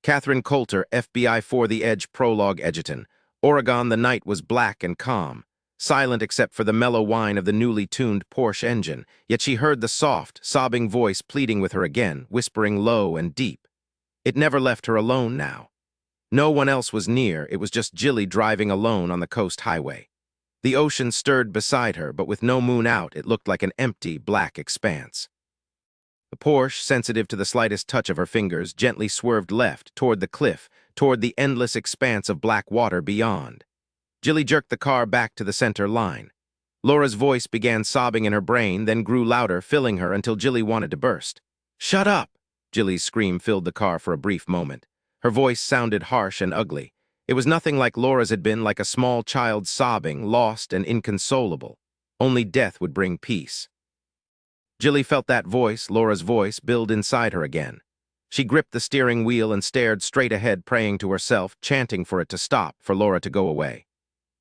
Catherine Coulter, FBI for the Edge Prologue Edgerton. Oregon, the night was black and calm, silent except for the mellow whine of the newly tuned Porsche engine, yet she heard the soft, sobbing voice pleading with her again, whispering low and deep. It never left her alone now. No one else was near, it was just Jilly driving alone on the coast highway. The ocean stirred beside her, but with no moon out, it looked like an empty, black expanse. The Porsche, sensitive to the slightest touch of her fingers, gently swerved left, toward the cliff, toward the endless expanse of black water beyond. Jilly jerked the car back to the center line. Laura's voice began sobbing in her brain, then grew louder, filling her until Jilly wanted to burst. "Shut up!" Jilly's scream filled the car for a brief moment. Her voice sounded harsh and ugly. It was nothing like Laura's had been, like a small child sobbing, lost and inconsolable. Only death would bring peace. Jilly felt that voice, Laura's voice, build inside her again. She gripped the steering wheel and stared straight ahead, praying to herself, chanting for it to stop, for Laura to go away.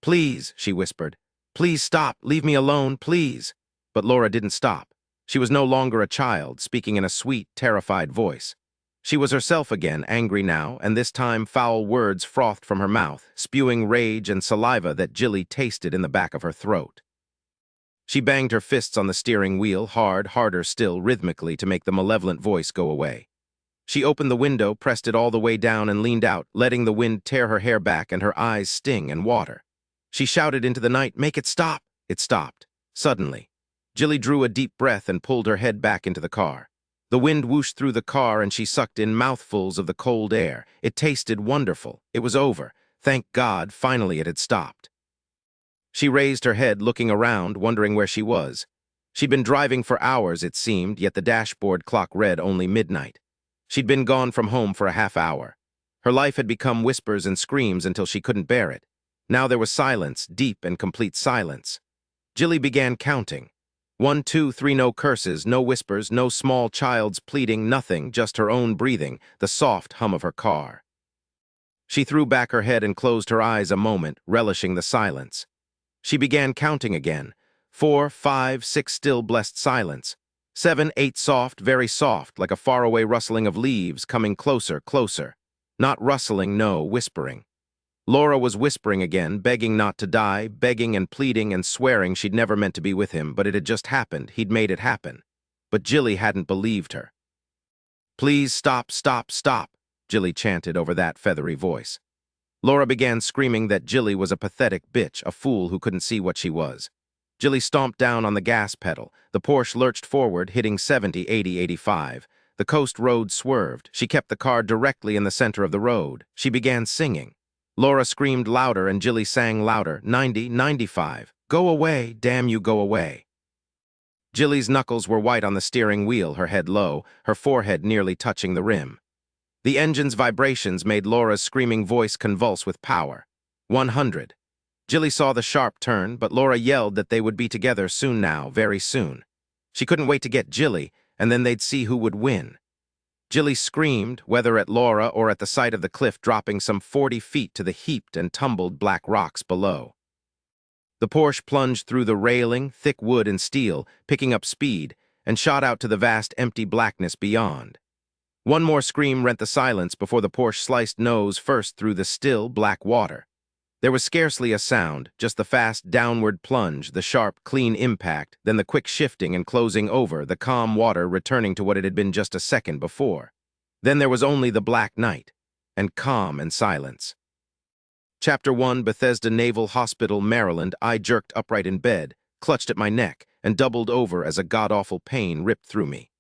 "Please," she whispered. "Please stop, leave me alone, please." But Laura didn't stop. She was no longer a child, speaking in a sweet, terrified voice. She was herself again, angry now, and this time foul words frothed from her mouth, spewing rage and saliva that Jilly tasted in the back of her throat. She banged her fists on the steering wheel, hard, harder still, rhythmically, to make the malevolent voice go away. She opened the window, pressed it all the way down, and leaned out, letting the wind tear her hair back and her eyes sting and water. She shouted into the night, "Make it stop!" It stopped. Suddenly. Jilly drew a deep breath and pulled her head back into the car. The wind whooshed through the car and she sucked in mouthfuls of the cold air. It tasted wonderful. It was over. Thank God, finally it had stopped. She raised her head, looking around, wondering where she was. She'd been driving for hours, it seemed, yet the dashboard clock read only midnight. She'd been gone from home for a half hour. Her life had become whispers and screams until she couldn't bear it. Now there was silence, deep and complete silence. Jilly began counting. 1, 2, 3, no curses, no whispers, no small child's pleading, nothing, just her own breathing, the soft hum of her car. She threw back her head and closed her eyes a moment, relishing the silence. She began counting again. 4, 5, 6, still blessed silence. 7, 8, soft, very soft, like a faraway rustling of leaves, coming closer, closer. Not rustling, no, whispering. Laura was whispering again, begging not to die, begging and pleading and swearing she'd never meant to be with him, but it had just happened, he'd made it happen. But Jilly hadn't believed her. "Please stop, stop, stop," Jilly chanted over that feathery voice. Laura began screaming that Jilly was a pathetic bitch, a fool who couldn't see what she was. Jilly stomped down on the gas pedal. The Porsche lurched forward, hitting 70, 80, 85. The coast road swerved. She kept the car directly in the center of the road. She began singing. Laura screamed louder and Jilly sang louder. 90, 95. "Go away, damn you, go away." Jilly's knuckles were white on the steering wheel, her head low, her forehead nearly touching the rim. The engine's vibrations made Laura's screaming voice convulse with power. 100. Jilly saw the sharp turn, but Laura yelled that they would be together soon now, very soon. She couldn't wait to get Jilly, and then they'd see who would win. Jilly screamed, whether at Laura or at the sight of the cliff dropping some 40 feet to the heaped and tumbled black rocks below. The Porsche plunged through the railing, thick wood and steel, picking up speed, and shot out to the vast empty blackness beyond. One more scream rent the silence before the Porsche sliced nose first through the still, black water. There was scarcely a sound, just the fast downward plunge, the sharp, clean impact, then the quick shifting and closing over, the calm water returning to what it had been just a second before. Then there was only the black night, and calm and silence. Chapter 1, Bethesda Naval Hospital, Maryland. I jerked upright in bed, clutched at my neck, and doubled over as a god-awful pain ripped through me.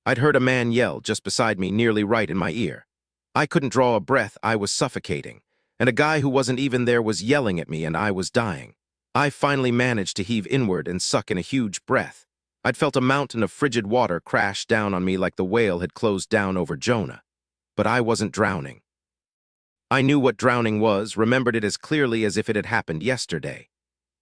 I'd heard a man yell just beside me, nearly right in my ear. I couldn't draw a breath, I was suffocating. And a guy who wasn't even there was yelling at me, and I was dying. I finally managed to heave inward and suck in a huge breath. I'd felt a mountain of frigid water crash down on me like the whale had closed down over Jonah. But I wasn't drowning. I knew what drowning was, remembered it as clearly as if it had happened yesterday.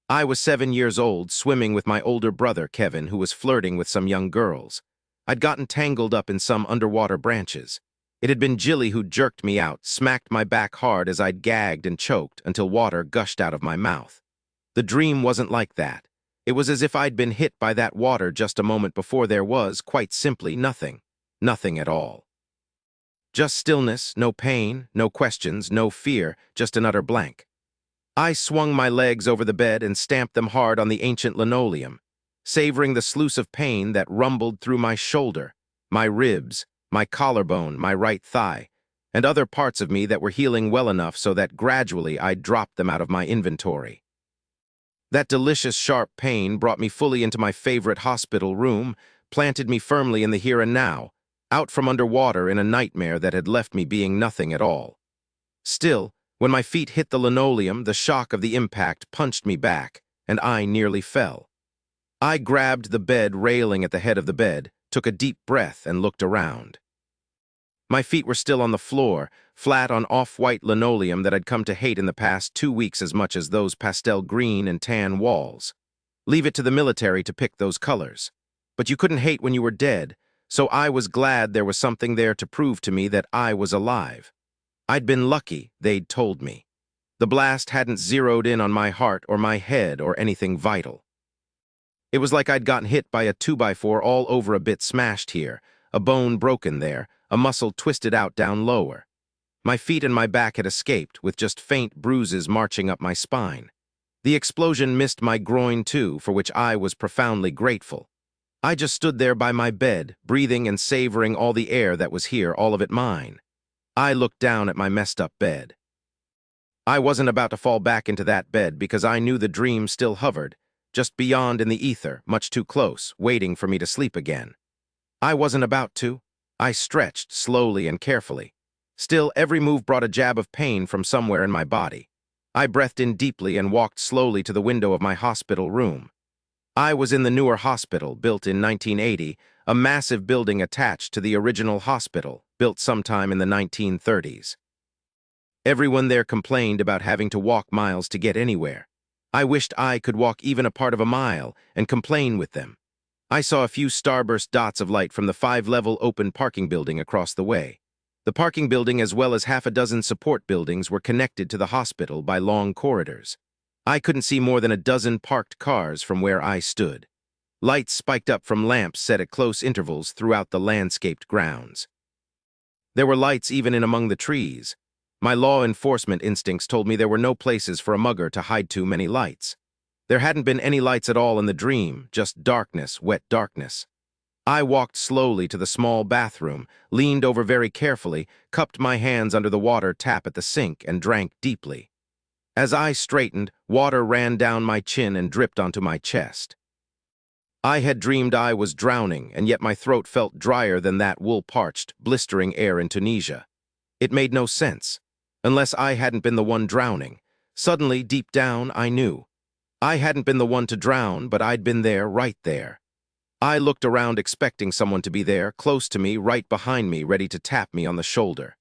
I was 7 years old, swimming with my older brother, Kevin, who was flirting with some young girls. I'd gotten tangled up in some underwater branches. It had been Jilly who jerked me out, smacked my back hard as I'd gagged and choked until water gushed out of my mouth. The dream wasn't like that. It was as if I'd been hit by that water just a moment before there was, quite simply, nothing. Nothing at all. Just stillness, no pain, no questions, no fear, just an utter blank. I swung my legs over the bed and stamped them hard on the ancient linoleum, savoring the sluice of pain that rumbled through my shoulder, my ribs, my collarbone, my right thigh, and other parts of me that were healing well enough so that gradually I'd drop them out of my inventory. That delicious sharp pain brought me fully into my favorite hospital room, planted me firmly in the here and now, out from underwater in a nightmare that had left me being nothing at all. Still, when my feet hit the linoleum, the shock of the impact punched me back, and I nearly fell. I grabbed the bed railing at the head of the bed, took a deep breath, and looked around. My feet were still on the floor, flat on off-white linoleum that I'd come to hate in the past 2 weeks as much as those pastel green and tan walls. Leave it to the military to pick those colors. But you couldn't hate when you were dead, so I was glad there was something there to prove to me that I was alive. I'd been lucky, they'd told me. The blast hadn't zeroed in on my heart or my head or anything vital. It was like I'd gotten hit by a 2x4 all over, a bit smashed here, a bone broken there, a muscle twisted out down lower. My feet and my back had escaped, with just faint bruises marching up my spine. The explosion missed my groin too, for which I was profoundly grateful. I just stood there by my bed, breathing and savoring all the air that was here, all of it mine. I looked down at my messed-up bed. I wasn't about to fall back into that bed because I knew the dream still hovered, just beyond in the ether, much too close, waiting for me to sleep again. I wasn't about to. I stretched slowly and carefully. Still, every move brought a jab of pain from somewhere in my body. I breathed in deeply and walked slowly to the window of my hospital room. I was in the newer hospital, built in 1980, a massive building attached to the original hospital, built sometime in the 1930s. Everyone there complained about having to walk miles to get anywhere. I wished I could walk even a part of a mile and complain with them. I saw a few starburst dots of light from the 5-level open parking building across the way. The parking building, as well as half a dozen support buildings, were connected to the hospital by long corridors. I couldn't see more than a dozen parked cars from where I stood. Lights spiked up from lamps set at close intervals throughout the landscaped grounds. There were lights even in among the trees. My law enforcement instincts told me there were no places for a mugger to hide too many lights. There hadn't been any lights at all in the dream, just darkness, wet darkness. I walked slowly to the small bathroom, leaned over very carefully, cupped my hands under the water tap at the sink, and drank deeply. As I straightened, water ran down my chin and dripped onto my chest. I had dreamed I was drowning, and yet my throat felt drier than that wool-parched, blistering air in Tunisia. It made no sense, unless I hadn't been the one drowning. Suddenly, deep down, I knew. I hadn't been the one to drown, but I'd been there, right there. I looked around expecting someone to be there, close to me, right behind me, ready to tap me on the shoulder.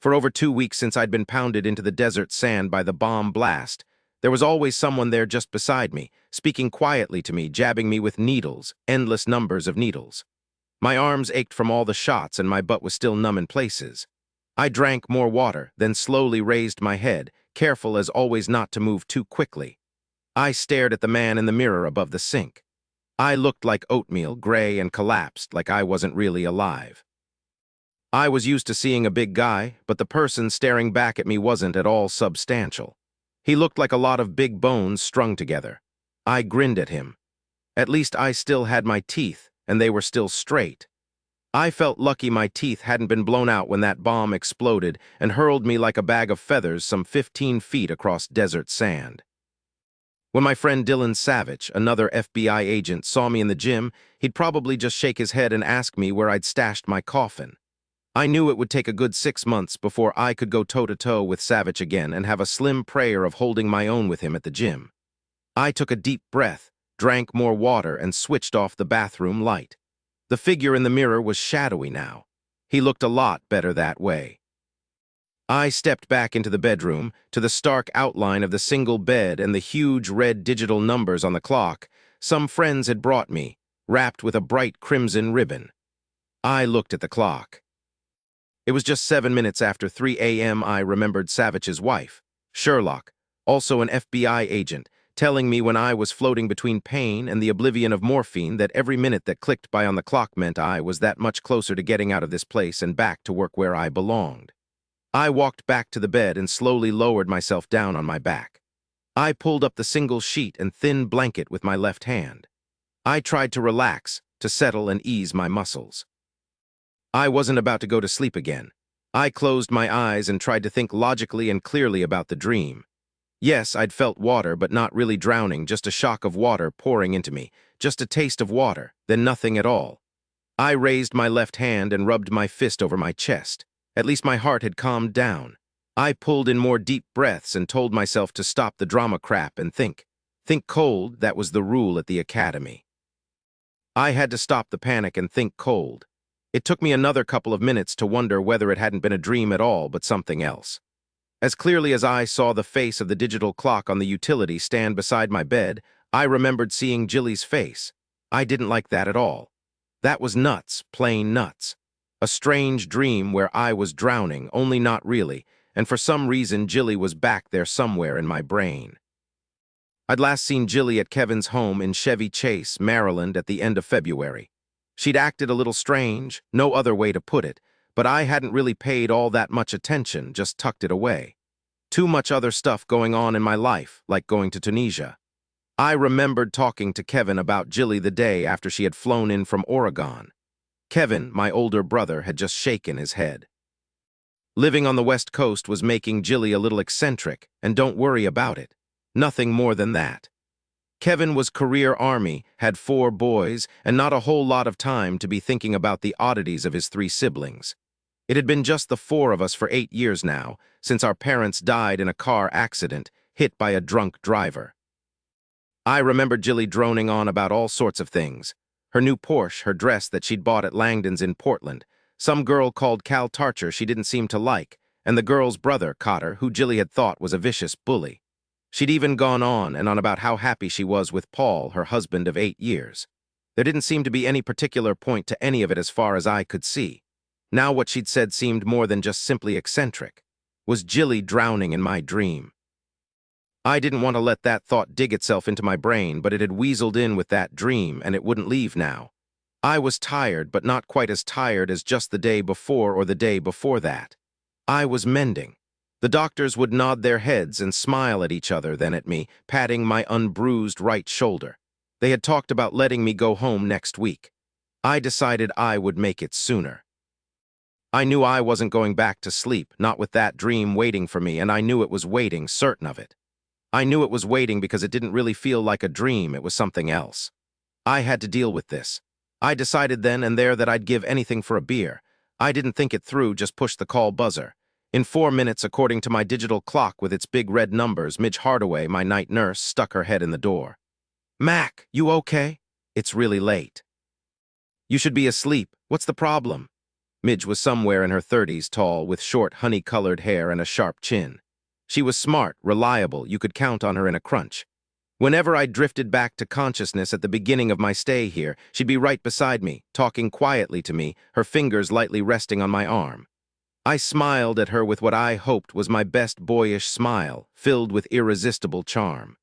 For over 2 weeks since I'd been pounded into the desert sand by the bomb blast, there was always someone there just beside me, speaking quietly to me, jabbing me with needles, endless numbers of needles. My arms ached from all the shots and my butt was still numb in places. I drank more water, then slowly raised my head, careful as always not to move too quickly. I stared at the man in the mirror above the sink. I looked like oatmeal, gray and collapsed, like I wasn't really alive. I was used to seeing a big guy, but the person staring back at me wasn't at all substantial. He looked like a lot of big bones strung together. I grinned at him. At least I still had my teeth, and they were still straight. I felt lucky my teeth hadn't been blown out when that bomb exploded and hurled me like a bag of feathers some 15 feet across desert sand. When my friend Dylan Savich, another FBI agent, saw me in the gym, he'd probably just shake his head and ask me where I'd stashed my coffin. I knew it would take a good 6 months before I could go toe-to-toe with Savich again and have a slim prayer of holding my own with him at the gym. I took a deep breath, drank more water, and switched off the bathroom light. The figure in the mirror was shadowy now. He looked a lot better that way. I stepped back into the bedroom, to the stark outline of the single bed and the huge red digital numbers on the clock some friends had brought me, wrapped with a bright crimson ribbon. I looked at the clock. It was just 7 minutes after 3 a.m. I remembered Savich's wife, Sherlock, also an FBI agent, telling me when I was floating between pain and the oblivion of morphine that every minute that clicked by on the clock meant I was that much closer to getting out of this place and back to work where I belonged. I walked back to the bed and slowly lowered myself down on my back. I pulled up the single sheet and thin blanket with my left hand. I tried to relax, to settle and ease my muscles. I wasn't about to go to sleep again. I closed my eyes and tried to think logically and clearly about the dream. Yes, I'd felt water, but not really drowning, just a shock of water pouring into me, just a taste of water, then nothing at all. I raised my left hand and rubbed my fist over my chest. At least my heart had calmed down. I pulled in more deep breaths and told myself to stop the drama crap and think. Think cold, that was the rule at the academy. I had to stop the panic and think cold. It took me another couple of minutes to wonder whether it hadn't been a dream at all, but something else. As clearly as I saw the face of the digital clock on the utility stand beside my bed, I remembered seeing Jilly's face. I didn't like that at all. That was nuts, plain nuts. A strange dream where I was drowning, only not really, and for some reason Jilly was back there somewhere in my brain. I'd last seen Jilly at Kevin's home in Chevy Chase, Maryland at the end of February. She'd acted a little strange, no other way to put it, but I hadn't really paid all that much attention, just tucked it away. Too much other stuff going on in my life, like going to Tunisia. I remembered talking to Kevin about Jilly the day after she had flown in from Oregon. Kevin, my older brother, had just shaken his head. Living on the West Coast was making Jilly a little eccentric, and don't worry about it. Nothing more than that. Kevin was career Army, had 4 boys, and not a whole lot of time to be thinking about the oddities of his 3 siblings. It had been just the 4 of us for 8 years now, since our parents died in a car accident, hit by a drunk driver. I remember Jilly droning on about all sorts of things. Her new Porsche, her dress that she'd bought at Langdon's in Portland, some girl called Cal Tarcher she didn't seem to like, and the girl's brother, Coulter, who Jilly had thought was a vicious bully. She'd even gone on and on about how happy she was with Paul, her husband of 8 years. There didn't seem to be any particular point to any of it as far as I could see. Now what she'd said seemed more than just simply eccentric. Was Jilly drowning in my dream? I didn't want to let that thought dig itself into my brain, but it had weaseled in with that dream, and it wouldn't leave now. I was tired, but not quite as tired as just the day before or the day before that. I was mending. The doctors would nod their heads and smile at each other, then at me, patting my unbruised right shoulder. They had talked about letting me go home next week. I decided I would make it sooner. I knew I wasn't going back to sleep, not with that dream waiting for me, and I knew it was waiting, certain of it. I knew it was waiting because it didn't really feel like a dream, it was something else. I had to deal with this. I decided then and there that I'd give anything for a beer. I didn't think it through, just pushed the call buzzer. In 4 minutes, according to my digital clock with its big red numbers, Midge Hardaway, my night nurse, stuck her head in the door. "Mac, you okay? It's really late." "You should be asleep. What's the problem?" Midge was somewhere in her 30s, tall, with short, honey-colored hair and a sharp chin. She was smart, reliable, you could count on her in a crunch. Whenever I drifted back to consciousness at the beginning of my stay here, she'd be right beside me, talking quietly to me, her fingers lightly resting on my arm. I smiled at her with what I hoped was my best boyish smile, filled with irresistible charm.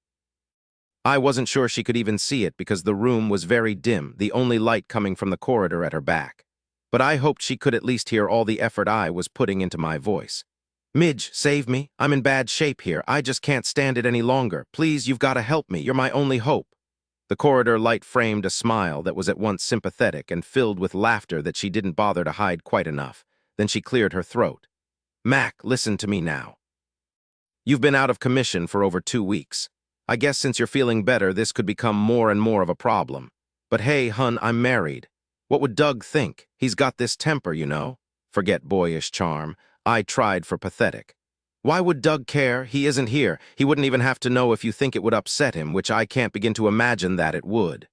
I wasn't sure she could even see it because the room was very dim, the only light coming from the corridor at her back. But I hoped she could at least hear all the effort I was putting into my voice. "Midge, save me. I'm in bad shape here. I just can't stand it any longer. Please, you've got to help me. You're my only hope." The corridor light framed a smile that was at once sympathetic and filled with laughter that she didn't bother to hide quite enough. Then she cleared her throat. "Mac, listen to me now. You've been out of commission for over 2 weeks. I guess since you're feeling better, this could become more and more of a problem. But hey, hun, I'm married. What would Doug think? He's got this temper, you know." Forget boyish charm. I tried for pathetic. "Why would Doug care? He isn't here. He wouldn't even have to know if you think it would upset him, which I can't begin to imagine that it would.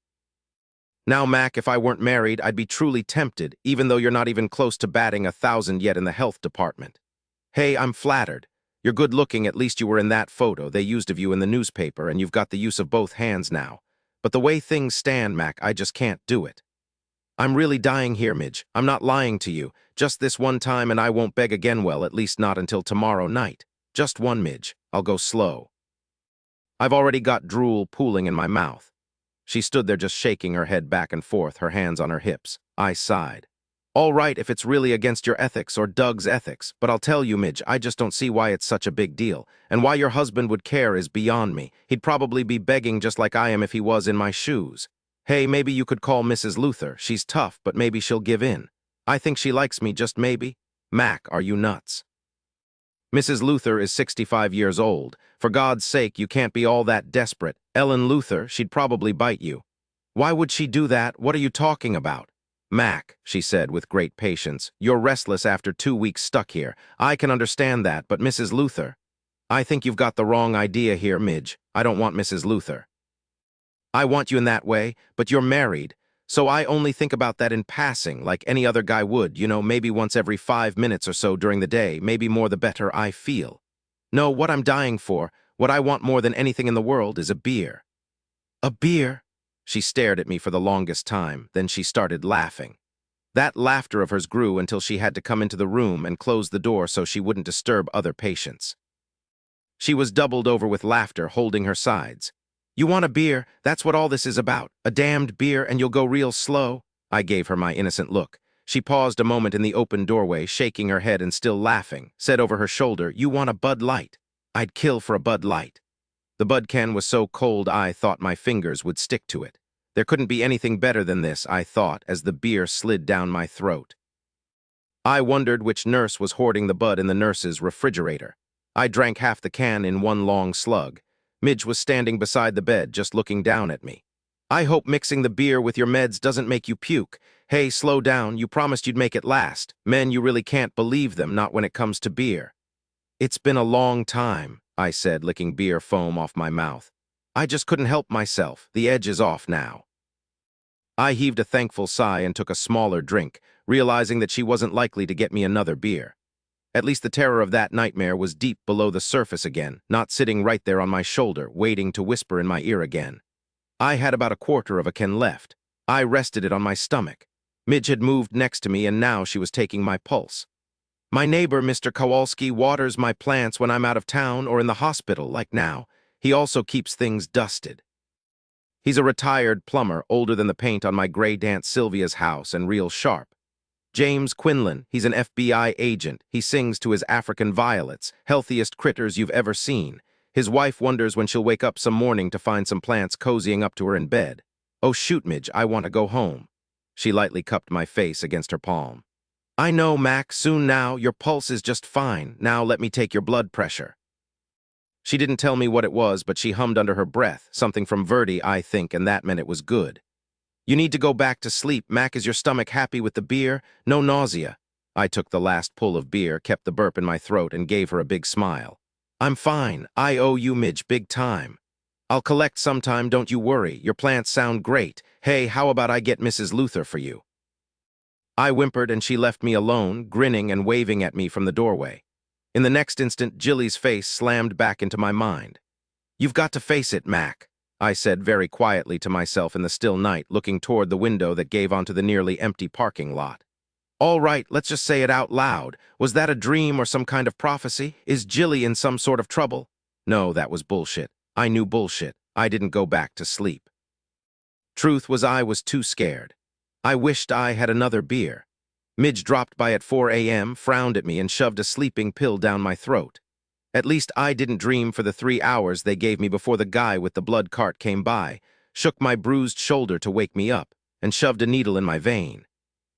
Now, Mac, if I weren't married, I'd be truly tempted, even though you're not even close to batting 1,000 yet in the health department. Hey, I'm flattered. You're good looking, at least you were in that photo they used of you in the newspaper, and you've got the use of both hands now. But the way things stand, Mac, I just can't do it. I'm really dying here, Midge. I'm not lying to you. Just this one time and I won't beg again, well, at least not until tomorrow night. Just one, Midge. I'll go slow." I've already got drool pooling in my mouth. She stood there just shaking her head back and forth, her hands on her hips. I sighed. All right, if it's really against your ethics or Doug's ethics, but I'll tell you, Midge, I just don't see why it's such a big deal. And why your husband would care is beyond me. He'd probably be begging just like I am if he was in my shoes. Hey, maybe you could call Mrs. Luther. She's tough, but maybe she'll give in. I think she likes me, just maybe. Mac, are you nuts? Mrs. Luther is 65 years old. For God's sake, you can't be all that desperate. Ellen Luther, she'd probably bite you. Why would she do that? What are you talking about? Mac, she said with great patience, you're restless after 2 weeks stuck here. I can understand that, but Mrs. Luther. I think you've got the wrong idea here, Midge. I don't want Mrs. Luther. I want you in that way, but you're married. So I only think about that in passing, like any other guy would, maybe once every 5 minutes or so during the day, maybe more the better I feel. No, what I'm dying for, what I want more than anything in the world is a beer. A beer? She stared at me for the longest time, then she started laughing. That laughter of hers grew until she had to come into the room and close the door so she wouldn't disturb other patients. She was doubled over with laughter, holding her sides. You want a beer? That's what all this is about. A damned beer, and you'll go real slow? I gave her my innocent look. She paused a moment in the open doorway, shaking her head and still laughing, said over her shoulder, You want a Bud Light? I'd kill for a Bud Light. The Bud can was so cold I thought my fingers would stick to it. There couldn't be anything better than this, I thought, as the beer slid down my throat. I wondered which nurse was hoarding the Bud in the nurse's refrigerator. I drank half the can in one long slug. Midge was standing beside the bed, just looking down at me. I hope mixing the beer with your meds doesn't make you puke. Hey, slow down, you promised you'd make it last. Men, you really can't believe them, not when it comes to beer. It's been a long time, I said, licking beer foam off my mouth. I just couldn't help myself. The edge is off now. I heaved a thankful sigh and took a smaller drink, realizing that she wasn't likely to get me another beer. At least the terror of that nightmare was deep below the surface again, not sitting right there on my shoulder, waiting to whisper in my ear again. I had about a quarter of a can left. I rested it on my stomach. Midge had moved next to me, and now she was taking my pulse. My neighbor, Mr. Kowalski, waters my plants when I'm out of town or in the hospital, like now. He also keeps things dusted. He's a retired plumber, older than the paint on my gray Aunt Sylvia's house and real sharp. James Quinlan, he's an FBI agent. He sings to his African violets, healthiest critters you've ever seen. His wife wonders when she'll wake up some morning to find some plants cozying up to her in bed. Oh, shoot, Midge, I want to go home. She lightly cupped my face against her palm. I know, Mac, soon now. Your pulse is just fine. Now let me take your blood pressure. She didn't tell me what it was, but she hummed under her breath, something from Verdi, I think, and that meant it was good. You need to go back to sleep. Mac, is your stomach happy with the beer? No nausea. I took the last pull of beer, kept the burp in my throat, and gave her a big smile. I'm fine. I owe you, Midge, big time. I'll collect sometime, don't you worry. Your plants sound great. Hey, how about I get Mrs. Luther for you? I whimpered, and she left me alone, grinning and waving at me from the doorway. In the next instant, Jilly's face slammed back into my mind. You've got to face it, Mac, I said very quietly to myself in the still night, looking toward the window that gave onto the nearly empty parking lot. All right, let's just say it out loud. Was that a dream or some kind of prophecy? Is Jilly in some sort of trouble? No, that was bullshit. I knew bullshit. I didn't go back to sleep. Truth was, I was too scared. I wished I had another beer. Midge dropped by at 4 a.m., frowned at me, and shoved a sleeping pill down my throat. At least I didn't dream for the 3 hours they gave me before the guy with the blood cart came by, shook my bruised shoulder to wake me up, and shoved a needle in my vein.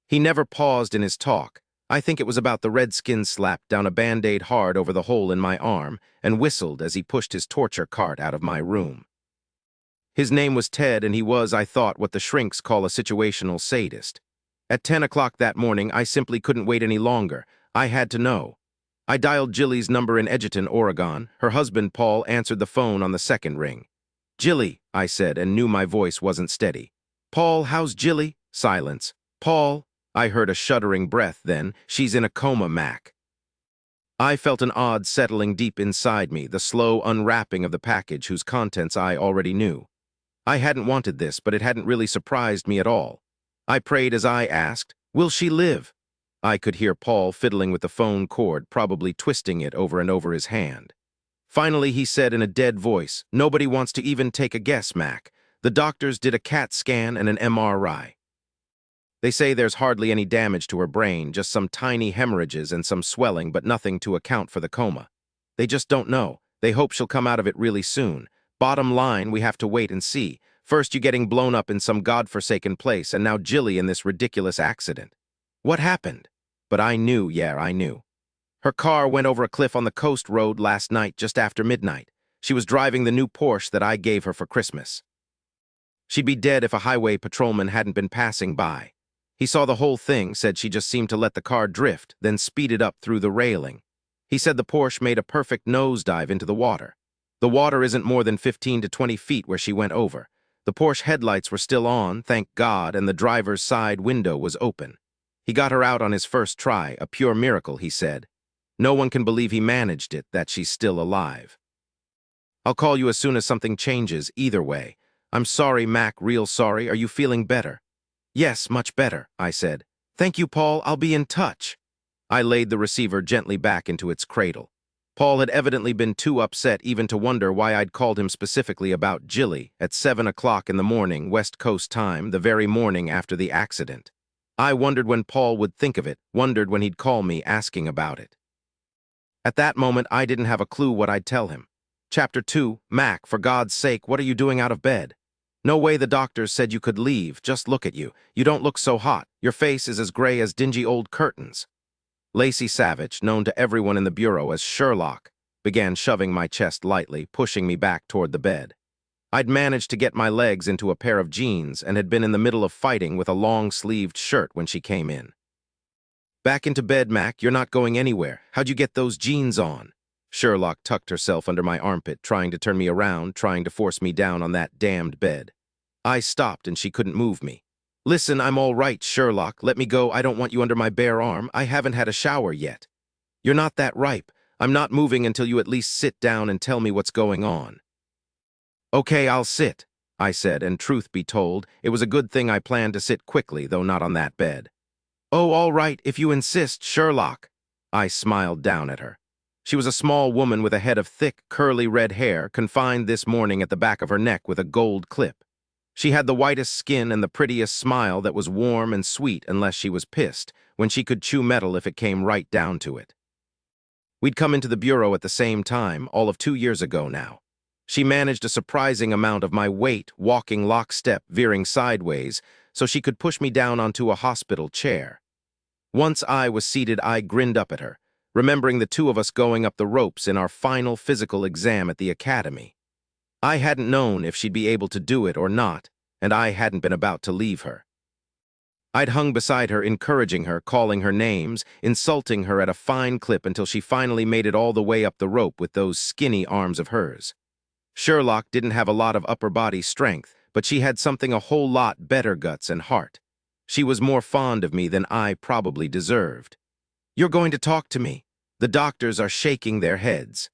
He never paused in his talk. I think it was about the redskin slapped down a Band-Aid hard over the hole in my arm and whistled as he pushed his torture cart out of my room. His name was Ted, and he was, I thought, what the shrinks call a situational sadist. At 10 o'clock that morning, I simply couldn't wait any longer. I had to know. I dialed Jilly's number in Edgerton, Oregon. Her husband, Paul, answered the phone on the second ring. Jilly, I said, and knew my voice wasn't steady. Paul, how's Jilly? Silence. Paul, I heard a shuddering breath then. She's in a coma, Mac. I felt an odd settling deep inside me, the slow unwrapping of the package whose contents I already knew. I hadn't wanted this, but it hadn't really surprised me at all. I prayed as I asked, will she live? I could hear Paul fiddling with the phone cord, probably twisting it over and over his hand. Finally, he said in a dead voice, "Nobody wants to even take a guess, Mac. The doctors did a CAT scan and an MRI. They say there's hardly any damage to her brain, just some tiny hemorrhages and some swelling, but nothing to account for the coma. They just don't know. They hope she'll come out of it really soon. Bottom line, we have to wait and see. First, you getting blown up in some godforsaken place, and now Jilly in this ridiculous accident. What happened?" But I knew, yeah, I knew. Her car went over a cliff on the coast road last night just after midnight. She was driving the new Porsche that I gave her for Christmas. She'd be dead if a highway patrolman hadn't been passing by. He saw the whole thing, said she just seemed to let the car drift, then speeded up through the railing. He said the Porsche made a perfect nosedive into the water. The water isn't more than 15 to 20 feet where she went over. The Porsche headlights were still on, thank God, and the driver's side window was open. He got her out on his first try, a pure miracle, he said. No one can believe he managed it, that she's still alive. I'll call you as soon as something changes, either way. I'm sorry, Mac, real sorry. Are you feeling better? Yes, much better, I said. Thank you, Paul. I'll be in touch. I laid the receiver gently back into its cradle. Paul had evidently been too upset even to wonder why I'd called him specifically about Jilly at 7 o'clock in the morning, West Coast time, the very morning after the accident. I wondered when Paul would think of it, wondered when he'd call me asking about it. At that moment, I didn't have a clue what I'd tell him. Chapter 2, Mac, for God's sake, what are you doing out of bed? No way, the doctors said you could leave. Just look at you. You don't look so hot. Your face is as gray as dingy old curtains. Lacey Savich, known to everyone in the bureau as Sherlock, began shoving my chest lightly, pushing me back toward the bed. I'd managed to get my legs into a pair of jeans and had been in the middle of fighting with a long-sleeved shirt when she came in. Back into bed, Mac. You're not going anywhere. How'd you get those jeans on? Sherlock tucked herself under my armpit, trying to turn me around, trying to force me down on that damned bed. I stopped and she couldn't move me. Listen, I'm all right, Sherlock. Let me go. I don't want you under my bare arm. I haven't had a shower yet. You're not that ripe. I'm not moving until you at least sit down and tell me what's going on. Okay, I'll sit, I said, and truth be told, it was a good thing I planned to sit quickly, though not on that bed. Oh, all right, if you insist, Sherlock. I smiled down at her. She was a small woman with a head of thick, curly red hair, confined this morning at the back of her neck with a gold clip. She had the whitest skin and the prettiest smile that was warm and sweet unless she was pissed, when she could chew metal if it came right down to it. We'd come into the bureau at the same time, all of 2 years ago now. She managed a surprising amount of my weight, walking lockstep, veering sideways, so she could push me down onto a hospital chair. Once I was seated, I grinned up at her, remembering the two of us going up the ropes in our final physical exam at the academy. I hadn't known if she'd be able to do it or not, and I hadn't been about to leave her. I'd hung beside her, encouraging her, calling her names, insulting her at a fine clip until she finally made it all the way up the rope with those skinny arms of hers. Sherlock didn't have a lot of upper body strength, but she had something a whole lot better, guts and heart. She was more fond of me than I probably deserved. You're going to talk to me. The doctors are shaking their heads.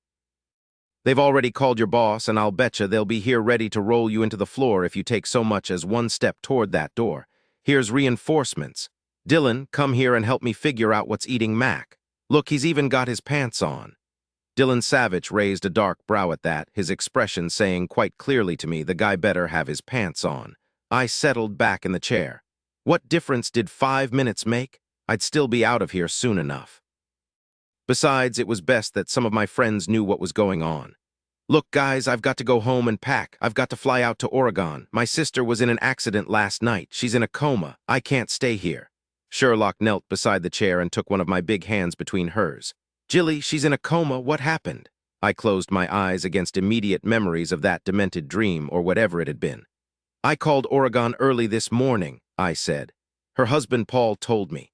They've already called your boss, and I'll betcha they'll be here ready to roll you into the floor if you take so much as one step toward that door. Here's reinforcements. Dylan, come here and help me figure out what's eating Mac. Look, he's even got his pants on. Dylan Savich raised a dark brow at that, his expression saying quite clearly to me the guy better have his pants on. I settled back in the chair. What difference did 5 minutes make? I'd still be out of here soon enough. Besides, it was best that some of my friends knew what was going on. Look, guys, I've got to go home and pack. I've got to fly out to Oregon. My sister was in an accident last night. She's in a coma. I can't stay here. Sherlock knelt beside the chair and took one of my big hands between hers. Jilly, she's in a coma. What happened? I closed my eyes against immediate memories of that demented dream or whatever it had been. I called Oregon early this morning, I said. Her husband Paul told me.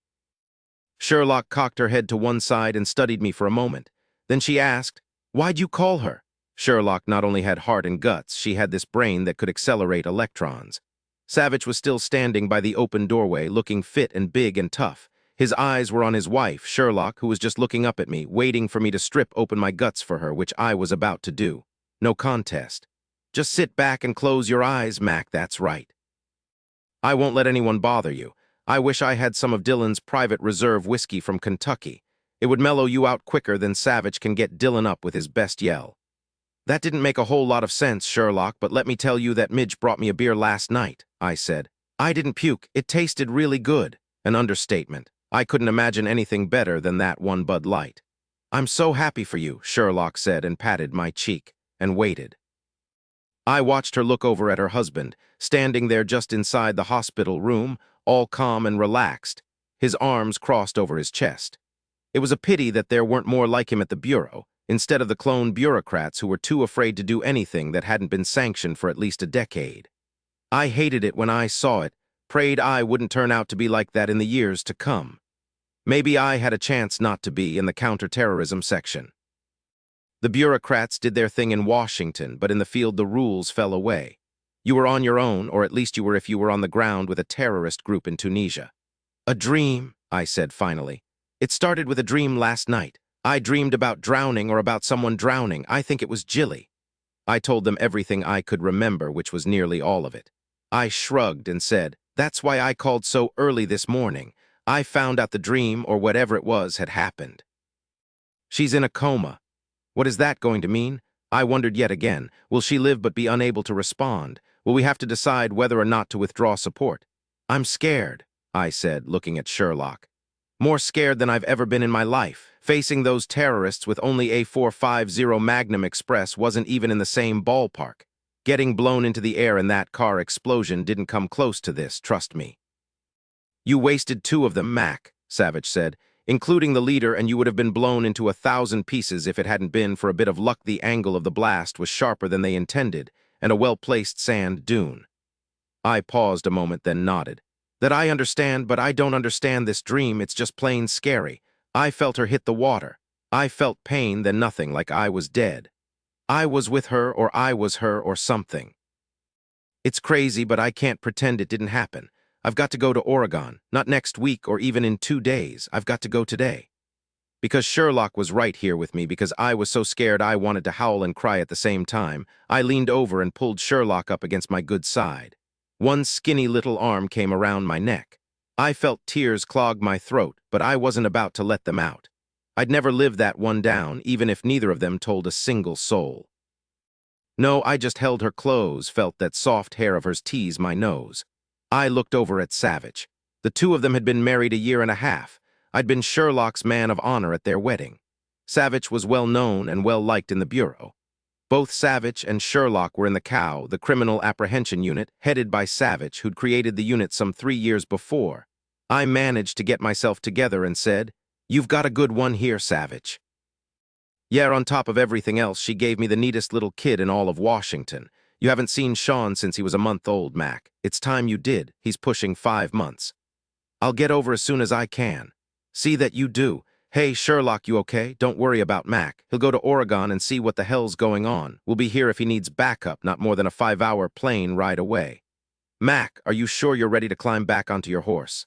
Sherlock cocked her head to one side and studied me for a moment. Then she asked, "Why'd you call her?" Sherlock not only had heart and guts, she had this brain that could accelerate electrons. Savich was still standing by the open doorway, looking fit and big and tough. His eyes were on his wife, Sherlock, who was just looking up at me, waiting for me to strip open my guts for her, which I was about to do. No contest. Just sit back and close your eyes, Mac, that's right. I won't let anyone bother you. I wish I had some of Dylan's private reserve whiskey from Kentucky. It would mellow you out quicker than Savich can get Dylan up with his best yell. That didn't make a whole lot of sense, Sherlock, but let me tell you that Midge brought me a beer last night, I said. I didn't puke. It tasted really good. An understatement. I couldn't imagine anything better than that one Bud Light. I'm so happy for you, Sherlock said and patted my cheek, and waited. I watched her look over at her husband, standing there just inside the hospital room, all calm and relaxed, his arms crossed over his chest. It was a pity that there weren't more like him at the bureau, instead of the clone bureaucrats who were too afraid to do anything that hadn't been sanctioned for at least a decade. I hated it when I saw it, prayed I wouldn't turn out to be like that in the years to come. Maybe I had a chance not to be in the counterterrorism section. The bureaucrats did their thing in Washington, but in the field the rules fell away. You were on your own, or at least you were if you were on the ground with a terrorist group in Tunisia. A dream, I said finally. It started with a dream last night. I dreamed about drowning or about someone drowning. I think it was Jilly. I told them everything I could remember, which was nearly all of it. I shrugged and said, "That's why I called so early this morning. I found out the dream, or whatever it was, had happened." She's in a coma. What is that going to mean? I wondered yet again. Will she live but be unable to respond? Will we have to decide whether or not to withdraw support? I'm scared, I said, looking at Sherlock. More scared than I've ever been in my life. Facing those terrorists with only a 450 Magnum Express wasn't even in the same ballpark. Getting blown into the air in that car explosion didn't come close to this, trust me. You wasted 2 of them, Mac, Savich said, including the leader, and you would have been blown into 1,000 pieces if it hadn't been for a bit of luck. The angle of the blast was sharper than they intended, and a well-placed sand dune. I paused a moment, then nodded. That I understand, but I don't understand this dream. It's just plain scary. I felt her hit the water. I felt pain, then nothing, like I was dead. I was with her, or I was her, or something. It's crazy, but I can't pretend it didn't happen. I've got to go to Oregon, not next week or even in 2 days. I've got to go today. Because Sherlock was right here with me, because I was so scared I wanted to howl and cry at the same time, I leaned over and pulled Sherlock up against my good side. One skinny little arm came around my neck. I felt tears clog my throat, but I wasn't about to let them out. I'd never live that one down, even if neither of them told a single soul. No, I just held her close, felt that soft hair of hers tease my nose. I looked over at Savich. The 2 of them had been married a year and a half. I'd been Sherlock's man of honor at their wedding. Savich was well known and well liked in the bureau. Both Savich and Sherlock were in the COW, the Criminal Apprehension Unit, headed by Savich, who'd created the unit some 3 years before. I managed to get myself together and said, "You've got a good one here, Savich." Yeah, on top of everything else, she gave me the neatest little kid in all of Washington. You haven't seen Sean since he was a month old, Mac. It's time you did. He's pushing 5 months. I'll get over as soon as I can. See that you do. Hey, Sherlock, you okay? Don't worry about Mac. He'll go to Oregon and see what the hell's going on. We'll be here if he needs backup, not more than a 5-hour plane ride away. Mac, are you sure you're ready to climb back onto your horse?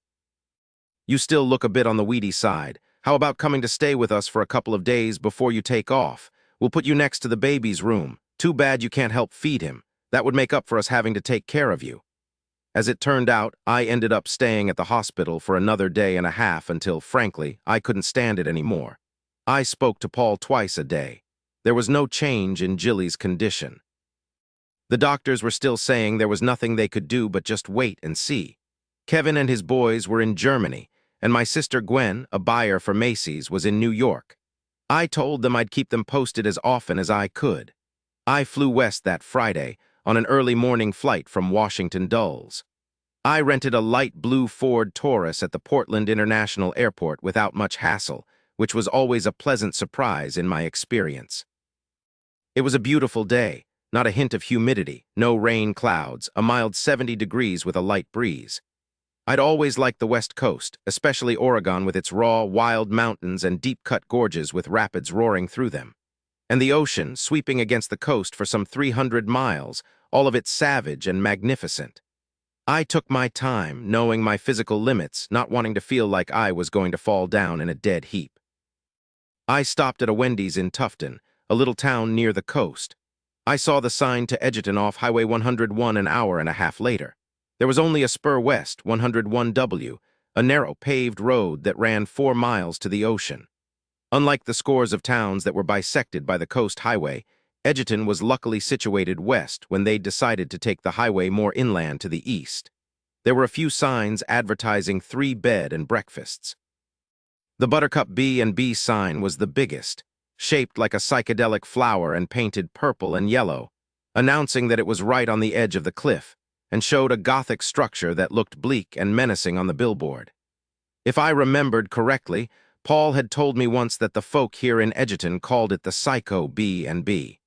You still look a bit on the weedy side. How about coming to stay with us for a couple of days before you take off? We'll put you next to the baby's room. Too bad you can't help feed him. That would make up for us having to take care of you. As it turned out, I ended up staying at the hospital for another day and a half until, frankly, I couldn't stand it anymore. I spoke to Paul twice a day. There was no change in Jilly's condition. The doctors were still saying there was nothing they could do but just wait and see. Kevin and his boys were in Germany, and my sister Gwen, a buyer for Macy's, was in New York. I told them I'd keep them posted as often as I could. I flew west that Friday on an early morning flight from Washington Dulles. I rented a light blue Ford Taurus at the Portland International Airport without much hassle, which was always a pleasant surprise in my experience. It was a beautiful day, not a hint of humidity, no rain clouds, a mild 70 degrees with a light breeze. I'd always liked the West Coast, especially Oregon with its raw, wild mountains and deep-cut gorges with rapids roaring through them. And the ocean, sweeping against the coast for some 300 miles, all of it savage and magnificent. I took my time, knowing my physical limits, not wanting to feel like I was going to fall down in a dead heap. I stopped at a Wendy's in Tufton, a little town near the coast. I saw the sign to Edgerton off Highway 101 an hour and a half later. There was only a spur west, 101W, a narrow paved road that ran 4 miles to the ocean. Unlike the scores of towns that were bisected by the coast highway, Edgerton was luckily situated west when they decided to take the highway more inland to the east. There were a few signs advertising 3-bed and breakfasts. The Buttercup B&B sign was the biggest, shaped like a psychedelic flower and painted purple and yellow, announcing that it was right on the edge of the cliff, and showed a Gothic structure that looked bleak and menacing on the billboard. If I remembered correctly, Paul had told me once that the folk here in Edgerton called it the Psycho B&B.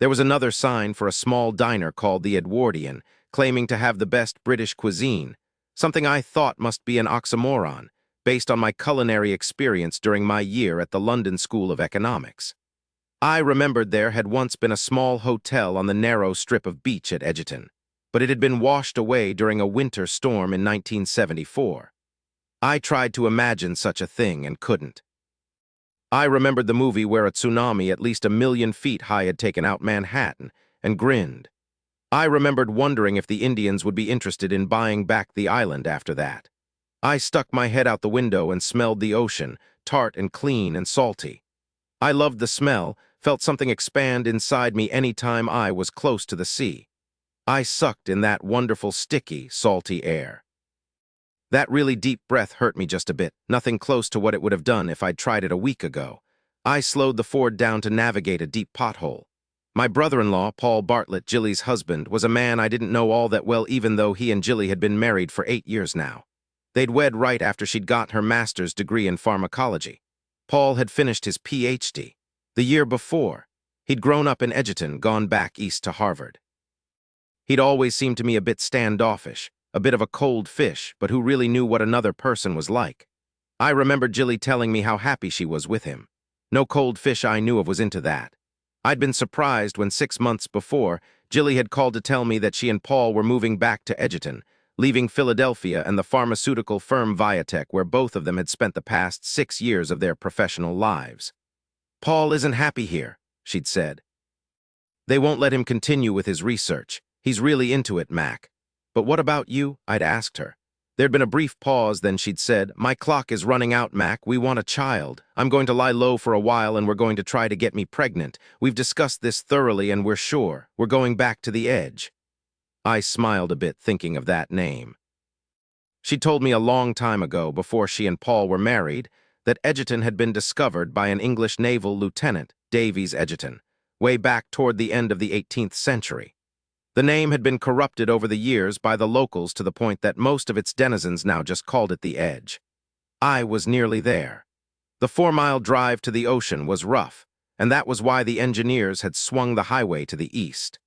There was another sign for a small diner called the Edwardian, claiming to have the best British cuisine, something I thought must be an oxymoron, based on my culinary experience during my year at the London School of Economics. I remembered there had once been a small hotel on the narrow strip of beach at Edgerton, but it had been washed away during a winter storm in 1974. I tried to imagine such a thing and couldn't. I remembered the movie where a tsunami at least 1,000,000 feet high had taken out Manhattan, and grinned. I remembered wondering if the Indians would be interested in buying back the island after that. I stuck my head out the window and smelled the ocean, tart and clean and salty. I loved the smell, felt something expand inside me any time I was close to the sea. I sucked in that wonderful sticky, salty air. That really deep breath hurt me just a bit, nothing close to what it would have done if I'd tried it a week ago. I slowed the Ford down to navigate a deep pothole. My brother-in-law, Paul Bartlett, Jilly's husband, was a man I didn't know all that well even though he and Jilly had been married for 8 years now. They'd wed right after she'd got her master's degree in pharmacology. Paul had finished his PhD. The year before, he'd grown up in Edgerton, gone back east to Harvard. He'd always seemed to me a bit standoffish, a bit of a cold fish, but who really knew what another person was like. I remembered Jilly telling me how happy she was with him. No cold fish I knew of was into that. I'd been surprised when 6 months before, Jilly had called to tell me that she and Paul were moving back to Edgerton, leaving Philadelphia and the pharmaceutical firm Viatech, where both of them had spent the past 6 years of their professional lives. "Paul isn't happy here," she'd said. "They won't let him continue with his research. He's really into it, Mac." "But what about you?" I'd asked her. There'd been a brief pause, then she'd said, "My clock is running out, Mac. We want a child. I'm going to lie low for a while and we're going to try to get me pregnant. We've discussed this thoroughly and we're sure. We're going back to the edge." I smiled a bit, thinking of that name. She told me a long time ago, before she and Paul were married, that Edgerton had been discovered by an English naval lieutenant, Davies Edgerton, way back toward the end of the 18th century. The name had been corrupted over the years by the locals to the point that most of its denizens now just called it the Edge. I was nearly there. The 4-mile drive to the ocean was rough, and that was why the engineers had swung the highway to the east.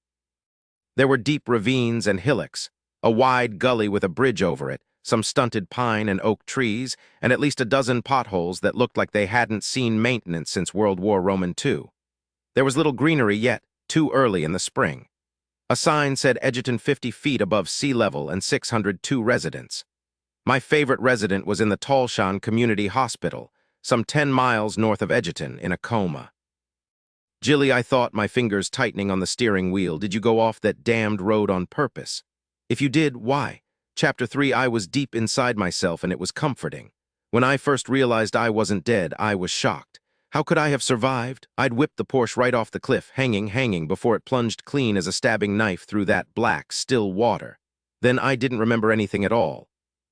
There were deep ravines and hillocks, a wide gully with a bridge over it, some stunted pine and oak trees, and at least a dozen potholes that looked like they hadn't seen maintenance since World War II. There was little greenery yet, too early in the spring. A sign said Edgerton 50 feet above sea level and 602 residents. My favorite resident was in the Talshan Community Hospital, some 10 miles north of Edgerton, in a coma. "Jilly," I thought, my fingers tightening on the steering wheel, "did you go off that damned road on purpose? If you did, why?" Chapter 3, I was deep inside myself and it was comforting. When I first realized I wasn't dead, I was shocked. How could I have survived? I'd whipped the Porsche right off the cliff, hanging before it plunged clean as a stabbing knife through that black, still water. Then I didn't remember anything at all.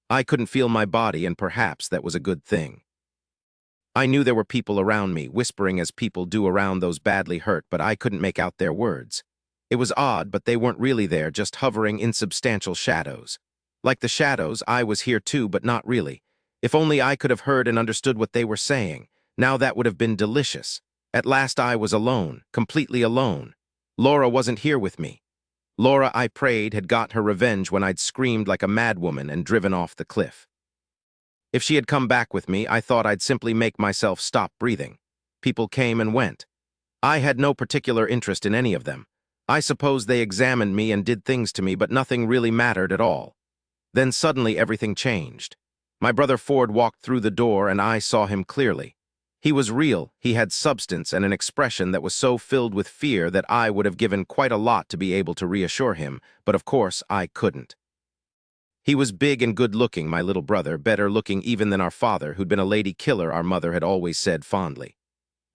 I couldn't feel my body, and perhaps that was a good thing. I knew there were people around me, whispering as people do around those badly hurt, but I couldn't make out their words. It was odd, but they weren't really there, just hovering insubstantial shadows. Like the shadows, I was here too, but not really. If only I could have heard and understood what they were saying. Now that would have been delicious. At last I was alone, completely alone. Laura wasn't here with me. Laura, I prayed, had got her revenge when I'd screamed like a madwoman and driven off the cliff. If she had come back with me, I thought I'd simply make myself stop breathing. People came and went. I had no particular interest in any of them. I suppose they examined me and did things to me, but nothing really mattered at all. Then suddenly everything changed. My brother Ford walked through the door and I saw him clearly. He was real, he had substance and an expression that was so filled with fear that I would have given quite a lot to be able to reassure him, but of course I couldn't. He was big and good-looking, my little brother, better looking even than our father, who'd been a lady killer, our mother had always said fondly.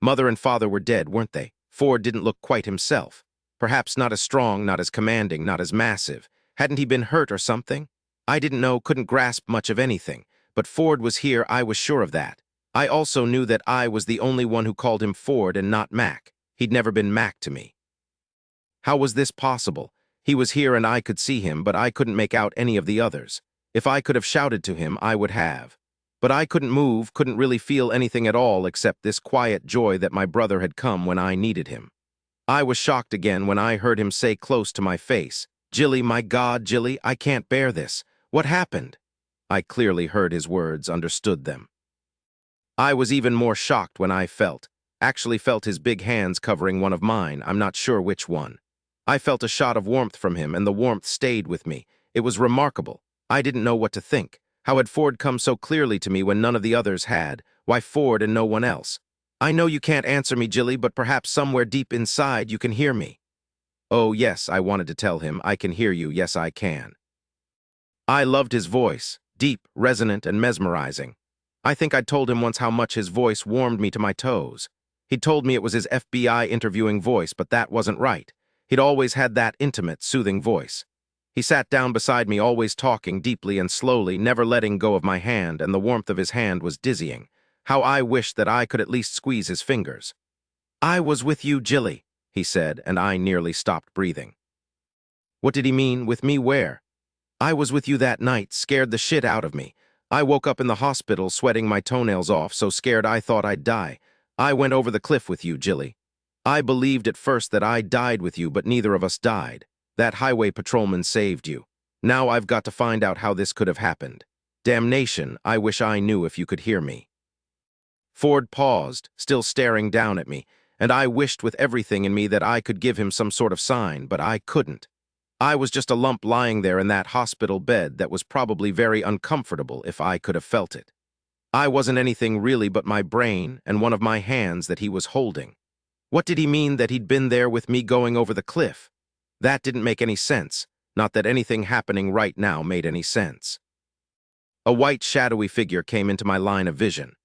Mother and father were dead, weren't they? Ford didn't look quite himself. Perhaps not as strong, not as commanding, not as massive. Hadn't he been hurt or something? I didn't know, couldn't grasp much of anything. But Ford was here, I was sure of that. I also knew that I was the only one who called him Ford and not Mac. He'd never been Mac to me. How was this possible? He was here and I could see him, but I couldn't make out any of the others. If I could have shouted to him, I would have. But I couldn't move, couldn't really feel anything at all except this quiet joy that my brother had come when I needed him. I was shocked again when I heard him say close to my face, "Jilly, my God, Jilly, I can't bear this. What happened?" I clearly heard his words, understood them. I was even more shocked when I actually felt his big hands covering one of mine, I'm not sure which one. I felt a shot of warmth from him, and the warmth stayed with me. It was remarkable. I didn't know what to think. How had Ford come so clearly to me when none of the others had? Why Ford and no one else? "I know you can't answer me, Jilly, but perhaps somewhere deep inside you can hear me." "Oh, yes," I wanted to tell him. "I can hear you. Yes, I can." I loved his voice, deep, resonant, and mesmerizing. I think I'd told him once how much his voice warmed me to my toes. He'd told me it was his FBI interviewing voice, but that wasn't right. He'd always had that intimate, soothing voice. He sat down beside me, always talking deeply and slowly, never letting go of my hand, and the warmth of his hand was dizzying. How I wished that I could at least squeeze his fingers. "I was with you, Jilly," he said, and I nearly stopped breathing. What did he mean? With me where? "I was with you that night, scared the shit out of me. I woke up in the hospital sweating my toenails off, so scared I thought I'd die. I went over the cliff with you, Jilly. I believed at first that I died with you, but neither of us died. That highway patrolman saved you. Now I've got to find out how this could have happened. Damnation, I wish I knew if you could hear me." Ford paused, still staring down at me, and I wished with everything in me that I could give him some sort of sign, but I couldn't. I was just a lump lying there in that hospital bed that was probably very uncomfortable if I could have felt it. I wasn't anything really but my brain and one of my hands that he was holding. What did he mean that he'd been there with me going over the cliff? That didn't make any sense, not that anything happening right now made any sense. A white, shadowy figure came into my line of vision.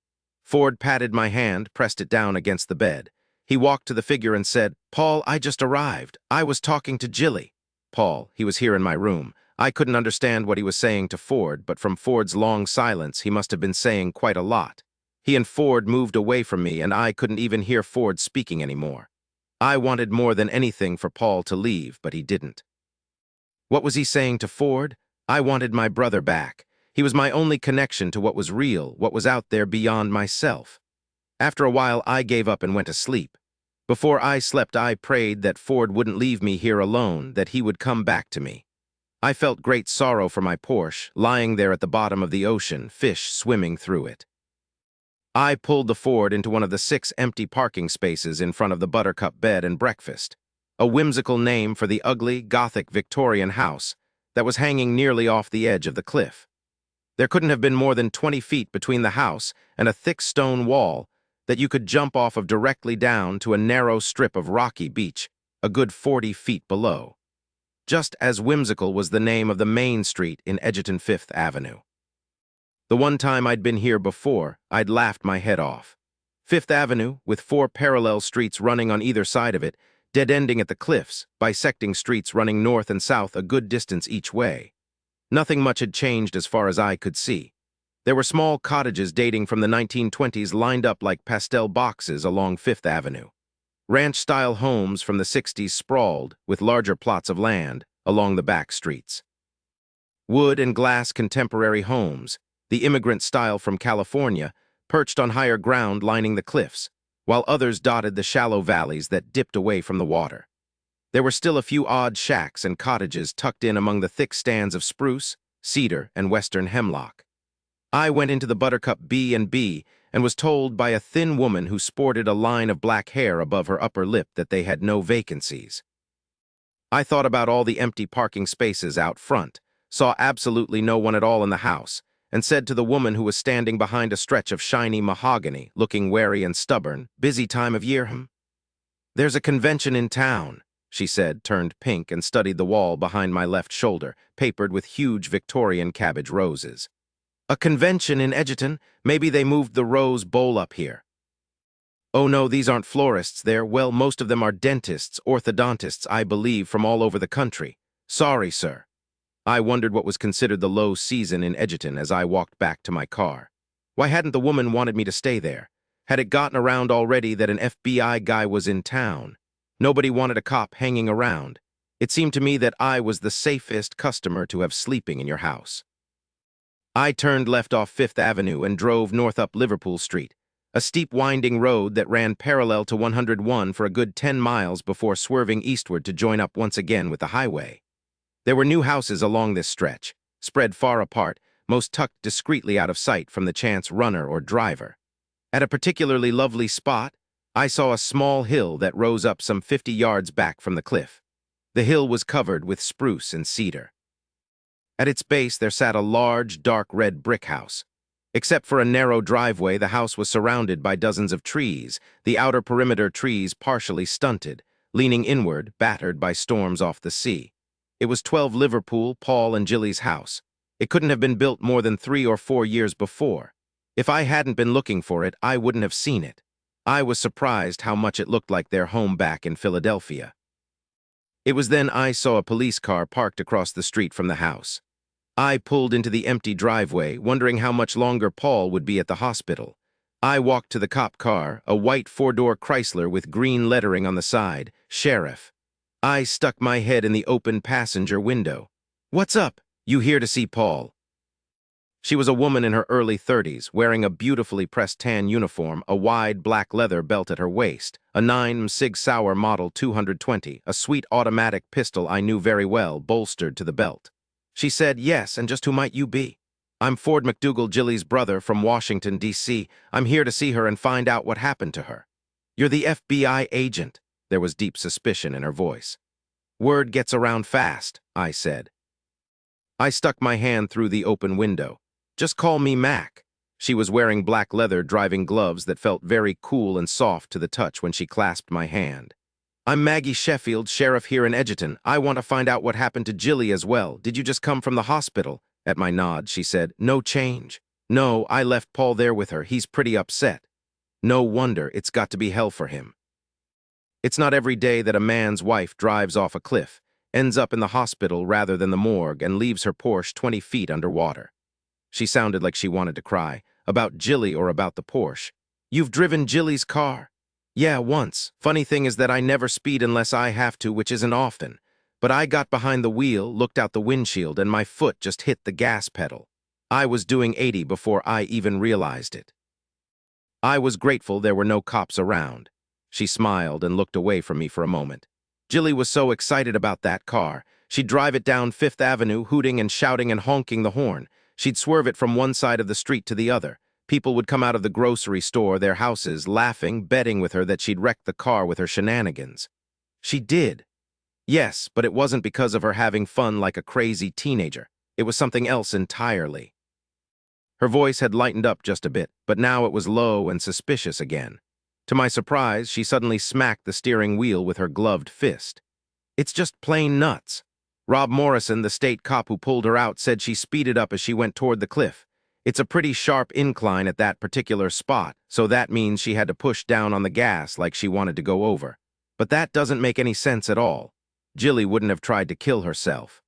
Ford patted my hand, pressed it down against the bed. He walked to the figure and said, "Paul, I just arrived. I was talking to Jilly." Paul, he was here in my room. I couldn't understand what he was saying to Ford, but from Ford's long silence, he must have been saying quite a lot. He and Ford moved away from me, and I couldn't even hear Ford speaking anymore. I wanted more than anything for Paul to leave, but he didn't. What was he saying to Ford? I wanted my brother back. He was my only connection to what was real, what was out there beyond myself. After a while, I gave up and went to sleep. Before I slept, I prayed that Ford wouldn't leave me here alone, that he would come back to me. I felt great sorrow for my Porsche, lying there at the bottom of the ocean, fish swimming through it. I pulled the Ford into one of the 6 empty parking spaces in front of the Buttercup bed and breakfast, a whimsical name for the ugly, Gothic Victorian house that was hanging nearly off the edge of the cliff. There couldn't have been more than 20 feet between the house and a thick stone wall that you could jump off of directly down to a narrow strip of rocky beach, a good 40 feet below. Just as whimsical was the name of the main street in Edgerton 5th Avenue. The one time I'd been here before, I'd laughed my head off. 5th Avenue, with 4 parallel streets running on either side of it, dead-ending at the cliffs, bisecting streets running north and south a good distance each way. Nothing much had changed as far as I could see. There were small cottages dating from the 1920s lined up like pastel boxes along 5th Avenue. Ranch-style homes from the 60s sprawled, with larger plots of land, along the back streets. Wood and glass contemporary homes, the immigrant style from California, perched on higher ground lining the cliffs, while others dotted the shallow valleys that dipped away from the water. There were still a few odd shacks and cottages tucked in among the thick stands of spruce, cedar, and western hemlock. I went into the Buttercup B&B and was told by a thin woman who sported a line of black hair above her upper lip that they had no vacancies. I thought about all the empty parking spaces out front, saw absolutely no one at all in the house, and said to the woman who was standing behind a stretch of shiny mahogany, looking wary and stubborn, "Busy time of year, huh?" "There's a convention in town," she said, turned pink and studied the wall behind my left shoulder, papered with huge Victorian cabbage roses. "A convention in Edgerton? Maybe they moved the rose bowl up here." Oh no, these aren't florists. Well, most of them are dentists, orthodontists, I believe, from all over the country. Sorry, sir. I wondered what was considered the low season in Edgerton as I walked back to my car. Why hadn't the woman wanted me to stay there? Had it gotten around already that an FBI guy was in town? Nobody wanted a cop hanging around. It seemed to me that I was the safest customer to have sleeping in your house. I turned left off Fifth Avenue and drove north up Liverpool Street, a steep winding road that ran parallel to 101 for a good 10 miles before swerving eastward to join up once again with the highway. There were new houses along this stretch, spread far apart, most tucked discreetly out of sight from the chance runner or driver. At a particularly lovely spot, I saw a small hill that rose up some 50 yards back from the cliff. The hill was covered with spruce and cedar. At its base there sat a large, dark red brick house. Except for a narrow driveway, the house was surrounded by dozens of trees, the outer perimeter trees partially stunted, leaning inward, battered by storms off the sea. It was 12 Liverpool, Paul, and Jilly's house. It couldn't have been built more than 3 or 4 years before. If I hadn't been looking for it, I wouldn't have seen it. I was surprised how much it looked like their home back in Philadelphia. It was then I saw a police car parked across the street from the house. I pulled into the empty driveway, wondering how much longer Paul would be at the hospital. I walked to the cop car, a white 4-door Chrysler with green lettering on the side, Sheriff. I stuck my head in the open passenger window. "What's up? You here to see Paul?" She was a woman in her early 30s, wearing a beautifully pressed tan uniform, a wide black leather belt at her waist, a 9 Sig Sauer Model 220, a sweet automatic pistol I knew very well, bolstered to the belt. She said, "Yes, and just who might you be?" "I'm Ford MacDougal, Jilly's brother, from Washington, D.C. I'm here to see her and find out what happened to her." "You're the FBI agent." There was deep suspicion in her voice. "Word gets around fast," I said. I stuck my hand through the open window. "Just call me Mac." She was wearing black leather driving gloves that felt very cool and soft to the touch when she clasped my hand. "I'm Maggie Sheffield, sheriff here in Edgerton. I want to find out what happened to Jilly as well. Did you just come from the hospital?" At my nod, she said, "No change." "No, I left Paul there with her. He's pretty upset." "No wonder. It's got to be hell for him." It's not every day that a man's wife drives off a cliff, ends up in the hospital rather than the morgue, and leaves her Porsche 20 feet underwater. She sounded like she wanted to cry. "About Jilly or about the Porsche?" "You've driven Jilly's car?" "Yeah, once. Funny thing is that I never speed unless I have to, which isn't often. But I got behind the wheel, looked out the windshield, and my foot just hit the gas pedal. I was doing 80 before I even realized it." I was grateful there were no cops around. She smiled and looked away from me for a moment. Jilly was so excited about that car. She'd drive it down Fifth Avenue, hooting and shouting and honking the horn. She'd swerve it from one side of the street to the other. People would come out of the grocery store, their houses, laughing, betting with her that she'd wrecked the car with her shenanigans. She did. Yes, but it wasn't because of her having fun like a crazy teenager. It was something else entirely. Her voice had lightened up just a bit, but now it was low and suspicious again. To my surprise, she suddenly smacked the steering wheel with her gloved fist. "It's just plain nuts. Rob Morrison, the state cop who pulled her out, said she speeded up as she went toward the cliff. It's a pretty sharp incline at that particular spot, so that means she had to push down on the gas like she wanted to go over. But that doesn't make any sense at all. Jilly wouldn't have tried to kill herself."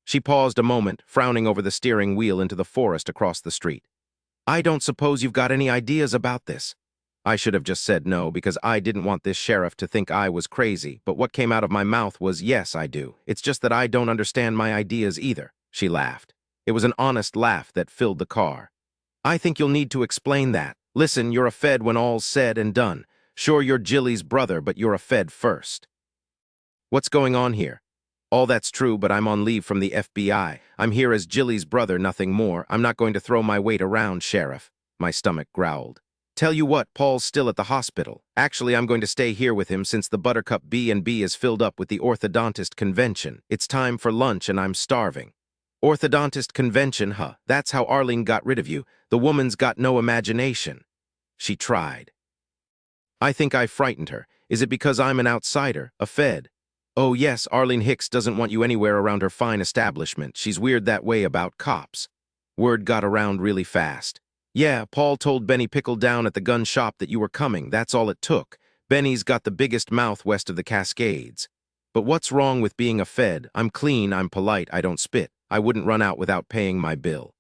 She paused a moment, frowning over the steering wheel into the forest across the street. "I don't suppose you've got any ideas about this?" I should have just said no, because I didn't want this sheriff to think I was crazy, but what came out of my mouth was, "Yes, I do. It's just that I don't understand my ideas either." She laughed. It was an honest laugh that filled the car. "I think you'll need to explain that. Listen, you're a Fed when all's said and done. Sure, you're Jilly's brother, but you're a Fed first." "What's going on here?" "All that's true, but I'm on leave from the FBI. I'm here as Jilly's brother, nothing more. I'm not going to throw my weight around, Sheriff." My stomach growled. "Tell you what, Paul's still at the hospital. Actually, I'm going to stay here with him since the Buttercup B&B is filled up with the orthodontist convention. It's time for lunch and I'm starving." "Orthodontist convention, huh? That's how Arlene got rid of you. The woman's got no imagination." She tried. "I think I frightened her. Is it because I'm an outsider, a Fed?" "Oh yes, Arlene Hicks doesn't want you anywhere around her fine establishment. She's weird that way about cops." Word got around really fast. Yeah, Paul told Benny Pickle down at the gun shop that you were coming. That's all it took. Benny's got the biggest mouth west of the Cascades. But what's wrong with being a Fed? I'm clean, I'm polite, I don't spit. I wouldn't run out without paying my bill.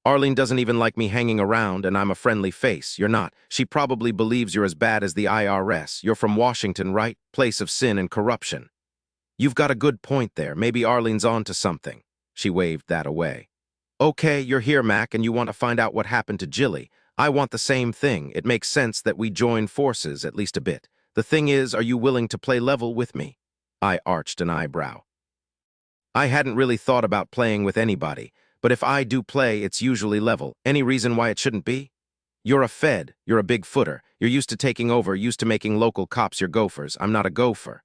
Arlene doesn't even like me hanging around, and I'm a friendly face. You're not. She probably believes you're as bad as the IRS. You're from Washington, right? Place of sin and corruption. You've got a good point there. Maybe Arlene's on to something. She waved that away. Okay, you're here, Mac, and you want to find out what happened to Jilly. I want the same thing. It makes sense that we join forces, at least a bit. The thing is, are you willing to play level with me? I arched an eyebrow. I hadn't really thought about playing with anybody, but if I do play, it's usually level. Any reason why it shouldn't be? You're a Fed. You're a big footer. You're used to taking over, used to making local cops your gophers. I'm not a gopher.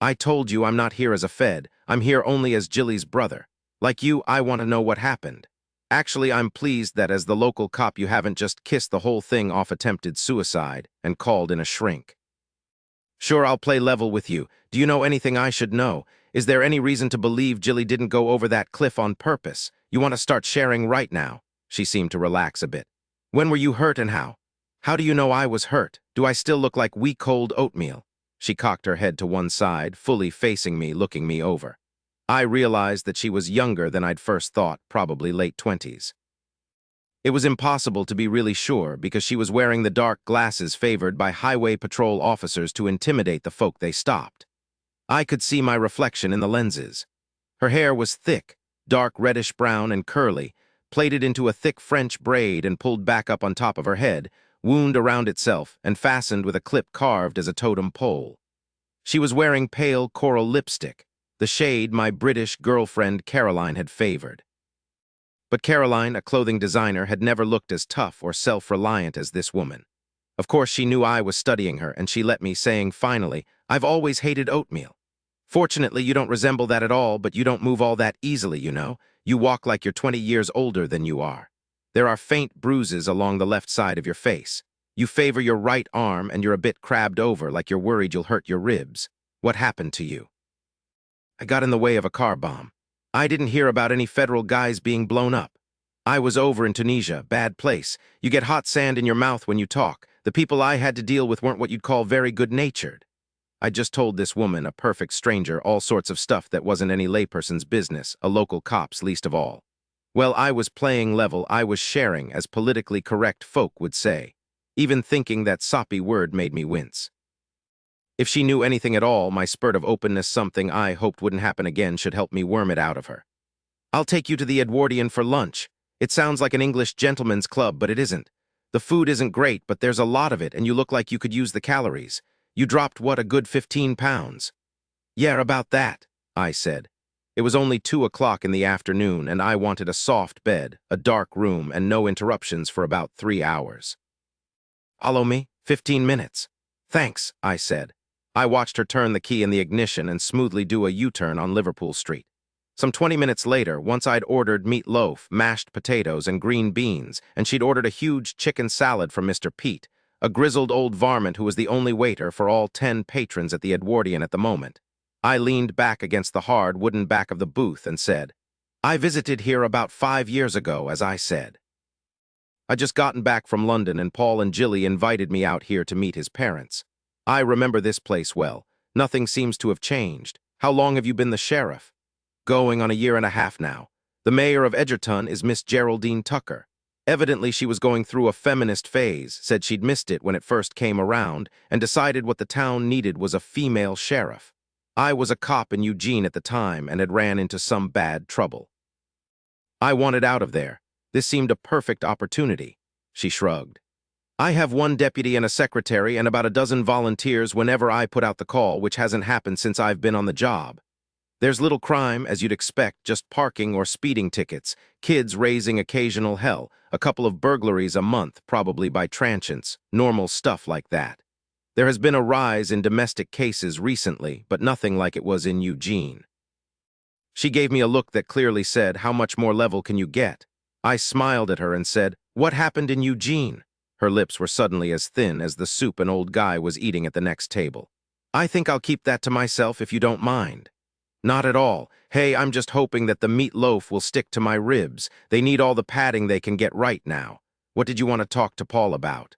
I told you I'm not here as a Fed. I'm here only as Jilly's brother. Like you, I want to know what happened. Actually, I'm pleased that as the local cop you haven't just kissed the whole thing off attempted suicide and called in a shrink. Sure, I'll play level with you. Do you know anything I should know? Is there any reason to believe Jilly didn't go over that cliff on purpose? You want to start sharing right now? She seemed to relax a bit. When were you hurt and how? How do you know I was hurt? Do I still look like weak cold oatmeal? She cocked her head to one side, fully facing me, looking me over. I realized that she was younger than I'd first thought, probably late 20s. It was impossible to be really sure because she was wearing the dark glasses favored by highway patrol officers to intimidate the folk they stopped. I could see my reflection in the lenses. Her hair was thick, dark reddish-brown and curly, plaited into a thick French braid and pulled back up on top of her head, wound around itself and fastened with a clip carved as a totem pole. She was wearing pale coral lipstick, the shade my British girlfriend Caroline had favored. But Caroline, a clothing designer, had never looked as tough or self-reliant as this woman. Of course, she knew I was studying her, and she let me, saying, finally, I've always hated oatmeal. Fortunately, you don't resemble that at all, but you don't move all that easily, you know. You walk like you're 20 years older than you are. There are faint bruises along the left side of your face. You favor your right arm, and you're a bit crabbed over, like you're worried you'll hurt your ribs. What happened to you? I got in the way of a car bomb. I didn't hear about any federal guys being blown up. I was over in Tunisia, bad place. You get hot sand in your mouth when you talk. The people I had to deal with weren't what you'd call very good-natured. I just told this woman, a perfect stranger, all sorts of stuff that wasn't any layperson's business, a local cop's least of all. Well, I was playing level, I was sharing, as politically correct folk would say. Even thinking that soppy word made me wince. If she knew anything at all, my spurt of openness, something I hoped wouldn't happen again, should help me worm it out of her. I'll take you to the Edwardian for lunch. It sounds like an English gentleman's club, but it isn't. The food isn't great, but there's a lot of it, and you look like you could use the calories. You dropped, what, a good 15 pounds? Yeah, about that, I said. It was only 2 o'clock in the afternoon, and I wanted a soft bed, a dark room, and no interruptions for about 3 hours. Follow me? 15 minutes. Thanks, I said. I watched her turn the key in the ignition and smoothly do a U-turn on Liverpool Street. Some 20 minutes later, once I'd ordered meat loaf, mashed potatoes, and green beans, and she'd ordered a huge chicken salad from Mr. Pete, a grizzled old varmint who was the only waiter for all 10 patrons at the Edwardian at the moment, I leaned back against the hard wooden back of the booth and said, I visited here about 5 years ago, as I said. I'd just gotten back from London, and Paul and Jilly invited me out here to meet his parents. I remember this place well. Nothing seems to have changed. How long have you been the sheriff? Going on a 1.5 years now. The mayor of Edgerton is Miss Geraldine Tucker. Evidently she was going through a feminist phase, said she'd missed it when it first came around, and decided what the town needed was a female sheriff. I was a cop in Eugene at the time and had ran into some bad trouble. I wanted out of there. This seemed a perfect opportunity. She shrugged. I have 1 deputy and a secretary and about a dozen volunteers whenever I put out the call, which hasn't happened since I've been on the job. There's little crime, as you'd expect, just parking or speeding tickets, kids raising occasional hell, a couple of burglaries a month, probably by transients, normal stuff like that. There has been a rise in domestic cases recently, but nothing like it was in Eugene. She gave me a look that clearly said, how much more level can you get? I smiled at her and said, what happened in Eugene? Her lips were suddenly as thin as the soup an old guy was eating at the next table. I think I'll keep that to myself if you don't mind. Not at all. Hey, I'm just hoping that the meat loaf will stick to my ribs. They need all the padding they can get right now. What did you want to talk to Paul about?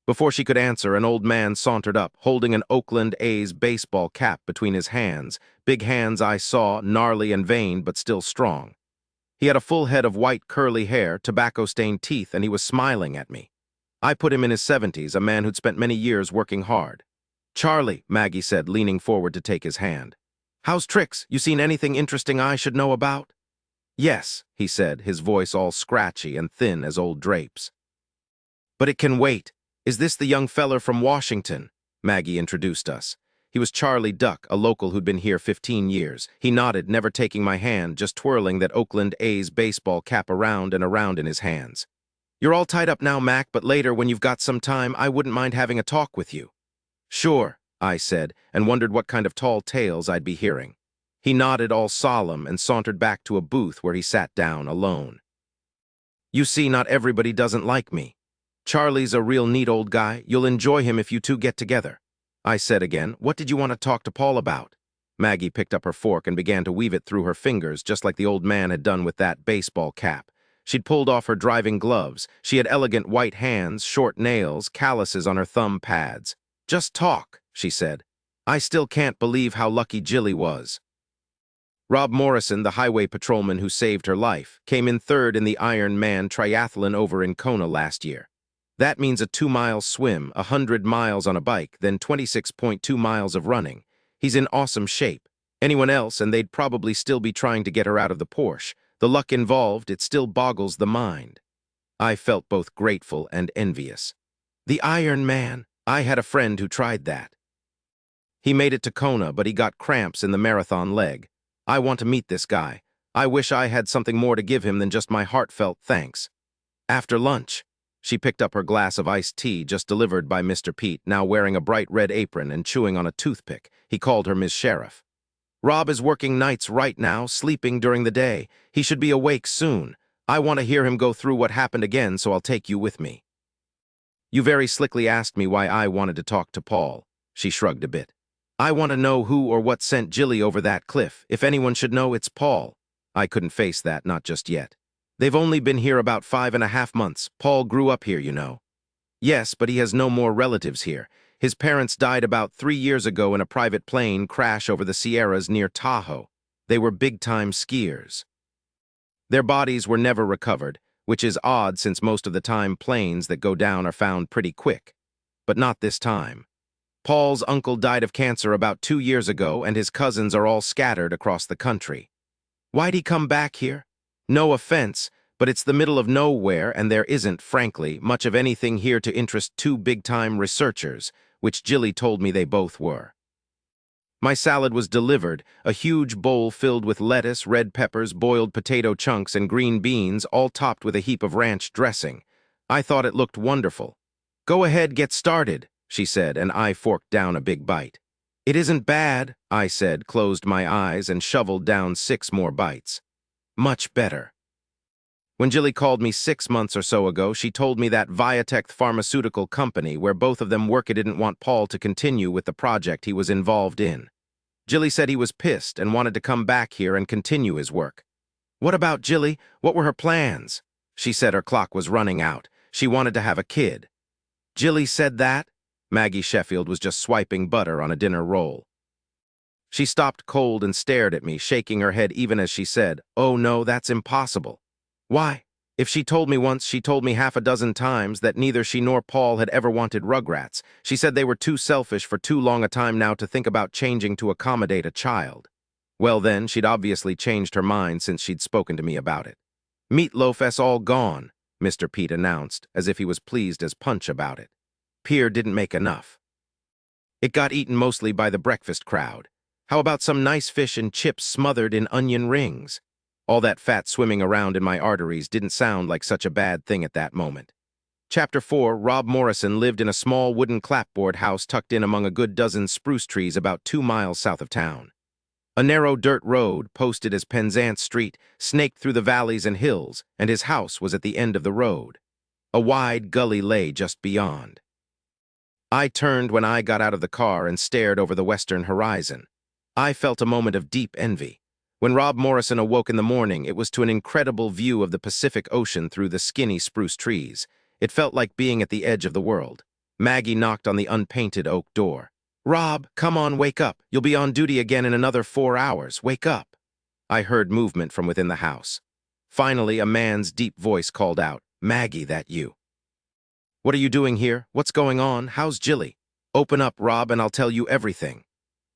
Before she could answer, an old man sauntered up, holding an Oakland A's baseball cap between his hands, big hands I saw, gnarly and veined but still strong. He had a full head of white curly hair, tobacco-stained teeth, and he was smiling at me. I put him in his 70s, a man who'd spent many years working hard. "Charlie," Maggie said, leaning forward to take his hand. "How's tricks? You seen anything interesting I should know about?" "Yes," he said, his voice all scratchy and thin as old drapes. "But it can wait. Is this the young feller from Washington?" Maggie introduced us. He was Charlie Duck, a local who'd been here 15 years. He nodded, never taking my hand, just twirling that Oakland A's baseball cap around and around in his hands. "You're all tied up now, Mac, but later, when you've got some time, I wouldn't mind having a talk with you." "Sure," I said, and wondered what kind of tall tales I'd be hearing. He nodded all solemn and sauntered back to a booth where he sat down alone. "You see, not everybody doesn't like me. Charlie's a real neat old guy. You'll enjoy him if you two get together." I said again, "What did you want to talk to Paul about?" Maggie picked up her fork and began to weave it through her fingers, just like the old man had done with that baseball cap. She'd pulled off her driving gloves. She had elegant white hands, short nails, calluses on her thumb pads. "Just talk," she said. "I still can't believe how lucky Jilly was." Rob Morrison, the highway patrolman who saved her life, came in third in the Iron Man triathlon over in Kona last year. That means a 2-mile swim, 100 miles on a bike, then 26.2 miles of running. He's in awesome shape. Anyone else, and they'd probably still be trying to get her out of the Porsche. The luck involved, it still boggles the mind. I felt both grateful and envious. The Iron Man. I had a friend who tried that. He made it to Kona, but he got cramps in the marathon leg. I want to meet this guy. I wish I had something more to give him than just my heartfelt thanks. After lunch, she picked up her glass of iced tea just delivered by Mr. Pete, now wearing a bright red apron and chewing on a toothpick. He called her Ms. Sheriff. "Rob is working nights right now, sleeping during the day. He should be awake soon. I want to hear him go through what happened again, so I'll take you with me." "You very slickly asked me why I wanted to talk to Paul." She shrugged a bit. "I want to know who or what sent Jilly over that cliff. If anyone should know, it's Paul." I couldn't face that, not just yet. "They've only been here about 5.5 months. Paul grew up here, you know." "Yes, but he has no more relatives here. His parents died about 3 years ago in a private plane crash over the Sierras near Tahoe. They were big-time skiers. Their bodies were never recovered, which is odd since most of the time planes that go down are found pretty quick. But not this time. Paul's uncle died of cancer about 2 years ago, and his cousins are all scattered across the country. Why'd he come back here? No offense, but it's the middle of nowhere, and there isn't, frankly, much of anything here to interest two big-time researchers, which Jilly told me they both were. My salad was delivered, a huge bowl filled with lettuce, red peppers, boiled potato chunks, and green beans, all topped with a heap of ranch dressing. I thought it looked wonderful. "Go ahead, get started," she said, and I forked down a big bite. "It isn't bad," I said, closed my eyes, and shoveled down 6 more bites. "Much better." When Jilly called me 6 months or so ago, she told me that Viatech pharmaceutical company where both of them work didn't want Paul to continue with the project he was involved in. Jilly said he was pissed and wanted to come back here and continue his work. "What about Jilly? What were her plans?" She said her clock was running out. She wanted to have a kid. "Jilly said that?" Maggie Sheffield was just swiping butter on a dinner roll. She stopped cold and stared at me, shaking her head even as she said, "Oh no, that's impossible." "Why? If she told me once, she told me half a dozen times that neither she nor Paul had ever wanted Rugrats. She said they were too selfish for too long a time now to think about changing to accommodate a child." Well then, she'd obviously changed her mind since she'd spoken to me about it. "Meatloaf s all gone," Mr. Pete announced, as if he was pleased as punch about it. "Pier didn't make enough. It got eaten mostly by the breakfast crowd. How about some nice fish and chips smothered in onion rings?" All that fat swimming around in my arteries didn't sound like such a bad thing at that moment. Chapter 4, Rob Morrison lived in a small wooden clapboard house tucked in among a good dozen spruce trees about 2 miles south of town. A narrow dirt road, posted as Penzance Street, snaked through the valleys and hills, and his house was at the end of the road. A wide gully lay just beyond. I turned when I got out of the car and stared over the western horizon. I felt a moment of deep envy. When Rob Morrison awoke in the morning, it was to an incredible view of the Pacific Ocean through the skinny spruce trees. It felt like being at the edge of the world. Maggie knocked on the unpainted oak door. "Rob, come on, wake up. You'll be on duty again in another 4 hours. Wake up." I heard movement from within the house. Finally, a man's deep voice called out, "Maggie, that you?" "What are you doing here? What's going on? How's Jilly?" "Open up, Rob, and I'll tell you everything."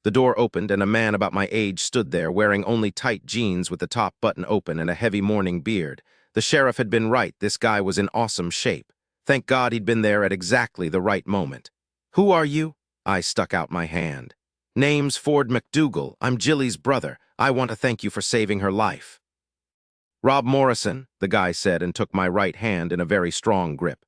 The door opened, and a man about my age stood there, wearing only tight jeans with the top button open and a heavy morning beard. The sheriff had been right. This guy was in awesome shape. Thank God he'd been there at exactly the right moment. "Who are you?" I stuck out my hand. "Name's Ford MacDougal. I'm Jilly's brother. I want to thank you for saving her life." "Rob Morrison," the guy said, and took my right hand in a very strong grip.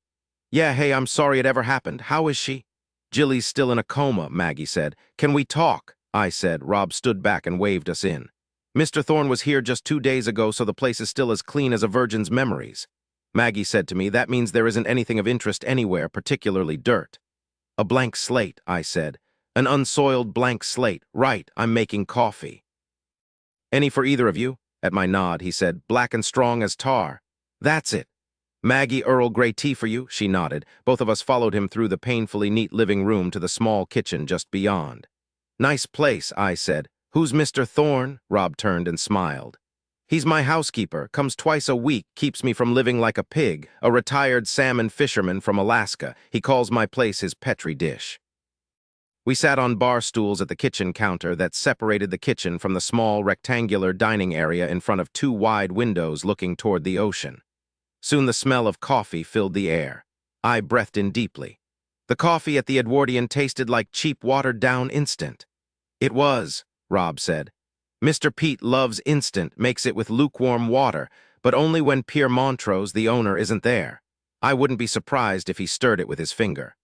"Yeah, hey, I'm sorry it ever happened. How is she?" "Jilly's still in a coma," Maggie said. "Can we talk?" I said. Rob stood back and waved us in. "Mr. Thorne was here just 2 days ago, so the place is still as clean as a virgin's memories." Maggie said to me, "That means there isn't anything of interest anywhere, particularly dirt." "A blank slate," I said. "An unsoiled blank slate. Right, I'm making coffee." "Any for either of you?" At my nod, he said, "Black and strong as tar." "That's it." "Maggie, Earl Grey tea for you?" She nodded. Both of us followed him through the painfully neat living room to the small kitchen just beyond. "Nice place," I said. "Who's Mr. Thorne?" Rob turned and smiled. "He's my housekeeper, comes twice a week, keeps me from living like a pig, a retired salmon fisherman from Alaska. He calls my place his Petri dish." We sat on bar stools at the kitchen counter that separated the kitchen from the small rectangular dining area in front of 2 wide windows looking toward the ocean. Soon the smell of coffee filled the air. I breathed in deeply. The coffee at the Edwardian tasted like cheap watered-down instant. "It was," Rob said. "Mr. Pete loves instant, makes it with lukewarm water, but only when Pierre Montrose, the owner, isn't there. I wouldn't be surprised if he stirred it with his finger."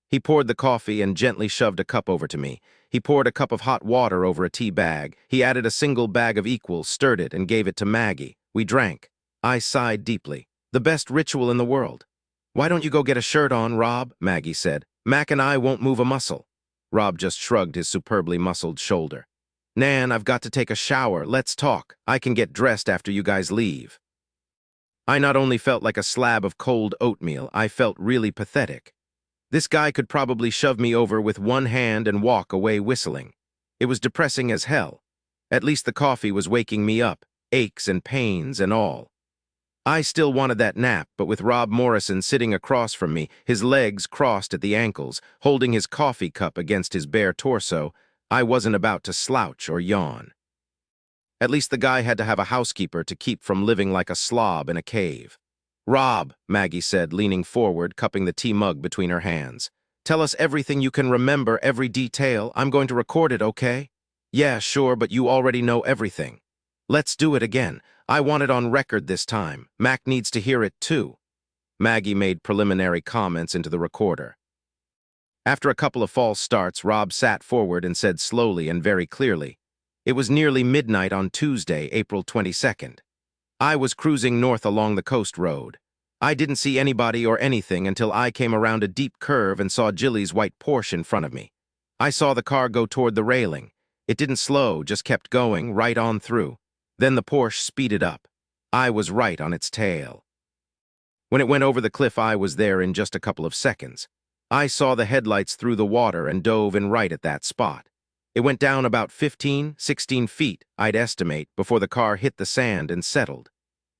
He poured the coffee and gently shoved a cup over to me. He poured a cup of hot water over a tea bag. He added a single bag of equals, stirred it, and gave it to Maggie. We drank. I sighed deeply. The best ritual in the world. "Why don't you go get a shirt on, Rob?" Maggie said. "Mac and I won't move a muscle." Rob just shrugged his superbly muscled shoulder. "Nan, I've got to take a shower. Let's talk. I can get dressed after you guys leave." I not only felt like a slab of cold oatmeal, I felt really pathetic. This guy could probably shove me over with one hand and walk away whistling. It was depressing as hell. At least the coffee was waking me up, aches and pains and all. I still wanted that nap, but with Rob Morrison sitting across from me, his legs crossed at the ankles, holding his coffee cup against his bare torso, I wasn't about to slouch or yawn. At least the guy had to have a housekeeper to keep from living like a slob in a cave. "Rob," Maggie said, leaning forward, cupping the tea mug between her hands. "Tell us everything you can remember, every detail. I'm going to record it, okay?" "Yeah, sure, but you already know everything." "Let's do it again. I want it on record this time. Mac needs to hear it too." Maggie made preliminary comments into the recorder. After a couple of false starts, Rob sat forward and said slowly and very clearly, "It was nearly midnight on Tuesday, April 22nd. I was cruising north along the coast road. I didn't see anybody or anything until I came around a deep curve and saw Jilly's white Porsche in front of me. I saw the car go toward the railing. It didn't slow, just kept going right on through. Then the Porsche speeded up. I was right on its tail. When it went over the cliff, I was there in just a couple of seconds. I saw the headlights through the water and dove in right at that spot. It went down about 15, 16 feet, I'd estimate, before the car hit the sand and settled.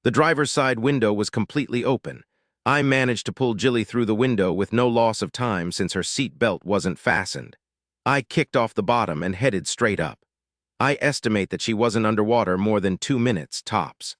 The driver's side window was completely open. I managed to pull Jilly through the window with no loss of time since her seat belt wasn't fastened. I kicked off the bottom and headed straight up. I estimate that she wasn't underwater more than 2 minutes, tops.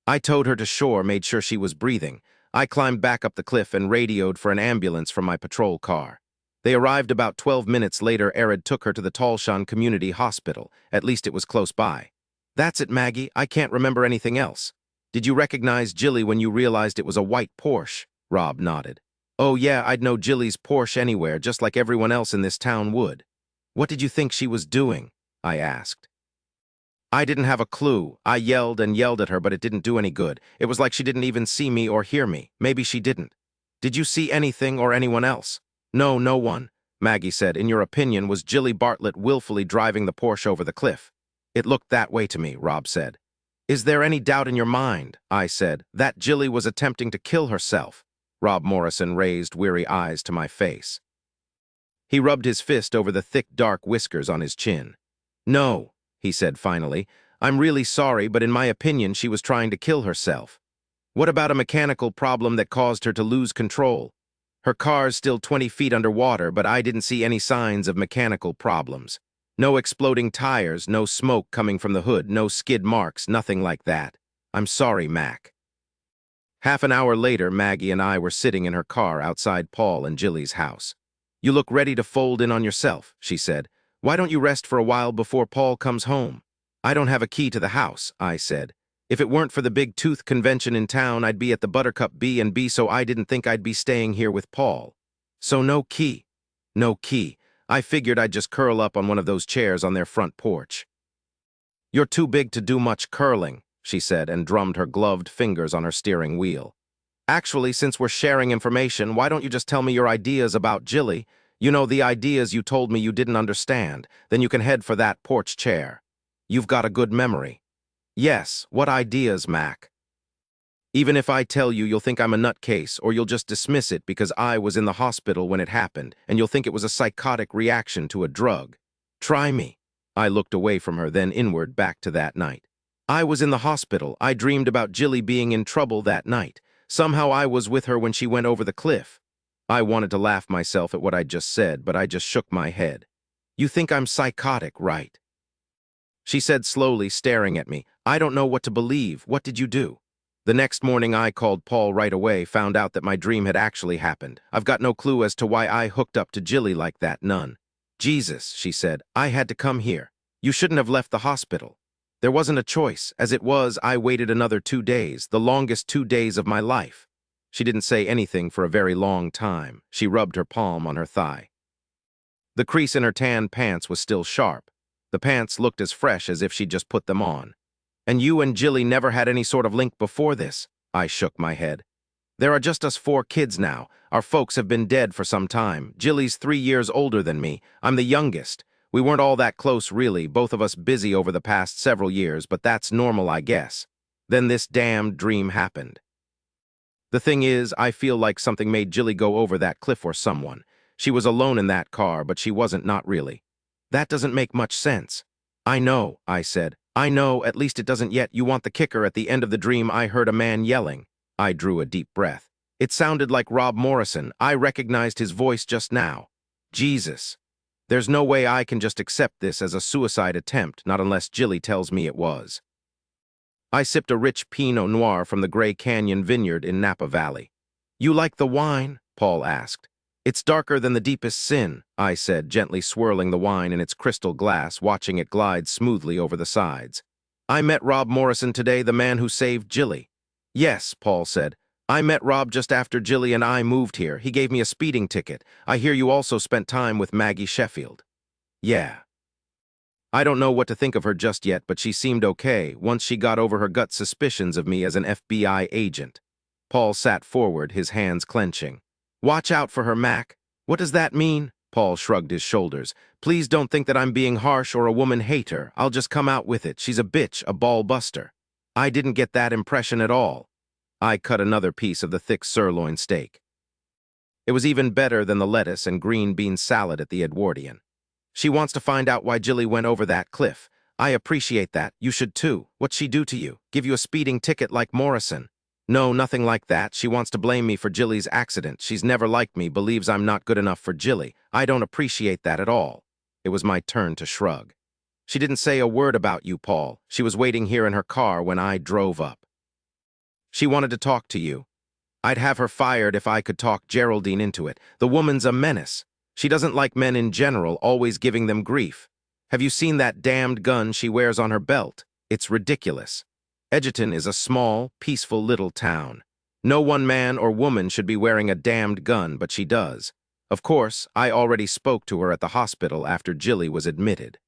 I towed her to shore, made sure she was breathing. I climbed back up the cliff and radioed for an ambulance from my patrol car. They arrived about 12 minutes later. Arid took her to the Talshan Community Hospital. At least it was close by. "That's it, Maggie. I can't remember anything else." "Did you recognize Jilly when you realized it was a white Porsche?" Rob nodded. "Oh yeah, I'd know Jilly's Porsche anywhere, just like everyone else in this town would." "What did you think she was doing?" I asked. I didn't have a clue. I yelled and yelled at her, but it didn't do any good. It was like she didn't even see me or hear me. Maybe she didn't. "Did you see anything or anyone else?" "No, no one." Maggie said, "In your opinion, was Jilly Bartlett willfully driving the Porsche over the cliff?" It looked that way to me, Rob said. Is there any doubt in your mind, I said, that Jilly was attempting to kill herself? Rob Morrison raised weary eyes to my face. He rubbed his fist over the thick, dark whiskers on his chin. No, he said finally. I'm really sorry, but in my opinion, she was trying to kill herself. What about a mechanical problem that caused her to lose control? Her car's still 20 feet underwater, but I didn't see any signs of mechanical problems. No exploding tires, no smoke coming from the hood, no skid marks, nothing like that. I'm sorry, Mac. Half an hour later, Maggie and I were sitting in her car outside Paul and Jilly's house. You look ready to fold in on yourself, she said. Why don't you rest for a while before Paul comes home? I don't have a key to the house, I said. If it weren't for the big tooth convention in town, I'd be at the Buttercup B&B, so I didn't think I'd be staying here with Paul. So no key. No key. I figured I'd just curl up on one of those chairs on their front porch. You're too big to do much curling, she said, and drummed her gloved fingers on her steering wheel. Actually, since we're sharing information, why don't you just tell me your ideas about Jilly? You know, the ideas you told me you didn't understand. Then you can head for that porch chair. You've got a good memory. Yes, what ideas, Mac? Even if I tell you, you'll think I'm a nutcase, or you'll just dismiss it because I was in the hospital when it happened, and you'll think it was a psychotic reaction to a drug. Try me. I looked away from her, then inward back to that night. I was in the hospital. I dreamed about Jilly being in trouble that night. Somehow I was with her when she went over the cliff. I wanted to laugh myself at what I'd just said, but I just shook my head. You think I'm psychotic, right? She said slowly, staring at me. I don't know what to believe. What did you do? The next morning I called Paul right away, found out that my dream had actually happened. I've got no clue as to why I hooked up to Jilly like that, none. Jesus, she said, I had to come here. You shouldn't have left the hospital. There wasn't a choice. As it was, I waited another 2 days, the longest 2 days of my life. She didn't say anything for a very long time. She rubbed her palm on her thigh. The crease in her tan pants was still sharp. The pants looked as fresh as if she'd just put them on. And you and Jilly never had any sort of link before this? I shook my head. There are just us 4 kids now. Our folks have been dead for some time. Jilly's 3 years older than me. I'm the youngest. We weren't all that close, really, both of us busy over the past several years, but that's normal, I guess. Then this damned dream happened. The thing is, I feel like something made Jilly go over that cliff or someone. She was alone in that car, but she wasn't, not really. That doesn't make much sense. I know, I said. I know, at least it doesn't yet. You want the kicker? At the end of the dream, I heard a man yelling. I drew a deep breath. It sounded like Rob Morrison. I recognized his voice just now. Jesus. There's no way I can just accept this as a suicide attempt, not unless Jilly tells me it was. I sipped a rich Pinot Noir from the Gray Canyon vineyard in Napa Valley. You like the wine? Paul asked. It's darker than the deepest sin, I said, gently swirling the wine in its crystal glass, watching it glide smoothly over the sides. I met Rob Morrison today, the man who saved Jilly. Yes, Paul said. I met Rob just after Jilly and I moved here. He gave me a speeding ticket. I hear you also spent time with Maggie Sheffield. Yeah. I don't know what to think of her just yet, but she seemed okay once she got over her gut suspicions of me as an FBI agent. Paul sat forward, his hands clenching. Watch out for her, Mac. What does that mean? Paul shrugged his shoulders. Please don't think that I'm being harsh or a woman hater. I'll just come out with it. She's a bitch, a ball buster. I didn't get that impression at all. I cut another piece of the thick sirloin steak. It was even better than the lettuce and green bean salad at the Edwardian. She wants to find out why Jilly went over that cliff. I appreciate that. You should too. What'd she do to you? Give you a speeding ticket like Morrison? No, nothing like that. She wants to blame me for Jilly's accident. She's never liked me, believes I'm not good enough for Jilly. I don't appreciate that at all. It was my turn to shrug. She didn't say a word about you, Paul. She was waiting here in her car when I drove up. She wanted to talk to you. I'd have her fired if I could talk Geraldine into it. The woman's a menace. She doesn't like men in general, always giving them grief. Have you seen that damned gun she wears on her belt? It's ridiculous. Edgerton is a small, peaceful little town. No one man or woman should be wearing a damned gun, but she does. Of course, I already spoke to her at the hospital after Jilly was admitted.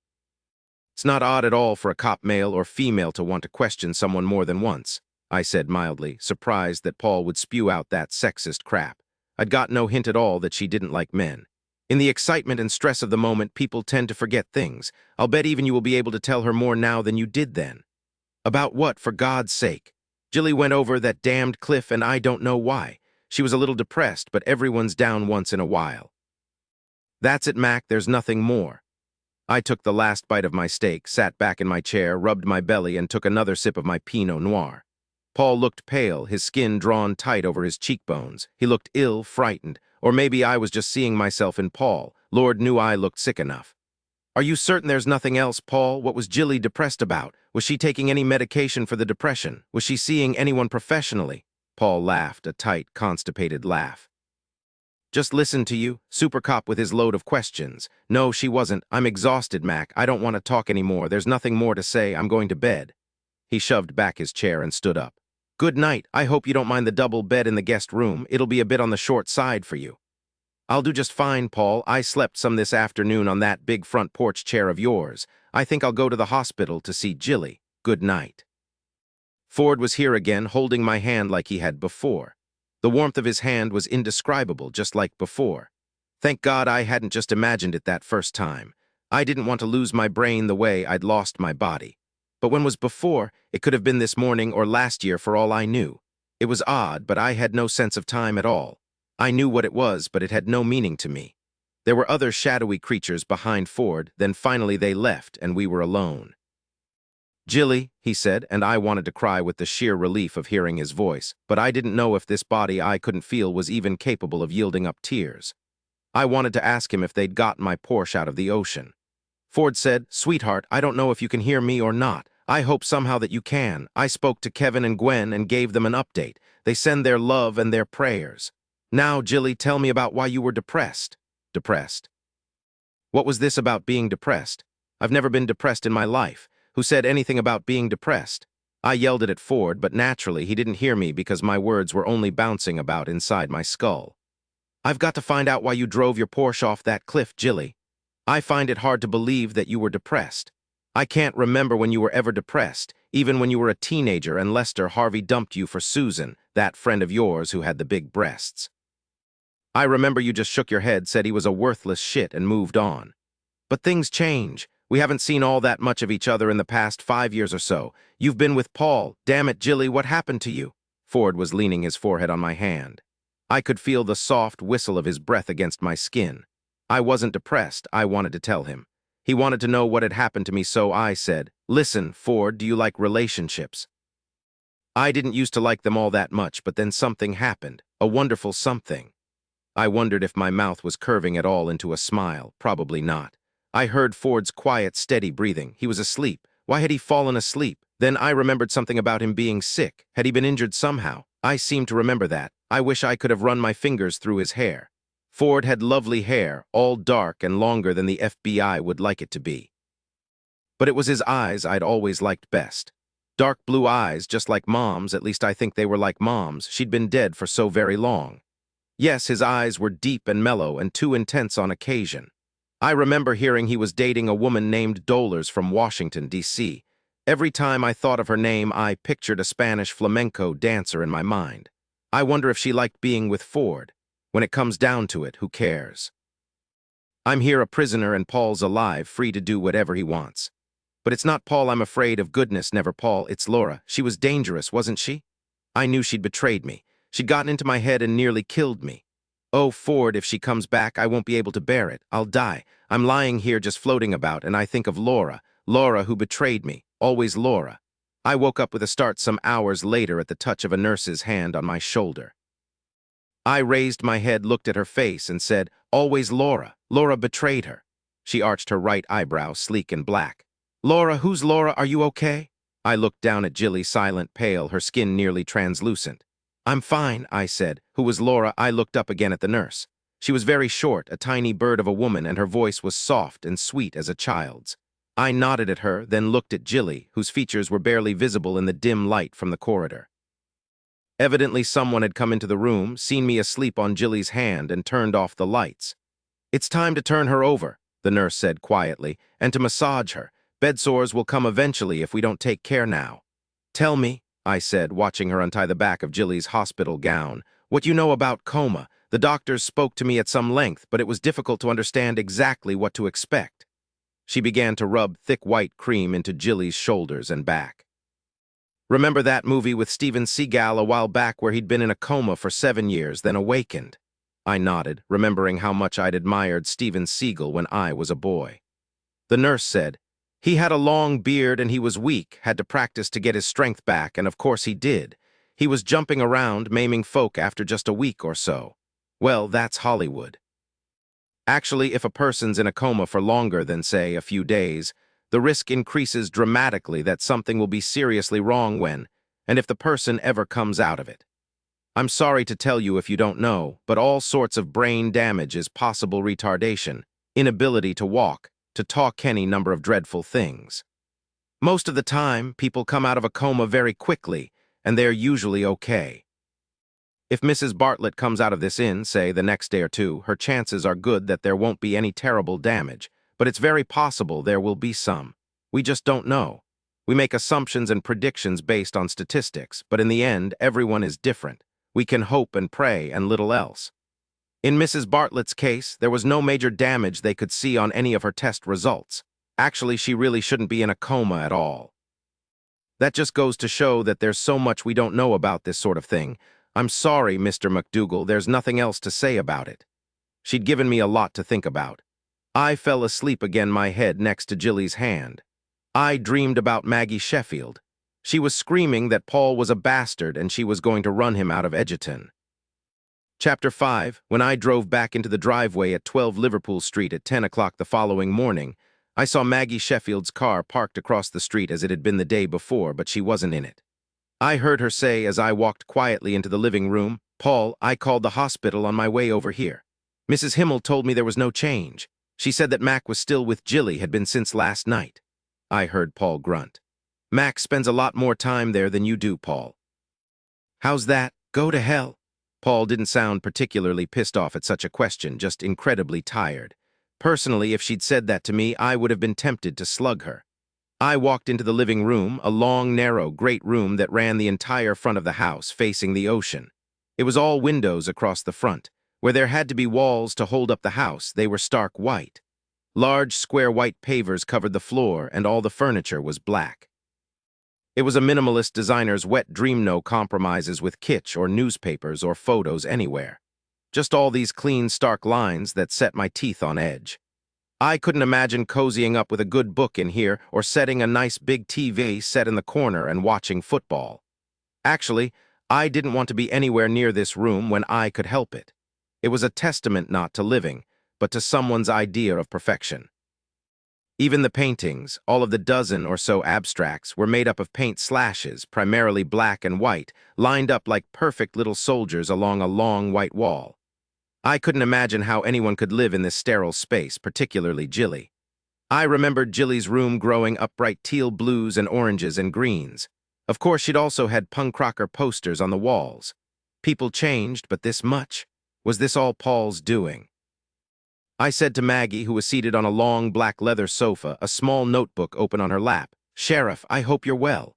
It's not odd at all for a cop, male or female, to want to question someone more than once, I said mildly, surprised that Paul would spew out that sexist crap. I'd got no hint at all that she didn't like men. In the excitement and stress of the moment, people tend to forget things. I'll bet even you will be able to tell her more now than you did then. About what, for God's sake? Jilly went over that damned cliff and I don't know why. She was a little depressed, but everyone's down once in a while. That's it, Mac, there's nothing more. I took the last bite of my steak, sat back in my chair, rubbed my belly, and took another sip of my Pinot Noir. Paul looked pale, his skin drawn tight over his cheekbones. He looked ill, frightened, or maybe I was just seeing myself in Paul. Lord knew I looked sick enough. Are you certain there's nothing else, Paul? What was Jilly depressed about? Was she taking any medication for the depression? Was she seeing anyone professionally? Paul laughed, a tight, constipated laugh. Just listen to you, super cop with his load of questions. No, she wasn't. I'm exhausted, Mac. I don't want to talk anymore. There's nothing more to say. I'm going to bed. He shoved back his chair and stood up. Good night. I hope you don't mind the double bed in the guest room. It'll be a bit on the short side for you. I'll do just fine, Paul. I slept some this afternoon on that big front porch chair of yours. I think I'll go to the hospital to see Jilly. Good night. Ford was here again, holding my hand like he had before. The warmth of his hand was indescribable, just like before. Thank God I hadn't just imagined it that first time. I didn't want to lose my brain the way I'd lost my body. But when was before, it could have been this morning or last year for all I knew. It was odd, but I had no sense of time at all. I knew what it was, but it had no meaning to me. There were other shadowy creatures behind Ford, then finally they left, and we were alone. Jilly, he said, and I wanted to cry with the sheer relief of hearing his voice, but I didn't know if this body I couldn't feel was even capable of yielding up tears. I wanted to ask him if they'd gotten my Porsche out of the ocean. Ford said, Sweetheart, I don't know if you can hear me or not. I hope somehow that you can. I spoke to Kevin and Gwen and gave them an update. They send their love and their prayers. Now, Jilly, tell me about why you were depressed. Depressed? What was this about being depressed? I've never been depressed in my life. Who said anything about being depressed? I yelled it at Ford, but naturally he didn't hear me because my words were only bouncing about inside my skull. I've got to find out why you drove your Porsche off that cliff, Jilly. I find it hard to believe that you were depressed. I can't remember when you were ever depressed, even when you were a teenager and Lester Harvey dumped you for Susan, that friend of yours who had the big breasts. I remember you just shook your head, said he was a worthless shit, and moved on. But things change. We haven't seen all that much of each other in the past 5 years or so. You've been with Paul. Damn it, Jilly, what happened to you? Ford was leaning his forehead on my hand. I could feel the soft whistle of his breath against my skin. I wasn't depressed, I wanted to tell him. He wanted to know what had happened to me, so I said, Listen, Ford, do you like relationships? I didn't used to like them all that much, but then something happened. A wonderful something. I wondered if my mouth was curving at all into a smile. Probably not. I heard Ford's quiet, steady breathing. He was asleep. Why had he fallen asleep? Then I remembered something about him being sick. Had he been injured somehow? I seem to remember that. I wish I could have run my fingers through his hair. Ford had lovely hair, all dark and longer than the FBI would like it to be. But it was his eyes I'd always liked best. Dark blue eyes, just like Mom's, at least I think they were like Mom's. She'd been dead for so very long. Yes, his eyes were deep and mellow and too intense on occasion. I remember hearing he was dating a woman named Dolores from Washington, D.C. Every time I thought of her name, I pictured a Spanish flamenco dancer in my mind. I wonder if she liked being with Ford. When it comes down to it, who cares? I'm here a prisoner and Paul's alive, free to do whatever he wants. But it's not Paul I'm afraid of, goodness, never Paul, it's Laura. She was dangerous, wasn't she? I knew she'd betrayed me. She'd gotten into my head and nearly killed me. Oh, Ford, if she comes back, I won't be able to bear it. I'll die. I'm lying here just floating about, and I think of Laura. Laura who betrayed me. Always Laura. I woke up with a start some hours later at the touch of a nurse's hand on my shoulder. I raised my head, looked at her face, and said, Always Laura. Laura betrayed her. She arched her right eyebrow, sleek and black. Laura, who's Laura? Are you okay? I looked down at Jilly, silent, pale, her skin nearly translucent. I'm fine, I said. Who was Laura? I looked up again at the nurse. She was very short, a tiny bird of a woman, and her voice was soft and sweet as a child's. I nodded at her, then looked at Jilly, whose features were barely visible in the dim light from the corridor. Evidently someone had come into the room, seen me asleep on Jilly's hand, and turned off the lights. It's time to turn her over, the nurse said quietly, and to massage her. Bed sores will come eventually if we don't take care now. Tell me, I said, watching her untie the back of Jilly's hospital gown, what you know about coma, The doctors spoke to me at some length, but it was difficult to understand exactly what to expect. She began to rub thick white cream into Jilly's shoulders and back. Remember that movie with Steven Seagal a while back where he'd been in a coma for 7 years, then awakened? I nodded, remembering how much I'd admired Steven Seagal when I was a boy. The nurse said, "He had a long beard and he was weak, had to practice to get his strength back, and of course he did. He was jumping around, maiming folk after just a week or so. Well, that's Hollywood." Actually, if a person's in a coma for longer than, say, a few days, the risk increases dramatically that something will be seriously wrong when, and if the person ever comes out of it. I'm sorry to tell you if you don't know, but all sorts of brain damage is possible retardation, inability to walk, to talk any number of dreadful things. Most of the time, people come out of a coma very quickly, and they're usually okay. If Mrs. Bartlett comes out of this in, say, the next day or two, her chances are good that there won't be any terrible damage, but it's very possible there will be some. We just don't know. We make assumptions and predictions based on statistics, but in the end, everyone is different. We can hope and pray and little else. In Mrs. Bartlett's case, there was no major damage they could see on any of her test results. Actually, she really shouldn't be in a coma at all. That just goes to show that there's so much we don't know about this sort of thing. I'm sorry, Mr. MacDougal, there's nothing else to say about it. She'd given me a lot to think about. I fell asleep again, my head next to Jilly's hand. I dreamed about Maggie Sheffield. She was screaming that Paul was a bastard and she was going to run him out of Edgerton. Chapter 5. When I drove back into the driveway at 12 Liverpool Street at 10 o'clock the following morning, I saw Maggie Sheffield's car parked across the street as it had been the day before, but she wasn't in it. I heard her say as I walked quietly into the living room, "Paul, I called the hospital on my way over here. Mrs. Himmel told me there was no change. She said that Mac was still with Jilly, had been since last night." I heard Paul grunt. "Mac spends a lot more time there than you do, Paul." "How's that? Go to hell." Paul didn't sound particularly pissed off at such a question, just incredibly tired. Personally, if she'd said that to me, I would have been tempted to slug her. I walked into the living room, a long, narrow, great room that ran the entire front of the house, facing the ocean. It was all windows across the front. Where there had to be walls to hold up the house, they were stark white. Large, square white pavers covered the floor, and all the furniture was black. It was a minimalist designer's wet dream, no compromises with kitsch or newspapers or photos anywhere. Just all these clean, stark lines that set my teeth on edge. I couldn't imagine cozying up with a good book in here or setting a nice big TV set in the corner and watching football. Actually, I didn't want to be anywhere near this room when I could help it. It was a testament not to living, but to someone's idea of perfection. Even the paintings, all of the dozen or so abstracts, were made up of paint slashes, primarily black and white, lined up like perfect little soldiers along a long white wall. I couldn't imagine how anyone could live in this sterile space, particularly Jilly. I remembered Jilly's room growing up bright teal blues and oranges and greens. Of course, she'd also had punk rocker posters on the walls. People changed, but this much? Was this all Paul's doing? I said to Maggie, who was seated on a long black leather sofa, a small notebook open on her lap, "Sheriff, I hope you're well."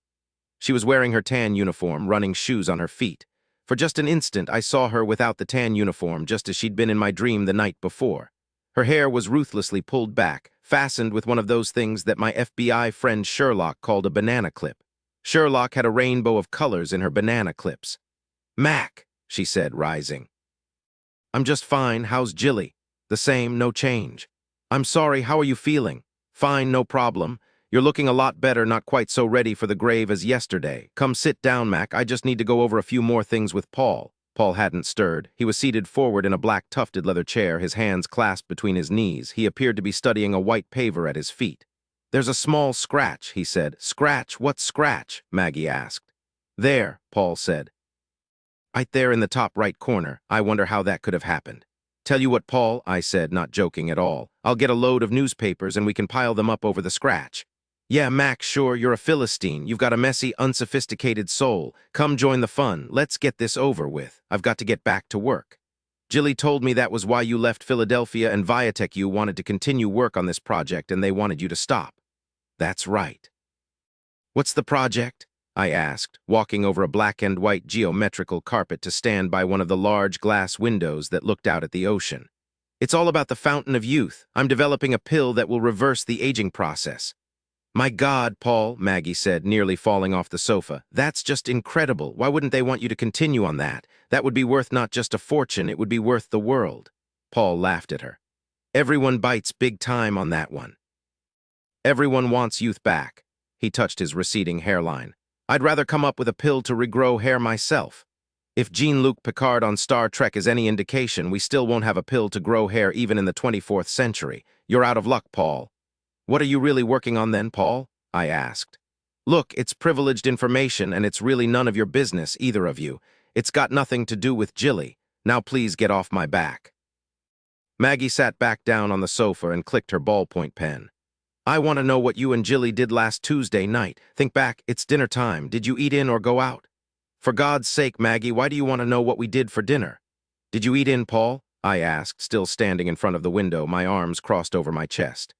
She was wearing her tan uniform, running shoes on her feet. For just an instant, I saw her without the tan uniform, just as she'd been in my dream the night before. Her hair was ruthlessly pulled back, fastened with one of those things that my FBI friend Sherlock called a banana clip. Sherlock had a rainbow of colors in her banana clips. "Mac," she said, rising. "I'm just fine. How's Jilly?" "The same, no change." "I'm sorry, how are you feeling?" "Fine, no problem. You're looking a lot better, not quite so ready for the grave as yesterday. Come sit down, Mac. I just need to go over a few more things with Paul." Paul hadn't stirred. He was seated forward in a black tufted leather chair, his hands clasped between his knees. He appeared to be studying a white paver at his feet. "There's a small scratch," he said. "Scratch? What scratch?" Maggie asked. "There," Paul said. "Right there in the top right corner. I wonder how that could have happened." "Tell you what, Paul," I said, not joking at all. "I'll get a load of newspapers and we can pile them up over the scratch." "Yeah, Mac, sure, you're a Philistine. You've got a messy, unsophisticated soul. Come join the fun. Let's get this over with. I've got to get back to work. Jilly told me that was why you left Philadelphia, and Viatech you wanted to continue work on this project and they wanted you to stop." "That's right." "What's the project?" I asked, walking over a black and white geometrical carpet to stand by one of the large glass windows that looked out at the ocean. It's all about the fountain of youth. I'm developing a pill that will reverse the aging process. My God, Paul, Maggie said, nearly falling off the sofa. That's just incredible. Why wouldn't they want you to continue on that? That would be worth not just a fortune, it would be worth the world. Paul laughed at her. Everyone bites big time on that one. Everyone wants youth back. He touched his receding hairline. I'd rather come up with a pill to regrow hair myself. If Jean-Luc Picard on Star Trek is any indication, we still won't have a pill to grow hair even in the 24th century. You're out of luck, Paul. What are you really working on then, Paul? I asked. Look, it's privileged information and it's really none of your business, either of you. It's got nothing to do with Jilly. Now please get off my back. Maggie sat back down on the sofa and clicked her ballpoint pen. I want to know what you and Jilly did last Tuesday night. Think back, it's dinner time. Did you eat in or go out? For God's sake, Maggie, why do you want to know what we did for dinner? Did you eat in, Paul? I asked, still standing in front of the window, my arms crossed over my chest.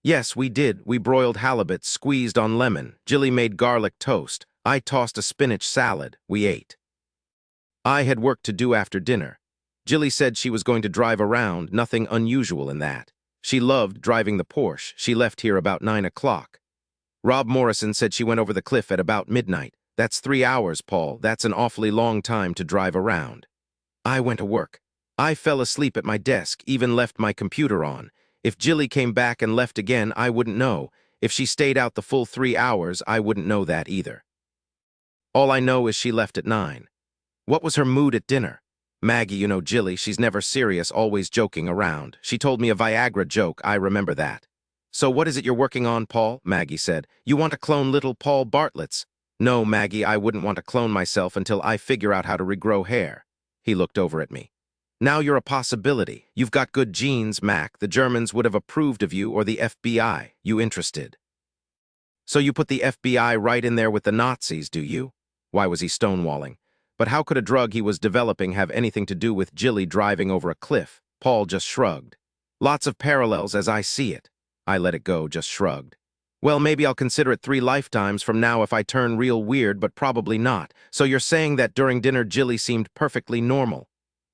Yes, we did. We broiled halibut, squeezed on lemon. Jilly made garlic toast. I tossed a spinach salad. We ate. I had work to do after dinner. Jilly said she was going to drive around, nothing unusual in that. She loved driving the Porsche. She left here about 9 o'clock. Rob Morrison said she went over the cliff at about midnight. That's 3 hours, Paul. That's an awfully long time to drive around. I went to work. I fell asleep at my desk, even left my computer on. If Jilly came back and left again, I wouldn't know. If she stayed out the full 3 hours, I wouldn't know that either. All I know is she left at 9. What was her mood at dinner? Maggie, you know Jilly, she's never serious, always joking around. She told me a Viagra joke, I remember that. So what is it you're working on, Paul? Maggie said. You want to clone little Paul Bartlett's? No, Maggie, I wouldn't want to clone myself until I figure out how to regrow hair. He looked over at me. Now you're a possibility. You've got good genes, Mac. The Germans would have approved of you, or the FBI. You interested? So you put the FBI right in there with the Nazis, do you? Why was he stonewalling? But how could a drug he was developing have anything to do with Jilly driving over a cliff? Paul just shrugged. Lots of parallels as I see it. I let it go, just shrugged. Well, maybe I'll consider it 3 lifetimes from now if I turn real weird, but probably not. So you're saying that during dinner Jilly seemed perfectly normal?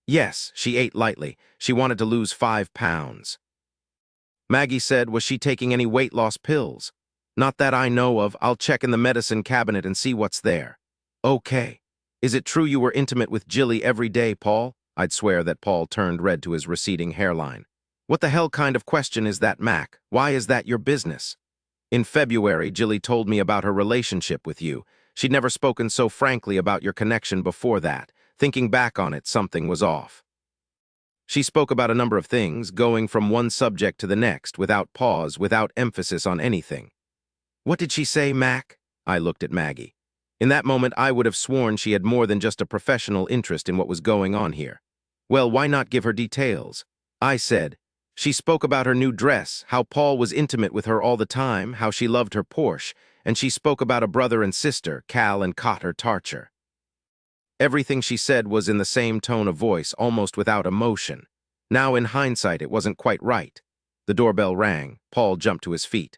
Yes, she ate lightly. She wanted to lose 5 pounds. Maggie said, was she taking any weight loss pills? Not that I know of. I'll check in the medicine cabinet and see what's there. Okay. Is it true you were intimate with Jilly every day, Paul? I'd swear that Paul turned red to his receding hairline. What the hell kind of question is that, Mac? Why is that your business? In February, Jilly told me about her relationship with you. She'd never spoken so frankly about your connection before that. Thinking back on it, something was off. She spoke about a number of things, going from one subject to the next, without pause, without emphasis on anything. What did she say, Mac? I looked at Maggie. In that moment, I would have sworn she had more than just a professional interest in what was going on here. Well, why not give her details? I said, she spoke about her new dress, how Paul was intimate with her all the time, how she loved her Porsche, and she spoke about a brother and sister, Cal and Coulter Tarcher. Everything she said was in the same tone of voice, almost without emotion. Now, in hindsight, it wasn't quite right. The doorbell rang. Paul jumped to his feet.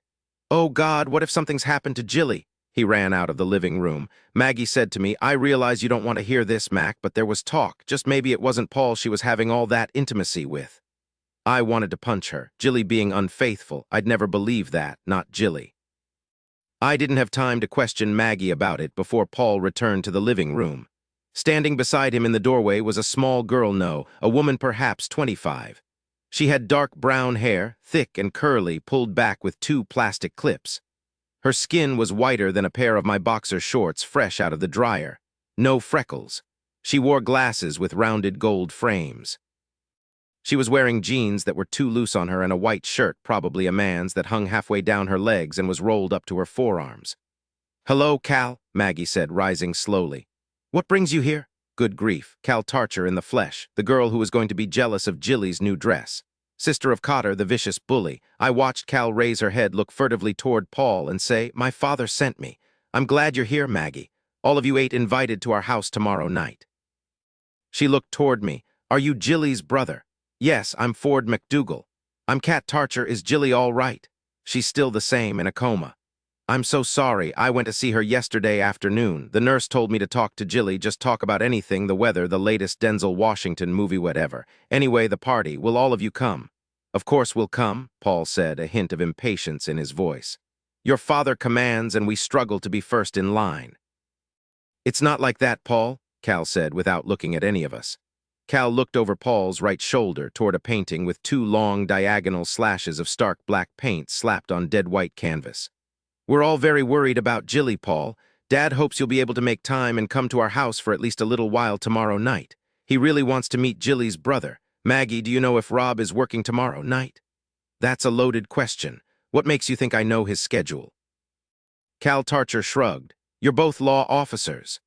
Oh, God, what if something's happened to Jilly? He ran out of the living room. Maggie said to me, I realize you don't want to hear this, Mac, but there was talk. Just maybe it wasn't Paul she was having all that intimacy with. I wanted to punch her. Jilly being unfaithful. I'd never believe that, not Jilly. I didn't have time to question Maggie about it before Paul returned to the living room. Standing beside him in the doorway was a small girl, a woman perhaps 25. She had dark brown hair, thick and curly, pulled back with 2 plastic clips. Her skin was whiter than a pair of my boxer shorts fresh out of the dryer. No freckles. She wore glasses with rounded gold frames. She was wearing jeans that were too loose on her and a white shirt, probably a man's, that hung halfway down her legs and was rolled up to her forearms. Hello, Cal, Maggie said, rising slowly. What brings you here? Good grief, Cal Tarcher in the flesh, the girl who was going to be jealous of Jilly's new dress. Sister of Coulter, the vicious bully. I watched Cal raise her head, look furtively toward Paul, and say, my father sent me. I'm glad you're here, Maggie. All of you 8 invited to our house tomorrow night. She looked toward me. Are you Jilly's brother? Yes, I'm Ford MacDougal. I'm Cat Tarcher. Is Jilly all right? She's still the same, in a coma. I'm so sorry. I went to see her yesterday afternoon. The nurse told me to talk to Jilly, just talk about anything, the weather, the latest Denzel Washington movie, whatever. Anyway, the party. Will all of you come? Of course we'll come, Paul said, a hint of impatience in his voice. Your father commands and we struggle to be first in line. It's not like that, Paul, Cal said without looking at any of us. Cal looked over Paul's right shoulder toward a painting with two long diagonal slashes of stark black paint slapped on dead white canvas. We're all very worried about Jilly, Paul. Dad hopes you'll be able to make time and come to our house for at least a little while tomorrow night. He really wants to meet Jilly's brother. Maggie, do you know if Rob is working tomorrow night? That's a loaded question. What makes you think I know his schedule? Cal Tarcher shrugged. You're both law officers.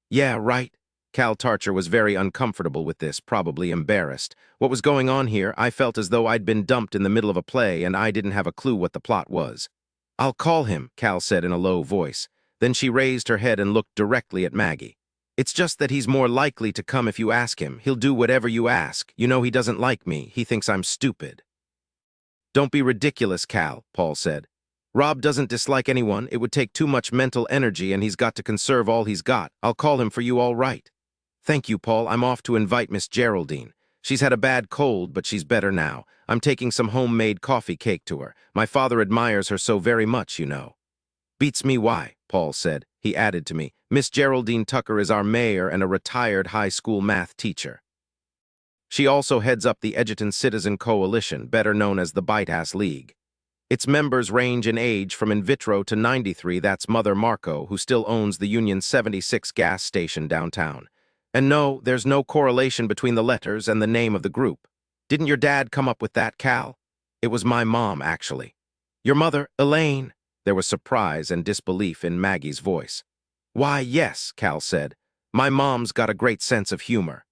Yeah, right. Cal Tarcher was very uncomfortable with this, probably embarrassed. What was going on here? I felt as though I'd been dumped in the middle of a play and I didn't have a clue what the plot was. I'll call him, Cal said in a low voice. Then she raised her head and looked directly at Maggie. It's just that he's more likely to come if you ask him. He'll do whatever you ask. You know he doesn't like me. He thinks I'm stupid. Don't be ridiculous, Cal, Paul said. Rob doesn't dislike anyone. It would take too much mental energy and he's got to conserve all he's got. I'll call him for you, all right. Thank you, Paul. I'm off to invite Miss Geraldine. She's had a bad cold, but she's better now. I'm taking some homemade coffee cake to her. My father admires her so very much, you know. Beats me why, Paul said. He added to me, Miss Geraldine Tucker is our mayor and a retired high school math teacher. She also heads up the Edgerton Citizen Coalition, better known as the Bite-Ass League. Its members range in age from in vitro to 93, that's Mother Marco, who still owns the Union 76 gas station downtown. And no, there's no correlation between the letters and the name of the group. Didn't your dad come up with that, Cal? It was my mom, actually. Your mother, Elaine? There was surprise and disbelief in Maggie's voice. Why, yes, Cal said. My mom's got a great sense of humor.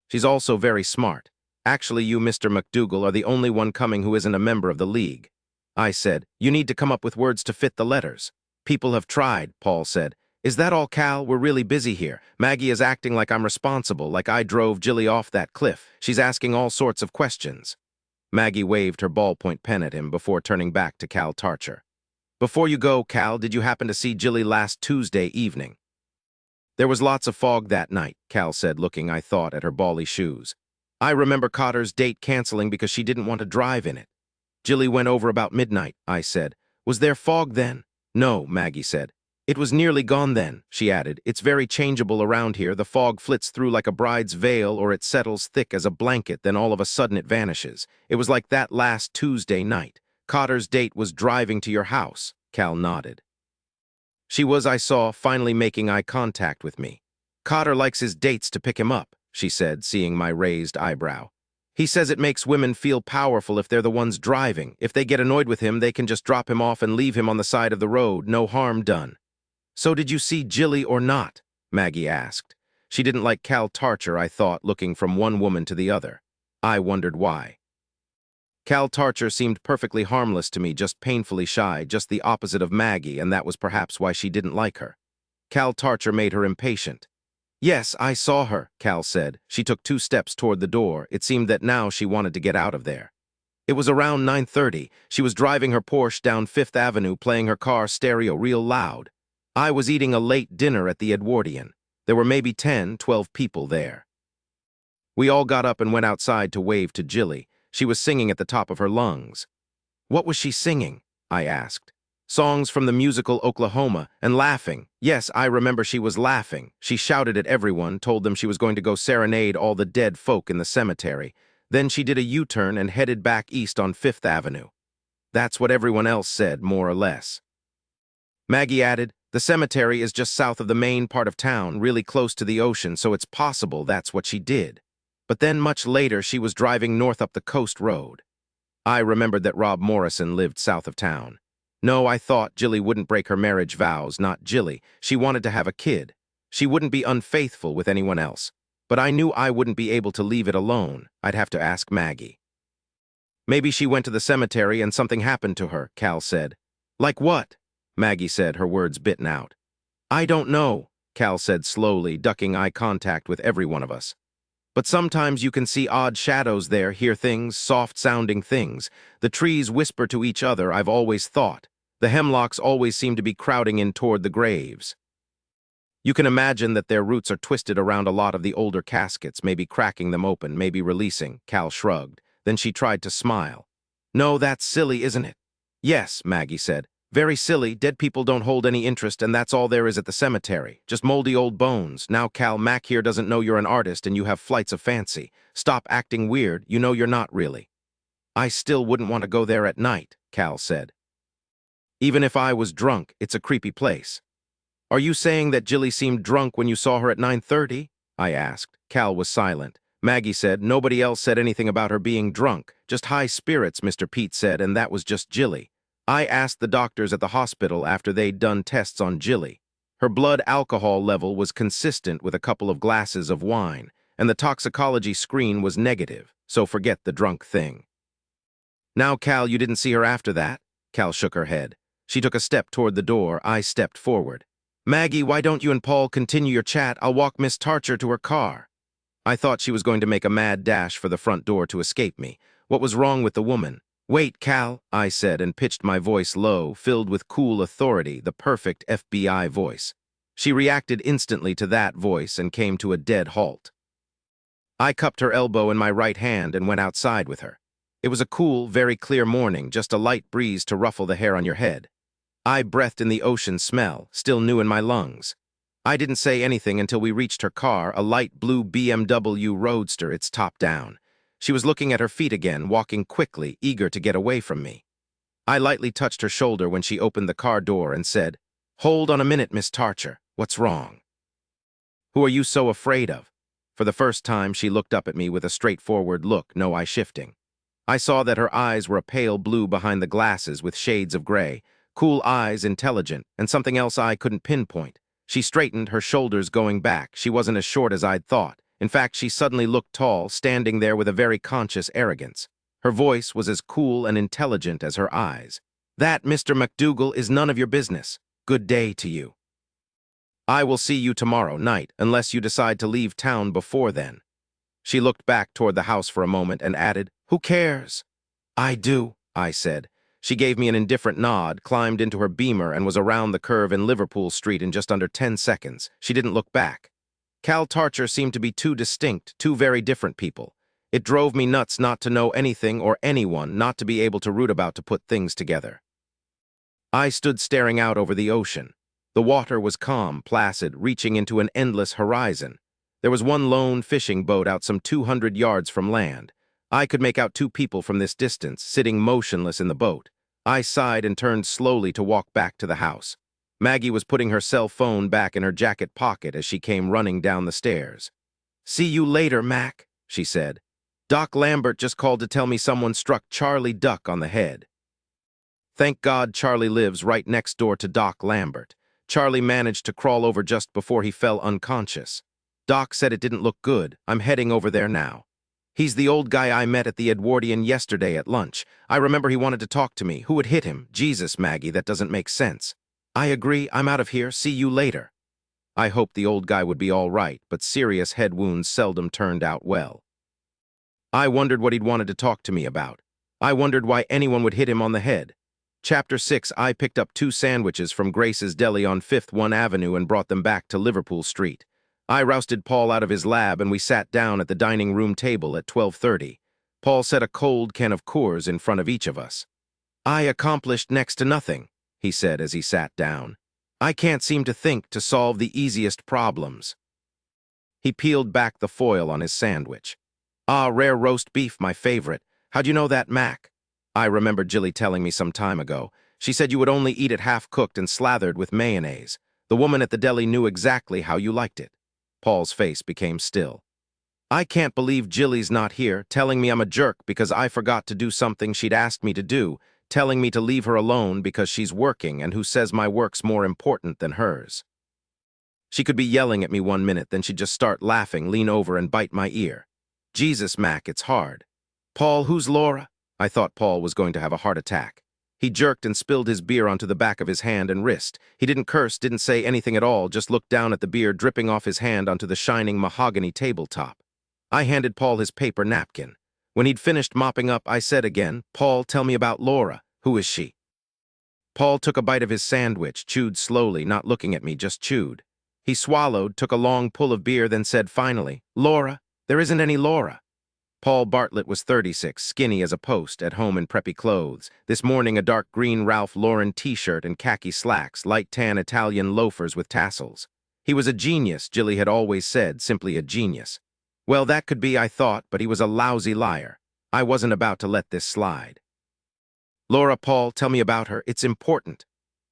She's also very smart. Actually, you, Mr. MacDougal, are the only one coming who isn't a member of the League. I said, you need to come up with words to fit the letters. People have tried, Paul said. Is that all, Cal? We're really busy here. Maggie is acting like I'm responsible, like I drove Jilly off that cliff. She's asking all sorts of questions. Maggie waved her ballpoint pen at him before turning back to Cal Tarcher. Before you go, Cal, did you happen to see Jilly last Tuesday evening? There was lots of fog that night, Cal said, looking, I thought, at her bally shoes. I remember Coulter's date canceling because she didn't want to drive in it. Jilly went over about midnight, I said. Was there fog then? No, Maggie said. It was nearly gone then, she added. It's very changeable around here. The fog flits through like a bride's veil or it settles thick as a blanket, then all of a sudden it vanishes. It was like that last Tuesday night. Coulter's date was driving to your house, Cal nodded. She was, I saw, finally making eye contact with me. Coulter likes his dates to pick him up, she said, seeing my raised eyebrow. He says it makes women feel powerful if they're the ones driving. If they get annoyed with him, they can just drop him off and leave him on the side of the road, no harm done. So did you see Jilly or not? Maggie asked. She didn't like Cal Tarcher, I thought, looking from one woman to the other. I wondered why. Cal Tarcher seemed perfectly harmless to me, just painfully shy, just the opposite of Maggie, and that was perhaps why she didn't like her. Cal Tarcher made her impatient. Yes, I saw her, Cal said. She took 2 steps toward the door. It seemed that now she wanted to get out of there. It was around 9:30. She was driving her Porsche down 5th Avenue, playing her car stereo real loud. I was eating a late dinner at the Edwardian. There were maybe 10, 12 people there. We all got up and went outside to wave to Jilly. She was singing at the top of her lungs. What was she singing? I asked. Songs from the musical Oklahoma, and laughing. Yes, I remember she was laughing. She shouted at everyone, told them she was going to go serenade all the dead folk in the cemetery. Then she did a U-turn and headed back east on 5th Avenue. That's what everyone else said, more or less. Maggie added, the cemetery is just south of the main part of town, really close to the ocean, so it's possible that's what she did. But then much later, she was driving north up the coast road. I remembered that Rob Morrison lived south of town. No, I thought Jilly wouldn't break her marriage vows, not Jilly. She wanted to have a kid. She wouldn't be unfaithful with anyone else. But I knew I wouldn't be able to leave it alone. I'd have to ask Maggie. Maybe she went to the cemetery and something happened to her, Cal said. Like what? Maggie said, her words bitten out. I don't know, Cal said slowly, ducking eye contact with every one of us. But sometimes you can see odd shadows there, hear things, soft-sounding things. The trees whisper to each other, I've always thought. The hemlocks always seem to be crowding in toward the graves. You can imagine that their roots are twisted around a lot of the older caskets, maybe cracking them open, maybe releasing. Cal shrugged. Then she tried to smile. No, that's silly, isn't it? Yes, Maggie said. Very silly. Dead people don't hold any interest, and that's all there is at the cemetery. Just moldy old bones. Now, Cal, Mac here doesn't know you're an artist and you have flights of fancy. Stop acting weird. You know you're not really. I still wouldn't want to go there at night, Cal said. Even if I was drunk, it's a creepy place. Are you saying that Jilly seemed drunk when you saw her at 9:30? I asked. Cal was silent. Maggie said nobody else said anything about her being drunk. Just high spirits, Mr. Pete said, and that was just Jilly. I asked the doctors at the hospital after they'd done tests on Jilly. Her blood alcohol level was consistent with a couple of glasses of wine, and the toxicology screen was negative, so forget the drunk thing. Now, Cal, you didn't see her after that? Cal shook her head. She took a step toward the door. I stepped forward. Maggie, why don't you and Paul continue your chat? I'll walk Miss Tarcher to her car. I thought she was going to make a mad dash for the front door to escape me. What was wrong with the woman? Wait, Cal, I said and pitched my voice low, filled with cool authority, the perfect FBI voice. She reacted instantly to that voice and came to a dead halt. I cupped her elbow in my right hand and went outside with her. It was a cool, very clear morning, just a light breeze to ruffle the hair on your head. I breathed in the ocean smell, still new in my lungs. I didn't say anything until we reached her car, a light blue BMW Roadster, its top down. She was looking at her feet again, walking quickly, eager to get away from me. I lightly touched her shoulder when she opened the car door and said, Hold on a minute, Miss Tarcher. What's wrong? Who are you so afraid of? For the first time, she looked up at me with a straightforward look, no eye shifting. I saw that her eyes were a pale blue behind the glasses with shades of gray. Cool eyes, intelligent, and something else I couldn't pinpoint. She straightened, her shoulders going back. She wasn't as short as I'd thought. In fact, she suddenly looked tall, standing there with a very conscious arrogance. Her voice was as cool and intelligent as her eyes. That, Mr. MacDougal, is none of your business. Good day to you. I will see you tomorrow night, unless you decide to leave town before then. She looked back toward the house for a moment and added, Who cares? I do, I said. She gave me an indifferent nod, climbed into her Beamer, and was around the curve in Liverpool Street in just under 10 seconds. She didn't look back. Cal Tarcher seemed to be two distinct, two very different people. It drove me nuts not to know anything or anyone, not to be able to root about to put things together. I stood staring out over the ocean. The water was calm, placid, reaching into an endless horizon. There was one lone fishing boat out some 200 yards from land. I could make out two people from this distance, sitting motionless in the boat. I sighed and turned slowly to walk back to the house. Maggie was putting her cell phone back in her jacket pocket as she came running down the stairs. See you later, Mac, she said. Doc Lambert just called to tell me someone struck Charlie Duck on the head. Thank God Charlie lives right next door to Doc Lambert. Charlie managed to crawl over just before he fell unconscious. Doc said it didn't look good. I'm heading over there now. He's the old guy I met at the Edwardian yesterday at lunch. I remember he wanted to talk to me. Who would hit him? Jesus, Maggie, that doesn't make sense. I agree. I'm out of here. See you later. I hoped the old guy would be all right, but serious head wounds seldom turned out well. I wondered what he'd wanted to talk to me about. I wondered why anyone would hit him on the head. Chapter 6, I picked up 2 sandwiches from Grace's Deli on 5th 1 Avenue and brought them back to Liverpool Street. I rousted Paul out of his lab and we sat down at the dining room table at 12:30. Paul set a cold can of Coors in front of each of us. I accomplished next to nothing, he said as he sat down. I can't seem to think to solve the easiest problems. He peeled back the foil on his sandwich. Ah, rare roast beef, my favorite. How'd you know that, Mac? I remember Jilly telling me some time ago. She said you would only eat it half-cooked and slathered with mayonnaise. The woman at the deli knew exactly how you liked it. Paul's face became still. I can't believe Jilly's not here, telling me I'm a jerk because I forgot to do something she'd asked me to do, telling me to leave her alone because she's working and who says my work's more important than hers. She could be yelling at me one minute, then she'd just start laughing, lean over and bite my ear. Jesus, Mac, it's hard. Paul, who's Laura? I thought Paul was going to have a heart attack. He jerked and spilled his beer onto the back of his hand and wrist. He didn't curse, didn't say anything at all, just looked down at the beer dripping off his hand onto the shining mahogany tabletop. I handed Paul his paper napkin. When he'd finished mopping up, I said again, Paul, tell me about Laura. Who is she? Paul took a bite of his sandwich, chewed slowly, not looking at me, just chewed. He swallowed, took a long pull of beer, then said finally, "Laura, there isn't any Laura." Paul Bartlett was 36, skinny as a post, at home in preppy clothes. This morning a dark green Ralph Lauren t-shirt and khaki slacks, light tan Italian loafers with tassels. He was a genius, Jilly had always said, simply a genius. Well, that could be, I thought, but he was a lousy liar. I wasn't about to let this slide. "Laura, Paul, tell me about her. It's important."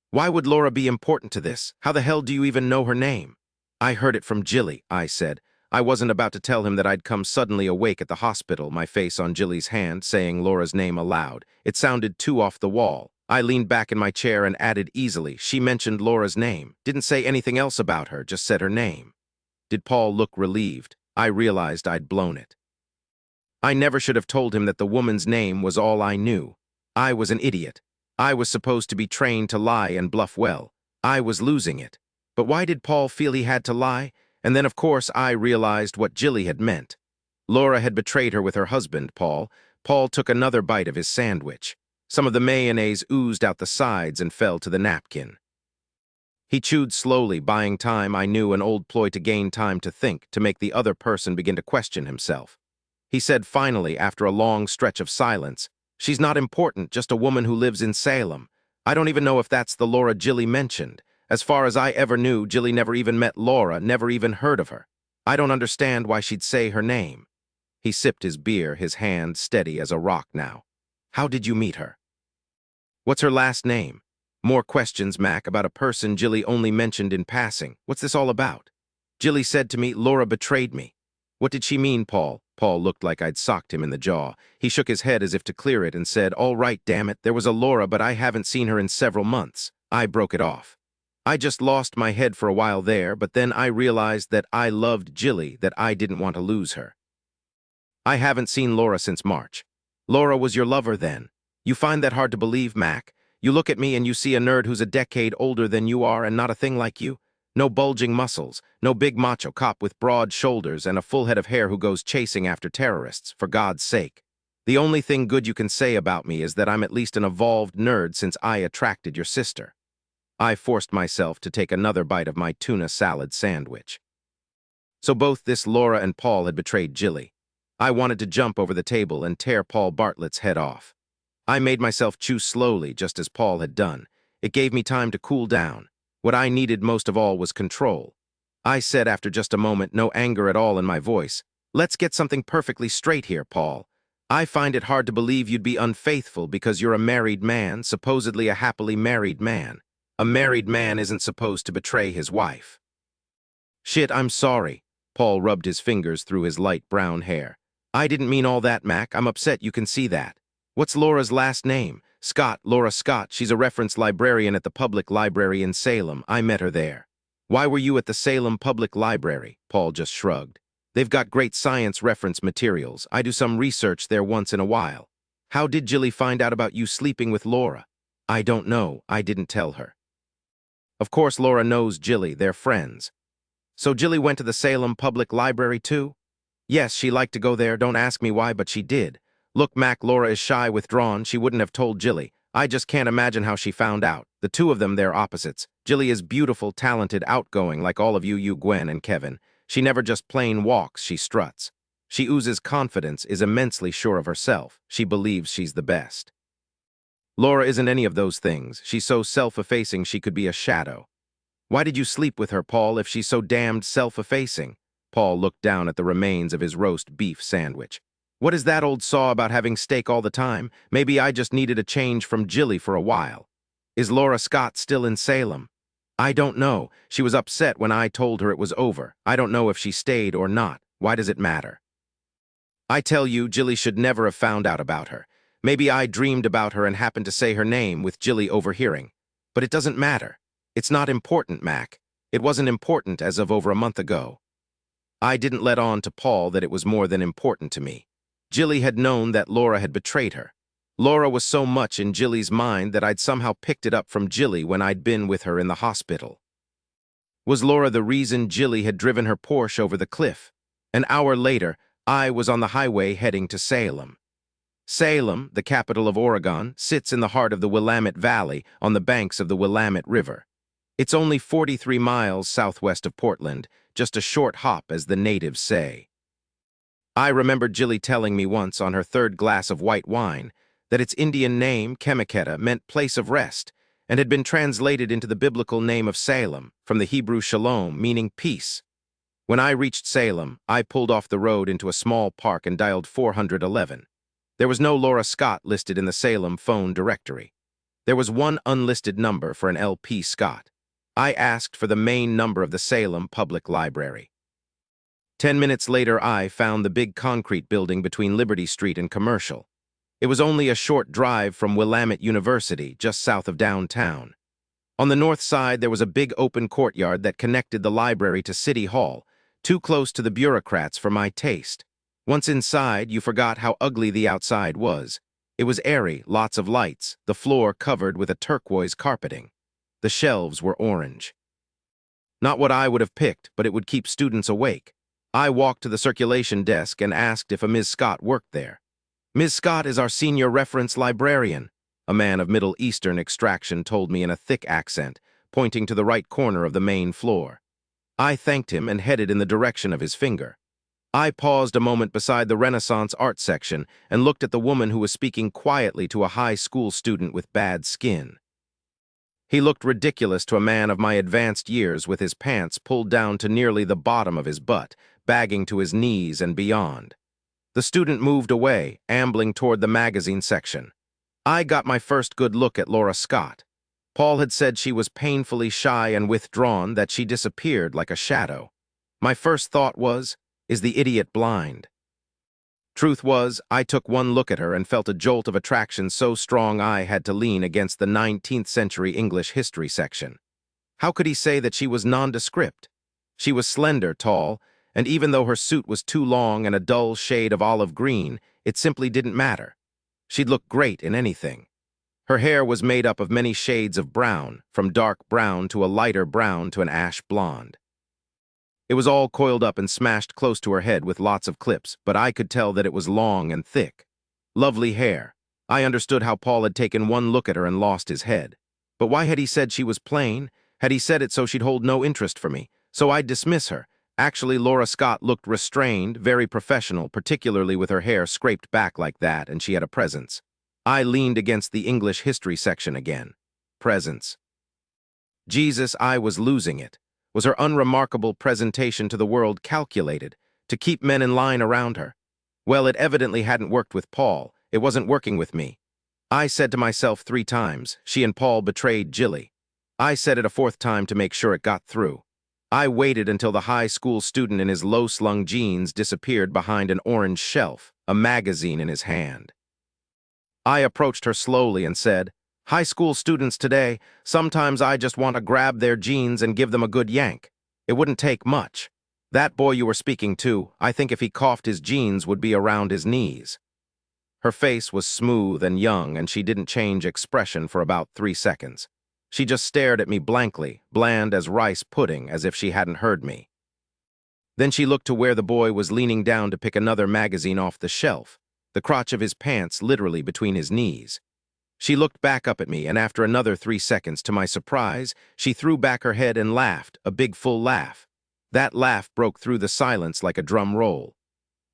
"Why would Laura be important to this? How the hell do you even know her name?" "I heard it from Jilly," I said. I wasn't about to tell him that I'd come suddenly awake at the hospital, my face on Jilly's hand, saying Laura's name aloud. It sounded too off the wall. I leaned back in my chair and added easily, "She mentioned Laura's name. Didn't say anything else about her, just said her name." Did Paul look relieved? I realized I'd blown it. I never should have told him that the woman's name was all I knew. I was an idiot. I was supposed to be trained to lie and bluff well. I was losing it. But why did Paul feel he had to lie? And then, of course, I realized what Jilly had meant. Laura had betrayed her with her husband, Paul. Paul took another bite of his sandwich. Some of the mayonnaise oozed out the sides and fell to the napkin. He chewed slowly, buying time, I knew, an old ploy to gain time to think, to make the other person begin to question himself. He said finally, after a long stretch of silence, "She's not important, just a woman who lives in Salem. I don't even know if that's the Laura Jilly mentioned. As far as I ever knew, Jilly never even met Laura, never even heard of her. I don't understand why she'd say her name." He sipped his beer, his hand steady as a rock now. "How did you meet her?" "What's her last name?" More questions, Mac, about a person Jilly only mentioned in passing. What's this all about? "Jilly said to me, Laura betrayed me." "What did she mean, Paul?" Paul looked like I'd socked him in the jaw. He shook his head as if to clear it and said, "All right, damn it, there was a Laura, but I haven't seen her in several months." I broke it off. "I just lost my head for a while there, but then I realized that I loved Jilly, that I didn't want to lose her." "I haven't seen Laura since March." "Laura was your lover then?" "You find that hard to believe, Mac? You look at me and you see a nerd who's a decade older than you are and not a thing like you? No bulging muscles, no big macho cop with broad shoulders and a full head of hair who goes chasing after terrorists, for God's sake. The only thing good you can say about me is that I'm at least an evolved nerd since I attracted your sister." I forced myself to take another bite of my tuna salad sandwich. So both this Laura and Paul had betrayed Jilly. I wanted to jump over the table and tear Paul Bartlett's head off. I made myself chew slowly, just as Paul had done. It gave me time to cool down. What I needed most of all was control. I said after just a moment, no anger at all in my voice, "Let's get something perfectly straight here, Paul. I find it hard to believe you'd be unfaithful because you're a married man, supposedly a happily married man. A married man isn't supposed to betray his wife." "Shit, I'm sorry." Paul rubbed his fingers through his light brown hair. "I didn't mean all that, Mac. I'm upset, you can see that." "What's Laura's last name?" "Scott, Laura Scott. She's a reference librarian at the public library in Salem. I met her there." "Why were you at the Salem Public Library?" Paul just shrugged. "They've got great science reference materials. I do some research there once in a while." "How did Jilly find out about you sleeping with Laura?" "I don't know. I didn't tell her." "Of course Laura knows Jilly. They're friends." "So Jilly went to the Salem Public Library too?" "Yes, she liked to go there. Don't ask me why, but she did. Look, Mac, Laura is shy, withdrawn. She wouldn't have told Jilly. I just can't imagine how she found out. The two of them, they're opposites. Jilly is beautiful, talented, outgoing, like all of you Gwen and Kevin. She never just plain walks, she struts. She oozes confidence, is immensely sure of herself. She believes she's the best. Laura isn't any of those things. She's so self-effacing she could be a shadow." "Why did you sleep with her, Paul, if she's so damned self-effacing?" Paul looked down at the remains of his roast beef sandwich. "What is that old saw about having steak all the time? Maybe I just needed a change from Jilly for a while." "Is Laura Scott still in Salem?" "I don't know. She was upset when I told her it was over. I don't know if she stayed or not. Why does it matter?" "I tell you, Jilly should never have found out about her. Maybe I dreamed about her and happened to say her name with Jilly overhearing. But it doesn't matter. It's not important, Mac. It wasn't important as of over a month ago." I didn't let on to Paul that it was more than important to me. Jilly had known that Laura had betrayed her. Laura was so much in Jilly's mind that I'd somehow picked it up from Jilly when I'd been with her in the hospital. Was Laura the reason Jilly had driven her Porsche over the cliff? An hour later, I was on the highway heading to Salem. Salem, the capital of Oregon, sits in the heart of the Willamette Valley on the banks of the Willamette River. It's only 43 miles southwest of Portland, just a short hop, as the natives say. I remember Jilly telling me once on her third glass of white wine that its Indian name, Kemiketa, meant place of rest, and had been translated into the biblical name of Salem, from the Hebrew shalom, meaning peace. When I reached Salem, I pulled off the road into a small park and dialed 411. There was no Laura Scott listed in the Salem phone directory. There was one unlisted number for an LP Scott. I asked for the main number of the Salem Public Library. 10 minutes later, I found the big concrete building between Liberty Street and Commercial. It was only a short drive from Willamette University, just south of downtown. On the north side, there was a big open courtyard that connected the library to City Hall, too close to the bureaucrats for my taste. Once inside, you forgot how ugly the outside was. It was airy, lots of lights, the floor covered with a turquoise carpeting. The shelves were orange. Not what I would have picked, but it would keep students awake. I walked to the circulation desk and asked if a Ms. Scott worked there. Ms. Scott is our senior reference librarian, a man of Middle Eastern extraction told me in a thick accent, pointing to the right corner of the main floor. I thanked him and headed in the direction of his finger. I paused a moment beside the Renaissance art section and looked at the woman who was speaking quietly to a high school student with bad skin. He looked ridiculous to a man of my advanced years with his pants pulled down to nearly the bottom of his butt, bagging to his knees and beyond. The student moved away, ambling toward the magazine section. I got my first good look at Laura Scott. Paul had said she was painfully shy and withdrawn, that she disappeared like a shadow. My first thought was, is the idiot blind? Truth was, I took one look at her and felt a jolt of attraction so strong I had to lean against the 19th century English history section. How could he say that she was nondescript? She was slender, tall, and even though her suit was too long and a dull shade of olive green, it simply didn't matter. She'd look great in anything. Her hair was made up of many shades of brown, from dark brown to a lighter brown to an ash blonde. It was all coiled up and smashed close to her head with lots of clips, but I could tell that it was long and thick. Lovely hair. I understood how Paul had taken one look at her and lost his head. But why had he said she was plain? Had he said it so she'd hold no interest for me? So I'd dismiss her. Actually, Laura Scott looked restrained, very professional, particularly with her hair scraped back like that, and she had a presence. I leaned against the English history section again. Presence. Jesus, I was losing it. Was her unremarkable presentation to the world calculated to keep men in line around her? Well, it evidently hadn't worked with Paul. It wasn't working with me. I said to myself 3 times, she and Paul betrayed Jilly. I said it a 4th time to make sure it got through. I waited until the high school student in his low-slung jeans disappeared behind an orange shelf, a magazine in his hand. I approached her slowly and said, "High school students today, sometimes I just want to grab their jeans and give them a good yank. It wouldn't take much. That boy you were speaking to, I think if he coughed his jeans would be around his knees." Her face was smooth and young, and she didn't change expression for about 3 seconds. She just stared at me blankly, bland as rice pudding, as if she hadn't heard me. Then she looked to where the boy was leaning down to pick another magazine off the shelf, the crotch of his pants literally between his knees. She looked back up at me, and after another 3 seconds, to my surprise, she threw back her head and laughed, a big full laugh. That laugh broke through the silence like a drum roll.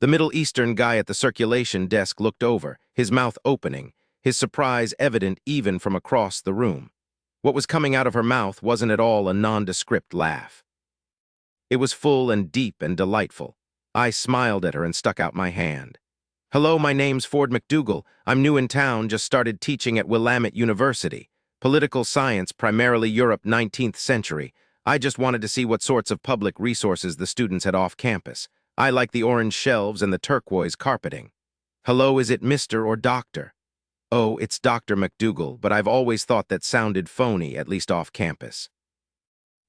The Middle Eastern guy at the circulation desk looked over, his mouth opening, his surprise evident even from across the room. What was coming out of her mouth wasn't at all a nondescript laugh. It was full and deep and delightful. I smiled at her and stuck out my hand. "Hello, my name's Ford MacDougal. I'm new in town, just started teaching at Willamette University. Political science, primarily Europe 19th century. I just wanted to see what sorts of public resources the students had off campus. I like the orange shelves and the turquoise carpeting." "Hello, is it Mr. or Doctor?" "Oh, it's Dr. MacDougal, but I've always thought that sounded phony, at least off campus.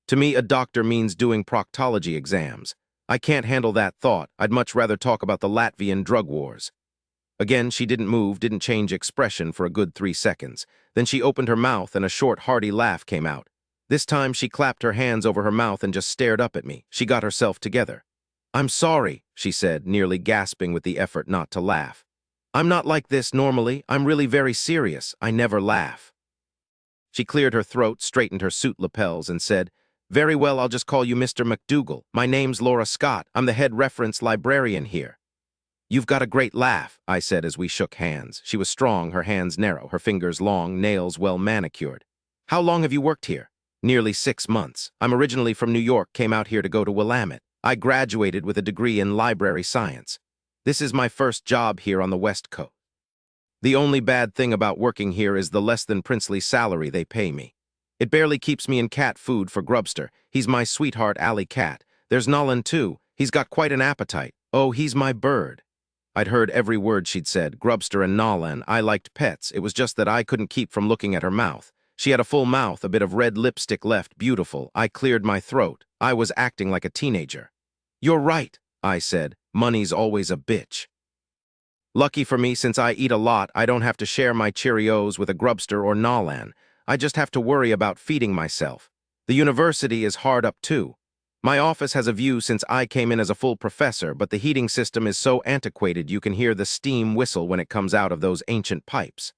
To me, a doctor means doing proctology exams. I can't handle that thought. I'd much rather talk about the Latvian drug wars." Again, she didn't move, didn't change expression for a good 3 seconds. Then she opened her mouth and a short, hearty laugh came out. This time she clapped her hands over her mouth and just stared up at me. She got herself together. "I'm sorry," she said, nearly gasping with the effort not to laugh. I'm not like this normally. I'm really very serious. I never laugh. She cleared her throat, straightened her suit lapels, and said, "Very well, I'll just call you Mr. MacDougal. My name's Laura Scott. I'm the head reference librarian here." "You've got a great laugh," I said as we shook hands. She was strong, her hands narrow, her fingers long, nails well manicured. "How long have you worked here?" "Nearly 6 months. I'm originally from New York, came out here to go to Willamette. I graduated with a degree in library science. This is my first job here on the West Coast. The only bad thing about working here is the less than princely salary they pay me. It barely keeps me in cat food for Grubster. He's my sweetheart alley cat. There's Nolan too. He's got quite an appetite. Oh, he's my bird." I'd heard every word she'd said. Grubster and Nolan. I liked pets. It was just that I couldn't keep from looking at her mouth. She had a full mouth, a bit of red lipstick left, beautiful. I cleared my throat. I was acting like a teenager. "You're right," I said. "Money's always a bitch." Lucky for me, since I eat a lot, I don't have to share my Cheerios with a Grubster or Nolan. I just have to worry about feeding myself. The university is hard up too. My office has a view since I came in as a full professor, but the heating system is so antiquated you can hear the steam whistle when it comes out of those ancient pipes.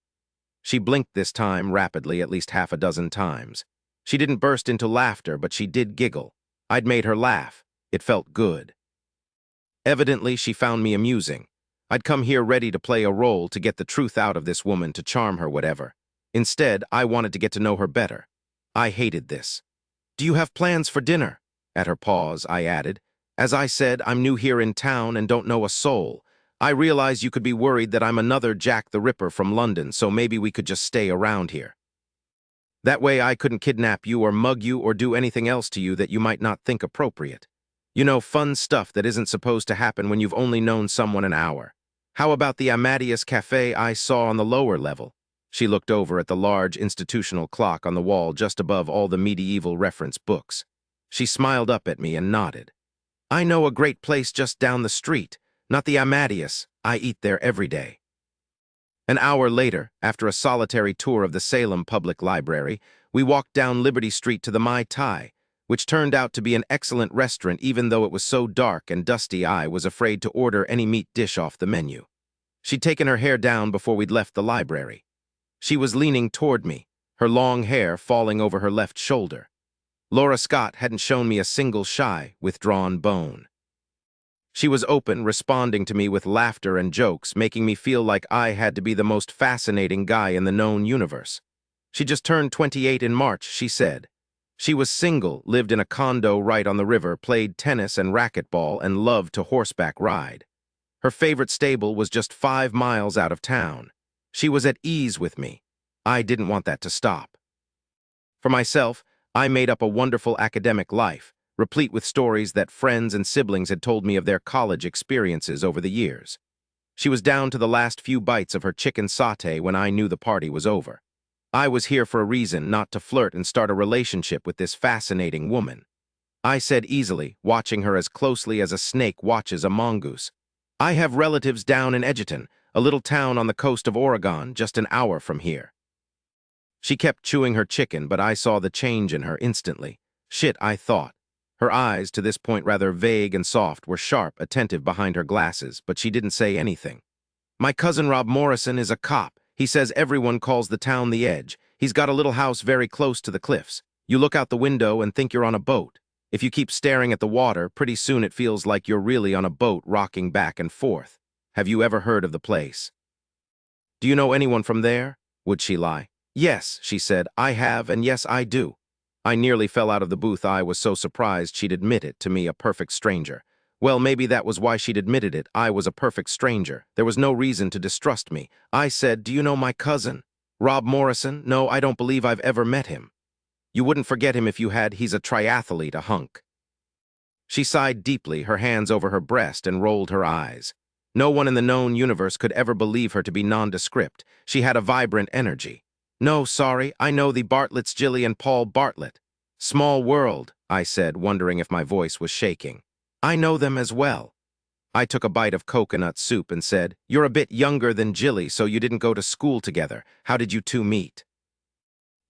She blinked this time rapidly, at least half a dozen times. She didn't burst into laughter, but she did giggle. I'd made her laugh. It felt good. Evidently, she found me amusing. I'd come here ready to play a role, to get the truth out of this woman, to charm her, whatever. Instead, I wanted to get to know her better. I hated this. "Do you have plans for dinner?" At her pause, I added, "As I said, I'm new here in town and don't know a soul. I realize you could be worried that I'm another Jack the Ripper from London, so maybe we could just stay around here. That way I couldn't kidnap you or mug you or do anything else to you that you might not think appropriate. You know, fun stuff that isn't supposed to happen when you've only known someone an hour. How about the Amadeus Cafe I saw on the lower level?" She looked over at the large institutional clock on the wall just above all the medieval reference books. She smiled up at me and nodded. "I know a great place just down the street. Not the Amadeus. I eat there every day." An hour later, after a solitary tour of the Salem Public Library, we walked down Liberty Street to the Mai Tai, which turned out to be an excellent restaurant even though it was so dark and dusty I was afraid to order any meat dish off the menu. She'd taken her hair down before we'd left the library. She was leaning toward me, her long hair falling over her left shoulder. Laura Scott hadn't shown me a single shy, withdrawn bone. She was open, responding to me with laughter and jokes, making me feel like I had to be the most fascinating guy in the known universe. She just turned 28 in March, she said. She was single, lived in a condo right on the river, played tennis and racquetball, and loved to horseback ride. Her favorite stable was just 5 miles out of town. She was at ease with me. I didn't want that to stop. For myself, I made up a wonderful academic life, replete with stories that friends and siblings had told me of their college experiences over the years. She was down to the last few bites of her chicken sauté when I knew the party was over. I was here for a reason, not to flirt and start a relationship with this fascinating woman. I said easily, watching her as closely as a snake watches a mongoose. "I have relatives down in Edgerton, a little town on the coast of Oregon, just an hour from here." She kept chewing her chicken, but I saw the change in her instantly. Shit, I thought. Her eyes, to this point rather vague and soft, were sharp, attentive behind her glasses, but she didn't say anything. "My cousin Rob Morrison is a cop. He says everyone calls the town the Edge. He's got a little house very close to the cliffs. You look out the window and think you're on a boat. If you keep staring at the water, pretty soon it feels like you're really on a boat rocking back and forth. Have you ever heard of the place?" "Do you know anyone from there?" Would she lie? "Yes," she said, "I have, and yes, I do." I nearly fell out of the booth. I was so surprised she'd admit it to me, a perfect stranger. Well, maybe that was why she'd admitted it. I was a perfect stranger. There was no reason to distrust me. I said, "Do you know my cousin? Rob Morrison? No, I don't believe I've ever met him." "You wouldn't forget him if you had. He's a triathlete, a hunk." She sighed deeply, her hands over her breast, and rolled her eyes. No one in the known universe could ever believe her to be nondescript. She had a vibrant energy. "No, sorry, I know the Bartletts, Jilly and Paul Bartlett." "Small world," I said, wondering if my voice was shaking. "I know them as well." I took a bite of coconut soup and said, "You're a bit younger than Jilly, so you didn't go to school together. How did you two meet?"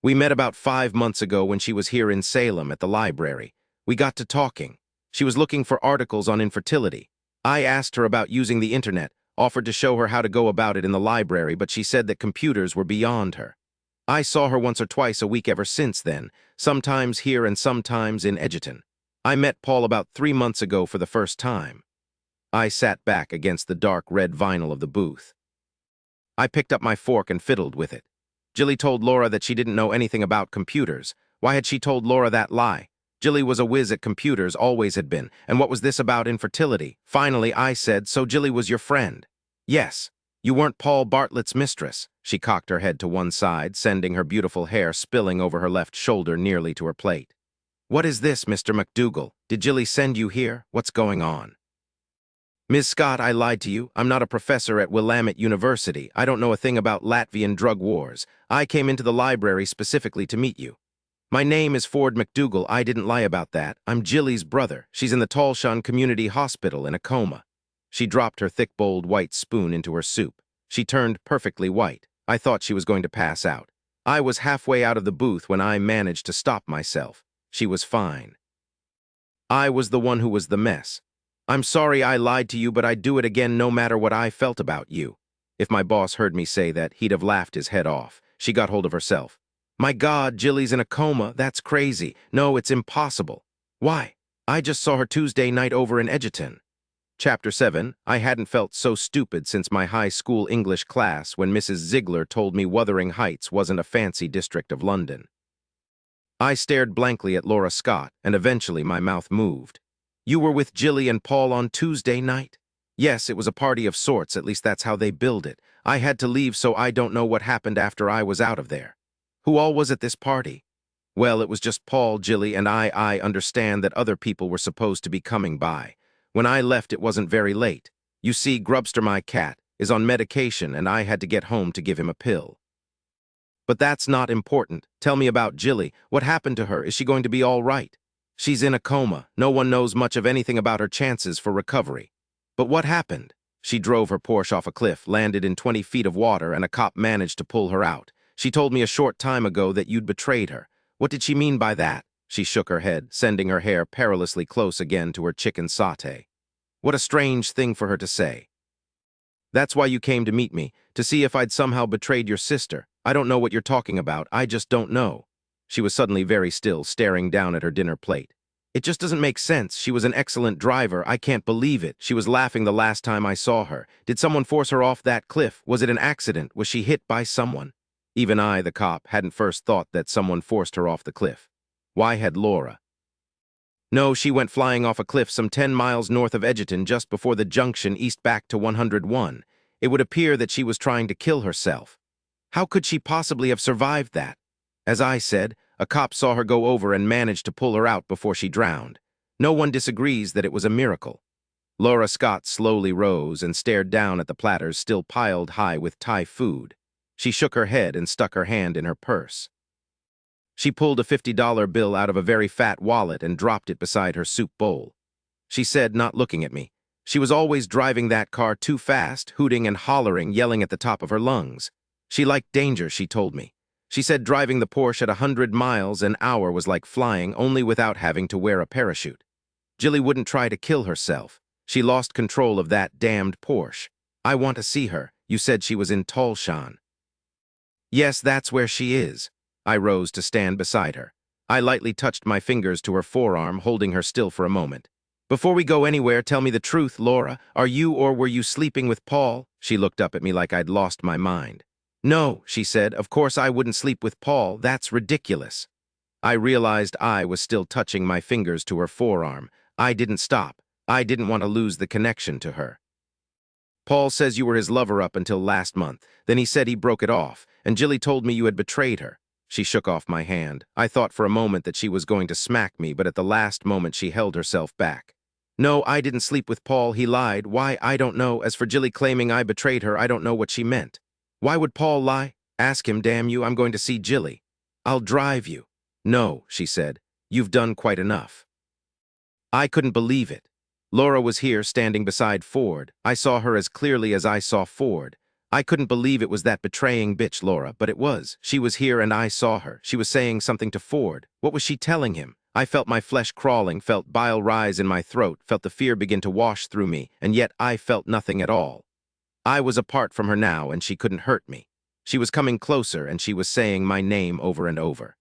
"We met about 5 months ago when she was here in Salem at the library. We got to talking. She was looking for articles on infertility. I asked her about using the internet. offered to show her how to go about it in the library, but she said that computers were beyond her. I saw her once or twice a week ever since then, sometimes here and sometimes in Edgerton. I met Paul about 3 months ago for the first time. I sat back against the dark red vinyl of the booth. I picked up my fork and fiddled with it. Jilly told Laura that she didn't know anything about computers. Why had she told Laura that lie? Jilly was a whiz at computers, always had been, and what was this about infertility? Finally, I said, so Jilly was your friend? Yes. You weren't Paul Bartlett's mistress. She cocked her head to one side, sending her beautiful hair spilling over her left shoulder nearly to her plate. What is this, Mr. MacDougal? Did Jilly send you here? What's going on? Ms. Scott, I lied to you. I'm not a professor at Willamette University. I don't know a thing about Latvian drug wars. I came into the library specifically to meet you. My name is Ford MacDougal. I didn't lie about that. I'm Jilly's brother. She's in the Tolshan Community Hospital in a coma. She dropped her thick-bowled white spoon into her soup. She turned perfectly white. I thought she was going to pass out. I was halfway out of the booth when I managed to stop myself. She was fine. I was the one who was the mess. I'm sorry I lied to you, but I'd do it again no matter what I felt about you. If my boss heard me say that, he'd have laughed his head off. She got hold of herself. My God, Jilly's in a coma. That's crazy. No, it's impossible. Why? I just saw her Tuesday night over in Edgerton. Chapter 7. I hadn't felt so stupid since my high school English class when Mrs. Ziegler told me Wuthering Heights wasn't a fancy district of London. I stared blankly at Laura Scott, and eventually my mouth moved. You were with Jilly and Paul on Tuesday night? Yes, it was a party of sorts, at least that's how they billed it. I had to leave, so I don't know what happened after I was out of there. Who all was at this party? Well, it was just Paul, Jilly, and I understand that other people were supposed to be coming by. When I left, it wasn't very late. You see, Grubster, my cat, is on medication, and I had to get home to give him a pill. But that's not important. Tell me about Jilly. What happened to her? Is she going to be all right? She's in a coma. No one knows much of anything about her chances for recovery. But what happened? She drove her Porsche off a cliff, landed in 20 feet of water, and a cop managed to pull her out. She told me a short time ago that you'd betrayed her. What did she mean by that? She shook her head, sending her hair perilously close again to her chicken sauté. What a strange thing for her to say. That's why you came to meet me, to see if I'd somehow betrayed your sister. I don't know what you're talking about. I just don't know. She was suddenly very still, staring down at her dinner plate. It just doesn't make sense. She was an excellent driver. I can't believe it. She was laughing the last time I saw her. Did someone force her off that cliff? Was it an accident? Was she hit by someone? Even I, the cop, hadn't first thought that someone forced her off the cliff. Why had Laura? No, she went flying off a cliff some 10 miles north of Edgerton just before the junction east back to 101. It would appear that she was trying to kill herself. How could she possibly have survived that? As I said, a cop saw her go over and managed to pull her out before she drowned. No one disagrees that it was a miracle. Laura Scott slowly rose and stared down at the platters still piled high with Thai food. She shook her head and stuck her hand in her purse. She pulled a $50 bill out of a very fat wallet and dropped it beside her soup bowl. She said, not looking at me. She was always driving that car too fast, hooting and hollering, yelling at the top of her lungs. She liked danger, she told me. She said driving the Porsche at 100 miles an hour was like flying, only without having to wear a parachute. Jilly wouldn't try to kill herself. She lost control of that damned Porsche. I want to see her. You said she was in Tolshan. Yes, that's where she is. I rose to stand beside her. I lightly touched my fingers to her forearm, holding her still for a moment. Before we go anywhere, tell me the truth, Laura. Are you or were you sleeping with Paul? She looked up at me like I'd lost my mind. No, she said, of course I wouldn't sleep with Paul. That's ridiculous. I realized I was still touching my fingers to her forearm. I didn't stop. I didn't want to lose the connection to her. Paul says you were his lover up until last month. Then he said he broke it off, and Jilly told me you had betrayed her. She shook off my hand. I thought for a moment that she was going to smack me, but at the last moment she held herself back. No, I didn't sleep with Paul. He lied. Why, I don't know. As for Jilly claiming I betrayed her, I don't know what she meant. Why would Paul lie? Ask him, damn you. I'm going to see Jilly. I'll drive you. No, she said. You've done quite enough. I couldn't believe it. Laura was here, standing beside Ford. I saw her as clearly as I saw Ford. I couldn't believe it was that betraying bitch, Laura, but it was. She was here and I saw her. She was saying something to Ford. What was she telling him? I felt my flesh crawling, felt bile rise in my throat, felt the fear begin to wash through me, and yet I felt nothing at all. I was apart from her now, and she couldn't hurt me. She was coming closer, and she was saying my name over and over.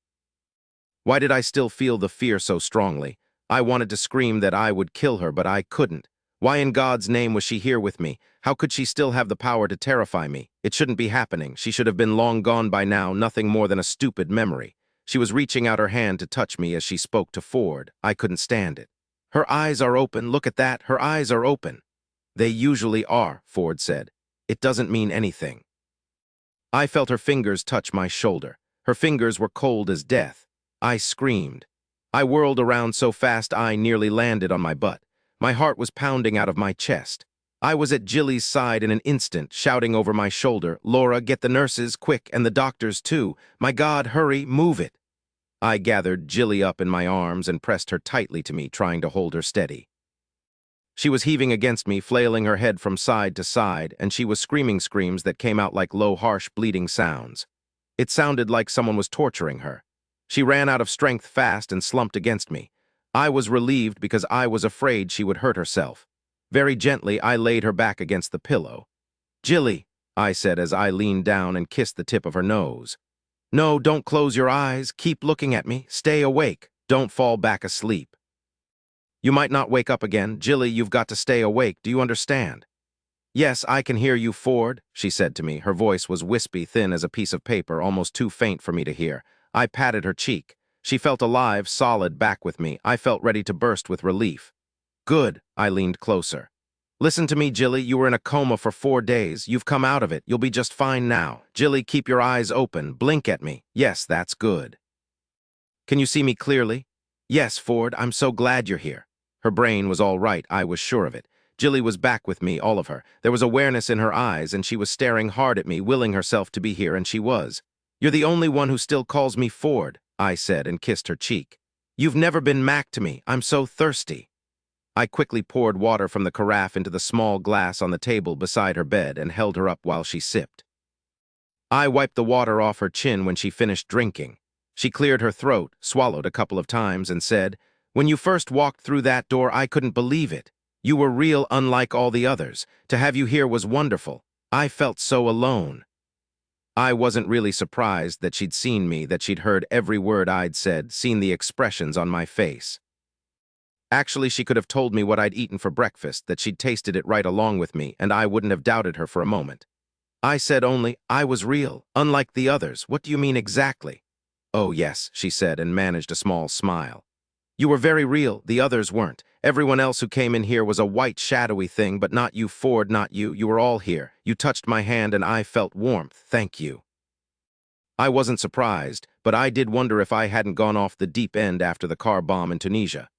Why did I still feel the fear so strongly? I wanted to scream that I would kill her, but I couldn't. Why in God's name was she here with me? How could she still have the power to terrify me? It shouldn't be happening. She should have been long gone by now, nothing more than a stupid memory. She was reaching out her hand to touch me as she spoke to Ford. I couldn't stand it. Her eyes are open. Look at that. Her eyes are open. They usually are, Ford said. It doesn't mean anything. I felt her fingers touch my shoulder. Her fingers were cold as death. I screamed. I whirled around so fast I nearly landed on my butt. My heart was pounding out of my chest. I was at Jilly's side in an instant, shouting over my shoulder, "Laura, get the nurses, quick, and the doctors too. My God, hurry, move it." I gathered Jilly up in my arms and pressed her tightly to me, trying to hold her steady. She was heaving against me, flailing her head from side to side, and she was screaming screams that came out like low, harsh, bleating sounds. It sounded like someone was torturing her. She ran out of strength fast and slumped against me. I was relieved because I was afraid she would hurt herself. Very gently, I laid her back against the pillow. "Jilly," I said as I leaned down and kissed the tip of her nose. "No, don't close your eyes. Keep looking at me. Stay awake. Don't fall back asleep. You might not wake up again. Jilly, you've got to stay awake. Do you understand?" "Yes, I can hear you, Ford," she said to me. Her voice was wispy, thin as a piece of paper, almost too faint for me to hear. I patted her cheek. She felt alive, solid, back with me. I felt ready to burst with relief. "Good." I leaned closer. "Listen to me, Jilly. You were in a coma for 4 days. You've come out of it. You'll be just fine now. Jilly, keep your eyes open. Blink at me. Yes, that's good. Can you see me clearly?" "Yes, Ford. I'm so glad you're here." Her brain was all right. I was sure of it. Jilly was back with me, all of her. There was awareness in her eyes, and she was staring hard at me, willing herself to be here, and she was. "You're the only one who still calls me Ford," I said and kissed her cheek. "You've never been Mac to me. I'm so thirsty." I quickly poured water from the carafe into the small glass on the table beside her bed and held her up while she sipped. I wiped the water off her chin when she finished drinking. She cleared her throat, swallowed a couple of times, and said, "When you first walked through that door, I couldn't believe it. You were real, unlike all the others. To have you here was wonderful. I felt so alone." I wasn't really surprised that she'd seen me, that she'd heard every word I'd said, seen the expressions on my face. Actually, she could have told me what I'd eaten for breakfast, that she'd tasted it right along with me, and I wouldn't have doubted her for a moment. I said only, "I was real, unlike the others. What do you mean exactly?" "Oh, yes," she said, and managed a small smile. "You were very real. The others weren't. Everyone else who came in here was a white, shadowy thing, but not you, Ford, not you. You were all here. You touched my hand, and I felt warmth. Thank you." I wasn't surprised, but I did wonder if I hadn't gone off the deep end after the car bomb in Tunisia.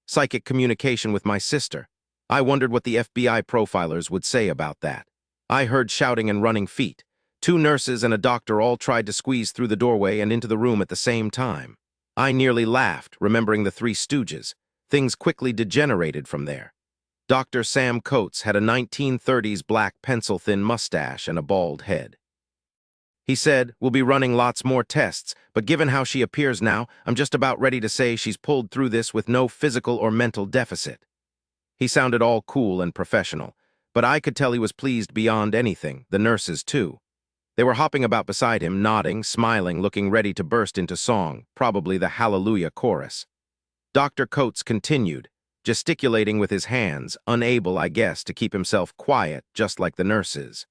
Psychic communication with my sister. I wondered what the FBI profilers would say about that. I heard shouting and running feet. 2 nurses and a doctor all tried to squeeze through the doorway and into the room at the same time. I nearly laughed, remembering the Three Stooges. Things quickly degenerated from there. Dr. Sam Coates had a 1930s black pencil-thin mustache and a bald head. He said, "We'll be running lots more tests, but given how she appears now, I'm just about ready to say she's pulled through this with no physical or mental deficit." He sounded all cool and professional, but I could tell he was pleased beyond anything, the nurses too. They were hopping about beside him, nodding, smiling, looking ready to burst into song, probably the Hallelujah chorus. Dr. Coates continued, gesticulating with his hands, unable, I guess, to keep himself quiet, just like the nurses.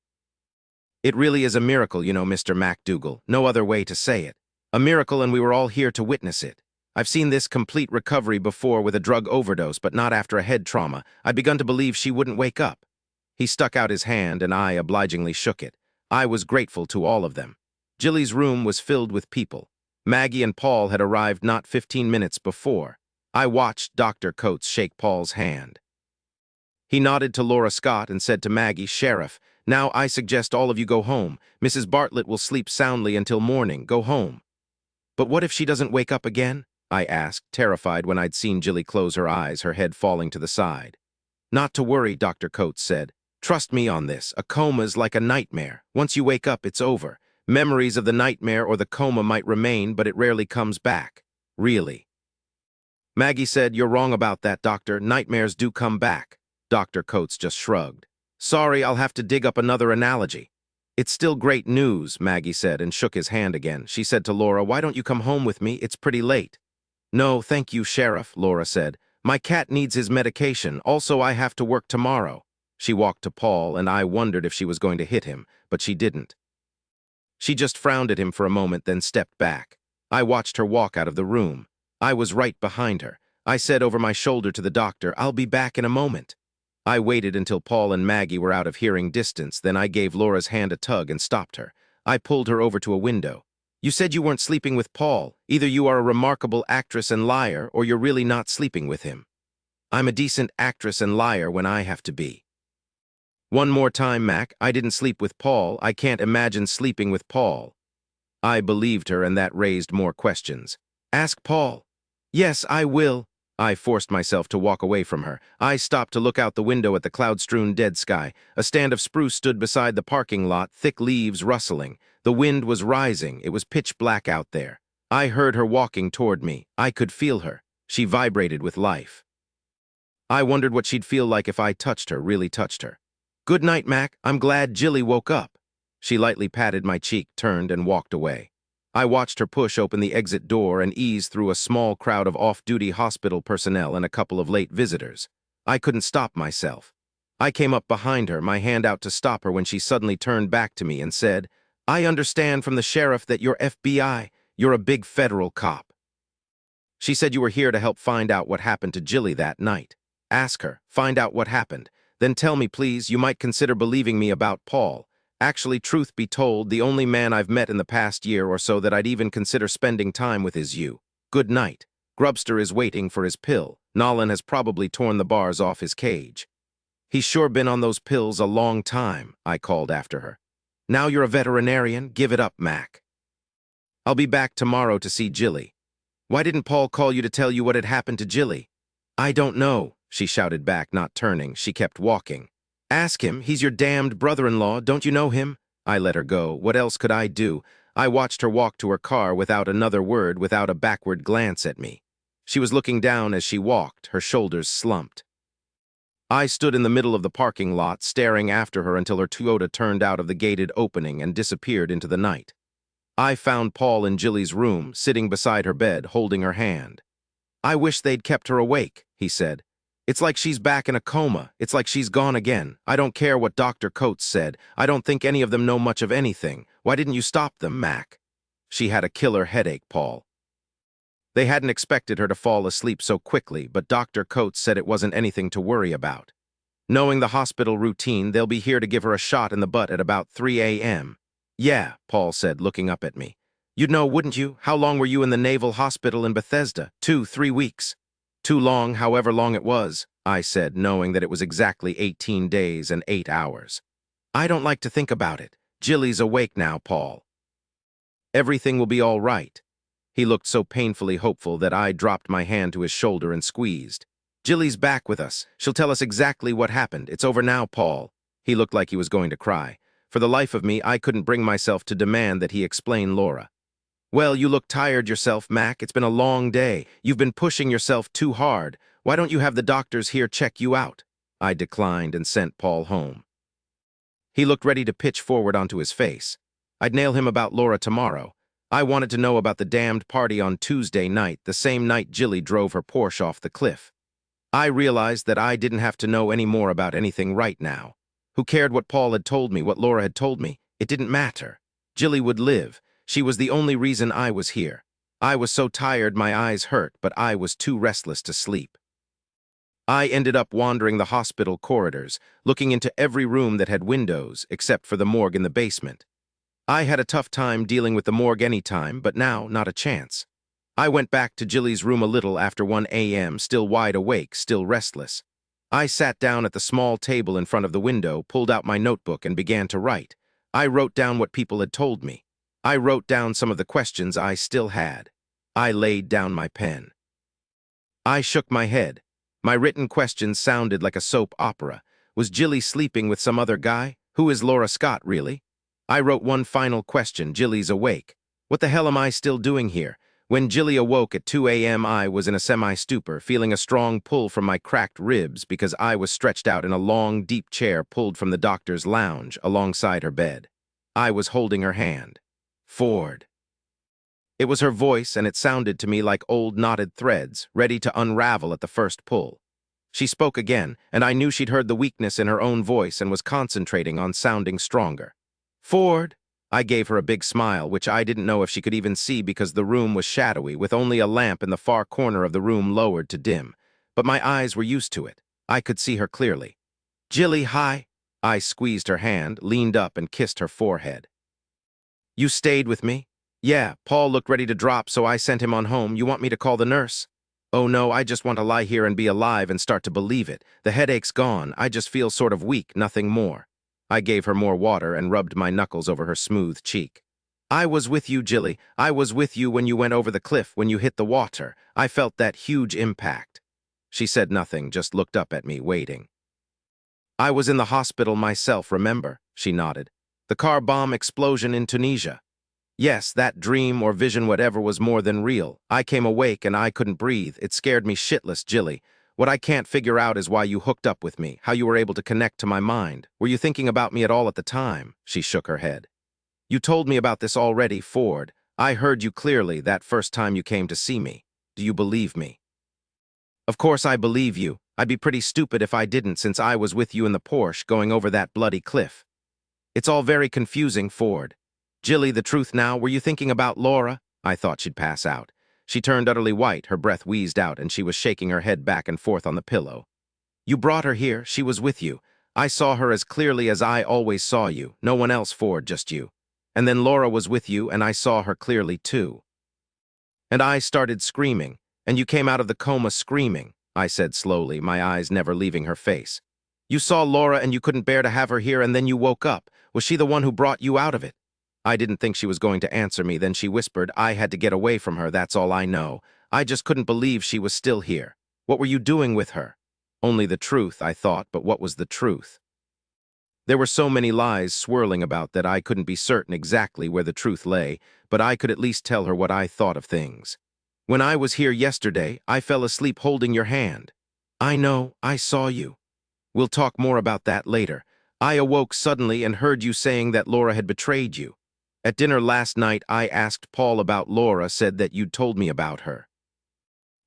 "It really is a miracle, you know, Mr. MacDougal. No other way to say it. A miracle, and we were all here to witness it. I've seen this complete recovery before with a drug overdose, but not after a head trauma. I'd begun to believe she wouldn't wake up." He stuck out his hand, and I obligingly shook it. I was grateful to all of them. Jilly's room was filled with people. Maggie and Paul had arrived not 15 minutes before. I watched Dr. Coates shake Paul's hand. He nodded to Laura Scott and said to Maggie, "Sheriff, now I suggest all of you go home. Mrs. Bartlett will sleep soundly until morning. Go home." "But what if she doesn't wake up again?" I asked, terrified when I'd seen Jilly close her eyes, her head falling to the side. "Not to worry," Dr. Coates said. "Trust me on this. A coma's like a nightmare. Once you wake up, it's over. Memories of the nightmare or the coma might remain, but it rarely comes back. Really." Maggie said, "You're wrong about that, doctor. Nightmares do come back." Dr. Coates just shrugged. Sorry, I'll have to dig up another analogy. It's still great news, Maggie said and shook his hand again. She said to Laura, why don't you come home with me? It's pretty late. No, thank you, Sheriff, Laura said. My cat needs his medication. Also, I have to work tomorrow. She walked to Paul, and I wondered if she was going to hit him, but she didn't. She just frowned at him for a moment, then stepped back. I watched her walk out of the room. I was right behind her. I said over my shoulder to the doctor, I'll be back in a moment. I waited until Paul and Maggie were out of hearing distance, then I gave Laura's hand a tug and stopped her. I pulled her over to a window. You said you weren't sleeping with Paul. Either you are a remarkable actress and liar, or you're really not sleeping with him. I'm a decent actress and liar when I have to be. One more time, Mac, I didn't sleep with Paul. I can't imagine sleeping with Paul. I believed her, and that raised more questions. Ask Paul. Yes, I will. I forced myself to walk away from her. I stopped to look out the window at the cloud-strewn dead sky. A stand of spruce stood beside the parking lot, thick leaves rustling. The wind was rising. It was pitch black out there. I heard her walking toward me. I could feel her. She vibrated with life. I wondered what she'd feel like if I touched her, really touched her. Good night, Mac. I'm glad Jilly woke up. She lightly patted my cheek, turned, and walked away. I watched her push open the exit door and ease through a small crowd of off-duty hospital personnel and a couple of late visitors. I couldn't stop myself. I came up behind her, my hand out to stop her when she suddenly turned back to me and said, I understand from the sheriff that you're FBI. You're a big federal cop. She said you were here to help find out what happened to Jilly that night. Ask her, find out what happened. Then tell me, please, you might consider believing me about Paul. Actually, truth be told, the only man I've met in the past year or so that I'd even consider spending time with is you. Good night. Grubster is waiting for his pill. Nolan has probably torn the bars off his cage. He's sure been on those pills a long time, I called after her. Now you're a veterinarian? Give it up, Mac. I'll be back tomorrow to see Jilly. Why didn't Paul call you to tell you what had happened to Jilly? I don't know, she shouted back, not turning. She kept walking. Ask him. He's your damned brother-in-law. Don't you know him? I let her go. What else could I do? I watched her walk to her car without another word, without a backward glance at me. She was looking down as she walked, her shoulders slumped. I stood in the middle of the parking lot, staring after her until her Toyota turned out of the gated opening and disappeared into the night. I found Paul in Jilly's room, sitting beside her bed, holding her hand. I wish they'd kept her awake, he said. It's like she's back in a coma. It's like she's gone again. I don't care what Dr. Coates said. I don't think any of them know much of anything. Why didn't you stop them, Mac? She had a killer headache, Paul. They hadn't expected her to fall asleep so quickly, but Dr. Coates said it wasn't anything to worry about. Knowing the hospital routine, they'll be here to give her a shot in the butt at about 3 a.m. Yeah, Paul said, looking up at me. You'd know, wouldn't you? How long were you in the Naval Hospital in Bethesda? 2-3 weeks. Too long, however long it was, I said, knowing that it was exactly 18 days and 8 hours. I don't like to think about it. Jilly's awake now, Paul. Everything will be all right. He looked so painfully hopeful that I dropped my hand to his shoulder and squeezed. Jilly's back with us. She'll tell us exactly what happened. It's over now, Paul. He looked like he was going to cry. For the life of me, I couldn't bring myself to demand that he explain Laura. Well, you look tired yourself, Mac. It's been a long day. You've been pushing yourself too hard. Why don't you have the doctors here check you out? I declined and sent Paul home. He looked ready to pitch forward onto his face. I'd nail him about Laura tomorrow. I wanted to know about the damned party on Tuesday night, the same night Jilly drove her Porsche off the cliff. I realized that I didn't have to know any more about anything right now. Who cared what Paul had told me, what Laura had told me? It didn't matter. Jilly would live. She was the only reason I was here. I was so tired my eyes hurt, but I was too restless to sleep. I ended up wandering the hospital corridors, looking into every room that had windows, except for the morgue in the basement. I had a tough time dealing with the morgue any time, but now, not a chance. I went back to Jilly's room a little after 1 a.m., still wide awake, still restless. I sat down at the small table in front of the window, pulled out my notebook, and began to write. I wrote down what people had told me. I wrote down some of the questions I still had. I laid down my pen. I shook my head. My written questions sounded like a soap opera. Was Jilly sleeping with some other guy? Who is Laura Scott, really? I wrote one final question. Jilly's awake. What the hell am I still doing here? When Jilly awoke at 2 a.m., I was in a semi-stupor, feeling a strong pull from my cracked ribs because I was stretched out in a long, deep chair pulled from the doctor's lounge alongside her bed. I was holding her hand. Ford. It was her voice, and it sounded to me like old knotted threads, ready to unravel at the first pull. She spoke again, and I knew she'd heard the weakness in her own voice and was concentrating on sounding stronger. Ford. I gave her a big smile, which I didn't know if she could even see because the room was shadowy, with only a lamp in the far corner of the room lowered to dim. But my eyes were used to it. I could see her clearly. Jilly, hi. I squeezed her hand, leaned up, and kissed her forehead. You stayed with me? Yeah, Paul looked ready to drop, so I sent him on home. You want me to call the nurse? Oh no, I just want to lie here and be alive and start to believe it. The headache's gone. I just feel sort of weak, nothing more. I gave her more water and rubbed my knuckles over her smooth cheek. I was with you, Jilly. I was with you when you went over the cliff, when you hit the water. I felt that huge impact. She said nothing, just looked up at me, waiting. I was in the hospital myself, remember? She nodded. The car bomb explosion in Tunisia. Yes, that dream or vision, whatever, was more than real. I came awake and I couldn't breathe. It scared me shitless, Jilly. What I can't figure out is why you hooked up with me, how you were able to connect to my mind. Were you thinking about me at all at the time? She shook her head. You told me about this already, Ford. I heard you clearly that first time you came to see me. Do you believe me? Of course I believe you. I'd be pretty stupid if I didn't, since I was with you in the Porsche going over that bloody cliff. It's all very confusing, Ford. Jilly, the truth now, were you thinking about Laura? I thought she'd pass out. She turned utterly white, her breath wheezed out, and she was shaking her head back and forth on the pillow. You brought her here, she was with you. I saw her as clearly as I always saw you. No one else, Ford, just you. And then Laura was with you, and I saw her clearly too. And I started screaming, and you came out of the coma screaming, I said slowly, my eyes never leaving her face. You saw Laura and you couldn't bear to have her here, and then you woke up. Was she the one who brought you out of it? I didn't think she was going to answer me. Then she whispered, I had to get away from her, that's all I know. I just couldn't believe she was still here. What were you doing with her? Only the truth, I thought, but what was the truth? There were so many lies swirling about that I couldn't be certain exactly where the truth lay, but I could at least tell her what I thought of things. When I was here yesterday, I fell asleep holding your hand. I know, I saw you. We'll talk more about that later. I awoke suddenly and heard you saying that Laura had betrayed you. At dinner last night, I asked Paul about Laura, said that you'd told me about her.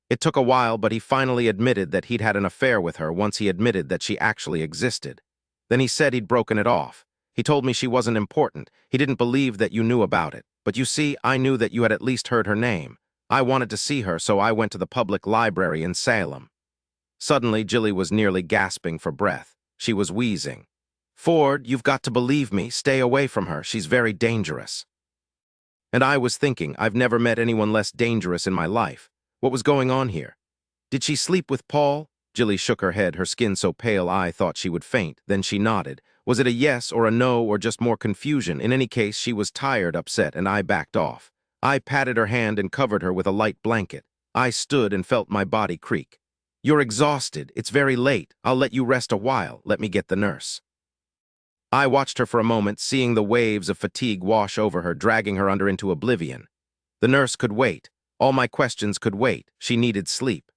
It took a while, but he finally admitted that he'd had an affair with her once he admitted that she actually existed. Then he said he'd broken it off. He told me she wasn't important. He didn't believe that you knew about it. But you see, I knew that you had at least heard her name. I wanted to see her, so I went to the public library in Salem. Suddenly, Jilly was nearly gasping for breath. She was wheezing. Ford, you've got to believe me. Stay away from her. She's very dangerous. And I was thinking, I've never met anyone less dangerous in my life. What was going on here? Did she sleep with Paul? Jilly shook her head, her skin so pale I thought she would faint. Then she nodded. Was it a yes or a no or just more confusion? In any case, she was tired, upset, and I backed off. I patted her hand and covered her with a light blanket. I stood and felt my body creak. You're exhausted. It's very late. I'll let you rest a while. Let me get the nurse. I watched her for a moment, seeing the waves of fatigue wash over her, dragging her under into oblivion. The nurse could wait. All my questions could wait. She needed sleep.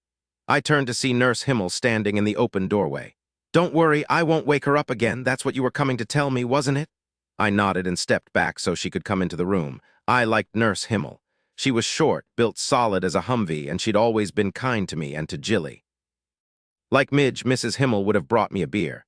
I turned to see Nurse Himmel standing in the open doorway. Don't worry, I won't wake her up again. That's what you were coming to tell me, wasn't it? I nodded and stepped back so she could come into the room. I liked Nurse Himmel. She was short, built solid as a Humvee, and she'd always been kind to me and to Jilly. Like Midge, Mrs. Himmel would have brought me a beer.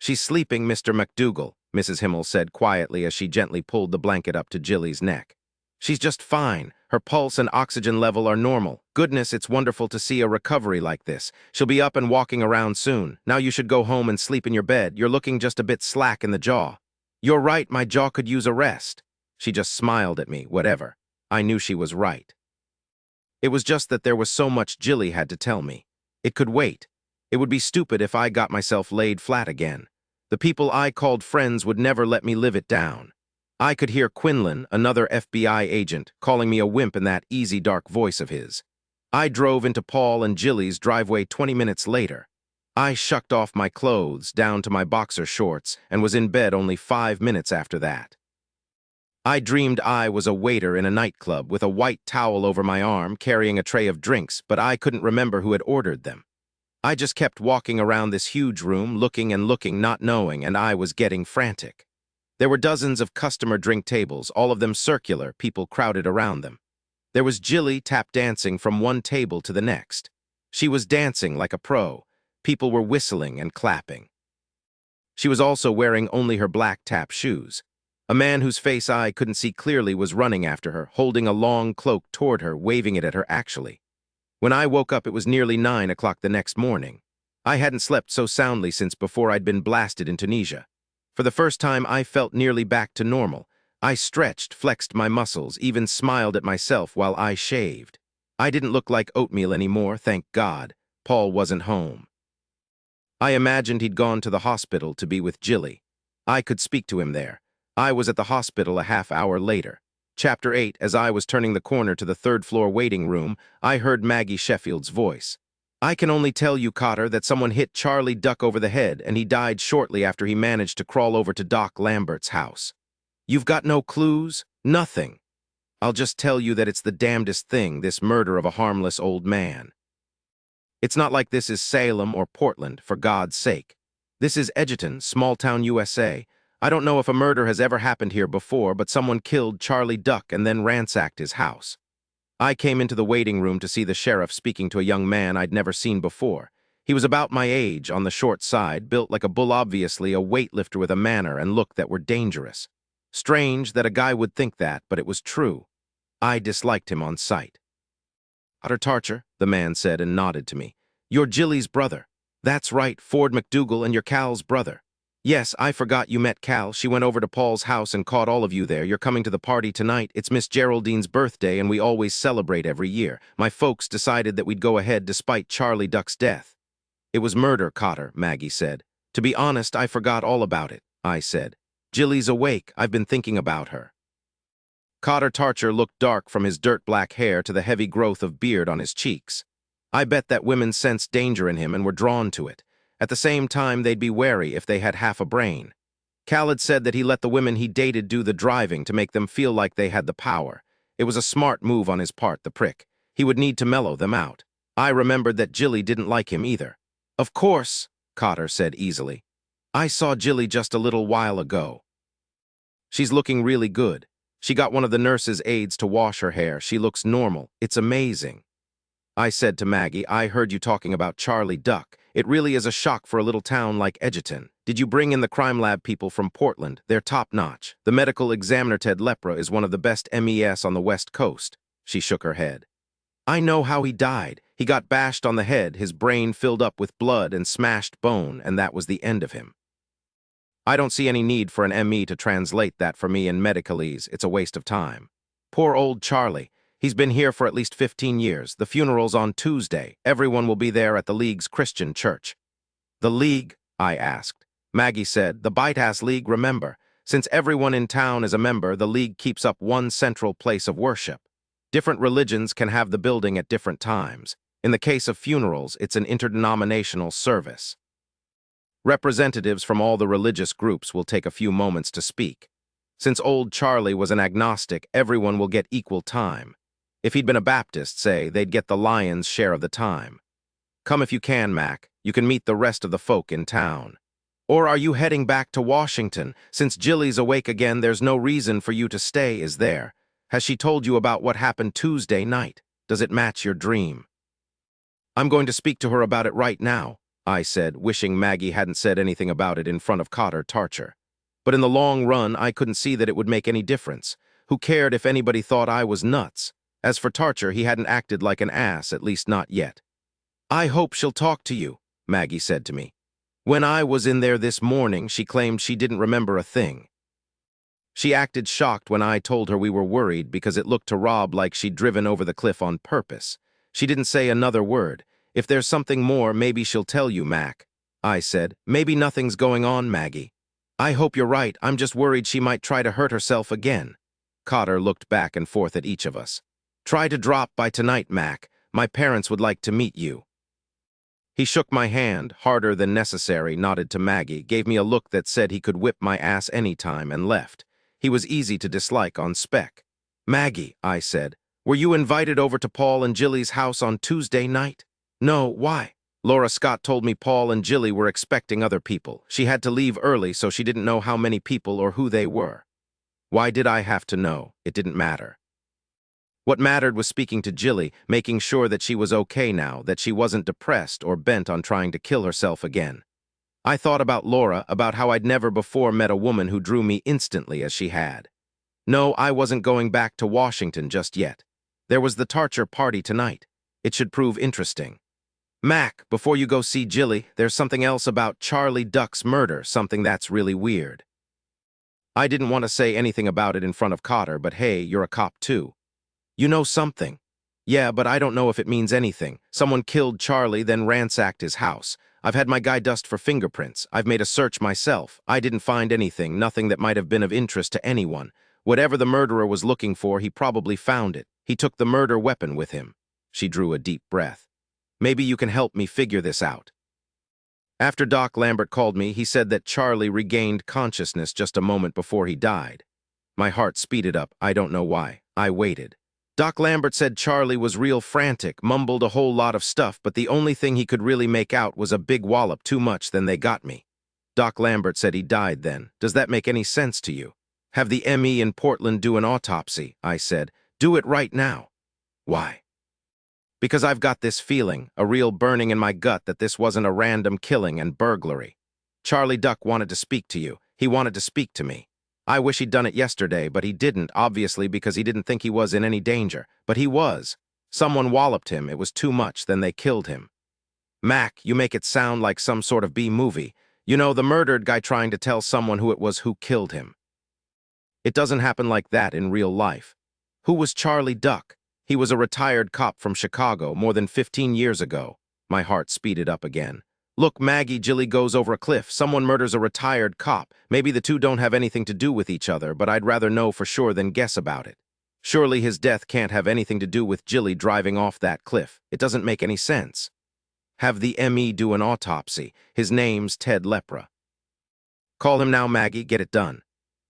She's sleeping, Mr. MacDougal, Mrs. Himmel said quietly as she gently pulled the blanket up to Jilly's neck. She's just fine. Her pulse and oxygen level are normal. Goodness, it's wonderful to see a recovery like this. She'll be up and walking around soon. Now you should go home and sleep in your bed. You're looking just a bit slack in the jaw. You're right, my jaw could use a rest. She just smiled at me, whatever. I knew she was right. It was just that there was so much Jilly had to tell me. It could wait. It would be stupid if I got myself laid flat again. The people I called friends would never let me live it down. I could hear Quinlan, another FBI agent, calling me a wimp in that easy, dark voice of his. I drove into Paul and Jilly's driveway 20 minutes later. I shucked off my clothes down to my boxer shorts and was in bed only 5 minutes after that. I dreamed I was a waiter in a nightclub with a white towel over my arm carrying a tray of drinks, but I couldn't remember who had ordered them. I just kept walking around this huge room, looking and looking, not knowing, and I was getting frantic. There were dozens of customer drink tables, all of them circular, people crowded around them. There was Jilly tap dancing from one table to the next. She was dancing like a pro. People were whistling and clapping. She was also wearing only her black tap shoes. A man whose face I couldn't see clearly was running after her, holding a long cloak toward her, waving it at her actually. When I woke up, it was nearly 9 o'clock the next morning. I hadn't slept so soundly since before I'd been blasted in Tunisia. For the first time, I felt nearly back to normal. I stretched, flexed my muscles, even smiled at myself while I shaved. I didn't look like oatmeal anymore, thank God. Paul wasn't home. I imagined he'd gone to the hospital to be with Jilly. I could speak to him there. I was at the hospital a half hour later. Chapter 8, as I was turning the corner to the third-floor waiting room, I heard Maggie Sheffield's voice. I can only tell you, Coulter, that someone hit Charlie Duck over the head, and he died shortly after he managed to crawl over to Doc Lambert's house. You've got no clues? Nothing. I'll just tell you that it's the damnedest thing, this murder of a harmless old man. It's not like this is Salem or Portland, for God's sake. This is Edgerton, small-town USA. I don't know if a murder has ever happened here before, but someone killed Charlie Duck and then ransacked his house. I came into the waiting room to see the sheriff speaking to a young man I'd never seen before. He was about my age, on the short side, built like a bull, obviously a weightlifter with a manner and look that were dangerous. Strange that a guy would think that, but it was true. I disliked him on sight. "Coulter Tarcher," the man said and nodded to me. "You're Jilly's brother." "That's right, Ford MacDougal, and you're Cal's brother." "Yes, I forgot you met Cal. She went over to Paul's house and caught all of you there. You're coming to the party tonight. It's Miss Geraldine's birthday, and we always celebrate every year. My folks decided that we'd go ahead despite Charlie Duck's death." "It was murder, Coulter," Maggie said. "To be honest, I forgot all about it," I said. "Jilly's awake. I've been thinking about her." Coulter Tarcher looked dark from his dirt-black hair to the heavy growth of beard on his cheeks. I bet that women sensed danger in him and were drawn to it. At the same time, they'd be wary if they had half a brain. Cal had said that he let the women he dated do the driving to make them feel like they had the power. It was a smart move on his part, the prick. He would need to mellow them out. I remembered that Jilly didn't like him either. "Of course," Coulter said easily. "I saw Jilly just a little while ago. She's looking really good. She got one of the nurse's aides to wash her hair. She looks normal. It's amazing." I said to Maggie, "I heard you talking about Charlie Duck. It really is a shock for a little town like Edgerton. Did you bring in the crime lab people from Portland? They're top-notch. The medical examiner Ted Lepra is one of the best MES on the West Coast." She shook her head. "I know how he died. He got bashed on the head, his brain filled up with blood and smashed bone, and that was the end of him. I don't see any need for an ME to translate that for me in medicalese. It's a waste of time. Poor old Charlie. He's been here for at least 15 years. The funeral's on Tuesday. Everyone will be there at the League's Christian church." "The League?" I asked. Maggie said, "The Bite-Ass League, remember. Since everyone in town is a member, the League keeps up one central place of worship. Different religions can have the building at different times. In the case of funerals, it's an interdenominational service. Representatives from all the religious groups will take a few moments to speak. Since old Charlie was an agnostic, everyone will get equal time. If he'd been a Baptist, say, they'd get the lion's share of the time. Come if you can, Mac. You can meet the rest of the folk in town. Or are you heading back to Washington? Since Jilly's awake again, there's no reason for you to stay, is there? Has she told you about what happened Tuesday night? Does it match your dream?" "I'm going to speak to her about it right now," I said, wishing Maggie hadn't said anything about it in front of Coulter Tarcher. But in the long run, I couldn't see that it would make any difference. Who cared if anybody thought I was nuts? As for Tarcher, he hadn't acted like an ass, at least not yet. "I hope she'll talk to you," Maggie said to me. "When I was in there this morning, she claimed she didn't remember a thing. She acted shocked when I told her we were worried because it looked to Rob like she'd driven over the cliff on purpose. She didn't say another word. If there's something more, maybe she'll tell you, Mac." I said, "Maybe nothing's going on, Maggie." "I hope you're right. I'm just worried she might try to hurt herself again." Coulter looked back and forth at each of us. "Try to drop by tonight, Mac. My parents would like to meet you." He shook my hand, harder than necessary, nodded to Maggie, gave me a look that said he could whip my ass any time, and left. He was easy to dislike on spec. "Maggie," I said, "were you invited over to Paul and Jilly's house on Tuesday night?" "No, why?" "Laura Scott told me Paul and Jilly were expecting other people. She had to leave early, so she didn't know how many people or who they were." Why did I have to know? It didn't matter. What mattered was speaking to Jilly, making sure that she was okay now, that she wasn't depressed or bent on trying to kill herself again. I thought about Laura, about how I'd never before met a woman who drew me instantly as she had. No, I wasn't going back to Washington just yet. There was the Tarcher party tonight. It should prove interesting. "Mac, before you go see Jilly, there's something else about Charlie Duck's murder, something that's really weird." I didn't want to say anything about it in front of Coulter, but hey, you're a cop too. "You know something?" "Yeah, but I don't know if it means anything. Someone killed Charlie, then ransacked his house. I've had my guy dust for fingerprints. I've made a search myself. I didn't find anything, nothing that might have been of interest to anyone. Whatever the murderer was looking for, he probably found it. He took the murder weapon with him." She drew a deep breath. "Maybe you can help me figure this out." After Doc Lambert called me, he said that Charlie regained consciousness just a moment before he died. My heart speeded up. I don't know why. I waited. Doc Lambert said Charlie was real frantic, mumbled a whole lot of stuff, but the only thing he could really make out was a big wallop too much, then they got me. Doc Lambert said he died then. Does that make any sense to you? "Have the ME in Portland do an autopsy," I said. "Do it right now." "Why?" "Because I've got this feeling, a real burning in my gut that this wasn't a random killing and burglary. Charlie Duck wanted to speak to you. He wanted to speak to me. I wish he'd done it yesterday, but he didn't, obviously because he didn't think he was in any danger. But he was. Someone walloped him. It was too much. Then they killed him." "Mac, you make it sound like some sort of B-movie. You know, the murdered guy trying to tell someone who it was who killed him. It doesn't happen like that in real life. Who was Charlie Duck? He was a retired cop from Chicago more than 15 years ago." My heart speeded up again. "Look, Maggie, Jilly goes over a cliff. Someone murders a retired cop. Maybe the two don't have anything to do with each other, but I'd rather know for sure than guess about it. Surely his death can't have anything to do with Jilly driving off that cliff. It doesn't make any sense. Have the ME do an autopsy. His name's Ted Lepra. Call him now, Maggie. Get it done."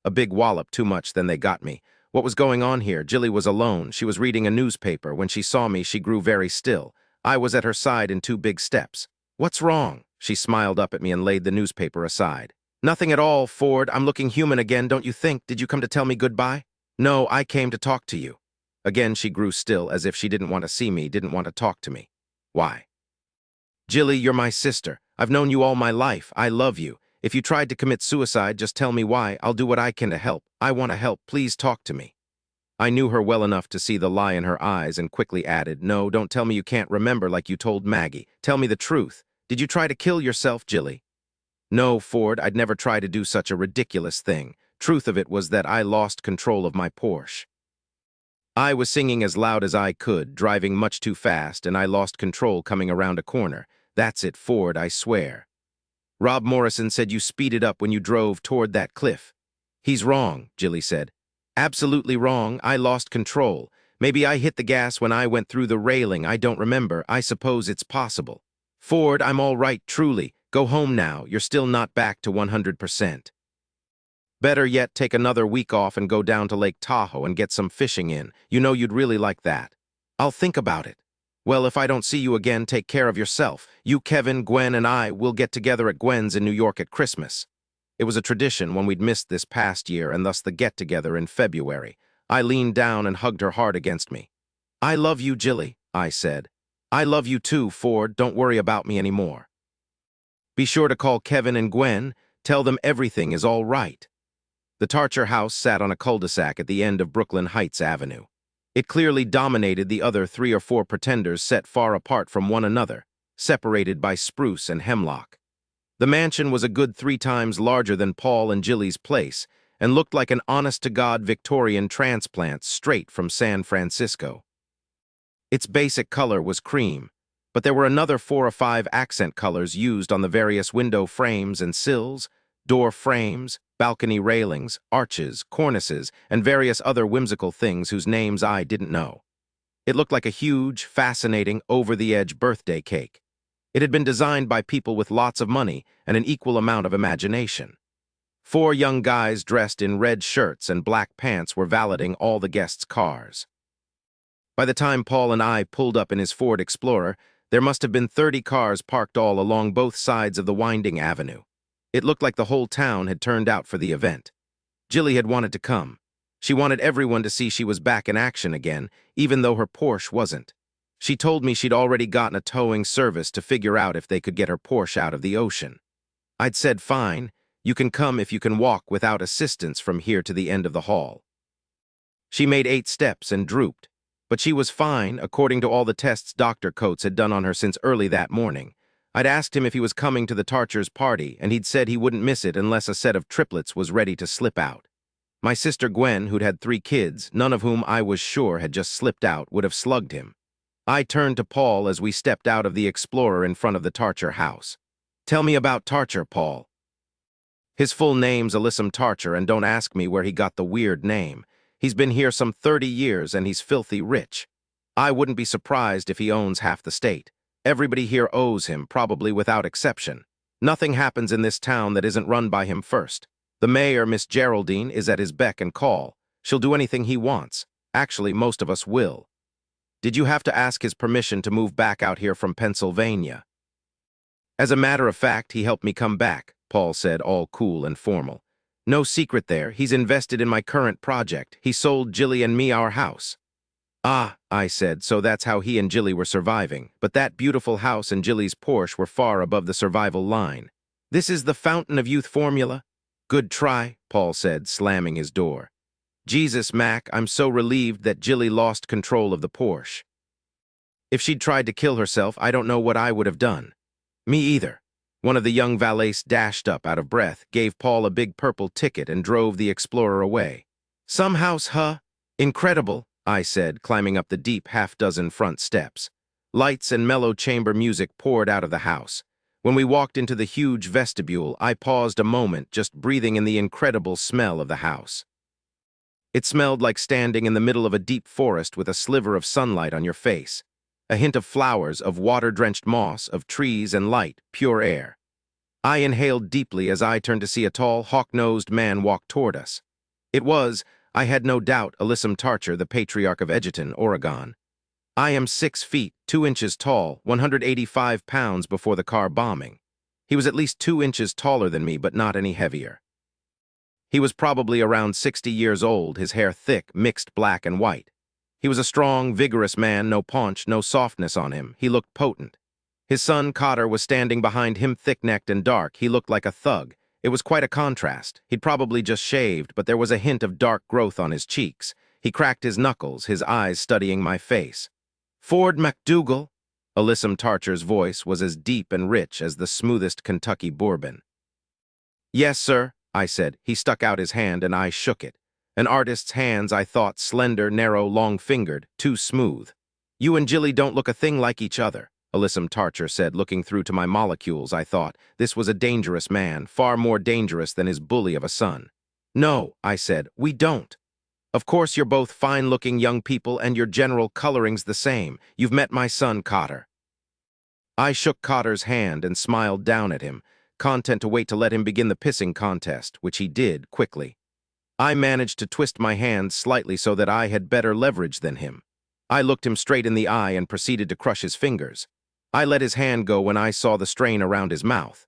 A big wallop too much, then they got me. What was going on here? Jilly was alone. She was reading a newspaper. When she saw me, she grew very still. I was at her side in 2 big steps. "What's wrong?" She smiled up at me and laid the newspaper aside. "Nothing at all, Ford. I'm looking human again, don't you think? Did you come to tell me goodbye?" "No, I came to talk to you." Again, she grew still, as if she didn't want to see me, didn't want to talk to me. "Why?" "Jilly, you're my sister. I've known you all my life. I love you. If you tried to commit suicide, just tell me why. I'll do what I can to help. I want to help. Please talk to me." I knew her well enough to see the lie in her eyes and quickly added, "No, don't tell me you can't remember like you told Maggie. Tell me the truth. Did you try to kill yourself, Jilly?" "No, Ford, I'd never try to do such a ridiculous thing. Truth of it was that I lost control of my Porsche. I was singing as loud as I could, driving much too fast, and I lost control coming around a corner. That's it, Ford, I swear. Rob Morrison said you speeded up when you drove toward that cliff." "He's wrong," Jilly said. "Absolutely wrong. I lost control. Maybe I hit the gas when I went through the railing. I don't remember. I suppose it's possible. Ford, I'm all right, truly. Go home now. You're still not back to 100%. Better yet, take another week off and go down to Lake Tahoe and get some fishing in. You know you'd really like that." "I'll think about it." "Well, if I don't see you again, take care of yourself. You, Kevin, Gwen, and I will get together at Gwen's in New York at Christmas." It was a tradition when we'd missed this past year, and thus the get-together in February. I leaned down and hugged her hard against me. "I love you, Jilly," I said. "I love you too, Ford. Don't worry about me anymore. Be sure to call Kevin and Gwen. Tell them everything is all right." The Tarcher house sat on a cul-de-sac at the end of Brooklyn Heights Avenue. It clearly dominated the other 3 or 4 pretenders set far apart from one another, separated by spruce and hemlock. The mansion was a good 3 times larger than Paul and Jilly's place and looked like an honest-to-God Victorian transplant straight from San Francisco. Its basic color was cream, but there were another 4 or 5 accent colors used on the various window frames and sills, door frames, balcony railings, arches, cornices, and various other whimsical things whose names I didn't know. It looked like a huge, fascinating, over-the-edge birthday cake. It had been designed by people with lots of money and an equal amount of imagination. 4 young guys dressed in red shirts and black pants were valeting all the guests' cars. By the time Paul and I pulled up in his Ford Explorer, there must have been 30 cars parked all along both sides of the winding avenue. It looked like the whole town had turned out for the event. Jilly had wanted to come. She wanted everyone to see she was back in action again, even though her Porsche wasn't. She told me she'd already gotten a towing service to figure out if they could get her Porsche out of the ocean. I'd said, fine, you can come if you can walk without assistance from here to the end of the hall. She made 8 steps and drooped, but she was fine according to all the tests Dr. Coates had done on her since early that morning. I'd asked him if he was coming to the Tarcher's party, and he'd said he wouldn't miss it unless a set of triplets was ready to slip out. My sister Gwen, who'd had 3 kids, none of whom I was sure had just slipped out, would have slugged him. I turned to Paul as we stepped out of the Explorer in front of the Tarcher house. Tell me about Tarcher, Paul. His full name's Alyssum Tarcher, and don't ask me where he got the weird name. He's been here some 30 years and he's filthy rich. I wouldn't be surprised if he owns half the state. Everybody here owes him, probably without exception. Nothing happens in this town that isn't run by him first. The mayor, Miss Geraldine, is at his beck and call. She'll do anything he wants. Actually, most of us will. Did you have to ask his permission to move back out here from Pennsylvania? As a matter of fact, he helped me come back, Paul said, all cool and formal. No secret there, he's invested in my current project. He sold Jilly and me our house. Ah, I said, so that's how he and Jilly were surviving. But that beautiful house and Jilly's Porsche were far above the survival line. This is the fountain of youth formula? Good try, Paul said, slamming his door. Jesus, Mac, I'm so relieved that Jilly lost control of the Porsche. If she'd tried to kill herself, I don't know what I would have done. Me either. One of the young valets dashed up, out of breath, gave Paul a big purple ticket and drove the Explorer away. Some house, huh? Incredible, I said, climbing up the deep half-dozen front steps. Lights and mellow chamber music poured out of the house. When we walked into the huge vestibule, I paused a moment, just breathing in the incredible smell of the house. It smelled like standing in the middle of a deep forest with a sliver of sunlight on your face. A hint of flowers, of water-drenched moss, of trees and light, pure air. I inhaled deeply as I turned to see a tall, hawk-nosed man walk toward us. It was, I had no doubt, Alyssum Tarcher, the patriarch of Edgerton, Oregon. I am 6 feet, 2 inches tall, 185 pounds before the car bombing. He was at least 2 inches taller than me, but not any heavier. He was probably around 60 years old, his hair thick, mixed black and white. He was a strong, vigorous man, no paunch, no softness on him. He looked potent. His son, Coulter, was standing behind him, thick-necked and dark. He looked like a thug. It was quite a contrast. He'd probably just shaved, but there was a hint of dark growth on his cheeks. He cracked his knuckles, his eyes studying my face. Ford MacDougal? Alyssum Tarcher's voice was as deep and rich as the smoothest Kentucky bourbon. Yes, sir, I said. He stuck out his hand and I shook it. An artist's hands, I thought, slender, narrow, long-fingered, too smooth. You and Jilly don't look a thing like each other, Alyssum Tarcher said, looking through to my molecules. I thought, this was a dangerous man, far more dangerous than his bully of a son. No, I said, we don't. Of course you're both fine-looking young people and your general coloring's the same. You've met my son, Coulter. I shook Coulter's hand and smiled down at him, content to wait to let him begin the pissing contest, which he did quickly. I managed to twist my hand slightly so that I had better leverage than him. I looked him straight in the eye and proceeded to crush his fingers. I let his hand go when I saw the strain around his mouth.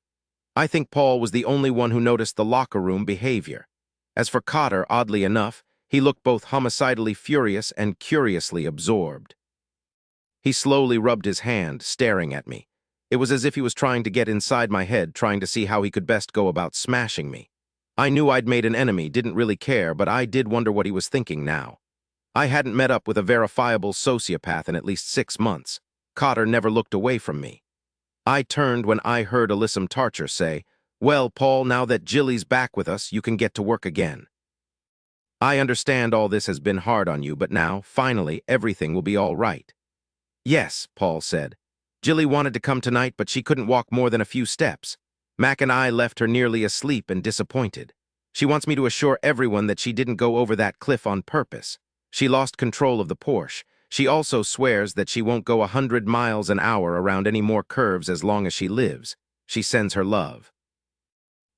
I think Paul was the only one who noticed the locker room behavior. As for Coulter, oddly enough, he looked both homicidally furious and curiously absorbed. He slowly rubbed his hand, staring at me. It was as if he was trying to get inside my head, trying to see how he could best go about smashing me. I knew I'd made an enemy, didn't really care, but I did wonder what he was thinking now. I hadn't met up with a verifiable sociopath in at least 6 months. Coulter never looked away from me. I turned when I heard Alyssum Tarcher say, Well, Paul, now that Jilly's back with us, you can get to work again. I understand all this has been hard on you, but now, finally, everything will be all right. Yes, Paul said. Jilly wanted to come tonight, but she couldn't walk more than a few steps. Mac and I left her nearly asleep and disappointed. She wants me to assure everyone that she didn't go over that cliff on purpose. She lost control of the Porsche. She also swears that she won't go 100 miles an hour around any more curves as long as she lives. She sends her love.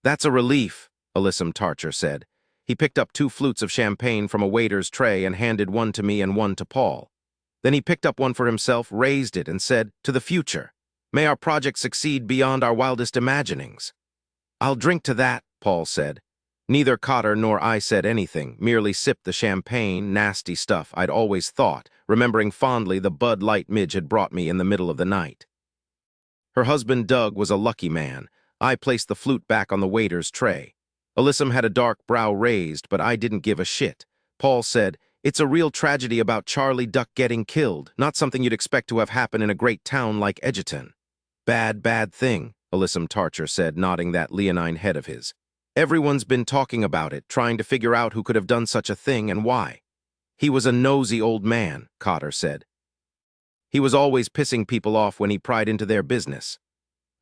That's a relief, Alyssum Tarcher said. He picked up 2 flutes of champagne from a waiter's tray and handed one to me and one to Paul. Then he picked up one for himself, raised it, and said, "To the future. May our project succeed beyond our wildest imaginings." "I'll drink to that," Paul said. Neither Coulter nor I said anything, merely sipped the champagne, nasty stuff I'd always thought, remembering fondly the Bud Light Midge had brought me in the middle of the night. Her husband Doug was a lucky man. I placed the flute back on the waiter's tray. Alyssum had a dark brow raised, but I didn't give a shit. Paul said, "It's a real tragedy about Charlie Duck getting killed, not something you'd expect to have happen in a great town like Edgerton." "Bad, bad thing," Alyssum Tarcher said, nodding that leonine head of his. "Everyone's been talking about it, trying to figure out who could have done such a thing and why." "He was a nosy old man," Coulter said. "He was always pissing people off when he pried into their business."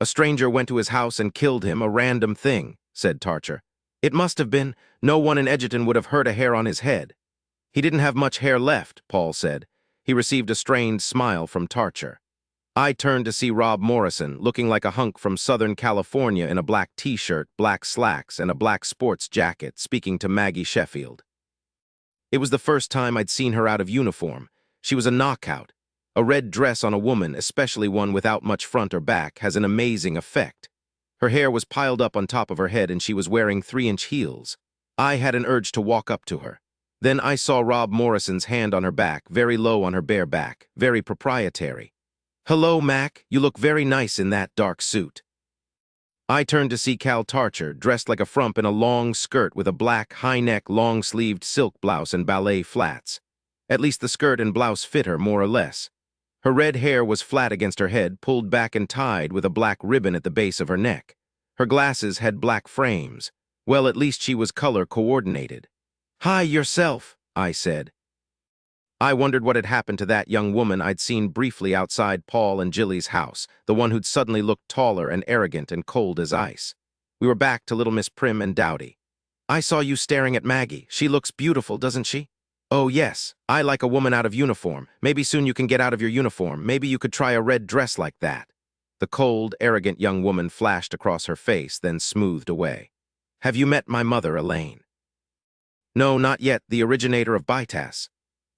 "A stranger went to his house and killed him, a random thing," said Tarcher. "It must have been. No one in Edgerton would have hurt a hair on his head." "He didn't have much hair left," Paul said. He received a strained smile from Tarcher. I turned to see Rob Morrison, looking like a hunk from Southern California in a black t-shirt, black slacks, and a black sports jacket, speaking to Maggie Sheffield. It was the first time I'd seen her out of uniform. She was a knockout. A red dress on a woman, especially one without much front or back, has an amazing effect. Her hair was piled up on top of her head and she was wearing 3-inch heels. I had an urge to walk up to her. Then I saw Rob Morrison's hand on her back, very low on her bare back, very proprietary. "Hello, Mac, you look very nice in that dark suit." I turned to see Cal Tarcher, dressed like a frump in a long skirt with a black, high-neck, long-sleeved silk blouse and ballet flats. At least the skirt and blouse fit her, more or less. Her red hair was flat against her head, pulled back and tied with a black ribbon at the base of her neck. Her glasses had black frames. Well, at least she was color-coordinated. "Hi, yourself," I said. I wondered what had happened to that young woman I'd seen briefly outside Paul and Jilly's house, the one who'd suddenly looked taller and arrogant and cold as ice. We were back to little Miss Prim and Dowdy. "I saw you staring at Maggie. She looks beautiful, doesn't she?" "Oh, yes. I like a woman out of uniform. Maybe soon you can get out of your uniform. Maybe you could try a red dress like that." The cold, arrogant young woman flashed across her face, then smoothed away. "Have you met my mother, Elaine?" "No, not yet. The originator of Bytas."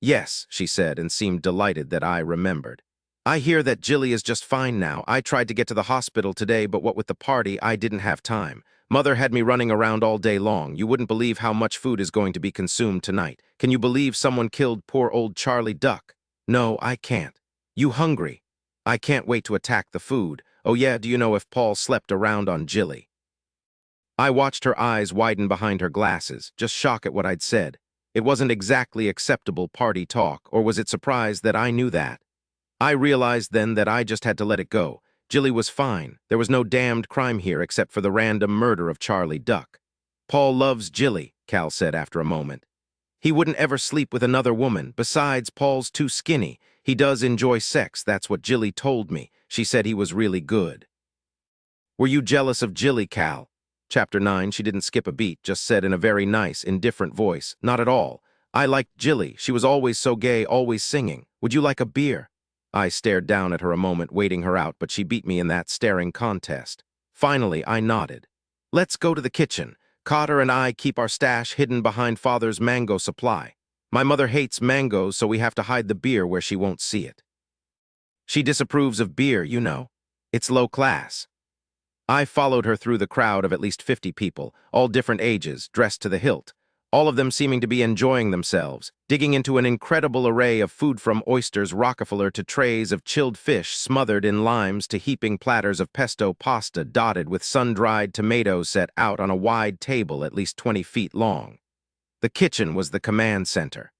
"Yes," she said, and seemed delighted that I remembered. "I hear that Jilly is just fine now. I tried to get to the hospital today, but what with the party, I didn't have time. Mother had me running around all day long. You wouldn't believe how much food is going to be consumed tonight. Can you believe someone killed poor old Charlie Duck? No, I can't. You hungry? I can't wait to attack the food. Oh yeah, do you know if Paul slept around on Jilly?" I watched her eyes widen behind her glasses, just shock at what I'd said. It wasn't exactly acceptable party talk, or was it surprised that I knew that? I realized then that I just had to let it go. Jilly was fine. There was no damned crime here except for the random murder of Charlie Duck. "Paul loves Jilly," Cal said after a moment. "He wouldn't ever sleep with another woman. Besides, Paul's too skinny. He does enjoy sex, that's what Jilly told me. She said he was really good." "Were you jealous of Jilly, Cal?" Chapter 9, she didn't skip a beat, just said in a very nice, indifferent voice, "Not at all. I liked Jilly. She was always so gay, always singing. Would you like a beer?" I stared down at her a moment, waiting her out, but she beat me in that staring contest. Finally, I nodded. "Let's go to the kitchen. Coulter and I keep our stash hidden behind Father's mango supply. My mother hates mangoes, so we have to hide the beer where she won't see it. She disapproves of beer, you know. It's low class." I followed her through the crowd of at least 50 people, all different ages, dressed to the hilt, all of them seeming to be enjoying themselves, digging into an incredible array of food from oysters Rockefeller to trays of chilled fish smothered in limes to heaping platters of pesto pasta dotted with sun-dried tomatoes set out on a wide table at least 20 feet long. The kitchen was the command center.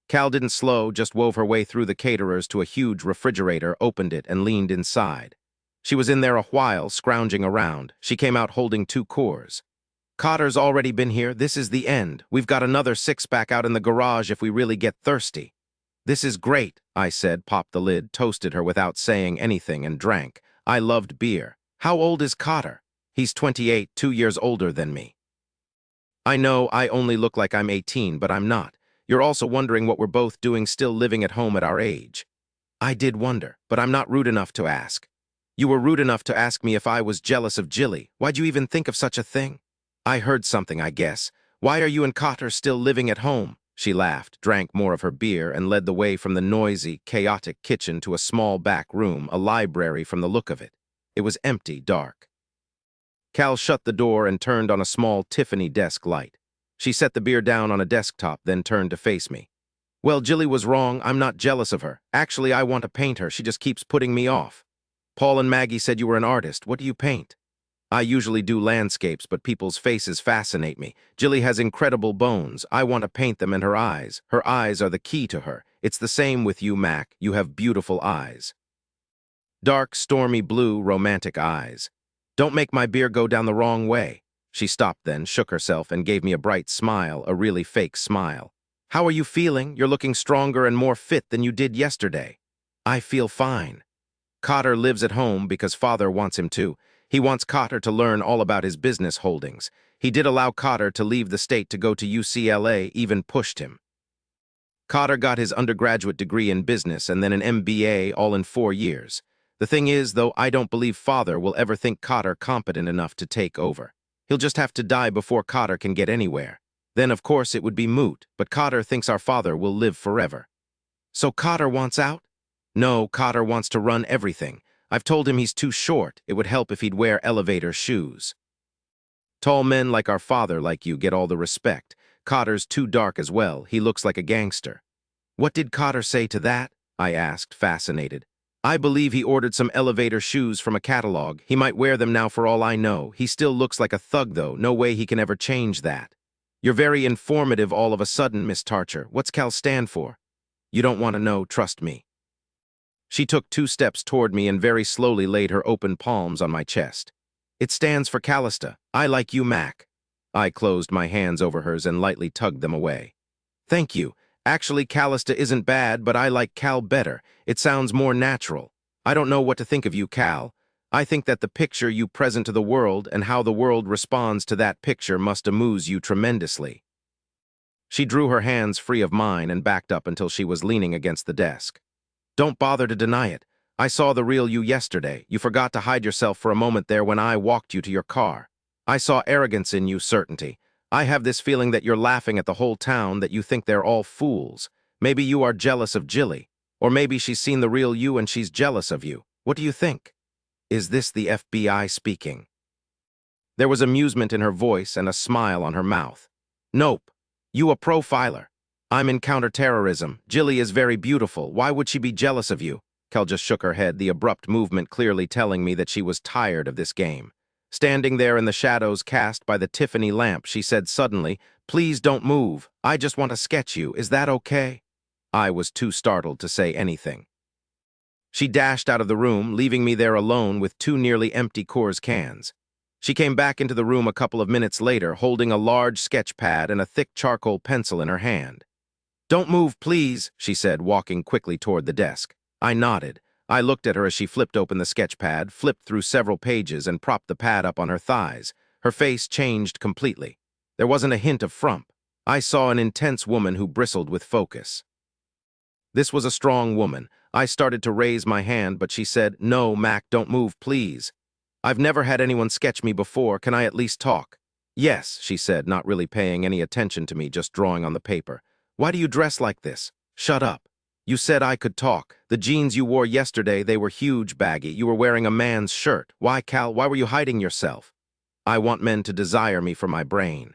Cal didn't slow, just wove her way through the caterers to a huge refrigerator, opened it, and leaned inside. She was in there a while, scrounging around. She came out holding 2 cores. "Coulter's already been here. This is the end. We've got another 6-pack out in the garage if we really get thirsty." "This is great," I said, popped the lid, toasted her without saying anything, and drank. I loved beer. "How old is Coulter?" "He's 28, 2 years older than me." "I know I only look like I'm 18, but I'm not. You're also wondering what we're both doing still living at home at our age." "I did wonder, but I'm not rude enough to ask." "You were rude enough to ask me if I was jealous of Jilly. Why'd you even think of such a thing?" I heard something, I guess. Why are you and Coulter still living at home? She laughed, drank more of her beer, and led the way from the noisy, chaotic kitchen to a small back room, a library from the look of it. It was empty, dark. Cal shut the door and turned on a small Tiffany desk light. She set the beer down on a desktop, then turned to face me. Well, Jilly was wrong. I'm not jealous of her. Actually, I want to paint her. She just keeps putting me off. Paul and Maggie said you were an artist. What do you paint? I usually do landscapes, but people's faces fascinate me. Jilly has incredible bones. I want to paint them and her eyes. Her eyes are the key to her. It's the same with you, Mac. You have beautiful eyes. Dark, stormy blue, romantic eyes. Don't make my beer go down the wrong way. She stopped then, shook herself, and gave me a bright smile, a really fake smile. How are you feeling? You're looking stronger and more fit than you did yesterday. I feel fine. Coulter lives at home because father wants him to. He wants Coulter to learn all about his business holdings. He did allow Coulter to leave the state to go to UCLA, even pushed him. Coulter got his undergraduate degree in business and then an MBA all in 4 years. The thing is, though, I don't believe father will ever think Coulter competent enough to take over. He'll just have to die before Coulter can get anywhere. Then, of course, it would be moot, but Coulter thinks our father will live forever. So Coulter wants out? No, Coulter wants to run everything. I've told him he's too short. It would help if he'd wear elevator shoes. Tall men like our father, like you, get all the respect. Coulter's too dark as well. He looks like a gangster. What did Coulter say to that? I asked, fascinated. I believe he ordered some elevator shoes from a catalog. He might wear them now for all I know. He still looks like a thug, though. No way he can ever change that. You're very informative all of a sudden, Miss Tarcher. What's Cal stand for? You don't want to know, trust me. She took 2 steps toward me and very slowly laid her open palms on my chest. It stands for Callista. I like you, Mac. I closed my hands over hers and lightly tugged them away. Thank you. Actually, Callista isn't bad, but I like Cal better. It sounds more natural. I don't know what to think of you, Cal. I think that the picture you present to the world and how the world responds to that picture must amuse you tremendously. She drew her hands free of mine and backed up until she was leaning against the desk. Don't bother to deny it. I saw the real you yesterday. You forgot to hide yourself for a moment there when I walked you to your car. I saw arrogance in you, certainty. I have this feeling that you're laughing at the whole town, that you think they're all fools. Maybe you are jealous of Jilly. Or maybe she's seen the real you and she's jealous of you. What do you think? Is this the FBI speaking? There was amusement in her voice and a smile on her mouth. Nope. You a profiler. I'm in counterterrorism. Jilly is very beautiful. Why would she be jealous of you? Kel just shook her head, the abrupt movement clearly telling me that she was tired of this game. Standing there in the shadows cast by the Tiffany lamp, she said suddenly, Please don't move. I just want to sketch you. Is that okay? I was too startled to say anything. She dashed out of the room, leaving me there alone with 2 nearly empty Coors cans. She came back into the room a couple of minutes later, holding a large sketch pad and a thick charcoal pencil in her hand. Don't move, please, she said, walking quickly toward the desk. I nodded. I looked at her as she flipped open the sketch pad, flipped through several pages, and propped the pad up on her thighs. Her face changed completely. There wasn't a hint of frump. I saw an intense woman who bristled with focus. This was a strong woman. I started to raise my hand, but she said, No, Mac, don't move, please. I've never had anyone sketch me before. Can I at least talk? Yes, she said, not really paying any attention to me, just drawing on the paper. Why do you dress like this? Shut up. You said I could talk. The jeans you wore yesterday, they were huge, baggy. You were wearing a man's shirt. Why, Cal, why were you hiding yourself? I want men to desire me for my brain.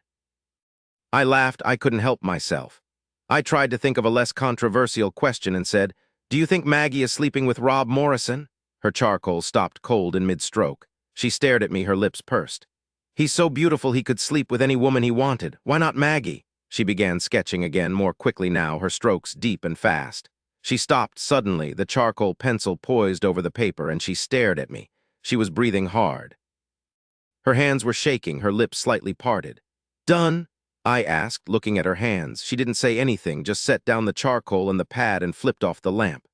I laughed. I couldn't help myself. I tried to think of a less controversial question and said, Do you think Maggie is sleeping with Rob Morrison? Her charcoal stopped cold in mid-stroke. She stared at me, her lips pursed. He's so beautiful he could sleep with any woman he wanted. Why not Maggie? She began sketching again, more quickly now, her strokes deep and fast. She stopped suddenly, the charcoal pencil poised over the paper, and she stared at me. She was breathing hard. Her hands were shaking, her lips slightly parted. Done? I asked, looking at her hands. She didn't say anything, just set down the charcoal and the pad and flipped off the lamp.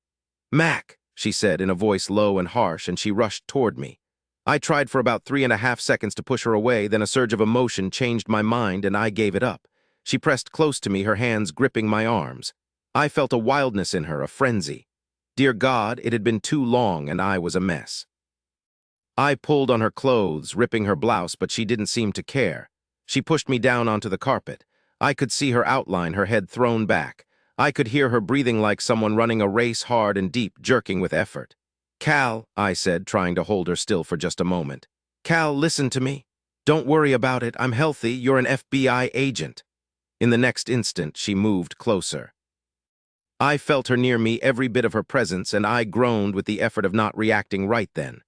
Mac, she said in a voice low and harsh, and she rushed toward me. I tried for about 3.5 seconds to push her away, then a surge of emotion changed my mind and I gave it up. She pressed close to me, her hands gripping my arms. I felt a wildness in her, a frenzy. Dear God, it had been too long and I was a mess. I pulled on her clothes, ripping her blouse, but she didn't seem to care. She pushed me down onto the carpet. I could see her outline, her head thrown back. I could hear her breathing like someone running a race, hard and deep, jerking with effort. "Cal," I said, trying to hold her still for just a moment. "Cal, listen to me. Don't worry about it. I'm healthy. You're an FBI agent." In the next instant, she moved closer. I felt her near me, every bit of her presence, and I groaned with the effort of not reacting right then.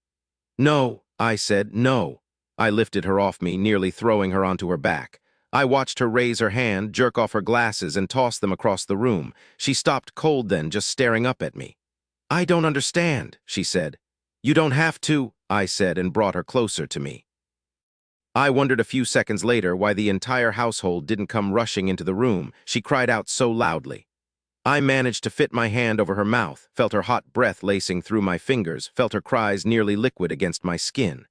"No," I said, "no." I lifted her off me, nearly throwing her onto her back. I watched her raise her hand, jerk off her glasses, and toss them across the room. She stopped cold then, just staring up at me. "I don't understand," she said. "You don't have to," I said, and brought her closer to me. I wondered a few seconds later why the entire household didn't come rushing into the room. She cried out so loudly. I managed to fit my hand over her mouth, felt her hot breath lacing through my fingers, felt her cries nearly liquid against my skin.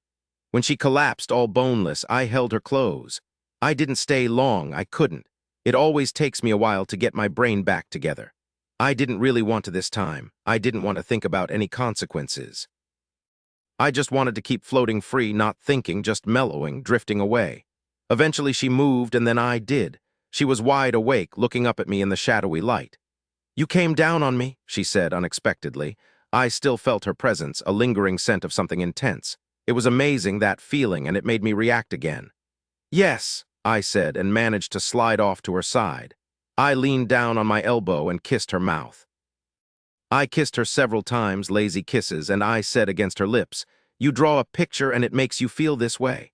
When she collapsed, all boneless, I held her close. I didn't stay long, I couldn't. It always takes me a while to get my brain back together. I didn't really want to this time. I didn't want to think about any consequences. I just wanted to keep floating free, not thinking, just mellowing, drifting away. Eventually she moved, and then I did. She was wide awake, looking up at me in the shadowy light. "You came down on me," she said unexpectedly. I still felt her presence, a lingering scent of something intense. It was amazing, that feeling, and it made me react again. "Yes," I said, and managed to slide off to her side. I leaned down on my elbow and kissed her mouth. I kissed her several times, lazy kisses, and I said against her lips, "You draw a picture and it makes you feel this way."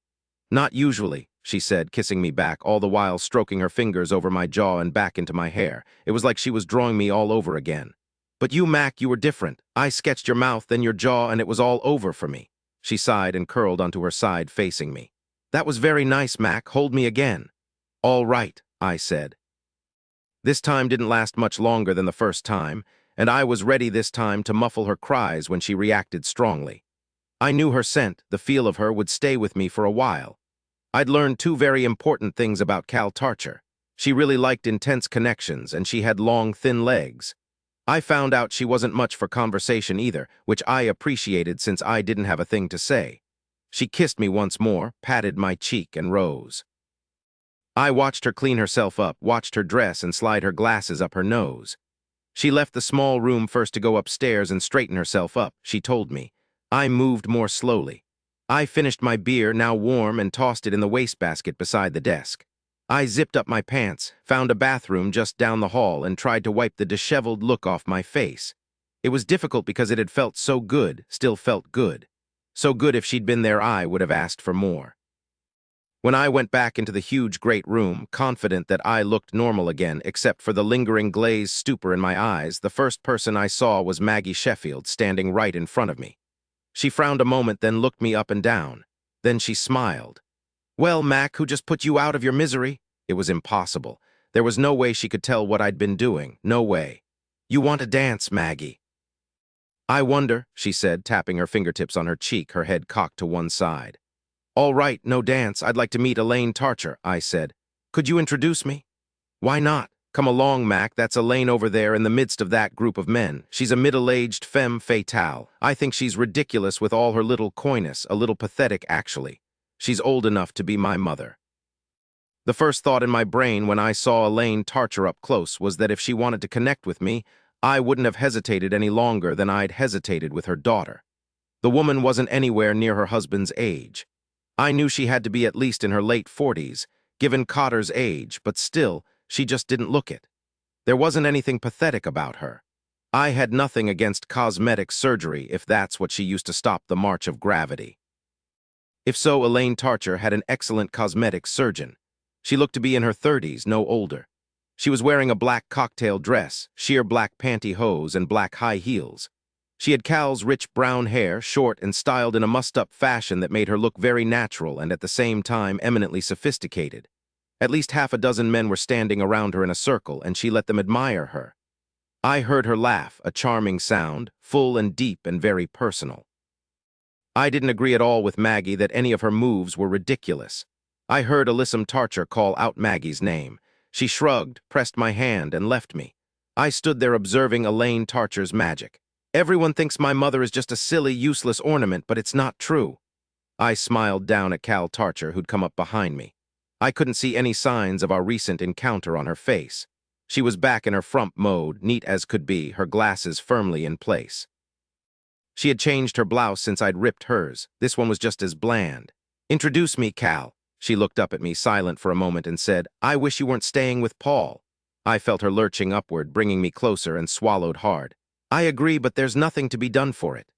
"Not usually," she said, kissing me back, all the while stroking her fingers over my jaw and back into my hair. It was like she was drawing me all over again. "But you, Mac, you were different. I sketched your mouth, then your jaw, and it was all over for me." She sighed and curled onto her side, facing me. "That was very nice, Mac. Hold me again." "All right," I said. This time didn't last much longer than the first time, and I was ready this time to muffle her cries when she reacted strongly. I knew her scent, the feel of her, would stay with me for a while. I'd learned two very important things about Cal Tarcher. She really liked intense connections, and she had long, thin legs. I found out she wasn't much for conversation either, which I appreciated since I didn't have a thing to say. She kissed me once more, patted my cheek, and rose. I watched her clean herself up, watched her dress and slide her glasses up her nose. She left the small room first to go upstairs and straighten herself up, she told me. I moved more slowly. I finished my beer, now warm, and tossed it in the wastebasket beside the desk. I zipped up my pants, found a bathroom just down the hall, and tried to wipe the disheveled look off my face. It was difficult because it had felt so good, still felt good. So good if she'd been there I would have asked for more. When I went back into the huge great room, confident that I looked normal again, except for the lingering glazed stupor in my eyes, the first person I saw was Maggie Sheffield standing right in front of me. She frowned a moment, then looked me up and down. Then she smiled. "Well, Mac, who just put you out of your misery?" It was impossible. There was no way she could tell what I'd been doing. No way. "You want to dance, Maggie?" "I wonder," she said, tapping her fingertips on her cheek, her head cocked to one side. "All right, no dance. I'd like to meet Elaine Tarcher," I said. "Could you introduce me?" "Why not? Come along, Mac. That's Elaine over there in the midst of that group of men. She's a middle-aged femme fatale. I think she's ridiculous with all her little coyness, a little pathetic, actually. She's old enough to be my mother." The first thought in my brain when I saw Elaine Tarcher up close was that if she wanted to connect with me, I wouldn't have hesitated any longer than I'd hesitated with her daughter. The woman wasn't anywhere near her husband's age. I knew she had to be at least in her late 40s, given Cotter's age, but still, she just didn't look it. There wasn't anything pathetic about her. I had nothing against cosmetic surgery if that's what she used to stop the march of gravity. If so, Elaine Tarcher had an excellent cosmetic surgeon. She looked to be in her 30s, no older. She was wearing a black cocktail dress, sheer black pantyhose, and black high heels. She had Cal's rich brown hair, short and styled in a mussed-up fashion that made her look very natural and at the same time eminently sophisticated. At least half a dozen men were standing around her in a circle, and she let them admire her. I heard her laugh, a charming sound, full and deep and very personal. I didn't agree at all with Maggie that any of her moves were ridiculous. I heard Elyssum Tarcher call out Maggie's name. She shrugged, pressed my hand, and left me. I stood there observing Elaine Tarcher's magic. "Everyone thinks my mother is just a silly, useless ornament, but it's not true." I smiled down at Cal Tarcher, who'd come up behind me. I couldn't see any signs of our recent encounter on her face. She was back in her frump mode, neat as could be, her glasses firmly in place. She had changed her blouse since I'd ripped hers. This one was just as bland. "Introduce me, Cal." She looked up at me, silent for a moment, and said, "I wish you weren't staying with Paul." I felt her lurching upward, bringing me closer, and swallowed hard. "I agree, but there's nothing to be done for it.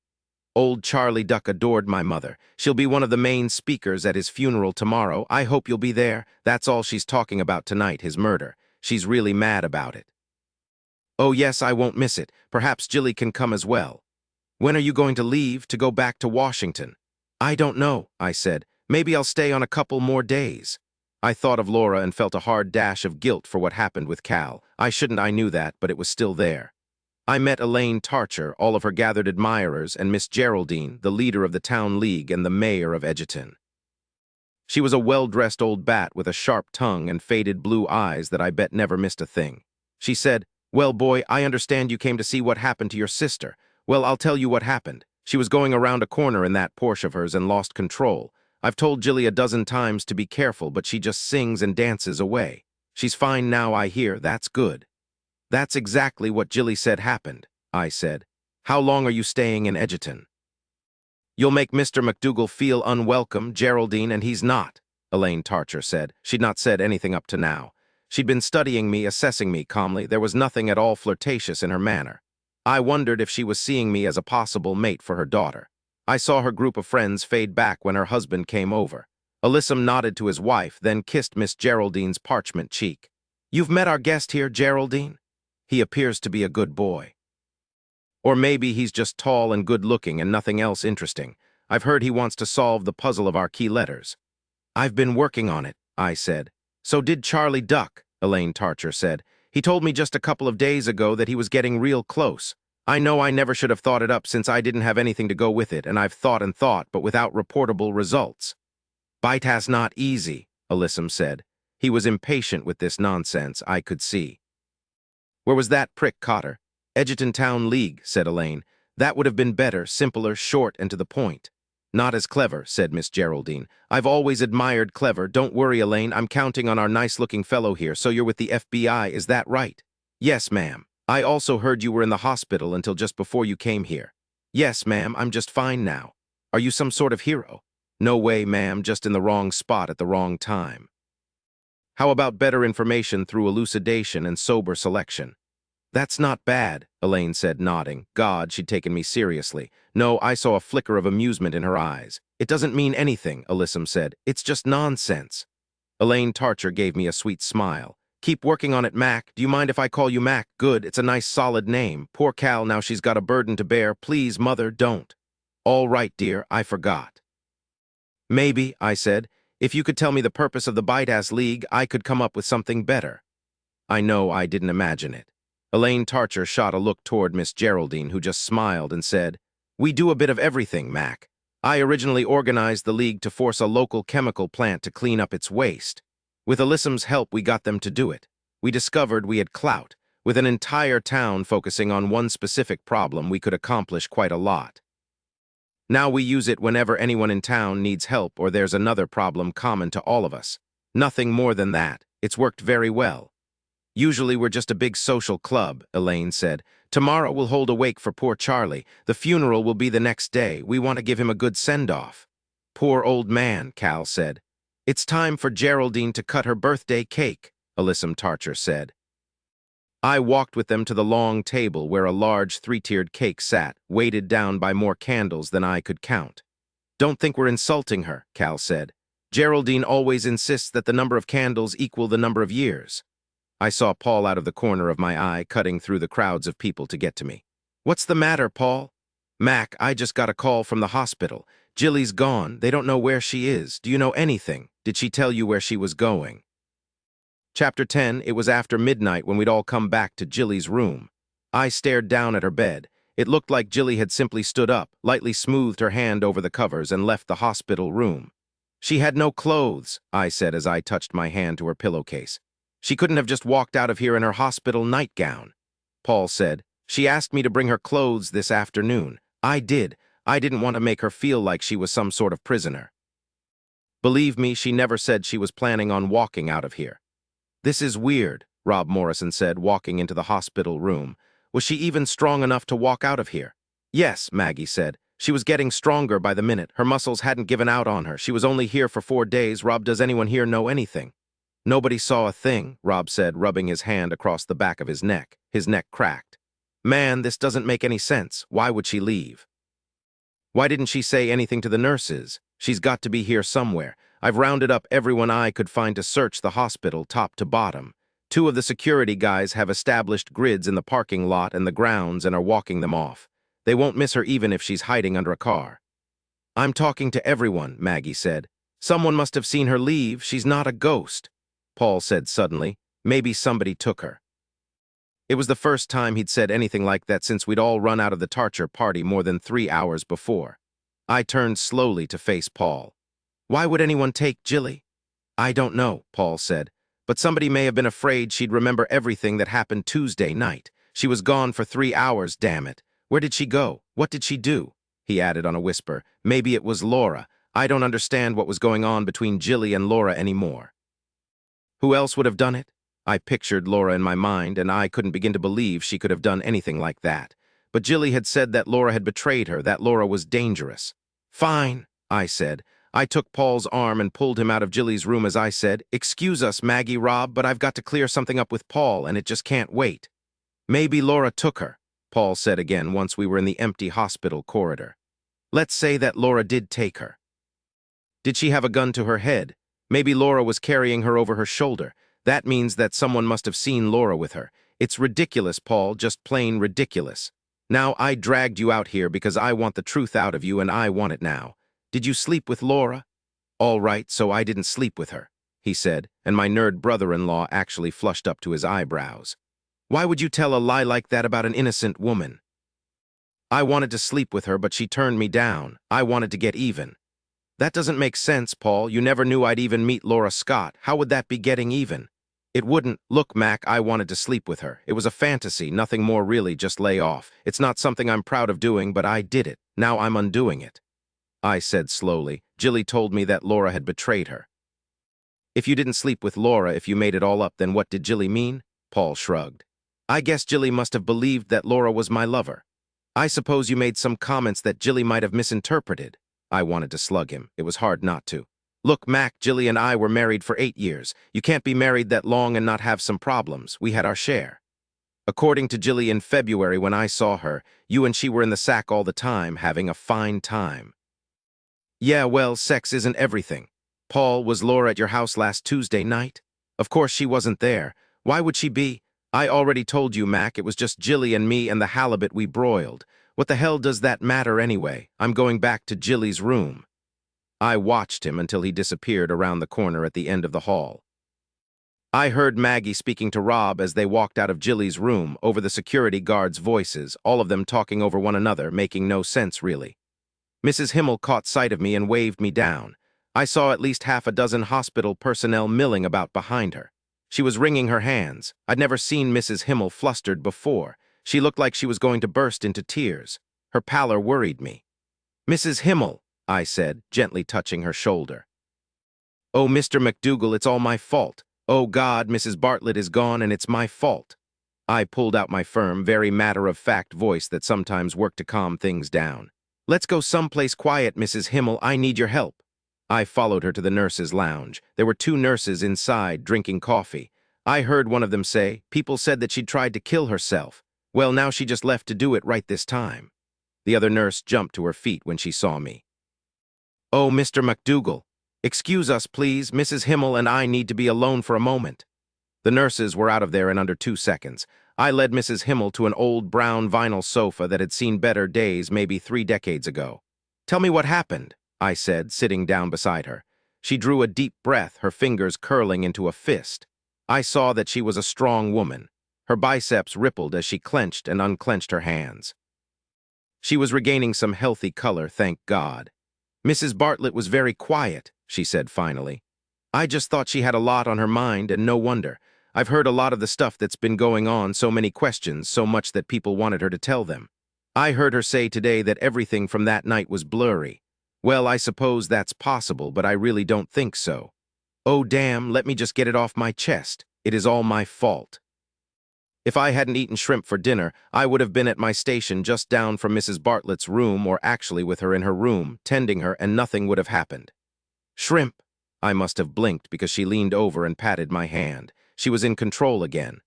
Old Charlie Duck adored my mother. She'll be one of the main speakers at his funeral tomorrow. I hope you'll be there. That's all she's talking about tonight, his murder. She's really mad about it." "Oh yes, I won't miss it. Perhaps Jilly can come as well." "When are you going to leave to go back to Washington?" "I don't know," I said. "Maybe I'll stay on a couple more days." I thought of Laura and felt a hard dash of guilt for what happened with Cal. I knew that, but it was still there. I met Elaine Tarcher, all of her gathered admirers, and Miss Geraldine, the leader of the town league and the mayor of Edgerton. She was a well-dressed old bat with a sharp tongue and faded blue eyes that I bet never missed a thing. She said, "Well, boy, I understand you came to see what happened to your sister. Well, I'll tell you what happened. She was going around a corner in that Porsche of hers and lost control. I've told Jilly a dozen times to be careful, but she just sings and dances away. She's fine now, I hear. That's good." "That's exactly what Jilly said happened," I said. "How long are you staying in Edgerton?" "You'll make Mr. MacDougal feel unwelcome, Geraldine, and he's not," Elaine Tarcher said. She'd not said anything up to now. She'd been studying me, assessing me calmly. There was nothing at all flirtatious in her manner. I wondered if she was seeing me as a possible mate for her daughter. I saw her group of friends fade back when her husband came over. Alyssum nodded to his wife, then kissed Miss Geraldine's parchment cheek. "You've met our guest here, Geraldine? He appears to be a good boy. Or maybe he's just tall and good-looking and nothing else interesting. I've heard he wants to solve the puzzle of our key letters." "I've been working on it," I said. "So did Charlie Duck," Elaine Tarcher said. "He told me just a couple of days ago that he was getting real close. I know I never should have thought it up since I didn't have anything to go with it, and I've thought and thought, but without reportable results." "Bytas not easy," Alyssum said. He was impatient with this nonsense, I could see. "Where was that prick, Coulter?" "Edgerton Town League," said Elaine. "That would have been better, simpler, short, and to the point." "Not as clever," said Miss Geraldine. "I've always admired clever. Don't worry, Elaine. I'm counting on our nice-looking fellow here. So you're with the FBI, is that right?" "Yes, ma'am. I also heard you were in the hospital until just before you came here." "Yes, ma'am. I'm just fine now." "Are you some sort of hero?" "No way, ma'am. Just in the wrong spot at the wrong time." "How about better information through elucidation and sober selection?" "That's not bad," Elaine said, nodding. God, she'd taken me seriously. No, I saw a flicker of amusement in her eyes. "It doesn't mean anything," Alyssum said. "It's just nonsense." Elaine Tarcher gave me a sweet smile. "Keep working on it, Mac. Do you mind if I call you Mac? Good, it's a nice solid name. Poor Cal, now she's got a burden to bear. Please, Mother, don't." "All right, dear, I forgot." "Maybe," I said, "if you could tell me the purpose of the Bytas League, I could come up with something better." I know I didn't imagine it. Elaine Tarcher shot a look toward Miss Geraldine, who just smiled and said, "We do a bit of everything, Mac. I originally organized the League to force a local chemical plant to clean up its waste. With Alyssum's help, we got them to do it. We discovered we had clout. With an entire town focusing on one specific problem, we could accomplish quite a lot. Now we use it whenever anyone in town needs help or there's another problem common to all of us. Nothing more than that. It's worked very well." "Usually we're just a big social club," Elaine said. "Tomorrow we'll hold a wake for poor Charlie. The funeral will be the next day. We want to give him a good send-off." "Poor old man," Cal said. "It's time for Geraldine to cut her birthday cake," Alyssum Tarcher said. I walked with them to the long table where a large three-tiered cake sat, weighted down by more candles than I could count. "Don't think we're insulting her," Cal said. "Geraldine always insists that the number of candles equal the number of years." I saw Paul out of the corner of my eye, cutting through the crowds of people to get to me. "What's the matter, Paul?" "Mac, I just got a call from the hospital. Jilly's gone. They don't know where she is. Do you know anything? Did she tell you where she was going?" Chapter 10, it was after midnight when we'd all come back to Jilly's room. I stared down at her bed. It looked like Jilly had simply stood up, lightly smoothed her hand over the covers, and left the hospital room. "She had no clothes," I said as I touched my hand to her pillowcase. "She couldn't have just walked out of here in her hospital nightgown." Paul said, "She asked me to bring her clothes this afternoon. I did. I didn't want to make her feel like she was some sort of prisoner." Believe me, she never said she was planning on walking out of here. This is weird, Rob Morrison said, walking into the hospital room. Was she even strong enough to walk out of here? Yes, Maggie said. She was getting stronger by the minute. Her muscles hadn't given out on her. She was only here for 4 days. Rob, does anyone here know anything? Nobody saw a thing, Rob said, rubbing his hand across the back of his neck. His neck cracked. Man, this doesn't make any sense. Why would she leave? Why didn't she say anything to the nurses? She's got to be here somewhere. I've rounded up everyone I could find to search the hospital top to bottom. 2 of the security guys have established grids in the parking lot and the grounds and are walking them off. They won't miss her even if she's hiding under a car. I'm talking to everyone, Maggie said. Someone must have seen her leave. She's not a ghost. Paul said suddenly. Maybe somebody took her. It was the first time he'd said anything like that since we'd all run out of the torture party more than 3 hours before. I turned slowly to face Paul. Why would anyone take Jilly? I don't know, Paul said, but somebody may have been afraid she'd remember everything that happened Tuesday night. She was gone for 3 hours, damn it. Where did she go? What did she do? He added on a whisper. Maybe it was Laura. I don't understand what was going on between Jilly and Laura anymore. Who else would have done it? I pictured Laura in my mind, and I couldn't begin to believe she could have done anything like that. But Jilly had said that Laura had betrayed her, that Laura was dangerous. Fine, I said. I took Paul's arm and pulled him out of Jilly's room as I said, Excuse us, Maggie, Rob, but I've got to clear something up with Paul, and it just can't wait. Maybe Laura took her, Paul said again once we were in the empty hospital corridor. Let's say that Laura did take her. Did she have a gun to her head? Maybe Laura was carrying her over her shoulder. That means that someone must have seen Laura with her. It's ridiculous, Paul, just plain ridiculous. Now, I dragged you out here because I want the truth out of you and I want it now. Did you sleep with Laura? All right, so I didn't sleep with her, he said, and my nerd brother-in-law actually flushed up to his eyebrows. Why would you tell a lie like that about an innocent woman? I wanted to sleep with her, but she turned me down. I wanted to get even. That doesn't make sense, Paul. You never knew I'd even meet Laura Scott. How would that be getting even? It wouldn't. Look, Mac, I wanted to sleep with her. It was a fantasy, nothing more really, just lay off. It's not something I'm proud of doing, but I did it. Now I'm undoing it. I said slowly. Jilly told me that Laura had betrayed her. If you didn't sleep with Laura, if you made it all up, then what did Jilly mean? Paul shrugged. I guess Jilly must have believed that Laura was my lover. I suppose you made some comments that Jilly might have misinterpreted. I wanted to slug him. It was hard not to. Look, Mac, Jilly and I were married for 8 years. You can't be married that long and not have some problems. We had our share. According to Jilly in February when I saw her, you and she were in the sack all the time, having a fine time. Yeah, well, sex isn't everything. Paul, was Laura at your house last Tuesday night? Of course she wasn't there. Why would she be? I already told you, Mac, it was just Jilly and me and the halibut we broiled. What the hell does that matter anyway? I'm going back to Jilly's room. I watched him until he disappeared around the corner at the end of the hall. I heard Maggie speaking to Rob as they walked out of Jilly's room over the security guards' voices, all of them talking over one another, making no sense really. Mrs. Himmel caught sight of me and waved me down. I saw at least half a dozen hospital personnel milling about behind her. She was wringing her hands. I'd never seen Mrs. Himmel flustered before. She looked like she was going to burst into tears. Her pallor worried me. Mrs. Himmel, I said, gently touching her shoulder. Oh, Mr. MacDougal, it's all my fault. Oh, God, Mrs. Bartlett is gone and it's my fault. I pulled out my firm, very matter-of-fact voice that sometimes worked to calm things down. Let's go someplace quiet, Mrs. Himmel. I need your help. I followed her to the nurses' lounge. There were 2 nurses inside, drinking coffee. I heard one of them say, people said that she'd tried to kill herself. Well, now she just left to do it right this time. The other nurse jumped to her feet when she saw me. Oh, Mr. MacDougal. Excuse us, please. Mrs. Himmel and I need to be alone for a moment. The nurses were out of there in under 2 seconds. I led Mrs. Himmel to an old brown vinyl sofa that had seen better days maybe 3 decades ago. Tell me what happened, I said, sitting down beside her. She drew a deep breath, her fingers curling into a fist. I saw that she was a strong woman. Her biceps rippled as she clenched and unclenched her hands. She was regaining some healthy color, thank God. Mrs. Bartlett was very quiet, she said finally. I just thought she had a lot on her mind, and no wonder. I've heard a lot of the stuff that's been going on, so many questions, so much that people wanted her to tell them. I heard her say today that everything from that night was blurry. Well, I suppose that's possible, but I really don't think so. Oh, damn, let me just get it off my chest. It is all my fault. If I hadn't eaten shrimp for dinner, I would have been at my station just down from Mrs. Bartlett's room, or actually with her in her room, tending her, and nothing would have happened. Shrimp! I must have blinked because she leaned over and patted my hand. She was in control again.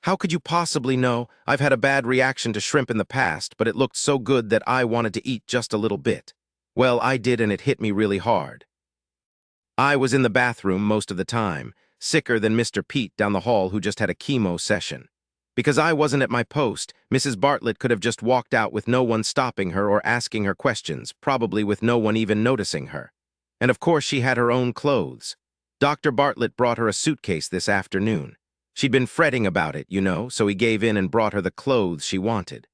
How could you possibly know? I've had a bad reaction to shrimp in the past, but it looked so good that I wanted to eat just a little bit. Well, I did, and it hit me really hard. I was in the bathroom most of the time, sicker than Mr. Pete down the hall who just had a chemo session. Because I wasn't at my post, Mrs. Bartlett could have just walked out with no one stopping her or asking her questions, probably with no one even noticing her. And of course she had her own clothes. Dr. Bartlett brought her a suitcase this afternoon. She'd been fretting about it, you know, so he gave in and brought her the clothes she wanted.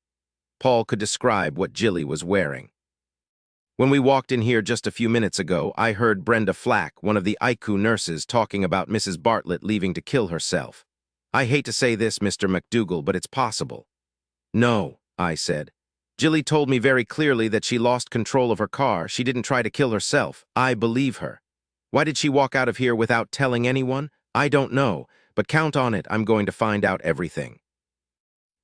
Paul could describe what Jilly was wearing. When we walked in here just a few minutes ago, I heard Brenda Flack, one of the ICU nurses, talking about Mrs. Bartlett leaving to kill herself. I hate to say this, Mr. MacDougal, but it's possible. No, I said. Jilly told me very clearly that she lost control of her car. She didn't try to kill herself. I believe her. Why did she walk out of here without telling anyone? I don't know, but count on it, I'm going to find out everything.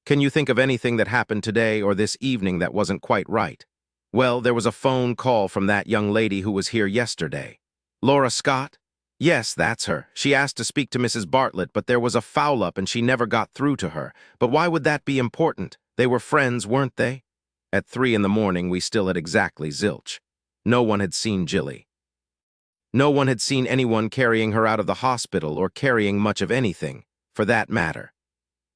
Can you think of anything that happened today or this evening that wasn't quite right? Well, there was a phone call from that young lady who was here yesterday. Laura Scott? Yes, that's her. She asked to speak to Mrs. Bartlett, but there was a foul-up and she never got through to her. But why would that be important? They were friends, weren't they? At 3 in the morning, we still had exactly zilch. No one had seen Jilly. No one had seen anyone carrying her out of the hospital or carrying much of anything, for that matter.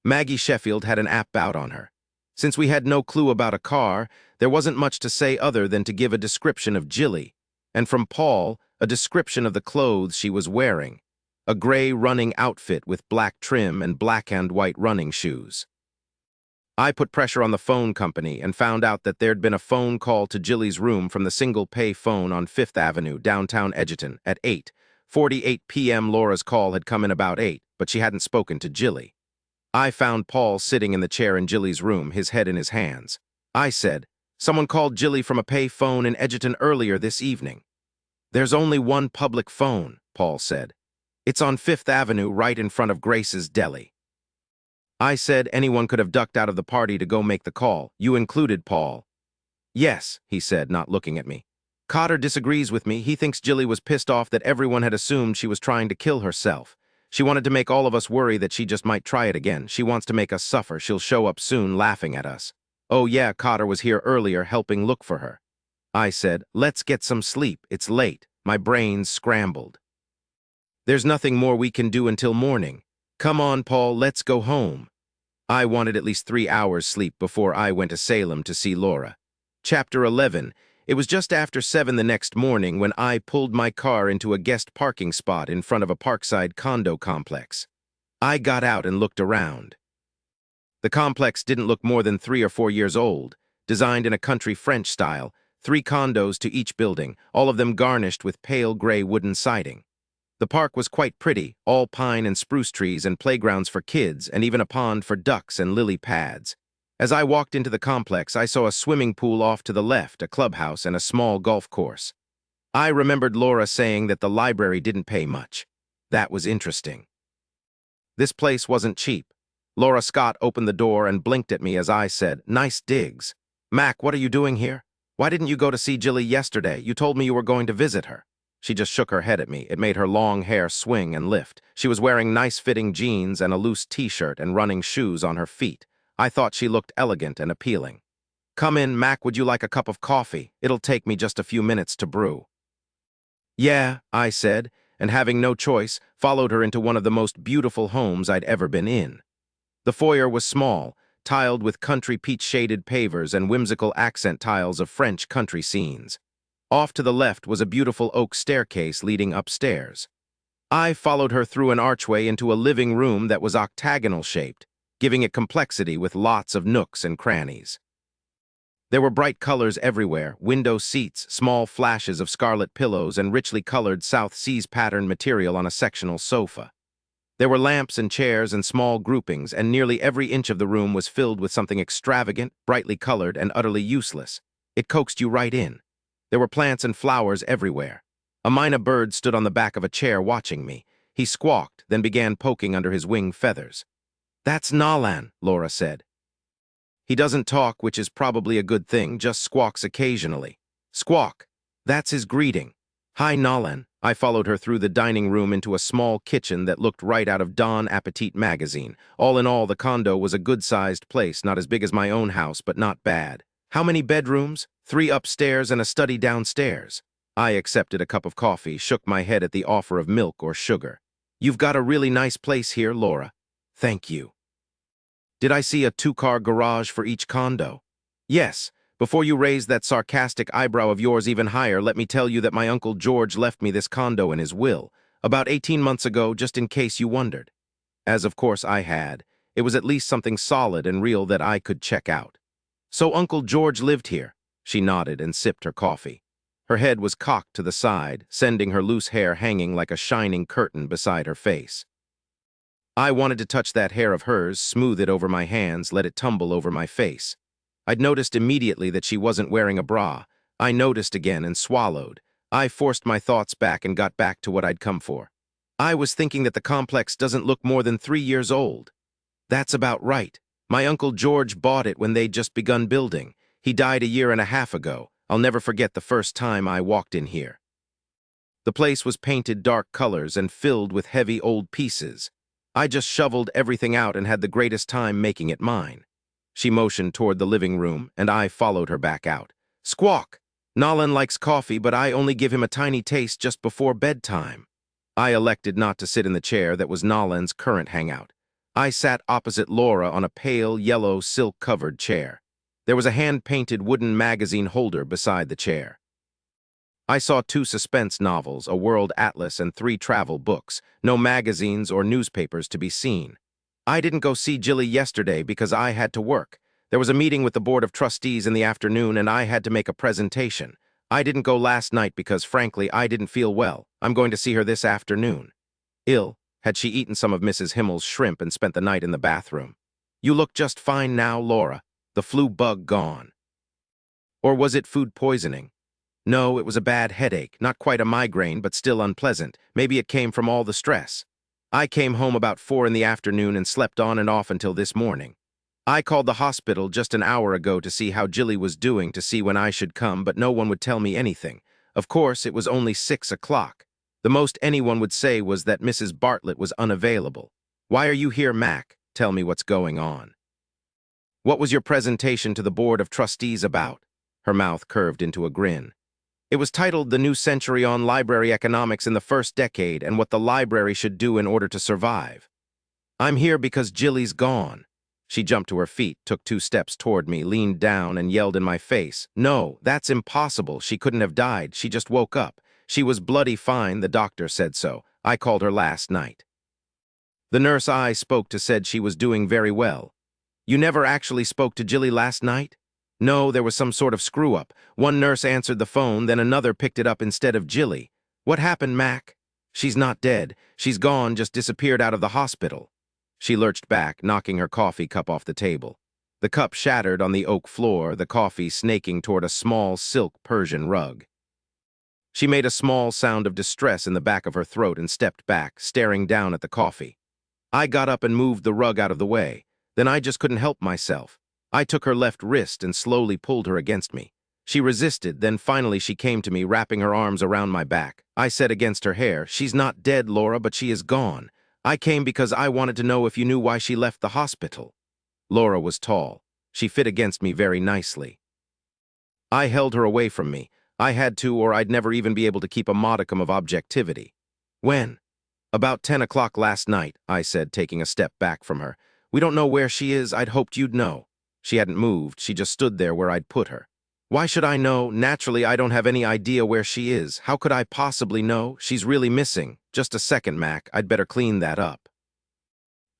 Maggie Sheffield had an app out on her. Since we had no clue about a car, there wasn't much to say other than to give a description of Jilly, and from Paul, a description of the clothes she was wearing, a gray running outfit with black trim and black and white running shoes. I put pressure on the phone company and found out that there'd been a phone call to Jilly's room from the single-pay phone on 5th Avenue, downtown Edgerton, at 8:48 p.m. Laura's call had come in about 8, but she hadn't spoken to Jilly. I found Paul sitting in the chair in Jilly's room, his head in his hands. I said, "Someone called Jilly from a pay phone in Edgerton earlier this evening." "There's only one public phone," Paul said. "It's on 5th Avenue, right in front of Grace's Deli." I said anyone could have ducked out of the party to go make the call. You included, Paul. "Yes," he said, not looking at me. "Coulter disagrees with me. He thinks Jilly was pissed off that everyone had assumed she was trying to kill herself. She wanted to make all of us worry that she just might try it again. She wants to make us suffer. She'll show up soon laughing at us. Oh yeah, Coulter was here earlier helping look for her." I said, "Let's get some sleep. It's late." My brains scrambled. "There's nothing more we can do until morning. Come on, Paul, let's go home." I wanted at least 3 hours sleep before I went to Salem to see Laura. Chapter 11. It was just after 7 the next morning when I pulled my car into a guest parking spot in front of a parkside condo complex. I got out and looked around. The complex didn't look more than 3 or 4 years old, designed in a country French style, 3 condos to each building, all of them garnished with pale gray wooden siding. The park was quite pretty, all pine and spruce trees and playgrounds for kids, and even a pond for ducks and lily pads. As I walked into the complex, I saw a swimming pool off to the left, a clubhouse, and a small golf course. I remembered Laura saying that the library didn't pay much. That was interesting. This place wasn't cheap. Laura Scott opened the door and blinked at me as I said, "Nice digs. Mac, what are you doing here? Why didn't you go to see Jilly yesterday? You told me you were going to visit her." She just shook her head at me. It made her long hair swing and lift. She was wearing nice-fitting jeans and a loose t-shirt and running shoes on her feet. I thought she looked elegant and appealing. "Come in, Mac, would you like a cup of coffee? It'll take me just a few minutes to brew." "Yeah," I said, and having no choice, followed her into one of the most beautiful homes I'd ever been in. The foyer was small, tiled with country peach-shaded pavers and whimsical accent tiles of French country scenes. Off to the left was a beautiful oak staircase leading upstairs. I followed her through an archway into a living room that was octagonal-shaped, giving it complexity with lots of nooks and crannies. There were bright colors everywhere, window seats, small flashes of scarlet pillows, and richly colored South Seas pattern material on a sectional sofa. There were lamps and chairs and small groupings, and nearly every inch of the room was filled with something extravagant, brightly colored, and utterly useless. It coaxed you right in. There were plants and flowers everywhere. A mynah bird stood on the back of a chair watching me. He squawked, then began poking under his wing feathers. "That's Nalan," Laura said. "He doesn't talk, which is probably a good thing, just squawks occasionally." "Squawk. That's his greeting." "Hi, Nalan." I followed her through the dining room into a small kitchen that looked right out of Don Appetit magazine. All in all, the condo was a good-sized place, not as big as my own house, but not bad. "How many bedrooms?" "3 upstairs and a study downstairs." I accepted a cup of coffee, shook my head at the offer of milk or sugar. "You've got a really nice place here, Laura." "Thank you." "Did I see a 2-car garage for each condo?" "Yes. Before you raise that sarcastic eyebrow of yours even higher, let me tell you that my Uncle George left me this condo in his will, about 18 months ago, just in case you wondered." As of course I had. It was at least something solid and real that I could check out. "So Uncle George lived here?" She nodded and sipped her coffee. Her head was cocked to the side, sending her loose hair hanging like a shining curtain beside her face. I wanted to touch that hair of hers, smooth it over my hands, let it tumble over my face. I'd noticed immediately that she wasn't wearing a bra. I noticed again and swallowed. I forced my thoughts back and got back to what I'd come for. "I was thinking that the complex doesn't look more than 3 years old." "That's about right. My Uncle George bought it when they'd just begun building. He died a year and a half ago. I'll never forget the first time I walked in here. The place was painted dark colors and filled with heavy old pieces. I just shoveled everything out and had the greatest time making it mine." She motioned toward the living room, and I followed her back out. "Squawk! Nalan likes coffee, but I only give him a tiny taste just before bedtime." I elected not to sit in the chair that was Nalan's current hangout. I sat opposite Laura on a pale, yellow, silk-covered chair. There was a hand-painted wooden magazine holder beside the chair. I saw 2 suspense novels, a world atlas, and 3 travel books. No magazines or newspapers to be seen. I didn't go see Jilly yesterday because I had to work. There was a meeting with the Board of Trustees in the afternoon and I had to make a presentation. I didn't go last night because, frankly, I didn't feel well. I'm going to see her this afternoon. Ill. Had she eaten some of Mrs. Himmel's shrimp and spent the night in the bathroom? "You look just fine now, Laura. The flu bug gone." Or was it food poisoning? No, it was a bad headache, not quite a migraine, but still unpleasant. Maybe it came from all the stress. I came home about 4 in the afternoon and slept on and off until this morning. I called the hospital just an hour ago to see how Jilly was doing, to see when I should come, but no one would tell me anything. Of course, it was only 6 o'clock. The most anyone would say was that Mrs. Bartlett was unavailable. "Why are you here, Mac? Tell me what's going on." "What was your presentation to the Board of Trustees about?" Her mouth curved into a grin. "It was titled The New Century on Library Economics in the First Decade and What the Library Should Do in Order to Survive." "I'm here because Jilly's gone." She jumped to her feet, took 2 steps toward me, leaned down, and yelled in my face. "No, that's impossible. She couldn't have died. She just woke up. She was bloody fine, the doctor said so. I called her last night. The nurse I spoke to said she was doing very well." "You never actually spoke to Jilly last night?" "No, there was some sort of screw-up. One nurse answered the phone, then another picked it up instead of Jilly." "What happened, Mac?" "She's not dead. She's gone, just disappeared out of the hospital." She lurched back, knocking her coffee cup off the table. The cup shattered on the oak floor, the coffee snaking toward a small silk Persian rug. She made a small sound of distress in the back of her throat and stepped back, staring down at the coffee. I got up and moved the rug out of the way. Then I just couldn't help myself. I took her left wrist and slowly pulled her against me. She resisted, then finally she came to me, wrapping her arms around my back. I said against her hair, "She's not dead, Laura, but she is gone. I came because I wanted to know if you knew why she left the hospital." Laura was tall. She fit against me very nicely. I held her away from me. I had to, or I'd never even be able to keep a modicum of objectivity. "When?" "About 10 o'clock last night," I said, taking a step back from her. "We don't know where she is. I'd hoped you'd know." She hadn't moved. She just stood there where I'd put her. "Why should I know? Naturally, I don't have any idea where she is. How could I possibly know? She's really missing." "Just a second, Mac. I'd better clean that up."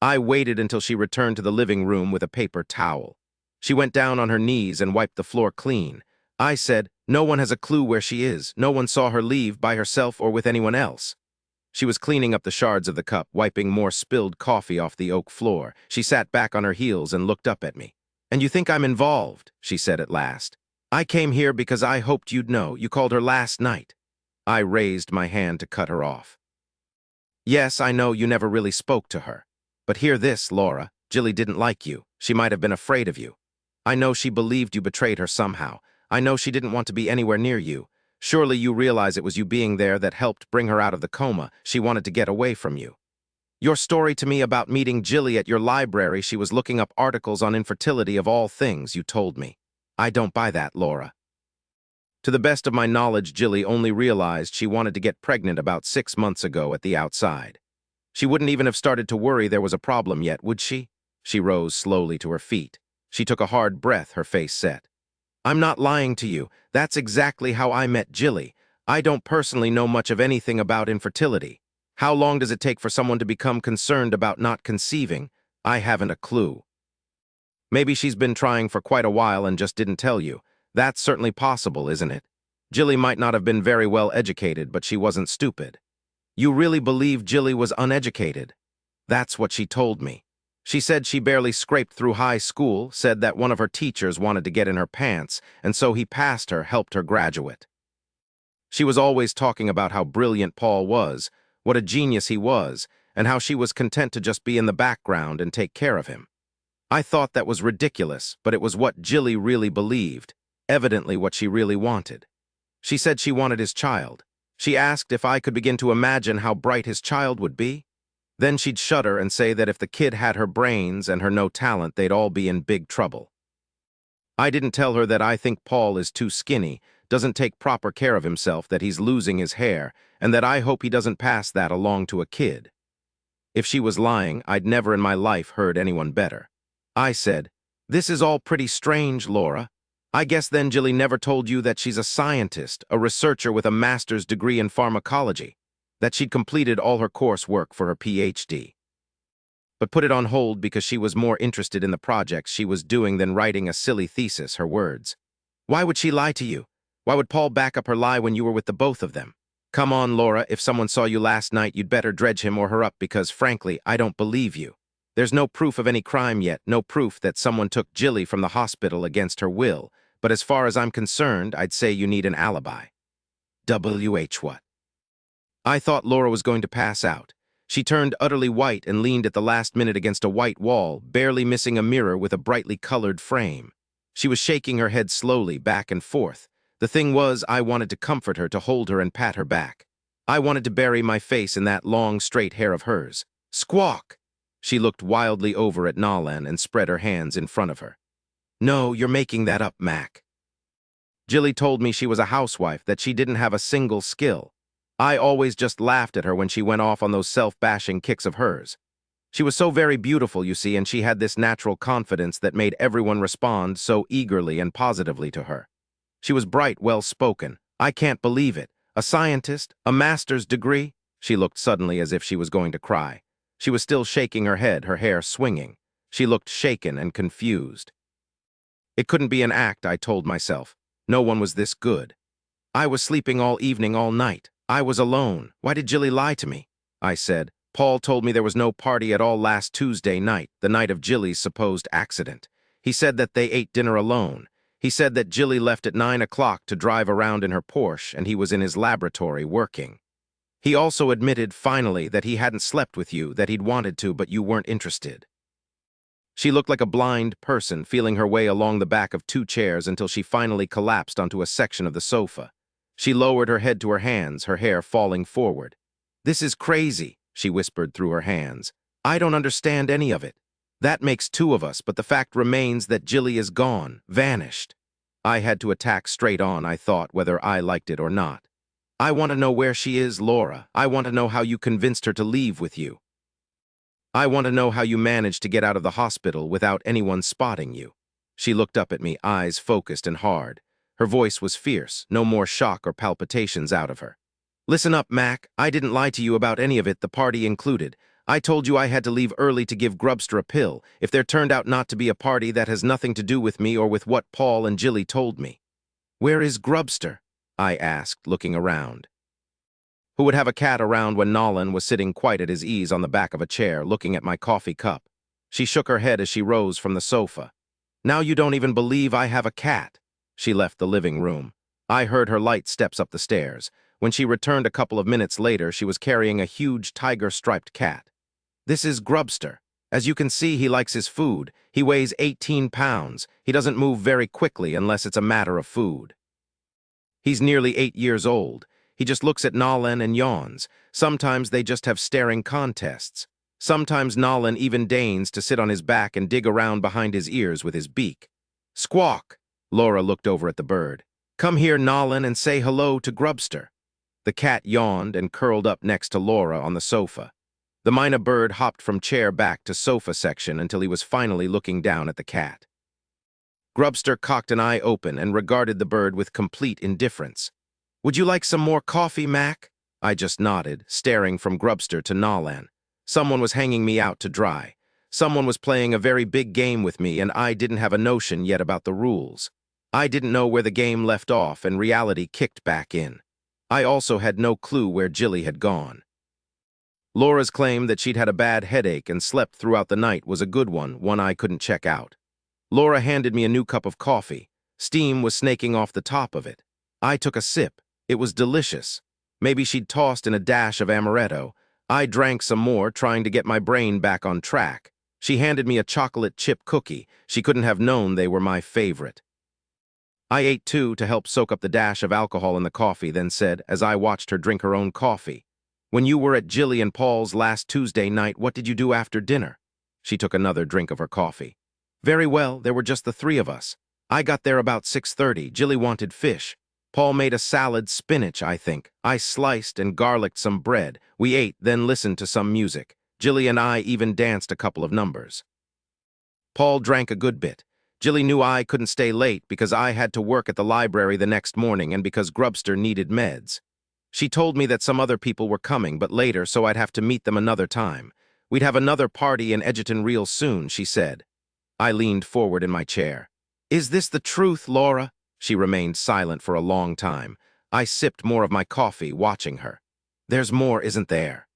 I waited until she returned to the living room with a paper towel. She went down on her knees and wiped the floor clean. I said, "No one has a clue where she is. No one saw her leave by herself or with anyone else." She was cleaning up the shards of the cup, wiping more spilled coffee off the oak floor. She sat back on her heels and looked up at me. "And you think I'm involved?" she said at last. I came here because I hoped you'd know. You called her last night. I raised my hand to cut her off. Yes, I know you never really spoke to her. But hear this, Laura. Jilly didn't like you. She might have been afraid of you. I know she believed you betrayed her somehow. I know she didn't want to be anywhere near you. Surely you realize it was you being there that helped bring her out of the coma. She wanted to get away from you. Your story to me about meeting Jilly at your library, she was looking up articles on infertility of all things, you told me. I don't buy that, Laura. To the best of my knowledge, Jilly only realized she wanted to get pregnant about 6 months ago at the outside. She wouldn't even have started to worry there was a problem yet, would she? She rose slowly to her feet. She took a hard breath, her face set. I'm not lying to you. That's exactly how I met Jilly. I don't personally know much of anything about infertility. How long does it take for someone to become concerned about not conceiving? I haven't a clue. Maybe she's been trying for quite a while and just didn't tell you. That's certainly possible, isn't it? Jilly might not have been very well educated, but she wasn't stupid. You really believe Jilly was uneducated? That's what she told me. She said she barely scraped through high school, said that one of her teachers wanted to get in her pants, and so he passed her, helped her graduate. She was always talking about how brilliant Paul was, what a genius he was, and how she was content to just be in the background and take care of him. I thought that was ridiculous, but it was what Jilly really believed, evidently what she really wanted. She said she wanted his child. She asked if I could begin to imagine how bright his child would be. Then she'd shudder and say that if the kid had her brains and her no talent, they'd all be in big trouble. I didn't tell her that I think Paul is too skinny, doesn't take proper care of himself, that he's losing his hair, and that I hope he doesn't pass that along to a kid. If she was lying, I'd never in my life heard anyone better. I said, "This is all pretty strange, Laura. I guess then Jilly never told you that she's a scientist, a researcher with a master's degree in pharmacology, that she'd completed all her coursework for her PhD. But put it on hold because she was more interested in the projects she was doing than writing a silly thesis, her words. Why would she lie to you? Why would Paul back up her lie when you were with the both of them? Come on, Laura, if someone saw you last night, you'd better dredge him or her up because, frankly, I don't believe you. There's no proof of any crime yet, no proof that someone took Jilly from the hospital against her will, but as far as I'm concerned, I'd say you need an alibi. What? I thought Laura was going to pass out. She turned utterly white and leaned at the last minute against a white wall, barely missing a mirror with a brightly colored frame. She was shaking her head slowly, back and forth. The thing was, I wanted to comfort her, to hold her and pat her back. I wanted to bury my face in that long, straight hair of hers. Squawk! She looked wildly over at Nolan and spread her hands in front of her. No, you're making that up, Mac. Jilly told me she was a housewife, that she didn't have a single skill. I always just laughed at her when she went off on those self-bashing kicks of hers. She was so very beautiful, you see, and she had this natural confidence that made everyone respond so eagerly and positively to her. She was bright, well-spoken. I can't believe it. A scientist? A master's degree? She looked suddenly as if she was going to cry. She was still shaking her head, her hair swinging. She looked shaken and confused. It couldn't be an act, I told myself. No one was this good. I was sleeping all evening, all night. I was alone. Why did Jilly lie to me? I said. Paul told me there was no party at all last Tuesday night, the night of Jilly's supposed accident. He said that they ate dinner alone. He said that Jilly left at 9 o'clock to drive around in her Porsche, and he was in his laboratory working. He also admitted, finally, that he hadn't slept with you, that he'd wanted to, but you weren't interested. She looked like a blind person, feeling her way along the back of 2 chairs until she finally collapsed onto a section of the sofa. She lowered her head to her hands, her hair falling forward. "This is crazy," she whispered through her hands. "I don't understand any of it. That makes 2 of us, but the fact remains that Jilly is gone, vanished." I had to attack straight on, I thought, whether I liked it or not. "I want to know where she is, Laura. I want to know how you convinced her to leave with you. I want to know how you managed to get out of the hospital without anyone spotting you." She looked up at me, eyes focused and hard. Her voice was fierce, no more shock or palpitations out of her. "Listen up, Mac. I didn't lie to you about any of it, the party included. I told you I had to leave early to give Grubster a pill. If there turned out not to be a party, that has nothing to do with me or with what Paul and Jilly told me." "Where is Grubster?" I asked, looking around. Who would have a cat around when Nolan was sitting quite at his ease on the back of a chair, looking at my coffee cup? She shook her head as she rose from the sofa. "Now you don't even believe I have a cat." She left the living room. I heard her light steps up the stairs. When she returned a couple of minutes later, she was carrying a huge tiger-striped cat. This is Grubster. As you can see, he likes his food. He weighs 18 pounds. He doesn't move very quickly unless it's a matter of food. He's nearly 8 years old. He just looks at Nolan and yawns. Sometimes they just have staring contests. Sometimes Nolan even deigns to sit on his back and dig around behind his ears with his beak. Squawk! Laura looked over at the bird. Come here, Nolan, and say hello to Grubster. The cat yawned and curled up next to Laura on the sofa. The mynah bird hopped from chair back to sofa section until he was finally looking down at the cat. Grubster cocked an eye open and regarded the bird with complete indifference. Would you like some more coffee, Mac? I just nodded, staring from Grubster to Nolan. Someone was hanging me out to dry. Someone was playing a very big game with me, and I didn't have a notion yet about the rules. I didn't know where the game left off, and reality kicked back in. I also had no clue where Jilly had gone. Laura's claim that she'd had a bad headache and slept throughout the night was a good one I couldn't check out. Laura handed me a new cup of coffee. Steam was snaking off the top of it. I took a sip. It was delicious. Maybe she'd tossed in a dash of amaretto. I drank some more, trying to get my brain back on track. She handed me a chocolate chip cookie. She couldn't have known they were my favorite. I ate two to help soak up the dash of alcohol in the coffee, then said, as I watched her drink her own coffee, When you were at Jilly and Paul's last Tuesday night, what did you do after dinner? She took another drink of her coffee. Very well, there were just the three of us. I got there about 6:30. Jilly wanted fish. Paul made a salad, spinach, I think. I sliced and garliced some bread. We ate, then listened to some music. Jilly and I even danced a couple of numbers. Paul drank a good bit. Jilly knew I couldn't stay late because I had to work at the library the next morning and because Grubster needed meds. She told me that some other people were coming, but later, so I'd have to meet them another time. We'd have another party in Edgerton real soon, she said. I leaned forward in my chair. Is this the truth, Laura? She remained silent for a long time. I sipped more of my coffee, watching her. There's more, isn't there?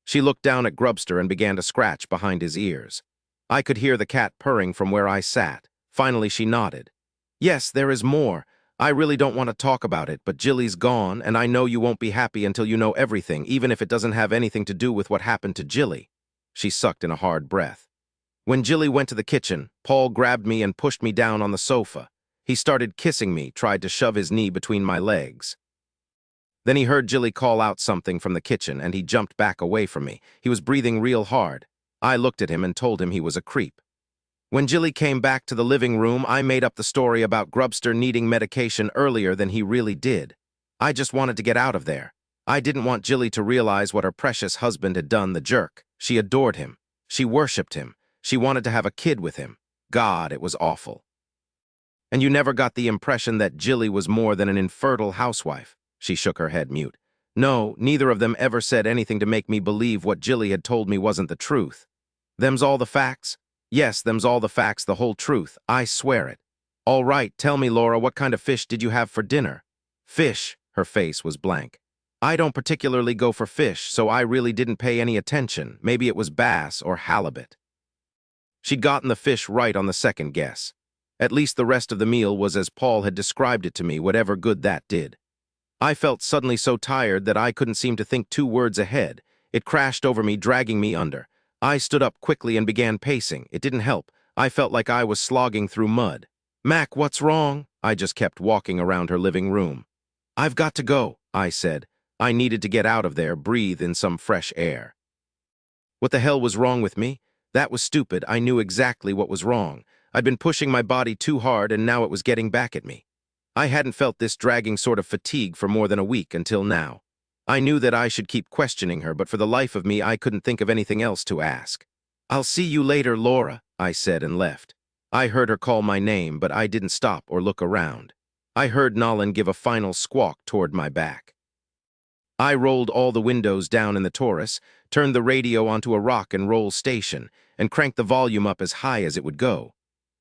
She looked down at Grubster and began to scratch behind his ears. I could hear the cat purring from where I sat. Finally, she nodded. Yes, there is more. I really don't want to talk about it, but Jilly's gone, and I know you won't be happy until you know everything, even if it doesn't have anything to do with what happened to Jilly. She sucked in a hard breath. When Jilly went to the kitchen, Paul grabbed me and pushed me down on the sofa. He started kissing me, tried to shove his knee between my legs. Then he heard Jilly call out something from the kitchen, and he jumped back away from me. He was breathing real hard. I looked at him and told him he was a creep. When Jilly came back to the living room, I made up the story about Grubster needing medication earlier than he really did. I just wanted to get out of there. I didn't want Jilly to realize what her precious husband had done, the jerk. She adored him. She worshipped him. She wanted to have a kid with him. God, it was awful. And you never got the impression that Jilly was more than an infertile housewife? She shook her head mute. No, neither of them ever said anything to make me believe what Jilly had told me wasn't the truth. Them's all the facts? Yes, them's all the facts, the whole truth. I swear it. All right, tell me, Laura, what kind of fish did you have for dinner? Fish. Her face was blank. I don't particularly go for fish, so I really didn't pay any attention. Maybe it was bass or halibut. She'd gotten the fish right on the second guess. At least the rest of the meal was as Paul had described it to me, whatever good that did. I felt suddenly so tired that I couldn't seem to think 2 words ahead. It crashed over me, dragging me under. I stood up quickly and began pacing. It didn't help. I felt like I was slogging through mud. Mac, what's wrong? I just kept walking around her living room. I've got to go, I said. I needed to get out of there, breathe in some fresh air. What the hell was wrong with me? That was stupid. I knew exactly what was wrong. I'd been pushing my body too hard, and now it was getting back at me. I hadn't felt this dragging sort of fatigue for more than a week until now. I knew that I should keep questioning her, but for the life of me, I couldn't think of anything else to ask. I'll see you later, Laura, I said and left. I heard her call my name, but I didn't stop or look around. I heard Nolan give a final squawk toward my back. I rolled all the windows down in the Taurus, turned the radio onto a rock and roll station, and cranked the volume up as high as it would go.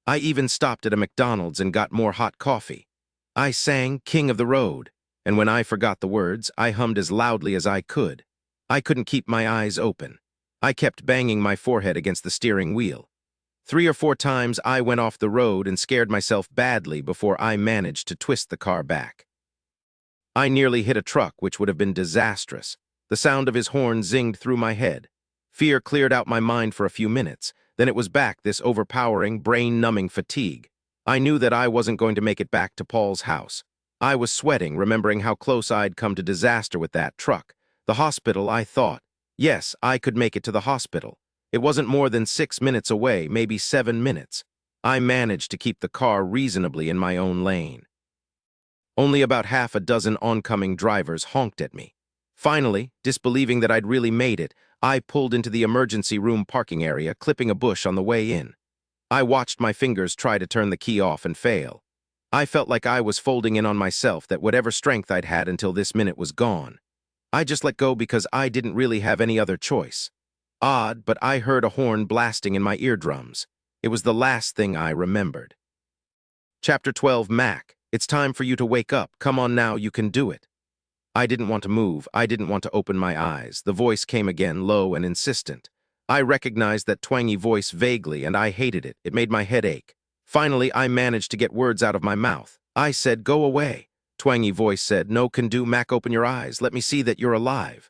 I even stopped at a McDonald's and got more hot coffee. I sang King of the Road, and when I forgot the words, I hummed as loudly as I could. I couldn't keep my eyes open. I kept banging my forehead against the steering wheel. 3 or 4 times I went off the road and scared myself badly before I managed to twist the car back. I nearly hit a truck, which would have been disastrous. The sound of his horn zinged through my head. Fear cleared out my mind for a few minutes. Then it was back, this overpowering, brain-numbing fatigue. I knew that I wasn't going to make it back to Paul's house. I was sweating, remembering how close I'd come to disaster with that truck. The hospital, I thought. Yes, I could make it to the hospital. It wasn't more than 6 minutes away, maybe 7 minutes. I managed to keep the car reasonably in my own lane. Only about half a dozen oncoming drivers honked at me. Finally, disbelieving that I'd really made it, I pulled into the emergency room parking area, clipping a bush on the way in. I watched my fingers try to turn the key off and fail. I felt like I was folding in on myself, that whatever strength I'd had until this minute was gone. I just let go because I didn't really have any other choice. Odd, but I heard a horn blasting in my eardrums. It was the last thing I remembered. Chapter 12, Mac. It's time for you to wake up. Come on now, you can do it. I didn't want to move. I didn't want to open my eyes. The voice came again, low and insistent. I recognized that twangy voice vaguely, and I hated it. It made my head ache. Finally, I managed to get words out of my mouth. I said, "Go away." Twangy voice said, "No can do, Mac, open your eyes. Let me see that you're alive."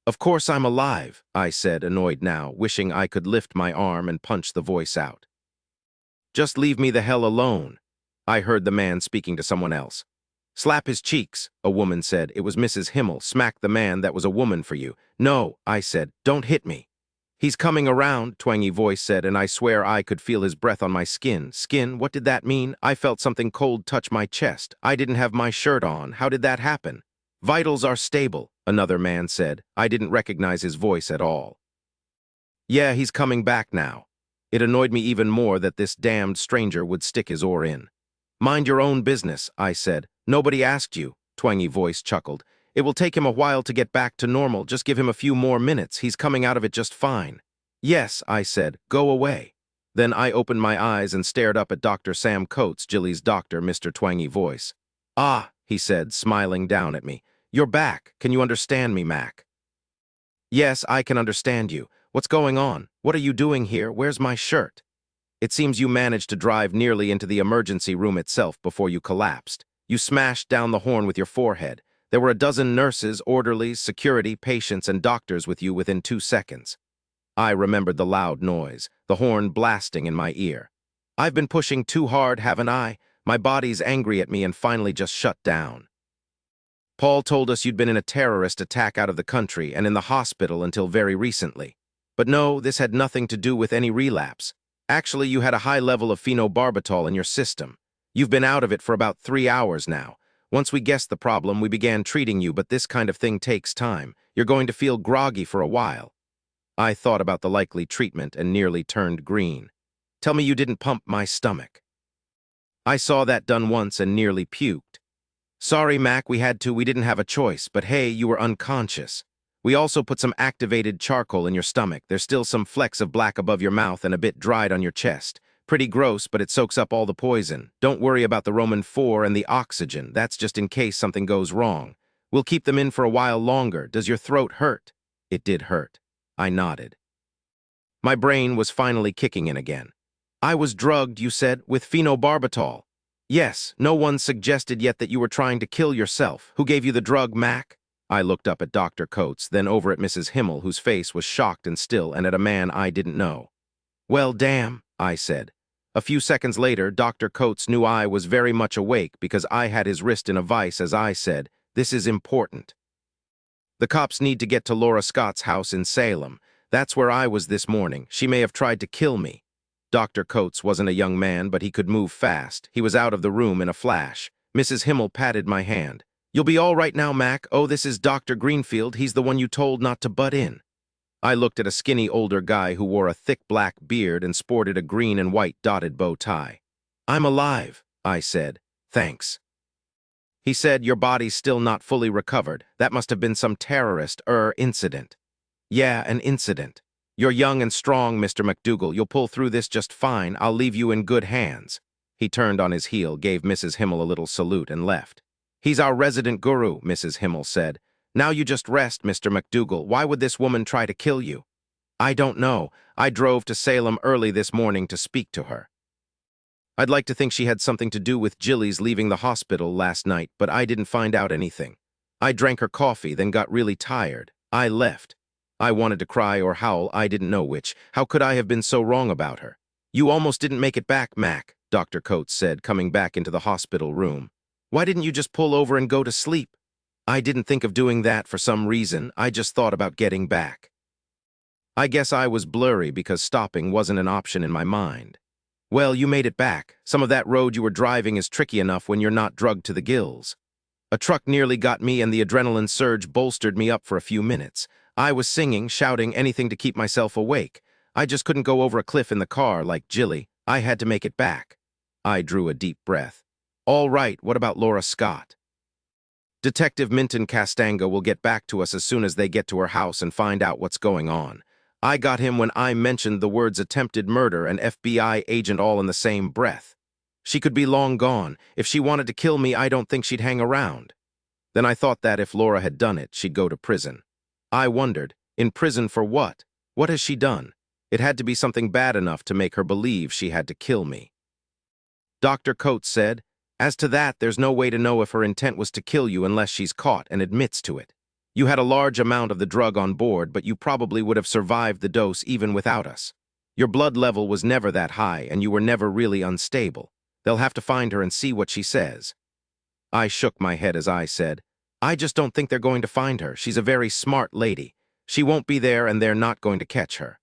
"Of course I'm alive," I said, annoyed now, wishing I could lift my arm and punch the voice out. "Just leave me the hell alone." I heard the man speaking to someone else. "Slap his cheeks," a woman said. It was Mrs. Himmel. "Smack the man that was a woman for you." "No," I said. "Don't hit me." "He's coming around," twangy voice said, and I swear I could feel his breath on my skin. Skin? What did that mean? I felt something cold touch my chest. I didn't have my shirt on. How did that happen? "Vitals are stable," another man said. I didn't recognize his voice at all. "Yeah, he's coming back now." It annoyed me even more that this damned stranger would stick his oar in. "Mind your own business," I said. "Nobody asked you," twangy voice chuckled. "It will take him a while to get back to normal. Just give him a few more minutes. He's coming out of it just fine." "Yes," I said. "Go away." Then I opened my eyes and stared up at Dr. Sam Coates, Jilly's doctor, Mr. Twangy voice. "Ah," he said, smiling down at me. "You're back. Can you understand me, Mac?" "Yes, I can understand you. What's going on? What are you doing here? Where's my shirt?" "It seems you managed to drive nearly into the emergency room itself before you collapsed. You smashed down the horn with your forehead. There were a dozen nurses, orderlies, security, patients, and doctors with you within 2 seconds. I remembered the loud noise, the horn blasting in my ear. I've been pushing too hard, haven't I? My body's angry at me and finally just shut down. Paul told us you'd been in a terrorist attack out of the country and in the hospital until very recently. But no, this had nothing to do with any relapse. Actually, you had a high level of phenobarbital in your system. You've been out of it for about 3 hours now. Once we guessed the problem, we began treating you, but this kind of thing takes time. You're going to feel groggy for a while." I thought about the likely treatment and nearly turned green. "Tell me you didn't pump my stomach." "I saw that done once and nearly puked." "Sorry, Mac, we had to. We didn't have a choice. But hey, you were unconscious. We also put some activated charcoal in your stomach. There's still some flecks of black above your mouth and a bit dried on your chest. Pretty gross, but it soaks up all the poison. Don't worry about the Roman 4 and the oxygen. That's just in case something goes wrong. We'll keep them in for a while longer. Does your throat hurt?" It did hurt. I nodded. My brain was finally kicking in again. "I was drugged, you said, with phenobarbital." "Yes, no one suggested yet that you were trying to kill yourself. Who gave you the drug, Mac?" I looked up at Dr. Coates, then over at Mrs. Himmel, whose face was shocked and still, and at a man I didn't know. "Well, damn," I said. A few seconds later, Dr. Coates knew I was very much awake because I had his wrist in a vice as I said, "This is important. The cops need to get to Laura Scott's house in Salem. That's where I was this morning. She may have tried to kill me." Dr. Coates wasn't a young man, but he could move fast. He was out of the room in a flash. Mrs. Himmel patted my hand. "You'll be all right now, Mac. Oh, this is Dr. Greenfield. He's the one you told not to butt in." I looked at a skinny older guy who wore a thick black beard and sported a green and white dotted bow tie. "I'm alive," I said. "Thanks." He said, "Your body's still not fully recovered. That must have been some terrorist incident." "Yeah, an incident. You're young and strong, Mr. MacDougal. You'll pull through this just fine. I'll leave you in good hands." He turned on his heel, gave Mrs. Himmel a little salute, and left. "He's our resident guru," Mrs. Himmel said. "Now you just rest, Mr. MacDougal. Why would this woman try to kill you?" I don't know. I drove to Salem early this morning to speak to her. I'd like to think she had something to do with Jilly's leaving the hospital last night, but I didn't find out anything. I drank her coffee, then got really tired. I left. I wanted to cry or howl, I didn't know which. How could I have been so wrong about her? You almost didn't make it back, Mac, Dr. Coates said, coming back into the hospital room. Why didn't you just pull over and go to sleep? I didn't think of doing that for some reason. I just thought about getting back. I guess I was blurry because stopping wasn't an option in my mind. Well, you made it back. Some of that road you were driving is tricky enough when you're not drugged to the gills. A truck nearly got me and the adrenaline surge bolstered me up for a few minutes. I was singing, shouting, anything to keep myself awake. I just couldn't go over a cliff in the car like Jilly. I had to make it back. I drew a deep breath. All right, what about Laura Scott? Detective Minton Castanga will get back to us as soon as they get to her house and find out what's going on. I got him when I mentioned the words attempted murder and FBI agent all in the same breath. She could be long gone. If she wanted to kill me, I don't think she'd hang around. Then I thought that if Laura had done it, she'd go to prison. I wondered, in prison for what? What has she done? It had to be something bad enough to make her believe she had to kill me. Dr. Coates said, as to that, there's no way to know if her intent was to kill you unless she's caught and admits to it. You had a large amount of the drug on board, but you probably would have survived the dose even without us. Your blood level was never that high, and you were never really unstable. They'll have to find her and see what she says. I shook my head as I said, I just don't think they're going to find her. She's a very smart lady. She won't be there, and they're not going to catch her.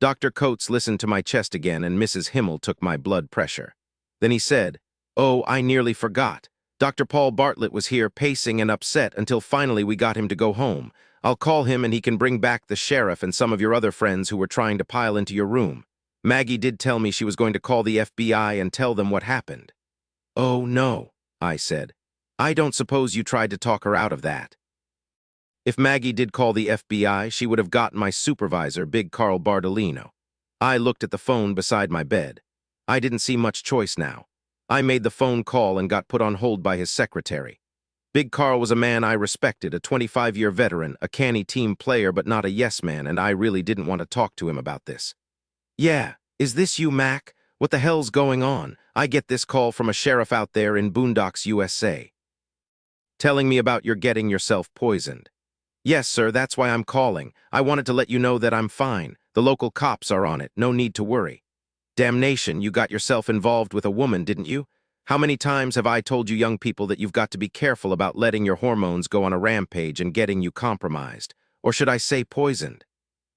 Dr. Coates listened to my chest again, and Mrs. Himmel took my blood pressure. Then he said, oh, I nearly forgot. Dr. Paul Bartlett was here pacing and upset until finally we got him to go home. I'll call him and he can bring back the sheriff and some of your other friends who were trying to pile into your room. Maggie did tell me she was going to call the FBI and tell them what happened. Oh, no, I said. I don't suppose you tried to talk her out of that. If Maggie did call the FBI, she would have gotten my supervisor, Big Carl Bardolino. I looked at the phone beside my bed. I didn't see much choice now. I made the phone call and got put on hold by his secretary. Big Carl was a man I respected, a 25-year veteran, a canny team player but not a yes-man, and I really didn't want to talk to him about this. Yeah, is this you, Mac? What the hell's going on? I get this call from a sheriff out there in Boondocks, USA. Telling me about your getting yourself poisoned. Yes, sir, that's why I'm calling. I wanted to let you know that I'm fine. The local cops are on it, no need to worry. Damnation, you got yourself involved with a woman, didn't you? How many times have I told you young people that you've got to be careful about letting your hormones go on a rampage and getting you compromised? Or should I say poisoned?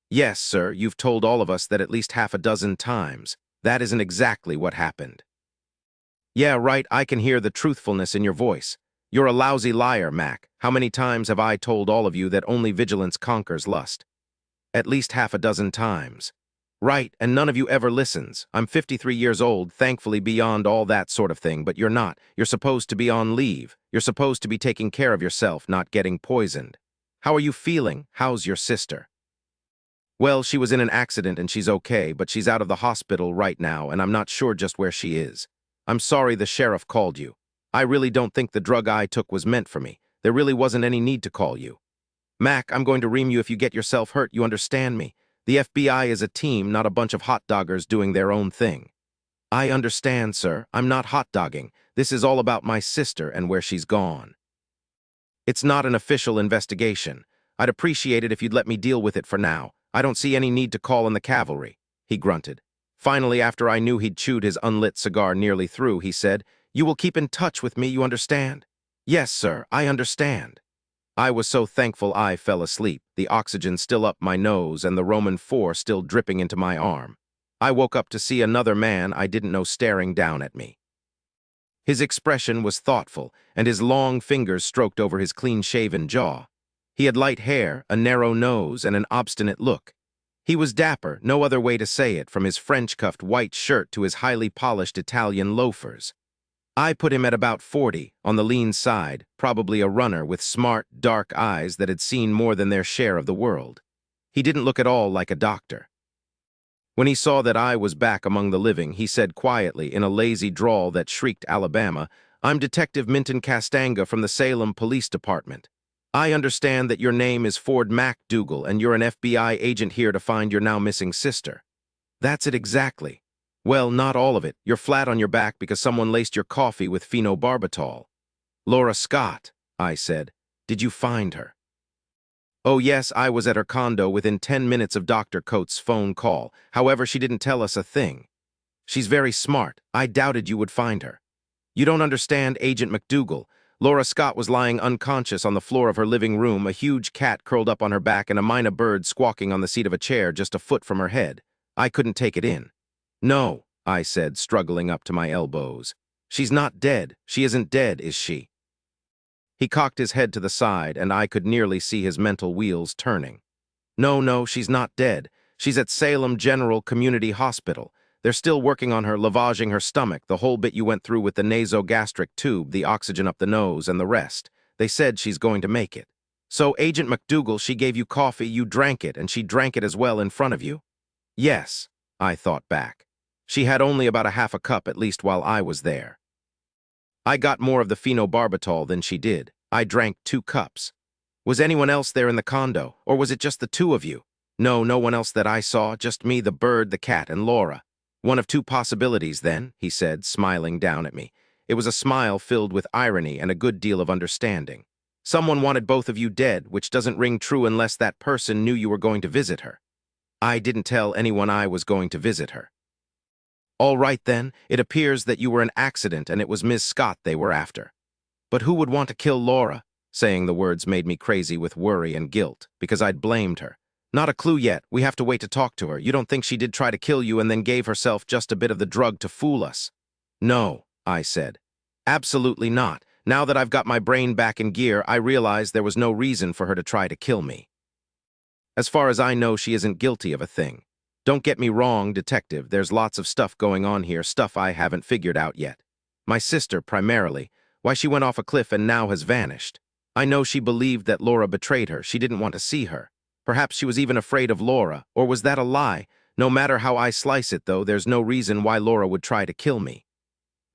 Yes, sir, you've told all of us that at least half a dozen times. That isn't exactly what happened. Yeah, right, I can hear the truthfulness in your voice. You're a lousy liar, Mac. How many times have I told all of you that only vigilance conquers lust? At least half a dozen times. Right, and none of you ever listens. I'm 53 years old, thankfully beyond all that sort of thing, but you're not. You're supposed to be on leave. You're supposed to be taking care of yourself, not getting poisoned. How are you feeling? How's your sister? Well, she was in an accident and she's okay, but she's out of the hospital right now, and I'm not sure just where she is. I'm sorry the sheriff called you. I really don't think the drug I took was meant for me. There really wasn't any need to call you. Mac, I'm going to ream you if you get yourself hurt, you understand me? The FBI is a team, not a bunch of hot doggers doing their own thing. I understand, sir. I'm not hot dogging. This is all about my sister and where she's gone. It's not an official investigation. I'd appreciate it if you'd let me deal with it for now. I don't see any need to call in the cavalry, he grunted. Finally, after I knew he'd chewed his unlit cigar nearly through, he said, you will keep in touch with me, you understand? Yes, sir, I understand. I was so thankful I fell asleep, the oxygen still up my nose and the Roman 4 still dripping into my arm. I woke up to see another man I didn't know staring down at me. His expression was thoughtful, and his long fingers stroked over his clean-shaven jaw. He had light hair, a narrow nose, and an obstinate look. He was dapper, no other way to say it, from his French-cuffed white shirt to his highly polished Italian loafers. I put him at about 40, on the lean side, probably a runner with smart, dark eyes that had seen more than their share of the world. He didn't look at all like a doctor. When he saw that I was back among the living, he said quietly, in a lazy drawl that shrieked Alabama, I'm Detective Minton Castanga from the Salem Police Department. I understand that your name is Ford MacDougal and you're an FBI agent here to find your now missing sister. That's it exactly. Well, not all of it. You're flat on your back because someone laced your coffee with phenobarbital. Laura Scott, I said. Did you find her? Oh yes, I was at her condo within 10 minutes of Dr. Coates' phone call. However, she didn't tell us a thing. She's very smart. I doubted you would find her. You don't understand, Agent MacDougal. Laura Scott was lying unconscious on the floor of her living room, a huge cat curled up on her back and a mynah bird squawking on the seat of a chair just a foot from her head. I couldn't take it in. No, I said, struggling up to my elbows. She's not dead. She isn't dead, is she? He cocked his head to the side, and I could nearly see his mental wheels turning. No, she's not dead. She's at Salem General Community Hospital. They're still working on her, lavaging her stomach, the whole bit you went through with the nasogastric tube, the oxygen up the nose, and the rest. They said she's going to make it. So, Agent MacDougal, she gave you coffee, you drank it, and she drank it as well in front of you? Yes, I thought back. She had only about a half a cup, at least while I was there. I got more of the phenobarbital than she did. I drank 2 cups. Was anyone else there in the condo, or was it just the 2 of you? No one else that I saw, just me, the bird, the cat, and Laura. One of 2 possibilities, then, he said, smiling down at me. It was a smile filled with irony and a good deal of understanding. Someone wanted both of you dead, which doesn't ring true unless that person knew you were going to visit her. I didn't tell anyone I was going to visit her. All right, then, it appears that you were an accident and it was Ms. Scott they were after. But who would want to kill Laura? Saying the words made me crazy with worry and guilt, because I'd blamed her. Not a clue yet. We have to wait to talk to her. You don't think she did try to kill you and then gave herself just a bit of the drug to fool us? No, I said. Absolutely not. Now that I've got my brain back in gear, I realize there was no reason for her to try to kill me. As far as I know, she isn't guilty of a thing. Don't get me wrong, detective, there's lots of stuff going on here, stuff I haven't figured out yet. My sister, primarily, why she went off a cliff and now has vanished. I know she believed that Laura betrayed her, she didn't want to see her. Perhaps she was even afraid of Laura, or was that a lie? No matter how I slice it, though, there's no reason why Laura would try to kill me.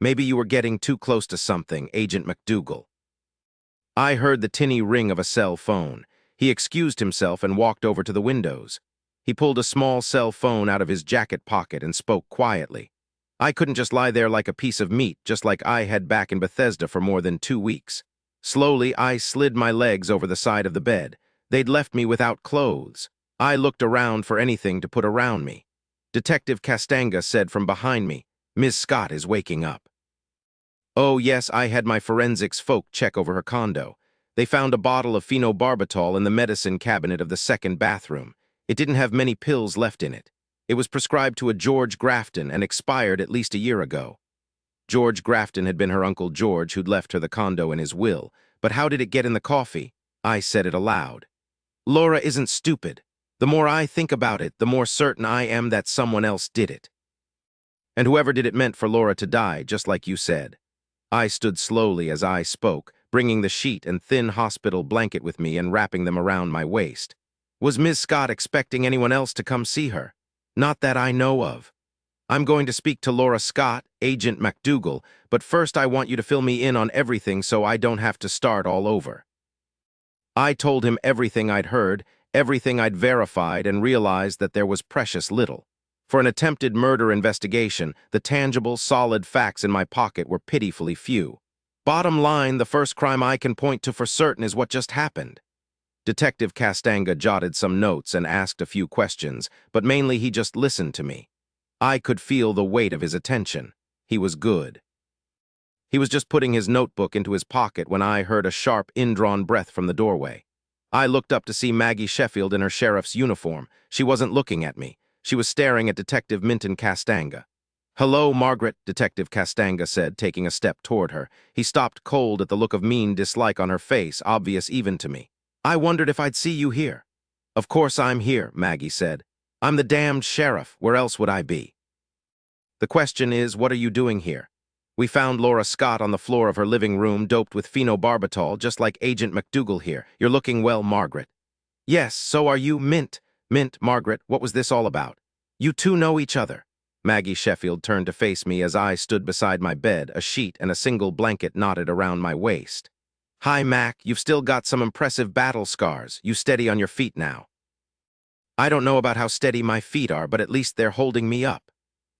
Maybe you were getting too close to something, Agent MacDougal. I heard the tinny ring of a cell phone. He excused himself and walked over to the windows. He pulled a small cell phone out of his jacket pocket and spoke quietly. I couldn't just lie there like a piece of meat, just like I had back in Bethesda for more than 2 weeks. Slowly, I slid my legs over the side of the bed. They'd left me without clothes. I looked around for anything to put around me. Detective Castanga said from behind me, "Ms. Scott is waking up." Oh yes, I had my forensics folk check over her condo. They found a bottle of phenobarbital in the medicine cabinet of the second bathroom. It didn't have many pills left in it. It was prescribed to a George Grafton and expired at least a year ago. George Grafton had been her Uncle George who'd left her the condo in his will. But how did it get in the coffee? I said it aloud. Laura isn't stupid. The more I think about it, the more certain I am that someone else did it. And whoever did it meant for Laura to die, just like you said. I stood slowly as I spoke, bringing the sheet and thin hospital blanket with me and wrapping them around my waist. Was Ms. Scott expecting anyone else to come see her? Not that I know of. I'm going to speak to Laura Scott, Agent MacDougal, but first I want you to fill me in on everything so I don't have to start all over. I told him everything I'd heard, everything I'd verified, and realized that there was precious little. For an attempted murder investigation, the tangible, solid facts in my pocket were pitifully few. Bottom line, the first crime I can point to for certain is what just happened. Detective Castanga jotted some notes and asked a few questions, but mainly he just listened to me. I could feel the weight of his attention. He was good. He was just putting his notebook into his pocket when I heard a sharp, indrawn breath from the doorway. I looked up to see Maggie Sheffield in her sheriff's uniform. She wasn't looking at me. She was staring at Detective Minton Castanga. "Hello, Margaret," Detective Castanga said, taking a step toward her. He stopped cold at the look of mean dislike on her face, obvious even to me. "I wondered if I'd see you here." "Of course I'm here," Maggie said. "I'm the damned sheriff. Where else would I be?" "The question is, what are you doing here? We found Laura Scott on the floor of her living room, doped with phenobarbital, just like Agent MacDougal here. You're looking well, Margaret." "Yes, so are you, Mint." "Mint, Margaret, what was this all about?" "You two know each other." Maggie Sheffield turned to face me as I stood beside my bed, a sheet and a single blanket knotted around my waist. Hi, Mac, you've still got some impressive battle scars. You steady on your feet now. I don't know about how steady my feet are, but at least they're holding me up.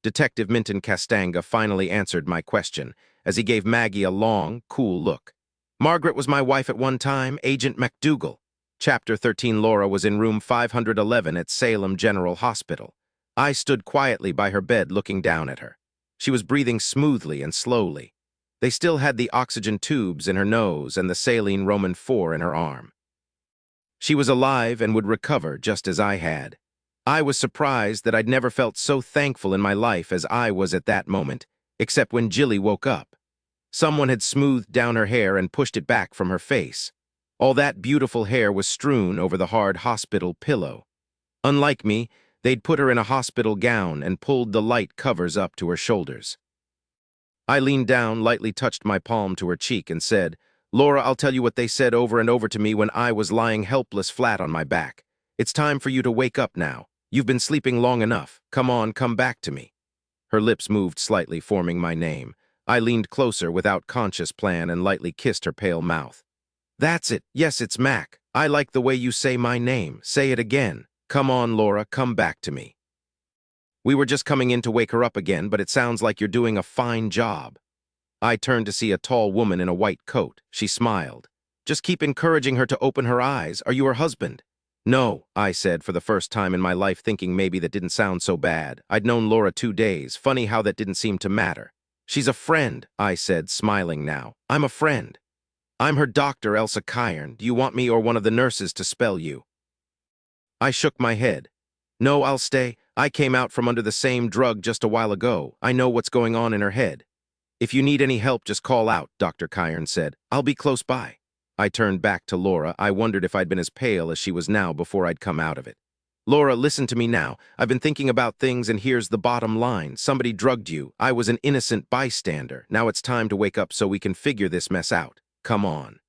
Detective Minton Castanga finally answered my question, as he gave Maggie a long, cool look. Margaret was my wife at one time, Agent MacDougal. Chapter 13 Laura was in room 511 at Salem General Hospital. I stood quietly by her bed looking down at her. She was breathing smoothly and slowly. They still had the oxygen tubes in her nose and the saline Roman 4 in her arm. She was alive and would recover just as I had. I was surprised that I'd never felt so thankful in my life as I was at that moment, except when Jilly woke up. Someone had smoothed down her hair and pushed it back from her face. All that beautiful hair was strewn over the hard hospital pillow. Unlike me, they'd put her in a hospital gown and pulled the light covers up to her shoulders. I leaned down, lightly touched my palm to her cheek, and said, "Laura, I'll tell you what they said over and over to me when I was lying helpless flat on my back. It's time for you to wake up now. You've been sleeping long enough. Come on, come back to me." Her lips moved slightly, forming my name. I leaned closer without conscious plan and lightly kissed her pale mouth. "That's it. Yes, it's Mac. I like the way you say my name. Say it again. Come on, Laura, come back to me." "We were just coming in to wake her up again, but it sounds like you're doing a fine job." I turned to see a tall woman in a white coat. She smiled. "Just keep encouraging her to open her eyes. Are you her husband?" "No," I said for the first time in my life, thinking maybe that didn't sound so bad. I'd known Laura 2 days. Funny how that didn't seem to matter. "She's a friend," I said, smiling now. "I'm a friend. I'm her doctor, Elsa Kyrn. Do you want me or one of the nurses to spell you?" I shook my head. "No, I'll stay. I came out from under the same drug just a while ago. I know what's going on in her head." "If you need any help, just call out," Dr. Kyrn said. "I'll be close by." I turned back to Laura. I wondered if I'd been as pale as she was now before I'd come out of it. "Laura, listen to me now. I've been thinking about things, and here's the bottom line. Somebody drugged you. I was an innocent bystander. Now it's time to wake up so we can figure this mess out. Come on."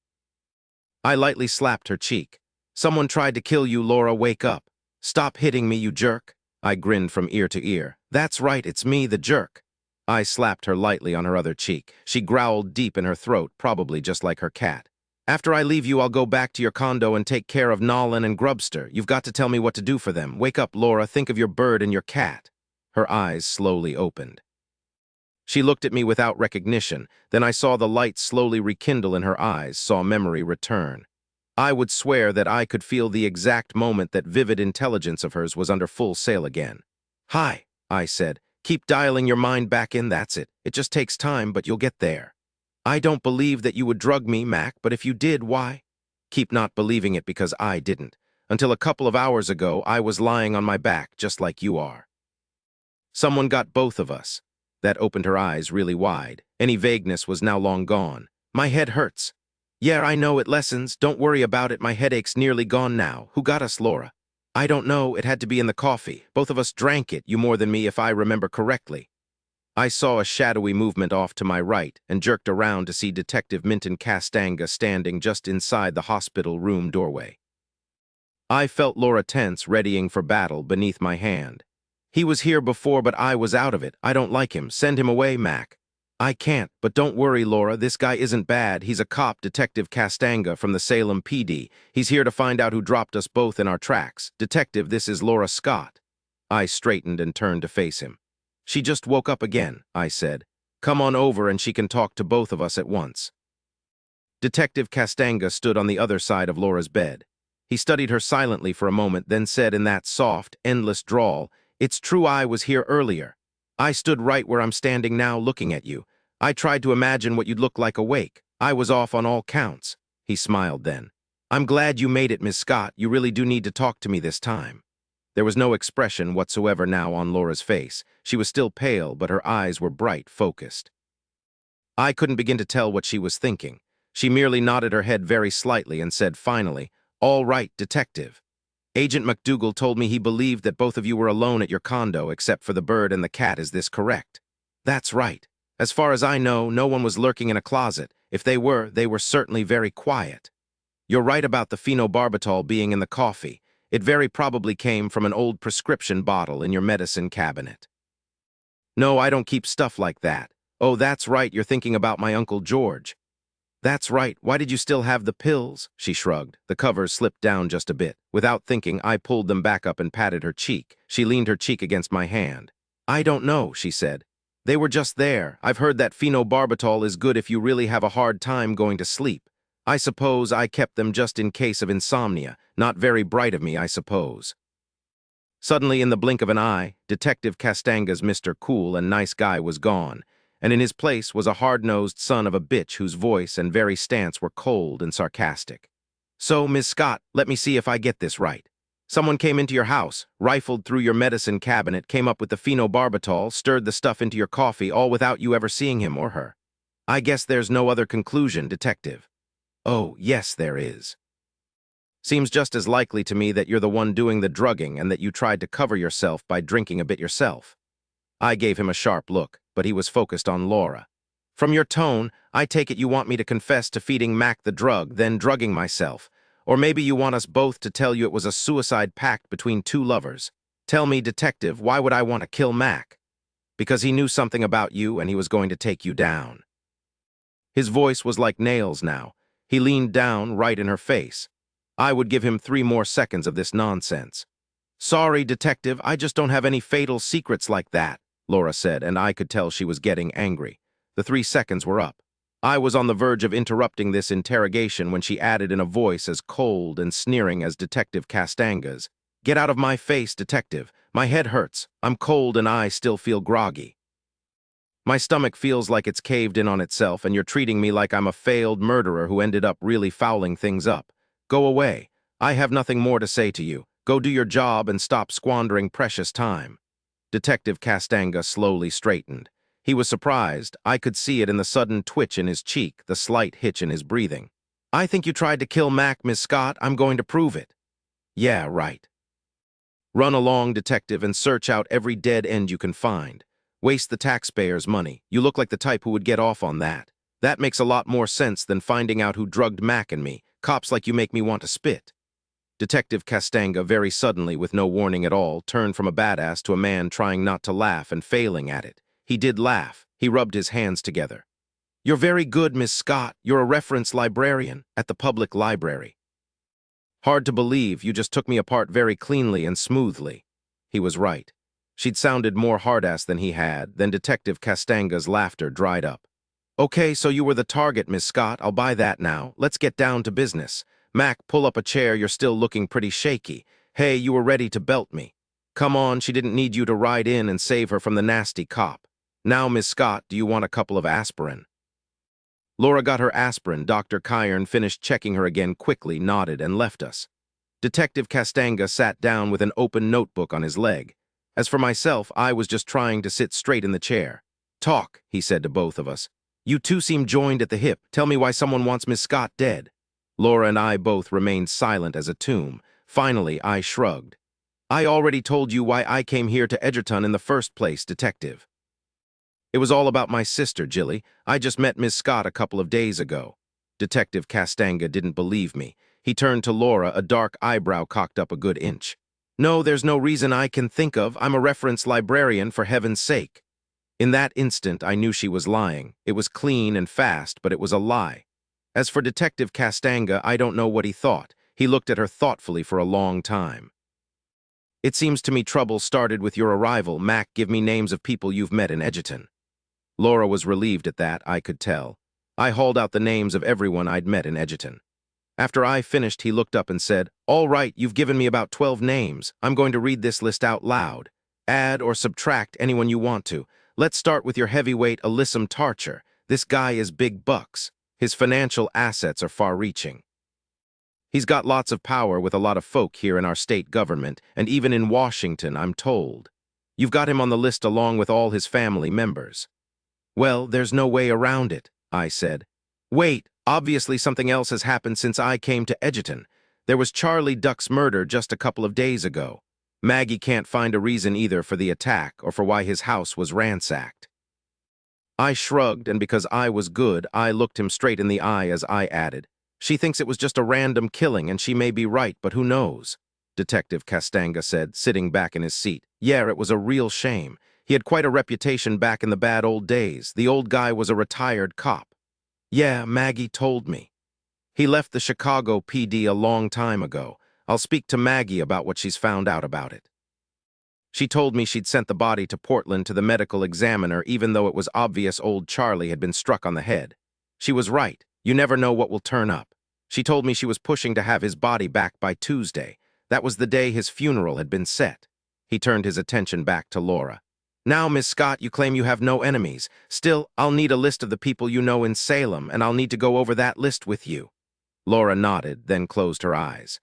I lightly slapped her cheek. "Someone tried to kill you, Laura. Wake up. Stop hitting me, you jerk." I grinned from ear to ear. "That's right, it's me, the jerk." I slapped her lightly on her other cheek. She growled deep in her throat, probably just like her cat. "After I leave you, I'll go back to your condo and take care of Nolan and Grubster. You've got to tell me what to do for them. Wake up, Laura. Think of your bird and your cat." Her eyes slowly opened. She looked at me without recognition. Then I saw the light slowly rekindle in her eyes, saw memory return. I would swear that I could feel the exact moment that vivid intelligence of hers was under full sail again. "Hi," I said. "Keep dialing your mind back in, that's it. It just takes time, but you'll get there. I don't believe that you would drug me, Mac, but if you did, why?" "Keep not believing it because I didn't. Until a couple of hours ago, I was lying on my back, just like you are." Someone got both of us. That opened her eyes really wide. Any vagueness was now long gone. "My head hurts." "Yeah, I know, it lessens. Don't worry about it. My headache's nearly gone now. Who got us, Laura?" "I don't know. It had to be in the coffee. Both of us drank it, you more than me if I remember correctly." I saw a shadowy movement off to my right and jerked around to see Detective Minton Castanga standing just inside the hospital room doorway. I felt Laura tense, readying for battle beneath my hand. "He was here before, but I was out of it. I don't like him. Send him away, Mac." "I can't, but don't worry, Laura. This guy isn't bad. He's a cop, Detective Castanga from the Salem PD. He's here to find out who dropped us both in our tracks. Detective, this is Laura Scott." I straightened and turned to face him. "She just woke up again," I said. "Come on over and she can talk to both of us at once." Detective Castanga stood on the other side of Laura's bed. He studied her silently for a moment, then said in that soft, endless drawl, "It's true I was here earlier. I stood right where I'm standing now looking at you. I tried to imagine what you'd look like awake. I was off on all counts." He smiled then. "I'm glad you made it, Miss Scott. You really do need to talk to me this time." There was no expression whatsoever now on Laura's face. She was still pale, but her eyes were bright, focused. I couldn't begin to tell what she was thinking. She merely nodded her head very slightly and said finally, "All right, Detective. Agent MacDougal told me he believed that both of you were alone at your condo except for the bird and the cat. Is this correct?" "That's right. As far as I know, no one was lurking in a closet. If they were certainly very quiet. You're right about the phenobarbital being in the coffee. It very probably came from an old prescription bottle in your medicine cabinet." "No, I don't keep stuff like that." "Oh, that's right, you're thinking about my Uncle George." That's right, why did you still have the pills? She shrugged. The covers slipped down just a bit. Without thinking, I pulled them back up and patted her cheek. She leaned her cheek against my hand. I don't know, she said. They were just there. I've heard that phenobarbital is good if you really have a hard time going to sleep. I suppose I kept them just in case of insomnia. Not very bright of me, I suppose. Suddenly, in the blink of an eye, Detective Castanga's Mr. Cool and nice guy was gone, and in his place was a hard-nosed son of a bitch whose voice and very stance were cold and sarcastic. So, Miss Scott, let me see if I get this right. Someone came into your house, rifled through your medicine cabinet, came up with the phenobarbital, stirred the stuff into your coffee, all without you ever seeing him or her. I guess there's no other conclusion, Detective. Oh, yes, there is. Seems just as likely to me that you're the one doing the drugging and that you tried to cover yourself by drinking a bit yourself. I gave him a sharp look, but he was focused on Laura. From your tone, I take it you want me to confess to feeding Mac the drug, then drugging myself. Or maybe you want us both to tell you it was a suicide pact between two lovers. Tell me, Detective, why would I want to kill Mac? Because he knew something about you and he was going to take you down. His voice was like nails now. He leaned down right in her face. I would give him 3 more seconds of this nonsense. Sorry, Detective, I just don't have any fatal secrets like that, Laura said, and I could tell she was getting angry. The 3 seconds were up. I was on the verge of interrupting this interrogation when she added in a voice as cold and sneering as Detective Castanga's. Get out of my face, Detective. My head hurts. I'm cold and I still feel groggy. My stomach feels like it's caved in on itself and you're treating me like I'm a failed murderer who ended up really fouling things up. Go away. I have nothing more to say to you. Go do your job and stop squandering precious time. Detective Castanga slowly straightened. He was surprised. I could see it in the sudden twitch in his cheek, the slight hitch in his breathing. I think you tried to kill Mac, Miss Scott. I'm going to prove it. Yeah, right. Run along, Detective, and search out every dead end you can find. Waste the taxpayers' money. You look like the type who would get off on that. That makes a lot more sense than finding out who drugged Mac and me. Cops like you make me want to spit. Detective Castanga, very suddenly, with no warning at all, turned from a badass to a man trying not to laugh and failing at it. He did laugh. He rubbed his hands together. You're very good, Miss Scott. You're a reference librarian at the public library. Hard to believe, you just took me apart very cleanly and smoothly. He was right. She'd sounded more hard-ass than he had. Then Detective Castanga's laughter dried up. Okay, so you were the target, Miss Scott. I'll buy that now. Let's get down to business. Mac, pull up a chair. You're still looking pretty shaky. Hey, you were ready to belt me. Come on, she didn't need you to ride in and save her from the nasty cop. Now, Miss Scott, do you want a couple of aspirin? Laura got her aspirin. Dr. Kyern finished checking her again quickly, nodded, and left us. Detective Castanga sat down with an open notebook on his leg. As for myself, I was just trying to sit straight in the chair. Talk, he said to both of us. You two seem joined at the hip. Tell me why someone wants Miss Scott dead. Laura and I both remained silent as a tomb. Finally, I shrugged. I already told you why I came here to Edgerton in the first place, Detective. It was all about my sister, Jilly. I just met Miss Scott a couple of days ago. Detective Castanga didn't believe me. He turned to Laura, a dark eyebrow cocked up a good inch. No, there's no reason I can think of. I'm a reference librarian, for heaven's sake. In that instant, I knew she was lying. It was clean and fast, but it was a lie. As for Detective Castanga, I don't know what he thought. He looked at her thoughtfully for a long time. It seems to me trouble started with your arrival. Mac, give me names of people you've met in Edgerton. Laura was relieved at that, I could tell. I hauled out the names of everyone I'd met in Edgerton. After I finished, he looked up and said, All right, you've given me about 12 names. I'm going to read this list out loud. Add or subtract anyone you want to. Let's start with your heavyweight Alyssum Tarcher. This guy is big bucks. His financial assets are far-reaching. He's got lots of power with a lot of folk here in our state government, and even in Washington, I'm told. You've got him on the list along with all his family members. Well, there's no way around it, I said. Wait, obviously something else has happened since I came to Edgerton. There was Charlie Duck's murder just a couple of days ago. Maggie can't find a reason either for the attack or for why his house was ransacked. I shrugged, and because I was good, I looked him straight in the eye as I added, She thinks it was just a random killing, and she may be right, but who knows? Detective Castanga said, sitting back in his seat. Yeah, it was a real shame. He had quite a reputation back in the bad old days. The old guy was a retired cop. Yeah, Maggie told me. He left the Chicago PD a long time ago. I'll speak to Maggie about what she's found out about it. She told me she'd sent the body to Portland to the medical examiner even though it was obvious old Charlie had been struck on the head. She was right. You never know what will turn up. She told me she was pushing to have his body back by Tuesday. That was the day his funeral had been set. He turned his attention back to Laura. Now, Miss Scott, you claim you have no enemies. Still, I'll need a list of the people you know in Salem, and I'll need to go over that list with you. Laura nodded, then closed her eyes.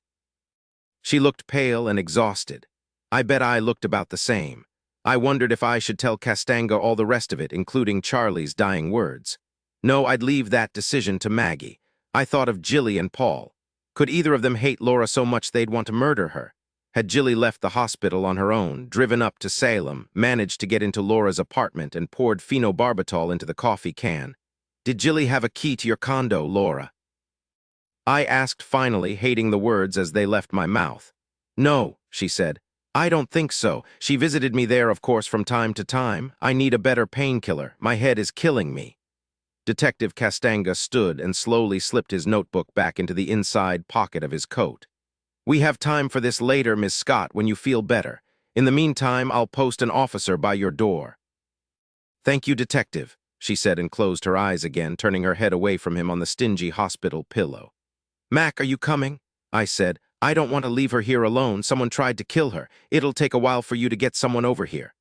She looked pale and exhausted. I bet I looked about the same. I wondered if I should tell Castanga all the rest of it, including Charlie's dying words. No, I'd leave that decision to Maggie. I thought of Jilly and Paul. Could either of them hate Laura so much they'd want to murder her? Had Jilly left the hospital on her own, driven up to Salem, managed to get into Laura's apartment and poured phenobarbital into the coffee can? Did Jilly have a key to your condo, Laura? I asked finally, hating the words as they left my mouth. No, she said. I don't think so. She visited me there, of course, from time to time. I need a better painkiller. My head is killing me. Detective Castanga stood and slowly slipped his notebook back into the inside pocket of his coat. We have time for this later, Miss Scott, when you feel better. In the meantime, I'll post an officer by your door. Thank you, Detective, she said and closed her eyes again, turning her head away from him on the stingy hospital pillow. Mac, are you coming? I said. I don't want to leave her here alone. Someone tried to kill her. It'll take a while for you to get someone over here.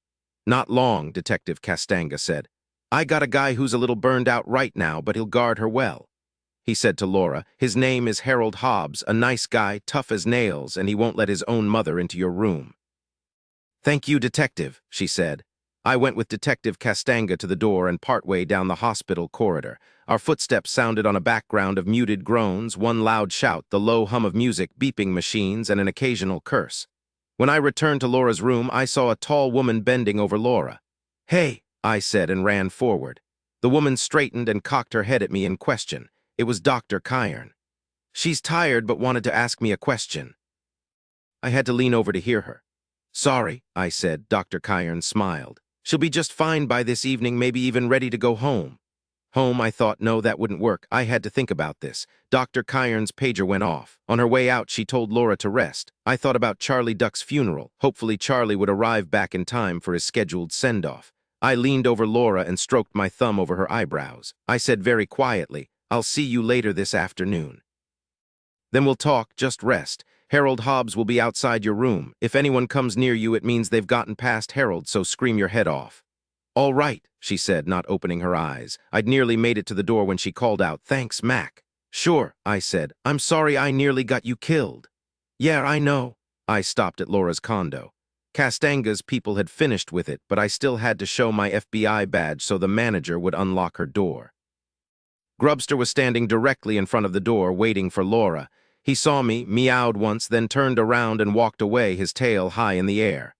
Not long, Detective Castanga said. I got a guy who's a little burned out right now, but he'll guard her well. He said to Laura, his name is Harold Hobbs, a nice guy, tough as nails, and he won't let his own mother into your room. Thank you, Detective, she said. I went with Detective Castanga to the door and partway down the hospital corridor. Our footsteps sounded on a background of muted groans, one loud shout, the low hum of music, beeping machines, and an occasional curse. When I returned to Laura's room, I saw a tall woman bending over Laura. Hey, I said and ran forward. The woman straightened and cocked her head at me in question. It was Dr. Cairn. She's tired but wanted to ask me a question. I had to lean over to hear her. Sorry, I said. Dr. Cairn smiled. She'll be just fine by this evening, maybe even ready to go home. Home, I thought, no, that wouldn't work. I had to think about this. Dr. Cairn's pager went off. On her way out, she told Laura to rest. I thought about Charlie Duck's funeral. Hopefully Charlie would arrive back in time for his scheduled send-off. I leaned over Laura and stroked my thumb over her eyebrows. I said very quietly, I'll see you later this afternoon. Then we'll talk, just rest. Harold Hobbs will be outside your room. If anyone comes near you, it means they've gotten past Harold, so scream your head off. All right, she said, not opening her eyes. I'd nearly made it to the door when she called out, Thanks, Mac. Sure, I said. I'm sorry I nearly got you killed. Yeah, I know. I stopped at Laura's condo. Castanga's people had finished with it, but I still had to show my FBI badge so the manager would unlock her door. Grubster was standing directly in front of the door, waiting for Laura. He saw me, meowed once, then turned around and walked away, his tail high in the air.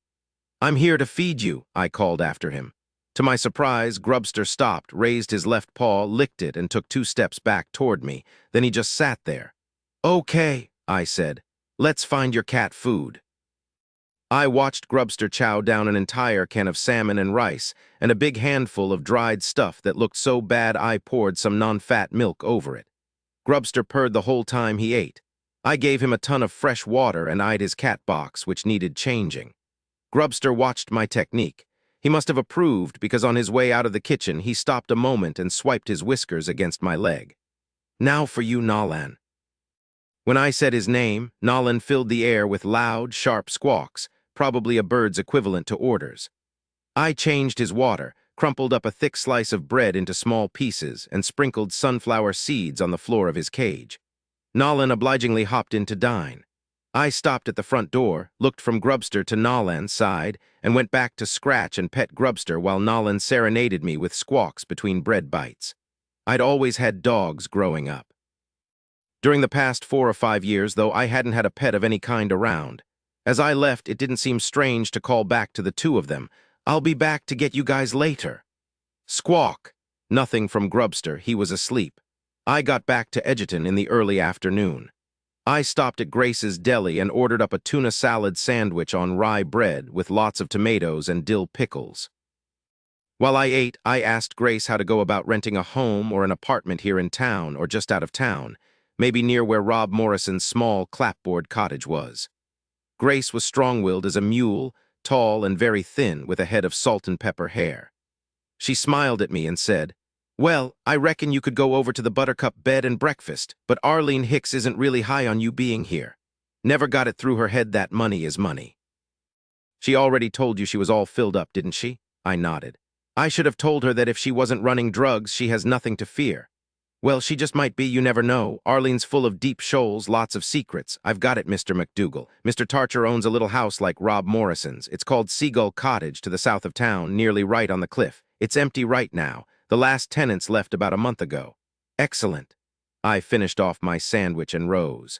I'm here to feed you, I called after him. To my surprise, Grubster stopped, raised his left paw, licked it, and took 2 steps back toward me. Then he just sat there. Okay, I said. Let's find your cat food. I watched Grubster chow down an entire can of salmon and rice, and a big handful of dried stuff that looked so bad I poured some non-fat milk over it. Grubster purred the whole time he ate. I gave him a ton of fresh water and eyed his cat box, which needed changing. Grubster watched my technique. He must have approved because on his way out of the kitchen, he stopped a moment and swiped his whiskers against my leg. Now for you, Nolan. When I said his name, Nolan filled the air with loud, sharp squawks, probably a bird's equivalent to orders. I changed his water, crumpled up a thick slice of bread into small pieces, and sprinkled sunflower seeds on the floor of his cage. Nolan obligingly hopped in to dine. I stopped at the front door, looked from Grubster to Nolan's side, and went back to scratch and pet Grubster while Nolan serenaded me with squawks between bread bites. I'd always had dogs growing up. During the past 4 or 5 years, though, I hadn't had a pet of any kind around. As I left, it didn't seem strange to call back to the 2 of them. I'll be back to get you guys later. Squawk. Nothing from Grubster. He was asleep. I got back to Edgerton in the early afternoon. I stopped at Grace's Deli and ordered up a tuna salad sandwich on rye bread with lots of tomatoes and dill pickles. While I ate, I asked Grace how to go about renting a home or an apartment here in town or just out of town, maybe near where Rob Morrison's small clapboard cottage was. Grace was strong-willed as a mule, tall and very thin, with a head of salt and pepper hair. She smiled at me and said, "Well, I reckon you could go over to the Buttercup bed and breakfast, but Arlene Hicks isn't really high on you being here. Never got it through her head that money is money." She already told you she was all filled up, didn't she? I nodded. I should have told her that if she wasn't running drugs, she has nothing to fear. Well, she just might be, you never know. Arlene's full of deep shoals, lots of secrets. I've got it, Mr. MacDougal. Mr. Tarcher owns a little house like Rob Morrison's. It's called Seagull Cottage to the south of town, nearly right on the cliff. It's empty right now. The last tenants left about a month ago. Excellent. I finished off my sandwich and rose.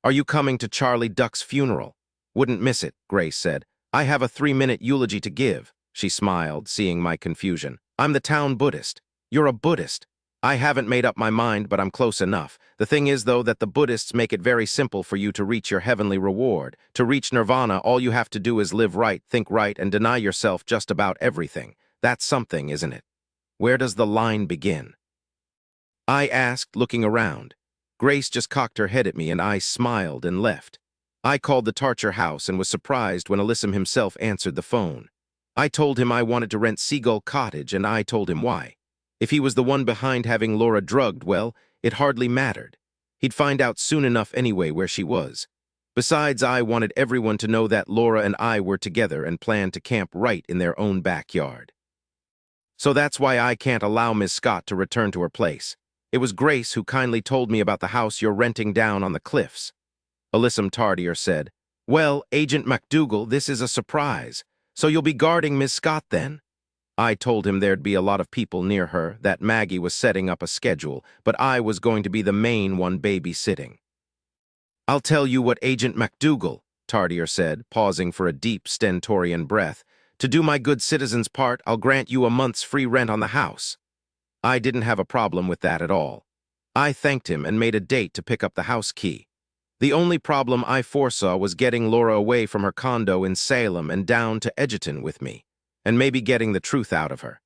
Are you coming to Charlie Duck's funeral? Wouldn't miss it, Grace said. I have a 3-minute eulogy to give. She smiled, seeing my confusion. I'm the town Buddhist. You're a Buddhist. I haven't made up my mind, but I'm close enough. The thing is, though, that the Buddhists make it very simple for you to reach your heavenly reward. To reach nirvana, all you have to do is live right, think right, and deny yourself just about everything. That's something, isn't it? Where does the line begin? I asked, looking around. Grace just cocked her head at me, and I smiled and left. I called the Tarcher house and was surprised when Alyssum himself answered the phone. I told him I wanted to rent Seagull Cottage, and I told him why. If he was the one behind having Laura drugged, well, it hardly mattered. He'd find out soon enough anyway where she was. Besides, I wanted everyone to know that Laura and I were together and planned to camp right in their own backyard. So that's why I can't allow Miss Scott to return to her place. It was Grace who kindly told me about the house you're renting down on the cliffs. Alyssum Tardier said, "Well, Agent MacDougal, this is a surprise. So you'll be guarding Miss Scott then?" I told him there'd be a lot of people near her, that Maggie was setting up a schedule, but I was going to be the main one babysitting. "I'll tell you what, Agent MacDougal," Tardier said, pausing for a deep stentorian breath. "To do my good citizen's part, I'll grant you a month's free rent on the house." I didn't have a problem with that at all. I thanked him and made a date to pick up the house key. The only problem I foresaw was getting Laura away from her condo in Salem and down to Edgerton with me, and maybe getting the truth out of her.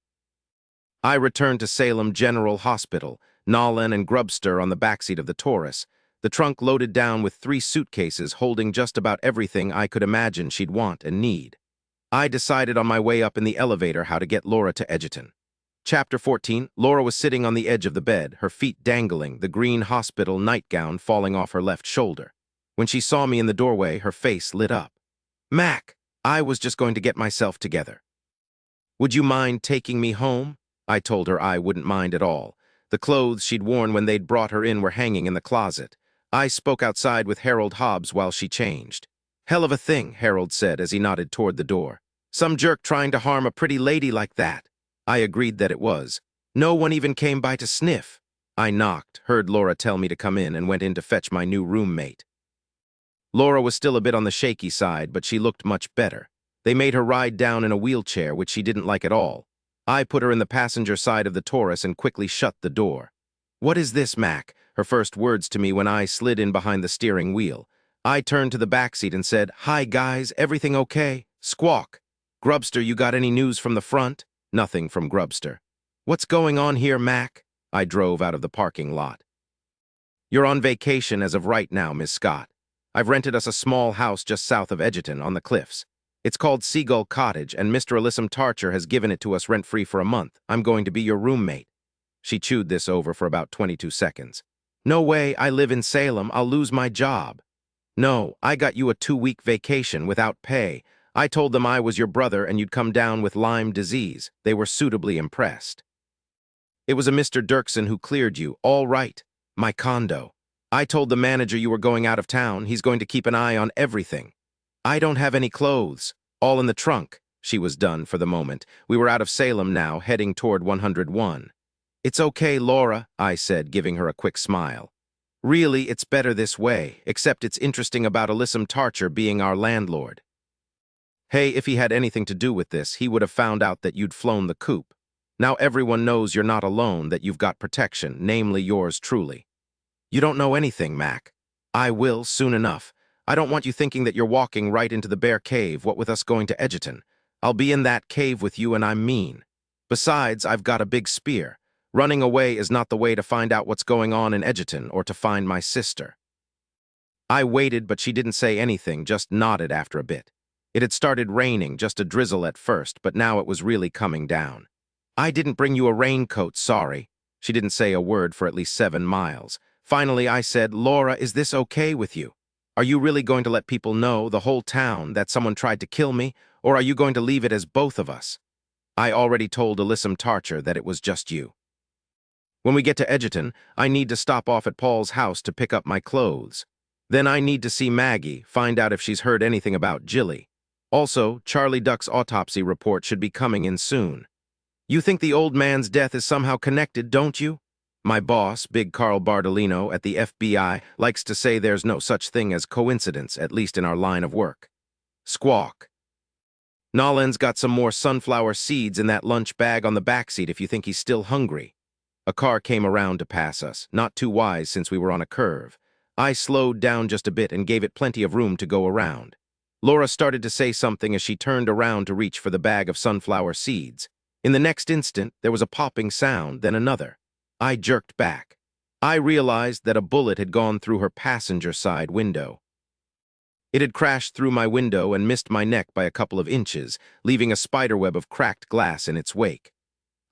I returned to Salem General Hospital, Nolan and Grubster on the backseat of the Taurus, the trunk loaded down with 3 suitcases holding just about everything I could imagine she'd want and need. I decided on my way up in the elevator how to get Laura to Edgerton. Chapter 14, Laura was sitting on the edge of the bed, her feet dangling, the green hospital nightgown falling off her left shoulder. When she saw me in the doorway, her face lit up. "Mac, I was just going to get myself together. Would you mind taking me home?" I told her I wouldn't mind at all. The clothes she'd worn when they'd brought her in were hanging in the closet. I spoke outside with Harold Hobbs while she changed. "Hell of a thing," Harold said as he nodded toward the door. "Some jerk trying to harm a pretty lady like that." I agreed that it was. "No one even came by to sniff." I knocked, heard Laura tell me to come in, and went in to fetch my new roommate. Laura was still a bit on the shaky side, but she looked much better. They made her ride down in a wheelchair, which she didn't like at all. I put her in the passenger side of the Taurus and quickly shut the door. "What is this, Mac?" her first words to me when I slid in behind the steering wheel. I turned to the backseat and said, "Hi, guys, everything okay?" Squawk. "Grubster, you got any news from the front?" Nothing from Grubster. "What's going on here, Mac?" I drove out of the parking lot. "You're on vacation as of right now, Miss Scott. I've rented us a small house just south of Edgerton on the cliffs. It's called Seagull Cottage, and Mr. Alyssum Tarcher has given it to us rent-free for a month. I'm going to be your roommate." She chewed this over for about 22 seconds. "No way, I live in Salem. I'll lose my job." "No, I got you a 2-week vacation without pay. I told them I was your brother and you'd come down with Lyme disease. They were suitably impressed. It was a Mr. Dirksen who cleared you. All right. My condo. I told the manager you were going out of town. He's going to keep an eye on everything. I don't have any clothes. All in the trunk." She was done for the moment. We were out of Salem now, heading toward 101. "It's okay, Laura," I said, giving her a quick smile. "Really, it's better this way, except it's interesting about Alyssum Tarcher being our landlord. Hey, if he had anything to do with this, he would have found out that you'd flown the coop. Now everyone knows you're not alone, that you've got protection, namely yours truly." "You don't know anything, Mac." "I will, soon enough. I don't want you thinking that you're walking right into the bear cave, what with us going to Edgerton. I'll be in that cave with you and I'm mean. Besides, I've got a big spear. Running away is not the way to find out what's going on in Edgerton or to find my sister. I waited, but she didn't say anything, just nodded after a bit. It had started raining, just a drizzle at first, but now it was really coming down. I didn't bring you a raincoat, sorry. She didn't say a word for at least 7 miles. Finally, I said, Laura, is this okay with you? Are you really going to let people know, the whole town, that someone tried to kill me, or are you going to leave it as both of us? I already told Alyssum Tarcher that it was just you. When we get to Edgerton, I need to stop off at Paul's house to pick up my clothes. Then I need to see Maggie, find out if she's heard anything about Jilly. Also, Charlie Duck's autopsy report should be coming in soon. You think the old man's death is somehow connected, don't you? My boss, Big Carl Bardolino at the FBI, likes to say there's no such thing as coincidence, at least in our line of work. Squawk. Nolan's got some more sunflower seeds in that lunch bag on the backseat if you think he's still hungry. A car came around to pass us, not too wise since we were on a curve. I slowed down just a bit and gave it plenty of room to go around. Laura started to say something as she turned around to reach for the bag of sunflower seeds. In the next instant, there was a popping sound, then another. I jerked back. I realized that a bullet had gone through her passenger side window. It had crashed through my window and missed my neck by a couple of inches, leaving a spiderweb of cracked glass in its wake.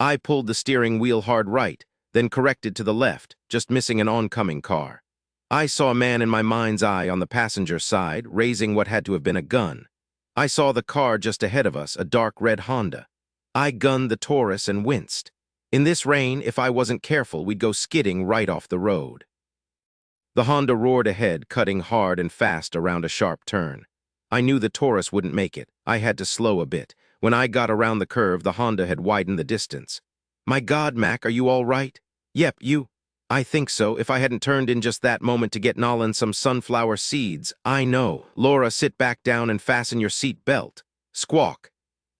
I pulled the steering wheel hard right, then corrected to the left, just missing an oncoming car. I saw a man in my mind's eye on the passenger side, raising what had to have been a gun. I saw the car just ahead of us, a dark red Honda. I gunned the Taurus and winced. In this rain, if I wasn't careful, we'd go skidding right off the road. The Honda roared ahead, cutting hard and fast around a sharp turn. I knew the Taurus wouldn't make it. I had to slow a bit. When I got around the curve, the Honda had widened the distance. My God, Mac, are you all right? Yep, you. I think so, if I hadn't turned in just that moment to get Nolan some sunflower seeds. I know. Laura, sit back down and fasten your seat belt. Squawk.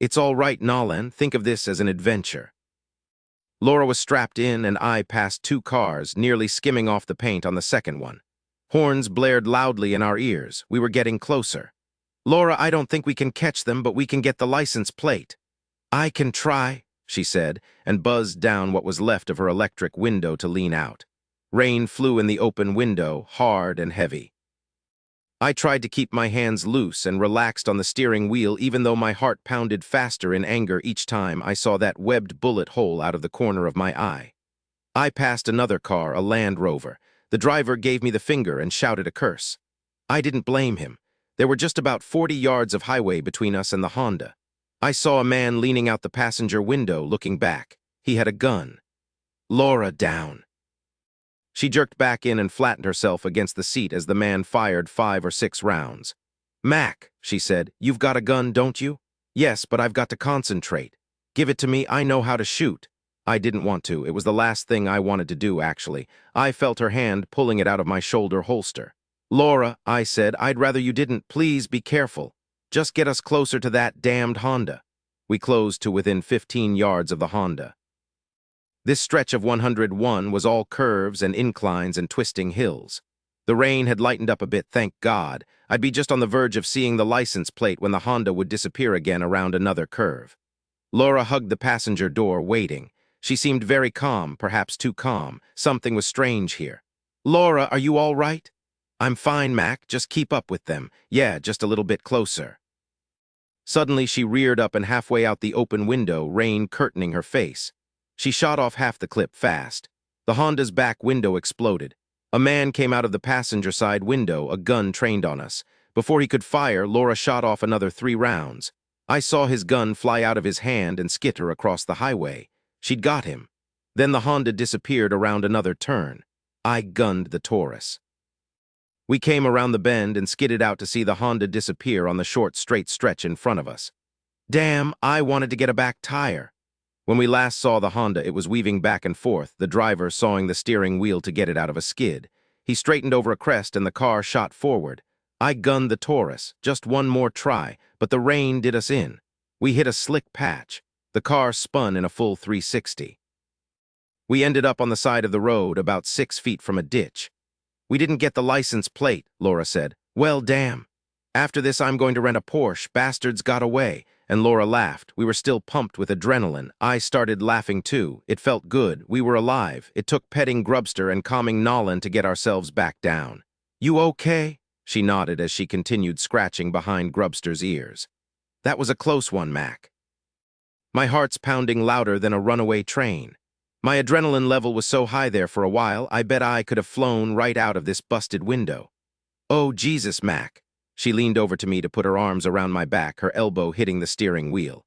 It's all right, Nolan. Think of this as an adventure. Laura was strapped in and I passed 2 cars, nearly skimming off the paint on the second one. Horns blared loudly in our ears. We were getting closer. Laura, I don't think we can catch them, but we can get the license plate. I can try, she said, and buzzed down what was left of her electric window to lean out. Rain flew in the open window, hard and heavy. I tried to keep my hands loose and relaxed on the steering wheel, even though my heart pounded faster in anger each time I saw that webbed bullet hole out of the corner of my eye. I passed another car, a Land Rover. The driver gave me the finger and shouted a curse. I didn't blame him. There were just about 40 yards of highway between us and the Honda. I saw a man leaning out the passenger window, looking back. He had a gun. Laura, down. She jerked back in and flattened herself against the seat as the man fired 5 or 6 rounds. Mac, she said, you've got a gun, don't you? Yes, but I've got to concentrate. Give it to me, I know how to shoot. I didn't want to. It was the last thing I wanted to do, actually. I felt her hand pulling it out of my shoulder holster. Laura, I said, I'd rather you didn't. Please be careful. Just get us closer to that damned Honda. We closed to within 15 yards of the Honda. This stretch of 101 was all curves and inclines and twisting hills. The rain had lightened up a bit, thank God. I'd be just on the verge of seeing the license plate when the Honda would disappear again around another curve. Laura hugged the passenger door, waiting. She seemed very calm, perhaps too calm. Something was strange here. Laura, are you all right? I'm fine, Mac. Just keep up with them. Yeah, just a little bit closer. Suddenly, she reared up and halfway out the open window, rain curtaining her face. She shot off half the clip fast. The Honda's back window exploded. A man came out of the passenger side window, a gun trained on us. Before he could fire, Laura shot off another 3 rounds. I saw his gun fly out of his hand and skitter across the highway. She'd got him. Then the Honda disappeared around another turn. I gunned the Taurus. We came around the bend and skidded out to see the Honda disappear on the short, straight stretch in front of us. Damn, I wanted to get a back tire. When we last saw the Honda, it was weaving back and forth, the driver sawing the steering wheel to get it out of a skid. He straightened over a crest and the car shot forward. I gunned the Taurus, just one more try, but the rain did us in. We hit a slick patch. The car spun in a full 360. We ended up on the side of the road, about 6 feet from a ditch. We didn't get the license plate, Laura said. Well, damn. After this, I'm going to rent a Porsche. Bastards got away. and Laura laughed. We were still pumped with adrenaline. I started laughing too. It felt good. We were alive. It took petting Grubster and calming Nolan to get ourselves back down. "You okay?" She nodded as she continued scratching behind Grubster's ears. "That was a close one, Mac." My heart's pounding louder than a runaway train. My adrenaline level was so high there for a while, I bet I could have flown right out of this busted window. "Oh, Jesus, Mac." She leaned over to me to put her arms around my back, her elbow hitting the steering wheel.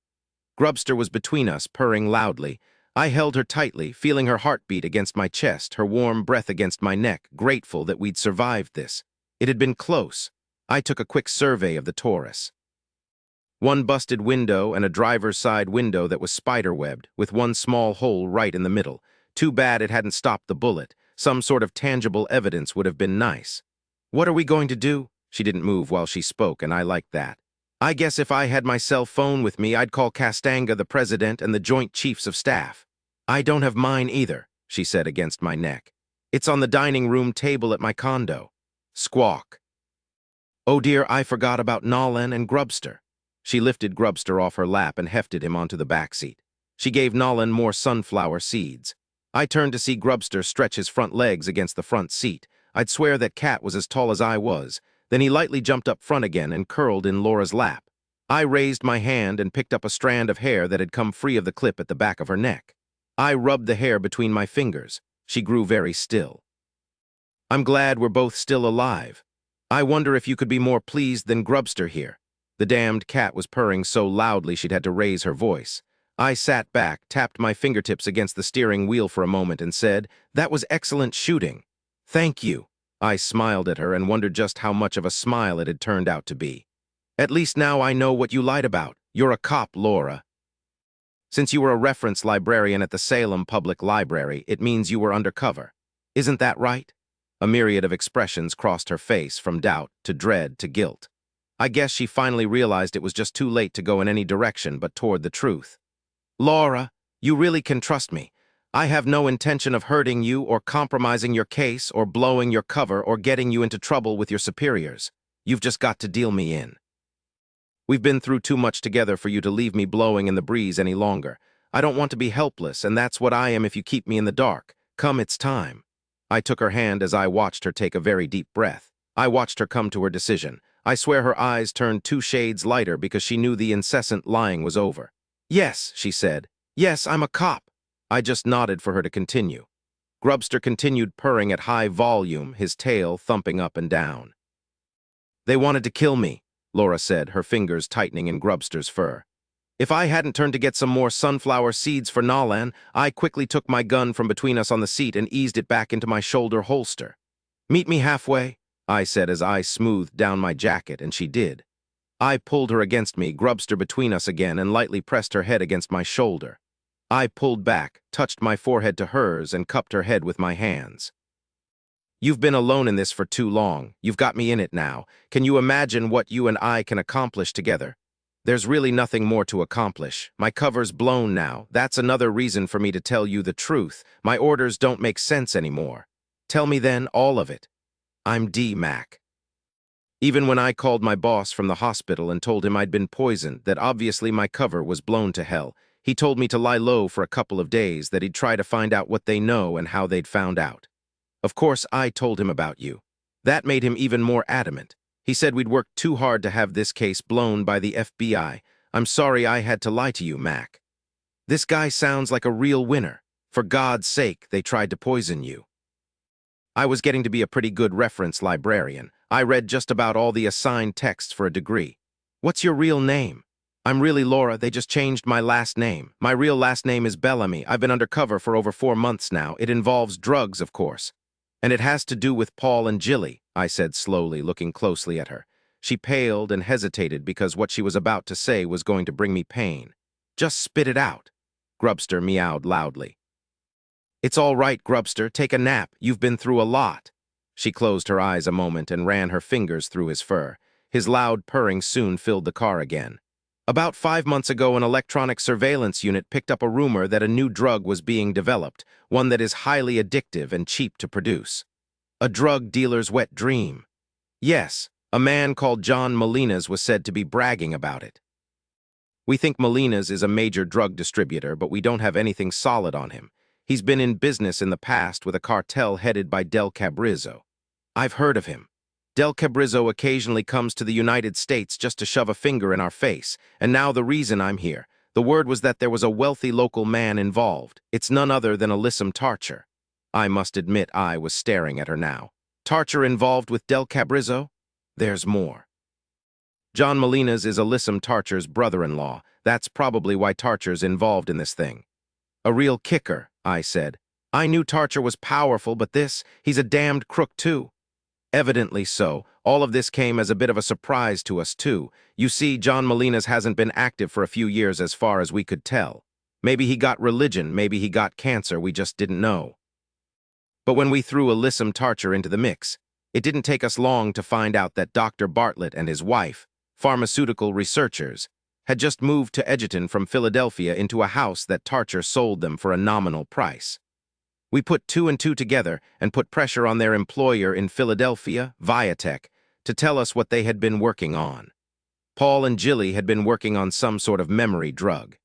Grubster was between us, purring loudly. I held her tightly, feeling her heartbeat against my chest, her warm breath against my neck, grateful that we'd survived this. It had been close. I took a quick survey of the Taurus. One busted window and a driver's side window that was spider-webbed, with one small hole right in the middle. Too bad it hadn't stopped the bullet. Some sort of tangible evidence would have been nice. "What are we going to do?" She didn't move while she spoke, and I liked that. "I guess if I had my cell phone with me, I'd call Castanga the president and the Joint Chiefs of Staff." "I don't have mine either," she said against my neck. "It's on the dining room table at my condo." Squawk. "Oh dear, I forgot about Nolan and Grubster." She lifted Grubster off her lap and hefted him onto the back seat. She gave Nolan more sunflower seeds. I turned to see Grubster stretch his front legs against the front seat. I'd swear that cat was as tall as I was. Then he lightly jumped up front again and curled in Laura's lap. I raised my hand and picked up a strand of hair that had come free of the clip at the back of her neck. I rubbed the hair between my fingers. She grew very still. "I'm glad we're both still alive. I wonder if you could be more pleased than Grubster here." The damned cat was purring so loudly she'd had to raise her voice. I sat back, tapped my fingertips against the steering wheel for a moment and said, "That was excellent shooting." "Thank you." I smiled at her and wondered just how much of a smile it had turned out to be. "At least now I know what you lied about. You're a cop, Laura. Since you were a reference librarian at the Salem Public Library, it means you were undercover. Isn't that right?" A myriad of expressions crossed her face, from doubt to dread to guilt. I guess she finally realized it was just too late to go in any direction but toward the truth. "Laura, you really can trust me. I have no intention of hurting you or compromising your case or blowing your cover or getting you into trouble with your superiors. You've just got to deal me in. We've been through too much together for you to leave me blowing in the breeze any longer. I don't want to be helpless, and that's what I am if you keep me in the dark. Come, it's time." I took her hand as I watched her take a very deep breath. I watched her come to her decision. I swear her eyes turned 2 shades lighter because she knew the incessant lying was over. "Yes," she said. "Yes, I'm a cop." I just nodded for her to continue. Grubster continued purring at high volume, his tail thumping up and down. "They wanted to kill me," Laura said, her fingers tightening in Grubster's fur. "If I hadn't turned to get some more sunflower seeds for Nolan, I quickly took my gun from between us on the seat and eased it back into my shoulder holster. "Meet me halfway," I said as I smoothed down my jacket, and she did. I pulled her against me, Grubster between us again, and lightly pressed her head against my shoulder. I pulled back, touched my forehead to hers, and cupped her head with my hands. "You've been alone in this for too long. You've got me in it now. Can you imagine what you and I can accomplish together? There's really nothing more to accomplish. My cover's blown now. That's another reason for me to tell you the truth. My orders don't make sense anymore. Tell me then all of it. I'm Mac. Even when I called my boss from the hospital and told him I'd been poisoned, that obviously my cover was blown to hell, he told me to lie low for a couple of days, that he'd try to find out what they know and how they'd found out. Of course, I told him about you. That made him even more adamant. He said we'd worked too hard to have this case blown by the FBI. I'm sorry I had to lie to you, Mac. This guy sounds like a real winner. For God's sake, they tried to poison you. I was getting to be a pretty good reference librarian. I read just about all the assigned texts for a degree. What's your real name? I'm really Laura. They just changed my last name. My real last name is Bellamy. I've been undercover for over 4 months now. It involves drugs, of course. And it has to do with Paul and Jilly, I said slowly, looking closely at her. She paled and hesitated because what she was about to say was going to bring me pain. "Just spit it out." Grubster meowed loudly. "It's all right, Grubster. Take a nap. You've been through a lot." She closed her eyes a moment and ran her fingers through his fur. His loud purring soon filled the car again. "About 5 months ago, an electronic surveillance unit picked up a rumor that a new drug was being developed, one that is highly addictive and cheap to produce. A drug dealer's wet dream. Yes, a man called John Molinas was said to be bragging about it." We think Molina's is a major drug distributor, but we don't have anything solid on him. He's been in business in the past with a cartel headed by Del Cabrizzo. I've heard of him. Del Cabrizzo occasionally comes to the United States just to shove a finger in our face, and now the reason I'm here. The word was that there was a wealthy local man involved. It's none other than Alyssum Tarcher. I must admit I was staring at her now. Tarcher involved with Del Cabrizzo? There's more. John Molina's is Alyssum Tarcher's brother-in-law. That's probably why Tarcher's involved in this thing. A real kicker, I said. I knew Tarcher was powerful, but he's a damned crook too. Evidently so. All of this came as a bit of a surprise to us too. You see, John Molina's hasn't been active for a few years as far as we could tell. Maybe he got religion, maybe he got cancer, we just didn't know. But when we threw Alyssum Tarcher into the mix, it didn't take us long to find out that Dr. Bartlett and his wife, pharmaceutical researchers, had just moved to Edgerton from Philadelphia into a house that Tarcher sold them for a nominal price. We put two and two together and put pressure on their employer in Philadelphia, Viatech, to tell us what they had been working on. Paul and Jilly had been working on some sort of memory drug.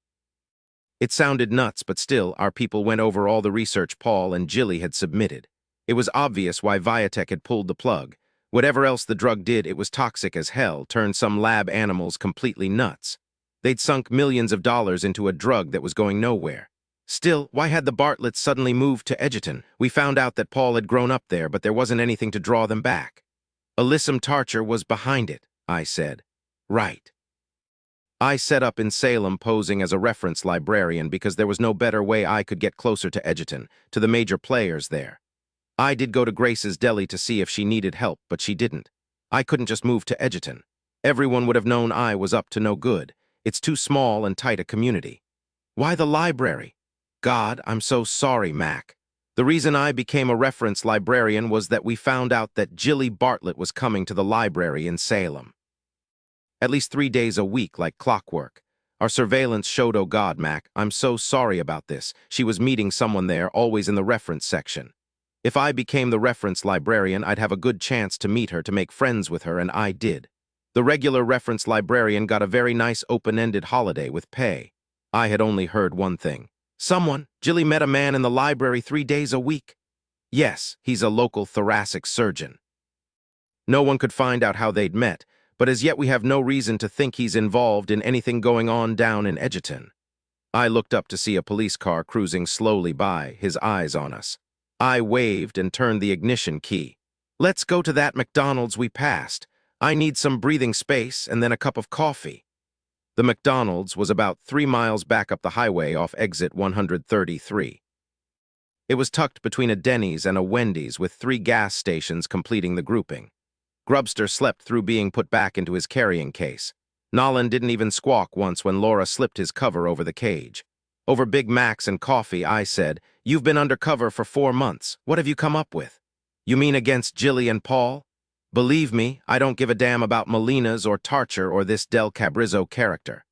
It sounded nuts, but still, our people went over all the research Paul and Jilly had submitted. It was obvious why Viatech had pulled the plug. Whatever else the drug did, it was toxic as hell, turned some lab animals completely nuts. They'd sunk millions of dollars into a drug that was going nowhere. Still, why had the Bartletts suddenly moved to Edgerton? We found out that Paul had grown up there, but there wasn't anything to draw them back. Alyssum Tarcher was behind it, I said. Right. I set up in Salem posing as a reference librarian because there was no better way I could get closer to Edgerton, to the major players there. I did go to Grace's Deli to see if she needed help, but she didn't. I couldn't just move to Edgerton. Everyone would have known I was up to no good. It's too small and tight a community. Why the library? God, I'm so sorry, Mac. The reason I became a reference librarian was that we found out that Jilly Bartlett was coming to the library in Salem. At least 3 days a week, like clockwork. Our surveillance showed, oh God, Mac, I'm so sorry about this. She was meeting someone there, always in the reference section. If I became the reference librarian, I'd have a good chance to meet her, to make friends with her, and I did. The regular reference librarian got a very nice open-ended holiday with pay. I had only heard one thing. Jilly met a man in the library 3 days a week. Yes, he's a local thoracic surgeon. No one could find out how they'd met, but as yet we have no reason to think he's involved in anything going on down in Edgerton. I looked up to see a police car cruising slowly by, his eyes on us. I waved and turned the ignition key. Let's go to that McDonald's we passed. I need some breathing space and then a cup of coffee. The McDonald's was about 3 miles back up the highway off exit 133. It was tucked between a Denny's and a Wendy's with 3 gas stations completing the grouping. Grubster slept through being put back into his carrying case. Nolan didn't even squawk once when Laura slipped his cover over the cage. Over Big Macs and coffee, I said, "You've been undercover for 4 months. What have you come up with? You mean against Jilly and Paul? Believe me, I don't give a damn about Molina's or Tarcher or this Del Cabrizzo character."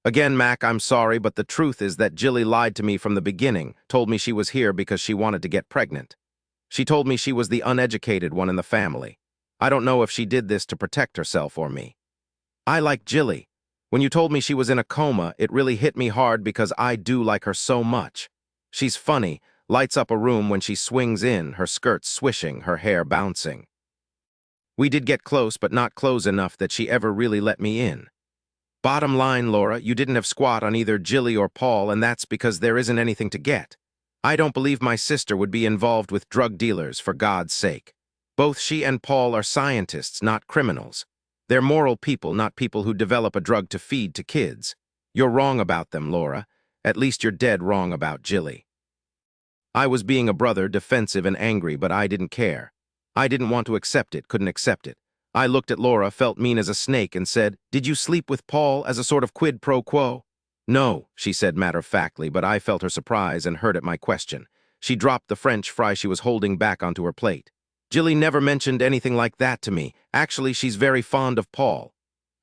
Again, Mac, I'm sorry, but the truth is that Jilly lied to me from the beginning, told me she was here because she wanted to get pregnant. She told me she was the uneducated one in the family. I don't know if she did this to protect herself or me. I like Jilly. When you told me she was in a coma, it really hit me hard because I do like her so much. She's funny, lights up a room when she swings in, her skirts swishing, her hair bouncing. We did get close, but not close enough that she ever really let me in. Bottom line, Laura, you didn't have squat on either Jilly or Paul, and that's because there isn't anything to get. I don't believe my sister would be involved with drug dealers, for God's sake. Both she and Paul are scientists, not criminals. They're moral people, not people who develop a drug to feed to kids. You're wrong about them, Laura. At least you're dead wrong about Jilly. I was being a brother, defensive and angry, but I didn't care. I didn't want to accept it, couldn't accept it. I looked at Laura, felt mean as a snake, and said, "Did you sleep with Paul as a sort of quid pro quo?" "No," she said matter-of-factly, but I felt her surprise and hurt at my question. She dropped the French fry she was holding back onto her plate. "Jilly never mentioned anything like that to me. Actually, she's very fond of Paul."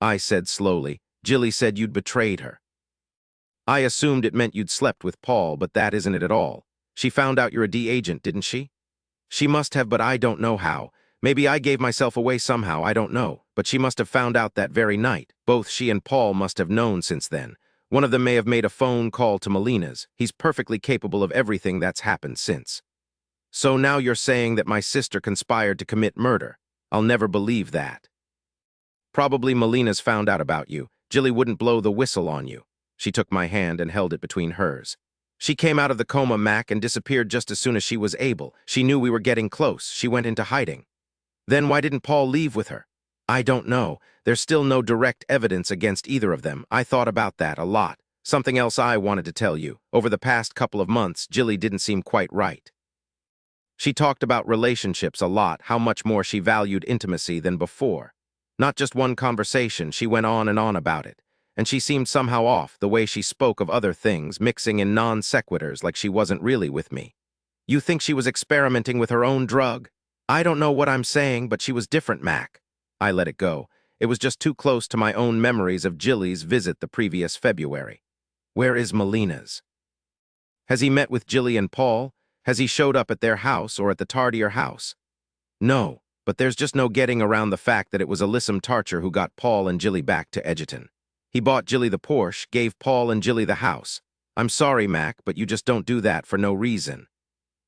I said slowly, "Jilly said you'd betrayed her." "I assumed it meant you'd slept with Paul, but that isn't it at all. She found out you're a D agent, didn't she?" "She must have, but I don't know how. Maybe I gave myself away somehow, I don't know. but she must have found out that very night. Both she and Paul must have known since then. One of them may have made a phone call to Molina's. He's perfectly capable of everything that's happened since. So now you're saying that my sister conspired to commit murder. I'll never believe that. Probably Molina's found out about you. Jilly wouldn't blow the whistle on you. She took my hand and held it between hers. She came out of the coma, Mac, and disappeared just as soon as she was able. She knew we were getting close. She went into hiding. Then why didn't Paul leave with her? I don't know. There's still no direct evidence against either of them. I thought about that a lot. Something else I wanted to tell you. Over the past couple of months, Jilly didn't seem quite right. She talked about relationships a lot, how much more she valued intimacy than before. Not just one conversation, she went on and on about it. And she seemed somehow off, the way she spoke of other things, mixing in non sequiturs like she wasn't really with me. You think she was experimenting with her own drug? I don't know what I'm saying, but she was different, Mac. I let it go. It was just too close to my own memories of Jilly's visit the previous February. Where is Molina's? Has he met with Jilly and Paul? Has he showed up at their house or at the Tardier house? No, but there's just no getting around the fact that it was Alyssum Tarcher who got Paul and Jilly back to Edgerton. He bought Jilly the Porsche, gave Paul and Jilly the house. I'm sorry, Mac, but you just don't do that for no reason.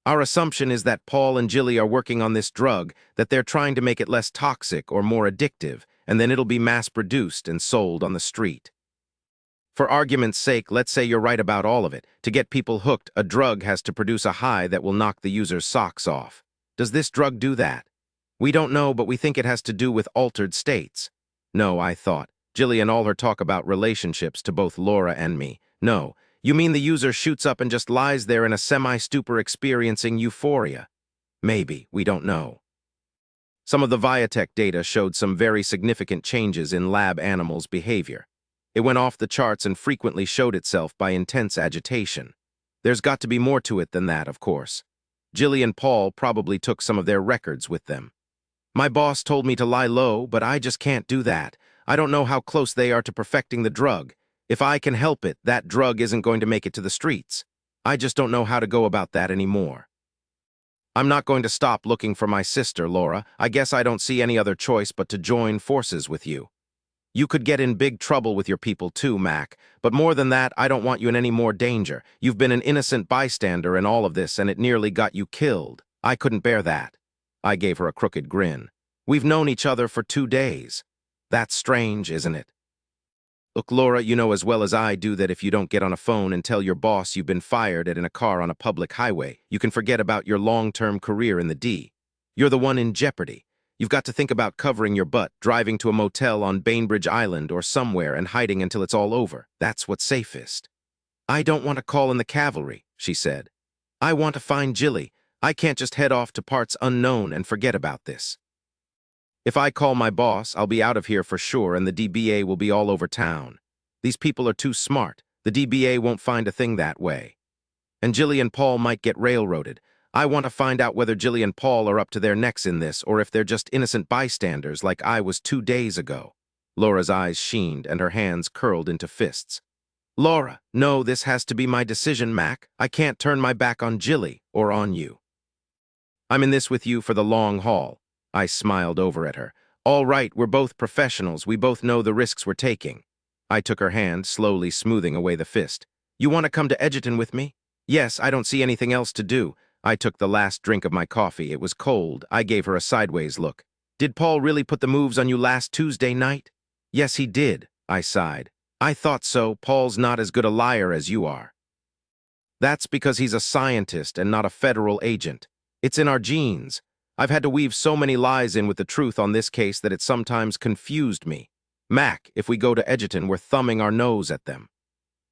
Our assumption is that Paul and Jilly are working on this drug, that they're trying to make it less toxic or more addictive, and then it'll be mass-produced and sold on the street. For argument's sake, let's say you're right about all of it. To get people hooked, a drug has to produce a high that will knock the user's socks off. Does this drug do that? We don't know, but we think it has to do with altered states. No, I thought. Jilly and all her talk about relationships to both Laura and me. No, you mean the user shoots up and just lies there in a semi-stupor experiencing euphoria? Maybe, we don't know. Some of the Viatech data showed some very significant changes in lab animals' behavior. It went off the charts and frequently showed itself by intense agitation. There's got to be more to it than that, of course. Jilly and Paul probably took some of their records with them. My boss told me to lie low, but I just can't do that. I don't know how close they are to perfecting the drug. If I can help it, that drug isn't going to make it to the streets. I just don't know how to go about that anymore. I'm not going to stop looking for my sister, Laura. I guess I don't see any other choice but to join forces with you. You could get in big trouble with your people too, Mac, but more than that, I don't want you in any more danger. You've been an innocent bystander in all of this, and it nearly got you killed. I couldn't bear that. I gave her a crooked grin. We've known each other for 2 days. That's strange, isn't it? Look, Laura, you know as well as I do that if you don't get on a phone and tell your boss you've been fired in a car on a public highway, you can forget about your long-term career in the D. You're the one in jeopardy. You've got to think about covering your butt, driving to a motel on Bainbridge Island or somewhere and hiding until it's all over. That's what's safest. I don't want to call in the cavalry, she said. I want to find Jilly. I can't just head off to parts unknown and forget about this. If I call my boss, I'll be out of here for sure and the DBA will be all over town. These people are too smart. The DBA won't find a thing that way. And Jilly and Paul might get railroaded. I want to find out whether Jilly and Paul are up to their necks in this or if they're just innocent bystanders like I was 2 days ago. Laura's eyes sheened and her hands curled into fists. Laura, no, this has to be my decision, Mac. I can't turn my back on Jilly or on you. I'm in this with you for the long haul. I smiled over at her. All right, we're both professionals. We both know the risks we're taking. I took her hand, slowly smoothing away the fist. You want to come to Edgerton with me? Yes, I don't see anything else to do. I took the last drink of my coffee. It was cold. I gave her a sideways look. Did Paul really put the moves on you last Tuesday night? Yes, he did, I sighed. I thought so. Paul's not as good a liar as you are. That's because he's a scientist and not a federal agent. It's in our genes. I've had to weave so many lies in with the truth on this case that it sometimes confused me. Mac, if we go to Edgerton, we're thumbing our nose at them.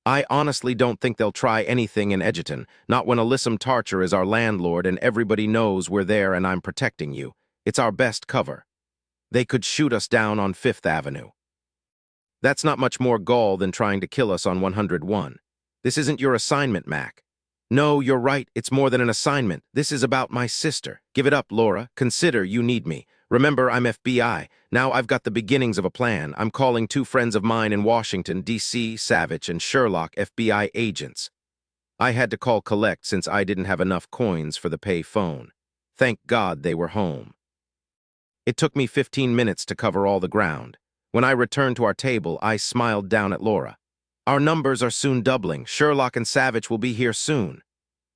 I honestly don't think they'll try anything in Edgerton, not when Alyssum Tarcher is our landlord and everybody knows we're there and I'm protecting you. It's our best cover. They could shoot us down on 5th Avenue. That's not much more gall than trying to kill us on 101. This isn't your assignment, Mac. No, you're right, it's more than an assignment. This is about my sister. Give it up, Laura. Consider you need me. Remember, I'm FBI. Now I've got the beginnings of a plan. I'm calling 2 friends of mine in Washington, D.C., Savich and Sherlock, FBI agents. I had to call collect since I didn't have enough coins for the pay phone. Thank God they were home. It took me 15 minutes to cover all the ground. When I returned to our table, I smiled down at Laura. Our numbers are soon doubling. Sherlock and Savich will be here soon.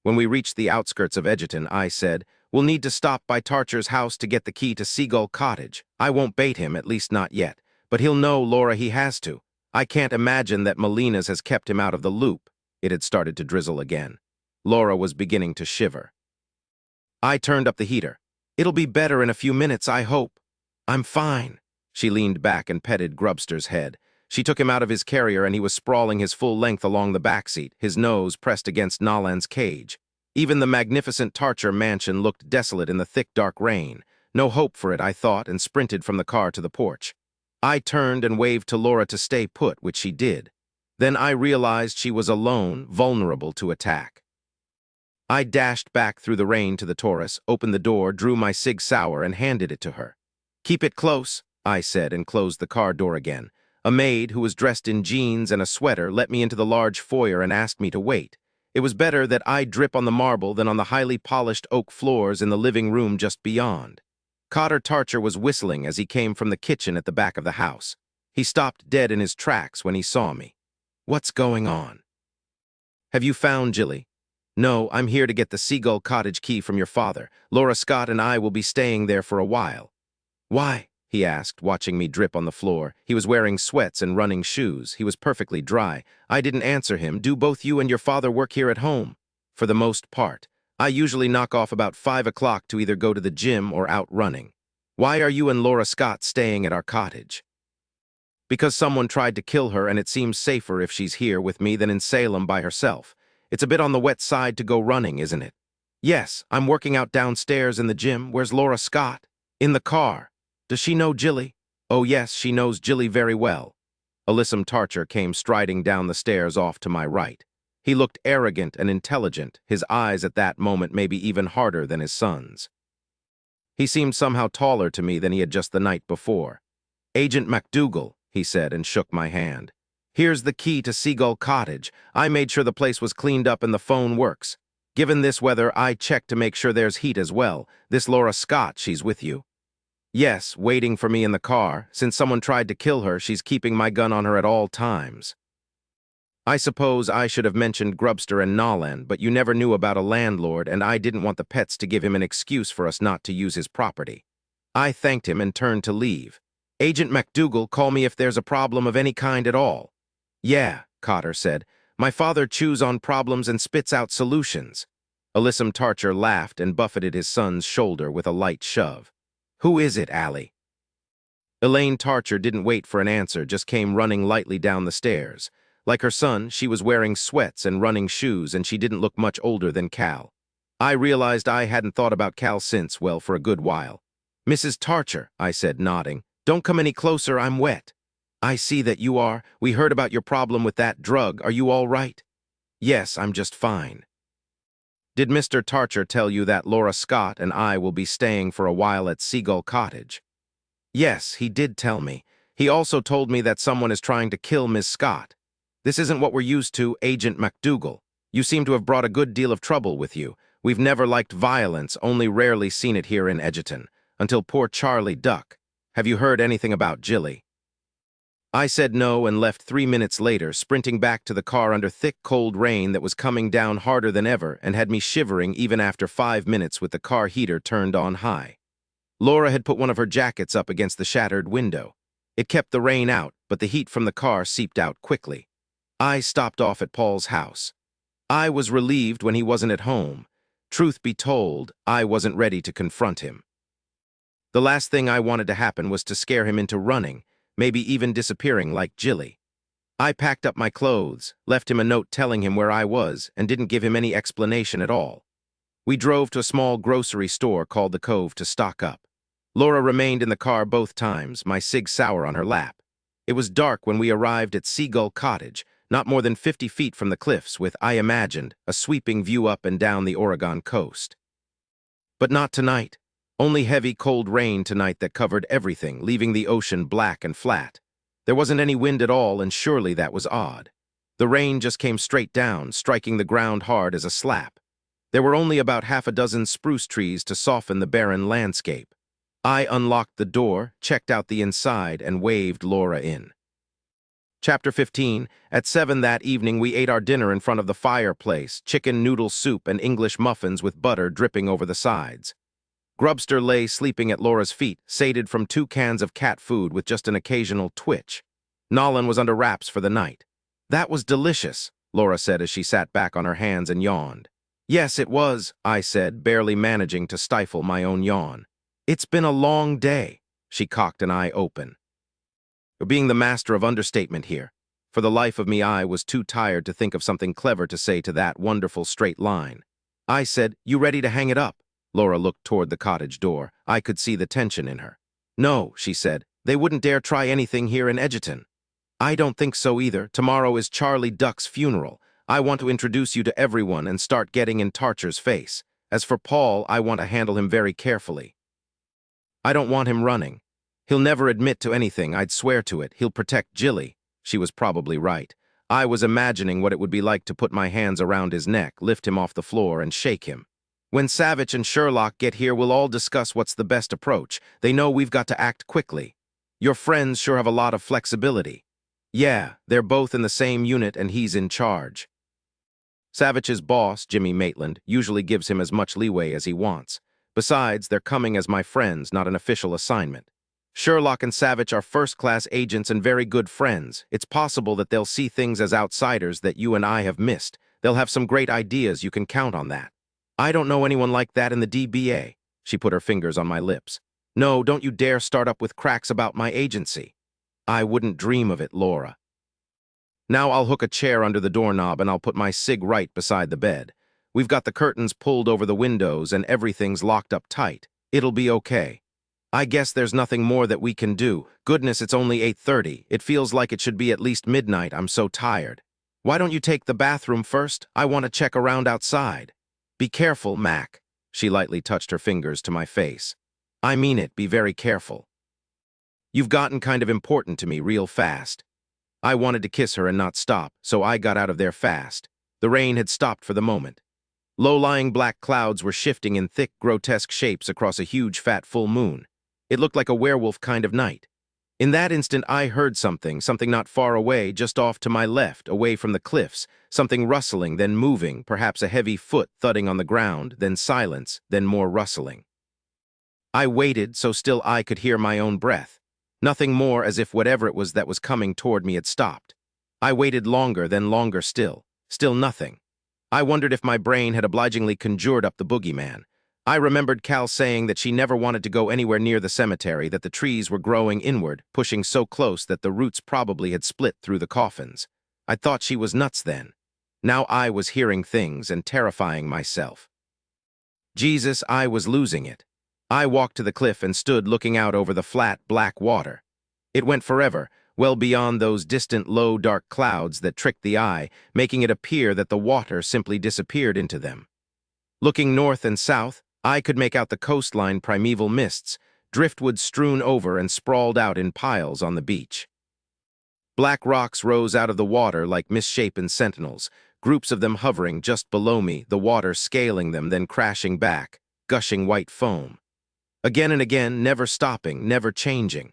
When we reached the outskirts of Edgerton, I said, "We'll need to stop by Tarcher's house to get the key to Seagull Cottage. I won't bait him, at least not yet. But he'll know, Laura, he has to. I can't imagine that Molina's has kept him out of the loop." It had started to drizzle again. Laura was beginning to shiver. I turned up the heater. "It'll be better in a few minutes, I hope." "I'm fine." She leaned back and petted Grubster's head. She took him out of his carrier and he was sprawling his full length along the back seat, his nose pressed against Nolan's cage. Even the magnificent Tarcher mansion looked desolate in the thick, dark rain. No hope for it, I thought, and sprinted from the car to the porch. I turned and waved to Laura to stay put, which she did. Then I realized she was alone, vulnerable to attack. I dashed back through the rain to the Taurus, opened the door, drew my Sig Sauer, and handed it to her. "Keep it close," I said, and closed the car door again. A maid, who was dressed in jeans and a sweater, let me into the large foyer and asked me to wait. It was better that I drip on the marble than on the highly polished oak floors in the living room just beyond. Cotter Tarcher was whistling as he came from the kitchen at the back of the house. He stopped dead in his tracks when he saw me. "What's going on?" "Have you found Jilly?" "No, I'm here to get the Seagull Cottage key from your father. Laura Scott and I will be staying there for a while." "Why?" he asked, watching me drip on the floor. He was wearing sweats and running shoes. He was perfectly dry. I didn't answer him. "Do both you and your father work here at home?" "For the most part. I usually knock off about 5 o'clock to either go to the gym or out running." "Why are you and Laura Scott staying at our cottage?" "Because someone tried to kill her and it seems safer if she's here with me than in Salem by herself. It's a bit on the wet side to go running, isn't it?" "Yes, I'm working out downstairs in the gym. Where's Laura Scott?" "In the car." "Does she know Jilly?" "Oh yes, she knows Jilly very well." Alyssum Tarcher came striding down the stairs off to my right. He looked arrogant and intelligent, his eyes at that moment maybe even harder than his son's. He seemed somehow taller to me than he had just the night before. "Agent MacDougal," he said and shook my hand. "Here's the key to Seagull Cottage. I made sure the place was cleaned up and the phone works. Given this weather, I checked to make sure there's heat as well. This Laura Scott, she's with you?" "Yes, waiting for me in the car. Since someone tried to kill her, she's keeping my gun on her at all times." I suppose I should have mentioned Grubster and Nolan, but you never knew about a landlord, and I didn't want the pets to give him an excuse for us not to use his property. I thanked him and turned to leave. "Agent MacDougal, call me if there's a problem of any kind at all." "Yeah," Cotter said. "My father chews on problems and spits out solutions." Alyssum Tarcher laughed and buffeted his son's shoulder with a light shove. "Who is it, Allie?" Elaine Tarcher didn't wait for an answer, just came running lightly down the stairs. Like her son, she was wearing sweats and running shoes, and she didn't look much older than Cal. I realized I hadn't thought about Cal since, well, for a good while. "Mrs. Tarcher," I said, nodding. "Don't come any closer, I'm wet." "I see that you are. We heard about your problem with that drug. Are you all right?" "Yes, I'm just fine." "Did Mr. Tarcher tell you that Laura Scott and I will be staying for a while at Seagull Cottage?" "Yes, he did tell me. He also told me that someone is trying to kill Miss Scott. This isn't what we're used to, Agent MacDougal. You seem to have brought a good deal of trouble with you. We've never liked violence, only rarely seen it here in Edgerton. Until poor Charlie Duck. Have you heard anything about Jilly?" I said no and left 3 minutes later, sprinting back to the car under thick, cold rain that was coming down harder than ever and had me shivering even after 5 minutes with the car heater turned on high. Laura had put one of her jackets up against the shattered window. It kept the rain out, but the heat from the car seeped out quickly. I stopped off at Paul's house. I was relieved when he wasn't at home. Truth be told, I wasn't ready to confront him. The last thing I wanted to happen was to scare him into running, maybe even disappearing like Jilly. I packed up my clothes, left him a note telling him where I was, and didn't give him any explanation at all. We drove to a small grocery store called the Cove to stock up. Laura remained in the car both times, my Sig Sauer on her lap. It was dark when we arrived at Seagull Cottage, not more than 50 feet from the cliffs with, I imagined, a sweeping view up and down the Oregon coast. But not tonight. Only heavy, cold rain tonight that covered everything, leaving the ocean black and flat. There wasn't any wind at all, and surely that was odd. The rain just came straight down, striking the ground hard as a slap. There were only about half a dozen spruce trees to soften the barren landscape. I unlocked the door, checked out the inside, and waved Laura in. Chapter 15. At 7 that evening, we ate our dinner in front of the fireplace, chicken noodle soup and English muffins with butter dripping over the sides. Grubster lay sleeping at Laura's feet, sated from 2 cans of cat food with just an occasional twitch. Nolan was under wraps for the night. That was delicious, Laura said as she sat back on her hands and yawned. Yes, it was, I said, barely managing to stifle my own yawn. It's been a long day, she cocked an eye open. You're being the master of understatement here. For the life of me, I was too tired to think of something clever to say to that wonderful straight line. I said, "You ready to hang it up?" Laura looked toward the cottage door. I could see the tension in her. "No," she said. "They wouldn't dare try anything here in Edgerton." "I don't think so either. Tomorrow is Charlie Duck's funeral. I want to introduce you to everyone and start getting in Tarcher's face. As for Paul, I want to handle him very carefully. I don't want him running. He'll never admit to anything, I'd swear to it. He'll protect Jilly." She was probably right. I was imagining what it would be like to put my hands around his neck, lift him off the floor, and shake him. "When Savich and Sherlock get here, we'll all discuss what's the best approach. They know we've got to act quickly. Your friends sure have a lot of flexibility." "Yeah, they're both in the same unit and he's in charge." Savich's boss, Jimmy Maitland, usually gives him as much leeway as he wants. Besides, they're coming as my friends, not an official assignment. Sherlock and Savich are first-class agents and very good friends. It's possible that they'll see things as outsiders that you and I have missed. They'll have some great ideas, you can count on that. I don't know anyone like that in the DBA. She put her fingers on my lips. No, don't you dare start up with cracks about my agency. I wouldn't dream of it, Laura. Now I'll hook a chair under the doorknob and I'll put my cig right beside the bed. We've got the curtains pulled over the windows and everything's locked up tight. It'll be okay. I guess there's nothing more that we can do. Goodness, it's only 8:30. It feels like it should be at least midnight. I'm so tired. Why don't you take the bathroom first? I want to check around outside. Be careful, Mac. She lightly touched her fingers to my face. I mean it, be very careful. You've gotten kind of important to me real fast. I wanted to kiss her and not stop, so I got out of there fast. The rain had stopped for the moment. Low-lying black clouds were shifting in thick, grotesque shapes across a huge, fat full moon. It looked like a werewolf kind of night. In that instant, I heard something not far away, just off to my left, away from the cliffs, something rustling, then moving, perhaps a heavy foot thudding on the ground, then silence, then more rustling. I waited so still I could hear my own breath. Nothing more, as if whatever it was that was coming toward me had stopped. I waited longer, then longer still. Still nothing. I wondered if my brain had obligingly conjured up the boogeyman. I remembered Cal saying that she never wanted to go anywhere near the cemetery, that the trees were growing inward, pushing so close that the roots probably had split through the coffins. I thought she was nuts then. Now I was hearing things and terrifying myself. Jesus, I was losing it. I walked to the cliff and stood looking out over the flat, black water. It went forever, well beyond those distant, low, dark clouds that tricked the eye, making it appear that the water simply disappeared into them. Looking north and south, I could make out the coastline primeval mists, driftwood strewn over and sprawled out in piles on the beach. Black rocks rose out of the water like misshapen sentinels, groups of them hovering just below me, the water scaling them, then crashing back, gushing white foam. Again and again, never stopping, never changing.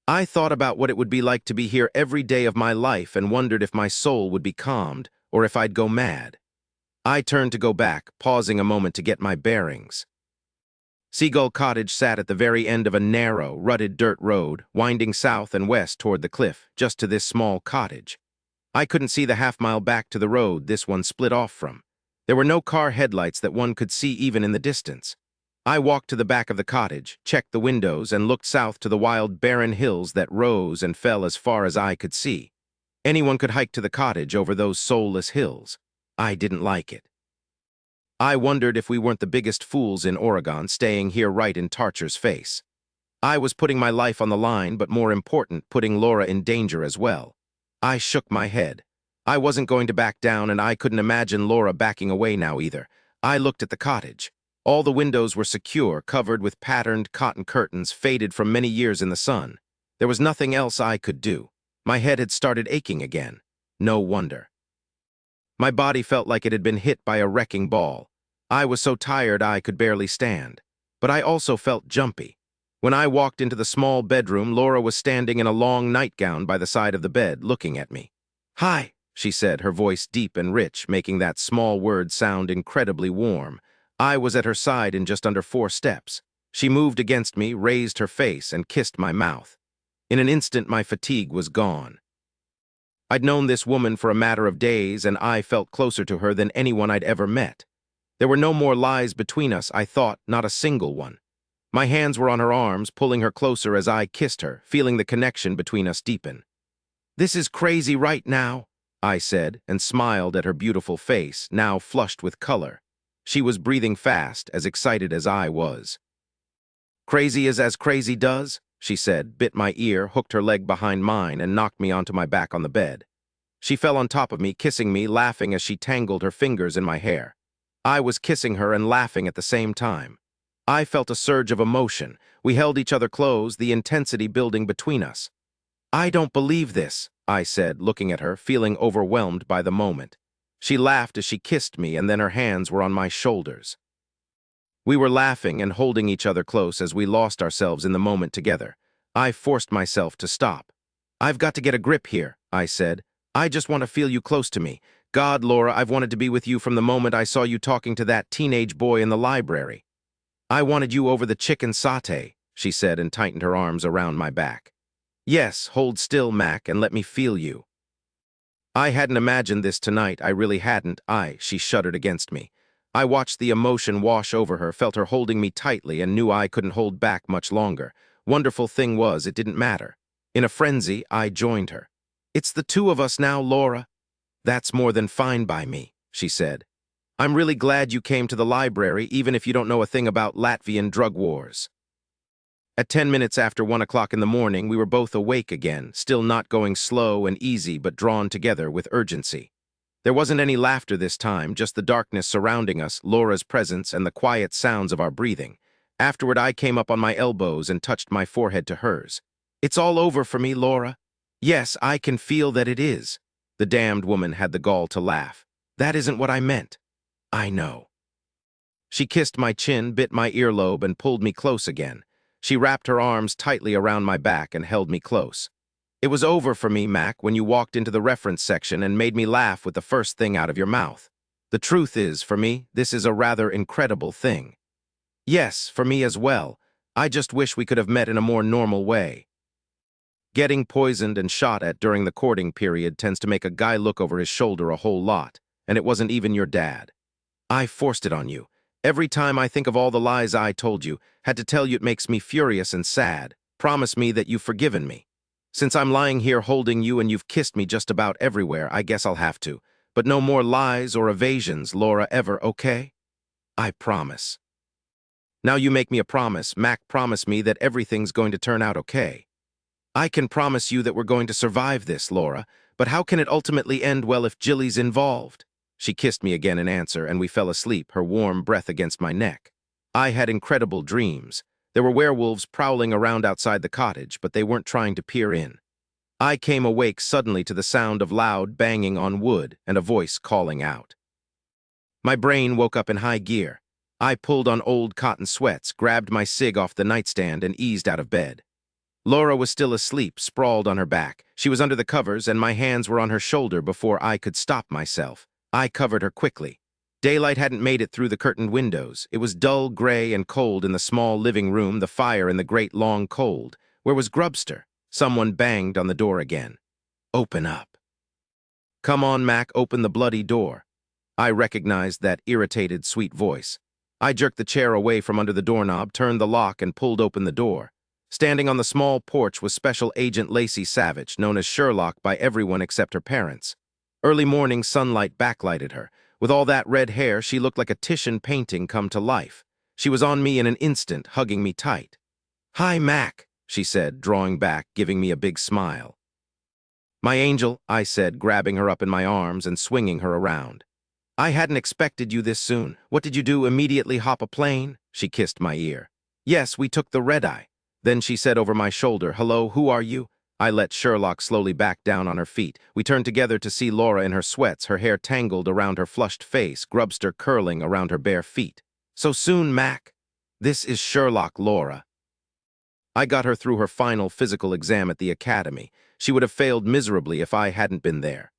I thought about what it would be like to be here every day of my life and wondered if my soul would be calmed or if I'd go mad. I turned to go back, pausing a moment to get my bearings. Seagull Cottage sat at the very end of a narrow, rutted dirt road, winding south and west toward the cliff, just to this small cottage. I couldn't see the half-mile back to the road this one split off from. There were no car headlights that one could see even in the distance. I walked to the back of the cottage, checked the windows, and looked south to the wild, barren hills that rose and fell as far as I could see. Anyone could hike to the cottage over those soulless hills. I didn't like it. I wondered if we weren't the biggest fools in Oregon, staying here right in Tarcher's face. I was putting my life on the line, but more important, putting Laura in danger as well. I shook my head. I wasn't going to back down, and I couldn't imagine Laura backing away now either. I looked at the cottage. All the windows were secure, covered with patterned cotton curtains faded from many years in the sun. There was nothing else I could do. My head had started aching again. No wonder. My body felt like it had been hit by a wrecking ball. I was so tired I could barely stand. But I also felt jumpy. When I walked into the small bedroom, Laura was standing in a long nightgown by the side of the bed, looking at me. "Hi," she said, her voice deep and rich, making that small word sound incredibly warm. I was at her side in just under 4 steps. She moved against me, raised her face, and kissed my mouth. In an instant, my fatigue was gone. I'd known this woman for a matter of days, and I felt closer to her than anyone I'd ever met. There were no more lies between us, I thought, not a single one. My hands were on her arms, pulling her closer as I kissed her, feeling the connection between us deepen. "This is crazy right now," I said, and smiled at her beautiful face, now flushed with color. She was breathing fast, as excited as I was. "Crazy is as crazy does," she said, bit my ear, hooked her leg behind mine, and knocked me onto my back on the bed. She fell on top of me, kissing me, laughing as she tangled her fingers in my hair. I was kissing her and laughing at the same time. I felt a surge of emotion. We held each other close, the intensity building between us. "I don't believe this," I said, looking at her, feeling overwhelmed by the moment. She laughed as she kissed me, and then her hands were on my shoulders. We were laughing and holding each other close as we lost ourselves in the moment together. I forced myself to stop. "I've got to get a grip here," I said. "I just want to feel you close to me. God, Laura, I've wanted to be with you from the moment I saw you talking to that teenage boy in the library. I wanted you over the chicken sauté," she said, and tightened her arms around my back. "Yes, hold still, Mac, and let me feel you." I hadn't imagined this tonight, I really hadn't. She shuddered against me. I watched the emotion wash over her, felt her holding me tightly, and knew I couldn't hold back much longer. Wonderful thing was, it didn't matter. In a frenzy, I joined her. "It's the two of us now, Laura." "That's more than fine by me," she said. "I'm really glad you came to the library, even if you don't know a thing about Latvian drug wars." At 10 minutes after 1 o'clock in the morning, we were both awake again, still not going slow and easy, but drawn together with urgency. There wasn't any laughter this time, just the darkness surrounding us, Laura's presence, and the quiet sounds of our breathing. Afterward, I came up on my elbows and touched my forehead to hers. "It's all over for me, Laura." "Yes, I can feel that it is." The damned woman had the gall to laugh. "That isn't what I meant." "I know." She kissed my chin, bit my earlobe, and pulled me close again. She wrapped her arms tightly around my back and held me close. "It was over for me, Mac, when you walked into the reference section and made me laugh with the first thing out of your mouth. The truth is, for me, this is a rather incredible thing." "Yes, for me as well. I just wish we could have met in a more normal way." Getting poisoned and shot at during the courting period tends to make a guy look over his shoulder a whole lot, and it wasn't even your dad. "I forced it on you. Every time I think of all the lies I told you, had to tell you, it makes me furious and sad. Promise me that you've forgiven me. Since I'm lying here holding you and you've kissed me just about everywhere, I guess I'll have to. But no more lies or evasions, Laura, ever, okay?" "I promise." "Now you make me a promise. Mac, promise me that everything's going to turn out okay." "I can promise you that we're going to survive this, Laura, but how can it ultimately end well if Jilly's involved?" She kissed me again in answer, and we fell asleep, her warm breath against my neck. I had incredible dreams. There were werewolves prowling around outside the cottage, but they weren't trying to peer in. I came awake suddenly to the sound of loud banging on wood and a voice calling out. My brain woke up in high gear. I pulled on old cotton sweats, grabbed my cig off the nightstand, and eased out of bed. Laura was still asleep, sprawled on her back. She was under the covers, and my hands were on her shoulder before I could stop myself. I covered her quickly. Daylight hadn't made it through the curtained windows. It was dull gray and cold in the small living room, the fire in the great long cold. Where was Grubster? Someone banged on the door again. "Open up." "Come on, Mac, open the bloody door." I recognized that irritated, sweet voice. I jerked the chair away from under the doorknob, turned the lock, and pulled open the door. Standing on the small porch was Special Agent Lacey Savich, known as Sherlock by everyone except her parents. Early morning sunlight backlighted her. With all that red hair, she looked like a Titian painting come to life. She was on me in an instant, hugging me tight. "Hi, Mac," she said, drawing back, giving me a big smile. "My angel," I said, grabbing her up in my arms and swinging her around. "I hadn't expected you this soon. What did you do, immediately hop a plane?" She kissed my ear. "Yes, we took the red-eye." Then she said over my shoulder, "Hello, who are you?" I let Sherlock slowly back down on her feet. We turned together to see Laura in her sweats, her hair tangled around her flushed face, Grubster curling around her bare feet. "So soon, Mac?" "This is Sherlock, Laura." I got her through her final physical exam at the academy. She would have failed miserably if I hadn't been there.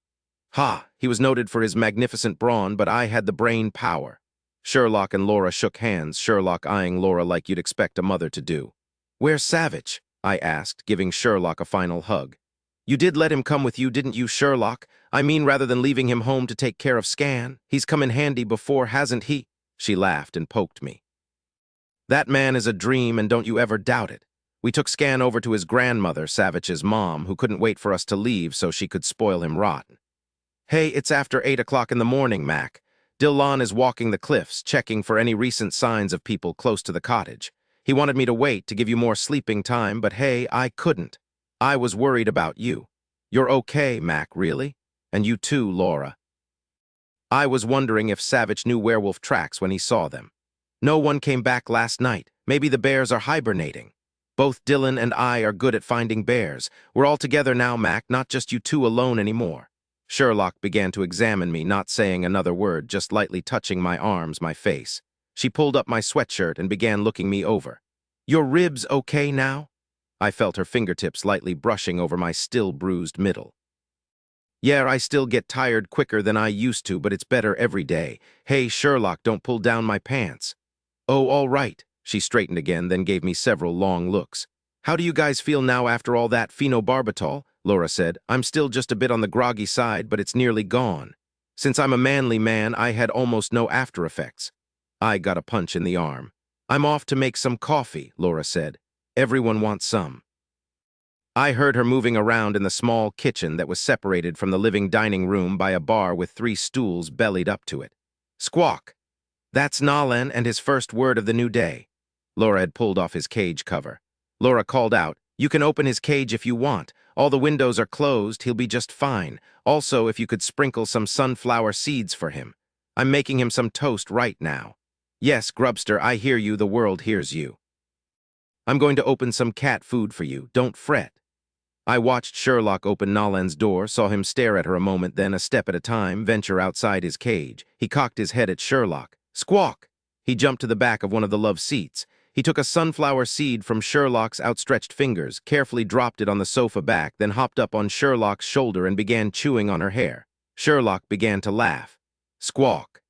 Ha! He was noted for his magnificent brawn, but I had the brain power. Sherlock and Laura shook hands, Sherlock eyeing Laura like you'd expect a mother to do. "Where's Savich?" I asked, giving Sherlock a final hug. "You did let him come with you, didn't you, Sherlock? I mean, rather than leaving him home to take care of Scan. He's come in handy before, hasn't he?" She laughed and poked me. "That man is a dream, and don't you ever doubt it. We took Scan over to his grandmother, Savich's mom, who couldn't wait for us to leave so she could spoil him rotten. Hey, it's after 8 o'clock in the morning, Mac. Dillon is walking the cliffs, checking for any recent signs of people close to the cottage. He wanted me to wait to give you more sleeping time, but hey, I couldn't. I was worried about you. You're okay, Mac, really? And you too, Laura." I was wondering if Savich knew werewolf tracks when he saw them. "No one came back last night. Maybe the bears are hibernating. Both Dylan and I are good at finding bears. We're all together now, Mac, not just you two alone anymore." Sherlock began to examine me, not saying another word, just lightly touching my arms, my face. She pulled up my sweatshirt and began looking me over. "Your ribs okay now?" I felt her fingertips lightly brushing over my still bruised middle. "Yeah, I still get tired quicker than I used to, but it's better every day. Hey, Sherlock, don't pull down my pants." "Oh, all right." She straightened again, then gave me several long looks. "How do you guys feel now after all that phenobarbital?" Laura said. "I'm still just a bit on the groggy side, but it's nearly gone. Since I'm a manly man, I had almost no after effects." I got a punch in the arm. "I'm off to make some coffee," Laura said. "Everyone wants some." I heard her moving around in the small kitchen that was separated from the living dining room by a bar with 3 stools bellied up to it. Squawk! "That's Nolan and his first word of the new day." Laura had pulled off his cage cover. Laura called out, "You can open his cage if you want. All the windows are closed, he'll be just fine. Also, if you could sprinkle some sunflower seeds for him. I'm making him some toast right now." "Yes, Grubster, I hear you, the world hears you." "I'm going to open some cat food for you, don't fret." I watched Sherlock open Nolan's door, saw him stare at her a moment, then, a step at a time, venture outside his cage. He cocked his head at Sherlock. Squawk! He jumped to the back of one of the love seats. He took a sunflower seed from Sherlock's outstretched fingers, carefully dropped it on the sofa back, then hopped up on Sherlock's shoulder and began chewing on her hair. Sherlock began to laugh. Squawk!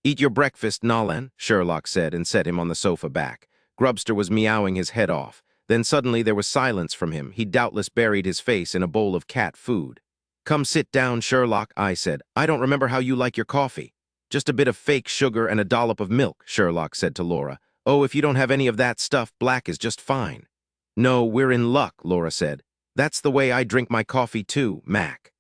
"Eat your breakfast, Nolan," Sherlock said, and set him on the sofa back. Grubster was meowing his head off. Then suddenly there was silence from him. He doubtless buried his face in a bowl of cat food. "Come sit down, Sherlock," I said. "I don't remember how you like your coffee." "Just a bit of fake sugar and a dollop of milk," Sherlock said to Laura. "Oh, if you don't have any of that stuff, black is just fine." "No, we're in luck," Laura said. "That's the way I drink my coffee too, Mac."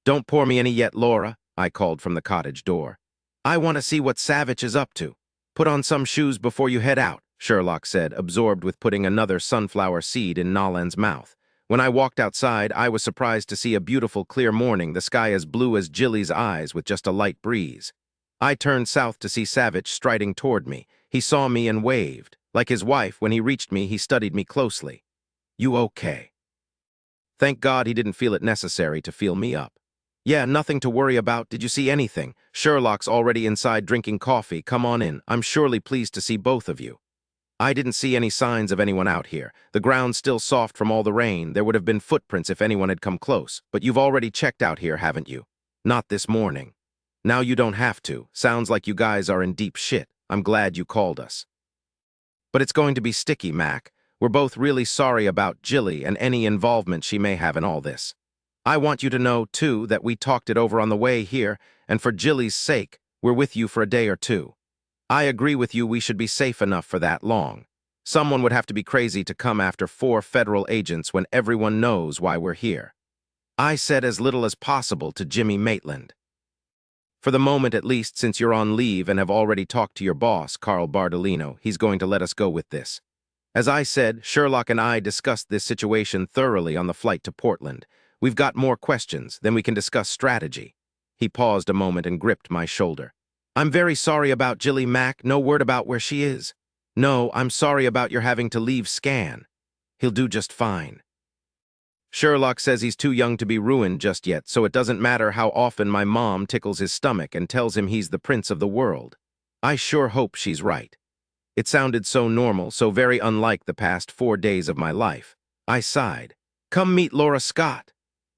"Don't pour me any yet, Laura," I called from the cottage door. "I want to see what Savich is up to. Put on some shoes before you head out," Sherlock said, absorbed with putting another sunflower seed in Nolan's mouth. When I walked outside, I was surprised to see a beautiful, clear morning, the sky as blue as Jilly's eyes with just a light breeze. I turned south to see Savich striding toward me. He saw me and waved. Like his wife, when he reached me, he studied me closely. "You okay?" Thank God he didn't feel it necessary to feel me up. "Yeah, nothing to worry about. Did you see anything? Sherlock's already inside drinking coffee. Come on in. I'm surely pleased to see both of you." I didn't see any signs of anyone out here. The ground's still soft from all the rain. There would have been footprints if anyone had come close. But you've already checked out here, haven't you? Not this morning. Now you don't have to. Sounds like you guys are in deep shit. I'm glad you called us. But it's going to be sticky, Mac. We're both really sorry about Jilly and any involvement she may have in all this. I want you to know, too, that we talked it over on the way here, and for Jilly's sake, we're with you for a day or two. I agree with you, we should be safe enough for that long. Someone would have to be crazy to come after 4 federal agents when everyone knows why we're here. I said as little as possible to Jimmy Maitland. For the moment at least, since you're on leave and have already talked to your boss, Carl Bardolino, he's going to let us go with this. As I said, Sherlock and I discussed this situation thoroughly on the flight to Portland. We've got more questions, then we can discuss strategy. He paused a moment and gripped my shoulder. "I'm very sorry about Jilly, Mac. No word about where she is." "No, I'm sorry about your having to leave Scan. He'll do just fine." Sherlock says he's too young to be ruined just yet, so it doesn't matter how often my mom tickles his stomach and tells him he's the prince of the world. I sure hope she's right. It sounded so normal, so very unlike the past 4 days of my life. I sighed. Come meet Laura Scott.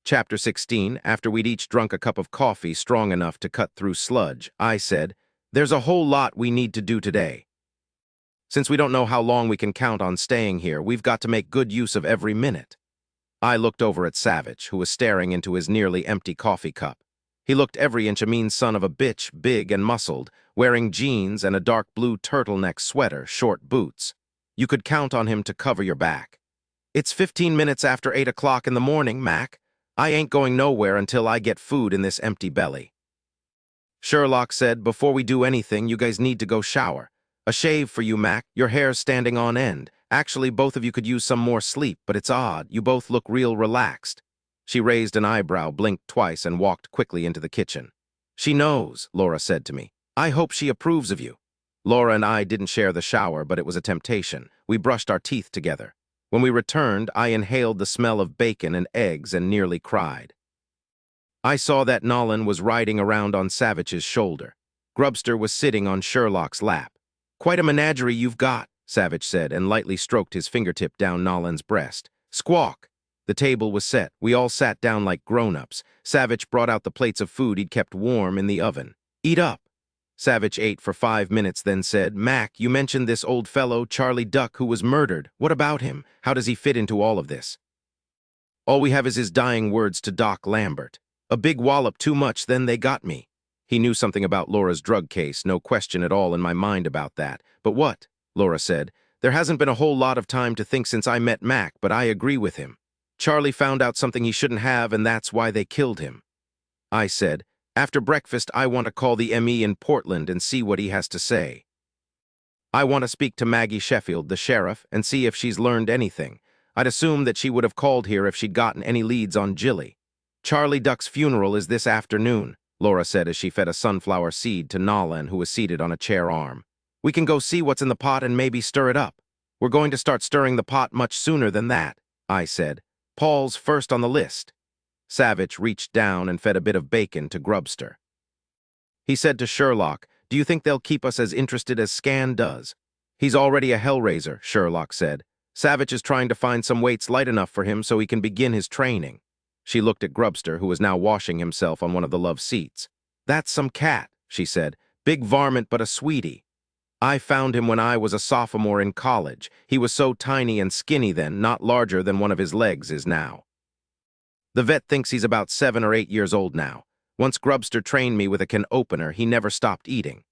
Chapter 16, after we'd each drunk a cup of coffee strong enough to cut through sludge, I said, there's a whole lot we need to do today. Since we don't know how long we can count on staying here, we've got to make good use of every minute. I looked over at Savich, who was staring into his nearly empty coffee cup. He looked every inch a mean son of a bitch, big and muscled, wearing jeans and a dark blue turtleneck sweater, short boots. You could count on him to cover your back. It's 15 minutes after 8 o'clock in the morning, Mac. I ain't going nowhere until I get food in this empty belly. Sherlock said, before we do anything, you guys need to go shower. A shave for you, Mac. Your hair's standing on end. Actually, both of you could use some more sleep, but it's odd. You both look real relaxed. She raised an eyebrow, blinked twice, and walked quickly into the kitchen. She knows, Laura said to me. I hope she approves of you. Laura and I didn't share the shower, but it was a temptation. We brushed our teeth together. When we returned, I inhaled the smell of bacon and eggs and nearly cried. I saw that Nolan was riding around on Savich's shoulder. Grubster was sitting on Sherlock's lap. Quite a menagerie you've got, Savich said, and lightly stroked his fingertip down Nolan's breast. Squawk! The table was set. We all sat down like grown-ups. Savich brought out the plates of food he'd kept warm in the oven. Eat up! Savich ate for 5 minutes, then said, Mac, you mentioned this old fellow, Charlie Duck, who was murdered. What about him? How does he fit into all of this? All we have is his dying words to Doc Lambert. A big wallop too much, then they got me. He knew something about Laura's drug case, no question at all in my mind about that. But what? Laura said. There hasn't been a whole lot of time to think since I met Mac, but I agree with him. Charlie found out something he shouldn't have, and that's why they killed him. I said, after breakfast, I want to call the ME in Portland and see what he has to say. I want to speak to Maggie Sheffield, the sheriff, and see if she's learned anything. I'd assume that she would have called here if she'd gotten any leads on Jilly. Charlie Duck's funeral is this afternoon, Laura said as she fed a sunflower seed to Nolan, who was seated on a chair arm. We can go see what's in the pot and maybe stir it up. We're going to start stirring the pot much sooner than that, I said. Paul's first on the list. Savich reached down and fed a bit of bacon to Grubster. He said to Sherlock, do you think they'll keep us as interested as Scan does? He's already a hellraiser, Sherlock said. Savich is trying to find some weights light enough for him so he can begin his training. She looked at Grubster, who was now washing himself on one of the love seats. That's some cat, she said. Big varmint, but a sweetie. I found him when I was a sophomore in college. He was so tiny and skinny then, not larger than one of his legs is now. The vet thinks he's about 7 or 8 years old now. Once Grubster trained me with a can opener, he never stopped eating.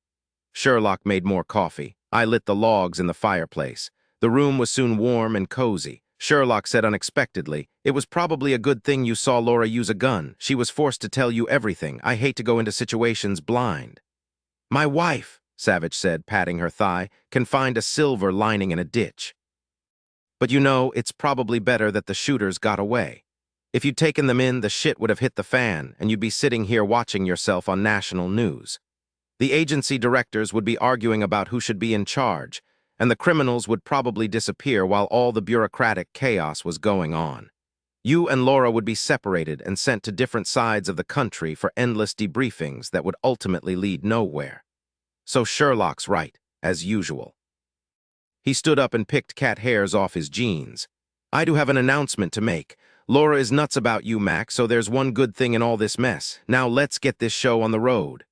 Sherlock made more coffee. I lit the logs in the fireplace. The room was soon warm and cozy. Sherlock said unexpectedly, it was probably a good thing you saw Laura use a gun. She was forced to tell you everything. I hate to go into situations blind. My wife, Savich said, patting her thigh, can find a silver lining in a ditch. But you know, it's probably better that the shooters got away. If you'd taken them in, the shit would have hit the fan, and you'd be sitting here watching yourself on national news. The agency directors would be arguing about who should be in charge, and the criminals would probably disappear while all the bureaucratic chaos was going on. You and Laura would be separated and sent to different sides of the country for endless debriefings that would ultimately lead nowhere. So Sherlock's right, as usual. He stood up and picked cat hairs off his jeans. I do have an announcement to make. Laura is nuts about you, Mac, so there's one good thing in all this mess. Now let's get this show on the road.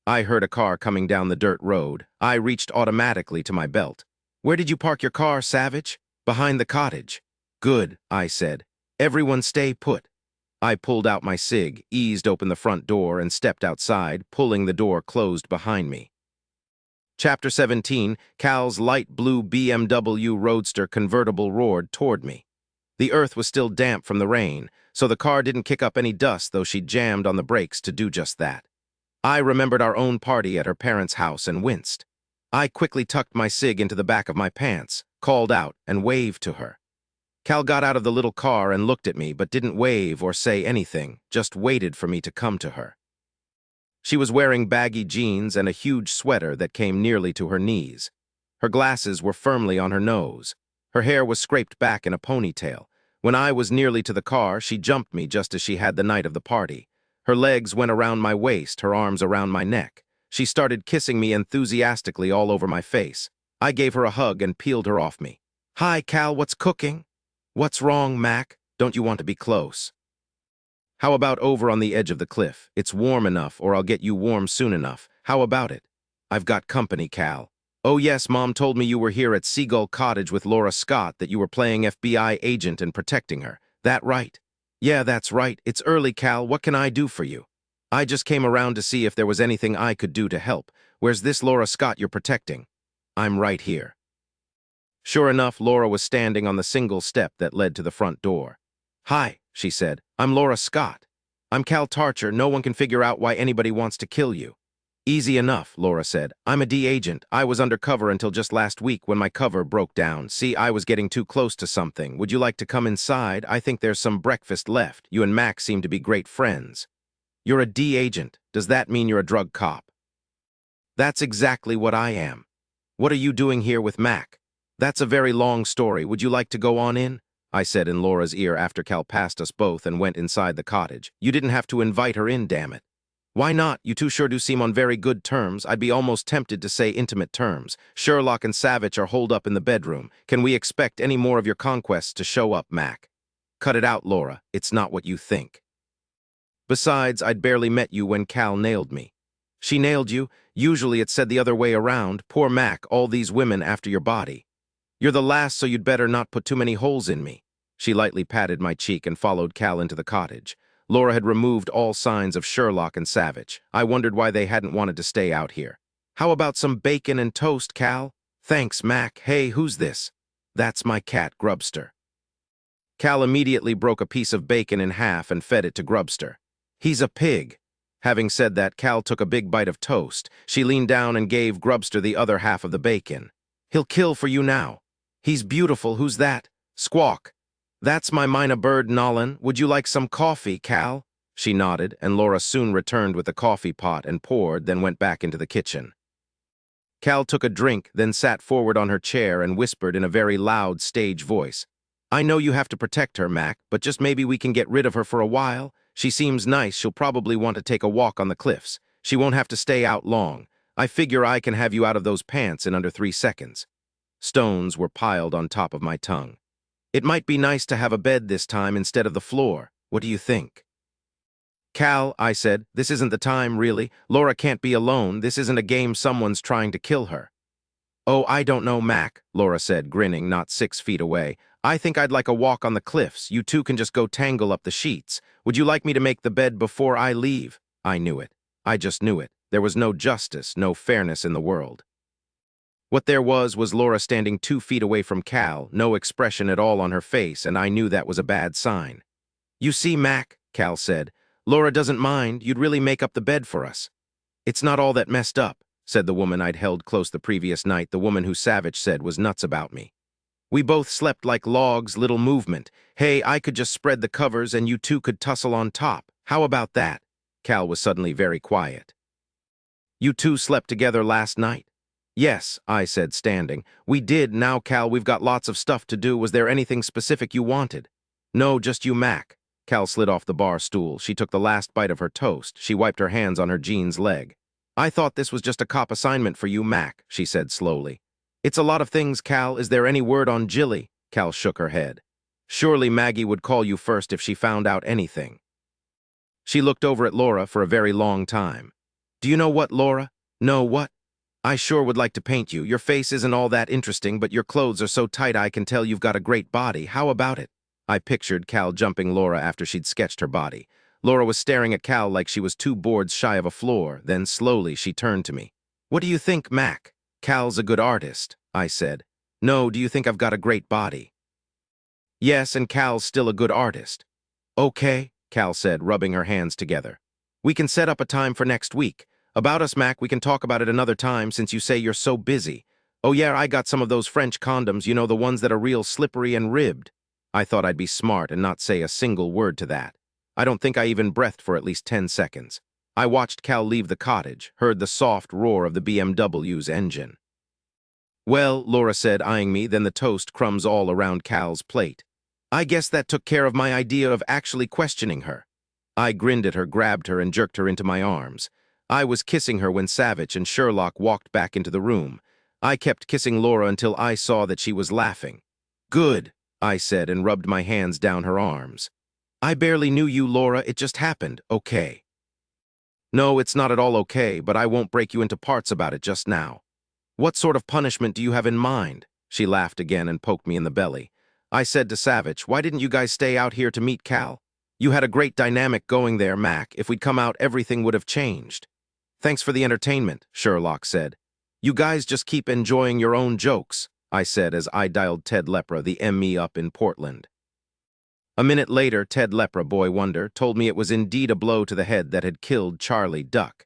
I heard a car coming down the dirt road. I reached automatically to my belt. Where did you park your car, Savich? Behind the cottage. Good, I said. Everyone stay put. I pulled out my cig, eased open the front door, and stepped outside, pulling the door closed behind me. Chapter 17, Cal's light blue BMW Roadster convertible roared toward me. The earth was still damp from the rain, so the car didn't kick up any dust, though she jammed on the brakes to do just that. I remembered our own party at her parents' house and winced. I quickly tucked my cig into the back of my pants, called out, and waved to her. Cal got out of the little car and looked at me, but didn't wave or say anything, just waited for me to come to her. She was wearing baggy jeans and a huge sweater that came nearly to her knees. Her glasses were firmly on her nose. Her hair was scraped back in a ponytail. When I was nearly to the car, she jumped me just as she had the night of the party. Her legs went around my waist, her arms around my neck. She started kissing me enthusiastically all over my face. I gave her a hug and peeled her off me. Hi, Cal, what's cooking? What's wrong, Mac? Don't you want to be close? How about over on the edge of the cliff? It's warm enough, or I'll get you warm soon enough. How about it? I've got company, Cal. Oh yes, Mom told me you were here at Seagull Cottage with Laura Scott, that you were playing FBI agent and protecting her. That right? Yeah, that's right. It's early, Cal. What can I do for you? I just came around to see if there was anything I could do to help. Where's this Laura Scott you're protecting? I'm right here. Sure enough, Laura was standing on the single step that led to the front door. Hi, she said. I'm Laura Scott. I'm Cal Tarcher. No one can figure out why anybody wants to kill you. Easy enough, Laura said. I'm a D agent. I was undercover until just last week when my cover broke down. See, I was getting too close to something. Would you like to come inside? I think there's some breakfast left. You and Mac seem to be great friends. You're a D agent. Does that mean you're a drug cop? That's exactly what I am. What are you doing here with Mac? That's a very long story. Would you like to go on in? I said in Laura's ear after Cal passed us both and went inside the cottage. You didn't have to invite her in, damn it. Why not? You two sure do seem on very good terms. I'd be almost tempted to say intimate terms. Sherlock and Savich are holed up in the bedroom. Can we expect any more of your conquests to show up, Mac? Cut it out, Laura. It's not what you think. Besides, I'd barely met you when Cal nailed me. She nailed you? Usually it's said the other way around. Poor Mac, all these women after your body. You're the last, so you'd better not put too many holes in me. She lightly patted my cheek and followed Cal into the cottage. Laura had removed all signs of Sherlock and Savich. I wondered why they hadn't wanted to stay out here. How about some bacon and toast, Cal? Thanks, Mac. Hey, who's this? That's my cat, Grubster. Cal immediately broke a piece of bacon in half and fed it to Grubster. He's a pig. Having said that, Cal took a big bite of toast. She leaned down and gave Grubster the other half of the bacon. He'll kill for you now. He's beautiful. Who's that? Squawk. That's my mina bird, Nolan. Would you like some coffee, Cal? She nodded, and Laura soon returned with the coffee pot and poured, then went back into the kitchen. Cal took a drink, then sat forward on her chair and whispered in a very loud stage voice. I know you have to protect her, Mac, but just maybe we can get rid of her for a while. She seems nice. She'll probably want to take a walk on the cliffs. She won't have to stay out long. I figure I can have you out of those pants in under 3 seconds. Stones were piled on top of my tongue. It might be nice to have a bed this time instead of the floor. What do you think? Cal, I said, this isn't the time, really. Laura can't be alone. This isn't a game someone's trying to kill her. Oh, I don't know, Mac, Laura said, grinning, not 6 feet away. I think I'd like a walk on the cliffs. You two can just go tangle up the sheets. Would you like me to make the bed before I leave? I knew it. I just knew it. There was no justice, no fairness in the world. What there was Laura standing 2 feet away from Cal, no expression at all on her face, and I knew that was a bad sign. You see, Mac, Cal said, Laura doesn't mind. You'd really make up the bed for us. It's not all that messed up, said the woman I'd held close the previous night, the woman who Savich said was nuts about me. We both slept like logs, little movement. Hey, I could just spread the covers and you two could tussle on top. How about that? Cal was suddenly very quiet. You two slept together last night? Yes, I said, standing. We did. Now, Cal, we've got lots of stuff to do. Was there anything specific you wanted? No, just you, Mac. Cal slid off the bar stool. She took the last bite of her toast. She wiped her hands on her jeans leg. I thought this was just a cop assignment for you, Mac, she said slowly. It's a lot of things, Cal. Is there any word on Jilly? Cal shook her head. Surely Maggie would call you first if she found out anything. She looked over at Laura for a very long time. Do you know what, Laura? No, what? I sure would like to paint you. Your face isn't all that interesting, but your clothes are so tight I can tell you've got a great body. How about it? I pictured Cal jumping Laura after she'd sketched her body. Laura was staring at Cal like she was 2 boards shy of a floor. Then slowly she turned to me. What do you think, Mac? Cal's a good artist, I said. No, do you think I've got a great body? Yes, and Cal's still a good artist. Okay, Cal said, rubbing her hands together. We can set up a time for next week. About us, Mac, we can talk about it another time since you say you're so busy. Oh yeah, I got some of those French condoms, you know, the ones that are real slippery and ribbed. I thought I'd be smart and not say a single word to that. I don't think I even breathed for at least 10 seconds. I watched Cal leave the cottage, heard the soft roar of the BMW's engine. Well, Laura said, eyeing me, then the toast crumbs all around Cal's plate. I guess that took care of my idea of actually questioning her. I grinned at her, grabbed her, and jerked her into my arms. I was kissing her when Savich and Sherlock walked back into the room. I kept kissing Laura until I saw that she was laughing. Good, I said and rubbed my hands down her arms. I barely knew you, Laura. It just happened, okay? No, it's not at all okay, but I won't break you into parts about it just now. What sort of punishment do you have in mind? She laughed again and poked me in the belly. I said to Savich, why didn't you guys stay out here to meet Cal? You had a great dynamic going there, Mac. If we'd come out, everything would have changed. Thanks for the entertainment, Sherlock said. You guys just keep enjoying your own jokes, I said as I dialed Ted Lepra, the ME up in Portland. A minute later, Ted Lepra, boy wonder, told me it was indeed a blow to the head that had killed Charlie Duck.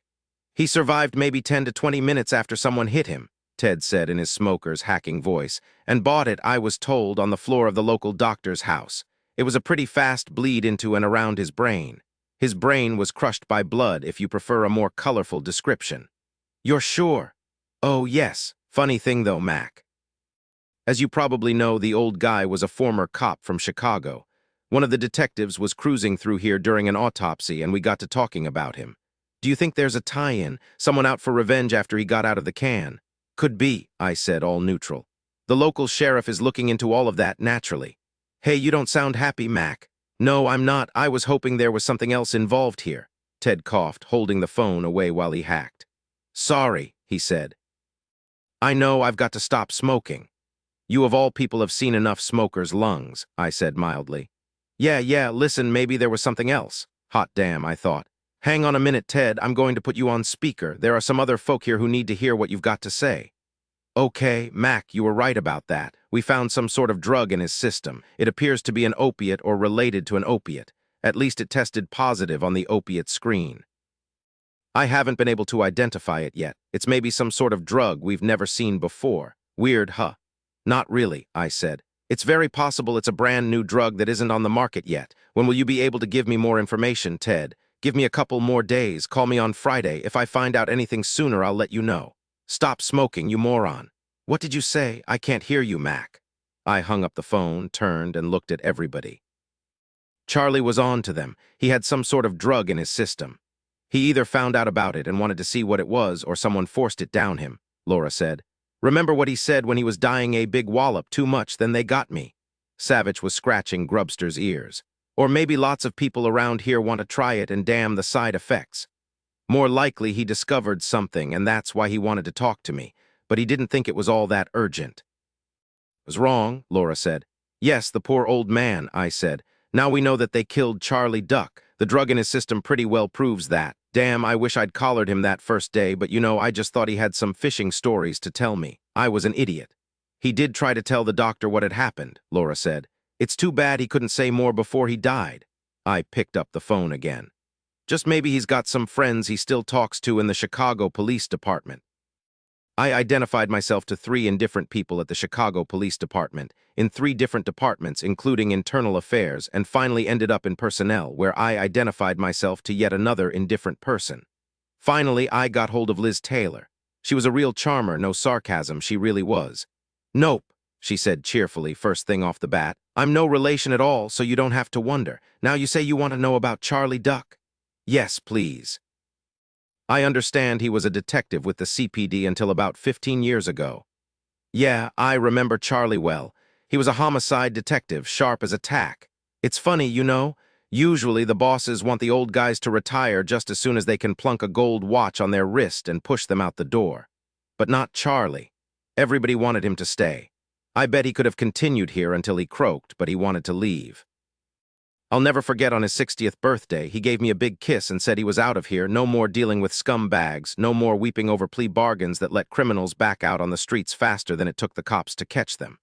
He survived maybe 10 to 20 minutes after someone hit him, Ted said in his smoker's hacking voice, and bought it, I was told, on the floor of the local doctor's house. It was a pretty fast bleed into and around his brain. His brain was crushed by blood, if you prefer a more colorful description. You're sure? Oh, yes. Funny thing, though, Mac. As you probably know, the old guy was a former cop from Chicago. One of the detectives was cruising through here during an autopsy, and we got to talking about him. Do you think there's a tie-in? Someone out for revenge after he got out of the can? Could be, I said, all neutral. The local sheriff is looking into all of that, naturally. Hey, you don't sound happy, Mac. No, I'm not. I was hoping there was something else involved here. Ted coughed, holding the phone away while he hacked. Sorry, he said. I know I've got to stop smoking. You of all people have seen enough smokers' lungs, I said mildly. Yeah, listen, maybe there was something else. Hot damn, I thought. Hang on a minute, Ted, I'm going to put you on speaker. There are some other folk here who need to hear what you've got to say. Okay, Mac, you were right about that. We found some sort of drug in his system. It appears to be an opiate or related to an opiate. At least it tested positive on the opiate screen. I haven't been able to identify it yet. It's maybe some sort of drug we've never seen before. Weird, huh? Not really, I said. It's very possible it's a brand new drug that isn't on the market yet. When will you be able to give me more information, Ted? Give me a couple more days. Call me on Friday. If I find out anything sooner, I'll let you know. Stop smoking, you moron. What did you say? I can't hear you, Mac. I hung up the phone, turned, and looked at everybody. Charlie was on to them. He had some sort of drug in his system. He either found out about it and wanted to see what it was, or someone forced it down him, Laura said. Remember what he said when he was dying, a big wallop, too much, then they got me. Savich was scratching Grubster's ears. Or maybe lots of people around here want to try it and damn the side effects. More likely he discovered something and that's why he wanted to talk to me, but he didn't think it was all that urgent. Was wrong, Laura said. Yes, the poor old man, I said. Now we know that they killed Charlie Duck. The drug in his system pretty well proves that. Damn, I wish I'd collared him that first day, but I just thought he had some fishing stories to tell me. I was an idiot. He did try to tell the doctor what had happened, Laura said. It's too bad he couldn't say more before he died. I picked up the phone again. Just maybe he's got some friends he still talks to in the Chicago Police Department. I identified myself to 3 indifferent people at the Chicago Police Department, in 3 different departments, including internal affairs, and finally ended up in personnel, where I identified myself to yet another indifferent person. Finally, I got hold of Liz Taylor. She was a real charmer, no sarcasm, she really was. Nope, she said cheerfully, first thing off the bat. I'm no relation at all, so you don't have to wonder. Now you say you want to know about Charlie Duck? Yes, please. I understand he was a detective with the CPD until about 15 years ago. Yeah, I remember Charlie well. He was a homicide detective, sharp as a tack. It's funny, usually the bosses want the old guys to retire just as soon as they can plunk a gold watch on their wrist and push them out the door. But not Charlie. Everybody wanted him to stay. I bet he could have continued here until he croaked, but he wanted to leave. I'll never forget on his 60th birthday, he gave me a big kiss and said he was out of here, no more dealing with scumbags, no more weeping over plea bargains that let criminals back out on the streets faster than it took the cops to catch them.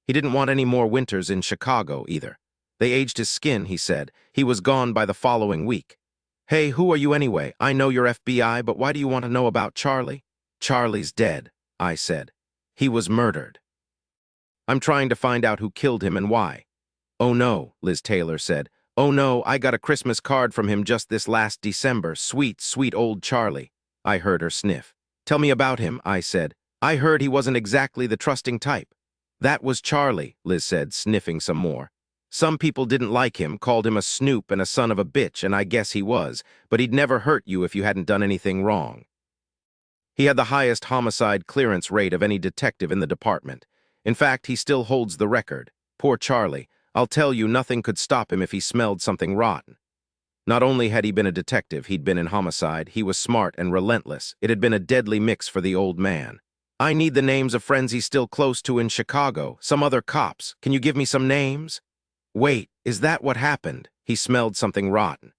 He didn't want any more winters in Chicago, either. They aged his skin, he said. He was gone by the following week. Hey, who are you anyway? I know you're FBI, but why do you want to know about Charlie? Charlie's dead, I said. He was murdered. I'm trying to find out who killed him and why. Oh no, Liz Taylor said. Oh no, I got a Christmas card from him just this last December. Sweet, sweet old Charlie. I heard her sniff. Tell me about him, I said. I heard he wasn't exactly the trusting type. That was Charlie, Liz said, sniffing some more. Some people didn't like him, called him a snoop and a son of a bitch, and I guess he was, but he'd never hurt you if you hadn't done anything wrong. He had the highest homicide clearance rate of any detective in the department. In fact, he still holds the record. Poor Charlie. I'll tell you, nothing could stop him if he smelled something rotten. Not only had he been a detective, he'd been in homicide. He was smart and relentless. It had been a deadly mix for the old man. I need the names of friends he's still close to in Chicago, some other cops. Can you give me some names? Wait, is that what happened? He smelled something rotten.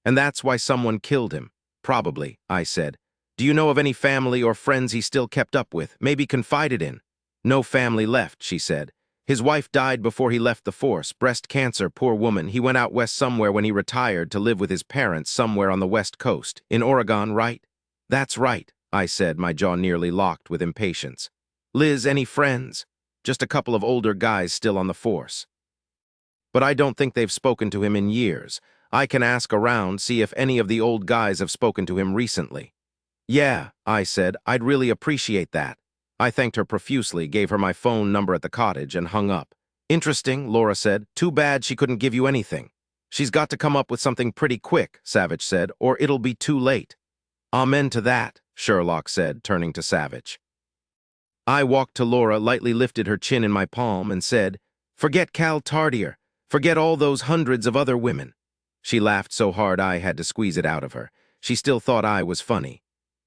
And that's why someone killed him. Probably, I said. Do you know of any family or friends he still kept up with, maybe confided in? No family left, she said. His wife died before he left the force, breast cancer, poor woman. He went out west somewhere when he retired to live with his parents somewhere on the west coast. In Oregon, right? That's right, I said, my jaw nearly locked with impatience. Liz, any friends? Just a couple of older guys still on the force. But I don't think they've spoken to him in years. I can ask around, see if any of the old guys have spoken to him recently. Yeah, I said, I'd really appreciate that. I thanked her profusely, gave her my phone number at the cottage, and hung up. Interesting, Laura said. Too bad she couldn't give you anything. She's got to come up with something pretty quick, Savich said, or it'll be too late. Amen to that, Sherlock said, turning to Savich. I walked to Laura, lightly lifted her chin in my palm, and said, Forget Cal Tardier. Forget all those hundreds of other women. She laughed so hard I had to squeeze it out of her. She still thought I was funny.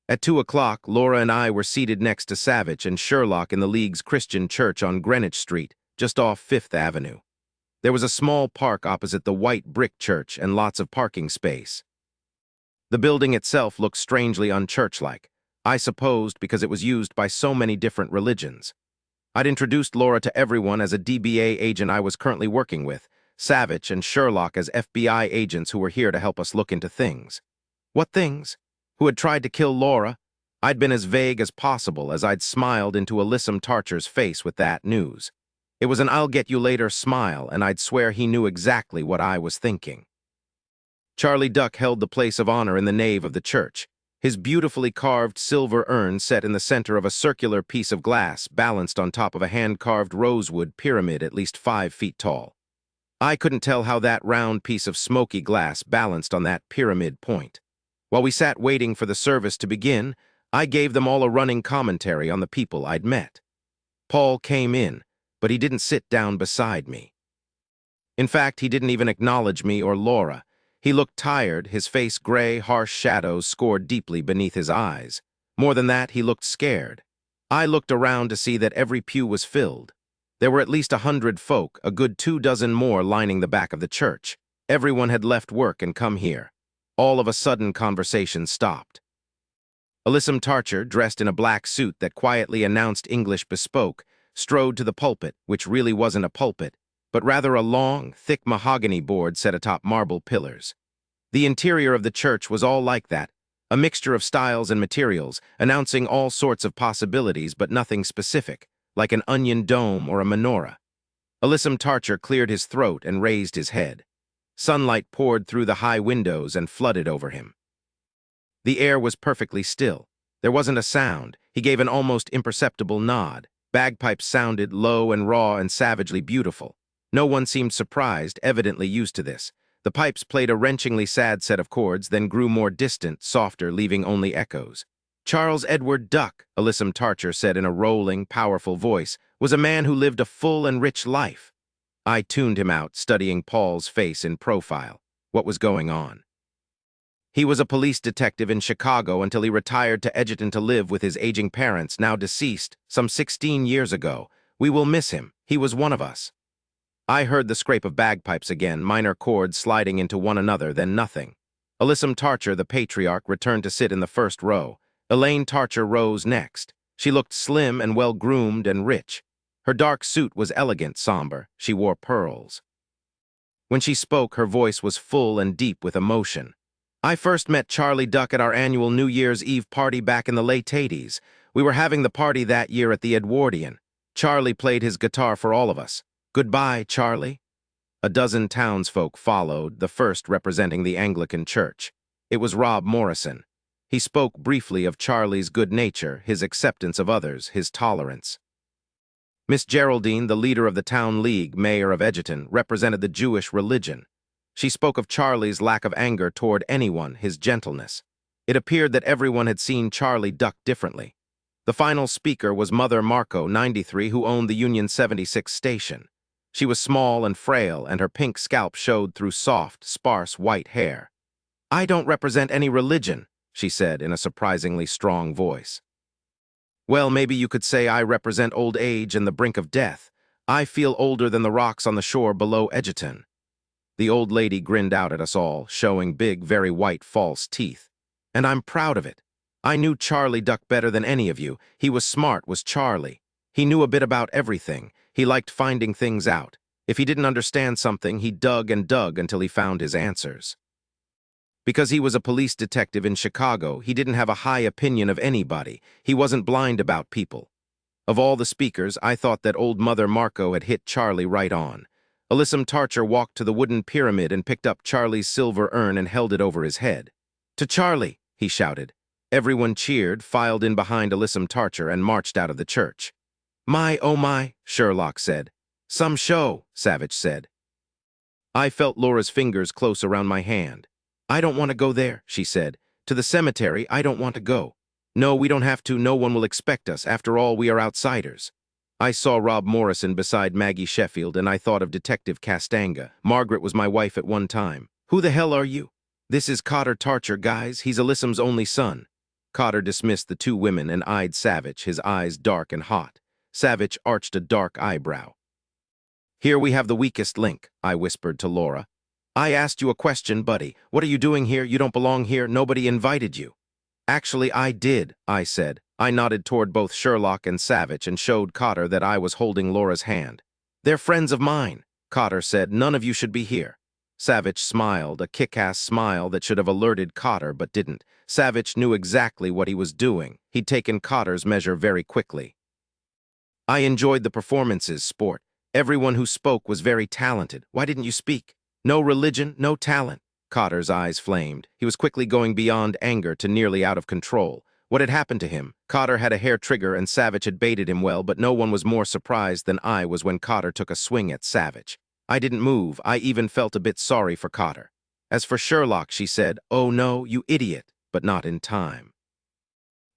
At 2 o'clock, Laura and I were seated next to Savich and Sherlock in the League's Christian Church on Greenwich Street, just off Fifth Avenue. There was a small park opposite the white brick church and lots of parking space. The building itself looked strangely unchurch-like, I supposed because it was used by so many different religions. I'd introduced Laura to everyone as a DBA agent I was currently working with, Savich and Sherlock as FBI agents who were here to help us look into things. What things? Who had tried to kill Laura? I'd been as vague as possible as I'd smiled into Alyssum Tarcher's face with that news. It was an I'll get you later smile, and I'd swear he knew exactly what I was thinking. Charlie Duck held the place of honor in the nave of the church, his beautifully carved silver urn set in the center of a circular piece of glass balanced on top of a hand-carved rosewood pyramid at least 5 feet tall. I couldn't tell how that round piece of smoky glass balanced on that pyramid point. While we sat waiting for the service to begin, I gave them all a running commentary on the people I'd met. Paul came in, but he didn't sit down beside me. In fact, he didn't even acknowledge me or Laura. He looked tired, his face gray, harsh shadows scored deeply beneath his eyes. More than that, he looked scared. I looked around to see that every pew was filled. There were at least 100 folk, a good 24 more lining the back of the church. Everyone had left work and come here. All of a sudden, conversation stopped. Alyssum Tarcher, dressed in a black suit that quietly announced English bespoke, strode to the pulpit, which really wasn't a pulpit, but rather a long, thick mahogany board set atop marble pillars. The interior of the church was all like that, a mixture of styles and materials, announcing all sorts of possibilities but nothing specific, like an onion dome or a menorah. Alyssum Tarcher cleared his throat and raised his head. Sunlight poured through the high windows and flooded over him. The air was perfectly still. There wasn't a sound. He gave an almost imperceptible nod. Bagpipes sounded low and raw and savagely beautiful. No one seemed surprised, evidently used to this. The pipes played a wrenchingly sad set of chords, then grew more distant, softer, leaving only echoes. Charles Edward Duck, Alyssum Tarcher said in a rolling, powerful voice, was a man who lived a full and rich life. I tuned him out, studying Paul's face in profile. What was going on? He was a police detective in Chicago until he retired to Edgerton to live with his aging parents, now deceased, some 16 years ago. We will miss him. He was one of us. I heard the scrape of bagpipes again, minor chords sliding into one another, then nothing. Alyssum Tarcher, the patriarch, returned to sit in the first row. Elaine Tarcher rose next. She looked slim and well-groomed and rich. Her dark suit was elegant, somber. She wore pearls. When she spoke, her voice was full and deep with emotion. I first met Charlie Duck at our annual New Year's Eve party back in the late 80s. We were having the party that year at the Edwardian. Charlie played his guitar for all of us. Goodbye, Charlie. A dozen townsfolk followed, the first representing the Anglican Church. It was Rob Morrison. He spoke briefly of Charlie's good nature, his acceptance of others, his tolerance. Miss Geraldine, the leader of the town league, mayor of Edgerton, represented the Jewish religion. She spoke of Charlie's lack of anger toward anyone, his gentleness. It appeared that everyone had seen Charlie duck differently. The final speaker was Mother Marco, 93, who owned the Union 76 station. She was small and frail, and her pink scalp showed through soft, sparse white hair. "I don't represent any religion," she said in a surprisingly strong voice. "Well, maybe you could say I represent old age and the brink of death. I feel older than the rocks on the shore below Edgerton." The old lady grinned out at us all, showing big, very white, false teeth. "And I'm proud of it. I knew Charlie Duck better than any of you. He was smart, was Charlie. He knew a bit about everything. He liked finding things out. If he didn't understand something, he dug and dug until he found his answers. Because he was a police detective in Chicago, he didn't have a high opinion of anybody. He wasn't blind about people. Of all the speakers, I thought that old Mother Marco had hit Charlie right on. Alyssum Tarcher walked to the wooden pyramid and picked up Charlie's silver urn and held it over his head. "To Charlie!" he shouted. Everyone cheered, filed in behind Alyssum Tarcher, and marched out of the church. "My, oh my," Sherlock said. "Some show," Savich said. I felt Laura's fingers close around my hand. "I don't want to go there," she said. "To the cemetery, I don't want to go." "No, we don't have to. No one will expect us. After all, we are outsiders." I saw Rob Morrison beside Maggie Sheffield, and I thought of Detective Castanga. Margaret was my wife at one time. "Who the hell are you?" "This is Coulter Tarcher, guys. He's Alyssam's only son." Coulter dismissed the two women and eyed Savich, his eyes dark and hot. Savich arched a dark eyebrow. "Here we have the weakest link," I whispered to Laura. "I asked you a question, buddy. What are you doing here? You don't belong here. Nobody invited you." "Actually, I did," I said. I nodded toward both Sherlock and Savich and showed Coulter that I was holding Laura's hand. "They're friends of mine," Coulter said. "None of you should be here." Savich smiled, a kick-ass smile that should have alerted Coulter but didn't. Savich knew exactly what he was doing. He'd taken Coulter's measure very quickly. "I enjoyed the performances, sport. Everyone who spoke was very talented. Why didn't you speak? No religion, no talent." Coulter's eyes flamed. He was quickly going beyond anger to nearly out of control. What had happened to him? Coulter had a hair trigger and Savich had baited him well, but no one was more surprised than I was when Coulter took a swing at Savich. I didn't move. I even felt a bit sorry for Coulter. As for Sherlock, she said, "Oh no, you idiot," but not in time.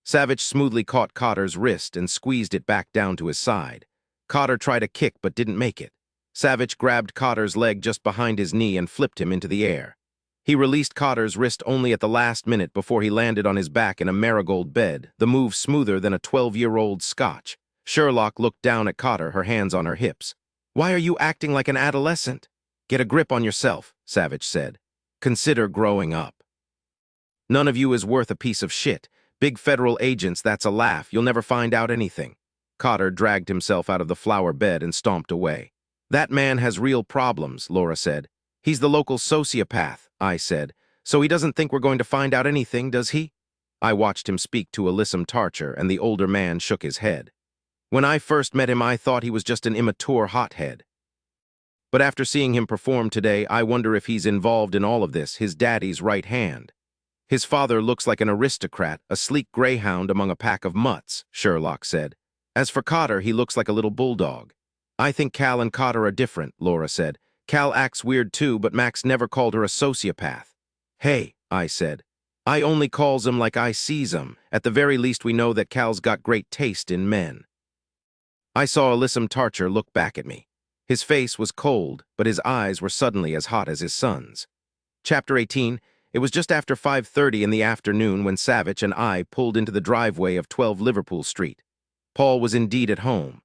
Savich smoothly caught Coulter's wrist and squeezed it back down to his side. Coulter tried a kick but didn't make it. Savich grabbed Coulter's leg just behind his knee and flipped him into the air. He released Coulter's wrist only at the last minute before he landed on his back in a marigold bed, the move smoother than a 12-year-old Scotch. Sherlock looked down at Coulter, her hands on her hips. "Why are you acting like an adolescent?" "Get a grip on yourself," Savich said. "Consider growing up. None of you is worth a piece of shit. Big federal agents, that's a laugh. You'll never find out anything." Coulter dragged himself out of the flower bed and stomped away. "That man has real problems," Laura said. "He's the local sociopath," I said. "So he doesn't think we're going to find out anything, does he?" I watched him speak to Alyssum Tarcher, and the older man shook his head. "When I first met him, I thought he was just an immature hothead. But after seeing him perform today, I wonder if he's involved in all of this, his daddy's right hand. His father looks like an aristocrat, a sleek greyhound among a pack of mutts," Sherlock said. "As for Coulter, he looks like a little bulldog." "I think Cal and Coulter are different," Laura said. "Cal acts weird too, but Max never called her a sociopath." "Hey," I said. "I only calls 'em like I sees 'em. At the very least we know that Cal's got great taste in men." I saw Alyssum Tarcher look back at me. His face was cold, but his eyes were suddenly as hot as his son's. Chapter 18. It was just after 5:30 in the afternoon when Savich and I pulled into the driveway of 12 Liverpool Street. Paul was indeed at home.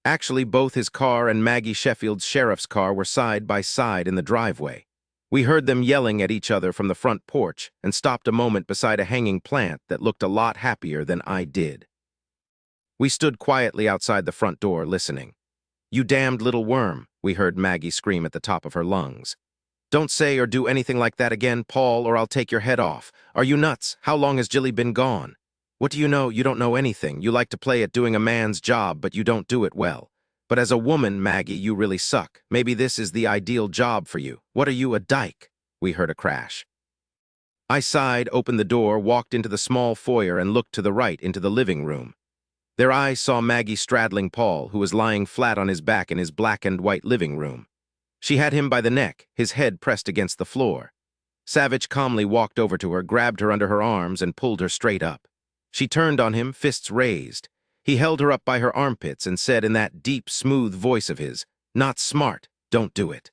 Actually, both his car and Maggie Sheffield's sheriff's car were side by side in the driveway. We heard them yelling at each other from the front porch and stopped a moment beside a hanging plant that looked a lot happier than I did. We stood quietly outside the front door, listening. "You damned little worm," we heard Maggie scream at the top of her lungs. "Don't say or do anything like that again, Paul, or I'll take your head off. Are you nuts? How long has Jilly been gone?" "What do you know? You don't know anything. You like to play at doing a man's job, but you don't do it well. But as a woman, Maggie, you really suck. Maybe this is the ideal job for you. What are you, a dyke?" We heard a crash. I sighed, opened the door, walked into the small foyer, and looked to the right into the living room. Their eyes saw Maggie straddling Paul, who was lying flat on his back in his black and white living room. She had him by the neck, his head pressed against the floor. Savich calmly walked over to her, grabbed her under her arms, and pulled her straight up. She turned on him, fists raised. He held her up by her armpits and said in that deep, smooth voice of his, "Not smart, don't do it."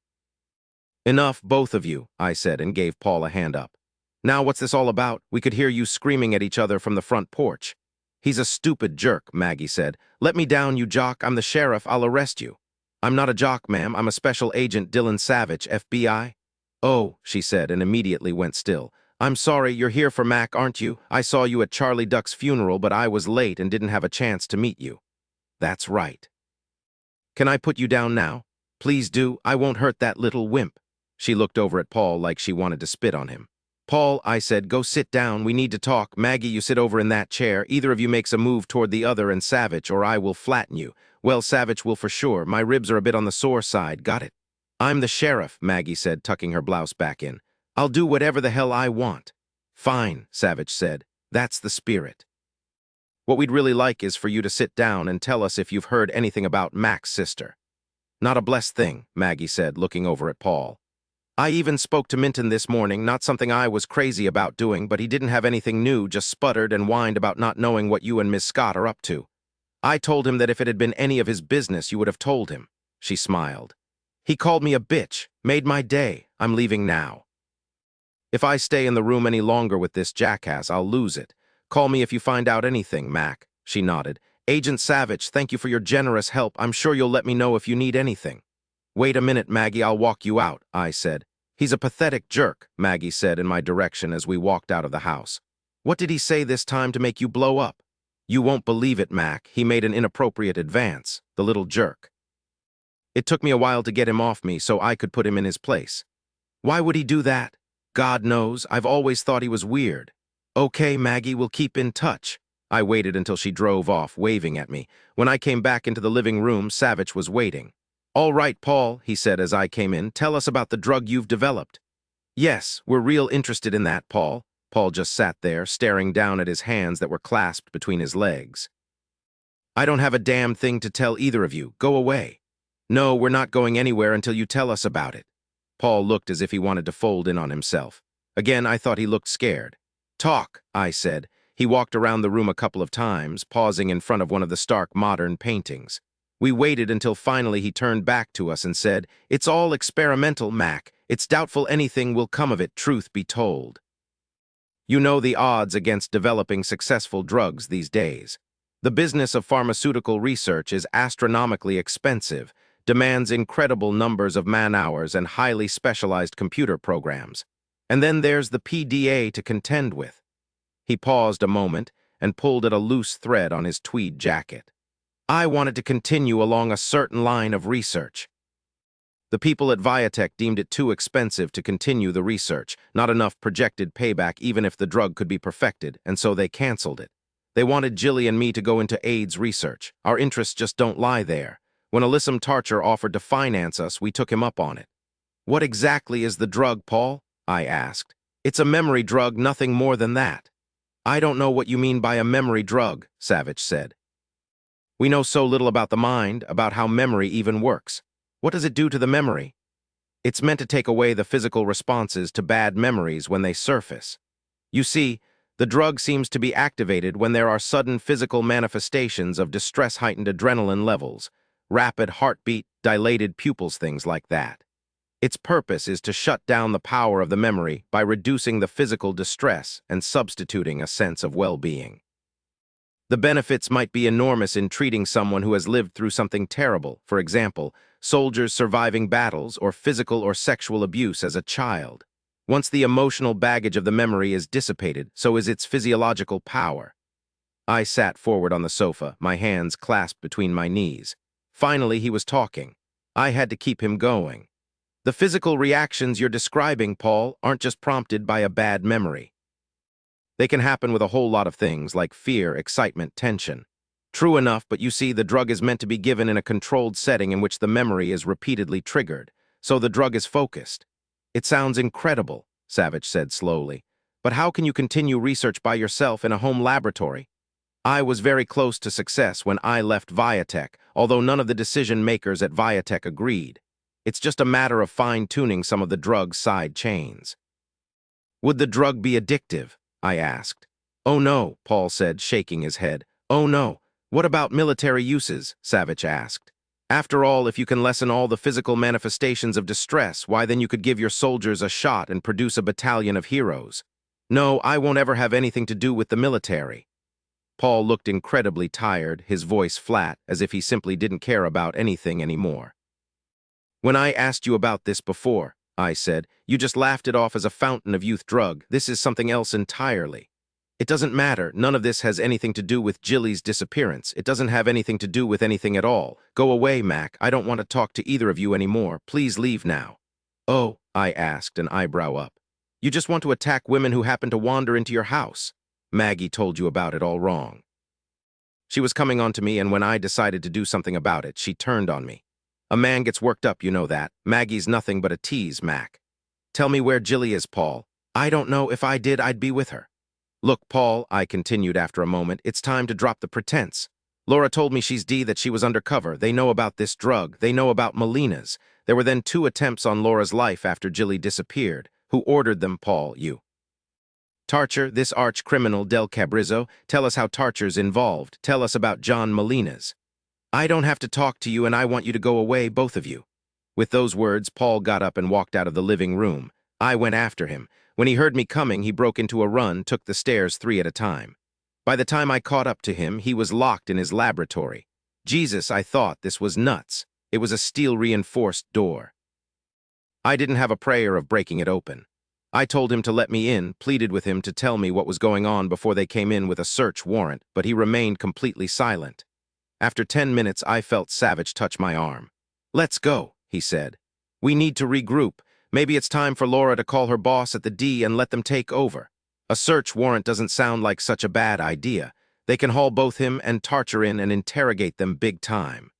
"Enough, both of you," I said, and gave Paul a hand up. "Now what's this all about? We could hear you screaming at each other from the front porch." "He's a stupid jerk," Maggie said. "Let me down, you jock. I'm the sheriff. I'll arrest you." "I'm not a jock, ma'am. I'm a special agent, Dylan Savich, FBI." "Oh," she said, and immediately went still. "I'm sorry, you're here for Mac, aren't you? I saw you at Charlie Duck's funeral, but I was late and didn't have a chance to meet you." "That's right." "Can I put you down now?" "Please do. I won't hurt that little wimp." She looked over at Paul like she wanted to spit on him. "Paul," I said, "go sit down. We need to talk. Maggie, you sit over in that chair. Either of you makes a move toward the other, and Savich, or I will flatten you. Well, Savich will for sure. My ribs are a bit on the sore side. Got it?" "I'm the sheriff," Maggie said, tucking her blouse back in. "I'll do whatever the hell I want." "Fine," Savich said. "That's the spirit. What we'd really like is for you to sit down and tell us if you've heard anything about Mac's sister." "Not a blessed thing," Maggie said, looking over at Paul. "I even spoke to Minton this morning, not something I was crazy about doing, but he didn't have anything new, just sputtered and whined about not knowing what you and Miss Scott are up to. I told him that if it had been any of his business, you would have told him." She smiled. "He called me a bitch, made my day. I'm leaving now. If I stay in the room any longer with this jackass, I'll lose it. Call me if you find out anything, Mac." She nodded. "Agent Savich, thank you for your generous help. I'm sure you'll let me know if you need anything." "Wait a minute, Maggie, I'll walk you out," I said. "He's a pathetic jerk," Maggie said in my direction as we walked out of the house. "What did he say this time to make you blow up?" "You won't believe it, Mac. He made an inappropriate advance, the little jerk. It took me a while to get him off me so I could put him in his place." "Why would he do that?" "God knows. I've always thought he was weird." "Okay, Maggie, we'll keep in touch." I waited until she drove off, waving at me. When I came back into the living room, Savich was waiting. "All right, Paul," he said as I came in, "tell us about the drug you've developed." "Yes, we're real interested in that, Paul." Paul just sat there, staring down at his hands that were clasped between his legs. "I don't have a damn thing to tell either of you. Go away." "No, we're not going anywhere until you tell us about it." Paul looked as if he wanted to fold in on himself. Again, I thought he looked scared. "Talk," I said. He walked around the room a couple of times, pausing in front of one of the stark modern paintings. We waited until finally he turned back to us and said, "It's all experimental, Mac. It's doubtful anything will come of it, truth be told. You know the odds against developing successful drugs these days. The business of pharmaceutical research is astronomically expensive, demands incredible numbers of man-hours and highly specialized computer programs. And then there's the PDA to contend with." He paused a moment and pulled at a loose thread on his tweed jacket. "I wanted to continue along a certain line of research. The people at Viatech deemed it too expensive to continue the research, not enough projected payback even if the drug could be perfected, and so they canceled it. They wanted Jilly and me to go into AIDS research. Our interests just don't lie there. When Alyssum Tarcher offered to finance us, we took him up on it." "What exactly is the drug, Paul?" I asked. "It's a memory drug, nothing more than that." "I don't know what you mean by a memory drug," Savich said. "We know so little about the mind, about how memory even works. What does it do to the memory?" "It's meant to take away the physical responses to bad memories when they surface. You see, the drug seems to be activated when there are sudden physical manifestations of distress-heightened adrenaline levels, rapid heartbeat, dilated pupils, things like that. Its purpose is to shut down the power of the memory by reducing the physical distress and substituting a sense of well-being. The benefits might be enormous in treating someone who has lived through something terrible, for example, soldiers surviving battles or physical or sexual abuse as a child. Once the emotional baggage of the memory is dissipated, so is its physiological power." I sat forward on the sofa, my hands clasped between my knees. Finally, he was talking. I had to keep him going. "The physical reactions you're describing, Paul, aren't just prompted by a bad memory. They can happen with a whole lot of things like fear, excitement, tension. True enough, but you see, the drug is meant to be given in a controlled setting in which the memory is repeatedly triggered, so the drug is focused." "It sounds incredible," Savich said slowly. "But how can you continue research by yourself in a home laboratory?" "I was very close to success when I left Viatech, although none of the decision-makers at Viatech agreed. It's just a matter of fine-tuning some of the drug's side chains." Would the drug be addictive? I asked. Oh no, Paul said, shaking his head. Oh no. What about military uses? Savich asked. After all, if you can lessen all the physical manifestations of distress, why then you could give your soldiers a shot and produce a battalion of heroes. No, I won't ever have anything to do with the military. Paul looked incredibly tired, his voice flat, as if he simply didn't care about anything anymore. When I asked you about this before, I said, you just laughed it off as a fountain of youth drug. This is something else entirely. It doesn't matter. None of this has anything to do with Jilly's disappearance. It doesn't have anything to do with anything at all. Go away, Mac. I don't want to talk to either of you anymore. Please leave now. Oh, I asked, an eyebrow up. You just want to attack women who happen to wander into your house. Maggie told you about it all wrong. She was coming on to me, and when I decided to do something about it, she turned on me. A man gets worked up, you know that. Maggie's nothing but a tease, Mac. Tell me where Jilly is, Paul. I don't know. If I did, I'd be with her. Look, Paul, I continued after a moment, it's time to drop the pretense. Laura told me that she was undercover. They know about this drug. They know about Molina's. There were then 2 attempts on Laura's life after Jilly disappeared. Who ordered them, Paul? You. Tarcher, this arch-criminal Del Cabrizzo. Tell us how Tarcher's involved. Tell us about John Molina's. I don't have to talk to you, and I want you to go away, both of you. With those words, Paul got up and walked out of the living room. I went after him. When he heard me coming, he broke into a run, took the stairs 3 at a time. By the time I caught up to him, he was locked in his laboratory. Jesus, I thought, this was nuts. It was a steel-reinforced door. I didn't have a prayer of breaking it open. I told him to let me in, pleaded with him to tell me what was going on before they came in with a search warrant, but he remained completely silent. After 10 minutes, I felt Savich touch my arm. Let's go, he said. We need to regroup. Maybe it's time for Laura to call her boss at the D and let them take over. A search warrant doesn't sound like such a bad idea. They can haul both him and Tarcher in and interrogate them big time.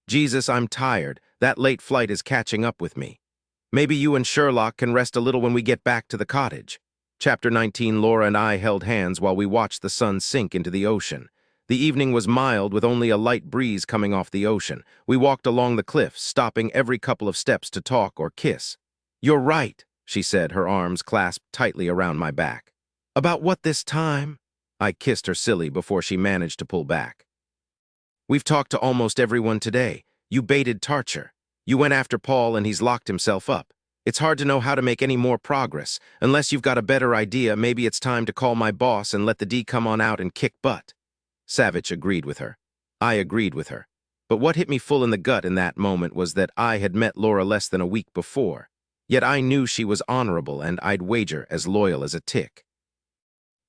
Jesus, I'm tired. That late flight is catching up with me. Maybe you and Sherlock can rest a little when we get back to the cottage. Chapter 19. Laura and I held hands while we watched the sun sink into the ocean. The evening was mild with only a light breeze coming off the ocean. We walked along the cliffs, stopping every couple of steps to talk or kiss. You're right, she said, her arms clasped tightly around my back. About what this time? I kissed her silly before she managed to pull back. We've talked to almost everyone today. You baited Tarcher. You went after Paul and he's locked himself up. It's hard to know how to make any more progress. Unless you've got a better idea, maybe it's time to call my boss and let the D come on out and kick butt. Savich agreed with her. I agreed with her. But what hit me full in the gut in that moment was that I had met Laura less than a week before. Yet I knew she was honorable and I'd wager as loyal as a tick.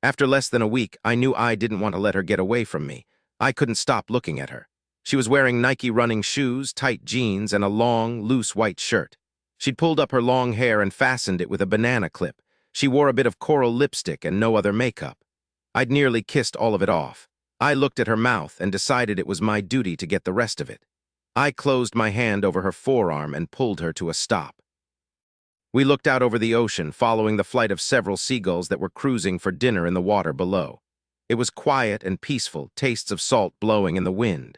After less than a week, I knew I didn't want to let her get away from me. I couldn't stop looking at her. She was wearing Nike running shoes, tight jeans, and a long, loose white shirt. She'd pulled up her long hair and fastened it with a banana clip. She wore a bit of coral lipstick and no other makeup. I'd nearly kissed all of it off. I looked at her mouth and decided it was my duty to get the rest of it. I closed my hand over her forearm and pulled her to a stop. We looked out over the ocean, following the flight of several seagulls that were cruising for dinner in the water below. It was quiet and peaceful, tastes of salt blowing in the wind.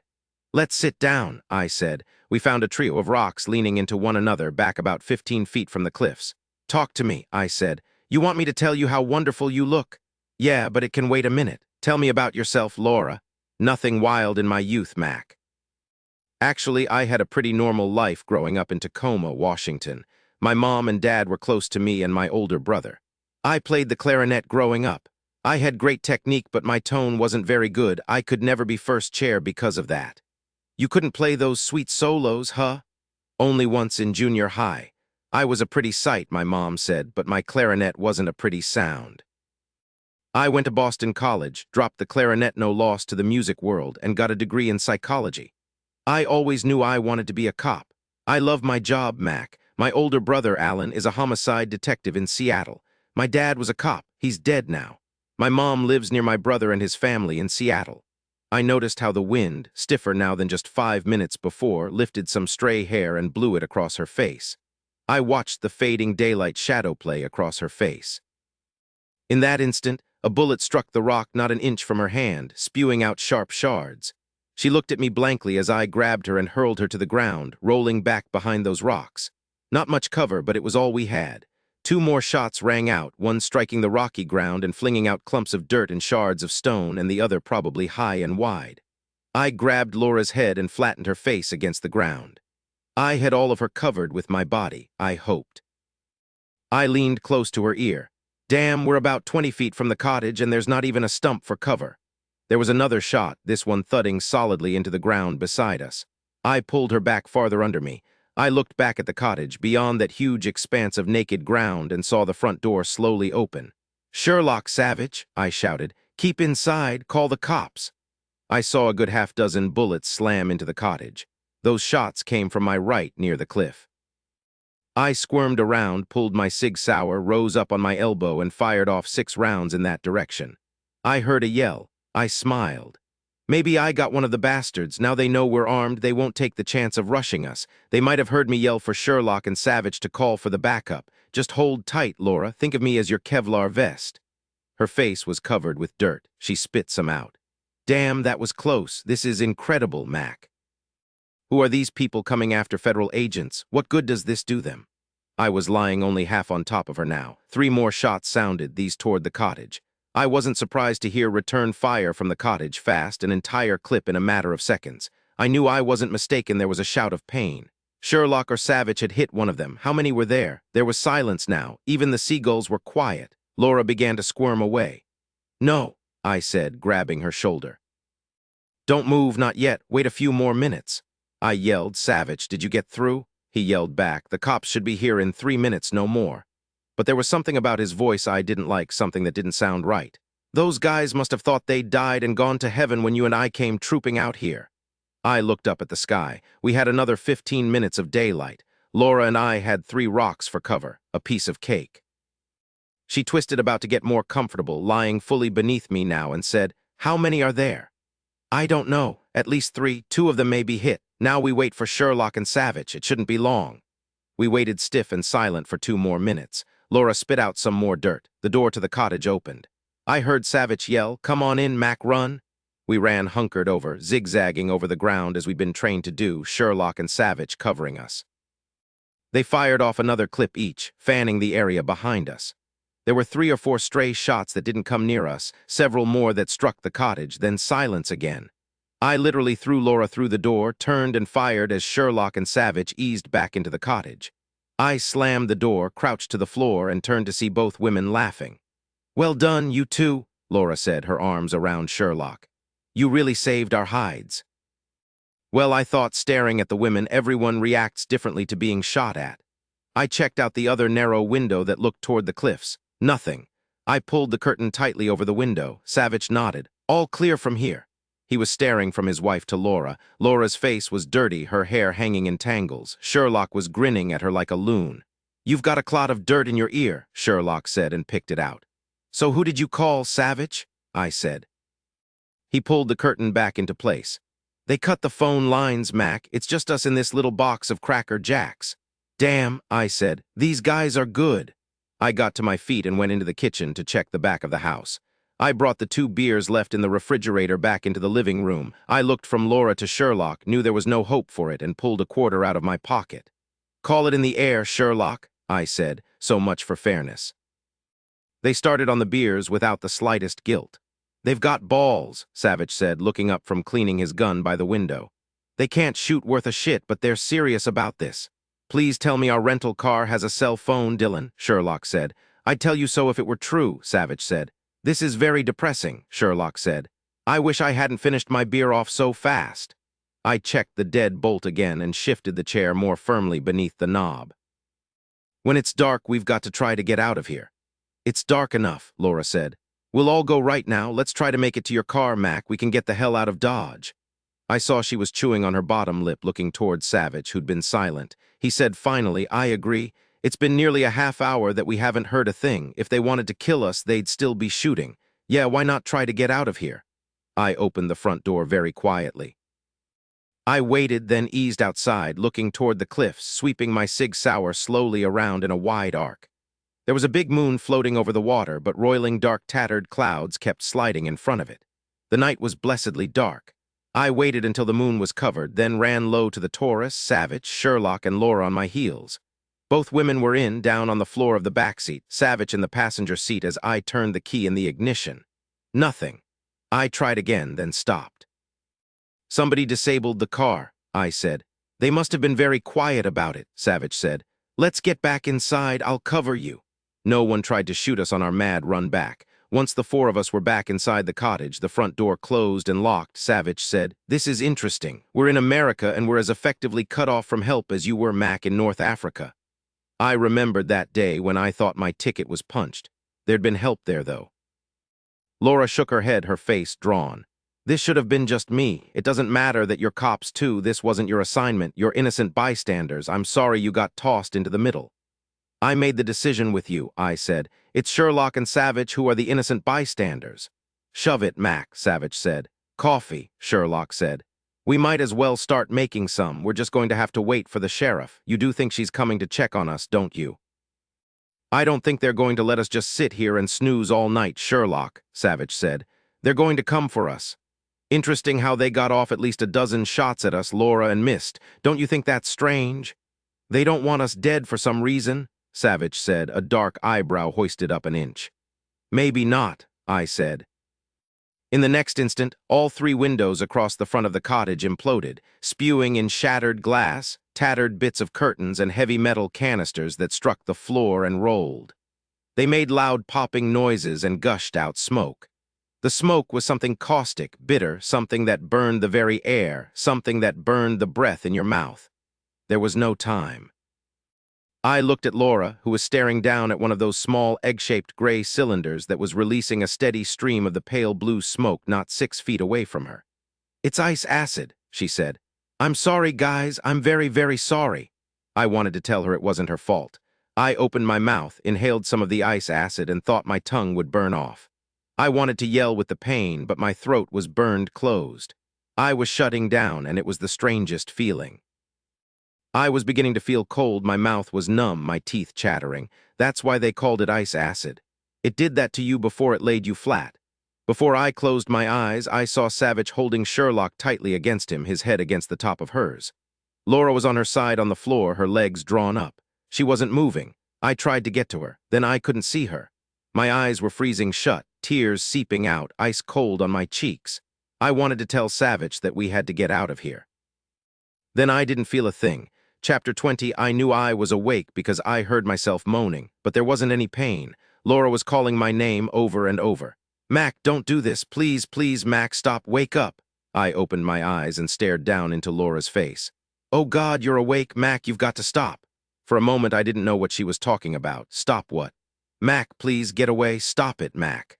Let's sit down, I said. We found a trio of rocks leaning into one another back about 15 feet from the cliffs. Talk to me, I said. You want me to tell you how wonderful you look? Yeah, but it can wait a minute. Tell me about yourself, Laura. Nothing wild in my youth, Mac. Actually, I had a pretty normal life growing up in Tacoma, Washington. My mom and dad were close to me and my older brother. I played the clarinet growing up. I had great technique, but my tone wasn't very good. I could never be first chair because of that. You couldn't play those sweet solos, huh? Only once in junior high. I was a pretty sight, my mom said, but my clarinet wasn't a pretty sound. I went to Boston College, dropped the clarinet no loss to the music world, and got a degree in psychology. I always knew I wanted to be a cop. I love my job, Mac. My older brother, Alan, is a homicide detective in Seattle. My dad was a cop. He's dead now. My mom lives near my brother and his family in Seattle. I noticed how the wind, stiffer now than just 5 minutes before, lifted some stray hair and blew it across her face. I watched the fading daylight shadow play across her face. In that instant, a bullet struck the rock not an inch from her hand, spewing out sharp shards. She looked at me blankly as I grabbed her and hurled her to the ground, rolling back behind those rocks. Not much cover, but it was all we had. 2 more shots rang out, one striking the rocky ground and flinging out clumps of dirt and shards of stone, and the other probably high and wide. I grabbed Laura's head and flattened her face against the ground. I had all of her covered with my body, I hoped. I leaned close to her ear. Damn, we're about 20 feet from the cottage and there's not even a stump for cover. There was another shot, this one thudding solidly into the ground beside us. I pulled her back farther under me. I looked back at the cottage, beyond that huge expanse of naked ground, and saw the front door slowly open. "Sherlock, Savich," I shouted. "Keep inside, call the cops." I saw a good half-dozen bullets slam into the cottage. Those shots came from my right near the cliff. I squirmed around, pulled my Sig Sauer, rose up on my elbow, and fired off 6 rounds in that direction. I heard a yell. I smiled. Maybe I got one of the bastards. Now they know we're armed, they won't take the chance of rushing us. They might have heard me yell for Sherlock and Savich to call for the backup. Just hold tight, Laura. Think of me as your Kevlar vest. Her face was covered with dirt. She spit some out. Damn, that was close. This is incredible, Mac. Who are these people coming after federal agents? What good does this do them? I was lying only half on top of her now. 3 more shots sounded, these toward the cottage. I wasn't surprised to hear return fire from the cottage fast, an entire clip in a matter of seconds. I knew I wasn't mistaken. There was a shout of pain. Sherlock or Savich had hit one of them. How many were there? There was silence now. Even the seagulls were quiet. Laura began to squirm away. "No," I said, grabbing her shoulder. "Don't move, not yet. Wait a few more minutes." I yelled. "Savich, did you get through?" He yelled back. "The cops should be here in 3 minutes, no more." But there was something about his voice I didn't like, something that didn't sound right. "Those guys must have thought they'd died and gone to heaven when you and I came trooping out here." I looked up at the sky. We had another 15 minutes of daylight. Laura and I had 3 rocks for cover, a piece of cake. She twisted about to get more comfortable, lying fully beneath me now, and said, "How many are there?" "I don't know. At least 3. 2 of them may be hit. Now we wait for Sherlock and Savich. It shouldn't be long." We waited stiff and silent for 2 more minutes. Laura spit out some more dirt. The door to the cottage opened. I heard Savich yell, "Come on in, Mac, run." We ran hunkered over, zigzagging over the ground as we'd been trained to do, Sherlock and Savich covering us. They fired off another clip each, fanning the area behind us. There were 3 or 4 stray shots that didn't come near us, several more that struck the cottage, then silence again. I literally threw Laura through the door, turned and fired as Sherlock and Savich eased back into the cottage. I slammed the door, crouched to the floor, and turned to see both women laughing. "Well done, you two," Laura said, her arms around Sherlock. "You really saved our hides." Well, I thought, staring at the women, everyone reacts differently to being shot at. I checked out the other narrow window that looked toward the cliffs. Nothing. I pulled the curtain tightly over the window. Savich nodded. "All clear from here." He was staring from his wife to Laura. Laura's face was dirty, her hair hanging in tangles. Sherlock was grinning at her like a loon. "You've got a clot of dirt in your ear," Sherlock said and picked it out. "So who did you call, Savich?" I said. He pulled the curtain back into place. "They cut the phone lines, Mac. It's just us in this little box of Cracker Jacks." "Damn," I said. "These guys are good." I got to my feet and went into the kitchen to check the back of the house. I brought the 2 beers left in the refrigerator back into the living room. I looked from Laura to Sherlock, knew there was no hope for it, and pulled a quarter out of my pocket. "Call it in the air, Sherlock," I said. So much for fairness. They started on the beers without the slightest guilt. "They've got balls," Savich said, looking up from cleaning his gun by the window. "They can't shoot worth a shit, but they're serious about this." "Please tell me our rental car has a cell phone, Dylan," Sherlock said. "I'd tell you so if it were true," Savich said. "This is very depressing," Sherlock said. "I wish I hadn't finished my beer off so fast." I checked the dead bolt again and shifted the chair more firmly beneath the knob. "When it's dark, we've got to try to get out of here." "It's dark enough," Laura said. "We'll all go right now. Let's try to make it to your car, Mac. We can get the hell out of Dodge." I saw she was chewing on her bottom lip, looking toward Savich, who'd been silent. He said finally, "I agree. It's been nearly a half hour that we haven't heard a thing. If they wanted to kill us, they'd still be shooting. Yeah, why not try to get out of here?" I opened the front door very quietly. I waited, then eased outside, looking toward the cliffs, sweeping my Sig Sauer slowly around in a wide arc. There was a big moon floating over the water, but roiling dark tattered clouds kept sliding in front of it. The night was blessedly dark. I waited until the moon was covered, then ran low to the Taurus, Savich, Sherlock, and Laura on my heels. Both women were down on the floor of the back seat, Savich in the passenger seat as I turned the key in the ignition. Nothing. I tried again, then stopped. Somebody disabled the car, I said. They must have been very quiet about it, Savich said. Let's get back inside, I'll cover you. No one tried to shoot us on our mad run back. Once the four of us were back inside the cottage, the front door closed and locked, Savich said. This is interesting. We're in America and we're as effectively cut off from help as you were, Mac, in North Africa. I remembered that day when I thought my ticket was punched. There'd been help there, though. Laura shook her head, her face drawn. This should have been just me. It doesn't matter that you're cops, too. This wasn't your assignment. You're innocent bystanders. I'm sorry you got tossed into the middle. I made the decision with you, I said. It's Sherlock and Savich who are the innocent bystanders. Shove it, Mac, Savich said. Coffee, Sherlock said. We might as well start making some. We're just going to have to wait for the sheriff. You do think she's coming to check on us, don't you? I don't think they're going to let us just sit here and snooze all night, Sherlock, Savich said. They're going to come for us. Interesting how they got off at least a dozen shots at us, Laura, and missed. Don't you think that's strange? They don't want us dead for some reason, Savich said, a dark eyebrow hoisted up an inch. Maybe not, I said. In the next instant, all three windows across the front of the cottage imploded, spewing in shattered glass, tattered bits of curtains, and heavy metal canisters that struck the floor and rolled. They made loud popping noises and gushed out smoke. The smoke was something caustic, bitter, something that burned the very air, something that burned the breath in your mouth. There was no time. I looked at Laura, who was staring down at one of those small egg-shaped gray cylinders that was releasing a steady stream of the pale blue smoke not 6 feet away from her. It's ice acid, she said. I'm sorry, guys. I'm very, very sorry. I wanted to tell her it wasn't her fault. I opened my mouth, inhaled some of the ice acid, and thought my tongue would burn off. I wanted to yell with the pain, but my throat was burned closed. I was shutting down, and it was the strangest feeling. I was beginning to feel cold, my mouth was numb, my teeth chattering. That's why they called it ice acid. It did that to you before it laid you flat. Before I closed my eyes, I saw Savich holding Sherlock tightly against him, his head against the top of hers. Laura was on her side on the floor, her legs drawn up. She wasn't moving. I tried to get to her. Then I couldn't see her. My eyes were freezing shut, tears seeping out, ice cold on my cheeks. I wanted to tell Savich that we had to get out of here. Then I didn't feel a thing. Chapter 20, I knew I was awake because I heard myself moaning, but there wasn't any pain. Laura was calling my name over and over. Mac, don't do this. Please, please, Mac, stop. Wake up. I opened my eyes and stared down into Laura's face. Oh God, you're awake. Mac, you've got to stop. For a moment, I didn't know what she was talking about. Stop what? Mac, please, get away. Stop it, Mac.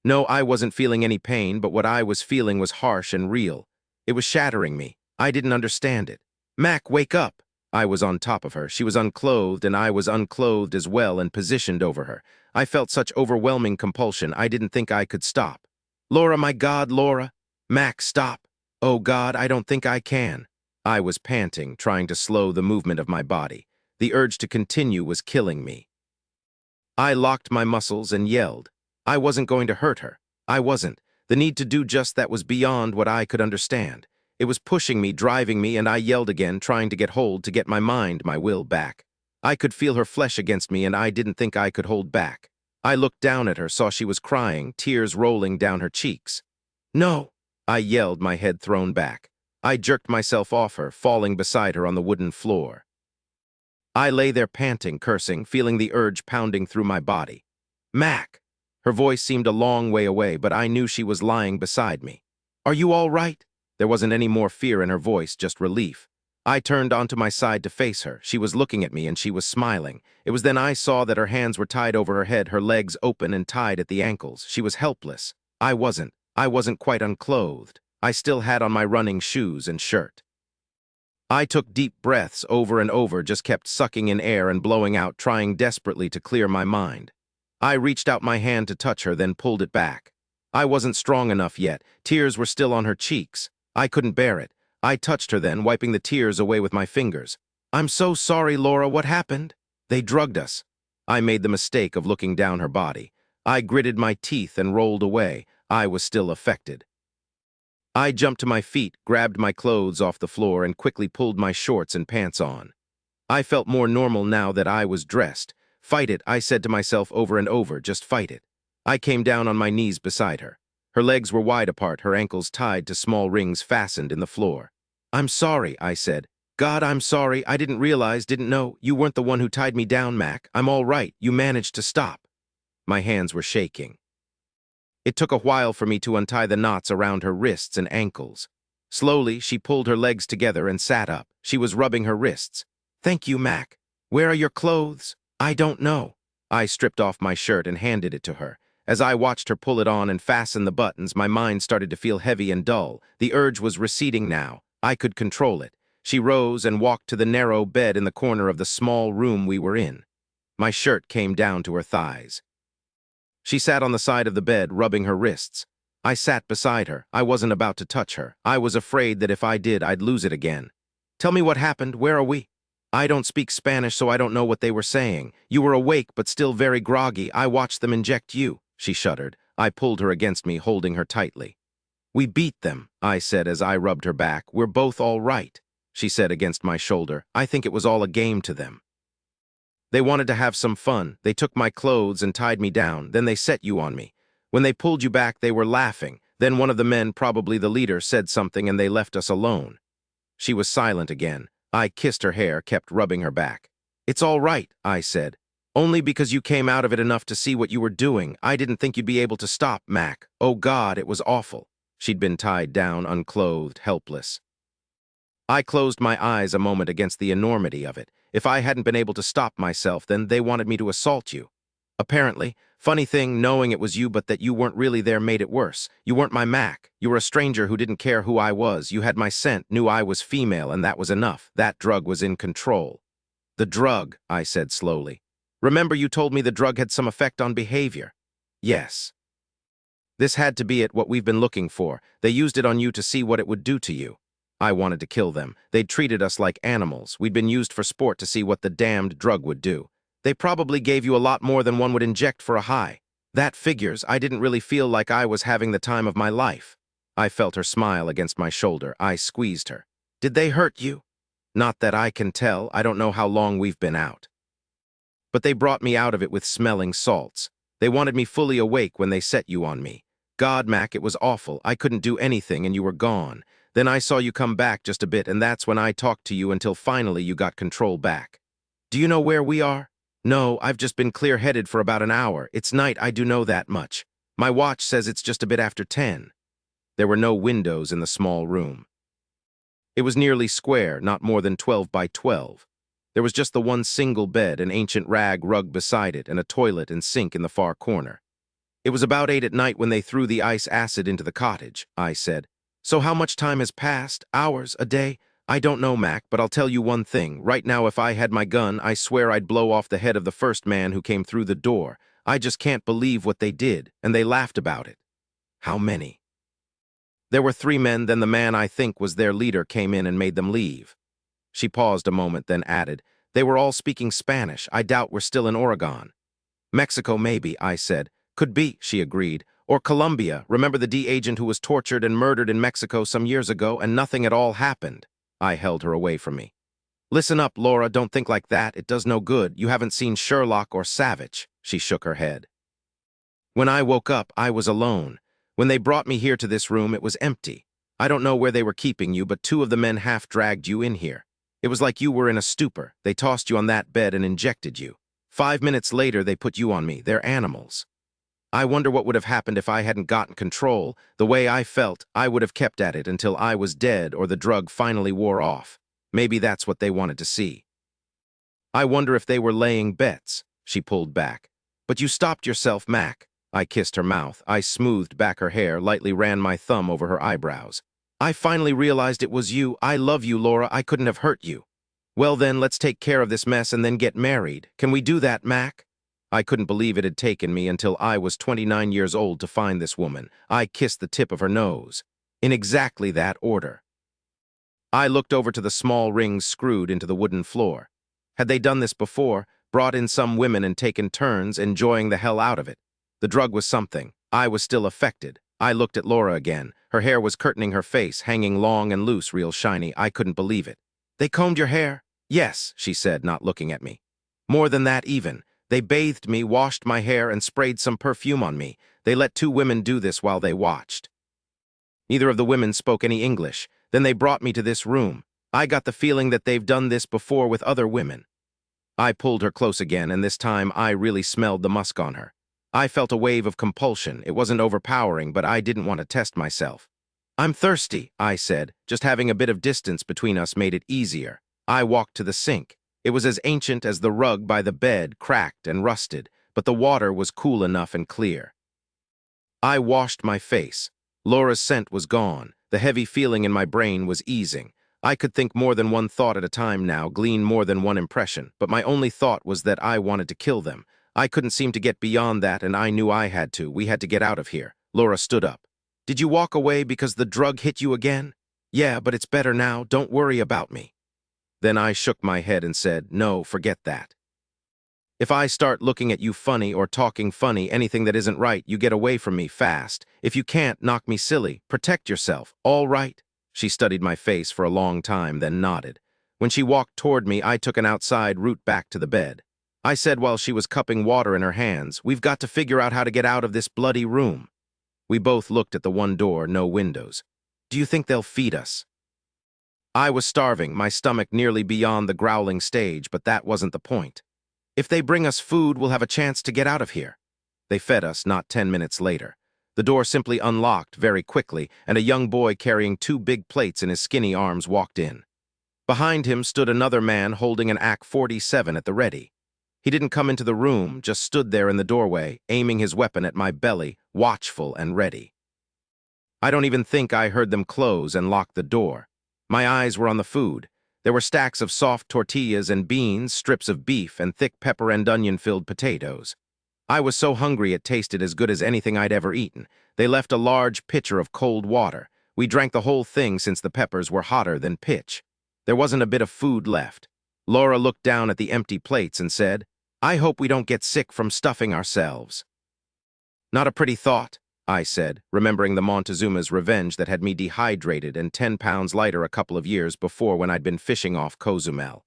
No, I wasn't feeling any pain, but what I was feeling was harsh and real. It was shattering me. I didn't understand it. Mac, wake up! I was on top of her. She was unclothed, and I was unclothed as well and positioned over her. I felt such overwhelming compulsion, I didn't think I could stop. Laura, my God, Laura! Mac, stop! Oh God, I don't think I can. I was panting, trying to slow the movement of my body. The urge to continue was killing me. I locked my muscles and yelled. I wasn't going to hurt her. I wasn't. The need to do just that was beyond what I could understand. It was pushing me, driving me, and I yelled again, trying to get hold, to get my mind, my will back. I could feel her flesh against me, and I didn't think I could hold back. I looked down at her, saw she was crying, tears rolling down her cheeks. No! I yelled, my head thrown back. I jerked myself off her, falling beside her on the wooden floor. I lay there panting, cursing, feeling the urge pounding through my body. Mac! Her voice seemed a long way away, but I knew she was lying beside me. Are you all right? There wasn't any more fear in her voice, just relief. I turned onto my side to face her. She was looking at me and she was smiling. It was then I saw that her hands were tied over her head, her legs open and tied at the ankles. She was helpless. I wasn't. I wasn't quite unclothed. I still had on my running shoes and shirt. I took deep breaths over and over, just kept sucking in air and blowing out, trying desperately to clear my mind. I reached out my hand to touch her, then pulled it back. I wasn't strong enough yet. Tears were still on her cheeks. I couldn't bear it. I touched her then, wiping the tears away with my fingers. I'm so sorry, Laura. What happened? They drugged us. I made the mistake of looking down her body. I gritted my teeth and rolled away. I was still affected. I jumped to my feet, grabbed my clothes off the floor, and quickly pulled my shorts and pants on. I felt more normal now that I was dressed. Fight it, I said to myself over and over, just fight it. I came down on my knees beside her. Her legs were wide apart, her ankles tied to small rings fastened in the floor. I'm sorry, I said. God, I'm sorry, I didn't know. You weren't the one who tied me down, Mac. I'm all right, you managed to stop. My hands were shaking. It took a while for me to untie the knots around her wrists and ankles. Slowly, she pulled her legs together and sat up. She was rubbing her wrists. Thank you, Mac. Where are your clothes? I don't know. I stripped off my shirt and handed it to her. As I watched her pull it on and fasten the buttons, my mind started to feel heavy and dull. The urge was receding now. I could control it. She rose and walked to the narrow bed in the corner of the small room we were in. My shirt came down to her thighs. She sat on the side of the bed, rubbing her wrists. I sat beside her. I wasn't about to touch her. I was afraid that if I did, I'd lose it again. Tell me what happened. Where are we? I don't speak Spanish, so I don't know what they were saying. You were awake, but still very groggy. I watched them inject you. She shuddered. I pulled her against me, holding her tightly. We beat them, I said as I rubbed her back. We're both all right, she said against my shoulder. I think it was all a game to them. They wanted to have some fun. They took my clothes and tied me down. Then they set you on me. When they pulled you back, they were laughing. Then one of the men, probably the leader, said something and they left us alone. She was silent again. I kissed her hair, kept rubbing her back. It's all right, I said. Only because you came out of it enough to see what you were doing. I didn't think you'd be able to stop, Mac. Oh God, it was awful. She'd been tied down, unclothed, helpless. I closed my eyes a moment against the enormity of it. If I hadn't been able to stop myself, then they wanted me to assault you. Apparently, funny thing, knowing it was you but that you weren't really there made it worse. You weren't my Mac. You were a stranger who didn't care who I was. You had my scent, knew I was female, and that was enough. That drug was in control. The drug, I said slowly. Remember you told me the drug had some effect on behavior? Yes. This had to be it, what we've been looking for. They used it on you to see what it would do to you. I wanted to kill them. They'd treated us like animals. We'd been used for sport to see what the damned drug would do. They probably gave you a lot more than one would inject for a high. That figures. I didn't really feel like I was having the time of my life. I felt her smile against my shoulder. I squeezed her. Did they hurt you? Not that I can tell. I don't know how long we've been out. But they brought me out of it with smelling salts. They wanted me fully awake when they set you on me. God, Mac, it was awful. I couldn't do anything and you were gone. Then I saw you come back just a bit, and that's when I talked to you until finally you got control back. Do you know where we are? No, I've just been clear-headed for about an hour. It's night, I do know that much. My watch says it's just a bit after 10. There were no windows in the small room. It was nearly square, not more than 12 by 12. There was just the one single bed, an ancient rag rug beside it, and a toilet and sink in the far corner. It was about 8 at night when they threw the ice acid into the cottage, I said. So how much time has passed? Hours? A day? I don't know, Mac, but I'll tell you one thing. Right now, if I had my gun, I swear I'd blow off the head of the first man who came through the door. I just can't believe what they did, and they laughed about it. How many? There were 3 men, then the man I think was their leader came in and made them leave. She paused a moment, then added, they were all speaking Spanish. I doubt we're still in Oregon. Mexico, maybe, I said. Could be, she agreed. Or Colombia. Remember the D agent who was tortured and murdered in Mexico some years ago and nothing at all happened? I held her away from me. Listen up, Laura, don't think like that. It does no good. You haven't seen Sherlock or Savich. She shook her head. When I woke up, I was alone. When they brought me here to this room, it was empty. I don't know where they were keeping you, but 2 of the men half-dragged you in here. It was like you were in a stupor. They tossed you on that bed and injected you. 5 minutes later, they put you on me. They're animals. I wonder what would have happened if I hadn't gotten control. The way I felt, I would have kept at it until I was dead or the drug finally wore off. Maybe that's what they wanted to see. I wonder if they were laying bets. She pulled back. But you stopped yourself, Mac. I kissed her mouth. I smoothed back her hair, lightly ran my thumb over her eyebrows. I finally realized it was you. I love you, Laura. I couldn't have hurt you. Well then, let's take care of this mess and then get married. Can we do that, Mac? I couldn't believe it had taken me until I was 29 years old to find this woman. I kissed the tip of her nose. In exactly that order. I looked over to the small rings screwed into the wooden floor. Had they done this before, brought in some women and taken turns, enjoying the hell out of it? The drug was something. I was still affected. I looked at Laura again. Her hair was curtaining her face, hanging long and loose, real shiny. I couldn't believe it. They combed your hair? Yes, she said, not looking at me. More than that even. They bathed me, washed my hair, and sprayed some perfume on me. They let two women do this while they watched. Neither of the women spoke any English. Then they brought me to this room. I got the feeling that they've done this before with other women. I pulled her close again, and this time I really smelled the musk on her. I felt a wave of compulsion. It wasn't overpowering, but I didn't want to test myself. I'm thirsty, I said. Just having a bit of distance between us made it easier. I walked to the sink. It was as ancient as the rug by the bed, cracked and rusted, but the water was cool enough and clear. I washed my face. Laura's scent was gone. The heavy feeling in my brain was easing. I could think more than one thought at a time now, glean more than one impression, but my only thought was that I wanted to kill them. I couldn't seem to get beyond that, and I knew I had to. We had to get out of here. Laura stood up. Did you walk away because the drug hit you again? Yeah, but it's better now. Don't worry about me. Then I shook my head and said, no, forget that. If I start looking at you funny or talking funny, anything that isn't right, you get away from me fast. If you can't, knock me silly. Protect yourself. All right? She studied my face for a long time, then nodded. When she walked toward me, I took an outside route back to the bed. I said while she was cupping water in her hands, we've got to figure out how to get out of this bloody room. We both looked at the one door, no windows. Do you think they'll feed us? I was starving, my stomach nearly beyond the growling stage, but that wasn't the point. If they bring us food, we'll have a chance to get out of here. They fed us not 10 minutes later. The door simply unlocked very quickly, and a young boy carrying 2 big plates in his skinny arms walked in. Behind him stood another man holding an AK-47 at the ready. He didn't come into the room, just stood there in the doorway, aiming his weapon at my belly, watchful and ready. I don't even think I heard them close and lock the door. My eyes were on the food. There were stacks of soft tortillas and beans, strips of beef, and thick pepper and onion-filled potatoes. I was so hungry it tasted as good as anything I'd ever eaten. They left a large pitcher of cold water. We drank the whole thing since the peppers were hotter than pitch. There wasn't a bit of food left. Laura looked down at the empty plates and said, I hope we don't get sick from stuffing ourselves. Not a pretty thought, I said, remembering the Montezuma's revenge that had me dehydrated and 10 pounds lighter a couple of years before when I'd been fishing off Cozumel.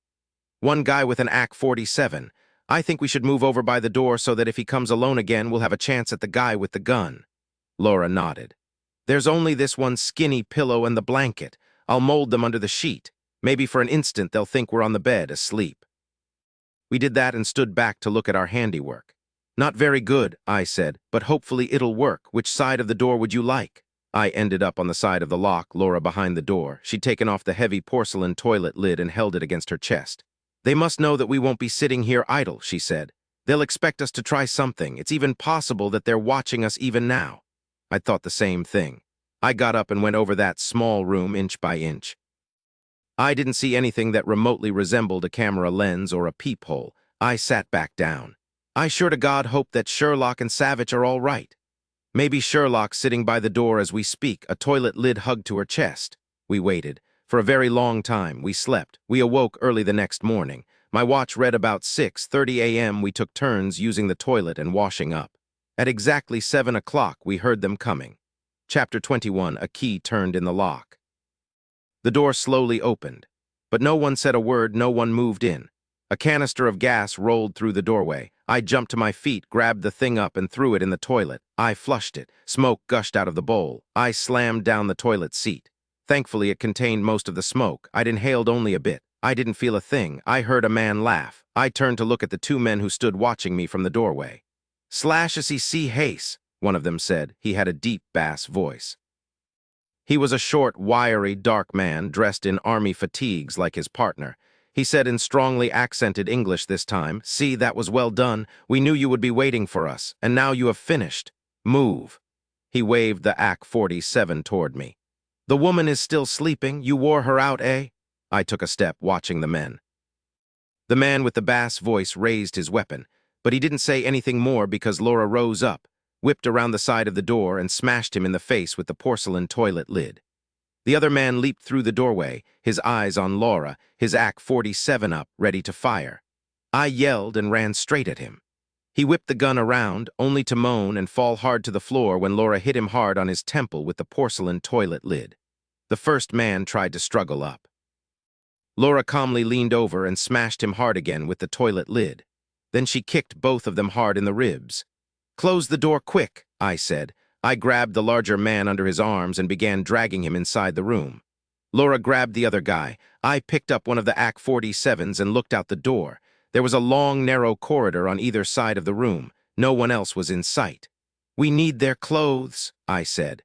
One guy with an AK-47. I think we should move over by the door so that if he comes alone again, we'll have a chance at the guy with the gun. Laura nodded. There's only this one skinny pillow and the blanket. I'll mold them under the sheet. Maybe for an instant they'll think we're on the bed, asleep. We did that and stood back to look at our handiwork. Not very good, I said, but hopefully it'll work. Which side of the door would you like? I ended up on the side of the lock, Laura behind the door. She'd taken off the heavy porcelain toilet lid and held it against her chest. They must know that we won't be sitting here idle, she said. They'll expect us to try something. It's even possible that they're watching us even now. I thought the same thing. I got up and went over that small room inch by inch. I didn't see anything that remotely resembled a camera lens or a peephole. I sat back down. I sure to God hope that Sherlock and Savich are all right. Maybe Sherlock's sitting by the door as we speak, a toilet lid hugged to her chest. We waited. For a very long time, we slept. We awoke early the next morning. My watch read about 6:30 a.m. We took turns using the toilet and washing up. At exactly 7 o'clock, we heard them coming. Chapter 21, a key turned in the lock. The door slowly opened, but no one said a word, no one moved in. A canister of gas rolled through the doorway. I jumped to my feet, grabbed the thing up and threw it in the toilet. I flushed it. Smoke gushed out of the bowl. I slammed down the toilet seat. Thankfully, it contained most of the smoke. I'd inhaled only a bit. I didn't feel a thing. I heard a man laugh. I turned to look at the 2 men who stood watching me from the doorway. "Slashesy see hace," one of them said. He had a deep bass voice. He was a short, wiry, dark man, dressed in army fatigues like his partner. He said in strongly accented English this time, "See, that was well done. We knew you would be waiting for us, and now you have finished. Move." He waved the AK-47 toward me. "The woman is still sleeping. You wore her out, eh?" I took a step, watching the men. The man with the bass voice raised his weapon, but he didn't say anything more because Laura rose up, whipped around the side of the door, and smashed him in the face with the porcelain toilet lid. The other man leaped through the doorway, his eyes on Laura, his AK-47 up, ready to fire. I yelled and ran straight at him. He whipped the gun around, only to moan and fall hard to the floor when Laura hit him hard on his temple with the porcelain toilet lid. The first man tried to struggle up. Laura calmly leaned over and smashed him hard again with the toilet lid. Then she kicked both of them hard in the ribs. "Close the door quick," I said. I grabbed the larger man under his arms and began dragging him inside the room. Laura grabbed the other guy. I picked up one of the AK-47s and looked out the door. There was a long, narrow corridor on either side of the room. No one else was in sight. "We need their clothes," I said.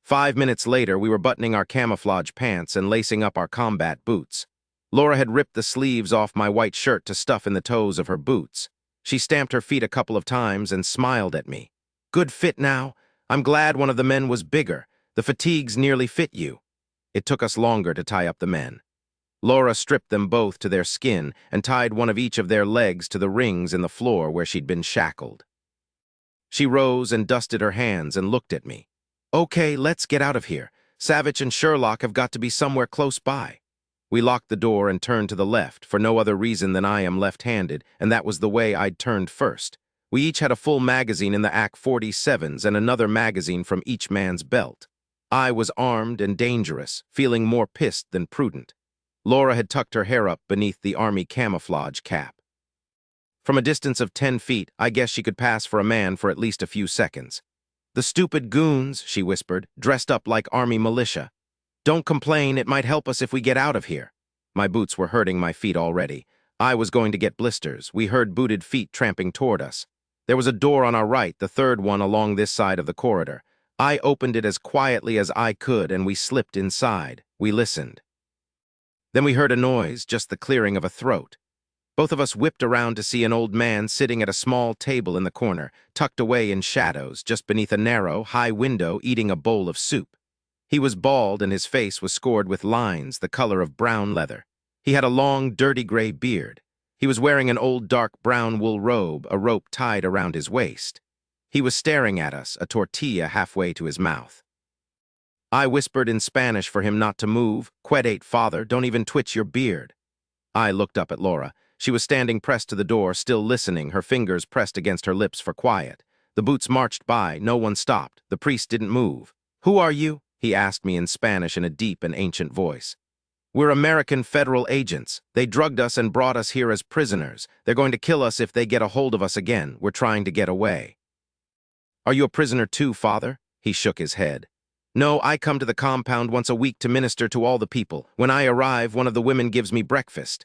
5 minutes later, we were buttoning our camouflage pants and lacing up our combat boots. Laura had ripped the sleeves off my white shirt to stuff in the toes of her boots. She stamped her feet a couple of times and smiled at me. "Good fit now. I'm glad one of the men was bigger. The fatigues nearly fit you." It took us longer to tie up the men. Laura stripped them both to their skin and tied one of each of their legs to the rings in the floor where she'd been shackled. She rose and dusted her hands and looked at me. "Okay, let's get out of here. Savich and Sherlock have got to be somewhere close by." We locked the door and turned to the left, for no other reason than I am left-handed, and that was the way I'd turned first. We each had a full magazine in the AK-47s and another magazine from each man's belt. I was armed and dangerous, feeling more pissed than prudent. Laura had tucked her hair up beneath the army camouflage cap. From a distance of 10 feet, I guess she could pass for a man for at least a few seconds. "The stupid goons," she whispered, "dressed up like army militia. Don't complain, it might help us if we get out of here." My boots were hurting my feet already. I was going to get blisters. We heard booted feet tramping toward us. There was a door on our right, the third one along this side of the corridor. I opened it as quietly as I could, and we slipped inside. We listened. Then we heard a noise, just the clearing of a throat. Both of us whipped around to see an old man sitting at a small table in the corner, tucked away in shadows, just beneath a narrow, high window, eating a bowl of soup. He was bald and his face was scored with lines the color of brown leather. He had a long, dirty gray beard. He was wearing an old dark brown wool robe, a rope tied around his waist. He was staring at us, a tortilla halfway to his mouth. I whispered in Spanish for him not to move. "Quedate, father, don't even twitch your beard." I looked up at Laura. She was standing pressed to the door, still listening, her fingers pressed against her lips for quiet. The boots marched by, no one stopped. The priest didn't move. "Who are you?" he asked me in Spanish in a deep and ancient voice. "We're American federal agents. They drugged us and brought us here as prisoners. They're going to kill us if they get a hold of us again. We're trying to get away." "Are you a prisoner too, father?" He shook his head. "No, I come to the compound once a week to minister to all the people. When I arrive, one of the women gives me breakfast."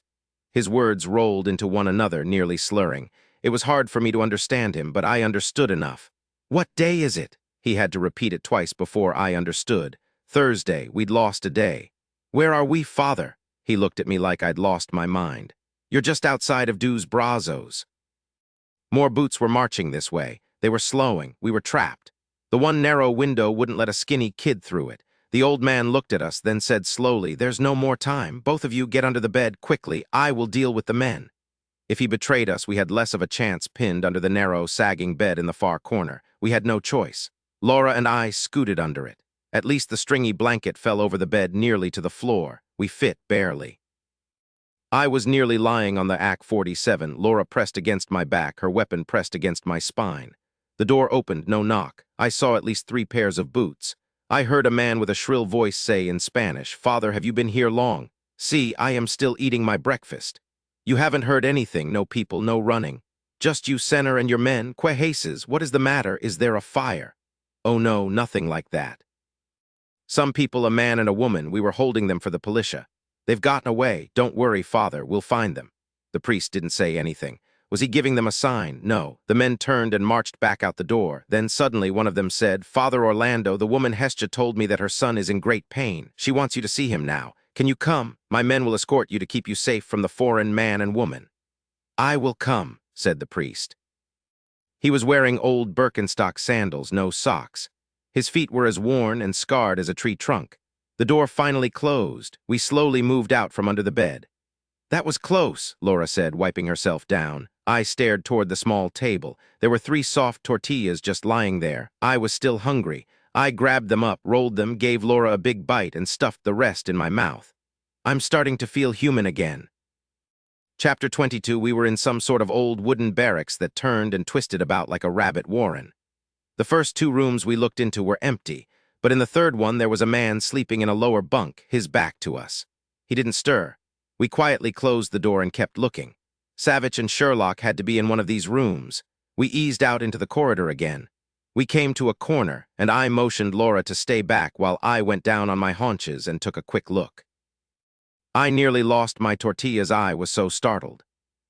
His words rolled into one another, nearly slurring. It was hard for me to understand him, but I understood enough. "What day is it?" He had to repeat it twice before I understood. "Thursday. We'd lost a day." "Where are we, father?" He looked at me like I'd lost my mind. "You're just outside of Dos Brazos." More boots were marching this way. They were slowing. We were trapped. The one narrow window wouldn't let a skinny kid through it. The old man looked at us, then said slowly, "There's no more time. Both of you get under the bed quickly. I will deal with the men." If he betrayed us, we had less of a chance pinned under the narrow, sagging bed in the far corner. We had no choice. Laura and I scooted under it. At least the stringy blanket fell over the bed nearly to the floor. We fit barely. I was nearly lying on the AK-47, Laura pressed against my back, her weapon pressed against my spine. The door opened, no knock. I saw at least 3 pairs of boots. I heard a man with a shrill voice say in Spanish, "Father, have you been here long? See, I am still eating my breakfast." "You haven't heard anything, no people, no running. Just you, Senor, and your men. Que haces? What is the matter? Is there a fire?" "Oh no, nothing like that. Some people, a man and a woman, we were holding them for the militia. They've gotten away. Don't worry, father, we'll find them." The priest didn't say anything. Was he giving them a sign? No. The men turned and marched back out the door. Then suddenly one of them said, "Father Orlando, the woman Hestia told me that her son is in great pain. She wants you to see him now. Can you come? My men will escort you to keep you safe from the foreign man and woman." "I will come," said the priest. He was wearing old Birkenstock sandals, no socks. His feet were as worn and scarred as a tree trunk. The door finally closed. We slowly moved out from under the bed. "That was close," Laura said, wiping herself down. I stared toward the small table. There were 3 soft tortillas just lying there. I was still hungry. I grabbed them up, rolled them, gave Laura a big bite, and stuffed the rest in my mouth. I'm starting to feel human again. Chapter 22, we were in some sort of old wooden barracks that turned and twisted about like a rabbit warren. The first 2 rooms we looked into were empty, but in the third one there was a man sleeping in a lower bunk, his back to us. He didn't stir. We quietly closed the door and kept looking. Savich and Sherlock had to be in one of these rooms. We eased out into the corridor again. We came to a corner, and I motioned Laura to stay back while I went down on my haunches and took a quick look. I nearly lost my tortillas. I was so startled.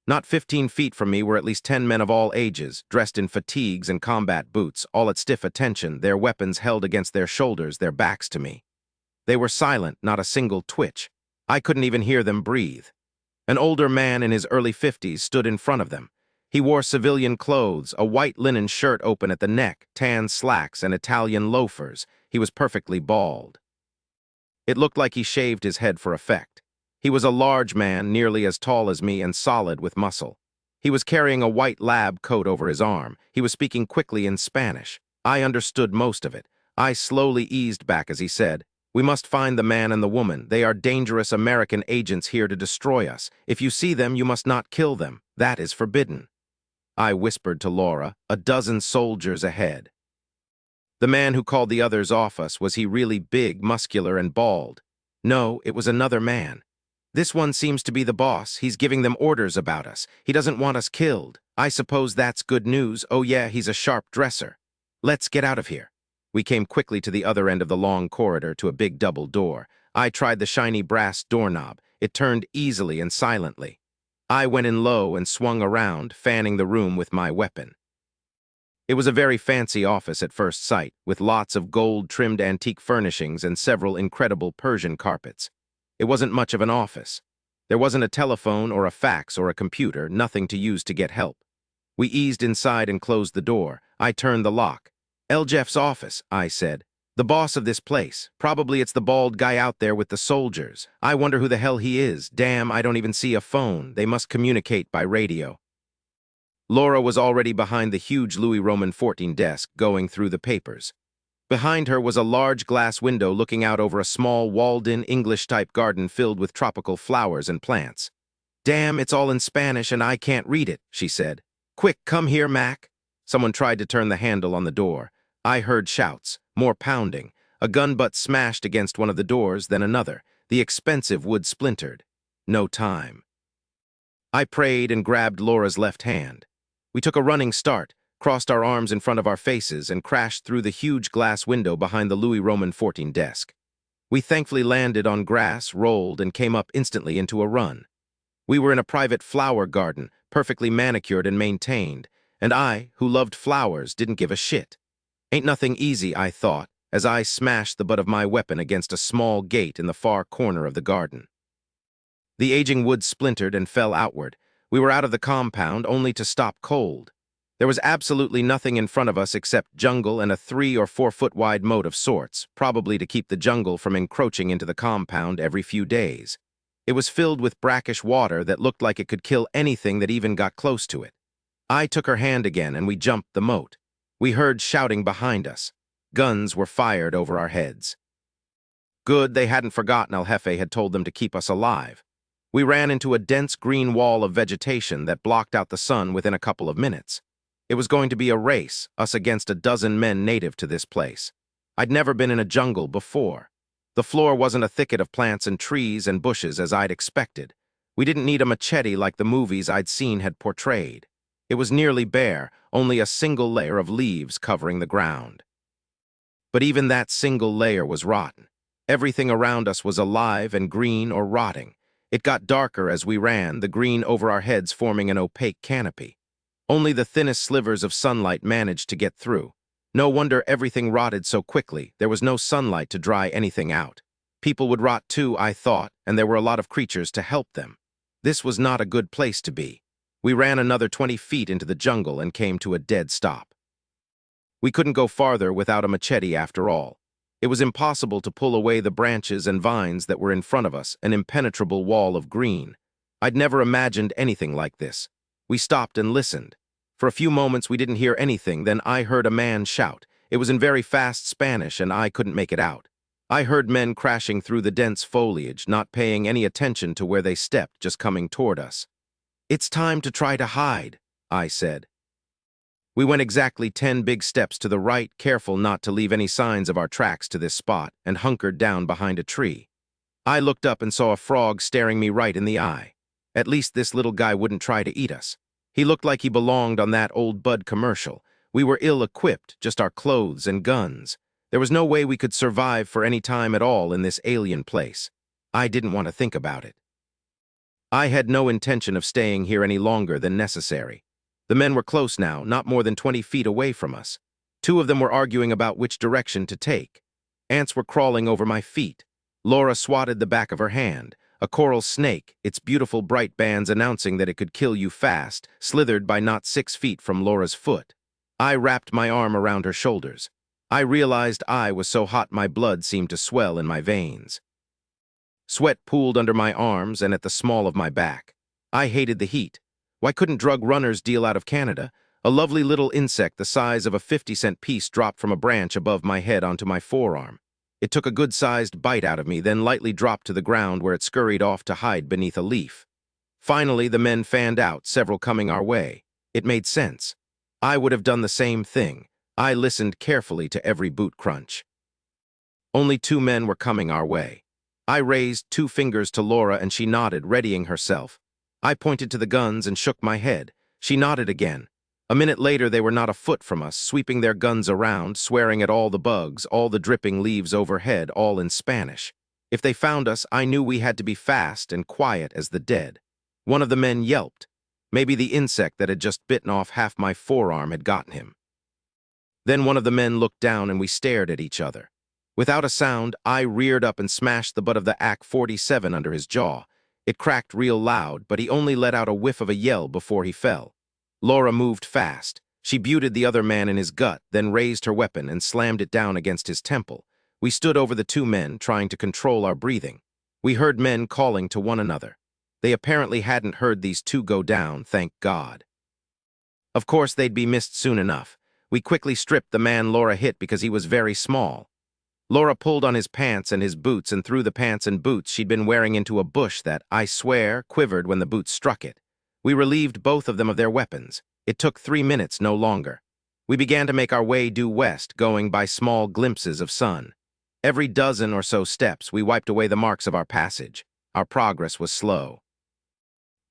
Not 15 feet from me were at least 10 men of all ages, dressed in fatigues and combat boots, all at stiff attention, their weapons held against their shoulders, their backs to me. They were silent, not a single twitch. I couldn't even hear them breathe. An older man in his early 50s stood in front of them. He wore civilian clothes, a white linen shirt open at the neck, tan slacks, and Italian loafers. He was perfectly bald. It looked like he shaved his head for effect. He was a large man, nearly as tall as me and solid with muscle. He was carrying a white lab coat over his arm. He was speaking quickly in Spanish. I understood most of it. I slowly eased back as he said, "We must find the man and the woman. They are dangerous American agents here to destroy us. If you see them, you must not kill them. That is forbidden." I whispered to Laura, "A dozen soldiers ahead." The man who called the others off us, was he really big, muscular, and bald? No, it was another man. "This one seems to be the boss. He's giving them orders about us. He doesn't want us killed. I suppose that's good news. Oh yeah, he's a sharp dresser. Let's get out of here." We came quickly to the other end of the long corridor to a big double door. I tried the shiny brass doorknob. It turned easily and silently. I went in low and swung around, fanning the room with my weapon. It was a very fancy office at first sight, with lots of gold-trimmed antique furnishings and several incredible Persian carpets. It wasn't much of an office. There wasn't a telephone or a fax or a computer, nothing to use to get help. We eased inside and closed the door. I turned the lock. "Jeff's office," I said. "The boss of this place. Probably it's the bald guy out there with the soldiers. I wonder who the hell he is. Damn, I don't even see a phone. They must communicate by radio." Laura was already behind the huge Louis Roman 14 desk, going through the papers. Behind her was a large glass window looking out over a small, walled-in, English-type garden filled with tropical flowers and plants. "Damn, it's all in Spanish and I can't read it," she said. "Quick, come here, Mac." Someone tried to turn the handle on the door. I heard shouts, more pounding. A gun butt smashed against one of the doors, then another. The expensive wood splintered. No time. I prayed and grabbed Laura's left hand. We took a running start, crossed our arms in front of our faces, and crashed through the huge glass window behind the Louis Roman 14 desk. We thankfully landed on grass, rolled, and came up instantly into a run. We were in a private flower garden, perfectly manicured and maintained, and I, who loved flowers, didn't give a shit. Ain't nothing easy, I thought, as I smashed the butt of my weapon against a small gate in the far corner of the garden. The aging wood splintered and fell outward. We were out of the compound, only to stop cold. There was absolutely nothing in front of us except jungle and a 3 or 4 foot wide moat of sorts, probably to keep the jungle from encroaching into the compound every few days. It was filled with brackish water that looked like it could kill anything that even got close to it. I took her hand again and we jumped the moat. We heard shouting behind us. Guns were fired over our heads. Good, they hadn't forgotten El Jefe had told them to keep us alive. We ran into a dense green wall of vegetation that blocked out the sun within a couple of minutes. It was going to be a race, us against a dozen men native to this place. I'd never been in a jungle before. The floor wasn't a thicket of plants and trees and bushes as I'd expected. We didn't need a machete like the movies I'd seen had portrayed. It was nearly bare, only a single layer of leaves covering the ground. But even that single layer was rotten. Everything around us was alive and green or rotting. It got darker as we ran, the green over our heads forming an opaque canopy. Only the thinnest slivers of sunlight managed to get through. No wonder everything rotted so quickly. There was no sunlight to dry anything out. People would rot too, I thought, and there were a lot of creatures to help them. This was not a good place to be. We ran another 20 feet into the jungle and came to a dead stop. We couldn't go farther without a machete after all. It was impossible to pull away the branches and vines that were in front of us, an impenetrable wall of green. I'd never imagined anything like this. We stopped and listened. For a few moments we didn't hear anything, then I heard a man shout. It was in very fast Spanish and I couldn't make it out. I heard men crashing through the dense foliage, not paying any attention to where they stepped, just coming toward us. "It's time to try to hide," I said. We went exactly 10 big steps to the right, careful not to leave any signs of our tracks to this spot, and hunkered down behind a tree. I looked up and saw a frog staring me right in the eye. At least this little guy wouldn't try to eat us. He looked like he belonged on that old Bud commercial. We were ill-equipped, just our clothes and guns. There was no way we could survive for any time at all in this alien place. I didn't want to think about it. I had no intention of staying here any longer than necessary. The men were close now, not more than 20 feet away from us. Two of them were arguing about which direction to take. Ants were crawling over my feet. Laura swatted the back of her hand. A coral snake, its beautiful bright bands announcing that it could kill you fast, slithered by not 6 feet from Laura's foot. I wrapped my arm around her shoulders. I realized I was so hot my blood seemed to swell in my veins. Sweat pooled under my arms and at the small of my back. I hated the heat. Why couldn't drug runners deal out of Canada? A lovely little insect the size of a 50-cent piece dropped from a branch above my head onto my forearm. It took a good-sized bite out of me, then lightly dropped to the ground where it scurried off to hide beneath a leaf. Finally, the men fanned out, several coming our way. It made sense. I would have done the same thing. I listened carefully to every boot crunch. Only 2 men were coming our way. I raised 2 fingers to Laura and she nodded, readying herself. I pointed to the guns and shook my head. She nodded again. A minute later, they were not a foot from us, sweeping their guns around, swearing at all the bugs, all the dripping leaves overhead, all in Spanish. If they found us, I knew we had to be fast and quiet as the dead. One of the men yelped. Maybe the insect that had just bitten off half my forearm had gotten him. Then one of the men looked down and we stared at each other. Without a sound, I reared up and smashed the butt of the AK-47 under his jaw. It cracked real loud, but he only let out a whiff of a yell before he fell. Laura moved fast. She buted the other man in his gut, then raised her weapon and slammed it down against his temple. We stood over the 2 men, trying to control our breathing. We heard men calling to one another. They apparently hadn't heard these 2 go down, thank God. Of course, they'd be missed soon enough. We quickly stripped the man Laura hit because he was very small. Laura pulled on his pants and his boots and threw the pants and boots she'd been wearing into a bush that, I swear, quivered when the boots struck it. We relieved both of them of their weapons. It took 3 minutes, no longer. We began to make our way due west, going by small glimpses of sun. Every dozen or so steps, we wiped away the marks of our passage. Our progress was slow.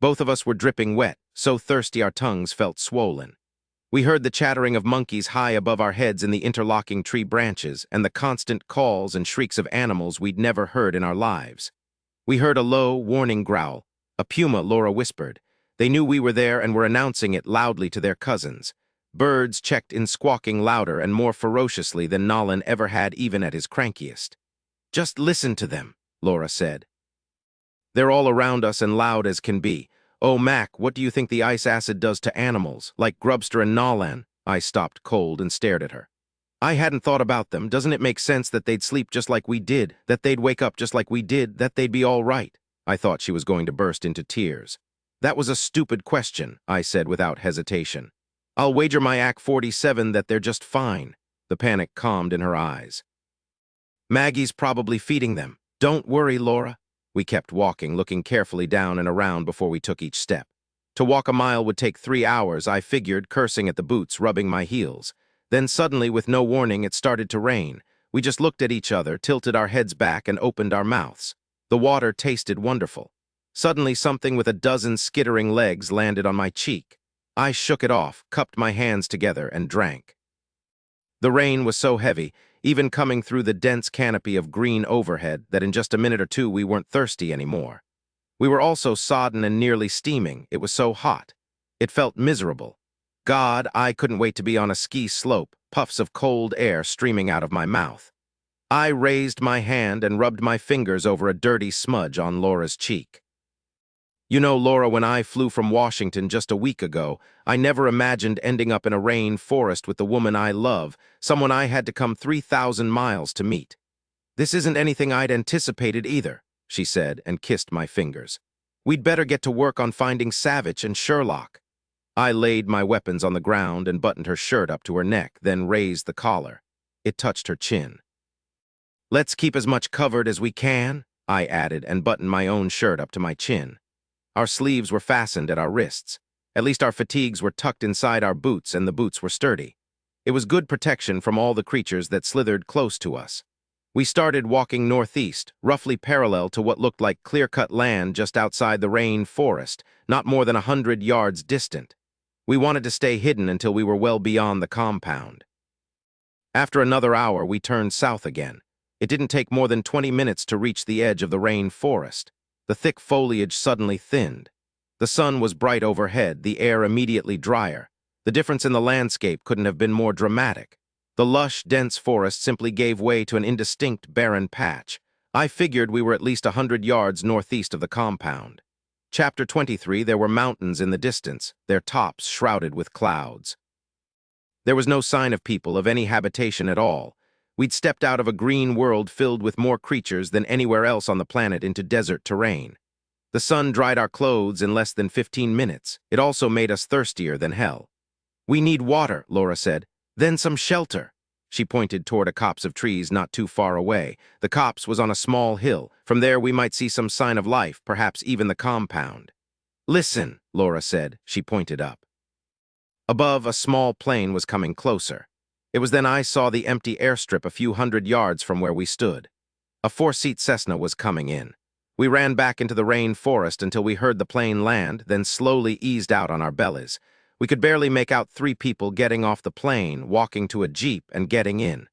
Both of us were dripping wet, so thirsty our tongues felt swollen. We heard the chattering of monkeys high above our heads in the interlocking tree branches and the constant calls and shrieks of animals we'd never heard in our lives. We heard a low, warning growl. A puma, Laura whispered. They knew we were there and were announcing it loudly to their cousins. Birds checked in, squawking louder and more ferociously than Nolan ever had even at his crankiest. Just listen to them, Laura said. They're all around us and loud as can be. Oh, Mac, what do you think the ice acid does to animals, like Grubster and Nolan? I stopped cold and stared at her. I hadn't thought about them. Doesn't it make sense that they'd sleep just like we did, that they'd wake up just like we did, that they'd be all right? I thought she was going to burst into tears. That was a stupid question, I said without hesitation. I'll wager my AK-47 that they're just fine. The panic calmed in her eyes. Maggie's probably feeding them. Don't worry, Laura. We kept walking, looking carefully down and around before we took each step. To walk a mile would take 3 hours, I figured, cursing at the boots, rubbing my heels. Then suddenly, with no warning, it started to rain. We just looked at each other, tilted our heads back, and opened our mouths. The water tasted wonderful. Suddenly, something with a dozen skittering legs landed on my cheek. I shook it off, cupped my hands together, and drank. The rain was so heavy, even coming through the dense canopy of green overhead, that in just a minute or 2 we weren't thirsty anymore. We were also sodden and nearly steaming. It was so hot. It felt miserable. God, I couldn't wait to be on a ski slope, puffs of cold air streaming out of my mouth. I raised my hand and rubbed my fingers over a dirty smudge on Laura's cheek. You know, Laura, when I flew from Washington just a week ago, I never imagined ending up in a rain forest with the woman I love, someone I had to come 3,000 miles to meet. This isn't anything I'd anticipated either, she said and kissed my fingers. We'd better get to work on finding Savich and Sherlock. I laid my weapons on the ground and buttoned her shirt up to her neck, then raised the collar. It touched her chin. Let's keep as much covered as we can, I added, and buttoned my own shirt up to my chin. Our sleeves were fastened at our wrists. At least our fatigues were tucked inside our boots, and the boots were sturdy. It was good protection from all the creatures that slithered close to us. We started walking northeast, roughly parallel to what looked like clear-cut land just outside the rain forest, not more than 100 yards distant. We wanted to stay hidden until we were well beyond the compound. After another hour, we turned south again. It didn't take more than 20 minutes to reach the edge of the rain forest. The thick foliage suddenly thinned. The sun was bright overhead, the air immediately drier. The difference in the landscape couldn't have been more dramatic. The lush, dense forest simply gave way to an indistinct, barren patch. I figured we were at least 100 yards northeast of the compound. Chapter 23, there were mountains in the distance, their tops shrouded with clouds. There was no sign of people, of any habitation at all. We'd stepped out of a green world filled with more creatures than anywhere else on the planet into desert terrain. The sun dried our clothes in less than 15 minutes. It also made us thirstier than hell. "We need water," Laura said. "Then some shelter." She pointed toward a copse of trees not too far away. The copse was on a small hill. From there we might see some sign of life, perhaps even the compound. "Listen," Laura said. She pointed up. Above, a small plane was coming closer. It was then I saw the empty airstrip a few hundred yards from where we stood. A 4-seat Cessna was coming in. We ran back into the rain forest until we heard the plane land, then slowly eased out on our bellies. We could barely make out 3 people getting off the plane, walking to a Jeep, and getting in.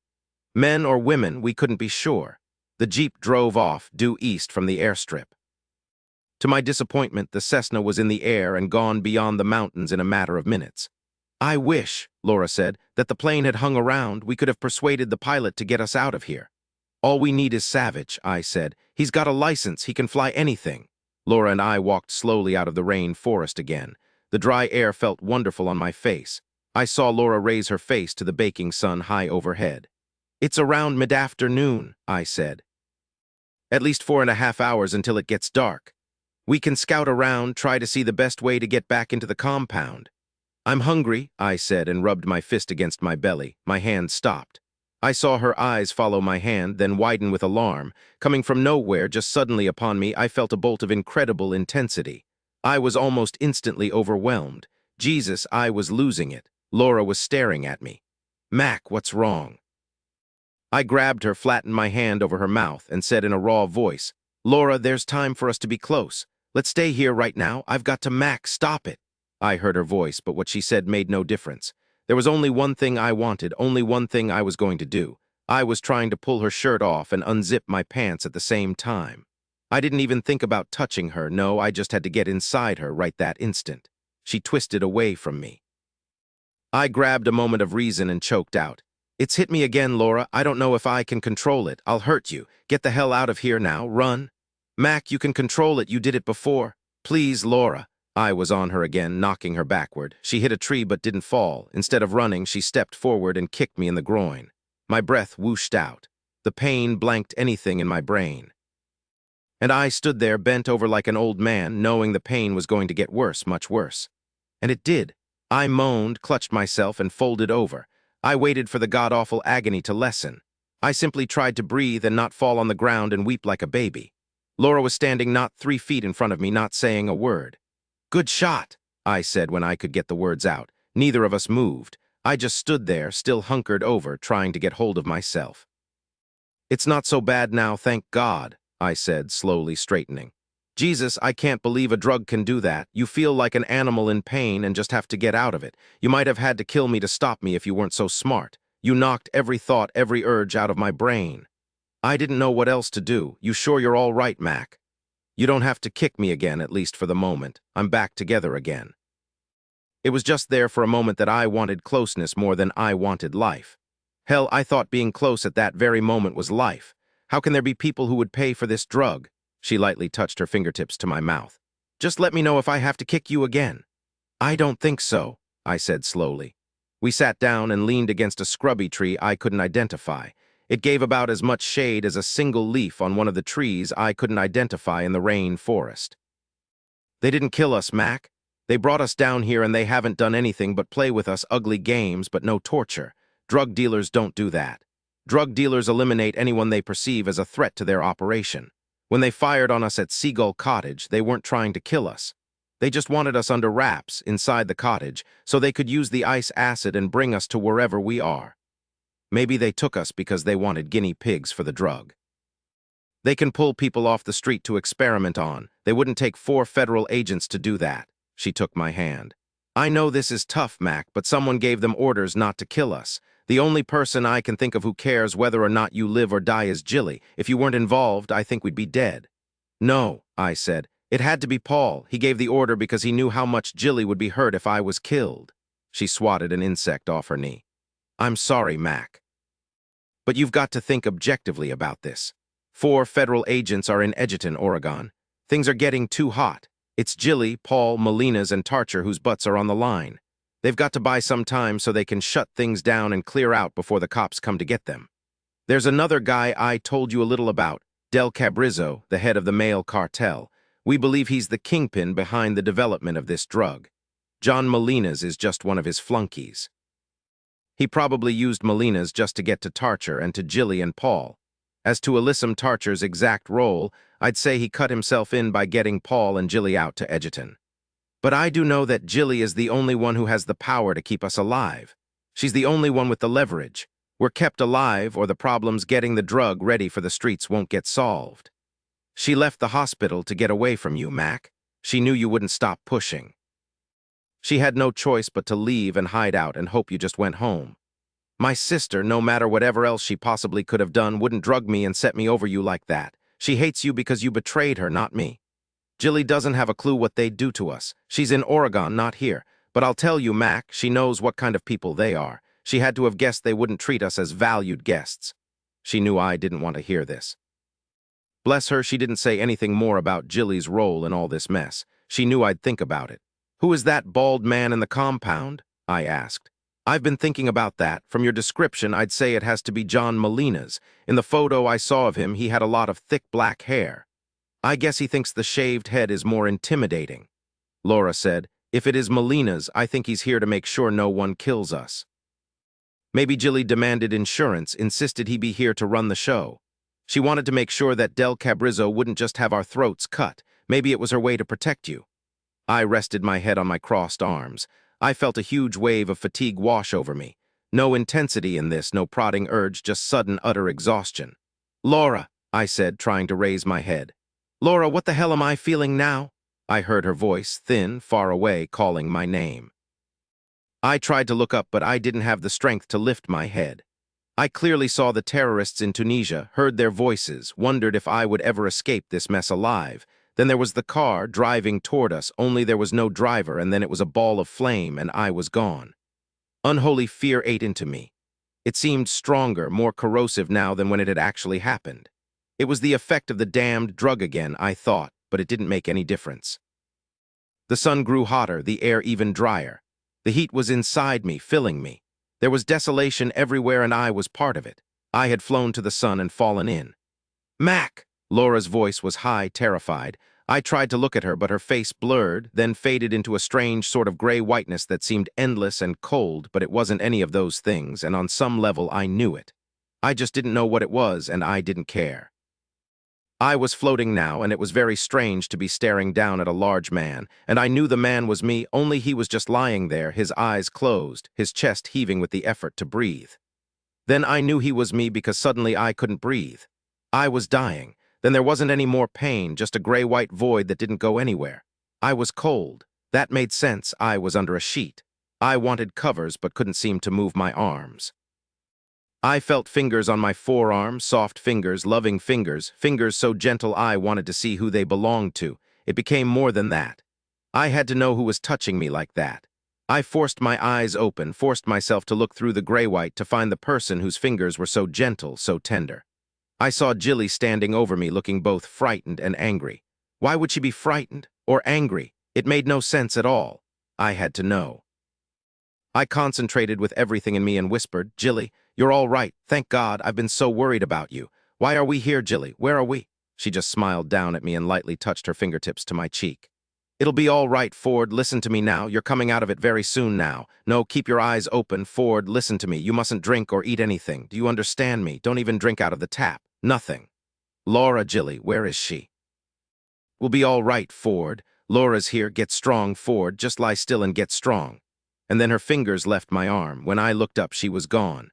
Men or women, we couldn't be sure. The Jeep drove off, due east from the airstrip. To my disappointment, the Cessna was in the air and gone beyond the mountains in a matter of minutes. "I wish," Laura said, "that the plane had hung around. We could have persuaded the pilot to get us out of here." "All we need is Savich," I said. "He's got a license. He can fly anything." Laura and I walked slowly out of the rain forest again. The dry air felt wonderful on my face. I saw Laura raise her face to the baking sun high overhead. "It's around mid-afternoon," I said. "At least 4.5 hours until it gets dark. We can scout around, try to see the best way to get back into the compound." "I'm hungry," I said and rubbed my fist against my belly. My hand stopped. I saw her eyes follow my hand, then widen with alarm. Coming from nowhere, just suddenly upon me, I felt a bolt of incredible intensity. I was almost instantly overwhelmed. Jesus, I was losing it. Laura was staring at me. "Mac, what's wrong?" I grabbed her, flattened my hand over her mouth, and said in a raw voice, "Laura, there's time for us to be close. Let's stay here right now. I've got to Mac, stop it." I heard her voice, but what she said made no difference. There was only one thing I wanted, only one thing I was going to do. I was trying to pull her shirt off and unzip my pants at the same time. I didn't even think about touching her, no, I just had to get inside her right that instant. She twisted away from me. I grabbed a moment of reason and choked out. "It's hit me again, Laura. I don't know if I can control it. I'll hurt you. Get the hell out of here now. Run." "Mac, you can control it. You did it before." "Please, Laura." I was on her again, knocking her backward. She hit a tree but didn't fall. Instead of running, she stepped forward and kicked me in the groin. My breath whooshed out. The pain blanked anything in my brain. And I stood there bent over like an old man, knowing the pain was going to get worse, much worse. And it did. I moaned, clutched myself, and folded over. I waited for the god-awful agony to lessen. I simply tried to breathe and not fall on the ground and weep like a baby. Laura was standing not 3 feet in front of me, not saying a word. "Good shot," I said when I could get the words out. Neither of us moved. I just stood there, still hunkered over, trying to get hold of myself. "It's not so bad now, thank God," I said, slowly straightening. "Jesus, I can't believe a drug can do that. You feel like an animal in pain and just have to get out of it. You might have had to kill me to stop me if you weren't so smart. You knocked every thought, every urge out of my brain. I didn't know what else to do. You sure you're all right, Mac? You don't have to kick me again, at least for the moment. I'm back together again." It was just there for a moment that I wanted closeness more than I wanted life. Hell, I thought being close at that very moment was life. How can there be people who would pay for this drug? She lightly touched her fingertips to my mouth. "Just let me know if I have to kick you again." "I don't think so," I said slowly. We sat down and leaned against a scrubby tree I couldn't identify. It gave about as much shade as a single leaf on one of the trees I couldn't identify in the rain forest. "They didn't kill us, Mac. They brought us down here and they haven't done anything but play with us ugly games, but no torture. Drug dealers don't do that. Drug dealers eliminate anyone they perceive as a threat to their operation. When they fired on us at Seagull Cottage, they weren't trying to kill us. They just wanted us under wraps inside the cottage so they could use the ice acid and bring us to wherever we are." Maybe they took us because they wanted guinea pigs for the drug. They can pull people off the street to experiment on. They wouldn't take 4 federal agents to do that. She took my hand. I know this is tough, Mac, but someone gave them orders not to kill us. The only person I can think of who cares whether or not you live or die is Jilly. If you weren't involved, I think we'd be dead. No, I said. It had to be Paul. He gave the order because he knew how much Jilly would be hurt if I was killed. She swatted an insect off her knee. I'm sorry, Mac. But you've got to think objectively about this. 4 federal agents are in Edgerton, Oregon. Things are getting too hot. It's Jilly, Paul, Molinas, and Tarcher whose butts are on the line. They've got to buy some time so they can shut things down and clear out before the cops come to get them. There's another guy I told you a little about, Del Cabrizzo, the head of the male cartel. We believe he's the kingpin behind the development of this drug. John Molinas is just one of his flunkies. He probably used Molinas just to get to Tarcher and to Jilly and Paul. As to Alyssum Tarcher's exact role, I'd say he cut himself in by getting Paul and Jilly out to Edgerton. But I do know that Jilly is the only one who has the power to keep us alive. She's the only one with the leverage. We're kept alive, or the problems getting the drug ready for the streets won't get solved. She left the hospital to get away from you, Mac. She knew you wouldn't stop pushing. She had no choice but to leave and hide out and hope you just went home. My sister, no matter whatever else she possibly could have done, wouldn't drug me and set me over you like that. She hates you because you betrayed her, not me. Jilly doesn't have a clue what they'd do to us. She's in Oregon, not here. But I'll tell you, Mac, she knows what kind of people they are. She had to have guessed they wouldn't treat us as valued guests. She knew I didn't want to hear this. Bless her, she didn't say anything more about Jilly's role in all this mess. She knew I'd think about it. Who is that bald man in the compound? I asked. I've been thinking about that. From your description, I'd say it has to be John Molinas. In the photo I saw of him, he had a lot of thick black hair. I guess he thinks the shaved head is more intimidating. Laura said, if it is Molinas, I think he's here to make sure no one kills us. Maybe Jilly demanded insurance, insisted he be here to run the show. She wanted to make sure that Del Cabrizzo wouldn't just have our throats cut. Maybe it was her way to protect you. I rested my head on my crossed arms. I felt a huge wave of fatigue wash over me. No intensity in this, no prodding urge, just sudden, utter exhaustion. Laura, I said, trying to raise my head. Laura, what the hell am I feeling now? I heard her voice, thin, far away, calling my name. I tried to look up, but I didn't have the strength to lift my head. I clearly saw the terrorists in Tunisia, heard their voices, wondered if I would ever escape this mess alive. Then there was the car driving toward us, only there was no driver, and then it was a ball of flame, and I was gone. Unholy fear ate into me. It seemed stronger, more corrosive now than when it had actually happened. It was the effect of the damned drug again, I thought, but it didn't make any difference. The sun grew hotter, the air even drier. The heat was inside me, filling me. There was desolation everywhere, and I was part of it. I had flown to the sun and fallen in. Mac! Laura's voice was high, terrified. I tried to look at her, but her face blurred, then faded into a strange sort of gray whiteness that seemed endless and cold, but it wasn't any of those things, and on some level I knew it. I just didn't know what it was, and I didn't care. I was floating now, and it was very strange to be staring down at a large man, and I knew the man was me, only he was just lying there, his eyes closed, his chest heaving with the effort to breathe. Then I knew he was me because suddenly I couldn't breathe. I was dying. Then there wasn't any more pain, just a gray-white void that didn't go anywhere. I was cold. That made sense. I was under a sheet. I wanted covers but couldn't seem to move my arms. I felt fingers on my forearm, soft fingers, loving fingers, fingers so gentle I wanted to see who they belonged to. It became more than that. I had to know who was touching me like that. I forced my eyes open, forced myself to look through the gray-white to find the person whose fingers were so gentle, so tender. I saw Jilly standing over me, looking both frightened and angry. Why would she be frightened or angry? It made no sense at all. I had to know. I concentrated with everything in me and whispered, Jilly, you're all right. Thank God, I've been so worried about you. Why are we here, Jilly? Where are we? She just smiled down at me and lightly touched her fingertips to my cheek. It'll be all right, Ford. Listen to me now. You're coming out of it very soon now. No, keep your eyes open. Ford, listen to me. You mustn't drink or eat anything. Do you understand me? Don't even drink out of the tap. Nothing. Laura, Jilly, where is she? We'll be all right, Ford. Laura's here. Get strong, Ford. Just lie still and get strong. And then her fingers left my arm. When I looked up, she was gone.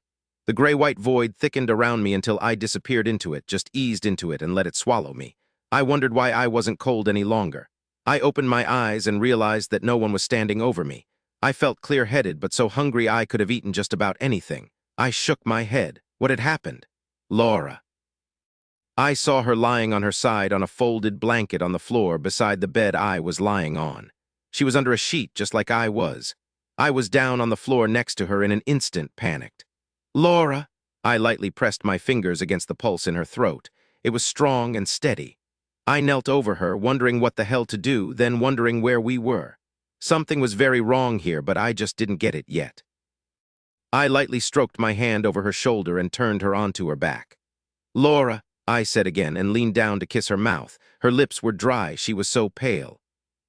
The gray-white void thickened around me until I disappeared into it, just eased into it and let it swallow me. I wondered why I wasn't cold any longer. I opened my eyes and realized that no one was standing over me. I felt clear-headed, but so hungry I could have eaten just about anything. I shook my head. What had happened? Laura. I saw her lying on her side on a folded blanket on the floor beside the bed I was lying on. She was under a sheet just like I was. I was down on the floor next to her in an instant, panicked. Laura! I lightly pressed my fingers against the pulse in her throat. It was strong and steady. I knelt over her, wondering what the hell to do, then wondering where we were. Something was very wrong here, but I just didn't get it yet. I lightly stroked my hand over her shoulder and turned her onto her back. Laura, I said again and leaned down to kiss her mouth. Her lips were dry, she was so pale.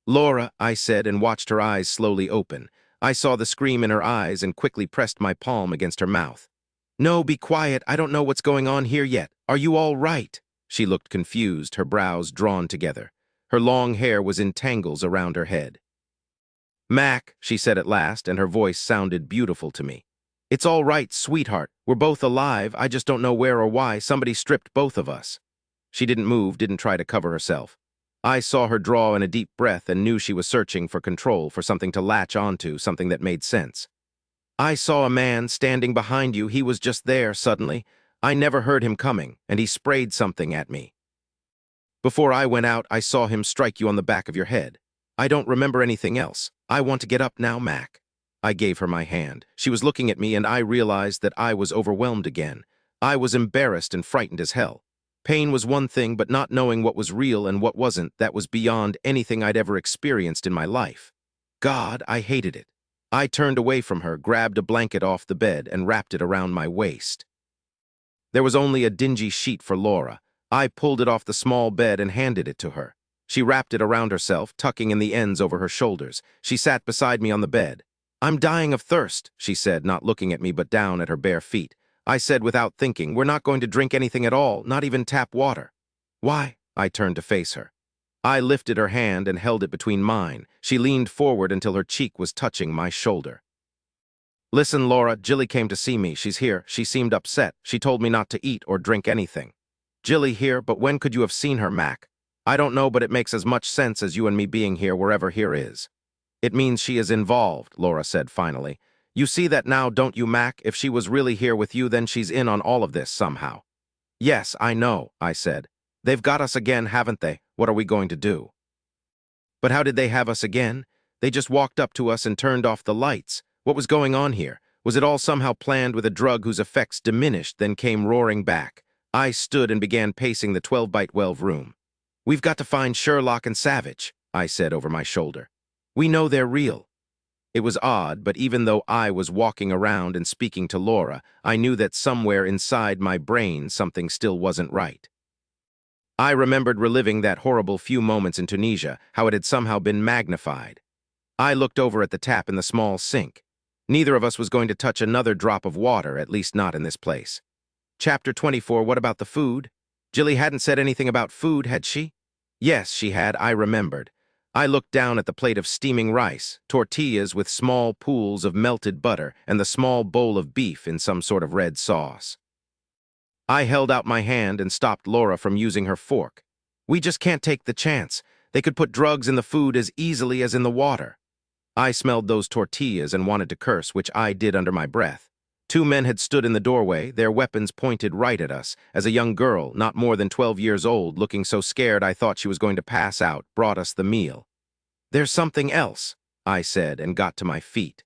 Laura, I said and watched her eyes slowly open. I saw the scream in her eyes and quickly pressed my palm against her mouth. No, be quiet, I don't know what's going on here yet. Are you all right? She looked confused, her brows drawn together. Her long hair was in tangles around her head. Mac, she said at last, and her voice sounded beautiful to me. It's all right, sweetheart. We're both alive. I just don't know where or why. Somebody stripped both of us. She didn't move, didn't try to cover herself. I saw her draw in a deep breath and knew she was searching for control, for something to latch onto, something that made sense. I saw a man standing behind you. He was just there suddenly. I never heard him coming, and he sprayed something at me. Before I went out, I saw him strike you on the back of your head. I don't remember anything else. I want to get up now, Mac. I gave her my hand. She was looking at me, and I realized that I was overwhelmed again. I was embarrassed and frightened as hell. Pain was one thing, but not knowing what was real and what wasn't, that was beyond anything I'd ever experienced in my life. God, I hated it. I turned away from her, grabbed a blanket off the bed, and wrapped it around my waist. There was only a dingy sheet for Laura. I pulled it off the small bed and handed it to her. She wrapped it around herself, tucking in the ends over her shoulders. She sat beside me on the bed. I'm dying of thirst, she said, not looking at me but down at her bare feet. I said without thinking, we're not going to drink anything at all, not even tap water. Why? I turned to face her. I lifted her hand and held it between mine. She leaned forward until her cheek was touching my shoulder. Listen, Laura, Jilly came to see me. She's here. She seemed upset. She told me not to eat or drink anything. Jilly here, but when could you have seen her, Mac? I don't know, but it makes as much sense as you and me being here wherever here is. It means she is involved, Laura said finally. You see that now, don't you, Mac? If she was really here with you, then she's in on all of this somehow. Yes, I know, I said. They've got us again, haven't they? What are we going to do? But how did they have us again? They just walked up to us and turned off the lights. What was going on here? Was it all somehow planned with a drug whose effects diminished, then came roaring back? I stood and began pacing the 12-by-12 room. We've got to find Sherlock and Savich, I said over my shoulder. We know they're real. It was odd, but even though I was walking around and speaking to Laura, I knew that somewhere inside my brain something still wasn't right. I remembered reliving that horrible few moments in Tunisia, how it had somehow been magnified. I looked over at the tap in the small sink. Neither of us was going to touch another drop of water, at least not in this place. Chapter 24, what about the food? Jilly hadn't said anything about food, had she? Yes, she had, I remembered. I looked down at the plate of steaming rice, tortillas with small pools of melted butter, and the small bowl of beef in some sort of red sauce. I held out my hand and stopped Laura from using her fork. We just can't take the chance. They could put drugs in the food as easily as in the water. I smelled those tortillas and wanted to curse, which I did under my breath. 2 men had stood in the doorway, their weapons pointed right at us, as a young girl, not more than 12 years old, looking so scared I thought she was going to pass out, brought us the meal. There's something else, I said, and got to my feet.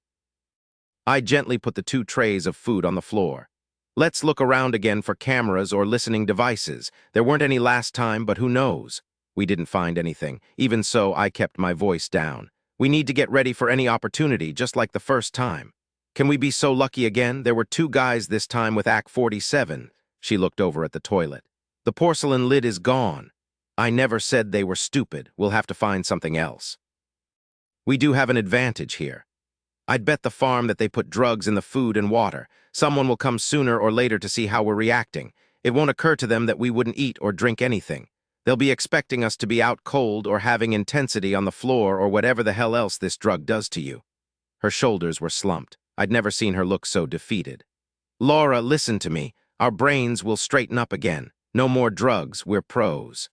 I gently put the 2 trays of food on the floor. Let's look around again for cameras or listening devices. There weren't any last time, but who knows? We didn't find anything. Even so, I kept my voice down. We need to get ready for any opportunity, just like the first time. Can we be so lucky again? There were 2 guys this time with AK-47. She looked over at the toilet. The porcelain lid is gone. I never said they were stupid. We'll have to find something else. We do have an advantage here. I'd bet the farm that they put drugs in the food and water. Someone will come sooner or later to see how we're reacting. It won't occur to them that we wouldn't eat or drink anything. They'll be expecting us to be out cold or having intensity on the floor or whatever the hell else this drug does to you. Her shoulders were slumped. I'd never seen her look so defeated. Laura, listen to me. Our brains will straighten up again. No more drugs, we're pros.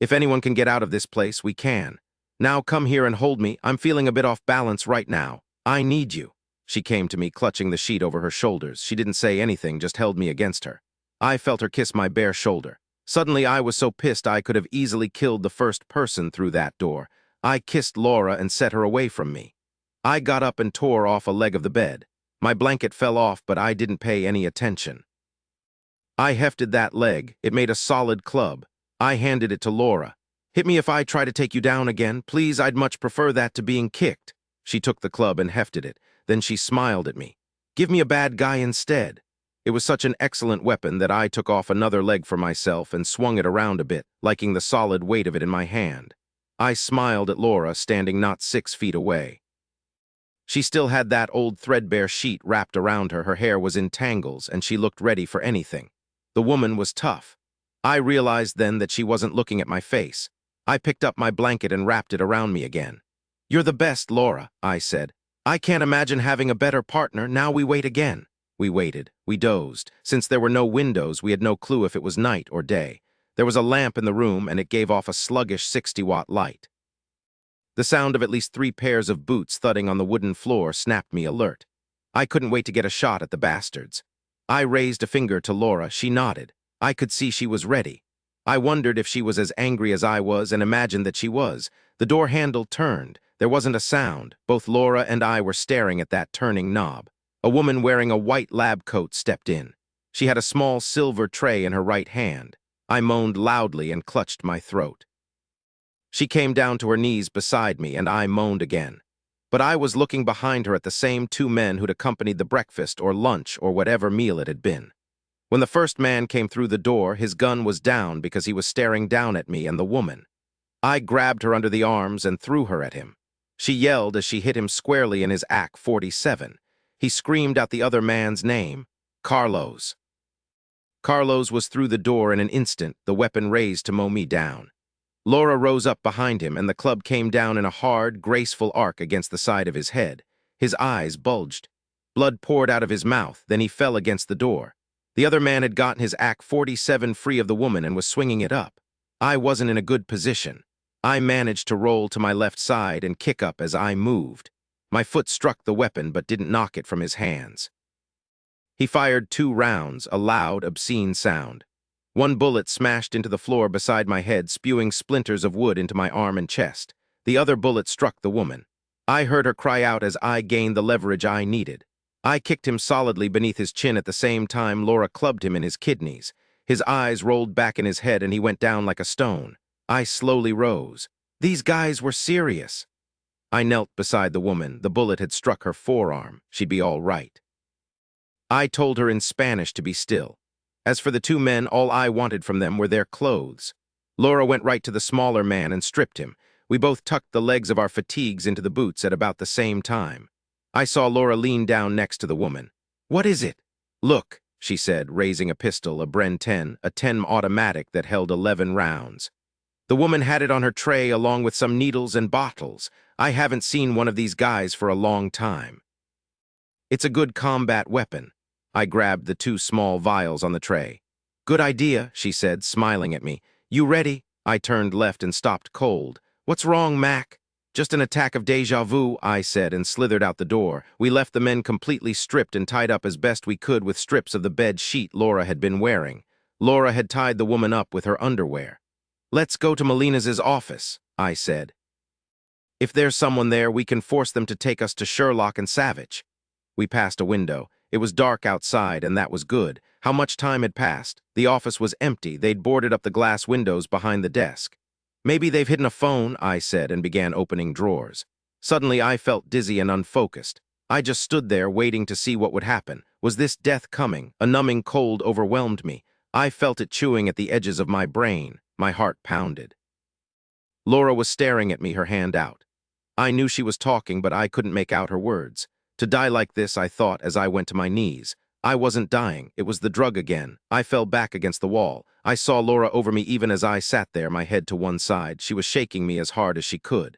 If anyone can get out of this place, we can. Now come here and hold me. I'm feeling a bit off balance right now. I need you. She came to me, clutching the sheet over her shoulders. She didn't say anything, just held me against her. I felt her kiss my bare shoulder. Suddenly, I was so pissed I could have easily killed the first person through that door. I kissed Laura and set her away from me. I got up and tore off a leg of the bed. My blanket fell off, but I didn't pay any attention. I hefted that leg. It made a solid club. I handed it to Laura. Hit me if I try to take you down again. Please, I'd much prefer that to being kicked. She took the club and hefted it. Then she smiled at me. Give me a bad guy instead. It was such an excellent weapon that I took off another leg for myself and swung it around a bit, liking the solid weight of it in my hand. I smiled at Laura, standing not 6 feet away. She still had that old threadbare sheet wrapped around her. Her hair was in tangles, and she looked ready for anything. The woman was tough. I realized then that she wasn't looking at my face. I picked up my blanket and wrapped it around me again. You're the best, Laura, I said. I can't imagine having a better partner. Now we wait again. We waited. We dozed. Since there were no windows, we had no clue if it was night or day. There was a lamp in the room, and it gave off a sluggish 60-watt light. The sound of at least 3 pairs of boots thudding on the wooden floor snapped me alert. I couldn't wait to get a shot at the bastards. I raised a finger to Laura. She nodded. I could see she was ready. I wondered if she was as angry as I was and imagined that she was. The door handle turned. There wasn't a sound. Both Laura and I were staring at that turning knob. A woman wearing a white lab coat stepped in. She had a small silver tray in her right hand. I moaned loudly and clutched my throat. She came down to her knees beside me, and I moaned again. But I was looking behind her at the same 2 men who'd accompanied the breakfast or lunch or whatever meal it had been. When the first man came through the door, his gun was down because he was staring down at me and the woman. I grabbed her under the arms and threw her at him. She yelled as she hit him squarely in his AK-47. He screamed out the other man's name, Carlos. Carlos was through the door in an instant, the weapon raised to mow me down. Laura rose up behind him, and the club came down in a hard, graceful arc against the side of his head. His eyes bulged. Blood poured out of his mouth, then he fell against the door. The other man had gotten his AK-47 free of the woman and was swinging it up. I wasn't in a good position. I managed to roll to my left side and kick up as I moved. My foot struck the weapon but didn't knock it from his hands. He fired 2 rounds, a loud, obscene sound. 1 bullet smashed into the floor beside my head, spewing splinters of wood into my arm and chest. The other bullet struck the woman. I heard her cry out as I gained the leverage I needed. I kicked him solidly beneath his chin at the same time Laura clubbed him in his kidneys. His eyes rolled back in his head and he went down like a stone. I slowly rose. These guys were serious. I knelt beside the woman. The bullet had struck her forearm. She'd be all right. I told her in Spanish to be still. As for the 2 men, all I wanted from them were their clothes. Laura went right to the smaller man and stripped him. We both tucked the legs of our fatigues into the boots at about the same time. I saw Laura lean down next to the woman. What is it? Look, she said, raising a pistol, a Bren 10, a 10 automatic that held 11 rounds. The woman had it on her tray along with some needles and bottles. I haven't seen one of these guys for a long time. It's a good combat weapon. I grabbed the 2 small vials on the tray. Good idea, she said, smiling at me. You ready? I turned left and stopped cold. What's wrong, Mac? Just an attack of deja vu, I said, and slithered out the door. We left the men completely stripped and tied up as best we could with strips of the bed sheet Laura had been wearing. Laura had tied the woman up with her underwear. Let's go to Molina's office, I said. If there's someone there, we can force them to take us to Sherlock and Savich. We passed a window. It was dark outside, and that was good. How much time had passed? The office was empty. They'd boarded up the glass windows behind the desk. Maybe they've hidden a phone, I said, and began opening drawers. Suddenly, I felt dizzy and unfocused. I just stood there waiting to see what would happen. Was this death coming? A numbing cold overwhelmed me. I felt it chewing at the edges of my brain. My heart pounded. Laura was staring at me, her hand out. I knew she was talking, but I couldn't make out her words. To die like this, I thought as I went to my knees. I wasn't dying. It was the drug again. I fell back against the wall. I saw Laura over me even as I sat there, my head to one side. She was shaking me as hard as she could.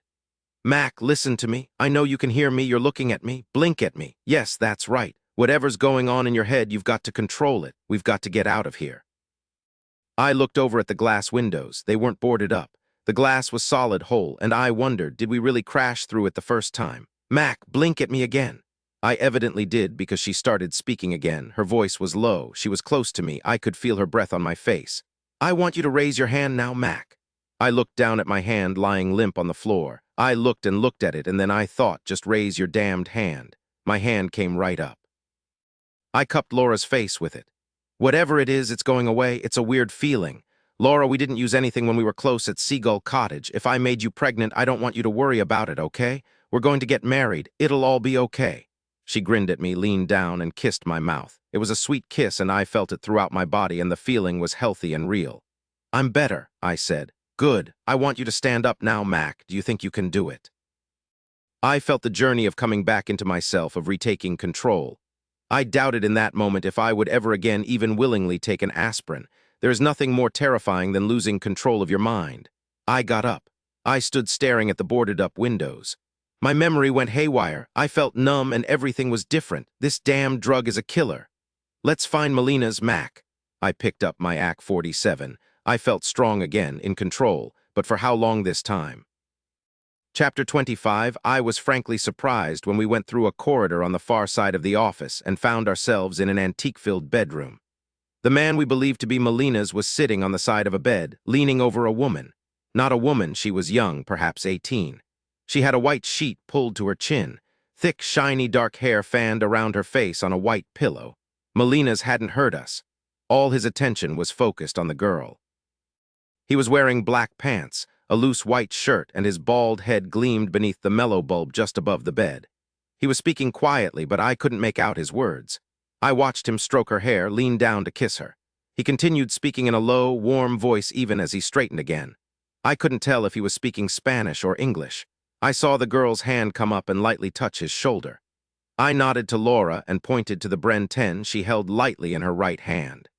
Mac, listen to me. I know you can hear me. You're looking at me. Blink at me. Yes, that's right. Whatever's going on in your head, you've got to control it. We've got to get out of here. I looked over at the glass windows. They weren't boarded up. The glass was solid whole, and I wondered, did we really crash through it the first time? Mac, blink at me again. I evidently did because she started speaking again. Her voice was low. She was close to me. I could feel her breath on my face. I want you to raise your hand now, Mac. I looked down at my hand lying limp on the floor. I looked and looked at it, and then I thought, just raise your damned hand. My hand came right up. I cupped Laura's face with it. Whatever it is, it's going away. It's a weird feeling. Laura, we didn't use anything when we were close at Seagull Cottage. If I made you pregnant, I don't want you to worry about it, okay? We're going to get married. It'll all be okay. She grinned at me, leaned down, and kissed my mouth. It was a sweet kiss, and I felt it throughout my body, and the feeling was healthy and real. I'm better, I said. Good. I want you to stand up now, Mac. Do you think you can do it? I felt the journey of coming back into myself, of retaking control. I doubted in that moment if I would ever again even willingly take an aspirin. There is nothing more terrifying than losing control of your mind. I got up. I stood staring at the boarded-up windows. My memory went haywire. I felt numb and everything was different. This damn drug is a killer. Let's find Melina's Mac. I picked up my AK-47. I felt strong again, in control, but for how long this time? Chapter 25, I was frankly surprised when we went through a corridor on the far side of the office and found ourselves in an antique-filled bedroom. The man we believed to be Melina's was sitting on the side of a bed, leaning over a woman. Not a woman, she was young, perhaps 18. She had a white sheet pulled to her chin. Thick, shiny, dark hair fanned around her face on a white pillow. Melina's hadn't heard us. All his attention was focused on the girl. He was wearing black pants, a loose white shirt, and his bald head gleamed beneath the mellow bulb just above the bed. He was speaking quietly, but I couldn't make out his words. I watched him stroke her hair, lean down to kiss her. He continued speaking in a low, warm voice even as he straightened again. I couldn't tell if he was speaking Spanish or English. I saw the girl's hand come up and lightly touch his shoulder. I nodded to Laura and pointed to the Bren 10 she held lightly in her right hand.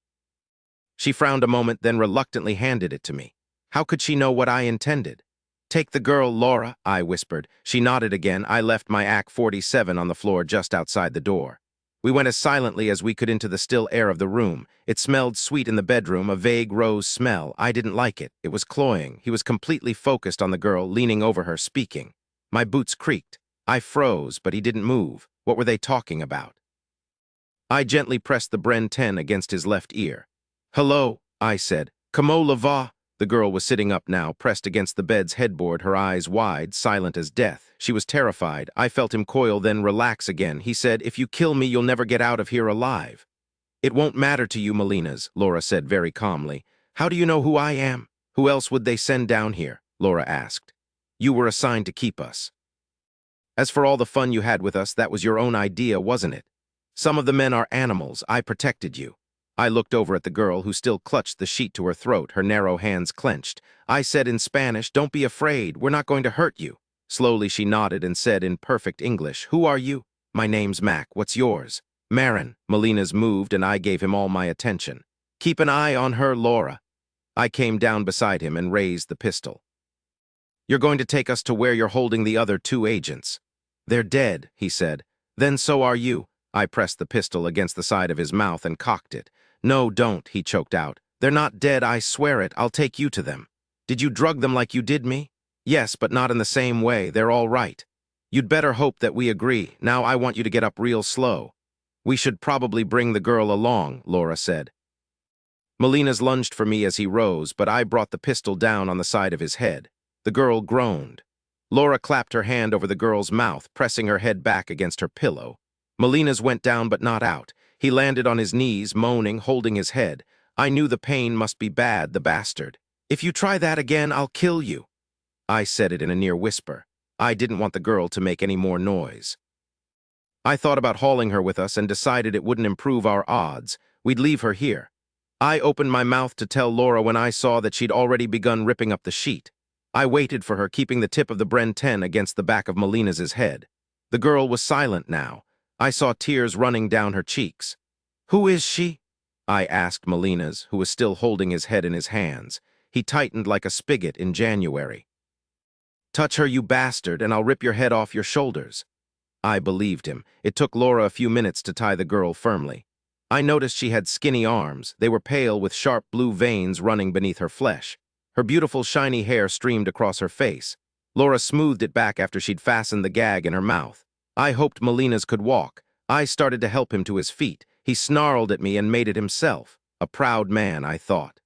She frowned a moment, then reluctantly handed it to me. How could she know what I intended? Take the girl, Laura, I whispered. She nodded again. I left my AK-47 on the floor just outside the door. We went as silently as we could into the still air of the room. It smelled sweet in the bedroom, a vague rose smell. I didn't like it. It was cloying. He was completely focused on the girl, leaning over her, speaking. My boots creaked. I froze, but he didn't move. What were they talking about? I gently pressed the Bren 10 against his left ear. Hello, I said. Comment la va? The girl was sitting up now, pressed against the bed's headboard, her eyes wide, silent as death. She was terrified. I felt him coil, then relax again. He said, if you kill me, you'll never get out of here alive. It won't matter to you, Melina's, Laura said very calmly. How do you know who I am? Who else would they send down here? Laura asked. You were assigned to keep us. As for all the fun you had with us, that was your own idea, wasn't it? Some of the men are animals. I protected you. I looked over at the girl who still clutched the sheet to her throat, her narrow hands clenched. I said in Spanish, don't be afraid, we're not going to hurt you. Slowly she nodded and said in perfect English, who are you? My name's Mac, what's yours? Marin. Melina's moved and I gave him all my attention. Keep an eye on her, Laura. I came down beside him and raised the pistol. You're going to take us to where you're holding the other 2 agents. They're dead, he said. Then so are you. I pressed the pistol against the side of his mouth and cocked it. No, don't, he choked out. They're not dead, I swear it. I'll take you to them. Did you drug them like you did me? Yes, but not in the same way. They're all right. You'd better hope that we agree. Now I want you to get up real slow. We should probably bring the girl along, Laura said. Melina's lunged for me as he rose, but I brought the pistol down on the side of his head. The girl groaned. Laura clapped her hand over the girl's mouth, pressing her head back against her pillow. Melina's went down but not out. He landed on his knees, moaning, holding his head. I knew the pain must be bad, the bastard. If you try that again, I'll kill you. I said it in a near whisper. I didn't want the girl to make any more noise. I thought about hauling her with us and decided it wouldn't improve our odds. We'd leave her here. I opened my mouth to tell Laura when I saw that she'd already begun ripping up the sheet. I waited for her, keeping the tip of the Bren 10 against the back of Melina's head. The girl was silent now. I saw tears running down her cheeks. Who is she? I asked Melina's, who was still holding his head in his hands. He tightened like a spigot in January. Touch her, you bastard, and I'll rip your head off your shoulders. I believed him. It took Laura a few minutes to tie the girl firmly. I noticed she had skinny arms. They were pale with sharp blue veins running beneath her flesh. Her beautiful shiny hair streamed across her face. Laura smoothed it back after she'd fastened the gag in her mouth. I hoped Melina's could walk. I started to help him to his feet. He snarled at me and made it himself. A proud man, I thought.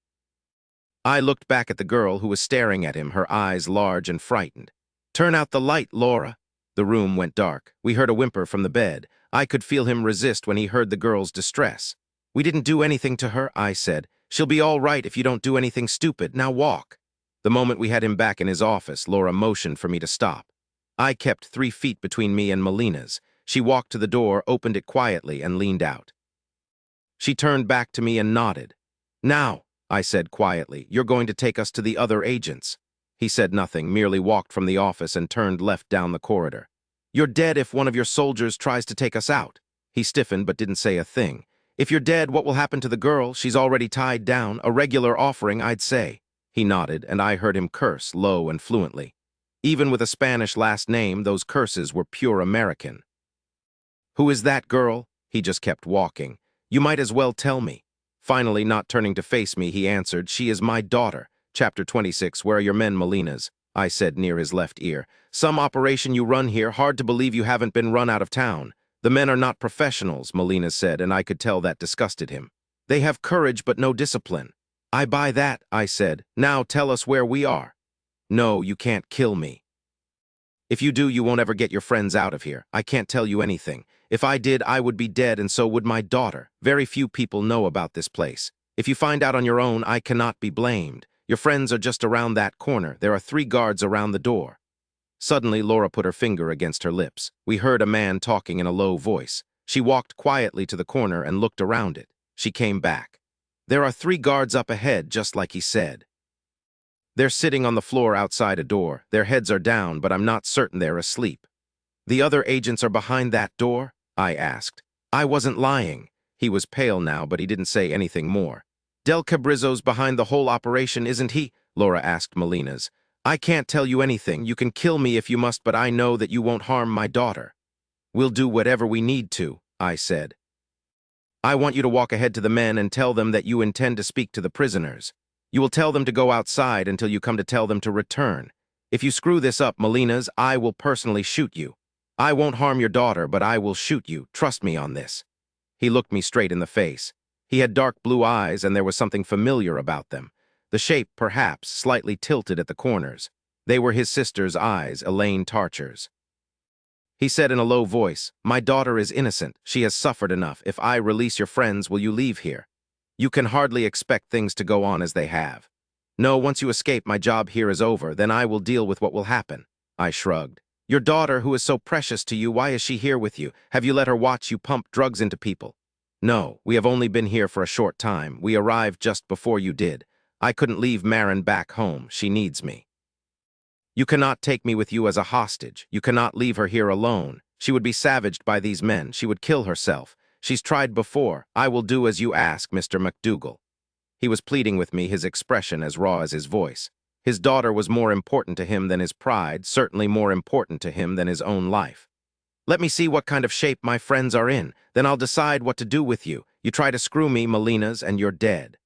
I looked back at the girl who was staring at him, her eyes large and frightened. "Turn out the light, Laura." The room went dark. We heard a whimper from the bed. I could feel him resist when he heard the girl's distress. "We didn't do anything to her," I said. "She'll be all right if you don't do anything stupid. Now walk." The moment we had him back in his office, Laura motioned for me to stop. I kept 3 feet between me and Melina's. She walked to the door, opened it quietly, and leaned out. She turned back to me and nodded. "Now," I said quietly, "you're going to take us to the other agents." He said nothing, merely walked from the office and turned left down the corridor. "You're dead if one of your soldiers tries to take us out." He stiffened but didn't say a thing. "If you're dead, what will happen to the girl? She's already tied down. A regular offering, I'd say." He nodded, and I heard him curse, low and fluently. Even with a Spanish last name, those curses were pure American. "Who is that girl?" He just kept walking. "You might as well tell me." Finally, not turning to face me, he answered, "She is my daughter." Chapter 26, "Where are your men, Melina's?" I said near his left ear. "Some operation you run here, hard to believe you haven't been run out of town." "The men are not professionals," Melina said, and I could tell that disgusted him. "They have courage but no discipline." "I buy that," I said. "Now tell us where we are." "No, you can't kill me. If you do, you won't ever get your friends out of here. I can't tell you anything. If I did, I would be dead, and so would my daughter. Very few people know about this place. If you find out on your own, I cannot be blamed. Your friends are just around that corner. There are 3 guards around the door." Suddenly, Laura put her finger against her lips. We heard a man talking in a low voice. She walked quietly to the corner and looked around it. She came back. "There are 3 guards up ahead, just like he said. They're sitting on the floor outside a door. Their heads are down, but I'm not certain they're asleep." "The other agents are behind that door?" I asked. I wasn't lying. He was pale now, but he didn't say anything more. "Del Cabrizzo's behind the whole operation, isn't he?" Laura asked Melina's. "I can't tell you anything. You can kill me if you must, but I know that you won't harm my daughter." "We'll do whatever we need to," I said. "I want you to walk ahead to the men and tell them that you intend to speak to the prisoners. You will tell them to go outside until you come to tell them to return. If you screw this up, Melina's, I will personally shoot you. I won't harm your daughter, but I will shoot you. Trust me on this." He looked me straight in the face. He had dark blue eyes, and there was something familiar about them. The shape, perhaps, slightly tilted at the corners. They were his sister's eyes, Elaine Tarcher's. He said in a low voice, "My daughter is innocent. She has suffered enough. If I release your friends, will you leave here? You can hardly expect things to go on as they have. No, once you escape, my job here is over. Then I will deal with what will happen." I shrugged. "Your daughter, who is so precious to you, why is she here with you? Have you let her watch you pump drugs into people?" "No, we have only been here for a short time. We arrived just before you did. I couldn't leave Marin back home. She needs me." "You cannot take me with you as a hostage. You cannot leave her here alone. She would be savaged by these men. She would kill herself. She's tried before. I will do as you ask, Mr. MacDougal." He was pleading with me, his expression as raw as his voice. His daughter was more important to him than his pride, certainly more important to him than his own life. "Let me see what kind of shape my friends are in. Then I'll decide what to do with you. You try to screw me, Melina's, and you're dead.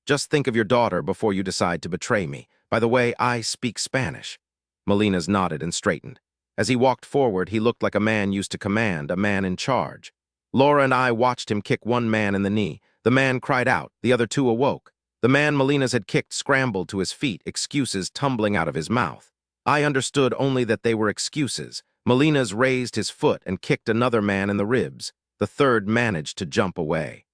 Just think of your daughter before you decide to betray me. By the way, I speak Spanish." Melina's nodded and straightened. As he walked forward, he looked like a man used to command, a man in charge. Laura and I watched him kick one man in the knee. The man cried out. The other 2 awoke. The man Melina's had kicked scrambled to his feet, excuses tumbling out of his mouth. I understood only that they were excuses. Melina's raised his foot and kicked another man in the ribs. The 3rd managed to jump away.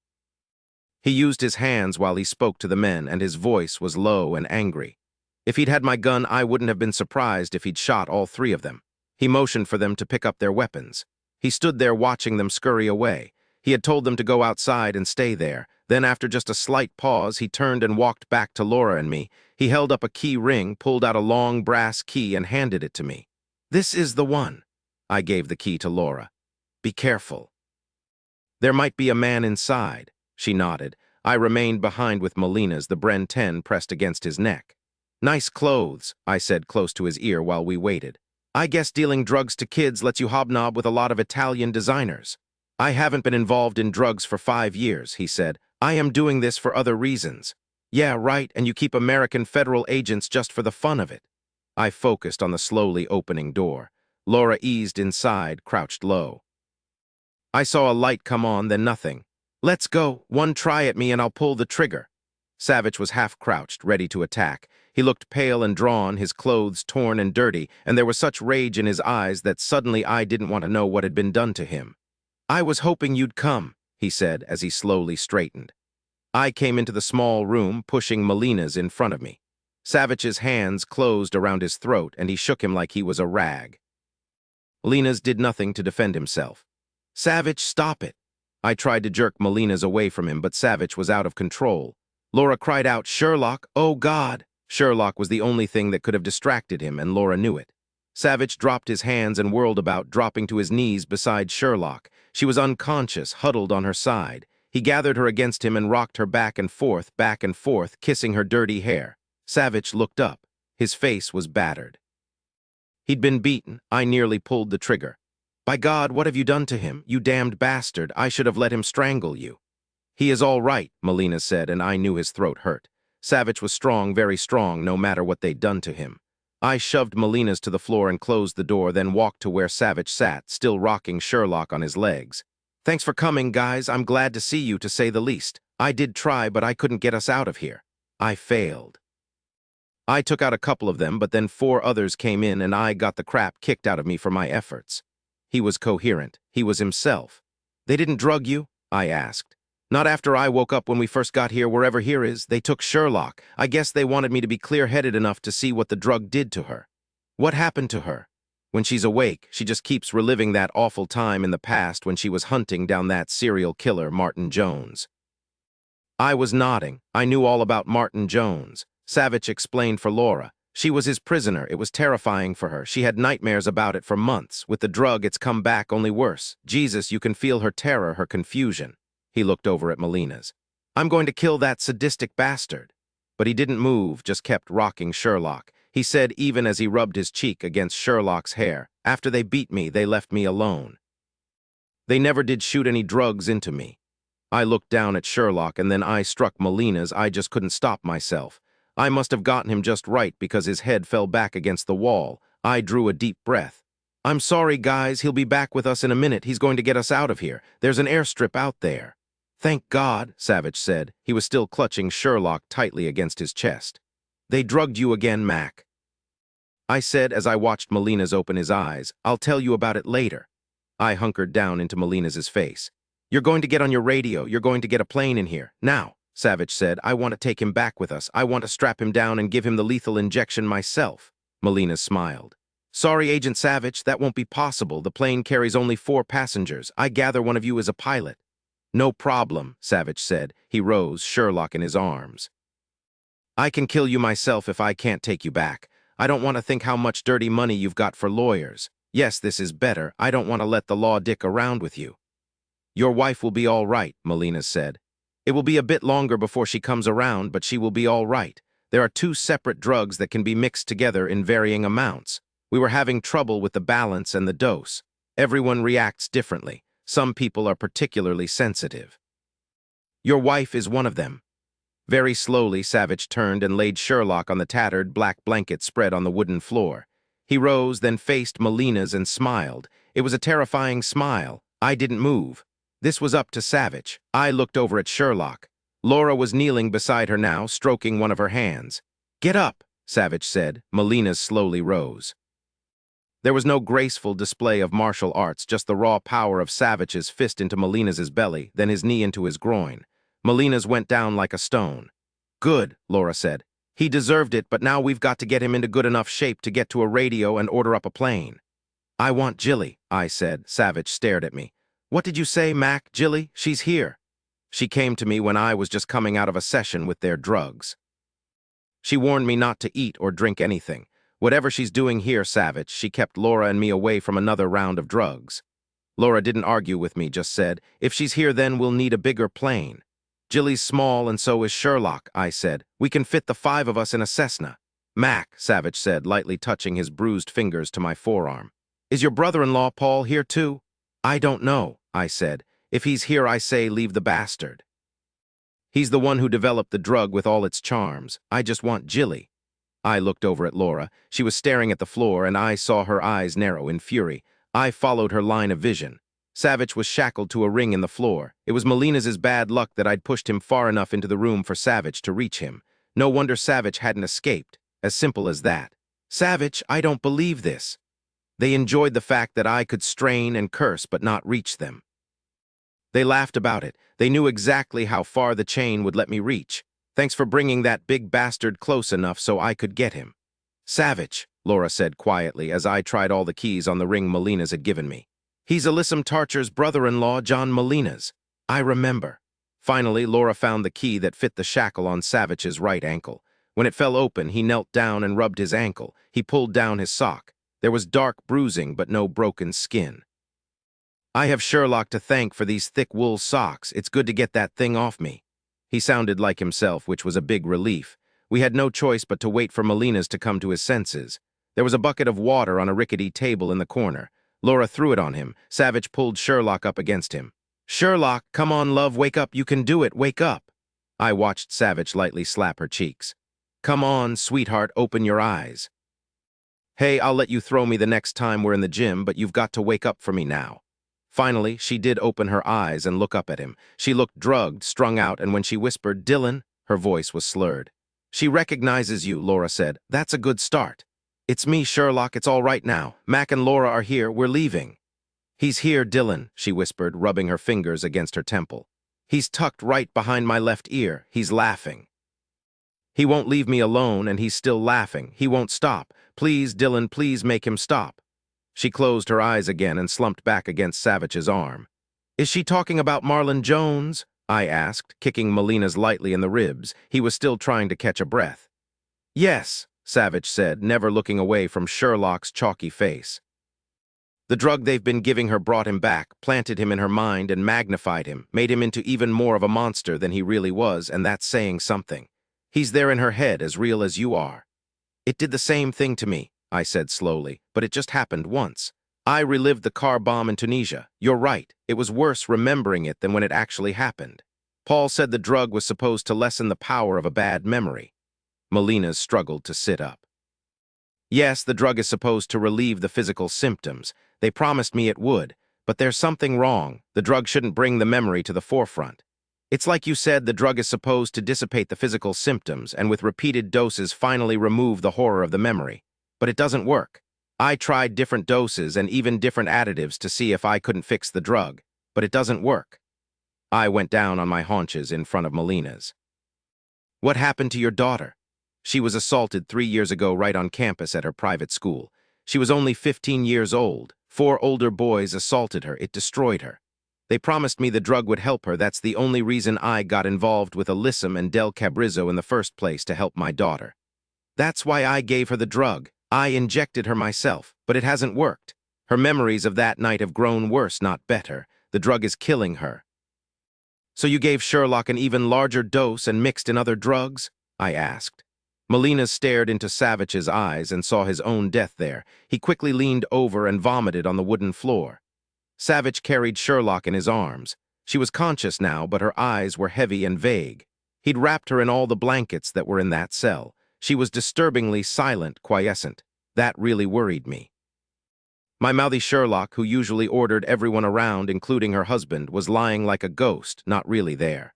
He used his hands while he spoke to the men, and his voice was low and angry. If he'd had my gun, I wouldn't have been surprised if he'd shot all 3 of them. He motioned for them to pick up their weapons. He stood there watching them scurry away. He had told them to go outside and stay there. Then, after just a slight pause, he turned and walked back to Laura and me. He held up a key ring, pulled out a long brass key, and handed it to me. "This is the one." I gave the key to Laura. "Be careful. There might be a man inside." She nodded. I remained behind with Melina's, the Bren 10 pressed against his neck. "Nice clothes," I said close to his ear while we waited. I guess dealing drugs to kids lets you hobnob with a lot of Italian designers. I haven't been involved in drugs for 5 years, he said. I am doing this for other reasons. Yeah, right, and you keep American federal agents just for the fun of it. I focused on the slowly opening door. Laura eased inside, crouched low. I saw a light come on, then nothing. Let's go. One try at me and I'll pull the trigger. Savich was half-crouched, ready to attack. He looked pale and drawn, his clothes torn and dirty, and there was such rage in his eyes that suddenly I didn't want to know what had been done to him. I was hoping you'd come, he said as he slowly straightened. I came into the small room, pushing Molina's in front of me. Savich's hands closed around his throat, and he shook him like he was a rag. Molina's did nothing to defend himself. Savich, stop it. I tried to jerk Molina's away from him, but Savich was out of control. Laura cried out, Sherlock, oh God! Sherlock was the only thing that could have distracted him, and Laura knew it. Savich dropped his hands and whirled about, dropping to his knees beside Sherlock. She was unconscious, huddled on her side. He gathered her against him and rocked her back and forth, kissing her dirty hair. Savich looked up. His face was battered. He'd been beaten. I nearly pulled the trigger. By God, what have you done to him? You damned bastard. I should have let him strangle you. He is all right, Molina said, and I knew his throat hurt. Savich was strong, very strong, no matter what they'd done to him. I shoved Molina's to the floor and closed the door, then walked to where Savich sat, still rocking Sherlock on his legs. Thanks for coming, guys. I'm glad to see you, to say the least. I did try, but I couldn't get us out of here. I failed. I took out a couple of them, but then 4 others came in and I got the crap kicked out of me for my efforts. He was coherent. He was himself. They didn't drug you? I asked. Not after I woke up when we first got here, wherever here is. They took Sherlock. I guess they wanted me to be clear-headed enough to see what the drug did to her. What happened to her? When she's awake, she just keeps reliving that awful time in the past when she was hunting down that serial killer, Martin Jones. I was nodding. I knew all about Martin Jones. Savich explained for Laura. She was his prisoner. It was terrifying for her. She had nightmares about it for months. With the drug, it's come back only worse. Jesus, you can feel her terror, her confusion. He looked over at Molina's. I'm going to kill that sadistic bastard. But he didn't move, just kept rocking Sherlock. He said even as he rubbed his cheek against Sherlock's hair, after they beat me, they left me alone. They never did shoot any drugs into me. I looked down at Sherlock and then I struck Molina's. I just couldn't stop myself. I must have gotten him just right because his head fell back against the wall. I drew a deep breath. I'm sorry, guys. He'll be back with us in a minute. He's going to get us out of here. There's an airstrip out there. Thank God, Savich said. He was still clutching Sherlock tightly against his chest. They drugged you again, Mac. I said as I watched Molina's open his eyes. I'll tell you about it later. I hunkered down into Molina's face. You're going to get on your radio. You're going to get a plane in here. Now, Savich said, I want to take him back with us. I want to strap him down and give him the lethal injection myself. Molina smiled. Sorry, Agent Savich, that won't be possible. The plane carries only 4 passengers. I gather one of you is a pilot. No problem, Savich said. He rose, Sherlock in his arms. I can kill you myself if I can't take you back. I don't want to think how much dirty money you've got for lawyers. Yes, this is better. I don't want to let the law dick around with you. Your wife will be all right, Molina said. It will be a bit longer before she comes around, but she will be all right. There are 2 separate drugs that can be mixed together in varying amounts. We were having trouble with the balance and the dose. Everyone reacts differently. Some people are particularly sensitive. Your wife is one of them. Very slowly, Savich turned and laid Sherlock on the tattered black blanket spread on the wooden floor. He rose, then faced Molina's and smiled. It was a terrifying smile. I didn't move. This was up to Savich. I looked over at Sherlock. Laura was kneeling beside her now, stroking one of her hands. Get up, Savich said. Molina's slowly rose. There was no graceful display of martial arts, just the raw power of Savich's fist into Molina's belly, then his knee into his groin. Molina's went down like a stone. Good, Laura said. He deserved it, but now we've got to get him into good enough shape to get to a radio and order up a plane. I want Jilly, I said. Savich stared at me. What did you say, Mac? Jilly? She's here. She came to me when I was just coming out of a session with their drugs. She warned me not to eat or drink anything. Whatever she's doing here, Savich, she kept Laura and me away from another round of drugs. Laura didn't argue with me, just said, if she's here then we'll need a bigger plane. Jilly's small and so is Sherlock, I said. We can fit the 5 of us in a Cessna. Mac, Savich said, lightly touching his bruised fingers to my forearm. Is your brother-in-law, Paul, here too? I don't know, I said. If he's here, I say leave the bastard. He's the one who developed the drug with all its charms. I just want Jilly. I looked over at Laura. She was staring at the floor, and I saw her eyes narrow in fury. I followed her line of vision. Savich was shackled to a ring in the floor. It was Molina's bad luck that I'd pushed him far enough into the room for Savich to reach him. No wonder Savich hadn't escaped. As simple as that. Savich, I don't believe this. They enjoyed the fact that I could strain and curse but not reach them. They laughed about it. They knew exactly how far the chain would let me reach. Thanks for bringing that big bastard close enough so I could get him. Savich, Laura said quietly as I tried all the keys on the ring Molina's had given me. He's Alyssum Tarcher's brother-in-law, John Molina's. I remember. Finally, Laura found the key that fit the shackle on Savich's right ankle. When it fell open, he knelt down and rubbed his ankle. He pulled down his sock. There was dark bruising but no broken skin. I have Sherlock to thank for these thick wool socks. It's good to get that thing off me. He sounded like himself, which was a big relief. We had no choice but to wait for Molina's to come to his senses. There was a bucket of water on a rickety table in the corner. Laura threw it on him. Savich pulled Sherlock up against him. Sherlock, come on, love, wake up, you can do it, wake up. I watched Savich lightly slap her cheeks. Come on, sweetheart, open your eyes. Hey, I'll let you throw me the next time we're in the gym, but you've got to wake up for me now. Finally, she did open her eyes and look up at him. She looked drugged, strung out, and when she whispered, Dylan, her voice was slurred. She recognizes you, Laura said. That's a good start. It's me, Sherlock, it's all right now. Mac and Laura are here, we're leaving. He's here, Dylan, she whispered, rubbing her fingers against her temple. He's tucked right behind my left ear. He's laughing. He won't leave me alone, and he's still laughing. He won't stop. Please, Dylan, please make him stop. She closed her eyes again and slumped back against Savich's arm. Is she talking about Marlon Jones? I asked, kicking Molina's lightly in the ribs. He was still trying to catch a breath. Yes, Savich said, never looking away from Sherlock's chalky face. The drug they've been giving her brought him back, planted him in her mind and magnified him, made him into even more of a monster than he really was, and that's saying something. He's there in her head, as real as you are. It did the same thing to me, I said slowly, but it just happened once. I relived the car bomb in Tunisia. You're right, it was worse remembering it than when it actually happened. Paul said the drug was supposed to lessen the power of a bad memory. Molina's struggled to sit up. Yes, the drug is supposed to relieve the physical symptoms. They promised me it would, but there's something wrong. The drug shouldn't bring the memory to the forefront. It's like you said, the drug is supposed to dissipate the physical symptoms and with repeated doses finally remove the horror of the memory. But it doesn't work. I tried different doses and even different additives to see if I couldn't fix the drug, but it doesn't work. I went down on my haunches in front of Molina's. What happened to your daughter? She was assaulted 3 years ago right on campus at her private school. She was only 15 years old. 4 older boys assaulted her. It destroyed her. They promised me the drug would help her. That's the only reason I got involved with Alyssum and Del Cabrizzo in the first place, to help my daughter. That's why I gave her the drug. I injected her myself, but it hasn't worked. Her memories of that night have grown worse, not better. The drug is killing her. So you gave Sherlock an even larger dose and mixed in other drugs? I asked. Molina stared into Savich's eyes and saw his own death there. He quickly leaned over and vomited on the wooden floor. Savich carried Sherlock in his arms. She was conscious now, but her eyes were heavy and vague. He'd wrapped her in all the blankets that were in that cell. She was disturbingly silent, quiescent. That really worried me. My mouthy Sherlock, who usually ordered everyone around, including her husband, was lying like a ghost, not really there.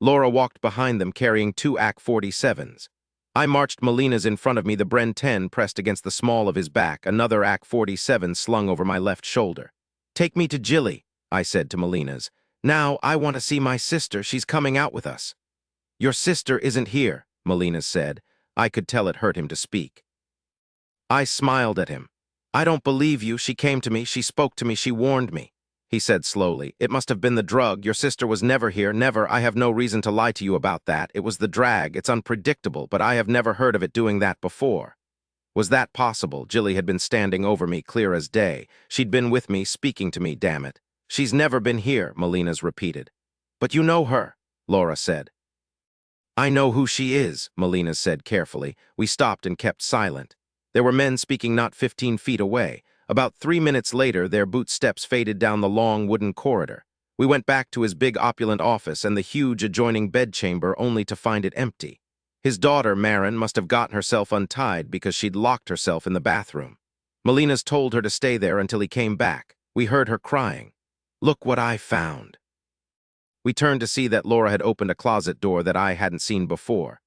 Laura walked behind them carrying 2 AK-47s. I marched Molina's in front of me, the Bren 10 pressed against the small of his back, another AK-47 slung over my left shoulder. Take me to Jilly, I said to Molina's. Now, I want to see my sister. She's coming out with us. Your sister isn't here, Molina said. I could tell it hurt him to speak. I smiled at him. I don't believe you. She came to me. She spoke to me. She warned me. He said slowly. It must have been the drug. Your sister was never here. Never. I have no reason to lie to you about that. It was the drag. It's unpredictable, but I have never heard of it doing that before. Was that possible? Jilly had been standing over me, clear as day. She'd been with me, speaking to me, damn it. She's never been here, Molina's repeated. But you know her, Laura said. I know who she is, Melina said carefully. We stopped and kept silent. There were men speaking not 15 feet away. About 3 minutes later, their boot steps faded down the long wooden corridor. We went back to his big opulent office and the huge adjoining bedchamber only to find it empty. His daughter, Marin, must have gotten herself untied because she'd locked herself in the bathroom. Melina's told her to stay there until he came back. We heard her crying. Look what I found. We turned to see that Laura had opened a closet door that I hadn't seen before.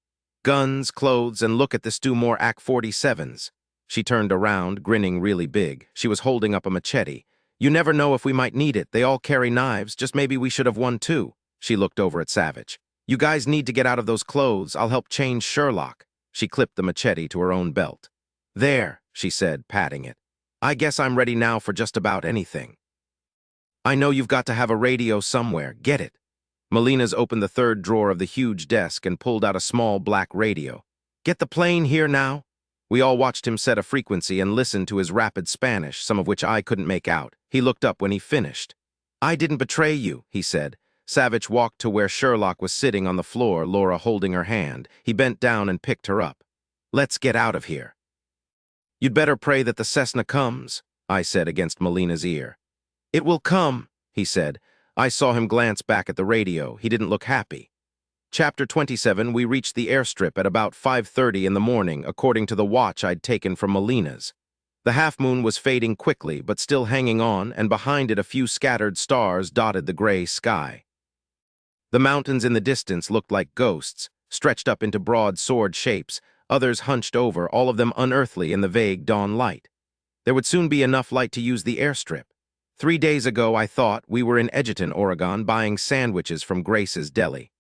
Guns, clothes, and look at the Stu Moore AK-47s. She turned around, grinning really big. She was holding up a machete. You never know if we might need it. They all carry knives. Just maybe we should have one too. She looked over at Savich. You guys need to get out of those clothes. I'll help change Sherlock. She clipped the machete to her own belt. There, she said, patting it. I guess I'm ready now for just about anything. I know you've got to have a radio somewhere. Get it. Melina's opened the third drawer of the huge desk and pulled out a small black radio. Get the plane here now? We all watched him set a frequency and listened to his rapid Spanish, some of which I couldn't make out. He looked up when he finished. I didn't betray you, he said. Savich walked to where Sherlock was sitting on the floor, Laura holding her hand. He bent down and picked her up. Let's get out of here. You'd better pray that the Cessna comes, I said against Melina's ear. It will come, he said. I saw him glance back at the radio. He didn't look happy. Chapter 27, we reached the airstrip at about 5:30 in the morning, according to the watch I'd taken from Melina's. The half-moon was fading quickly, but still hanging on, and behind it a few scattered stars dotted the gray sky. The mountains in the distance looked like ghosts, stretched up into broad sword shapes, others hunched over, all of them unearthly in the vague dawn light. There would soon be enough light to use the airstrip. 3 days ago, I thought, we were in Edgerton, Oregon, buying sandwiches from Grace's Deli.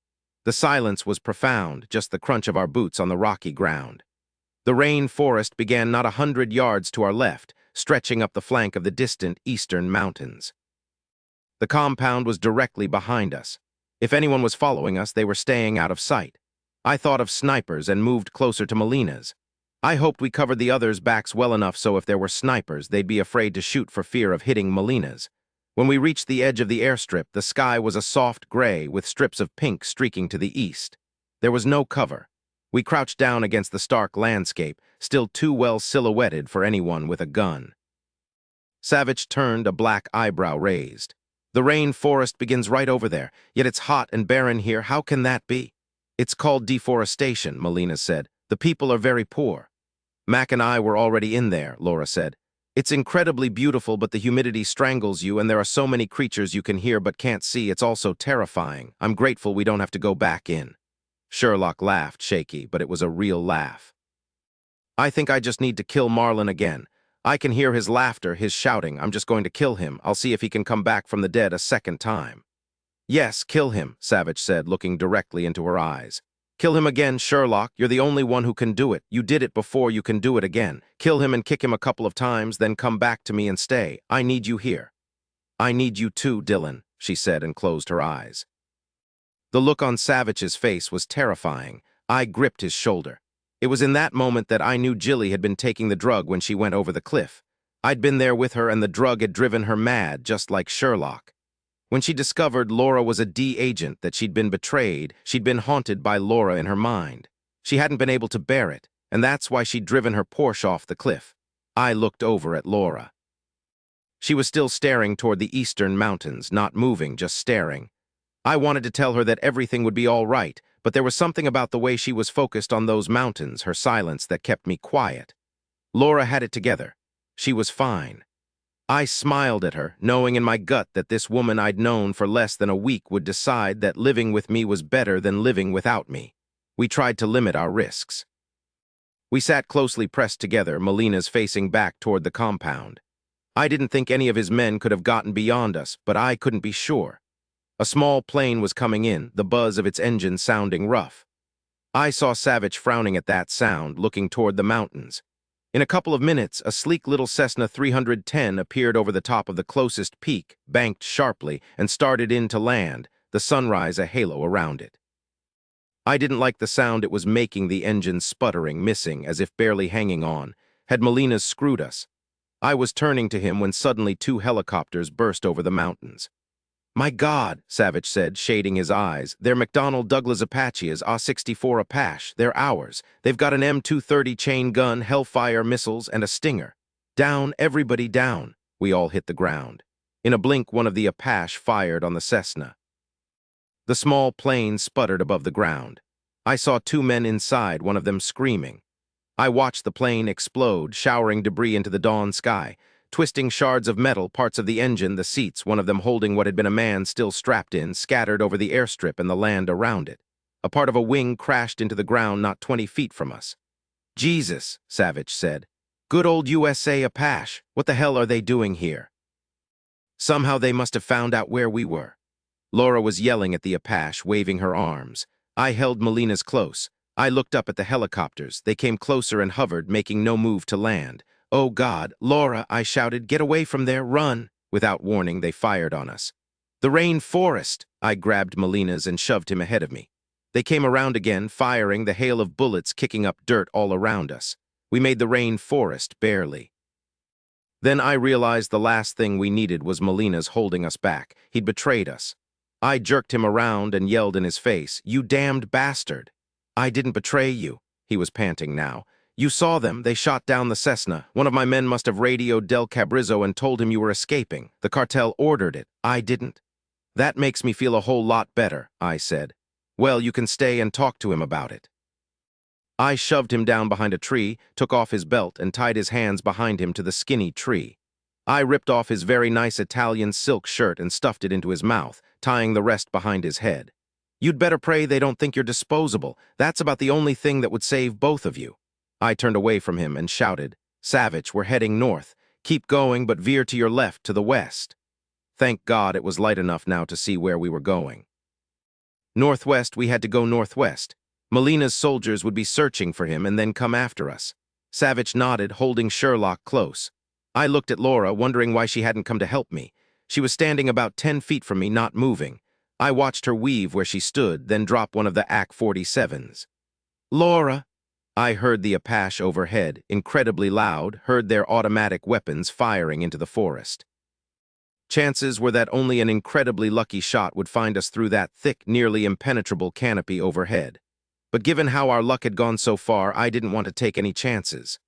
The silence was profound, just the crunch of our boots on the rocky ground. The rain forest began not 100 yards to our left, stretching up the flank of the distant eastern mountains. The compound was directly behind us. If anyone was following us, they were staying out of sight. I thought of snipers and moved closer to Melina's. I hoped we covered the others' backs well enough so if there were snipers, they'd be afraid to shoot for fear of hitting Melina's. When we reached the edge of the airstrip, the sky was a soft gray with strips of pink streaking to the east. There was no cover. We crouched down against the stark landscape, still too well silhouetted for anyone with a gun. Savich turned, a black eyebrow raised. The rain forest begins right over there, yet it's hot and barren here. How can that be? It's called deforestation, Melina said. The people are very poor. Mac and I were already in there, Laura said. It's incredibly beautiful, but the humidity strangles you, and there are so many creatures you can hear but can't see. It's also terrifying. I'm grateful we don't have to go back in. Sherlock laughed, shaky, but it was a real laugh. I think I just need to kill Marlin again. I can hear his laughter, his shouting. I'm just going to kill him. I'll see if he can come back from the dead a second time. Yes, kill him, Savich said, looking directly into her eyes. Kill him again, Sherlock. You're the only one who can do it. You did it before, you can do it again. Kill him and kick him a couple of times, then come back to me and stay. I need you here. I need you too, Dylan, she said and closed her eyes. The look on Savich's face was terrifying. I gripped his shoulder. It was in that moment that I knew Jilly had been taking the drug when she went over the cliff. I'd been there with her and the drug had driven her mad, just like Sherlock. When she discovered Laura was a D agent, that she'd been betrayed, she'd been haunted by Laura in her mind. She hadn't been able to bear it, and that's why she'd driven her Porsche off the cliff. I looked over at Laura. She was still staring toward the eastern mountains, not moving, just staring. I wanted to tell her that everything would be all right, but there was something about the way she was focused on those mountains, her silence, that kept me quiet. Laura had it together. She was fine. I smiled at her, knowing in my gut that this woman I'd known for less than a week would decide that living with me was better than living without me. We tried to limit our risks. We sat closely pressed together, Melina's facing back toward the compound. I didn't think any of his men could have gotten beyond us, but I couldn't be sure. A small plane was coming in, the buzz of its engine sounding rough. I saw Savich frowning at that sound, looking toward the mountains. In a couple of minutes, a sleek little Cessna 310 appeared over the top of the closest peak, banked sharply, and started in to land, the sunrise a halo around it. I didn't like the sound it was making, the engine sputtering, missing, as if barely hanging on. Had Melina's screwed us? I was turning to him when suddenly 2 helicopters burst over the mountains. My God, Savich said, shading his eyes. They're McDonnell Douglas Apaches, A-64 Apache. They're ours. They've got an M230 chain gun, Hellfire missiles, and a Stinger. Down, everybody down. We all hit the ground. In a blink, one of the Apache fired on the Cessna. The small plane sputtered above the ground. I saw two men inside, one of them screaming. I watched the plane explode, showering debris into the dawn sky, twisting shards of metal, parts of the engine, the seats, one of them holding what had been a man still strapped in, scattered over the airstrip and the land around it. A part of a wing crashed into the ground not 20 feet from us. Jesus, Savich said. Good old USA Apache. What the hell are they doing here? Somehow they must have found out where we were. Laura was yelling at the Apache, waving her arms. I held Melina's close. I looked up at the helicopters. They came closer and hovered, making no move to land. Oh God, Laura, I shouted, get away from there, run. Without warning, they fired on us. The rainforest! I grabbed Melina's and shoved him ahead of me. They came around again, firing, the hail of bullets kicking up dirt all around us. We made the rainforest, barely. Then I realized the last thing we needed was Melina's holding us back. He'd betrayed us. I jerked him around and yelled in his face, you damned bastard. I didn't betray you. He was panting now. You saw them. They shot down the Cessna. One of my men must have radioed Del Cabrizzo and told him you were escaping. The cartel ordered it. I didn't. That makes me feel a whole lot better, I said. Well, you can stay and talk to him about it. I shoved him down behind a tree, took off his belt, and tied his hands behind him to the skinny tree. I ripped off his very nice Italian silk shirt and stuffed it into his mouth, tying the rest behind his head. You'd better pray they don't think you're disposable. That's about the only thing that would save both of you. I turned away from him and shouted, Savich, we're heading north. Keep going, but veer to your left, to the west. Thank God it was light enough now to see where we were going. Northwest, we had to go northwest. Melina's soldiers would be searching for him and then come after us. Savich nodded, holding Sherlock close. I looked at Laura, wondering why she hadn't come to help me. She was standing about 10 feet from me, not moving. I watched her weave where she stood, then drop one of the AK-47s. Laura! I heard the Apache overhead, incredibly loud, heard their automatic weapons firing into the forest. Chances were that only an incredibly lucky shot would find us through that thick, nearly impenetrable canopy overhead. But given how our luck had gone so far, I didn't want to take any chances.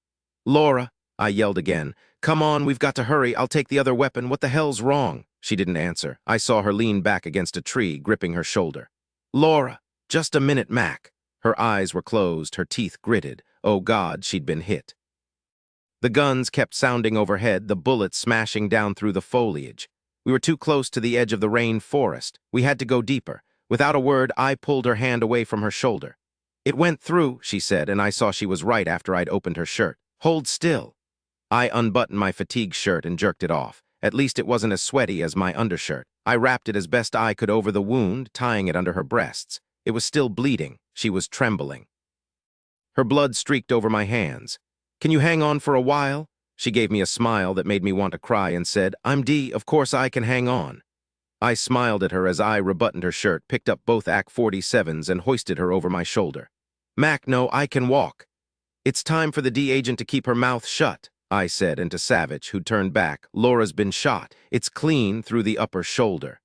Laura, I yelled again. Come on, we've got to hurry. I'll take the other weapon. What the hell's wrong? She didn't answer. I saw her lean back against a tree, gripping her shoulder. Laura, just a minute, Mac. Her eyes were closed, her teeth gritted. Oh God, she'd been hit. The guns kept sounding overhead, the bullets smashing down through the foliage. We were too close to the edge of the rainforest. We had to go deeper. Without a word, I pulled her hand away from her shoulder. It went through, she said, and I saw she was right after I'd opened her shirt. Hold still. I unbuttoned my fatigue shirt and jerked it off. At least it wasn't as sweaty as my undershirt. I wrapped it as best I could over the wound, tying it under her breasts. It was still bleeding. She was trembling. Her blood streaked over my hands. Can you hang on for a while? She gave me a smile that made me want to cry and said, I'm Dee, of course I can hang on. I smiled at her as I rebuttoned her shirt, picked up both AK-47s and hoisted her over my shoulder. Mac, no, I can walk. It's time for the D agent to keep her mouth shut, I said, and to Savich, who turned back, Laura's been shot. It's clean through the upper shoulder.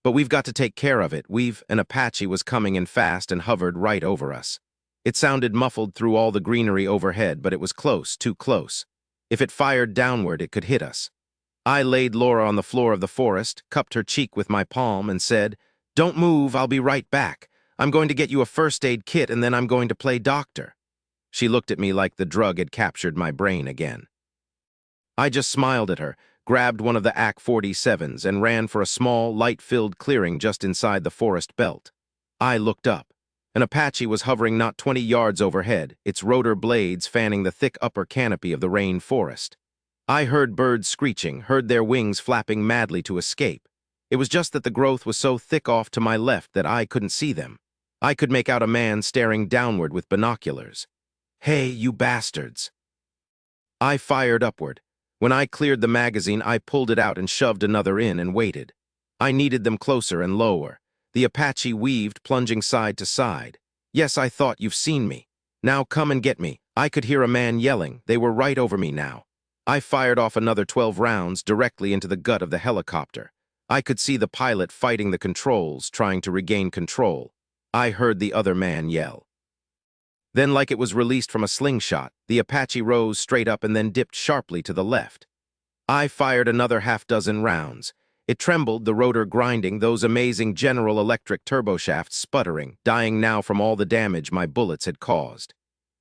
But we've got to take care of it. An Apache was coming in fast and hovered right over us. It sounded muffled through all the greenery overhead, but it was close, too close. If it fired downward, it could hit us. I laid Laura on the floor of the forest, cupped her cheek with my palm, and said, Don't move, I'll be right back. I'm going to get you a first aid kit, and then I'm going to play doctor. She looked at me like the drug had captured my brain again. I just smiled at her, grabbed one of the AK-47s, and ran for a small, light-filled clearing just inside the forest belt. I looked up. An Apache was hovering not 20 yards overhead, its rotor blades fanning the thick upper canopy of the rainforest. I heard birds screeching, heard their wings flapping madly to escape. It was just that the growth was so thick off to my left that I couldn't see them. I could make out a man staring downward with binoculars. Hey, you bastards! I fired upward. When I cleared the magazine, I pulled it out and shoved another in and waited. I needed them closer and lower. The Apache weaved, plunging side to side. Yes, I thought, you've seen me. Now come and get me. I could hear a man yelling. They were right over me now. I fired off another 12 rounds directly into the gut of the helicopter. I could see the pilot fighting the controls, trying to regain control. I heard the other man yell. Then, like it was released from a slingshot, the Apache rose straight up and then dipped sharply to the left. I fired another half-dozen rounds. It trembled, the rotor grinding, those amazing General Electric turboshafts sputtering, dying now from all the damage my bullets had caused.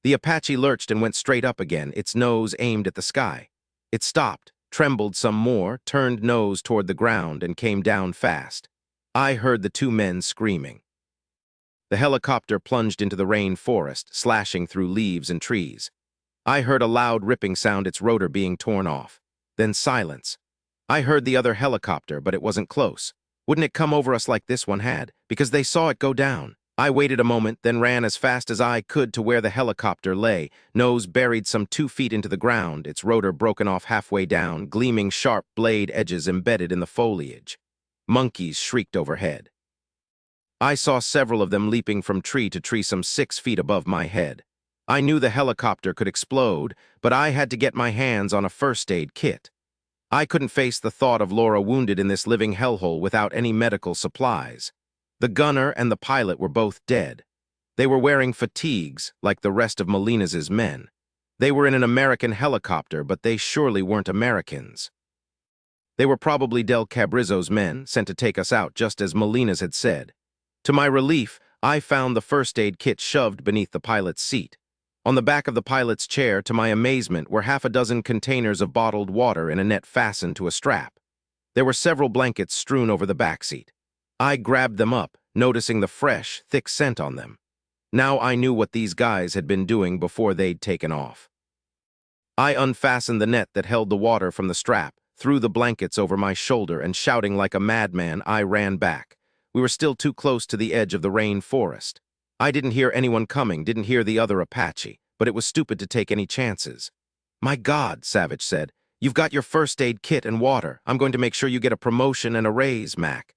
The Apache lurched and went straight up again, its nose aimed at the sky. It stopped, trembled some more, turned nose toward the ground, and came down fast. I heard the two men screaming. The helicopter plunged into the rainforest, slashing through leaves and trees. I heard a loud ripping sound, its rotor being torn off. Then silence. I heard the other helicopter, but it wasn't close. Wouldn't it come over us like this one had? Because they saw it go down. I waited a moment, then ran as fast as I could to where the helicopter lay, nose buried some 2 feet into the ground, its rotor broken off halfway down, gleaming sharp blade edges embedded in the foliage. Monkeys shrieked overhead. I saw several of them leaping from tree to tree some 6 feet above my head. I knew the helicopter could explode, but I had to get my hands on a first aid kit. I couldn't face the thought of Laura wounded in this living hellhole without any medical supplies. The gunner and the pilot were both dead. They were wearing fatigues, like the rest of Molina's men. They were in an American helicopter, but they surely weren't Americans. They were probably Del Cabrizzo's men, sent to take us out just as Molina's had said. To my relief, I found the first aid kit shoved beneath the pilot's seat. On the back of the pilot's chair, to my amazement, were half a dozen containers of bottled water in a net fastened to a strap. There were several blankets strewn over the back seat. I grabbed them up, noticing the fresh, thick scent on them. Now I knew what these guys had been doing before they'd taken off. I unfastened the net that held the water from the strap, threw the blankets over my shoulder, and shouting like a madman, I ran back. We were still too close to the edge of the rainforest. I didn't hear anyone coming, didn't hear the other Apache, but it was stupid to take any chances. "My God," Savich said, "you've got your first aid kit and water. I'm going to make sure you get a promotion and a raise, Mac.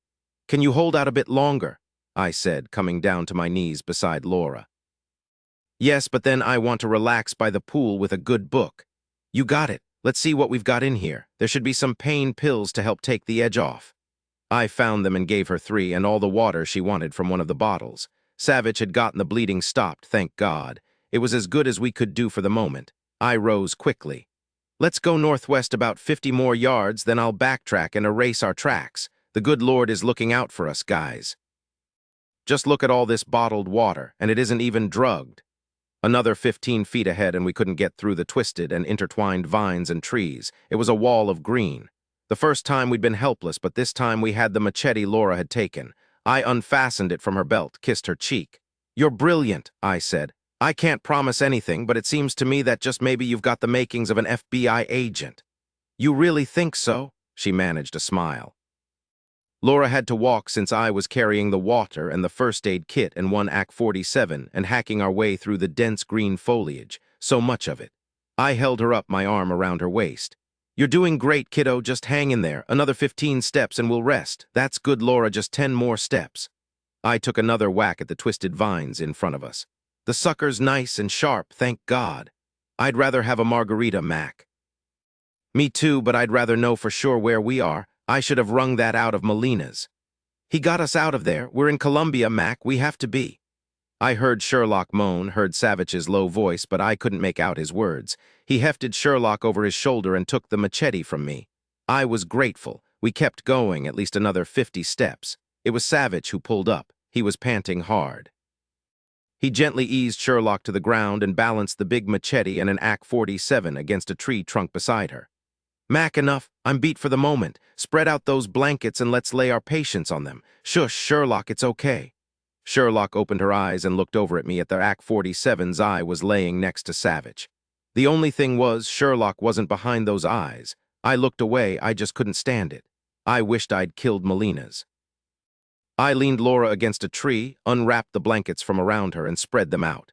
Can you hold out a bit longer?" I said, coming down to my knees beside Laura. "Yes, but then I want to relax by the pool with a good book." "You got it. Let's see what we've got in here. There should be some pain pills to help take the edge off." I found them and gave her 3 and all the water she wanted from one of the bottles. Savich had gotten the bleeding stopped, thank God. It was as good as we could do for the moment. I rose quickly. "Let's go northwest about 50 more yards, then I'll backtrack and erase our tracks. The good Lord is looking out for us, guys. Just look at all this bottled water, and it isn't even drugged." Another 15 feet ahead and we couldn't get through the twisted and intertwined vines and trees. It was a wall of green. The first time we'd been helpless, but this time we had the machete Laura had taken. I unfastened it from her belt, kissed her cheek. "You're brilliant," I said. "I can't promise anything, but it seems to me that just maybe you've got the makings of an FBI agent." "You really think so?" She managed a smile. Laura had to walk since I was carrying the water and the first aid kit and one AK-47 and hacking our way through the dense green foliage, so much of it. I held her up, my arm around her waist. "You're doing great, kiddo, just hang in there. Another 15 steps and we'll rest. That's good, Laura, just 10 more steps." I took another whack at the twisted vines in front of us. "The sucker's nice and sharp, thank God. I'd rather have a margarita, Mac." "Me too, but I'd rather know for sure where we are. I should have wrung that out of Molina's." "He got us out of there. We're in Colombia, Mac. We have to be." I heard Sherlock moan, heard Savich's low voice, but I couldn't make out his words. He hefted Sherlock over his shoulder and took the machete from me. I was grateful. We kept going, at least another 50 steps. It was Savich who pulled up. He was panting hard. He gently eased Sherlock to the ground and balanced the big machete and an AK-47 against a tree trunk beside her. "Mac, enough. I'm beat for the moment. Spread out those blankets and let's lay our patience on them. Shush, Sherlock, it's okay." Sherlock opened her eyes and looked over at me. At the AK-47's eye was laying next to Savich. The only thing was, Sherlock wasn't behind those eyes. I looked away, I just couldn't stand it. I wished I'd killed Molina's. I leaned Laura against a tree, unwrapped the blankets from around her, and spread them out.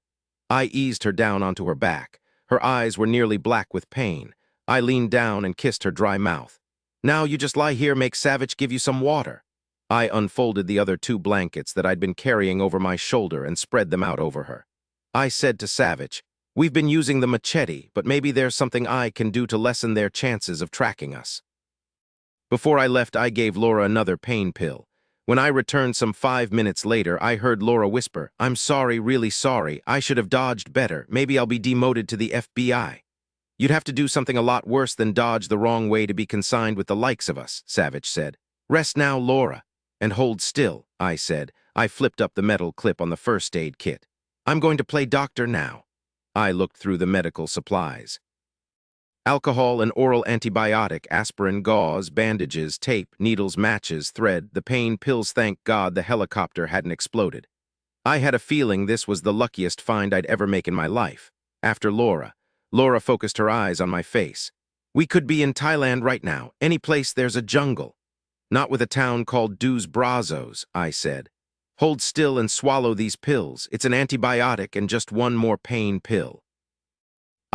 I eased her down onto her back. Her eyes were nearly black with pain. I leaned down and kissed her dry mouth. "Now you just lie here, make Savich give you some water." I unfolded the other 2 blankets that I'd been carrying over my shoulder and spread them out over her. I said to Savich, "We've been using the machete, but maybe there's something I can do to lessen their chances of tracking us." Before I left, I gave Laura another pain pill. When I returned some 5 minutes later, I heard Laura whisper, "I'm sorry, really sorry. I should have dodged better. Maybe I'll be demoted to the FBI." "You'd have to do something a lot worse than dodge the wrong way to be consigned with the likes of us," Savich said. "Rest now, Laura." "And hold still," I said. I flipped up the metal clip on the first aid kit. "I'm going to play doctor now." I looked through the medical supplies. Alcohol, an oral antibiotic, aspirin, gauze, bandages, tape, needles, matches, thread, the pain pills. Thank God the helicopter hadn't exploded. I had a feeling this was the luckiest find I'd ever make in my life. After Laura. Laura focused her eyes on my face. "We could be in Thailand right now, any place there's a jungle." "Not with a town called Dos Brazos," I said. "Hold still and swallow these pills. It's an antibiotic and just one more pain pill."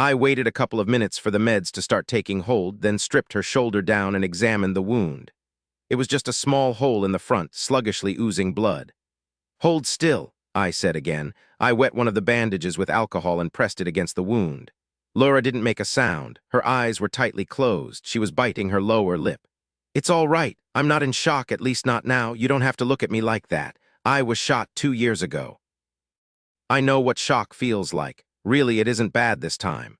I waited a couple of minutes for the meds to start taking hold, then stripped her shoulder down and examined the wound. It was just a small hole in the front, sluggishly oozing blood. "Hold still," I said again. I wet one of the bandages with alcohol and pressed it against the wound. Laura didn't make a sound. Her eyes were tightly closed. She was biting her lower lip. "It's all right. I'm not in shock, at least not now. You don't have to look at me like that. I was shot 2 years ago. I know what shock feels like. Really, it isn't bad this time."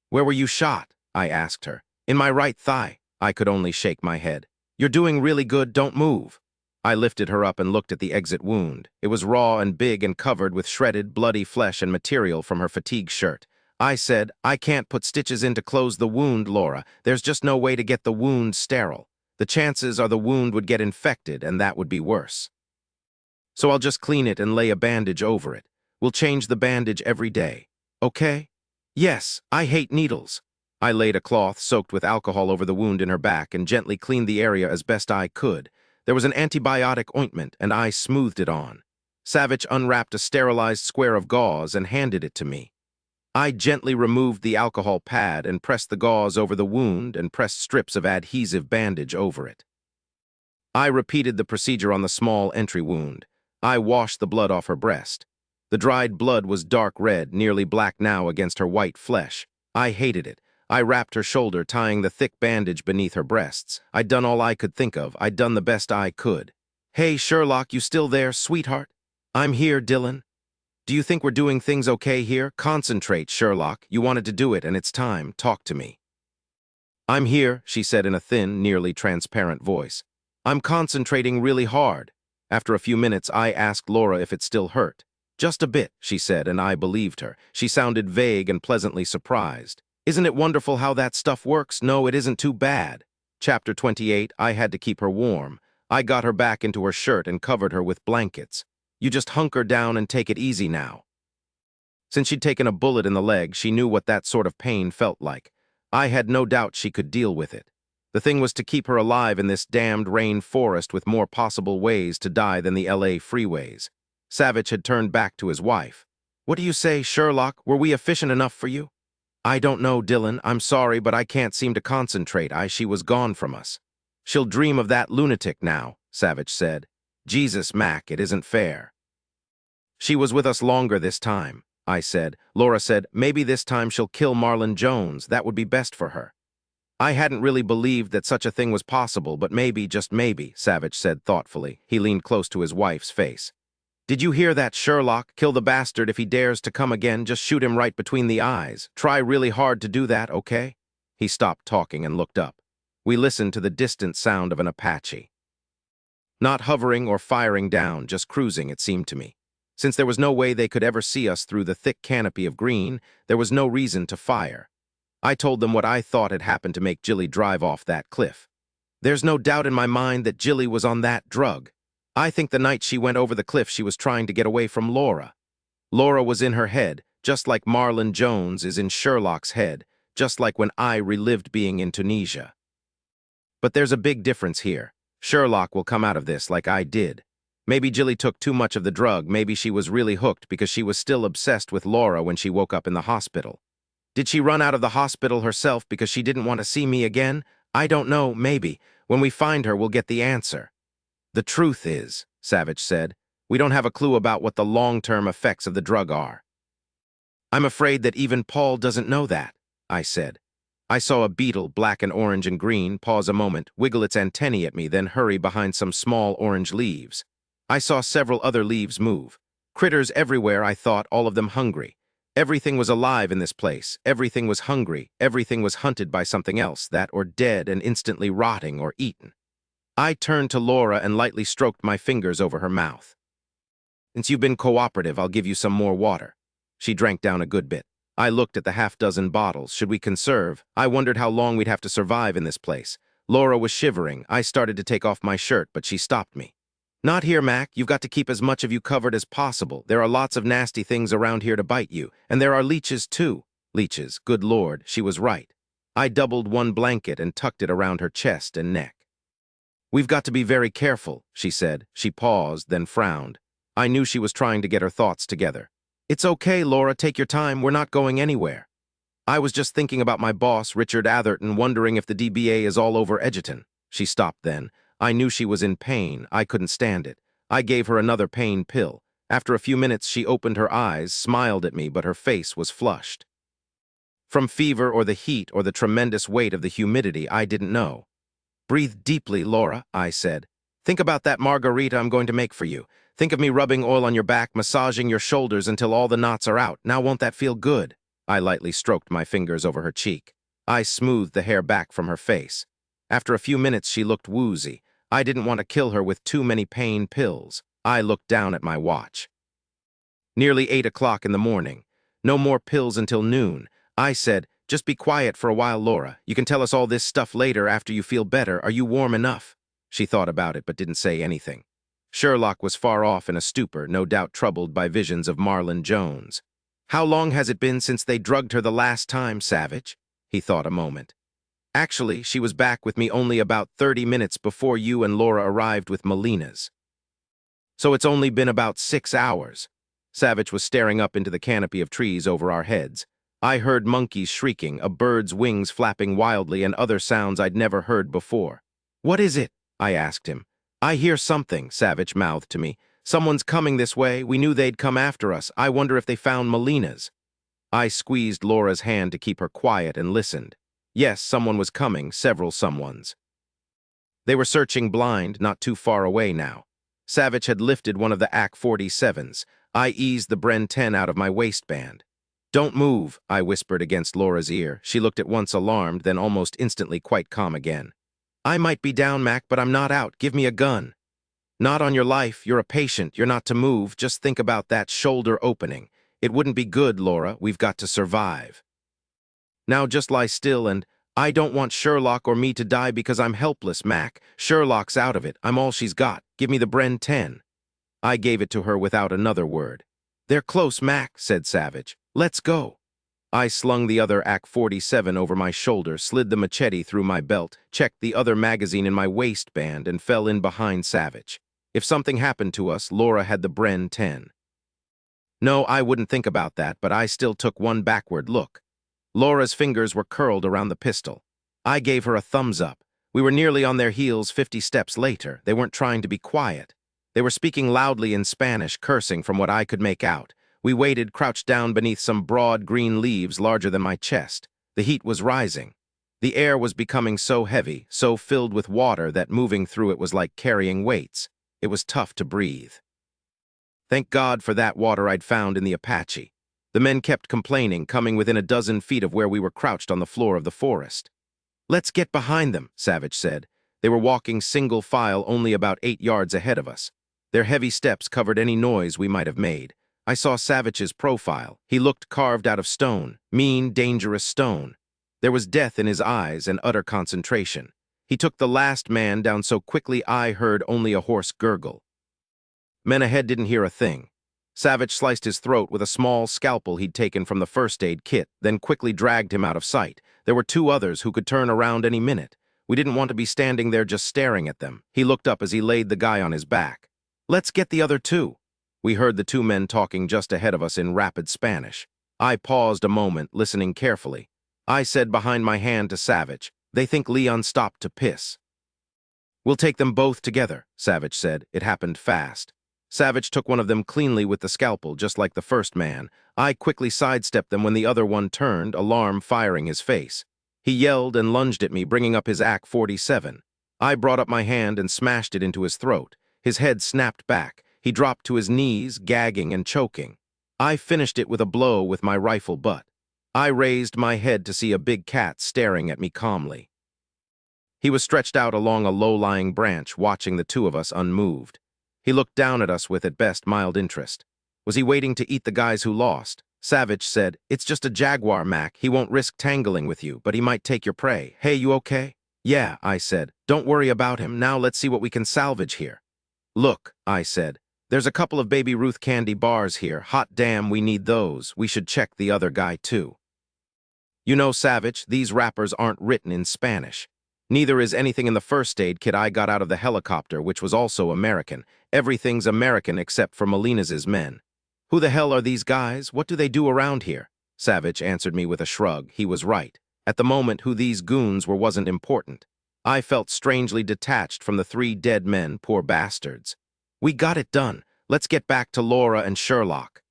"Where were you shot?" I asked her. "In my right thigh." I could only shake my head. "You're doing really good. Don't move." I lifted her up and looked at the exit wound. It was raw and big and covered with shredded, bloody flesh and material from her fatigue shirt. I said, "I can't put stitches in to close the wound, Laura. There's just no way to get the wound sterile. The chances are the wound would get infected, and that would be worse. So I'll just clean it and lay a bandage over it. We'll change the bandage every day. Okay?" "Yes, I hate needles." I laid a cloth soaked with alcohol over the wound in her back and gently cleaned the area as best I could. There was an antibiotic ointment, and I smoothed it on. Savich unwrapped a sterilized square of gauze and handed it to me. I gently removed the alcohol pad and pressed the gauze over the wound and pressed strips of adhesive bandage over it. I repeated the procedure on the small entry wound. I washed the blood off her breast. The dried blood was dark red, nearly black now against her white flesh. I hated it. I wrapped her shoulder, tying the thick bandage beneath her breasts. I'd done all I could think of. I'd done the best I could. "Hey, Sherlock, you still there, sweetheart?" "I'm here, Dylan." "Do you think we're doing things okay here? Concentrate, Sherlock. You wanted to do it, and it's time. Talk to me." "I'm here," she said in a thin, nearly transparent voice. "I'm concentrating really hard." After a few minutes, I asked Laura if it still hurt. "Just a bit," she said, and I believed her. She sounded vague and pleasantly surprised. "Isn't it wonderful how that stuff works? No, it isn't too bad." Chapter 28, I had to keep her warm. I got her back into her shirt and covered her with blankets. "You just hunker down and take it easy now." Since she'd taken a bullet in the leg, she knew what that sort of pain felt like. I had no doubt she could deal with it. The thing was to keep her alive in this damned rain forest with more possible ways to die than the LA freeways. Savich had turned back to his wife. "What do you say, Sherlock? Were we efficient enough for you?" "I don't know, Dylan. I'm sorry, but I can't seem to concentrate. She was gone from us." "She'll dream of that lunatic now," Savich said. "Jesus, Mac, it isn't fair." "She was with us longer this time," I said. Laura said, "Maybe this time she'll kill Marlon Jones. That would be best for her." I hadn't really believed that such a thing was possible, but maybe, just maybe, Savich said thoughtfully. He leaned close to his wife's face. "Did you hear that, Sherlock? Kill the bastard if he dares to come again. Just shoot him right between the eyes. Try really hard to do that, okay?" He stopped talking and looked up. We listened to the distant sound of an Apache. Not hovering or firing down, just cruising, it seemed to me. Since there was no way they could ever see us through the thick canopy of green, there was no reason to fire. I told them what I thought had happened to make Jilly drive off that cliff. There's no doubt in my mind that Jilly was on that drug. I think the night she went over the cliff she was trying to get away from Laura. Laura was in her head, just like Marlon Jones is in Sherlock's head, just like when I relived being in Tunisia. But there's a big difference here. Sherlock will come out of this like I did. Maybe Jilly took too much of the drug. Maybe she was really hooked because she was still obsessed with Laura when she woke up in the hospital. Did she run out of the hospital herself because she didn't want to see me again? I don't know, maybe. When we find her, we'll get the answer. "The truth is," Savich said, "we don't have a clue about what the long-term effects of the drug are." "I'm afraid that even Paul doesn't know that," I said. I saw a beetle, black and orange and green, pause a moment, wiggle its antennae at me, then hurry behind some small orange leaves. I saw several other leaves move. Critters everywhere, I thought, all of them hungry. Everything was alive in this place. Everything was hungry. Everything was hunted by something else, that or dead and instantly rotting or eaten. I turned to Laura and lightly stroked my fingers over her mouth. Since you've been cooperative, I'll give you some more water. She drank down a good bit. I looked at the half-dozen bottles. Should we conserve? I wondered how long we'd have to survive in this place. Laura was shivering. I started to take off my shirt, but she stopped me. Not here, Mac. You've got to keep as much of you covered as possible. There are lots of nasty things around here to bite you, and there are leeches, too. Leeches, good Lord, she was right. I doubled one blanket and tucked it around her chest and neck. We've got to be very careful, she said. She paused, then frowned. I knew she was trying to get her thoughts together. It's okay, Laura, take your time, we're not going anywhere. I was just thinking about my boss, Richard Atherton, wondering if the DBA is all over Edgerton. She stopped then. I knew she was in pain. I couldn't stand it. I gave her another pain pill. After a few minutes, she opened her eyes, smiled at me, but her face was flushed. From fever or the heat or the tremendous weight of the humidity, I didn't know. Breathe deeply, Laura, I said. Think about that margarita I'm going to make for you. Think of me rubbing oil on your back, massaging your shoulders until all the knots are out. Now won't that feel good? I lightly stroked my fingers over her cheek. I smoothed the hair back from her face. After a few minutes, she looked woozy. I didn't want to kill her with too many pain pills. I looked down at my watch. Nearly 8 o'clock in the morning. No more pills until noon. I said, just be quiet for a while, Laura. You can tell us all this stuff later after you feel better. Are you warm enough? She thought about it but didn't say anything. Sherlock was far off in a stupor, no doubt troubled by visions of Marlon Jones. How long has it been since they drugged her the last time, Savich? He thought a moment. Actually, she was back with me only about 30 minutes before you and Laura arrived with Molina's. So it's only been about 6 hours. Savich was staring up into the canopy of trees over our heads. I heard monkeys shrieking, a bird's wings flapping wildly, and other sounds I'd never heard before. What is it? I asked him. I hear something, Savich mouthed to me. Someone's coming this way. We knew they'd come after us. I wonder if they found Molina's. I squeezed Laura's hand to keep her quiet and listened. Yes, someone was coming, several someones. They were searching blind, not too far away now. Savich had lifted one of the AK-47s. I eased the Bren 10 out of my waistband. Don't move, I whispered against Laura's ear. She looked at once alarmed, then almost instantly quite calm again. I might be down, Mac, but I'm not out. Give me a gun. Not on your life. You're a patient. You're not to move. Just think about that shoulder opening. It wouldn't be good, Laura. We've got to survive. Now just lie still, and I don't want Sherlock or me to die because I'm helpless, Mac. Sherlock's out of it. I'm all she's got. Give me the Bren 10. I gave it to her without another word. They're close, Mac, said Savich. Let's go. I slung the other AK-47 over my shoulder, slid the machete through my belt, checked the other magazine in my waistband, and fell in behind Savich. If something happened to us, Laura had the Bren 10. No, I wouldn't think about that, but I still took one backward look. Laura's fingers were curled around the pistol. I gave her a thumbs up. We were nearly on their heels 50 steps later. They weren't trying to be quiet. They were speaking loudly in Spanish, cursing from what I could make out. We waited, crouched down beneath some broad green leaves larger than my chest. The heat was rising. The air was becoming so heavy, so filled with water that moving through it was like carrying weights. It was tough to breathe. Thank God for that water I'd found in the Apache. The men kept complaining, coming within a dozen feet of where we were crouched on the floor of the forest. Let's get behind them, Savich said. They were walking single file only about 8 yards ahead of us. Their heavy steps covered any noise we might have made. I saw Savich's profile. He looked carved out of stone, mean, dangerous stone. There was death in his eyes and utter concentration. He took the last man down so quickly I heard only a hoarse gurgle. Men ahead didn't hear a thing. Savich sliced his throat with a small scalpel he'd taken from the first aid kit, then quickly dragged him out of sight. There were 2 others who could turn around any minute. We didn't want to be standing there just staring at them. He looked up as he laid the guy on his back. Let's get the other 2. We heard the 2 men talking just ahead of us in rapid Spanish. I paused a moment, listening carefully. I said behind my hand to Savich, they think Leon stopped to piss. We'll take them both together, Savich said. It happened fast. Savich took one of them cleanly with the scalpel, just like the first man. I quickly sidestepped them when the other one turned, alarm firing his face. He yelled and lunged at me, bringing up his AK-47. I brought up my hand and smashed it into his throat. His head snapped back. He dropped to his knees, gagging and choking. I finished it with a blow with my rifle butt. I raised my head to see a big cat staring at me calmly. He was stretched out along a low-lying branch, watching the two of us unmoved. He looked down at us with, at best, mild interest. Was he waiting to eat the guys who lost? Savich said, "It's just a jaguar, Mac. He won't risk tangling with you, but he might take your prey. Hey, you okay?" "Yeah," I said. "Don't worry about him. Now let's see what we can salvage here." "Look," I said. "There's a couple of Baby Ruth candy bars here. Hot damn, we need those. We should check the other guy, too." You know, Savich, these wrappers aren't written in Spanish. Neither is anything in the first aid kit I got out of the helicopter, which was also American. Everything's American except for Molina's men. "Who the hell are these guys? What do they do around here?" Savich answered me with a shrug. He was right. At the moment, who these goons were wasn't important. I felt strangely detached from the three dead men, poor bastards. We got it done. Let's get back to Laura and Sherlock.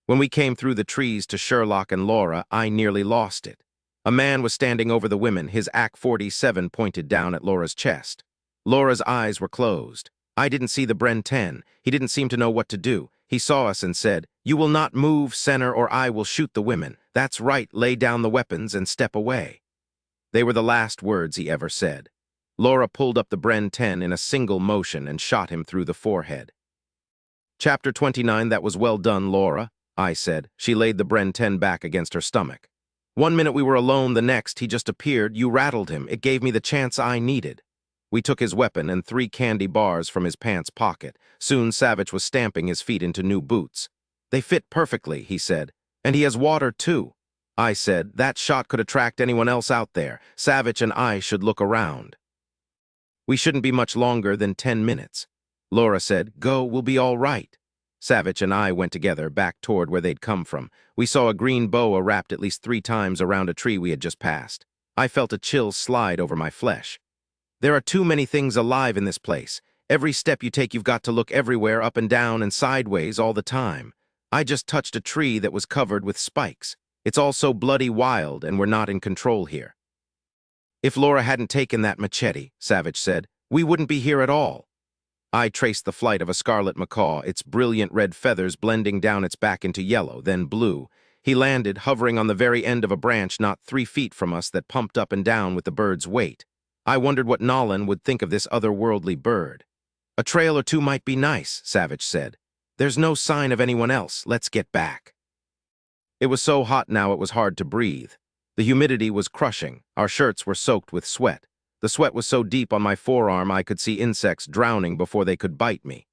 When we came through the trees to Sherlock and Laura, I nearly lost it. A man was standing over the women, his AK-47 pointed down at Laura's chest. Laura's eyes were closed. I didn't see the Bren 10. He didn't seem to know what to do. He saw us and said, "You will not move, Senor, or I will shoot the women. That's right, lay down the weapons and step away." They were the last words he ever said. Laura pulled up the Bren 10 in a single motion and shot him through the forehead. Chapter 29, "That was well done, Laura," I said. She laid the Bren 10 back against her stomach. "One minute we were alone, the next he just appeared. You rattled him. It gave me the chance I needed." We took his weapon and 3 candy bars from his pants pocket. Soon Savich was stamping his feet into new boots. "They fit perfectly," he said. "And he has water, too." I said, "That shot could attract anyone else out there. Savich and I should look around." "We shouldn't be much longer than 10 minutes. Laura said, "Go, we'll be all right." Savich and I went together, back toward where they'd come from. We saw a green boa wrapped at least 3 times around a tree we had just passed. I felt a chill slide over my flesh. There are too many things alive in this place. Every step you take, you've got to look everywhere, up and down and sideways all the time. I just touched a tree that was covered with spikes. It's all so bloody wild, and we're not in control here. "If Laura hadn't taken that machete," Savich said, "we wouldn't be here at all." I traced the flight of a scarlet macaw, its brilliant red feathers blending down its back into yellow, then blue. He landed, hovering on the very end of a branch not 3 feet from us that pumped up and down with the bird's weight. I wondered what Nolan would think of this otherworldly bird. "A trail or two might be nice," Savich said. "There's no sign of anyone else. Let's get back." It was so hot now it was hard to breathe. The humidity was crushing. Our shirts were soaked with sweat. The sweat was so deep on my forearm I could see insects drowning before they could bite me.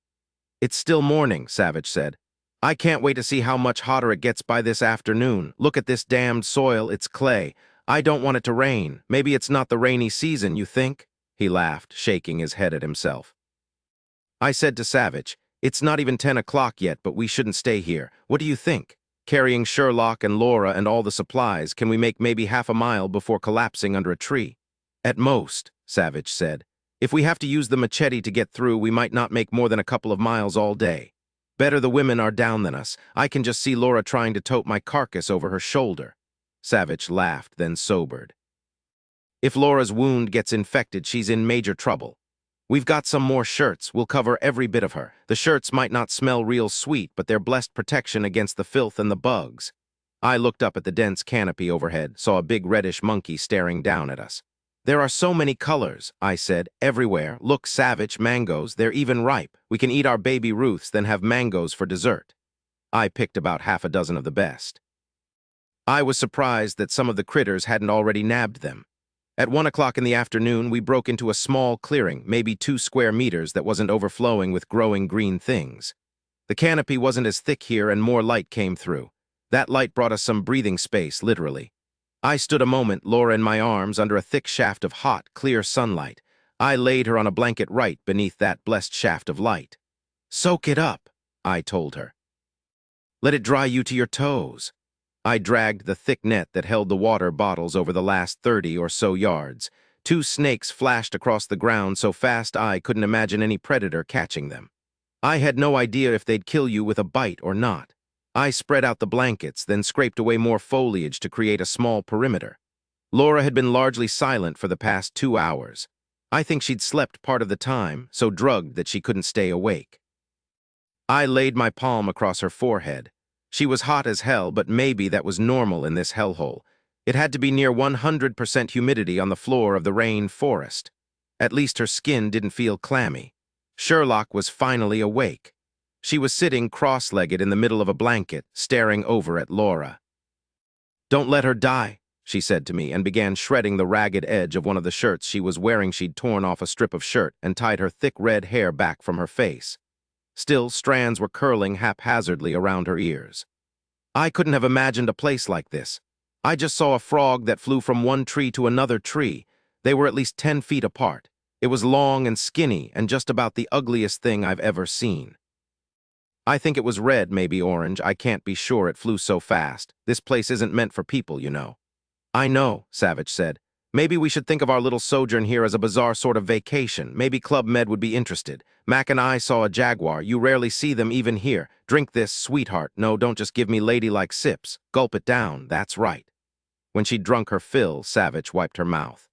"It's still morning," Savich said. "I can't wait to see how much hotter it gets by this afternoon. Look at this damned soil, it's clay. I don't want it to rain. Maybe it's not the rainy season, you think?" He laughed, shaking his head at himself. I said to Savich, "It's not even 10 o'clock yet, but we shouldn't stay here. What do you think? Carrying Sherlock and Laura and all the supplies, can we make maybe half a mile before collapsing under a tree?" "At most," Savich said. "If we have to use the machete to get through, we might not make more than a couple of miles all day. Better the women are down than us. I can just see Laura trying to tote my carcass over her shoulder." Savich laughed, then sobered. "If Laura's wound gets infected, she's in major trouble. We've got some more shirts. We'll cover every bit of her. The shirts might not smell real sweet, but they're blessed protection against the filth and the bugs." I looked up at the dense canopy overhead, saw a big reddish monkey staring down at us. "There are so many colors," I said, "everywhere. Look, Savich, mangoes, they're even ripe. We can eat our baby Ruths, then have mangoes for dessert." I picked about half a dozen of the best. I was surprised that some of the critters hadn't already nabbed them. At 1 o'clock in the afternoon, we broke into a small clearing, maybe 2 square meters, that wasn't overflowing with growing green things. The canopy wasn't as thick here and more light came through. That light brought us some breathing space, literally. I stood a moment, Laura in my arms, under a thick shaft of hot, clear sunlight. I laid her on a blanket right beneath that blessed shaft of light. "Soak it up," I told her. "Let it dry you to your toes." I dragged the thick net that held the water bottles over the last 30 or so yards. 2 snakes flashed across the ground so fast I couldn't imagine any predator catching them. I had no idea if they'd kill you with a bite or not. I spread out the blankets, then scraped away more foliage to create a small perimeter. Laura had been largely silent for the past 2 hours. I think she'd slept part of the time, so drugged that she couldn't stay awake. I laid my palm across her forehead. She was hot as hell, but maybe that was normal in this hellhole. It had to be near 100% humidity on the floor of the rain forest. At least her skin didn't feel clammy. Sherlock was finally awake. She was sitting cross-legged in the middle of a blanket, staring over at Laura. "Don't let her die," she said to me, and began shredding the ragged edge of one of the shirts she was wearing. She'd torn off a strip of shirt and tied her thick red hair back from her face. Still, strands were curling haphazardly around her ears. I couldn't have imagined a place like this. I just saw a frog that flew from one tree to another tree. They were at least 10 feet apart. It was long and skinny and just about the ugliest thing I've ever seen. I think it was red, maybe orange. I can't be sure, it flew so fast. This place isn't meant for people, you know. "I know," Savich said. "Maybe we should think of our little sojourn here as a bizarre sort of vacation. Maybe Club Med would be interested. Mac and I saw a jaguar. You rarely see them even here. Drink this, sweetheart. No, don't just give me ladylike sips. Gulp it down, that's right." When she'd drunk her fill, Savich wiped her mouth.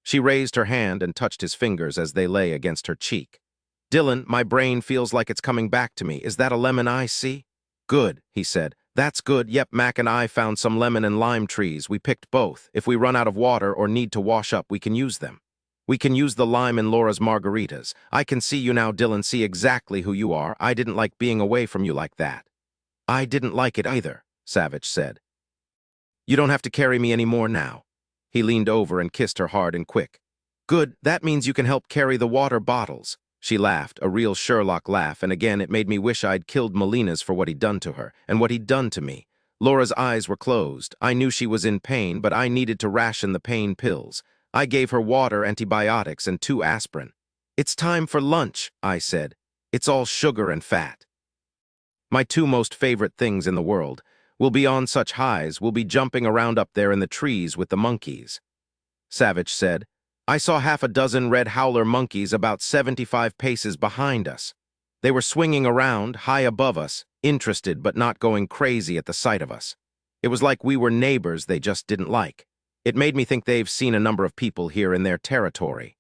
She raised her hand and touched his fingers as they lay against her cheek. "Dylan, my brain feels like it's coming back to me. Is that a lemon I see?" "Good," he said. "That's good. Yep, Mac and I found some lemon and lime trees. We picked both. If we run out of water or need to wash up, we can use them. We can use the lime in Laura's margaritas. I can see you now, Dylan, see exactly who you are. I didn't like being away from you like that." "I didn't like it either," Savich said. "You don't have to carry me anymore now." He leaned over and kissed her hard and quick. "Good, that means you can help carry the water bottles." She laughed, a real Sherlock laugh, and again it made me wish I'd killed Molina's for what he'd done to her, and what he'd done to me. Laura's eyes were closed. I knew she was in pain, but I needed to ration the pain pills. I gave her water, antibiotics, and 2 aspirin. "It's time for lunch," I said. "It's all sugar and fat." My 2 most favorite things in the world. We'll be on such highs, we'll be jumping around up there in the trees with the monkeys. Savich said, "I saw half a dozen red howler monkeys about 75 paces behind us. They were swinging around, high above us, interested but not going crazy at the sight of us. It was like we were neighbors they just didn't like. It made me think they've seen a number of people here in their territory.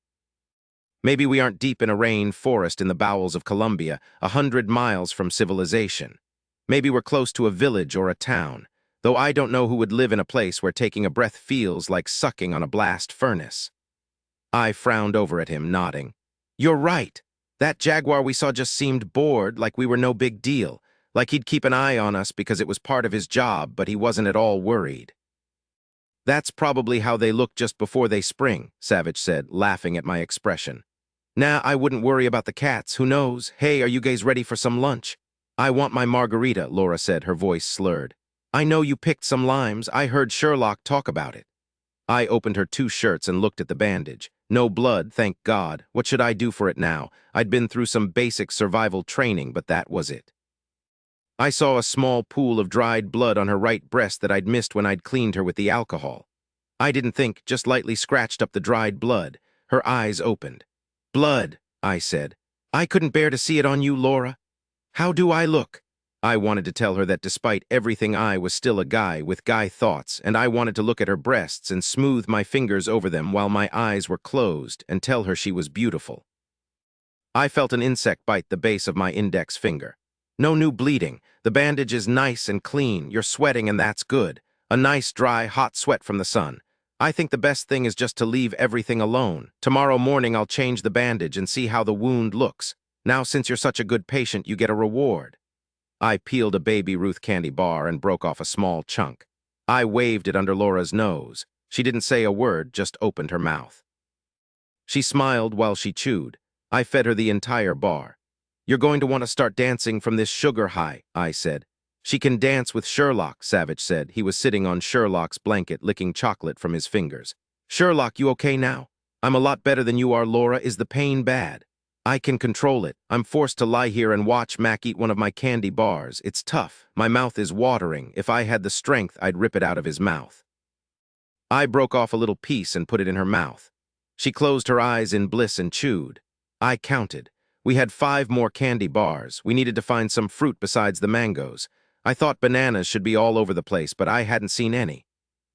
Maybe we aren't deep in a rain forest in the bowels of Colombia, 100 miles from civilization. Maybe we're close to a village or a town, though I don't know who would live in a place where taking a breath feels like sucking on a blast furnace." I frowned over at him, nodding. "You're right. That jaguar we saw just seemed bored, like we were no big deal, like he'd keep an eye on us because it was part of his job, but he wasn't at all worried." "That's probably how they look just before they spring," Savich said, laughing at my expression. "Nah, I wouldn't worry about the cats. Who knows? Hey, are you guys ready for some lunch?" "I want my margarita," Laura said, her voice slurred. "I know you picked some limes. I heard Sherlock talk about it." I opened her 2 shirts and looked at the bandage. No blood, thank God. What should I do for it now? I'd been through some basic survival training, but that was it. I saw a small pool of dried blood on her right breast that I'd missed when I'd cleaned her with the alcohol. I didn't think, just lightly scratched up the dried blood. Her eyes opened. "Blood," I said. "I couldn't bear to see it on you, Laura. How do I look?" I wanted to tell her that despite everything I was still a guy with guy thoughts, and I wanted to look at her breasts and smooth my fingers over them while my eyes were closed and tell her she was beautiful. I felt an insect bite the base of my index finger. "No new bleeding. The bandage is nice and clean. You're sweating and that's good. A nice, dry, hot sweat from the sun. I think the best thing is just to leave everything alone. Tomorrow morning I'll change the bandage and see how the wound looks. Now, since you're such a good patient, you get a reward." I peeled a Baby Ruth candy bar and broke off a small chunk. I waved it under Laura's nose. She didn't say a word, just opened her mouth. She smiled while she chewed. I fed her the entire bar. "You're going to want to start dancing from this sugar high," I said. "She can dance with Sherlock," Savich said. He was sitting on Sherlock's blanket, licking chocolate from his fingers. "Sherlock, you okay now?" "I'm a lot better than you are, Laura. Is the pain bad?" "I can control it. I'm forced to lie here and watch Mac eat one of my candy bars. It's tough. My mouth is watering. If I had the strength, I'd rip it out of his mouth." I broke off a little piece and put it in her mouth. She closed her eyes in bliss and chewed. I counted. We had 5 more candy bars. We needed to find some fruit besides the mangoes. I thought bananas should be all over the place, but I hadn't seen any.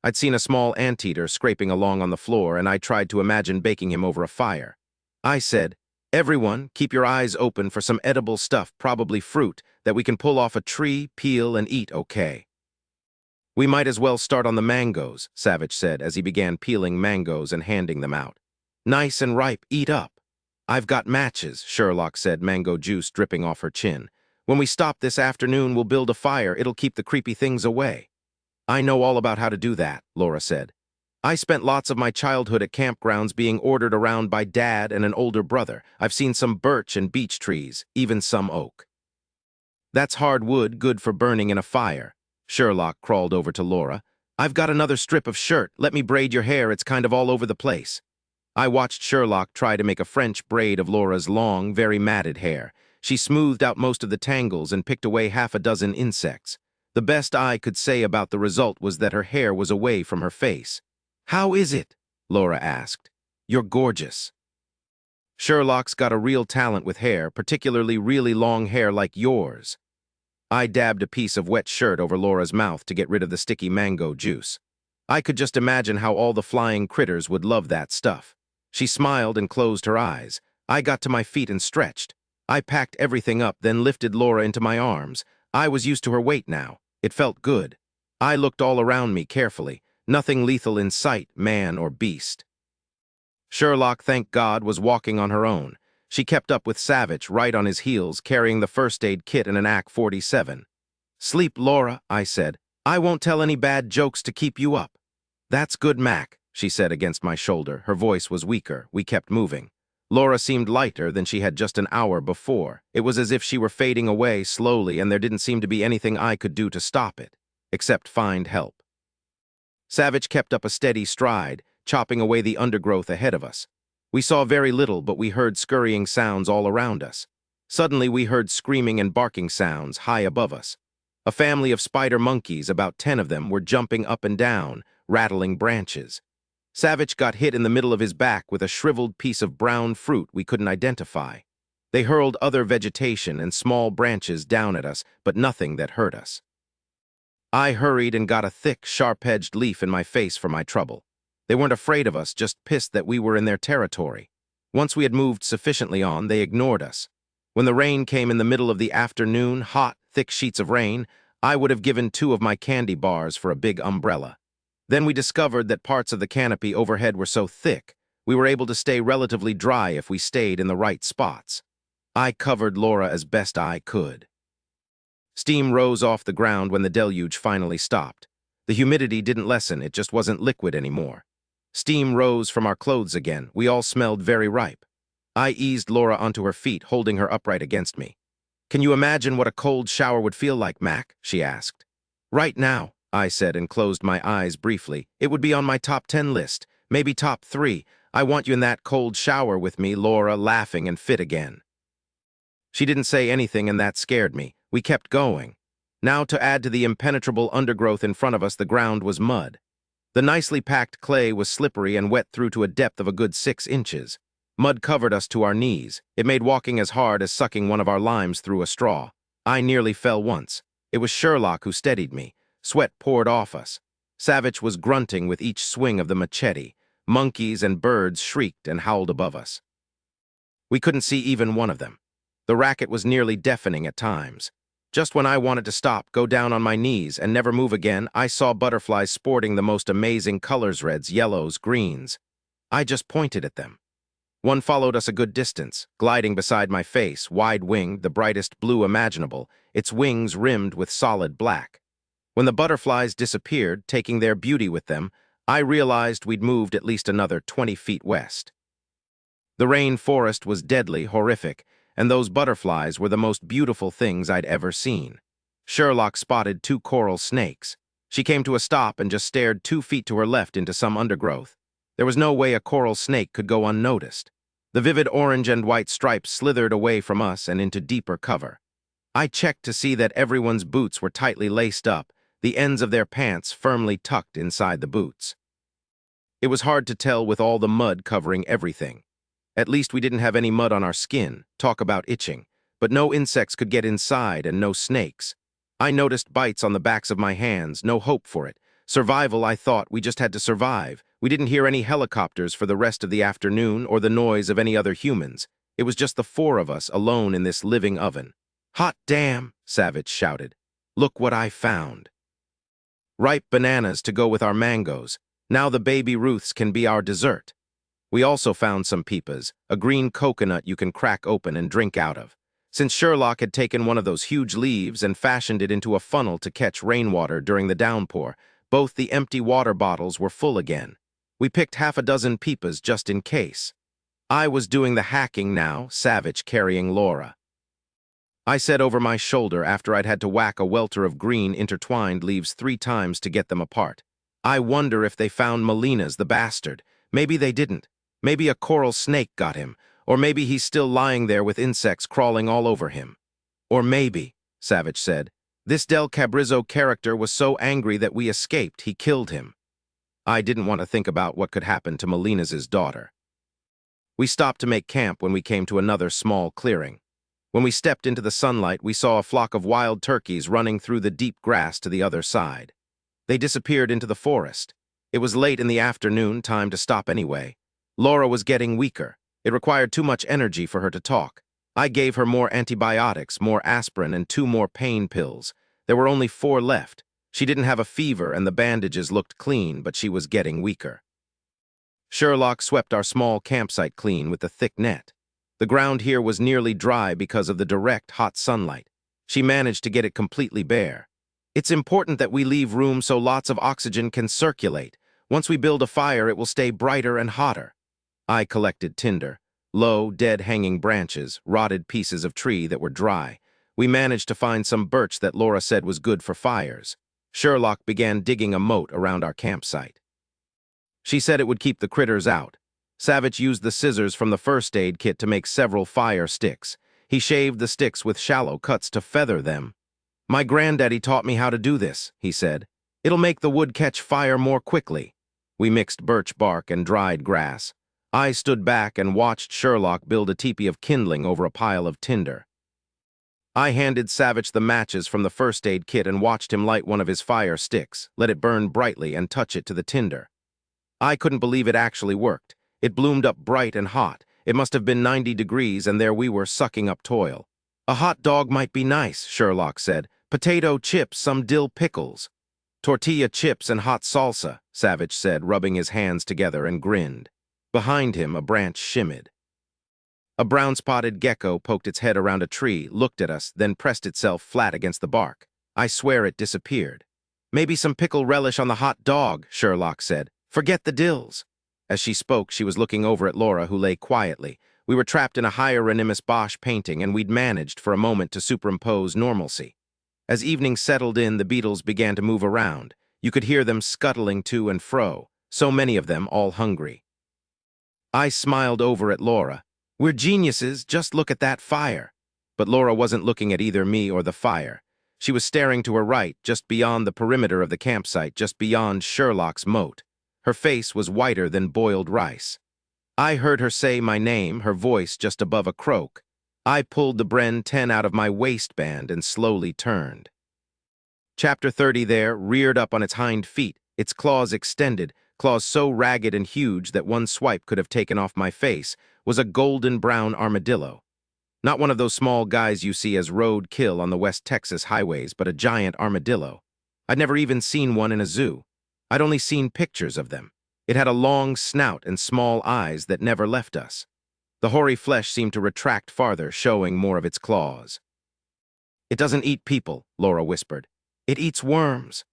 I'd seen a small anteater scraping along on the floor, and I tried to imagine baking him over a fire. I said, "Everyone, keep your eyes open for some edible stuff, probably fruit, that we can pull off a tree, peel, and eat okay." "We might as well start on the mangoes," Savich said as he began peeling mangoes and handing them out. "Nice and ripe, eat up." "I've got matches," Sherlock said, mango juice dripping off her chin. "When we stop this afternoon, we'll build a fire. It'll keep the creepy things away." "I know all about how to do that," Laura said. "I spent lots of my childhood at campgrounds being ordered around by Dad and an older brother. I've seen some birch and beech trees, even some oak." "That's hard wood, good for burning in a fire." Sherlock crawled over to Laura. "I've got another strip of shirt. Let me braid your hair. It's kind of all over the place." I watched Sherlock try to make a French braid of Laura's long, very matted hair. She smoothed out most of the tangles and picked away half a dozen insects. The best I could say about the result was that her hair was away from her face. "How is it?" Laura asked. "You're gorgeous." "Sherlock's got a real talent with hair, particularly really long hair like yours." I dabbed a piece of wet shirt over Laura's mouth to get rid of the sticky mango juice. I could just imagine how all the flying critters would love that stuff. She smiled and closed her eyes. I got to my feet and stretched. I packed everything up, then lifted Laura into my arms. I was used to her weight now. It felt good. I looked all around me carefully. Nothing lethal in sight, man or beast. Sherlock, thank God, was walking on her own. She kept up with Savich, right on his heels, carrying the first aid kit and an AK-47. "Sleep, Laura," I said. "I won't tell any bad jokes to keep you up." "That's good, Mac," she said against my shoulder. Her voice was weaker. We kept moving. Laura seemed lighter than she had just an hour before. It was as if she were fading away slowly, and there didn't seem to be anything I could do to stop it, except find help. Savich kept up a steady stride, chopping away the undergrowth ahead of us. We saw very little, but we heard scurrying sounds all around us. Suddenly we heard screaming and barking sounds high above us. A family of spider monkeys, about 10 of them, were jumping up and down, rattling branches. Savich got hit in the middle of his back with a shriveled piece of brown fruit we couldn't identify. They hurled other vegetation and small branches down at us, but nothing that hurt us. I hurried and got a thick, sharp-edged leaf in my face for my trouble. They weren't afraid of us, just pissed that we were in their territory. Once we had moved sufficiently on, they ignored us. When the rain came in the middle of the afternoon, hot, thick sheets of rain, I would have given 2 of my candy bars for a big umbrella. Then we discovered that parts of the canopy overhead were so thick, we were able to stay relatively dry if we stayed in the right spots. I covered Laura as best I could. Steam rose off the ground when the deluge finally stopped. The humidity didn't lessen, it just wasn't liquid anymore. Steam rose from our clothes again. We all smelled very ripe. I eased Laura onto her feet, holding her upright against me. "Can you imagine what a cold shower would feel like, Mac?" she asked. "Right now," I said and closed my eyes briefly. "It would be on my top 10 list, maybe top 3. I want you in that cold shower with me," Laura, laughing and fit again. She didn't say anything, and that scared me. We kept going. Now, to add to the impenetrable undergrowth in front of us, the ground was mud. The nicely packed clay was slippery and wet through to a depth of a good 6 inches. Mud covered us to our knees. It made walking as hard as sucking one of our limes through a straw. I nearly fell once. It was Sherlock who steadied me. Sweat poured off us. Savich was grunting with each swing of the machete. Monkeys and birds shrieked and howled above us. We couldn't see even one of them. The racket was nearly deafening at times. Just when I wanted to stop, go down on my knees, and never move again, I saw butterflies sporting the most amazing colors: reds, yellows, greens. I just pointed at them. One followed us a good distance, gliding beside my face, wide-winged, the brightest blue imaginable, its wings rimmed with solid black. When the butterflies disappeared, taking their beauty with them, I realized we'd moved at least another 20 feet west. The rainforest was deadly, horrific, and those butterflies were the most beautiful things I'd ever seen. Sherlock spotted 2 coral snakes. She came to a stop and just stared 2 feet to her left into some undergrowth. There was no way a coral snake could go unnoticed. The vivid orange and white stripes slithered away from us and into deeper cover. I checked to see that everyone's boots were tightly laced up, the ends of their pants firmly tucked inside the boots. It was hard to tell with all the mud covering everything. At least we didn't have any mud on our skin, talk about itching, but no insects could get inside and no snakes. I noticed bites on the backs of my hands, no hope for it, Survival, I thought. We just had to survive. We didn't hear any helicopters for the rest of the afternoon or the noise of any other humans. It was just the four of us alone in this living oven. "Hot damn!" Savich shouted. "Look what I found." Ripe bananas to go with our mangoes. Now the baby Ruths can be our dessert. We also found some peepas, a green coconut you can crack open and drink out of. Since Sherlock had taken one of those huge leaves and fashioned it into a funnel to catch rainwater during the downpour, both the empty water bottles were full again. We picked half a dozen peepas just in case. I was doing the hacking now, Savich carrying Laura. I said over my shoulder after I'd had to whack a welter of green intertwined leaves 3 times to get them apart. "I wonder if they found Molina's, the bastard. Maybe they didn't. Maybe a coral snake got him. Or maybe he's still lying there with insects crawling all over him. Or maybe," Savich said, "this Del Cabrizzo character was so angry that we escaped, he killed him." I didn't want to think about what could happen to Molina's daughter. We stopped to make camp when we came to another small clearing. When we stepped into the sunlight, we saw a flock of wild turkeys running through the deep grass to the other side. They disappeared into the forest. It was late in the afternoon, time to stop anyway. Laura was getting weaker. It required too much energy for her to talk. I gave her more antibiotics, more aspirin, and 2 more pain pills. There were only 4 left. She didn't have a fever, and the bandages looked clean, but she was getting weaker. Sherlock swept our small campsite clean with the thick net. The ground here was nearly dry because of the direct, hot sunlight. She managed to get it completely bare. "It's important that we leave room so lots of oxygen can circulate. Once we build a fire, it will stay brighter and hotter." I collected tinder, low, dead hanging branches, rotted pieces of tree that were dry. We managed to find some birch that Laura said was good for fires. Sherlock began digging a moat around our campsite. She said it would keep the critters out. Savich used the scissors from the first aid kit to make several fire sticks. He shaved the sticks with shallow cuts to feather them. "My granddaddy taught me how to do this," he said. "It'll make the wood catch fire more quickly." We mixed birch bark and dried grass. I stood back and watched Sherlock build a teepee of kindling over a pile of tinder. I handed Savich the matches from the first aid kit and watched him light one of his fire sticks, let it burn brightly, and touch it to the tinder. I couldn't believe it actually worked. It bloomed up bright and hot. It must have been 90 degrees, and there we were sucking up toil. "A hot dog might be nice," Sherlock said. "Potato chips, some dill pickles." "Tortilla chips and hot salsa," Savich said, rubbing his hands together, and grinned. Behind him, a branch shimmied. A brown-spotted gecko poked its head around a tree, looked at us, then pressed itself flat against the bark. I swear it disappeared. "Maybe some pickle relish on the hot dog," Sherlock said. "Forget the dills." As she spoke, she was looking over at Laura, who lay quietly. We were trapped in a Hieronymus Bosch painting, and we'd managed for a moment to superimpose normalcy. As evening settled in, the beetles began to move around. You could hear them scuttling to and fro, so many of them all hungry. I smiled over at Laura. "We're geniuses, just look at that fire." But Laura wasn't looking at either me or the fire. She was staring to her right, just beyond the perimeter of the campsite, just beyond Sherlock's moat. Her face was whiter than boiled rice. I heard her say my name, her voice just above a croak. I pulled the Bren 10 out of my waistband and slowly turned. Chapter 30 there, reared up on its hind feet, its claws extended, claws so ragged and huge that one swipe could have taken off my face, was a golden-brown armadillo. Not one of those small guys you see as road kill on the West Texas highways, but a giant armadillo. I'd never even seen one in a zoo. I'd only seen pictures of them. It had a long snout and small eyes that never left us. The hoary flesh seemed to retract farther, showing more of its claws. "It doesn't eat people," Laura whispered. "It eats worms."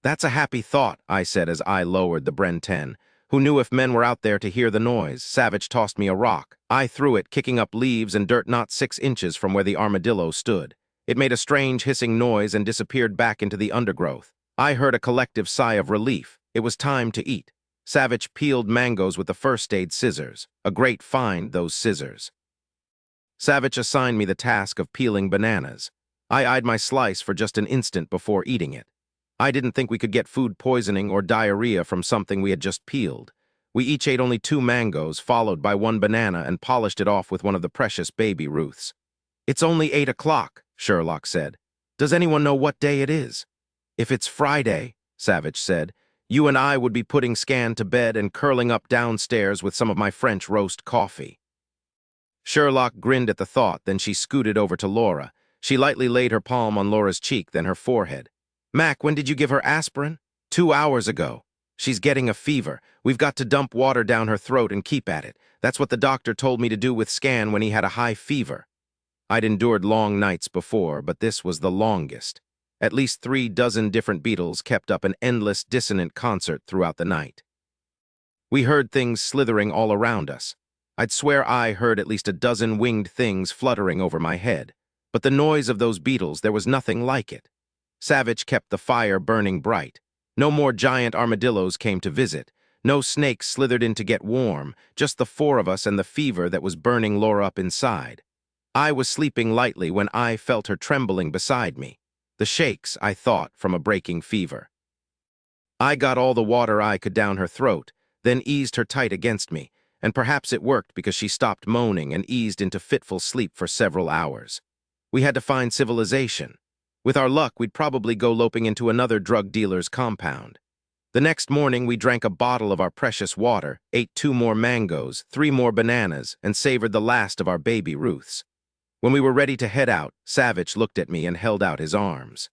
"That's a happy thought," I said as I lowered the Bren 10. Who knew if men were out there to hear the noise? Savich tossed me a rock. I threw it, kicking up leaves and dirt not 6 inches from where the armadillo stood. It made a strange hissing noise and disappeared back into the undergrowth. I heard a collective sigh of relief. It was time to eat. Savich peeled mangoes with the first aid scissors. A great find, those scissors. Savich assigned me the task of peeling bananas. I eyed my slice for just an instant before eating it. I didn't think we could get food poisoning or diarrhea from something we had just peeled. We each ate only 2 mangoes, followed by 1 banana, and polished it off with one of the precious baby Ruths. "It's only 8 o'clock, Sherlock said. "Does anyone know what day it is?" "If it's Friday," Savich said. You and I would be putting Scan to bed and curling up downstairs with some of my French roast coffee. Sherlock grinned at the thought, then she scooted over to Laura. She lightly laid her palm on Laura's cheek, then her forehead. Mac, when did you give her aspirin? 2 hours ago. She's getting a fever. We've got to dump water down her throat and keep at it. That's what the doctor told me to do with Scan when he had a high fever. I'd endured long nights before, but this was the longest. At least 3 dozen different beetles kept up an endless, dissonant concert throughout the night. We heard things slithering all around us. I'd swear I heard at least a dozen winged things fluttering over my head. But the noise of those beetles, there was nothing like it. Savich kept the fire burning bright. No more giant armadillos came to visit. No snakes slithered in to get warm, just the 4 of us and the fever that was burning Laura up inside. I was sleeping lightly when I felt her trembling beside me. The shakes, I thought, from a breaking fever. I got all the water I could down her throat, then eased her tight against me, and perhaps it worked because she stopped moaning and eased into fitful sleep for several hours. We had to find civilization. With our luck, we'd probably go loping into another drug dealer's compound. The next morning, we drank a bottle of our precious water, ate 2 more mangoes, 3 more bananas, and savored the last of our baby Ruths. When we were ready to head out, Savich looked at me and held out his arms.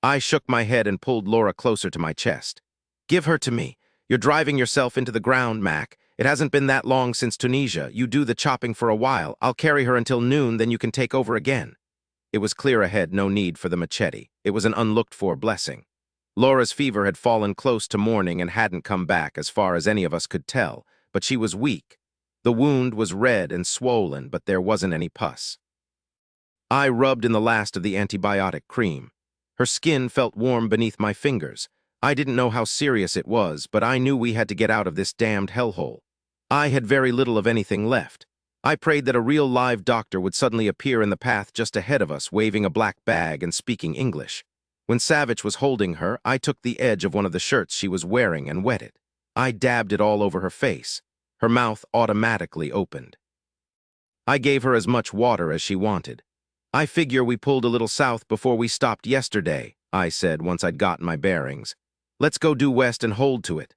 I shook my head and pulled Laura closer to my chest. Give her to me. You're driving yourself into the ground, Mac. It hasn't been that long since Tunisia. You do the chopping for a while. I'll carry her until noon, then you can take over again. It was clear ahead, no need for the machete. It was an unlooked-for blessing. Laura's fever had fallen close to morning and hadn't come back as far as any of us could tell, but she was weak. The wound was red and swollen, but there wasn't any pus. I rubbed in the last of the antibiotic cream. Her skin felt warm beneath my fingers. I didn't know how serious it was, but I knew we had to get out of this damned hellhole. I had very little of anything left. I prayed that a real live doctor would suddenly appear in the path just ahead of us, waving a black bag and speaking English. When Savich was holding her, I took the edge of one of the shirts she was wearing and wet it. I dabbed it all over her face. Her mouth automatically opened. I gave her as much water as she wanted. I figure we pulled a little south before we stopped yesterday, I said once I'd gotten my bearings. Let's go due west and hold to it.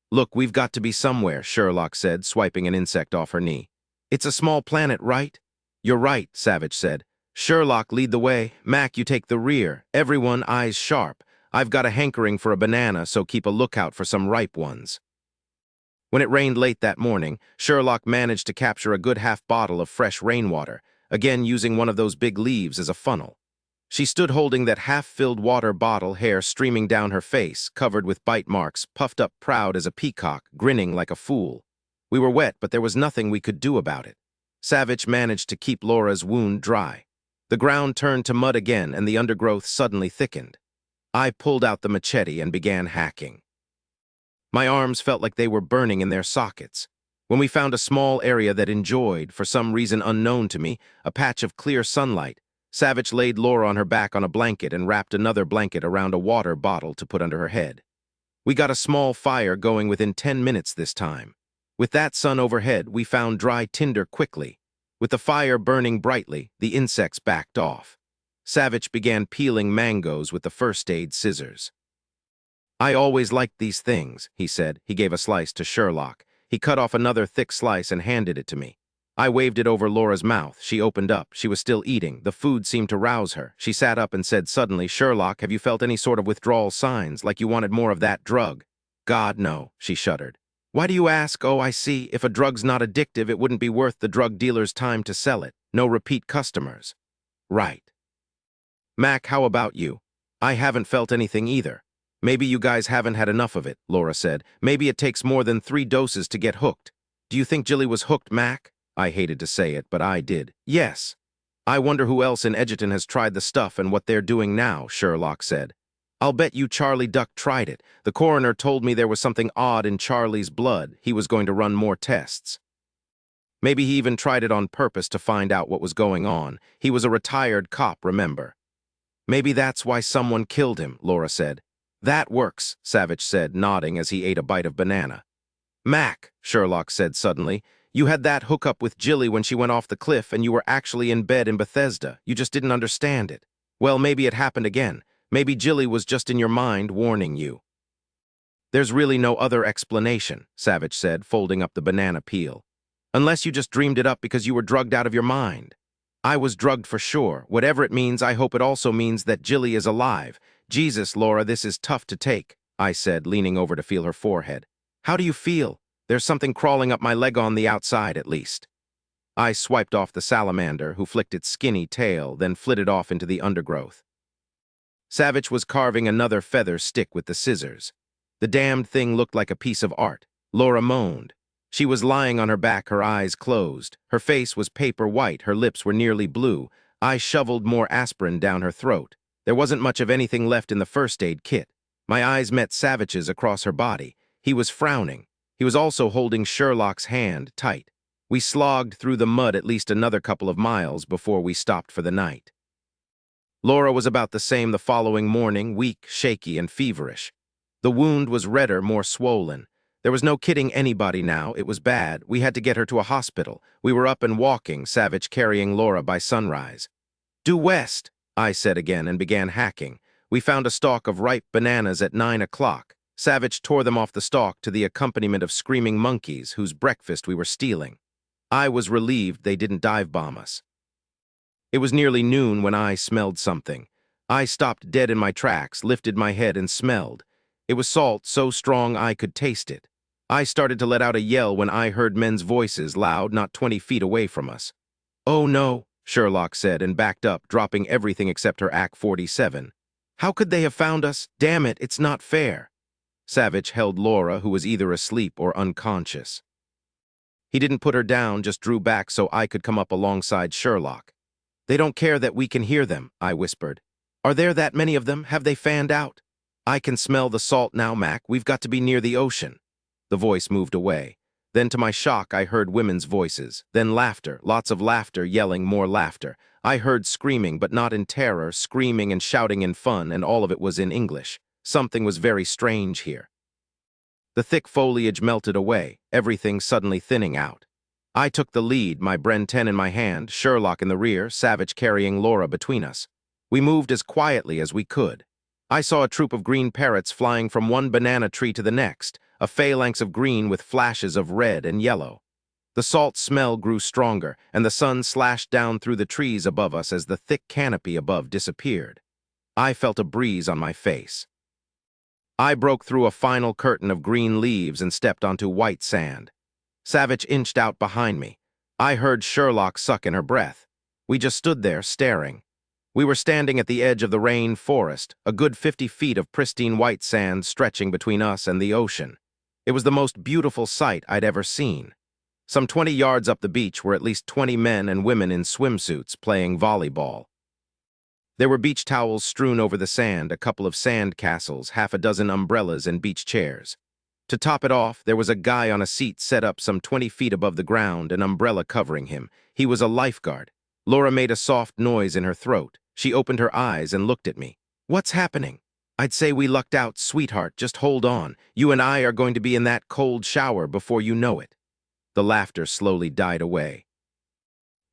Look, we've got to be somewhere, Sherlock said, swiping an insect off her knee. It's a small planet, right? You're right, Savich said. Sherlock, lead the way. Mac, you take the rear. Everyone, eyes sharp. I've got a hankering for a banana, so keep a lookout for some ripe ones. When it rained late that morning, Sherlock managed to capture a good half bottle of fresh rainwater, again using one of those big leaves as a funnel. She stood holding that half-filled water bottle, hair streaming down her face, covered with bite marks, puffed up proud as a peacock, grinning like a fool. We were wet, but there was nothing we could do about it. Savich managed to keep Laura's wound dry. The ground turned to mud again, and the undergrowth suddenly thickened. I pulled out the machete and began hacking. My arms felt like they were burning in their sockets. When we found a small area that enjoyed, for some reason unknown to me, a patch of clear sunlight, Savich laid Laura on her back on a blanket and wrapped another blanket around a water bottle to put under her head. We got a small fire going within 10 minutes this time. With that sun overhead, we found dry tinder quickly. With the fire burning brightly, the insects backed off. Savich began peeling mangoes with the first aid scissors. I always liked these things, he said. He gave a slice to Sherlock. He cut off another thick slice and handed it to me. I waved it over Laura's mouth. She opened up. She was still eating. The food seemed to rouse her. She sat up and said suddenly, Sherlock, have you felt any sort of withdrawal signs, like you wanted more of that drug? God, no, she shuddered. Why do you ask? Oh, I see. If a drug's not addictive, it wouldn't be worth the drug dealer's time to sell it. No repeat customers. Right. Mac, how about you? I haven't felt anything either. Maybe you guys haven't had enough of it, Laura said. Maybe it takes more than 3 doses to get hooked. Do you think Jilly was hooked, Mac? I hated to say it, but I did. Yes. I wonder who else in Edgerton has tried the stuff and what they're doing now, Sherlock said. I'll bet you Charlie Duck tried it. The coroner told me there was something odd in Charlie's blood. He was going to run more tests. Maybe he even tried it on purpose to find out what was going on. He was a retired cop, remember? Maybe that's why someone killed him, Laura said. That works, Savich said, nodding as he ate a bite of banana. Mac, Sherlock said suddenly, you had that hookup with Jilly when she went off the cliff and you were actually in bed in Bethesda. You just didn't understand it. Well, maybe it happened again. Maybe Jilly was just in your mind warning you. There's really no other explanation, Savich said, folding up the banana peel. Unless you just dreamed it up because you were drugged out of your mind. I was drugged for sure. Whatever it means, I hope it also means that Jilly is alive. Jesus, Laura, this is tough to take, I said, leaning over to feel her forehead. How do you feel? There's something crawling up my leg on the outside, at least. I swiped off the salamander, who flicked its skinny tail, then flitted off into the undergrowth. Savich was carving another feather stick with the scissors. The damned thing looked like a piece of art. Laura moaned. She was lying on her back, her eyes closed. Her face was paper white, her lips were nearly blue. I shoveled more aspirin down her throat. There wasn't much of anything left in the first aid kit. My eyes met Savich's across her body. He was frowning. He was also holding Sherlock's hand tight. We slogged through the mud at least another couple of miles before we stopped for the night. Laura was about the same the following morning, weak, shaky, and feverish. The wound was redder, more swollen. There was no kidding anybody now. It was bad. We had to get her to a hospital. We were up and walking, Savich carrying Laura by sunrise. Due west, I said again and began hacking. We found a stalk of ripe bananas at 9 o'clock. Savich tore them off the stalk to the accompaniment of screaming monkeys whose breakfast we were stealing. I was relieved they didn't dive bomb us. It was nearly noon when I smelled something. I stopped dead in my tracks, lifted my head, and smelled. It was salt so strong I could taste it. I started to let out a yell when I heard men's voices loud, not 20 feet away from us. Oh no, Sherlock said and backed up, dropping everything except her AK-47. How could they have found us? Damn it, it's not fair. Savich held Laura, who was either asleep or unconscious. He didn't put her down, just drew back so I could come up alongside Sherlock. They don't care that we can hear them, I whispered. Are there that many of them? Have they fanned out? I can smell the salt now, Mac. We've got to be near the ocean. The voice moved away. Then to my shock, I heard women's voices. Then laughter, lots of laughter, yelling, more laughter. I heard screaming, but not in terror, screaming and shouting in fun, and all of it was in English. Something was very strange here. The thick foliage melted away, everything suddenly thinning out. I took the lead, my Bren 10 in my hand, Sherlock in the rear, Savich carrying Laura between us. We moved as quietly as we could. I saw a troop of green parrots flying from one banana tree to the next, a phalanx of green with flashes of red and yellow. The salt smell grew stronger, and the sun slashed down through the trees above us as the thick canopy above disappeared. I felt a breeze on my face. I broke through a final curtain of green leaves and stepped onto white sand. Savich inched out behind me. I heard Sherlock suck in her breath. We just stood there, staring. We were standing at the edge of the rain forest, a good 50 feet of pristine white sand stretching between us and the ocean. It was the most beautiful sight I'd ever seen. Some 20 yards up the beach were at least 20 men and women in swimsuits playing volleyball. There were beach towels strewn over the sand, a couple of sand castles, half a dozen umbrellas and beach chairs. To top it off, there was a guy on a seat set up some 20 feet above the ground, an umbrella covering him. He was a lifeguard. Laura made a soft noise in her throat. She opened her eyes and looked at me. What's happening? I'd say we lucked out, sweetheart. Just hold on. You and I are going to be in that cold shower before you know it. The laughter slowly died away.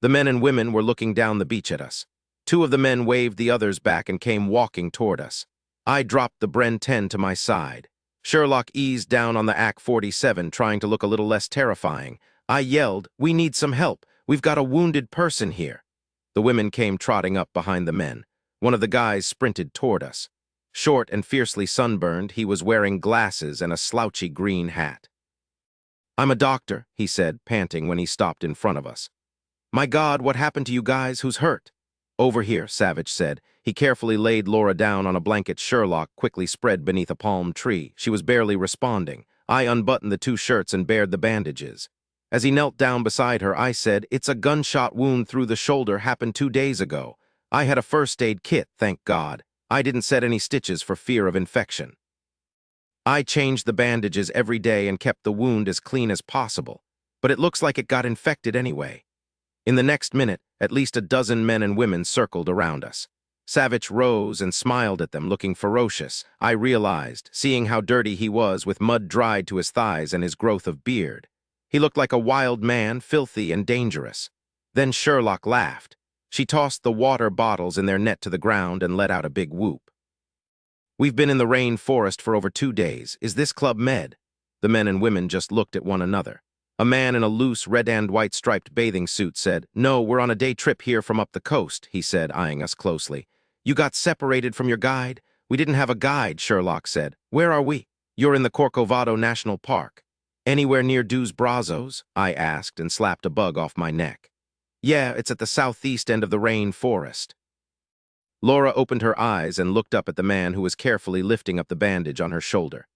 The men and women were looking down the beach at us. Two of the men waved the others back and came walking toward us. I dropped the Bren 10 to my side. Sherlock eased down on the AK-47, trying to look a little less terrifying. I yelled, "We need some help. We've got a wounded person here." The women came trotting up behind the men. One of the guys sprinted toward us. Short and fiercely sunburned, he was wearing glasses and a slouchy green hat. "I'm a doctor," he said, panting when he stopped in front of us. "My God, what happened to you guys? Who's hurt?" "Over here," Savich said. He carefully laid Laura down on a blanket Sherlock quickly spread beneath a palm tree. She was barely responding. I unbuttoned the two shirts and bared the bandages. As he knelt down beside her, I said, "It's a gunshot wound through the shoulder, happened 2 days ago. I had a first aid kit, thank God. I didn't set any stitches for fear of infection. I changed the bandages every day and kept the wound as clean as possible, but it looks like it got infected anyway." In the next minute, at least a dozen men and women circled around us. Savich rose and smiled at them, looking ferocious. I realized, seeing how dirty he was with mud dried to his thighs and his growth of beard. He looked like a wild man, filthy and dangerous. Then Sherlock laughed. She tossed the water bottles in their net to the ground and let out a big whoop. We've been in the rainforest for over 2 days. Is this Club Med? The men and women just looked at one another. A man in a loose red and white striped bathing suit said, "No, we're on a day trip here from up the coast," he said, eyeing us closely. "You got separated from your guide?" "We didn't have a guide," Sherlock said. "Where are we?" "You're in the Corcovado National Park." "Anywhere near Dos Brazos?" I asked and slapped a bug off my neck. "Yeah, it's at the southeast end of the rainforest." Laura opened her eyes and looked up at the man who was carefully lifting up the bandage on her shoulder.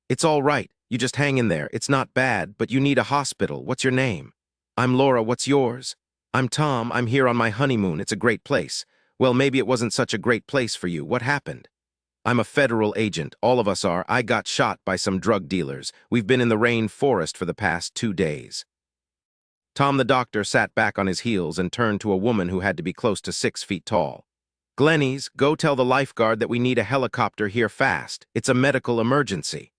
"It's all right. You just hang in there. It's not bad, but you need a hospital. What's your name?" "I'm Laura. What's yours?" "I'm Tom. I'm here on my honeymoon. It's a great place." "Well, maybe it wasn't such a great place for you. What happened?" "I'm a federal agent. All of us are. I got shot by some drug dealers. We've been in the rainforest for the past 2 days." Tom the doctor sat back on his heels and turned to a woman who had to be close to 6 feet tall. "Glennies, go tell the lifeguard that we need a helicopter here fast. It's a medical emergency."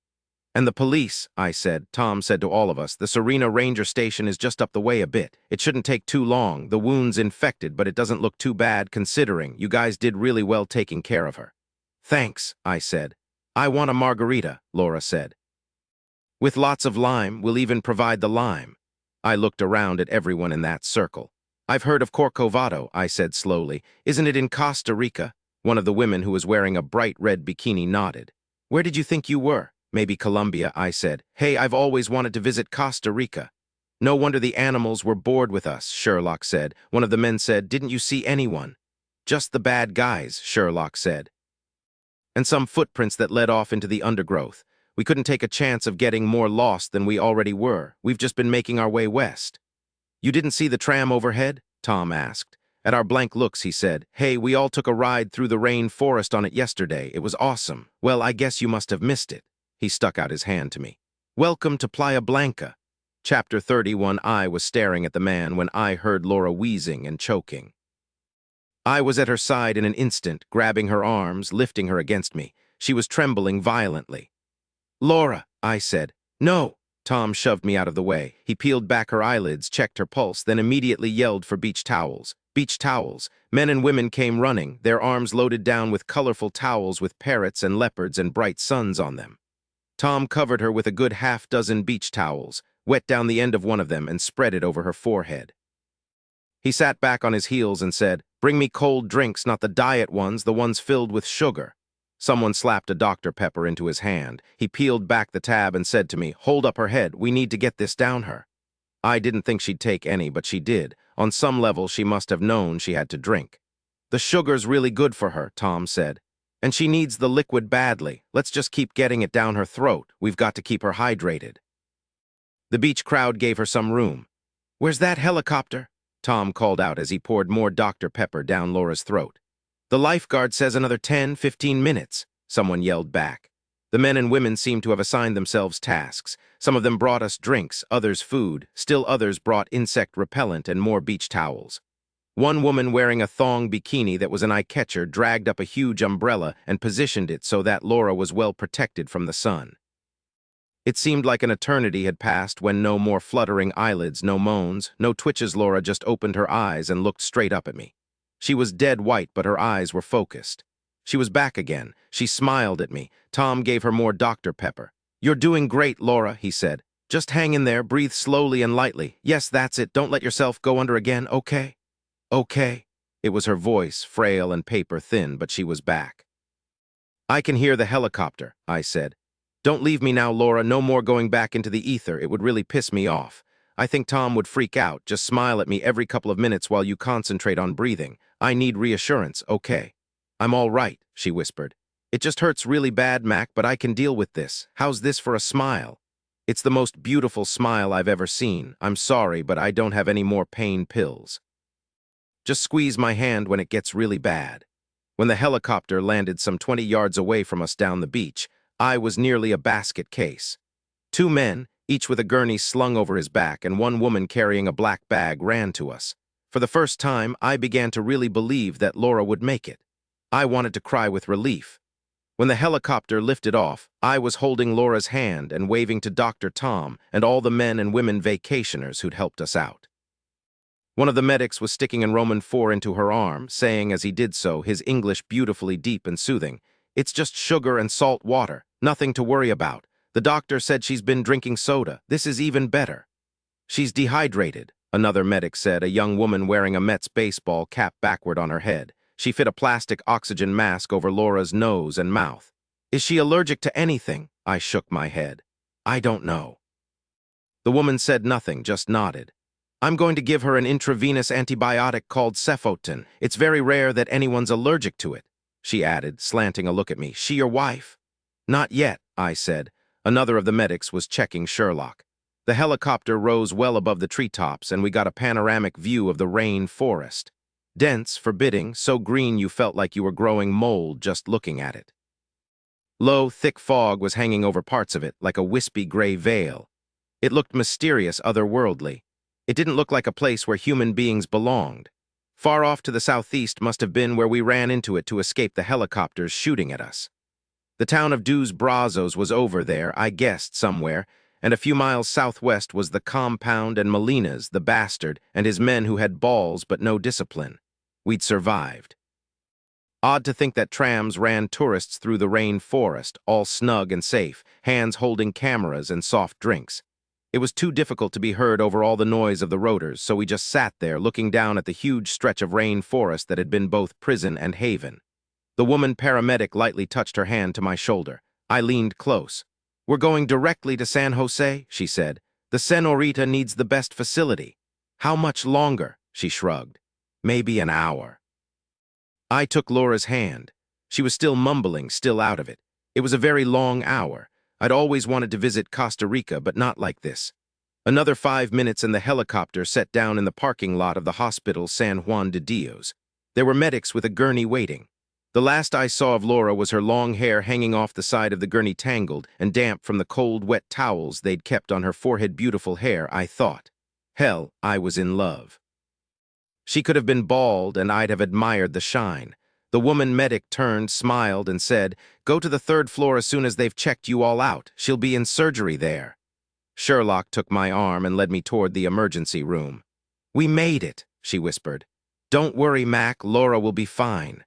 "And the police," I said. Tom said to all of us, "The Serena Ranger Station is just up the way a bit. It shouldn't take too long. The wound's infected, but it doesn't look too bad considering. You guys did really well taking care of her." "Thanks," I said. "I want a margarita," Laura said. "With lots of lime. We'll even provide the lime." I looked around at everyone in that circle. "I've heard of Corcovado," I said slowly. "Isn't it in Costa Rica?" One of the women who was wearing a bright red bikini nodded. "Where did you think you were?" "Maybe Colombia," I said. "Hey, I've always wanted to visit Costa Rica." "No wonder the animals were bored with us," Sherlock said. One of the men said, "Didn't you see anyone?" "Just the bad guys," Sherlock said. "And some footprints that led off into the undergrowth. We couldn't take a chance of getting more lost than we already were. We've just been making our way west." "You didn't see the tram overhead?" Tom asked. At our blank looks, he said, "Hey, we all took a ride through the rainforest on it yesterday. It was awesome." "Well, I guess you must have missed it." He stuck out his hand to me. "Welcome to Playa Blanca." Chapter 31. I was staring at the man when I heard Laura wheezing and choking. I was at her side in an instant, grabbing her arms, lifting her against me. She was trembling violently. "Laura," I said. "No." Tom shoved me out of the way. He peeled back her eyelids, checked her pulse, then immediately yelled for beach towels. Beach towels. Men and women came running, their arms loaded down with colorful towels with parrots and leopards and bright suns on them. Tom covered her with a good half-dozen beach towels, wet down the end of one of them, and spread it over her forehead. He sat back on his heels and said, "Bring me cold drinks, not the diet ones, the ones filled with sugar." Someone slapped a Dr. Pepper into his hand. He peeled back the tab and said to me, "Hold up her head, we need to get this down her." I didn't think she'd take any, but she did. On some level, she must have known she had to drink. "The sugar's really good for her," Tom said. "And she needs the liquid badly. Let's just keep getting it down her throat. We've got to keep her hydrated." The beach crowd gave her some room. "Where's that helicopter?" Tom called out as he poured more Dr. Pepper down Laura's throat. "The lifeguard says another 10-15 minutes, someone yelled back. The men and women seemed to have assigned themselves tasks. Some of them brought us drinks, others food, still others brought insect repellent and more beach towels. One woman wearing a thong bikini that was an eye-catcher dragged up a huge umbrella and positioned it so that Laura was well protected from the sun. It seemed like an eternity had passed when no more fluttering eyelids, no moans, no twitches. Laura just opened her eyes and looked straight up at me. She was dead white, but her eyes were focused. She was back again. She smiled at me. Tom gave her more Dr. Pepper. "You're doing great, Laura," he said. "Just hang in there, breathe slowly and lightly. Yes, that's it. Don't let yourself go under again, okay?" "Okay." It was her voice, frail and paper-thin, but she was back. "I can hear the helicopter," I said. "Don't leave me now, Laura. No more going back into the ether. It would really piss me off. I think Tom would freak out. Just smile at me every couple of minutes while you concentrate on breathing. I need reassurance, okay?" "I'm all right," she whispered. "It just hurts really bad, Mac, but I can deal with this. How's this for a smile?" "It's the most beautiful smile I've ever seen. I'm sorry, but I don't have any more pain pills. Just squeeze my hand when it gets really bad." When the helicopter landed some 20 yards away from us down the beach, I was nearly a basket case. Two men, each with a gurney slung over his back, and one woman carrying a black bag, ran to us. For the first time, I began to really believe that Laura would make it. I wanted to cry with relief. When the helicopter lifted off, I was holding Laura's hand and waving to Dr. Tom and all the men and women vacationers who'd helped us out. One of the medics was sticking in Roman 4 into her arm, saying as he did so, his English beautifully deep and soothing, It's just sugar and salt water, nothing to worry about. The doctor said she's been drinking soda. This is even better. She's dehydrated, another medic said, a young woman wearing a Mets baseball cap backward on her head. She fit a plastic oxygen mask over Laura's nose and mouth. Is she allergic to anything? I shook my head. I don't know. The woman said nothing, just nodded. I'm going to give her an intravenous antibiotic called Cefotin. It's very rare that anyone's allergic to it, she added, slanting a look at me. She your wife? Not yet, I said. Another of the medics was checking Sherlock. The helicopter rose well above the treetops, and we got a panoramic view of the rain forest. Dense, forbidding, so green you felt like you were growing mold just looking at it. Low, thick fog was hanging over parts of it, like a wispy gray veil. It looked mysterious, otherworldly. It didn't look like a place where human beings belonged. Far off to the southeast must have been where we ran into it to escape the helicopters shooting at us. The town of Dos Brazos was over there, I guessed, somewhere, and a few miles southwest was the compound and Molina's, the bastard, and his men who had balls but no discipline. We'd survived. Odd to think that trams ran tourists through the rain forest, all snug and safe, hands holding cameras and soft drinks. It was too difficult to be heard over all the noise of the rotors, so we just sat there looking down at the huge stretch of rain forest that had been both prison and haven. The woman paramedic lightly touched her hand to my shoulder. I leaned close. We're going directly to San Jose, she said. The senorita needs the best facility. How much longer? She shrugged. Maybe an hour. I took Laura's hand. She was still mumbling, still out of it. It was a very long hour. I'd always wanted to visit Costa Rica, but not like this. Another 5 minutes and the helicopter set down in the parking lot of the hospital San Juan de Dios. There were medics with a gurney waiting. The last I saw of Laura was her long hair hanging off the side of the gurney, tangled and damp from the cold, wet towels they'd kept on her forehead. Beautiful hair, I thought. Hell, I was in love. She could have been bald, and I'd have admired the shine. The woman medic turned, smiled, and said, Go to the 3rd floor as soon as they've checked you all out. She'll be in surgery there. Sherlock took my arm and led me toward the emergency room. We made it, she whispered. Don't worry, Mac, Laura will be fine.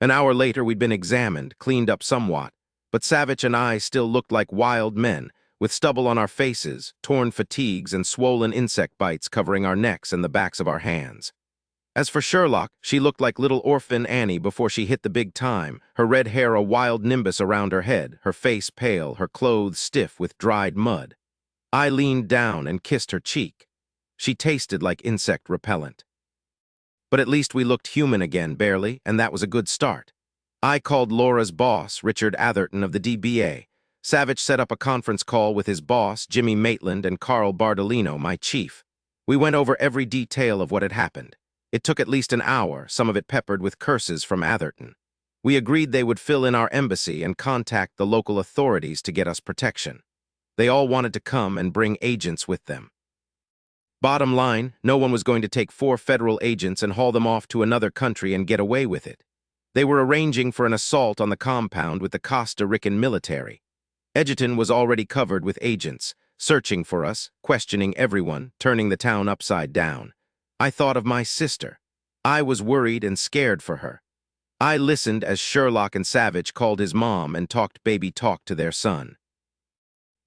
An hour later, we'd been examined, cleaned up somewhat, but Savich and I still looked like wild men, with stubble on our faces, torn fatigues, and swollen insect bites covering our necks and the backs of our hands. As for Sherlock, she looked like little orphan Annie before she hit the big time, her red hair a wild nimbus around her head, her face pale, her clothes stiff with dried mud. I leaned down and kissed her cheek. She tasted like insect repellent. But at least we looked human again, barely, and that was a good start. I called Laura's boss, Richard Atherton of the DBA. Savich set up a conference call with his boss, Jimmy Maitland, and Carl Bardolino, my chief. We went over every detail of what had happened. It took at least an hour, some of it peppered with curses from Atherton. We agreed they would fill in our embassy and contact the local authorities to get us protection. They all wanted to come and bring agents with them. Bottom line, no one was going to take 4 federal agents and haul them off to another country and get away with it. They were arranging for an assault on the compound with the Costa Rican military. Edgerton was already covered with agents, searching for us, questioning everyone, turning the town upside down. I thought of my sister. I was worried and scared for her. I listened as Sherlock and Savich called his mom and talked baby talk to their son.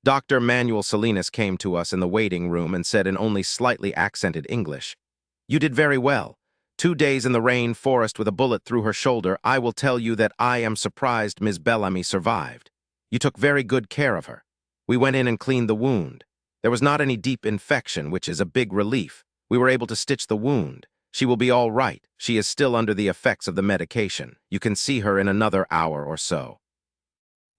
Dr. Manuel Salinas came to us in the waiting room and said in only slightly accented English, You did very well. 2 days in the rain forest with a bullet through her shoulder. I will tell you that I am surprised Ms. Bellamy survived. You took very good care of her. We went in and cleaned the wound. There was not any deep infection, which is a big relief. We were able to stitch the wound. She will be all right. She is still under the effects of the medication. You can see her in another hour or so.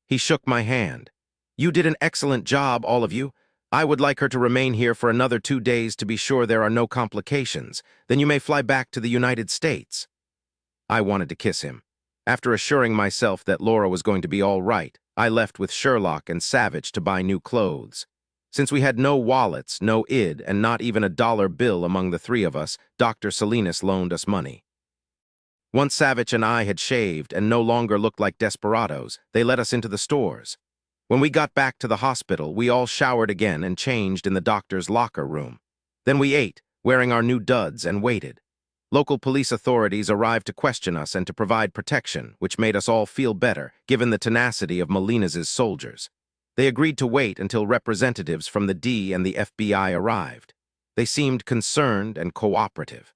He shook my hand. You did an excellent job, all of you. I would like her to remain here for another 2 days to be sure there are no complications. Then you may fly back to the United States. I wanted to kiss him. After assuring myself that Laura was going to be all right, I left with Sherlock and Savich to buy new clothes. Since we had no wallets, no id, and not even a dollar bill among the 3 of us, Dr. Salinas loaned us money. Once Savich and I had shaved and no longer looked like desperados, they let us into the stores. When we got back to the hospital, we all showered again and changed in the doctor's locker room. Then we ate, wearing our new duds, and waited. Local police authorities arrived to question us and to provide protection, which made us all feel better, given the tenacity of Molina's soldiers. They agreed to wait until representatives from the D and the FBI arrived. They seemed concerned and cooperative.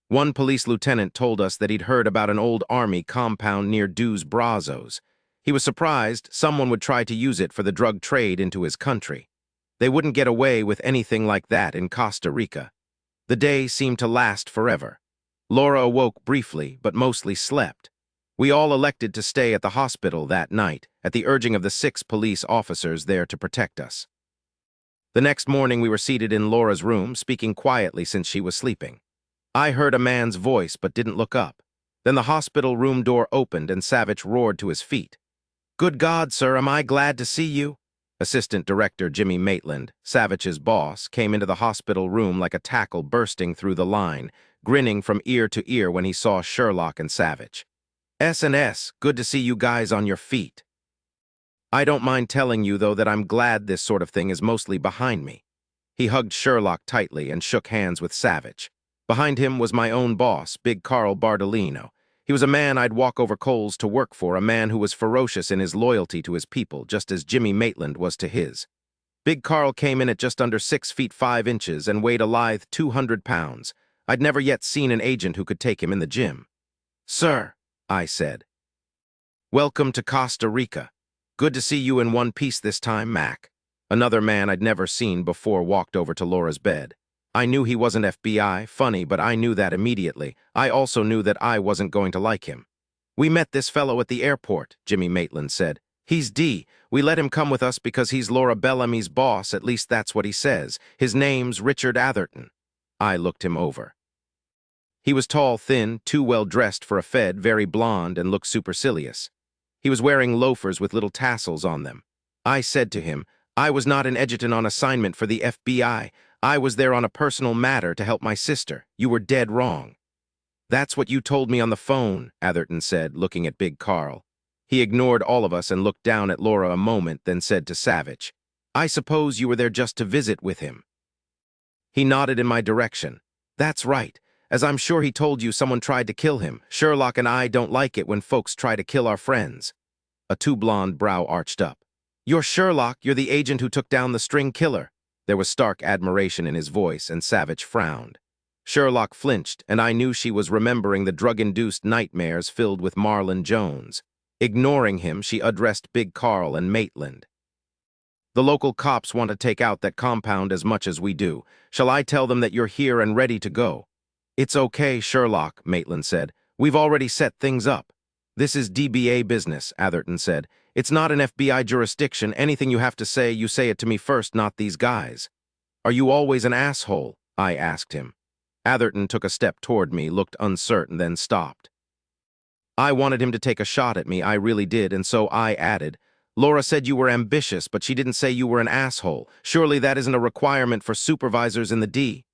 One police lieutenant told us that he'd heard about an old army compound near Dos Brazos. He was surprised someone would try to use it for the drug trade into his country. They wouldn't get away with anything like that in Costa Rica. The day seemed to last forever. Laura awoke briefly, but mostly slept. We all elected to stay at the hospital that night, at the urging of the 6 police officers there to protect us. The next morning we were seated in Laura's room, speaking quietly since she was sleeping. I heard a man's voice but didn't look up. Then the hospital room door opened and Savich roared to his feet. "Good God, sir, am I glad to see you?" Assistant Director Jimmy Maitland, Savich's boss, came into the hospital room like a tackle bursting through the line, grinning from ear to ear when he saw Sherlock and Savich. "S&S, good to see you guys on your feet. I don't mind telling you, though, that I'm glad this sort of thing is mostly behind me." He hugged Sherlock tightly and shook hands with Savich. Behind him was my own boss, Big Carl Bardolino. He was a man I'd walk over coals to work for, a man who was ferocious in his loyalty to his people, just as Jimmy Maitland was to his. Big Carl came in at just under 6 feet 5 inches and weighed a lithe 200 pounds. I'd never yet seen an agent who could take him in the gym. "Sir," I said. "Welcome to Costa Rica. Good to see you in one piece this time, Mac." Another man I'd never seen before walked over to Laura's bed. I knew he wasn't FBI, funny, but I knew that immediately. I also knew that I wasn't going to like him. "We met this fellow at the airport," Jimmy Maitland said. "He's D. We let him come with us because he's Laura Bellamy's boss, at least that's what he says. His name's Richard Atherton." I looked him over. He was tall, thin, too well dressed for a Fed, very blond, and looked supercilious. He was wearing loafers with little tassels on them. I said to him, "I was not in Edgerton on assignment for the FBI. I was there on a personal matter to help my sister. You were dead wrong." "That's what you told me on the phone," Atherton said, looking at Big Carl. He ignored all of us and looked down at Laura a moment, then said to Savich, "I suppose you were there just to visit with him." He nodded in my direction. "That's right. As I'm sure he told you, someone tried to kill him. Sherlock and I don't like it when folks try to kill our friends." A too-blonde brow arched up. "You're Sherlock. You're the agent who took down the string killer." There was stark admiration in his voice, and Savich frowned. Sherlock flinched, and I knew she was remembering the drug-induced nightmares filled with Marlon Jones. Ignoring him, she addressed Big Carl and Maitland. "The local cops want to take out that compound as much as we do. Shall I tell them that you're here and ready to go?" "It's okay, Sherlock," Maitland said. "We've already set things up." "This is DBA business," Atherton said. "It's not an FBI jurisdiction. Anything you have to say, you say it to me first, not these guys." "Are you always an asshole?" I asked him. Atherton took a step toward me, looked uncertain, then stopped. I wanted him to take a shot at me, I really did, and so I added, "Laura said you were ambitious, but she didn't say you were an asshole. Surely that isn't a requirement for supervisors in the D."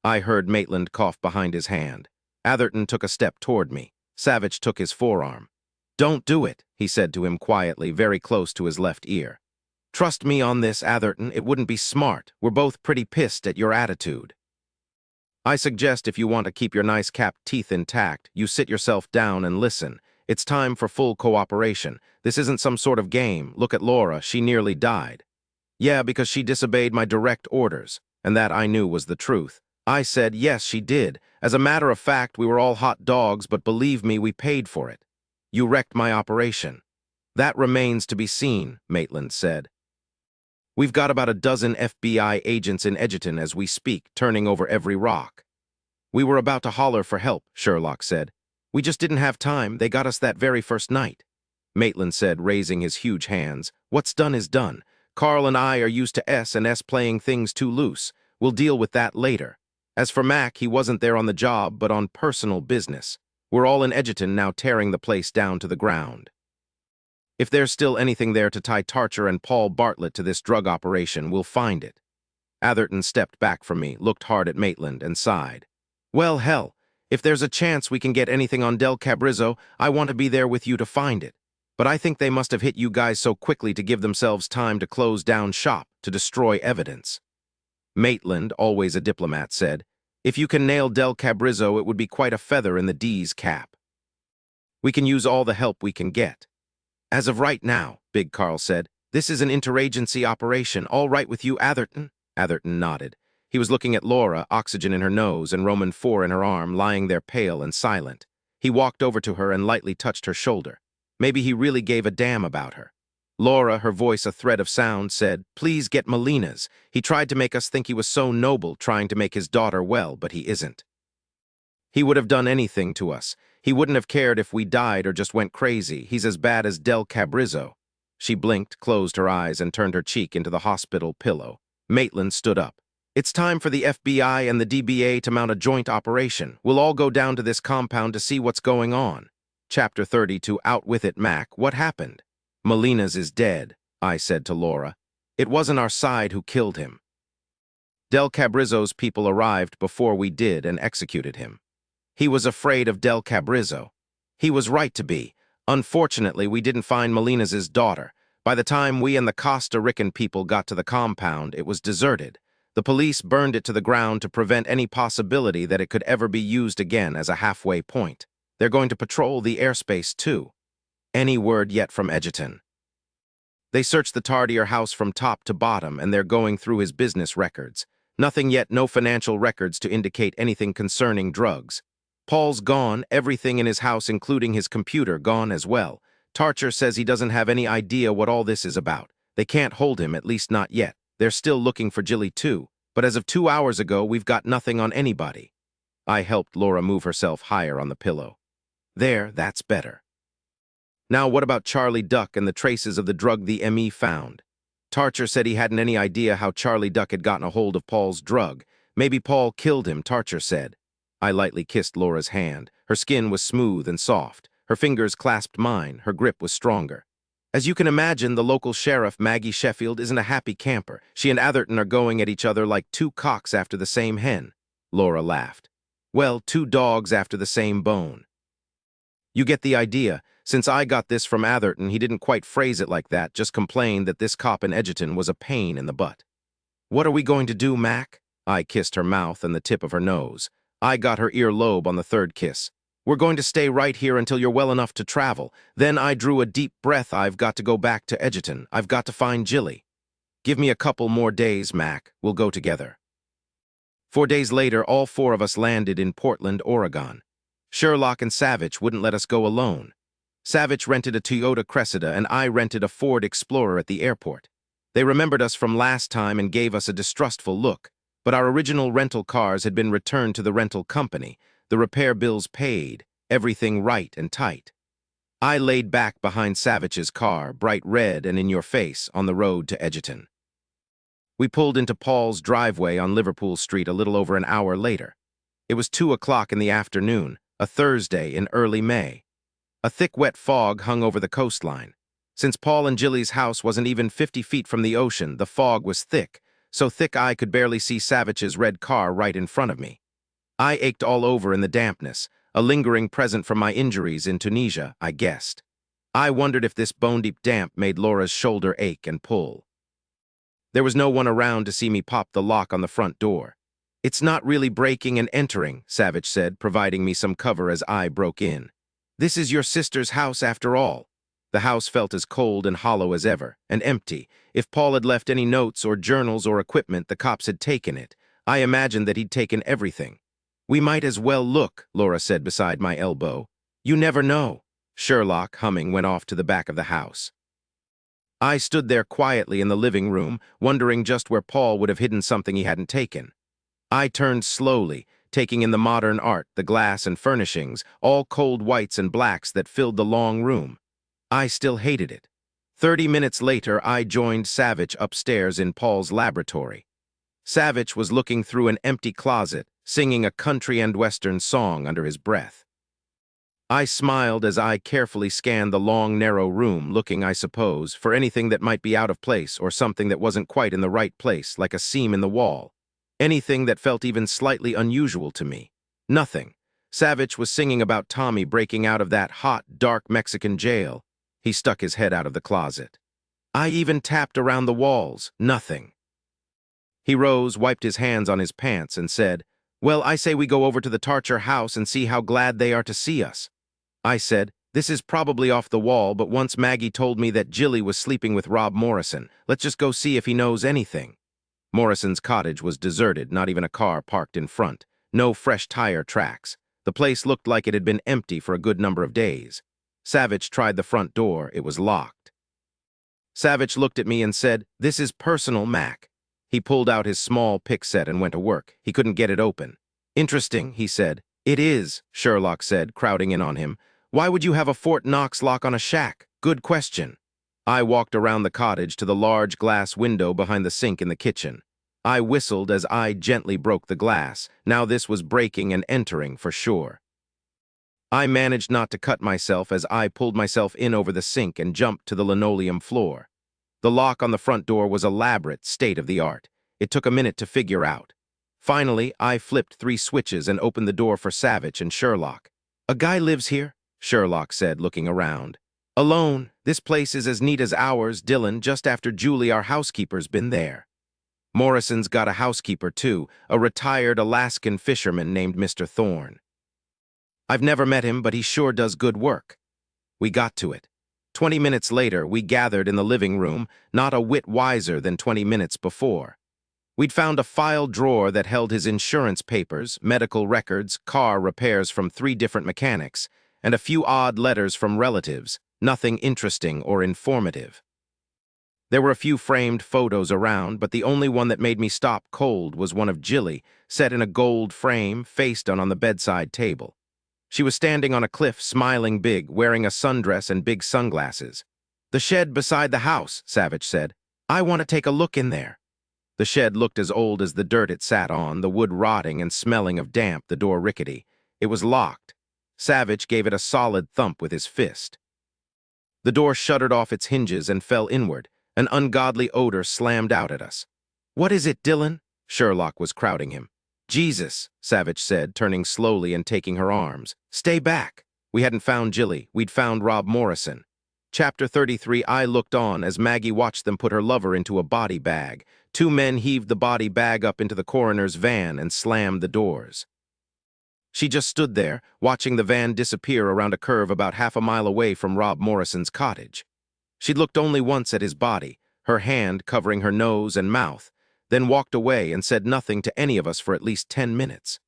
I heard Maitland cough behind his hand. Atherton took a step toward me. Savich took his forearm. "Don't do it," he said to him quietly, very close to his left ear. "Trust me on this, Atherton. It wouldn't be smart. We're both pretty pissed at your attitude. I suggest if you want to keep your nice capped teeth intact, you sit yourself down and listen. It's time for full cooperation. This isn't some sort of game. Look at Laura. She nearly died." "Yeah, because she disobeyed my direct orders." And that I knew was the truth. I said, "Yes, she did. As a matter of fact, we were all hot dogs, but believe me, we paid for it. You wrecked my operation." "That remains to be seen," Maitland said. "We've got about a dozen FBI agents in Edgerton as we speak, turning over every rock." "We were about to holler for help," Sherlock said. "We just didn't have time. They got us that very first night." Maitland said, raising his huge hands. "What's done is done. Carl and I are used to S&S playing things too loose. We'll deal with that later. As for Mac, he wasn't there on the job, but on personal business. We're all in Edgerton now, tearing the place down to the ground. If there's still anything there to tie Tarcher and Paul Bartlett to this drug operation, we'll find it." Atherton stepped back from me, looked hard at Maitland, and sighed. "Well, hell, if there's a chance we can get anything on Del Cabrizzo, I want to be there with you to find it. But I think they must have hit you guys so quickly to give themselves time to close down shop, to destroy evidence." Maitland, always a diplomat, said, If you can nail Del Cabrizzo, it would be quite a feather in the D's cap. We can use all the help we can get. As of right now, Big Carl said, this is an interagency operation. All right with you, Atherton? Atherton nodded. He was looking at Laura, oxygen in her nose and Roman 4 in her arm, lying there pale and silent. He walked over to her and lightly touched her shoulder. Maybe he really gave a damn about her. Laura, her voice a thread of sound, said, please get Molina's. He tried to make us think he was so noble, trying to make his daughter well, but he isn't. He would have done anything to us. He wouldn't have cared if we died or just went crazy. He's as bad as Del Cabrizzo. She blinked, closed her eyes, and turned her cheek into the hospital pillow. Maitland stood up. It's time for the FBI and the DBA to mount a joint operation. We'll all go down to this compound to see what's going on. Chapter 32, Out With It, Mac. What happened? Molina's is dead, I said to Laura. It wasn't our side who killed him. Del Cabrizzo's people arrived before we did and executed him. He was afraid of Del Cabrizzo. He was right to be. Unfortunately, we didn't find Molina's daughter. By the time we and the Costa Rican people got to the compound, it was deserted. The police burned it to the ground to prevent any possibility that it could ever be used again as a halfway point. They're going to patrol the airspace, too. Any word yet from Edgerton? They searched the Tardier house from top to bottom, and they're going through his business records. Nothing yet, no financial records to indicate anything concerning drugs. Paul's gone, everything in his house, including his computer, gone as well. Tarcher says he doesn't have any idea what all this is about. They can't hold him, at least not yet. They're still looking for Jilly too, but as of 2 hours ago, we've got nothing on anybody. I helped Laura move herself higher on the pillow. There, that's better. Now what about Charlie Duck and the traces of the drug the ME found? Tarcher said he hadn't any idea how Charlie Duck had gotten a hold of Paul's drug. Maybe Paul killed him, Tarcher said. I lightly kissed Laura's hand. Her skin was smooth and soft. Her fingers clasped mine. Her grip was stronger. As you can imagine, the local sheriff, Maggie Sheffield, isn't a happy camper. She and Atherton are going at each other like two cocks after the same hen. Laura laughed. Well, two dogs after the same bone. You get the idea. Since I got this from Atherton, he didn't quite phrase it like that, just complained that this cop in Edgerton was a pain in the butt. What are we going to do, Mac? I kissed her mouth and the tip of her nose. I got her earlobe on the third kiss. We're going to stay right here until you're well enough to travel. Then I drew a deep breath. I've got to go back to Edgerton. I've got to find Jilly. Give me a couple more days, Mac. We'll go together. 4 days later, all 4 of us landed in Portland, Oregon. Sherlock and Savich wouldn't let us go alone. Savich rented a Toyota Cressida and I rented a Ford Explorer at the airport. They remembered us from last time and gave us a distrustful look, but our original rental cars had been returned to the rental company, the repair bills paid, everything right and tight. I laid back behind Savich's car, bright red and in your face, on the road to Edgerton. We pulled into Paul's driveway on Liverpool Street a little over an hour later. It was 2 o'clock in the afternoon, a Thursday in early May. A thick, wet fog hung over the coastline. Since Paul and Jilly's house wasn't even 50 feet from the ocean, the fog was thick, so thick I could barely see Savich's red car right in front of me. I ached all over in the dampness, a lingering present from my injuries in Tunisia, I guessed. I wondered if this bone-deep damp made Laura's shoulder ache and pull. There was no one around to see me pop the lock on the front door. It's not really breaking and entering, Savich said, providing me some cover as I broke in. This is your sister's house after all. The house felt as cold and hollow as ever, and empty. If Paul had left any notes or journals or equipment, the cops had taken it. I imagined that he'd taken everything. We might as well look, Laura said beside my elbow. You never know. Sherlock, humming, went off to the back of the house. I stood there quietly in the living room, wondering just where Paul would have hidden something he hadn't taken. I turned slowly, taking in the modern art, the glass and furnishings, all cold whites and blacks that filled the long room. I still hated it. 30 minutes later, I joined Savich upstairs in Paul's laboratory. Savich was looking through an empty closet, singing a country and western song under his breath. I smiled as I carefully scanned the long, narrow room, looking, I suppose, for anything that might be out of place or something that wasn't quite in the right place, like a seam in the wall. Anything that felt even slightly unusual to me. Nothing. Savich was singing about Tommy breaking out of that hot, dark Mexican jail. He stuck his head out of the closet. I even tapped around the walls. Nothing. He rose, wiped his hands on his pants, and said, Well, I say we go over to the Tarcher house and see how glad they are to see us. I said, this is probably off the wall, but once Maggie told me that Jilly was sleeping with Rob Morrison. Let's just go see if he knows anything. Morrison's cottage was deserted, not even a car parked in front. No fresh tire tracks. The place looked like it had been empty for a good number of days. Savich tried the front door. It was locked. Savich looked at me and said, "This is personal, Mac." He pulled out his small pick set and went to work. He couldn't get it open. "Interesting," he said. "It is," Sherlock said, crowding in on him. "Why would you have a Fort Knox lock on a shack? Good question." I walked around the cottage to the large glass window behind the sink in the kitchen. I whistled as I gently broke the glass. Now this was breaking and entering for sure. I managed not to cut myself as I pulled myself in over the sink and jumped to the linoleum floor. The lock on the front door was elaborate, state-of-the-art. It took a minute to figure out. Finally, I flipped 3 switches and opened the door for Savich and Sherlock. "A guy lives here," Sherlock said, looking around. "Alone. This place is as neat as ours, Dylan, just after Julie, our housekeeper's been there. Morrison's got a housekeeper, too, a retired Alaskan fisherman named Mr. Thorne. I've never met him, but he sure does good work." We got to it. 20 minutes later, we gathered in the living room, not a whit wiser than 20 minutes before. We'd found a file drawer that held his insurance papers, medical records, car repairs from 3 different mechanics, and a few odd letters from relatives, nothing interesting or informative. There were a few framed photos around, but the only one that made me stop cold was one of Jilly, set in a gold frame, face down on the bedside table. She was standing on a cliff, smiling big, wearing a sundress and big sunglasses. "The shed beside the house," Savich said. "I want to take a look in there." The shed looked as old as the dirt it sat on, the wood rotting and smelling of damp, the door rickety. It was locked. Savich gave it a solid thump with his fist. The door shuddered off its hinges and fell inward. An ungodly odor slammed out at us. "What is it, Dylan?" Sherlock was crowding him. "Jesus," Savich said, turning slowly and taking her arms. "Stay back." We hadn't found Jilly. We'd found Rob Morrison. Chapter 33. I looked on as Maggie watched them put her lover into a body bag. 2 men heaved the body bag up into the coroner's van and slammed the doors. She just stood there, watching the van disappear around a curve about half a mile away from Rob Morrison's cottage. She'd looked only once at his body, her hand covering her nose and mouth, then walked away and said nothing to any of us for at least 10 minutes.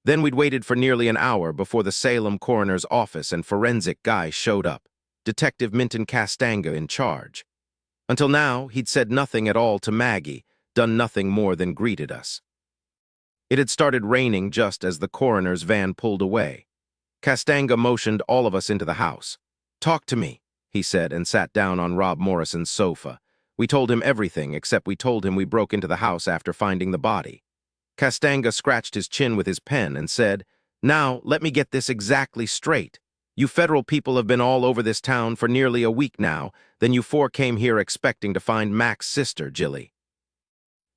Then we'd waited for nearly an hour before the Salem coroner's office and forensic guy showed up, Detective Minton Castanga in charge. Until now, he'd said nothing at all to Maggie, done nothing more than greeted us. It had started raining just as the coroner's van pulled away. Castanga motioned all of us into the house. "Talk to me," he said, and sat down on Rob Morrison's sofa. We told him everything, except we told him we broke into the house after finding the body. Castanga scratched his chin with his pen and said, "Now, let me get this exactly straight. You federal people have been all over this town for nearly a week now, then you 4 came here expecting to find Mac's sister, Jilly.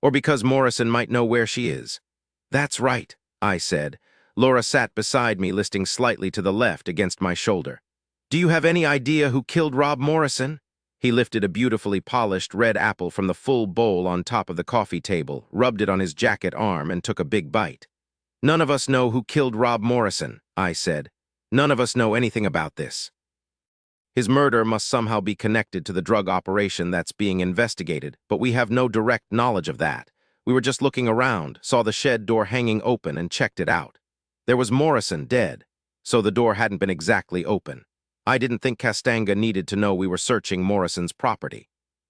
Or because Morrison might know where she is." "That's right," I said. Laura sat beside me, listing slightly to the left against my shoulder. "Do you have any idea who killed Rob Morrison?" He lifted a beautifully polished red apple from the full bowl on top of the coffee table, rubbed it on his jacket arm, and took a big bite. "None of us know who killed Rob Morrison," I said. "None of us know anything about this. His murder must somehow be connected to the drug operation that's being investigated, but we have no direct knowledge of that. We were just looking around, saw the shed door hanging open, and checked it out. There was Morrison dead, so the door hadn't been exactly open. I didn't think Castanga needed to know we were searching Morrison's property.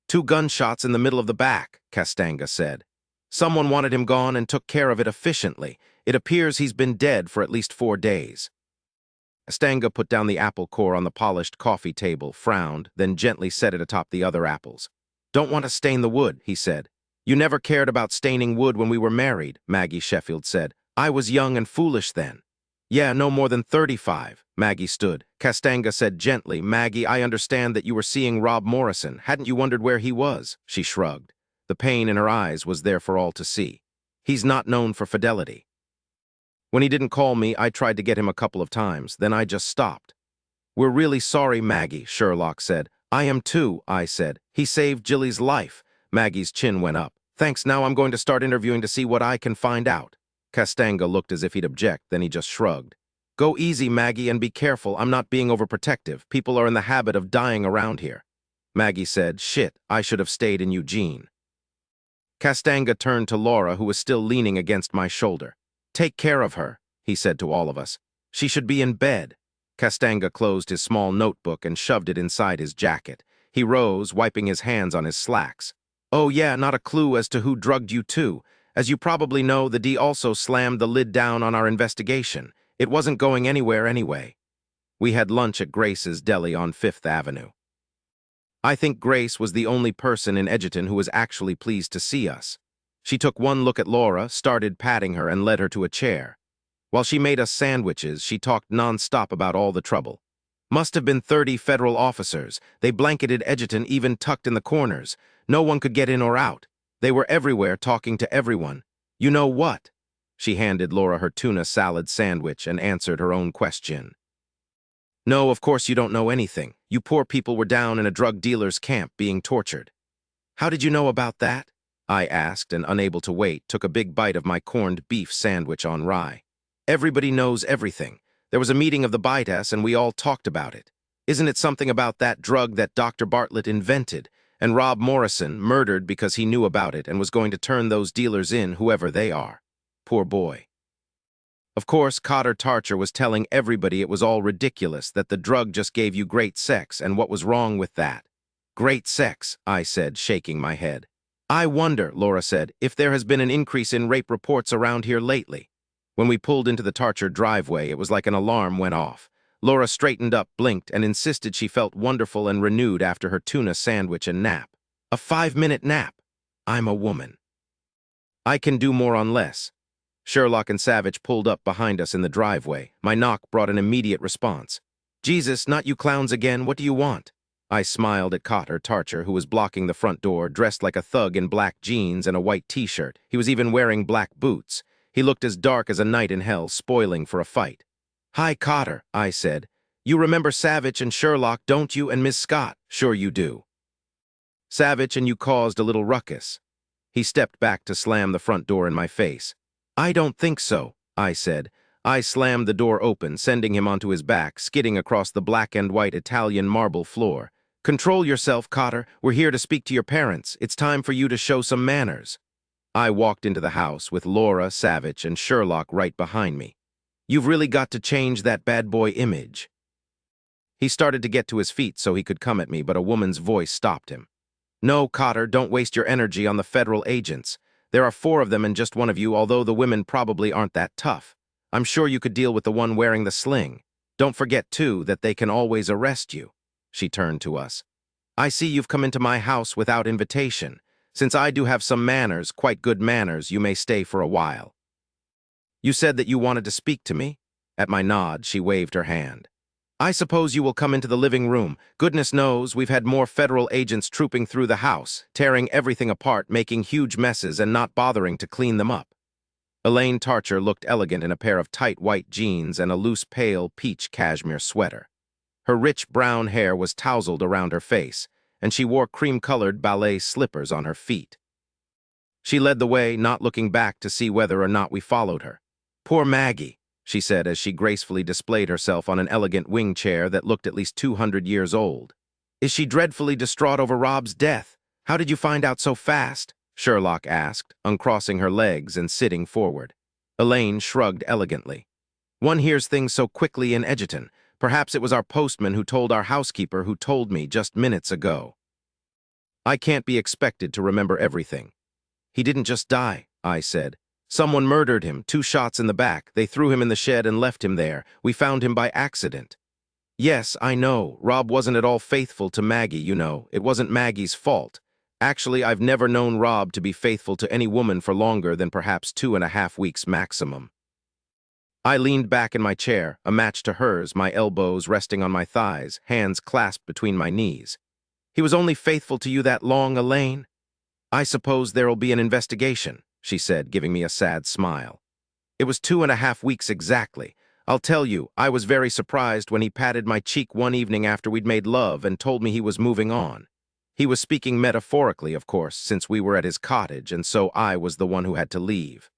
2 gunshots in the middle of the back," Castanga said. "Someone wanted him gone and took care of it efficiently. It appears he's been dead for at least 4 days. Castanga put down the apple core on the polished coffee table, frowned, then gently set it atop the other apples. "Don't want to stain the wood," he said. "You never cared about staining wood when we were married," Maggie Sheffield said. "I was young and foolish then." "Yeah, no more than 35, Maggie stood. Castanga said gently, "Maggie, I understand that you were seeing Rob Morrison. Hadn't you wondered where he was?" She shrugged. The pain in her eyes was there for all to see. "He's not known for fidelity. When he didn't call me, I tried to get him a couple of times, then I just stopped." "We're really sorry, Maggie," Sherlock said. "I am too," I said. "He saved Jilly's life." Maggie's chin went up. "Thanks, now I'm going to start interviewing to see what I can find out." Castanga looked as if he'd object, then he just shrugged. Go easy, Maggie, and be careful. I'm not being overprotective. People are in the habit of dying around here. Maggie said, Shit, I should have stayed in Eugene. Castanga turned to Laura, who was still leaning against my shoulder. Take care of her, he said to all of us. She should be in bed. Castanga closed his small notebook and shoved it inside his jacket. He rose, wiping his hands on his slacks. Oh yeah, not a clue as to who drugged you too. As you probably know, the D also slammed the lid down on our investigation. It wasn't going anywhere anyway. We had lunch at Grace's Deli on 5th Avenue. I think Grace was the only person in Edgerton who was actually pleased to see us. She took one look at Laura, started patting her, and led her to a chair. While she made us sandwiches, she talked non-stop about all the trouble. Must have been 30 federal officers. They blanketed Edgerton, even tucked in the corners. No one could get in or out. They were everywhere, talking to everyone. You know what? She handed Laura her tuna salad sandwich and answered her own question. No, of course you don't know anything. You poor people were down in a drug dealer's camp being tortured. How did you know about that? I asked, and unable to wait, took a big bite of my corned beef sandwich on rye. Everybody knows everything. There was a meeting of the BITAS and we all talked about it. Isn't it something about that drug that Dr. Bartlett invented, and Rob Morrison murdered because he knew about it and was going to turn those dealers in, whoever they are? Poor boy. Of course, Coulter Tarcher was telling everybody it was all ridiculous, that the drug just gave you great sex, and what was wrong with that? Great sex, I said, shaking my head. I wonder, Laura said, if there has been an increase in rape reports around here lately. When we pulled into the Tarcher driveway, it was like an alarm went off. Laura straightened up, blinked, and insisted she felt wonderful and renewed after her tuna sandwich and nap. A 5-minute nap. I'm a woman. I can do more on less. Sherlock and Savich pulled up behind us in the driveway. My knock brought an immediate response. Jesus, not you clowns again, what do you want? I smiled at Coulter Tarcher, who was blocking the front door, dressed like a thug in black jeans and a white t-shirt. He was even wearing black boots. He looked as dark as a night in hell, spoiling for a fight. Hi, Coulter, I said. You remember Savich and Sherlock, don't you, and Miss Scott? Sure you do. Savich and you caused a little ruckus. He stepped back to slam the front door in my face. I don't think so, I said. I slammed the door open, sending him onto his back, skidding across the black and white Italian marble floor. Control yourself, Coulter. We're here to speak to your parents. It's time for you to show some manners. I walked into the house with Laura, Savich, and Sherlock right behind me. You've really got to change that bad boy image. He started to get to his feet so he could come at me, but a woman's voice stopped him. No, Coulter, don't waste your energy on the federal agents. There are 4 of them and just one of you, although the women probably aren't that tough. I'm sure you could deal with the one wearing the sling. Don't forget, too, that they can always arrest you. She turned to us. I see you've come into my house without invitation. Since I do have some manners, quite good manners, you may stay for a while. You said that you wanted to speak to me? At my nod, she waved her hand. I suppose you will come into the living room. Goodness knows we've had more federal agents trooping through the house, tearing everything apart, making huge messes, and not bothering to clean them up. Elaine Tarcher looked elegant in a pair of tight white jeans and a loose pale peach cashmere sweater. Her rich brown hair was tousled around her face, and she wore cream-colored ballet slippers on her feet. She led the way, not looking back to see whether or not we followed her. Poor Maggie, she said as she gracefully displayed herself on an elegant wing chair that looked at least 200 years old. Is she dreadfully distraught over Rob's death? How did you find out so fast? Sherlock asked, uncrossing her legs and sitting forward. Elaine shrugged elegantly. One hears things so quickly in Edgerton. Perhaps it was our postman who told our housekeeper who told me just minutes ago. I can't be expected to remember everything. He didn't just die, I said. Someone murdered him, 2 shots in the back. They threw him in the shed and left him there. We found him by accident. Yes, I know. Rob wasn't at all faithful to Maggie, you know. It wasn't Maggie's fault. Actually, I've never known Rob to be faithful to any woman for longer than perhaps 2.5 weeks maximum. I leaned back in my chair, a match to hers, my elbows resting on my thighs, hands clasped between my knees. He was only faithful to you that long, Elaine? I suppose there'll be an investigation, she said, giving me a sad smile. It was 2.5 weeks exactly. I'll tell you, I was very surprised when he patted my cheek one evening after we'd made love and told me he was moving on. He was speaking metaphorically, of course, since we were at his cottage, and so I was the one who had to leave.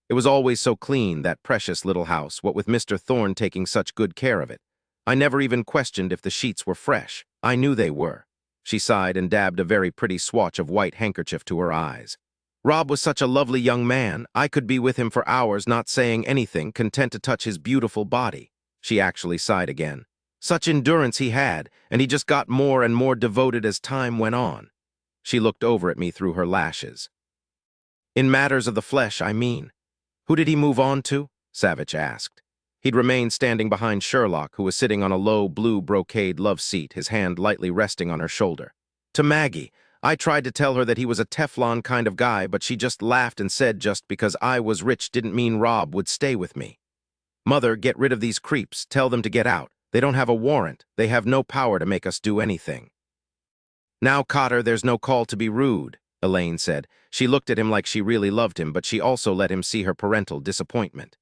It was always so clean, that precious little house, what with Mr. Thorne taking such good care of it. I never even questioned if the sheets were fresh. I knew they were. She sighed and dabbed a very pretty swatch of white handkerchief to her eyes. Rob was such a lovely young man. I could be with him for hours not saying anything, content to touch his beautiful body. She actually sighed again. Such endurance he had, and he just got more and more devoted as time went on. She looked over at me through her lashes. In matters of the flesh, I mean. Who did he move on to? Savich asked. He'd remained standing behind Sherlock, who was sitting on a low blue brocade love seat, his hand lightly resting on her shoulder. To Maggie. I tried to tell her that he was a Teflon kind of guy, but she just laughed and said just because I was rich didn't mean Rob would stay with me. Mother, get rid of these creeps. Tell them to get out. They don't have a warrant. They have no power to make us do anything. Now, Coulter, there's no call to be rude, Elaine said. She looked at him like she really loved him, but she also let him see her parental disappointment.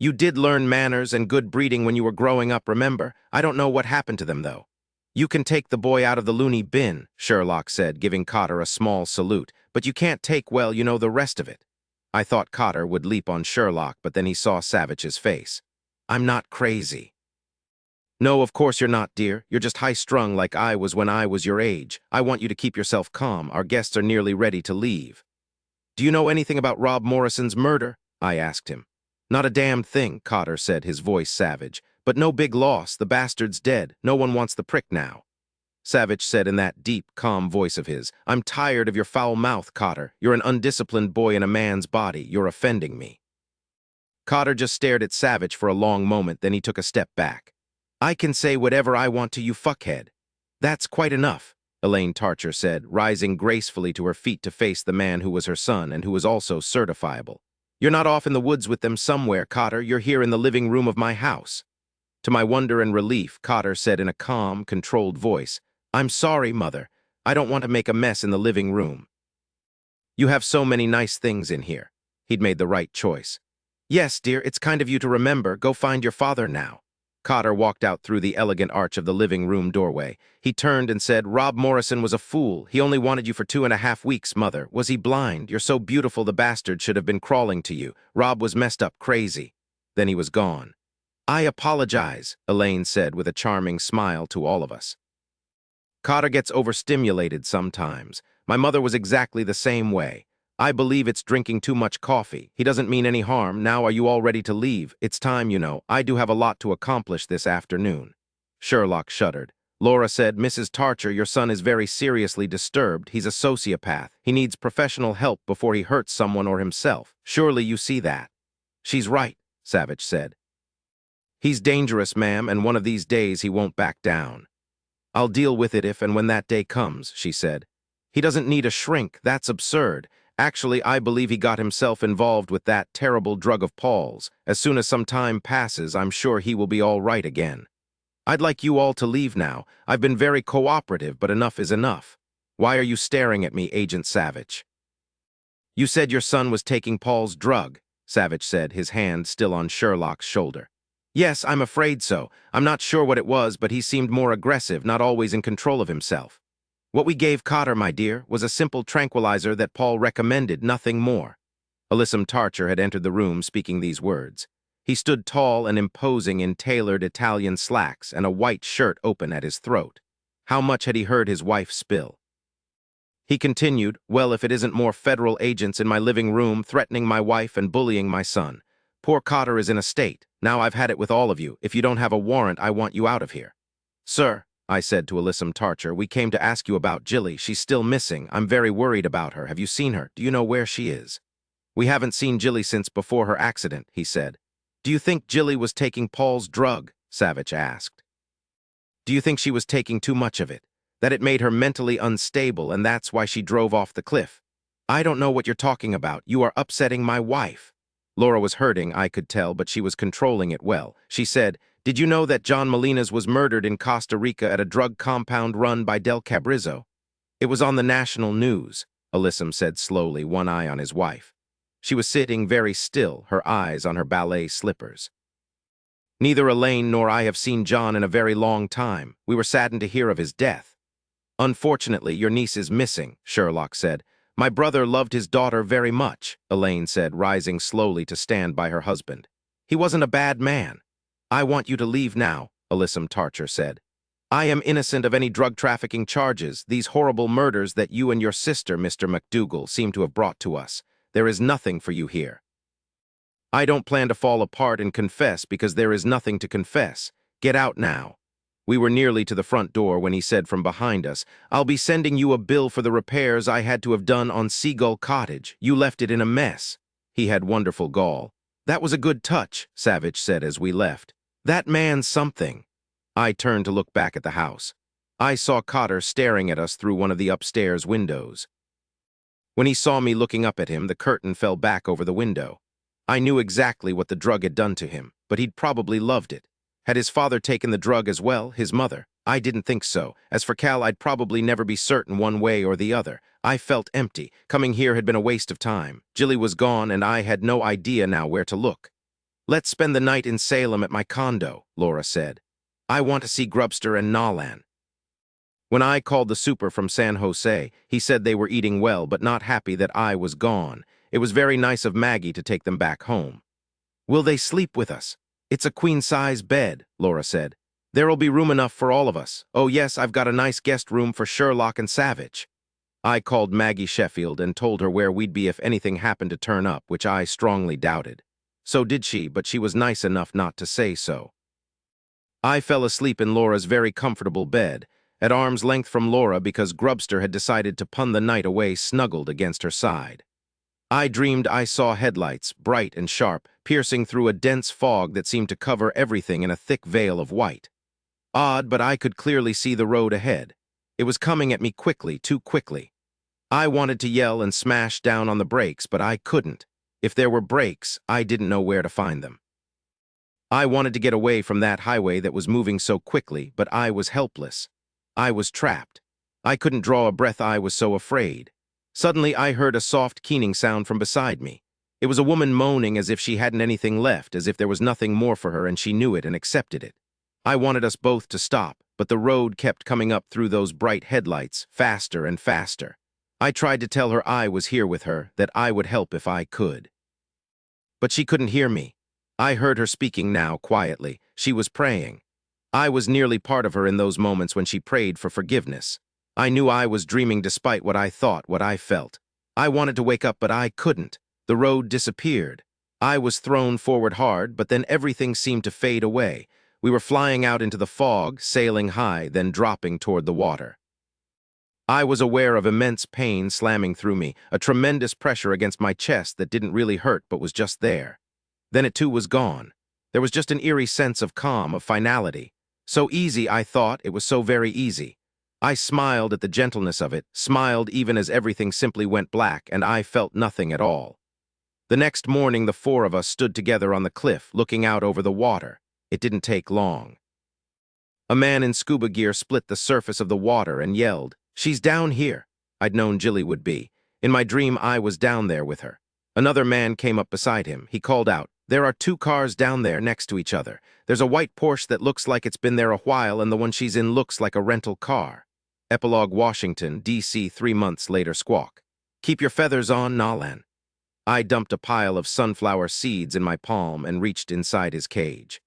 You did learn manners and good breeding when you were growing up, remember? I don't know what happened to them, though. You can take the boy out of the loony bin, Sherlock said, giving Coulter a small salute, but you can't take, well, the rest of it. I thought Coulter would leap on Sherlock, but then he saw Savich's face. I'm not crazy. No, of course you're not, dear. You're just high-strung like I was when I was your age. I want you to keep yourself calm. Our guests are nearly ready to leave. Do you know anything about Rob Morrison's murder? I asked him. Not a damned thing, Coulter said, his voice savage. But no big loss. The bastard's dead. No one wants the prick now. Savich said in that deep, calm voice of his, I'm tired of your foul mouth, Coulter. You're an undisciplined boy in a man's body. You're offending me. Coulter just stared at Savich for a long moment, then he took a step back. I can say whatever I want to you, fuckhead. That's quite enough, Elaine Tarcher said, rising gracefully to her feet to face the man who was her son and who was also certifiable. You're not off in the woods with them somewhere, Coulter. You're here in the living room of my house. To my wonder and relief, Coulter said in a calm, controlled voice, I'm sorry, Mother. I don't want to make a mess in the living room. You have so many nice things in here. He'd made the right choice. Yes, dear, it's kind of you to remember. Go find your father now. Coulter walked out through the elegant arch of the living room doorway. He turned and said, Rob Morrison was a fool. He only wanted you for 2.5 weeks, Mother. Was he blind? You're so beautiful the bastard should have been crawling to you. Rob was messed up crazy. Then he was gone. I apologize, Elaine said with a charming smile to all of us. Coulter gets overstimulated sometimes. My mother was exactly the same way. I believe it's drinking too much coffee. He doesn't mean any harm. Now are you all ready to leave? It's time, I do have a lot to accomplish this afternoon. Sherlock shuddered. Laura said, Mrs. Tarcher, your son is very seriously disturbed. He's a sociopath. He needs professional help before he hurts someone or himself. Surely you see that. She's right, Savich said. He's dangerous, ma'am, and one of these days he won't back down. I'll deal with it if and when that day comes, she said. He doesn't need a shrink. That's absurd. Actually, I believe he got himself involved with that terrible drug of Paul's. As soon as some time passes, I'm sure he will be all right again. I'd like you all to leave now. I've been very cooperative, but enough is enough. Why are you staring at me, Agent Savich? You said your son was taking Paul's drug, Savich said, his hand still on Sherlock's shoulder. Yes, I'm afraid so. I'm not sure what it was, but he seemed more aggressive, not always in control of himself. What we gave Coulter, my dear, was a simple tranquilizer that Paul recommended, nothing more. Alyssum Tarcher had entered the room speaking these words. He stood tall and imposing in tailored Italian slacks and a white shirt open at his throat. How much had he heard his wife spill? He continued, well, if it isn't more federal agents in my living room threatening my wife and bullying my son. Poor Coulter is in a state. Now I've had it with all of you. If you don't have a warrant, I want you out of here. Sir, I said to Alyssum Tarcher, we came to ask you about Jilly. She's still missing. I'm very worried about her. Have you seen her? Do you know where she is? We haven't seen Jilly since before her accident, he said. Do you think Jilly was taking Paul's drug? Savich asked. Do you think she was taking too much of it? That it made her mentally unstable and that's why she drove off the cliff? I don't know what you're talking about. You are upsetting my wife. Laura was hurting, I could tell, but she was controlling it well. She said, did you know that John Molinas was murdered in Costa Rica at a drug compound run by Del Cabrizzo? It was on the national news, Alyssum said slowly, one eye on his wife. She was sitting very still, her eyes on her ballet slippers. Neither Elaine nor I have seen John in a very long time. We were saddened to hear of his death. Unfortunately, your niece is missing, Sherlock said. My brother loved his daughter very much, Elaine said, rising slowly to stand by her husband. He wasn't a bad man. I want you to leave now, Alyssum Tarcher said. I am innocent of any drug trafficking charges, these horrible murders that you and your sister, Mr. MacDougal, seem to have brought to us. There is nothing for you here. I don't plan to fall apart and confess because there is nothing to confess. Get out now. We were nearly to the front door when he said from behind us, I'll be sending you a bill for the repairs I had to have done on Seagull Cottage. You left it in a mess. He had wonderful gall. That was a good touch, Savich said as we left. That man's something. I turned to look back at the house. I saw Coulter staring at us through one of the upstairs windows. When he saw me looking up at him, the curtain fell back over the window. I knew exactly what the drug had done to him, but he'd probably loved it. Had his father taken the drug as well, his mother? I didn't think so. As for Cal, I'd probably never be certain one way or the other. I felt empty. Coming here had been a waste of time. Jilly was gone, and I had no idea now where to look. Let's spend the night in Salem at my condo, Laura said. I want to see Grubster and Nolan. When I called the super from San Jose, he said they were eating well, but not happy that I was gone. It was very nice of Maggie to take them back home. Will they sleep with us? It's a queen-size bed, Laura said. There'll be room enough for all of us. Oh yes, I've got a nice guest room for Sherlock and Savich. I called Maggie Sheffield and told her where we'd be if anything happened to turn up, which I strongly doubted. So did she, but she was nice enough not to say so. I fell asleep in Laura's very comfortable bed, at arm's length from Laura because Grubster had decided to pun the night away snuggled against her side. I dreamed I saw headlights, bright and sharp, piercing through a dense fog that seemed to cover everything in a thick veil of white. Odd, but I could clearly see the road ahead. It was coming at me quickly, too quickly. I wanted to yell and smash down on the brakes, but I couldn't. If there were brakes, I didn't know where to find them. I wanted to get away from that highway that was moving so quickly, but I was helpless. I was trapped. I couldn't draw a breath, I was so afraid. Suddenly, I heard a soft keening sound from beside me. It was a woman moaning as if she hadn't anything left, as if there was nothing more for her and she knew it and accepted it. I wanted us both to stop, but the road kept coming up through those bright headlights, faster and faster. I tried to tell her I was here with her, that I would help if I could. But she couldn't hear me. I heard her speaking now, quietly. She was praying. I was nearly part of her in those moments when she prayed for forgiveness. I knew I was dreaming despite what I thought, what I felt. I wanted to wake up, but I couldn't. The road disappeared. I was thrown forward hard, but then everything seemed to fade away. We were flying out into the fog, sailing high, then dropping toward the water. I was aware of immense pain slamming through me, a tremendous pressure against my chest that didn't really hurt but was just there. Then it too was gone. There was just an eerie sense of calm, of finality. So easy, I thought, it was so very easy. I smiled at the gentleness of it, smiled even as everything simply went black, and I felt nothing at all. The next morning, the four of us stood together on the cliff, looking out over the water. It didn't take long. A man in scuba gear split the surface of the water and yelled, "She's down here." I'd known Jilly would be. In my dream, I was down there with her. Another man came up beside him. He called out, "There are two cars down there next to each other. There's a white Porsche that looks like it's been there a while, and the one she's in looks like a rental car." Epilogue, Washington, D.C. 3 months later. Squawk. "Keep your feathers on, Nolan." I dumped a pile of sunflower seeds in my palm and reached inside his cage.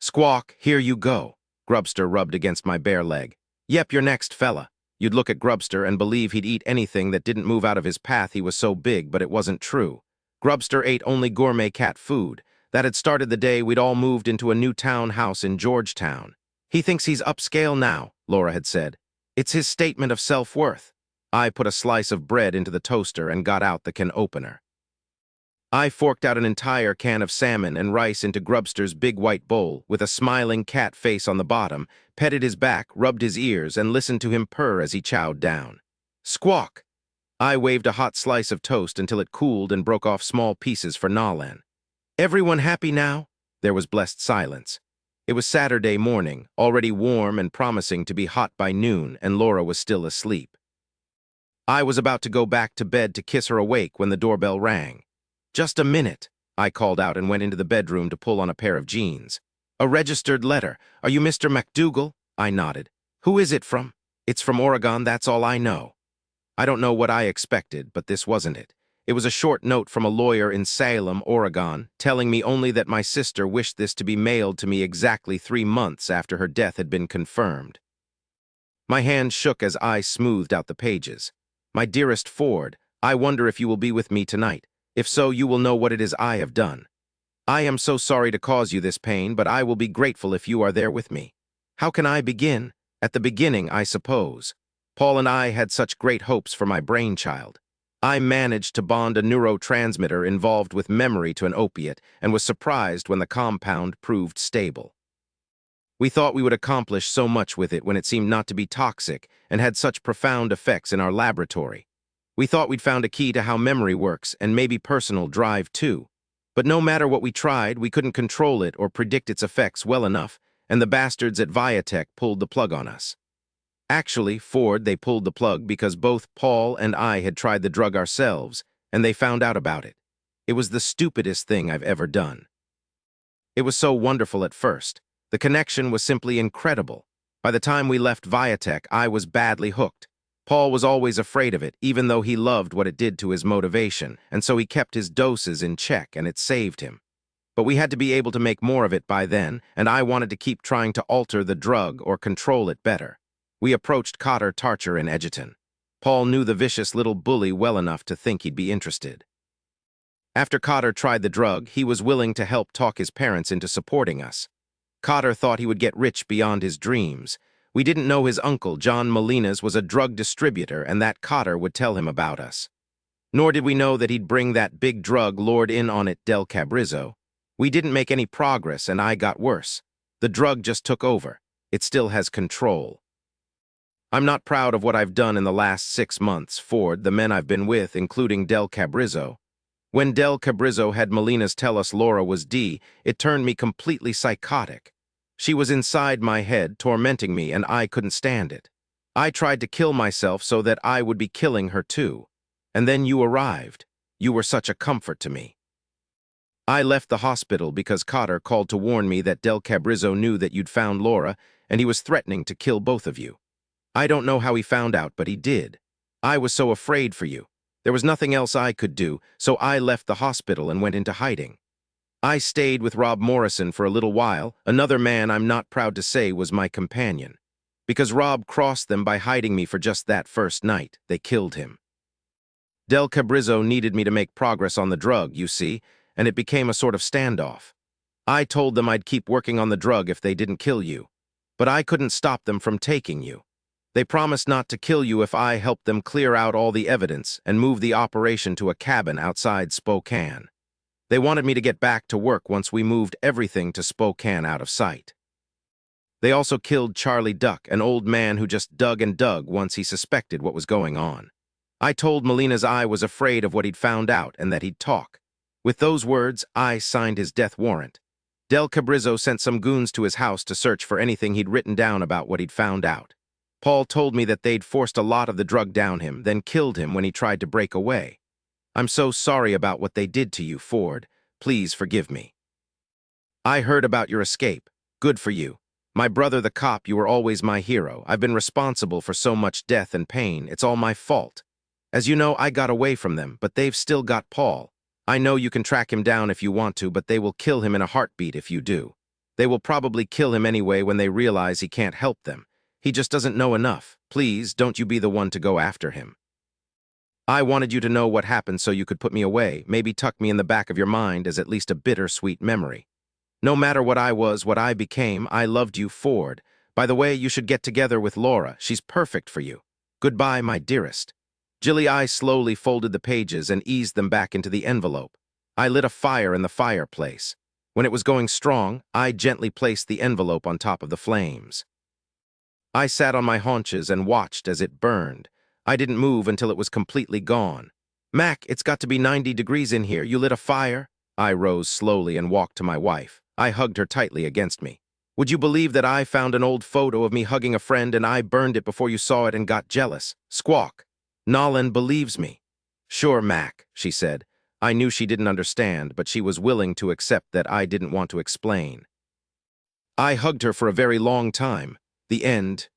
"Squawk, here you go." Grubster rubbed against my bare leg. "Yep, you're next, fella." You'd look at Grubster and believe he'd eat anything that didn't move out of his path, he was so big, but it wasn't true. Grubster ate only gourmet cat food. That had started the day we'd all moved into a new townhouse in Georgetown. "He thinks he's upscale now," Laura had said. "It's his statement of self-worth." I put a slice of bread into the toaster and got out the can opener. I forked out an entire can of salmon and rice into Grubster's big white bowl, with a smiling cat face on the bottom, petted his back, rubbed his ears, and listened to him purr as he chowed down. Squawk! I waved a hot slice of toast until it cooled and broke off small pieces for Nolan. "Everyone happy now?" There was blessed silence. It was Saturday morning, already warm and promising to be hot by noon, and Laura was still asleep. I was about to go back to bed to kiss her awake when the doorbell rang. "Just a minute," I called out and went into the bedroom to pull on a pair of jeans. "A registered letter. Are you Mr. MacDougal?" I nodded. "Who is it from?" "It's from Oregon, that's all I know." I don't know what I expected, but this wasn't it. It was a short note from a lawyer in Salem, Oregon, telling me only that my sister wished this to be mailed to me exactly 3 months after her death had been confirmed. My hand shook as I smoothed out the pages. My dearest Ford, I wonder if you will be with me tonight. If so, you will know what it is I have done. I am so sorry to cause you this pain, but I will be grateful if you are there with me. How can I begin? At the beginning, I suppose. Paul and I had such great hopes for my brainchild. I managed to bond a neurotransmitter involved with memory to an opiate and was surprised when the compound proved stable. We thought we would accomplish so much with it when it seemed not to be toxic and had such profound effects in our laboratory. We thought we'd found a key to how memory works and maybe personal drive too. But no matter what we tried, we couldn't control it or predict its effects well enough, and the bastards at Viatech pulled the plug on us. Actually, Ford, they pulled the plug because both Paul and I had tried the drug ourselves, and they found out about it. It was the stupidest thing I've ever done. It was so wonderful at first. The connection was simply incredible. By the time we left Viatech, I was badly hooked. Paul was always afraid of it, even though he loved what it did to his motivation, and so he kept his doses in check, and it saved him. But we had to be able to make more of it by then, and I wanted to keep trying to alter the drug or control it better. We approached Coulter Tarcher in Edgerton. Paul knew the vicious little bully well enough to think he'd be interested. After Coulter tried the drug, he was willing to help talk his parents into supporting us. Coulter thought he would get rich beyond his dreams. We didn't know his uncle, John Molina's, was a drug distributor and that Coulter would tell him about us. Nor did we know that he'd bring that big drug lord in on it, Del Cabrizzo. We didn't make any progress and I got worse. The drug just took over. It still has control. I'm not proud of what I've done in the last 6 months, Ford, the men I've been with, including Del Cabrizzo. When Del Cabrizzo had Molina's tell us Laura was D, it turned me completely psychotic. She was inside my head, tormenting me, and I couldn't stand it. I tried to kill myself so that I would be killing her too. And then you arrived. You were such a comfort to me. I left the hospital because Coulter called to warn me that Del Cabrizzo knew that you'd found Laura, and he was threatening to kill both of you. I don't know how he found out, but he did. I was so afraid for you. There was nothing else I could do, so I left the hospital and went into hiding. I stayed with Rob Morrison for a little while. Another man I'm not proud to say was my companion. Because Rob crossed them by hiding me for just that first night, they killed him. Del Cabrizzo needed me to make progress on the drug, you see, and it became a sort of standoff. I told them I'd keep working on the drug if they didn't kill you. But I couldn't stop them from taking you. They promised not to kill you if I helped them clear out all the evidence and move the operation to a cabin outside Spokane. They wanted me to get back to work once we moved everything to Spokane out of sight. They also killed Charlie Duck, an old man who just dug and dug once he suspected what was going on. I told Molina's I was afraid of what he'd found out and that he'd talk. With those words, I signed his death warrant. Del Cabrizzo sent some goons to his house to search for anything he'd written down about what he'd found out. Paul told me that they'd forced a lot of the drug down him, then killed him when he tried to break away. I'm so sorry about what they did to you, Ford. Please forgive me. I heard about your escape. Good for you. My brother the cop, you were always my hero. I've been responsible for so much death and pain. It's all my fault. As you know, I got away from them, but they've still got Paul. I know you can track him down if you want to, but they will kill him in a heartbeat if you do. They will probably kill him anyway when they realize he can't help them. He just doesn't know enough. Please, don't you be the one to go after him. I wanted you to know what happened so you could put me away, maybe tuck me in the back of your mind as at least a bittersweet memory. No matter what I was, what I became, I loved you, Ford. By the way, you should get together with Laura. She's perfect for you. Goodbye, my dearest. Jilly I slowly folded the pages and eased them back into the envelope. I lit a fire in the fireplace. When it was going strong, I gently placed the envelope on top of the flames. I sat on my haunches and watched as it burned. I didn't move until it was completely gone. Mac, it's got to be 90 degrees in here. You lit a fire? I rose slowly and walked to my wife. I hugged her tightly against me. Would you believe that I found an old photo of me hugging a friend and I burned it before you saw it and got jealous? Squawk. Nolan believes me. Sure, Mac, she said. I knew she didn't understand, but she was willing to accept that I didn't want to explain. I hugged her for a very long time. The end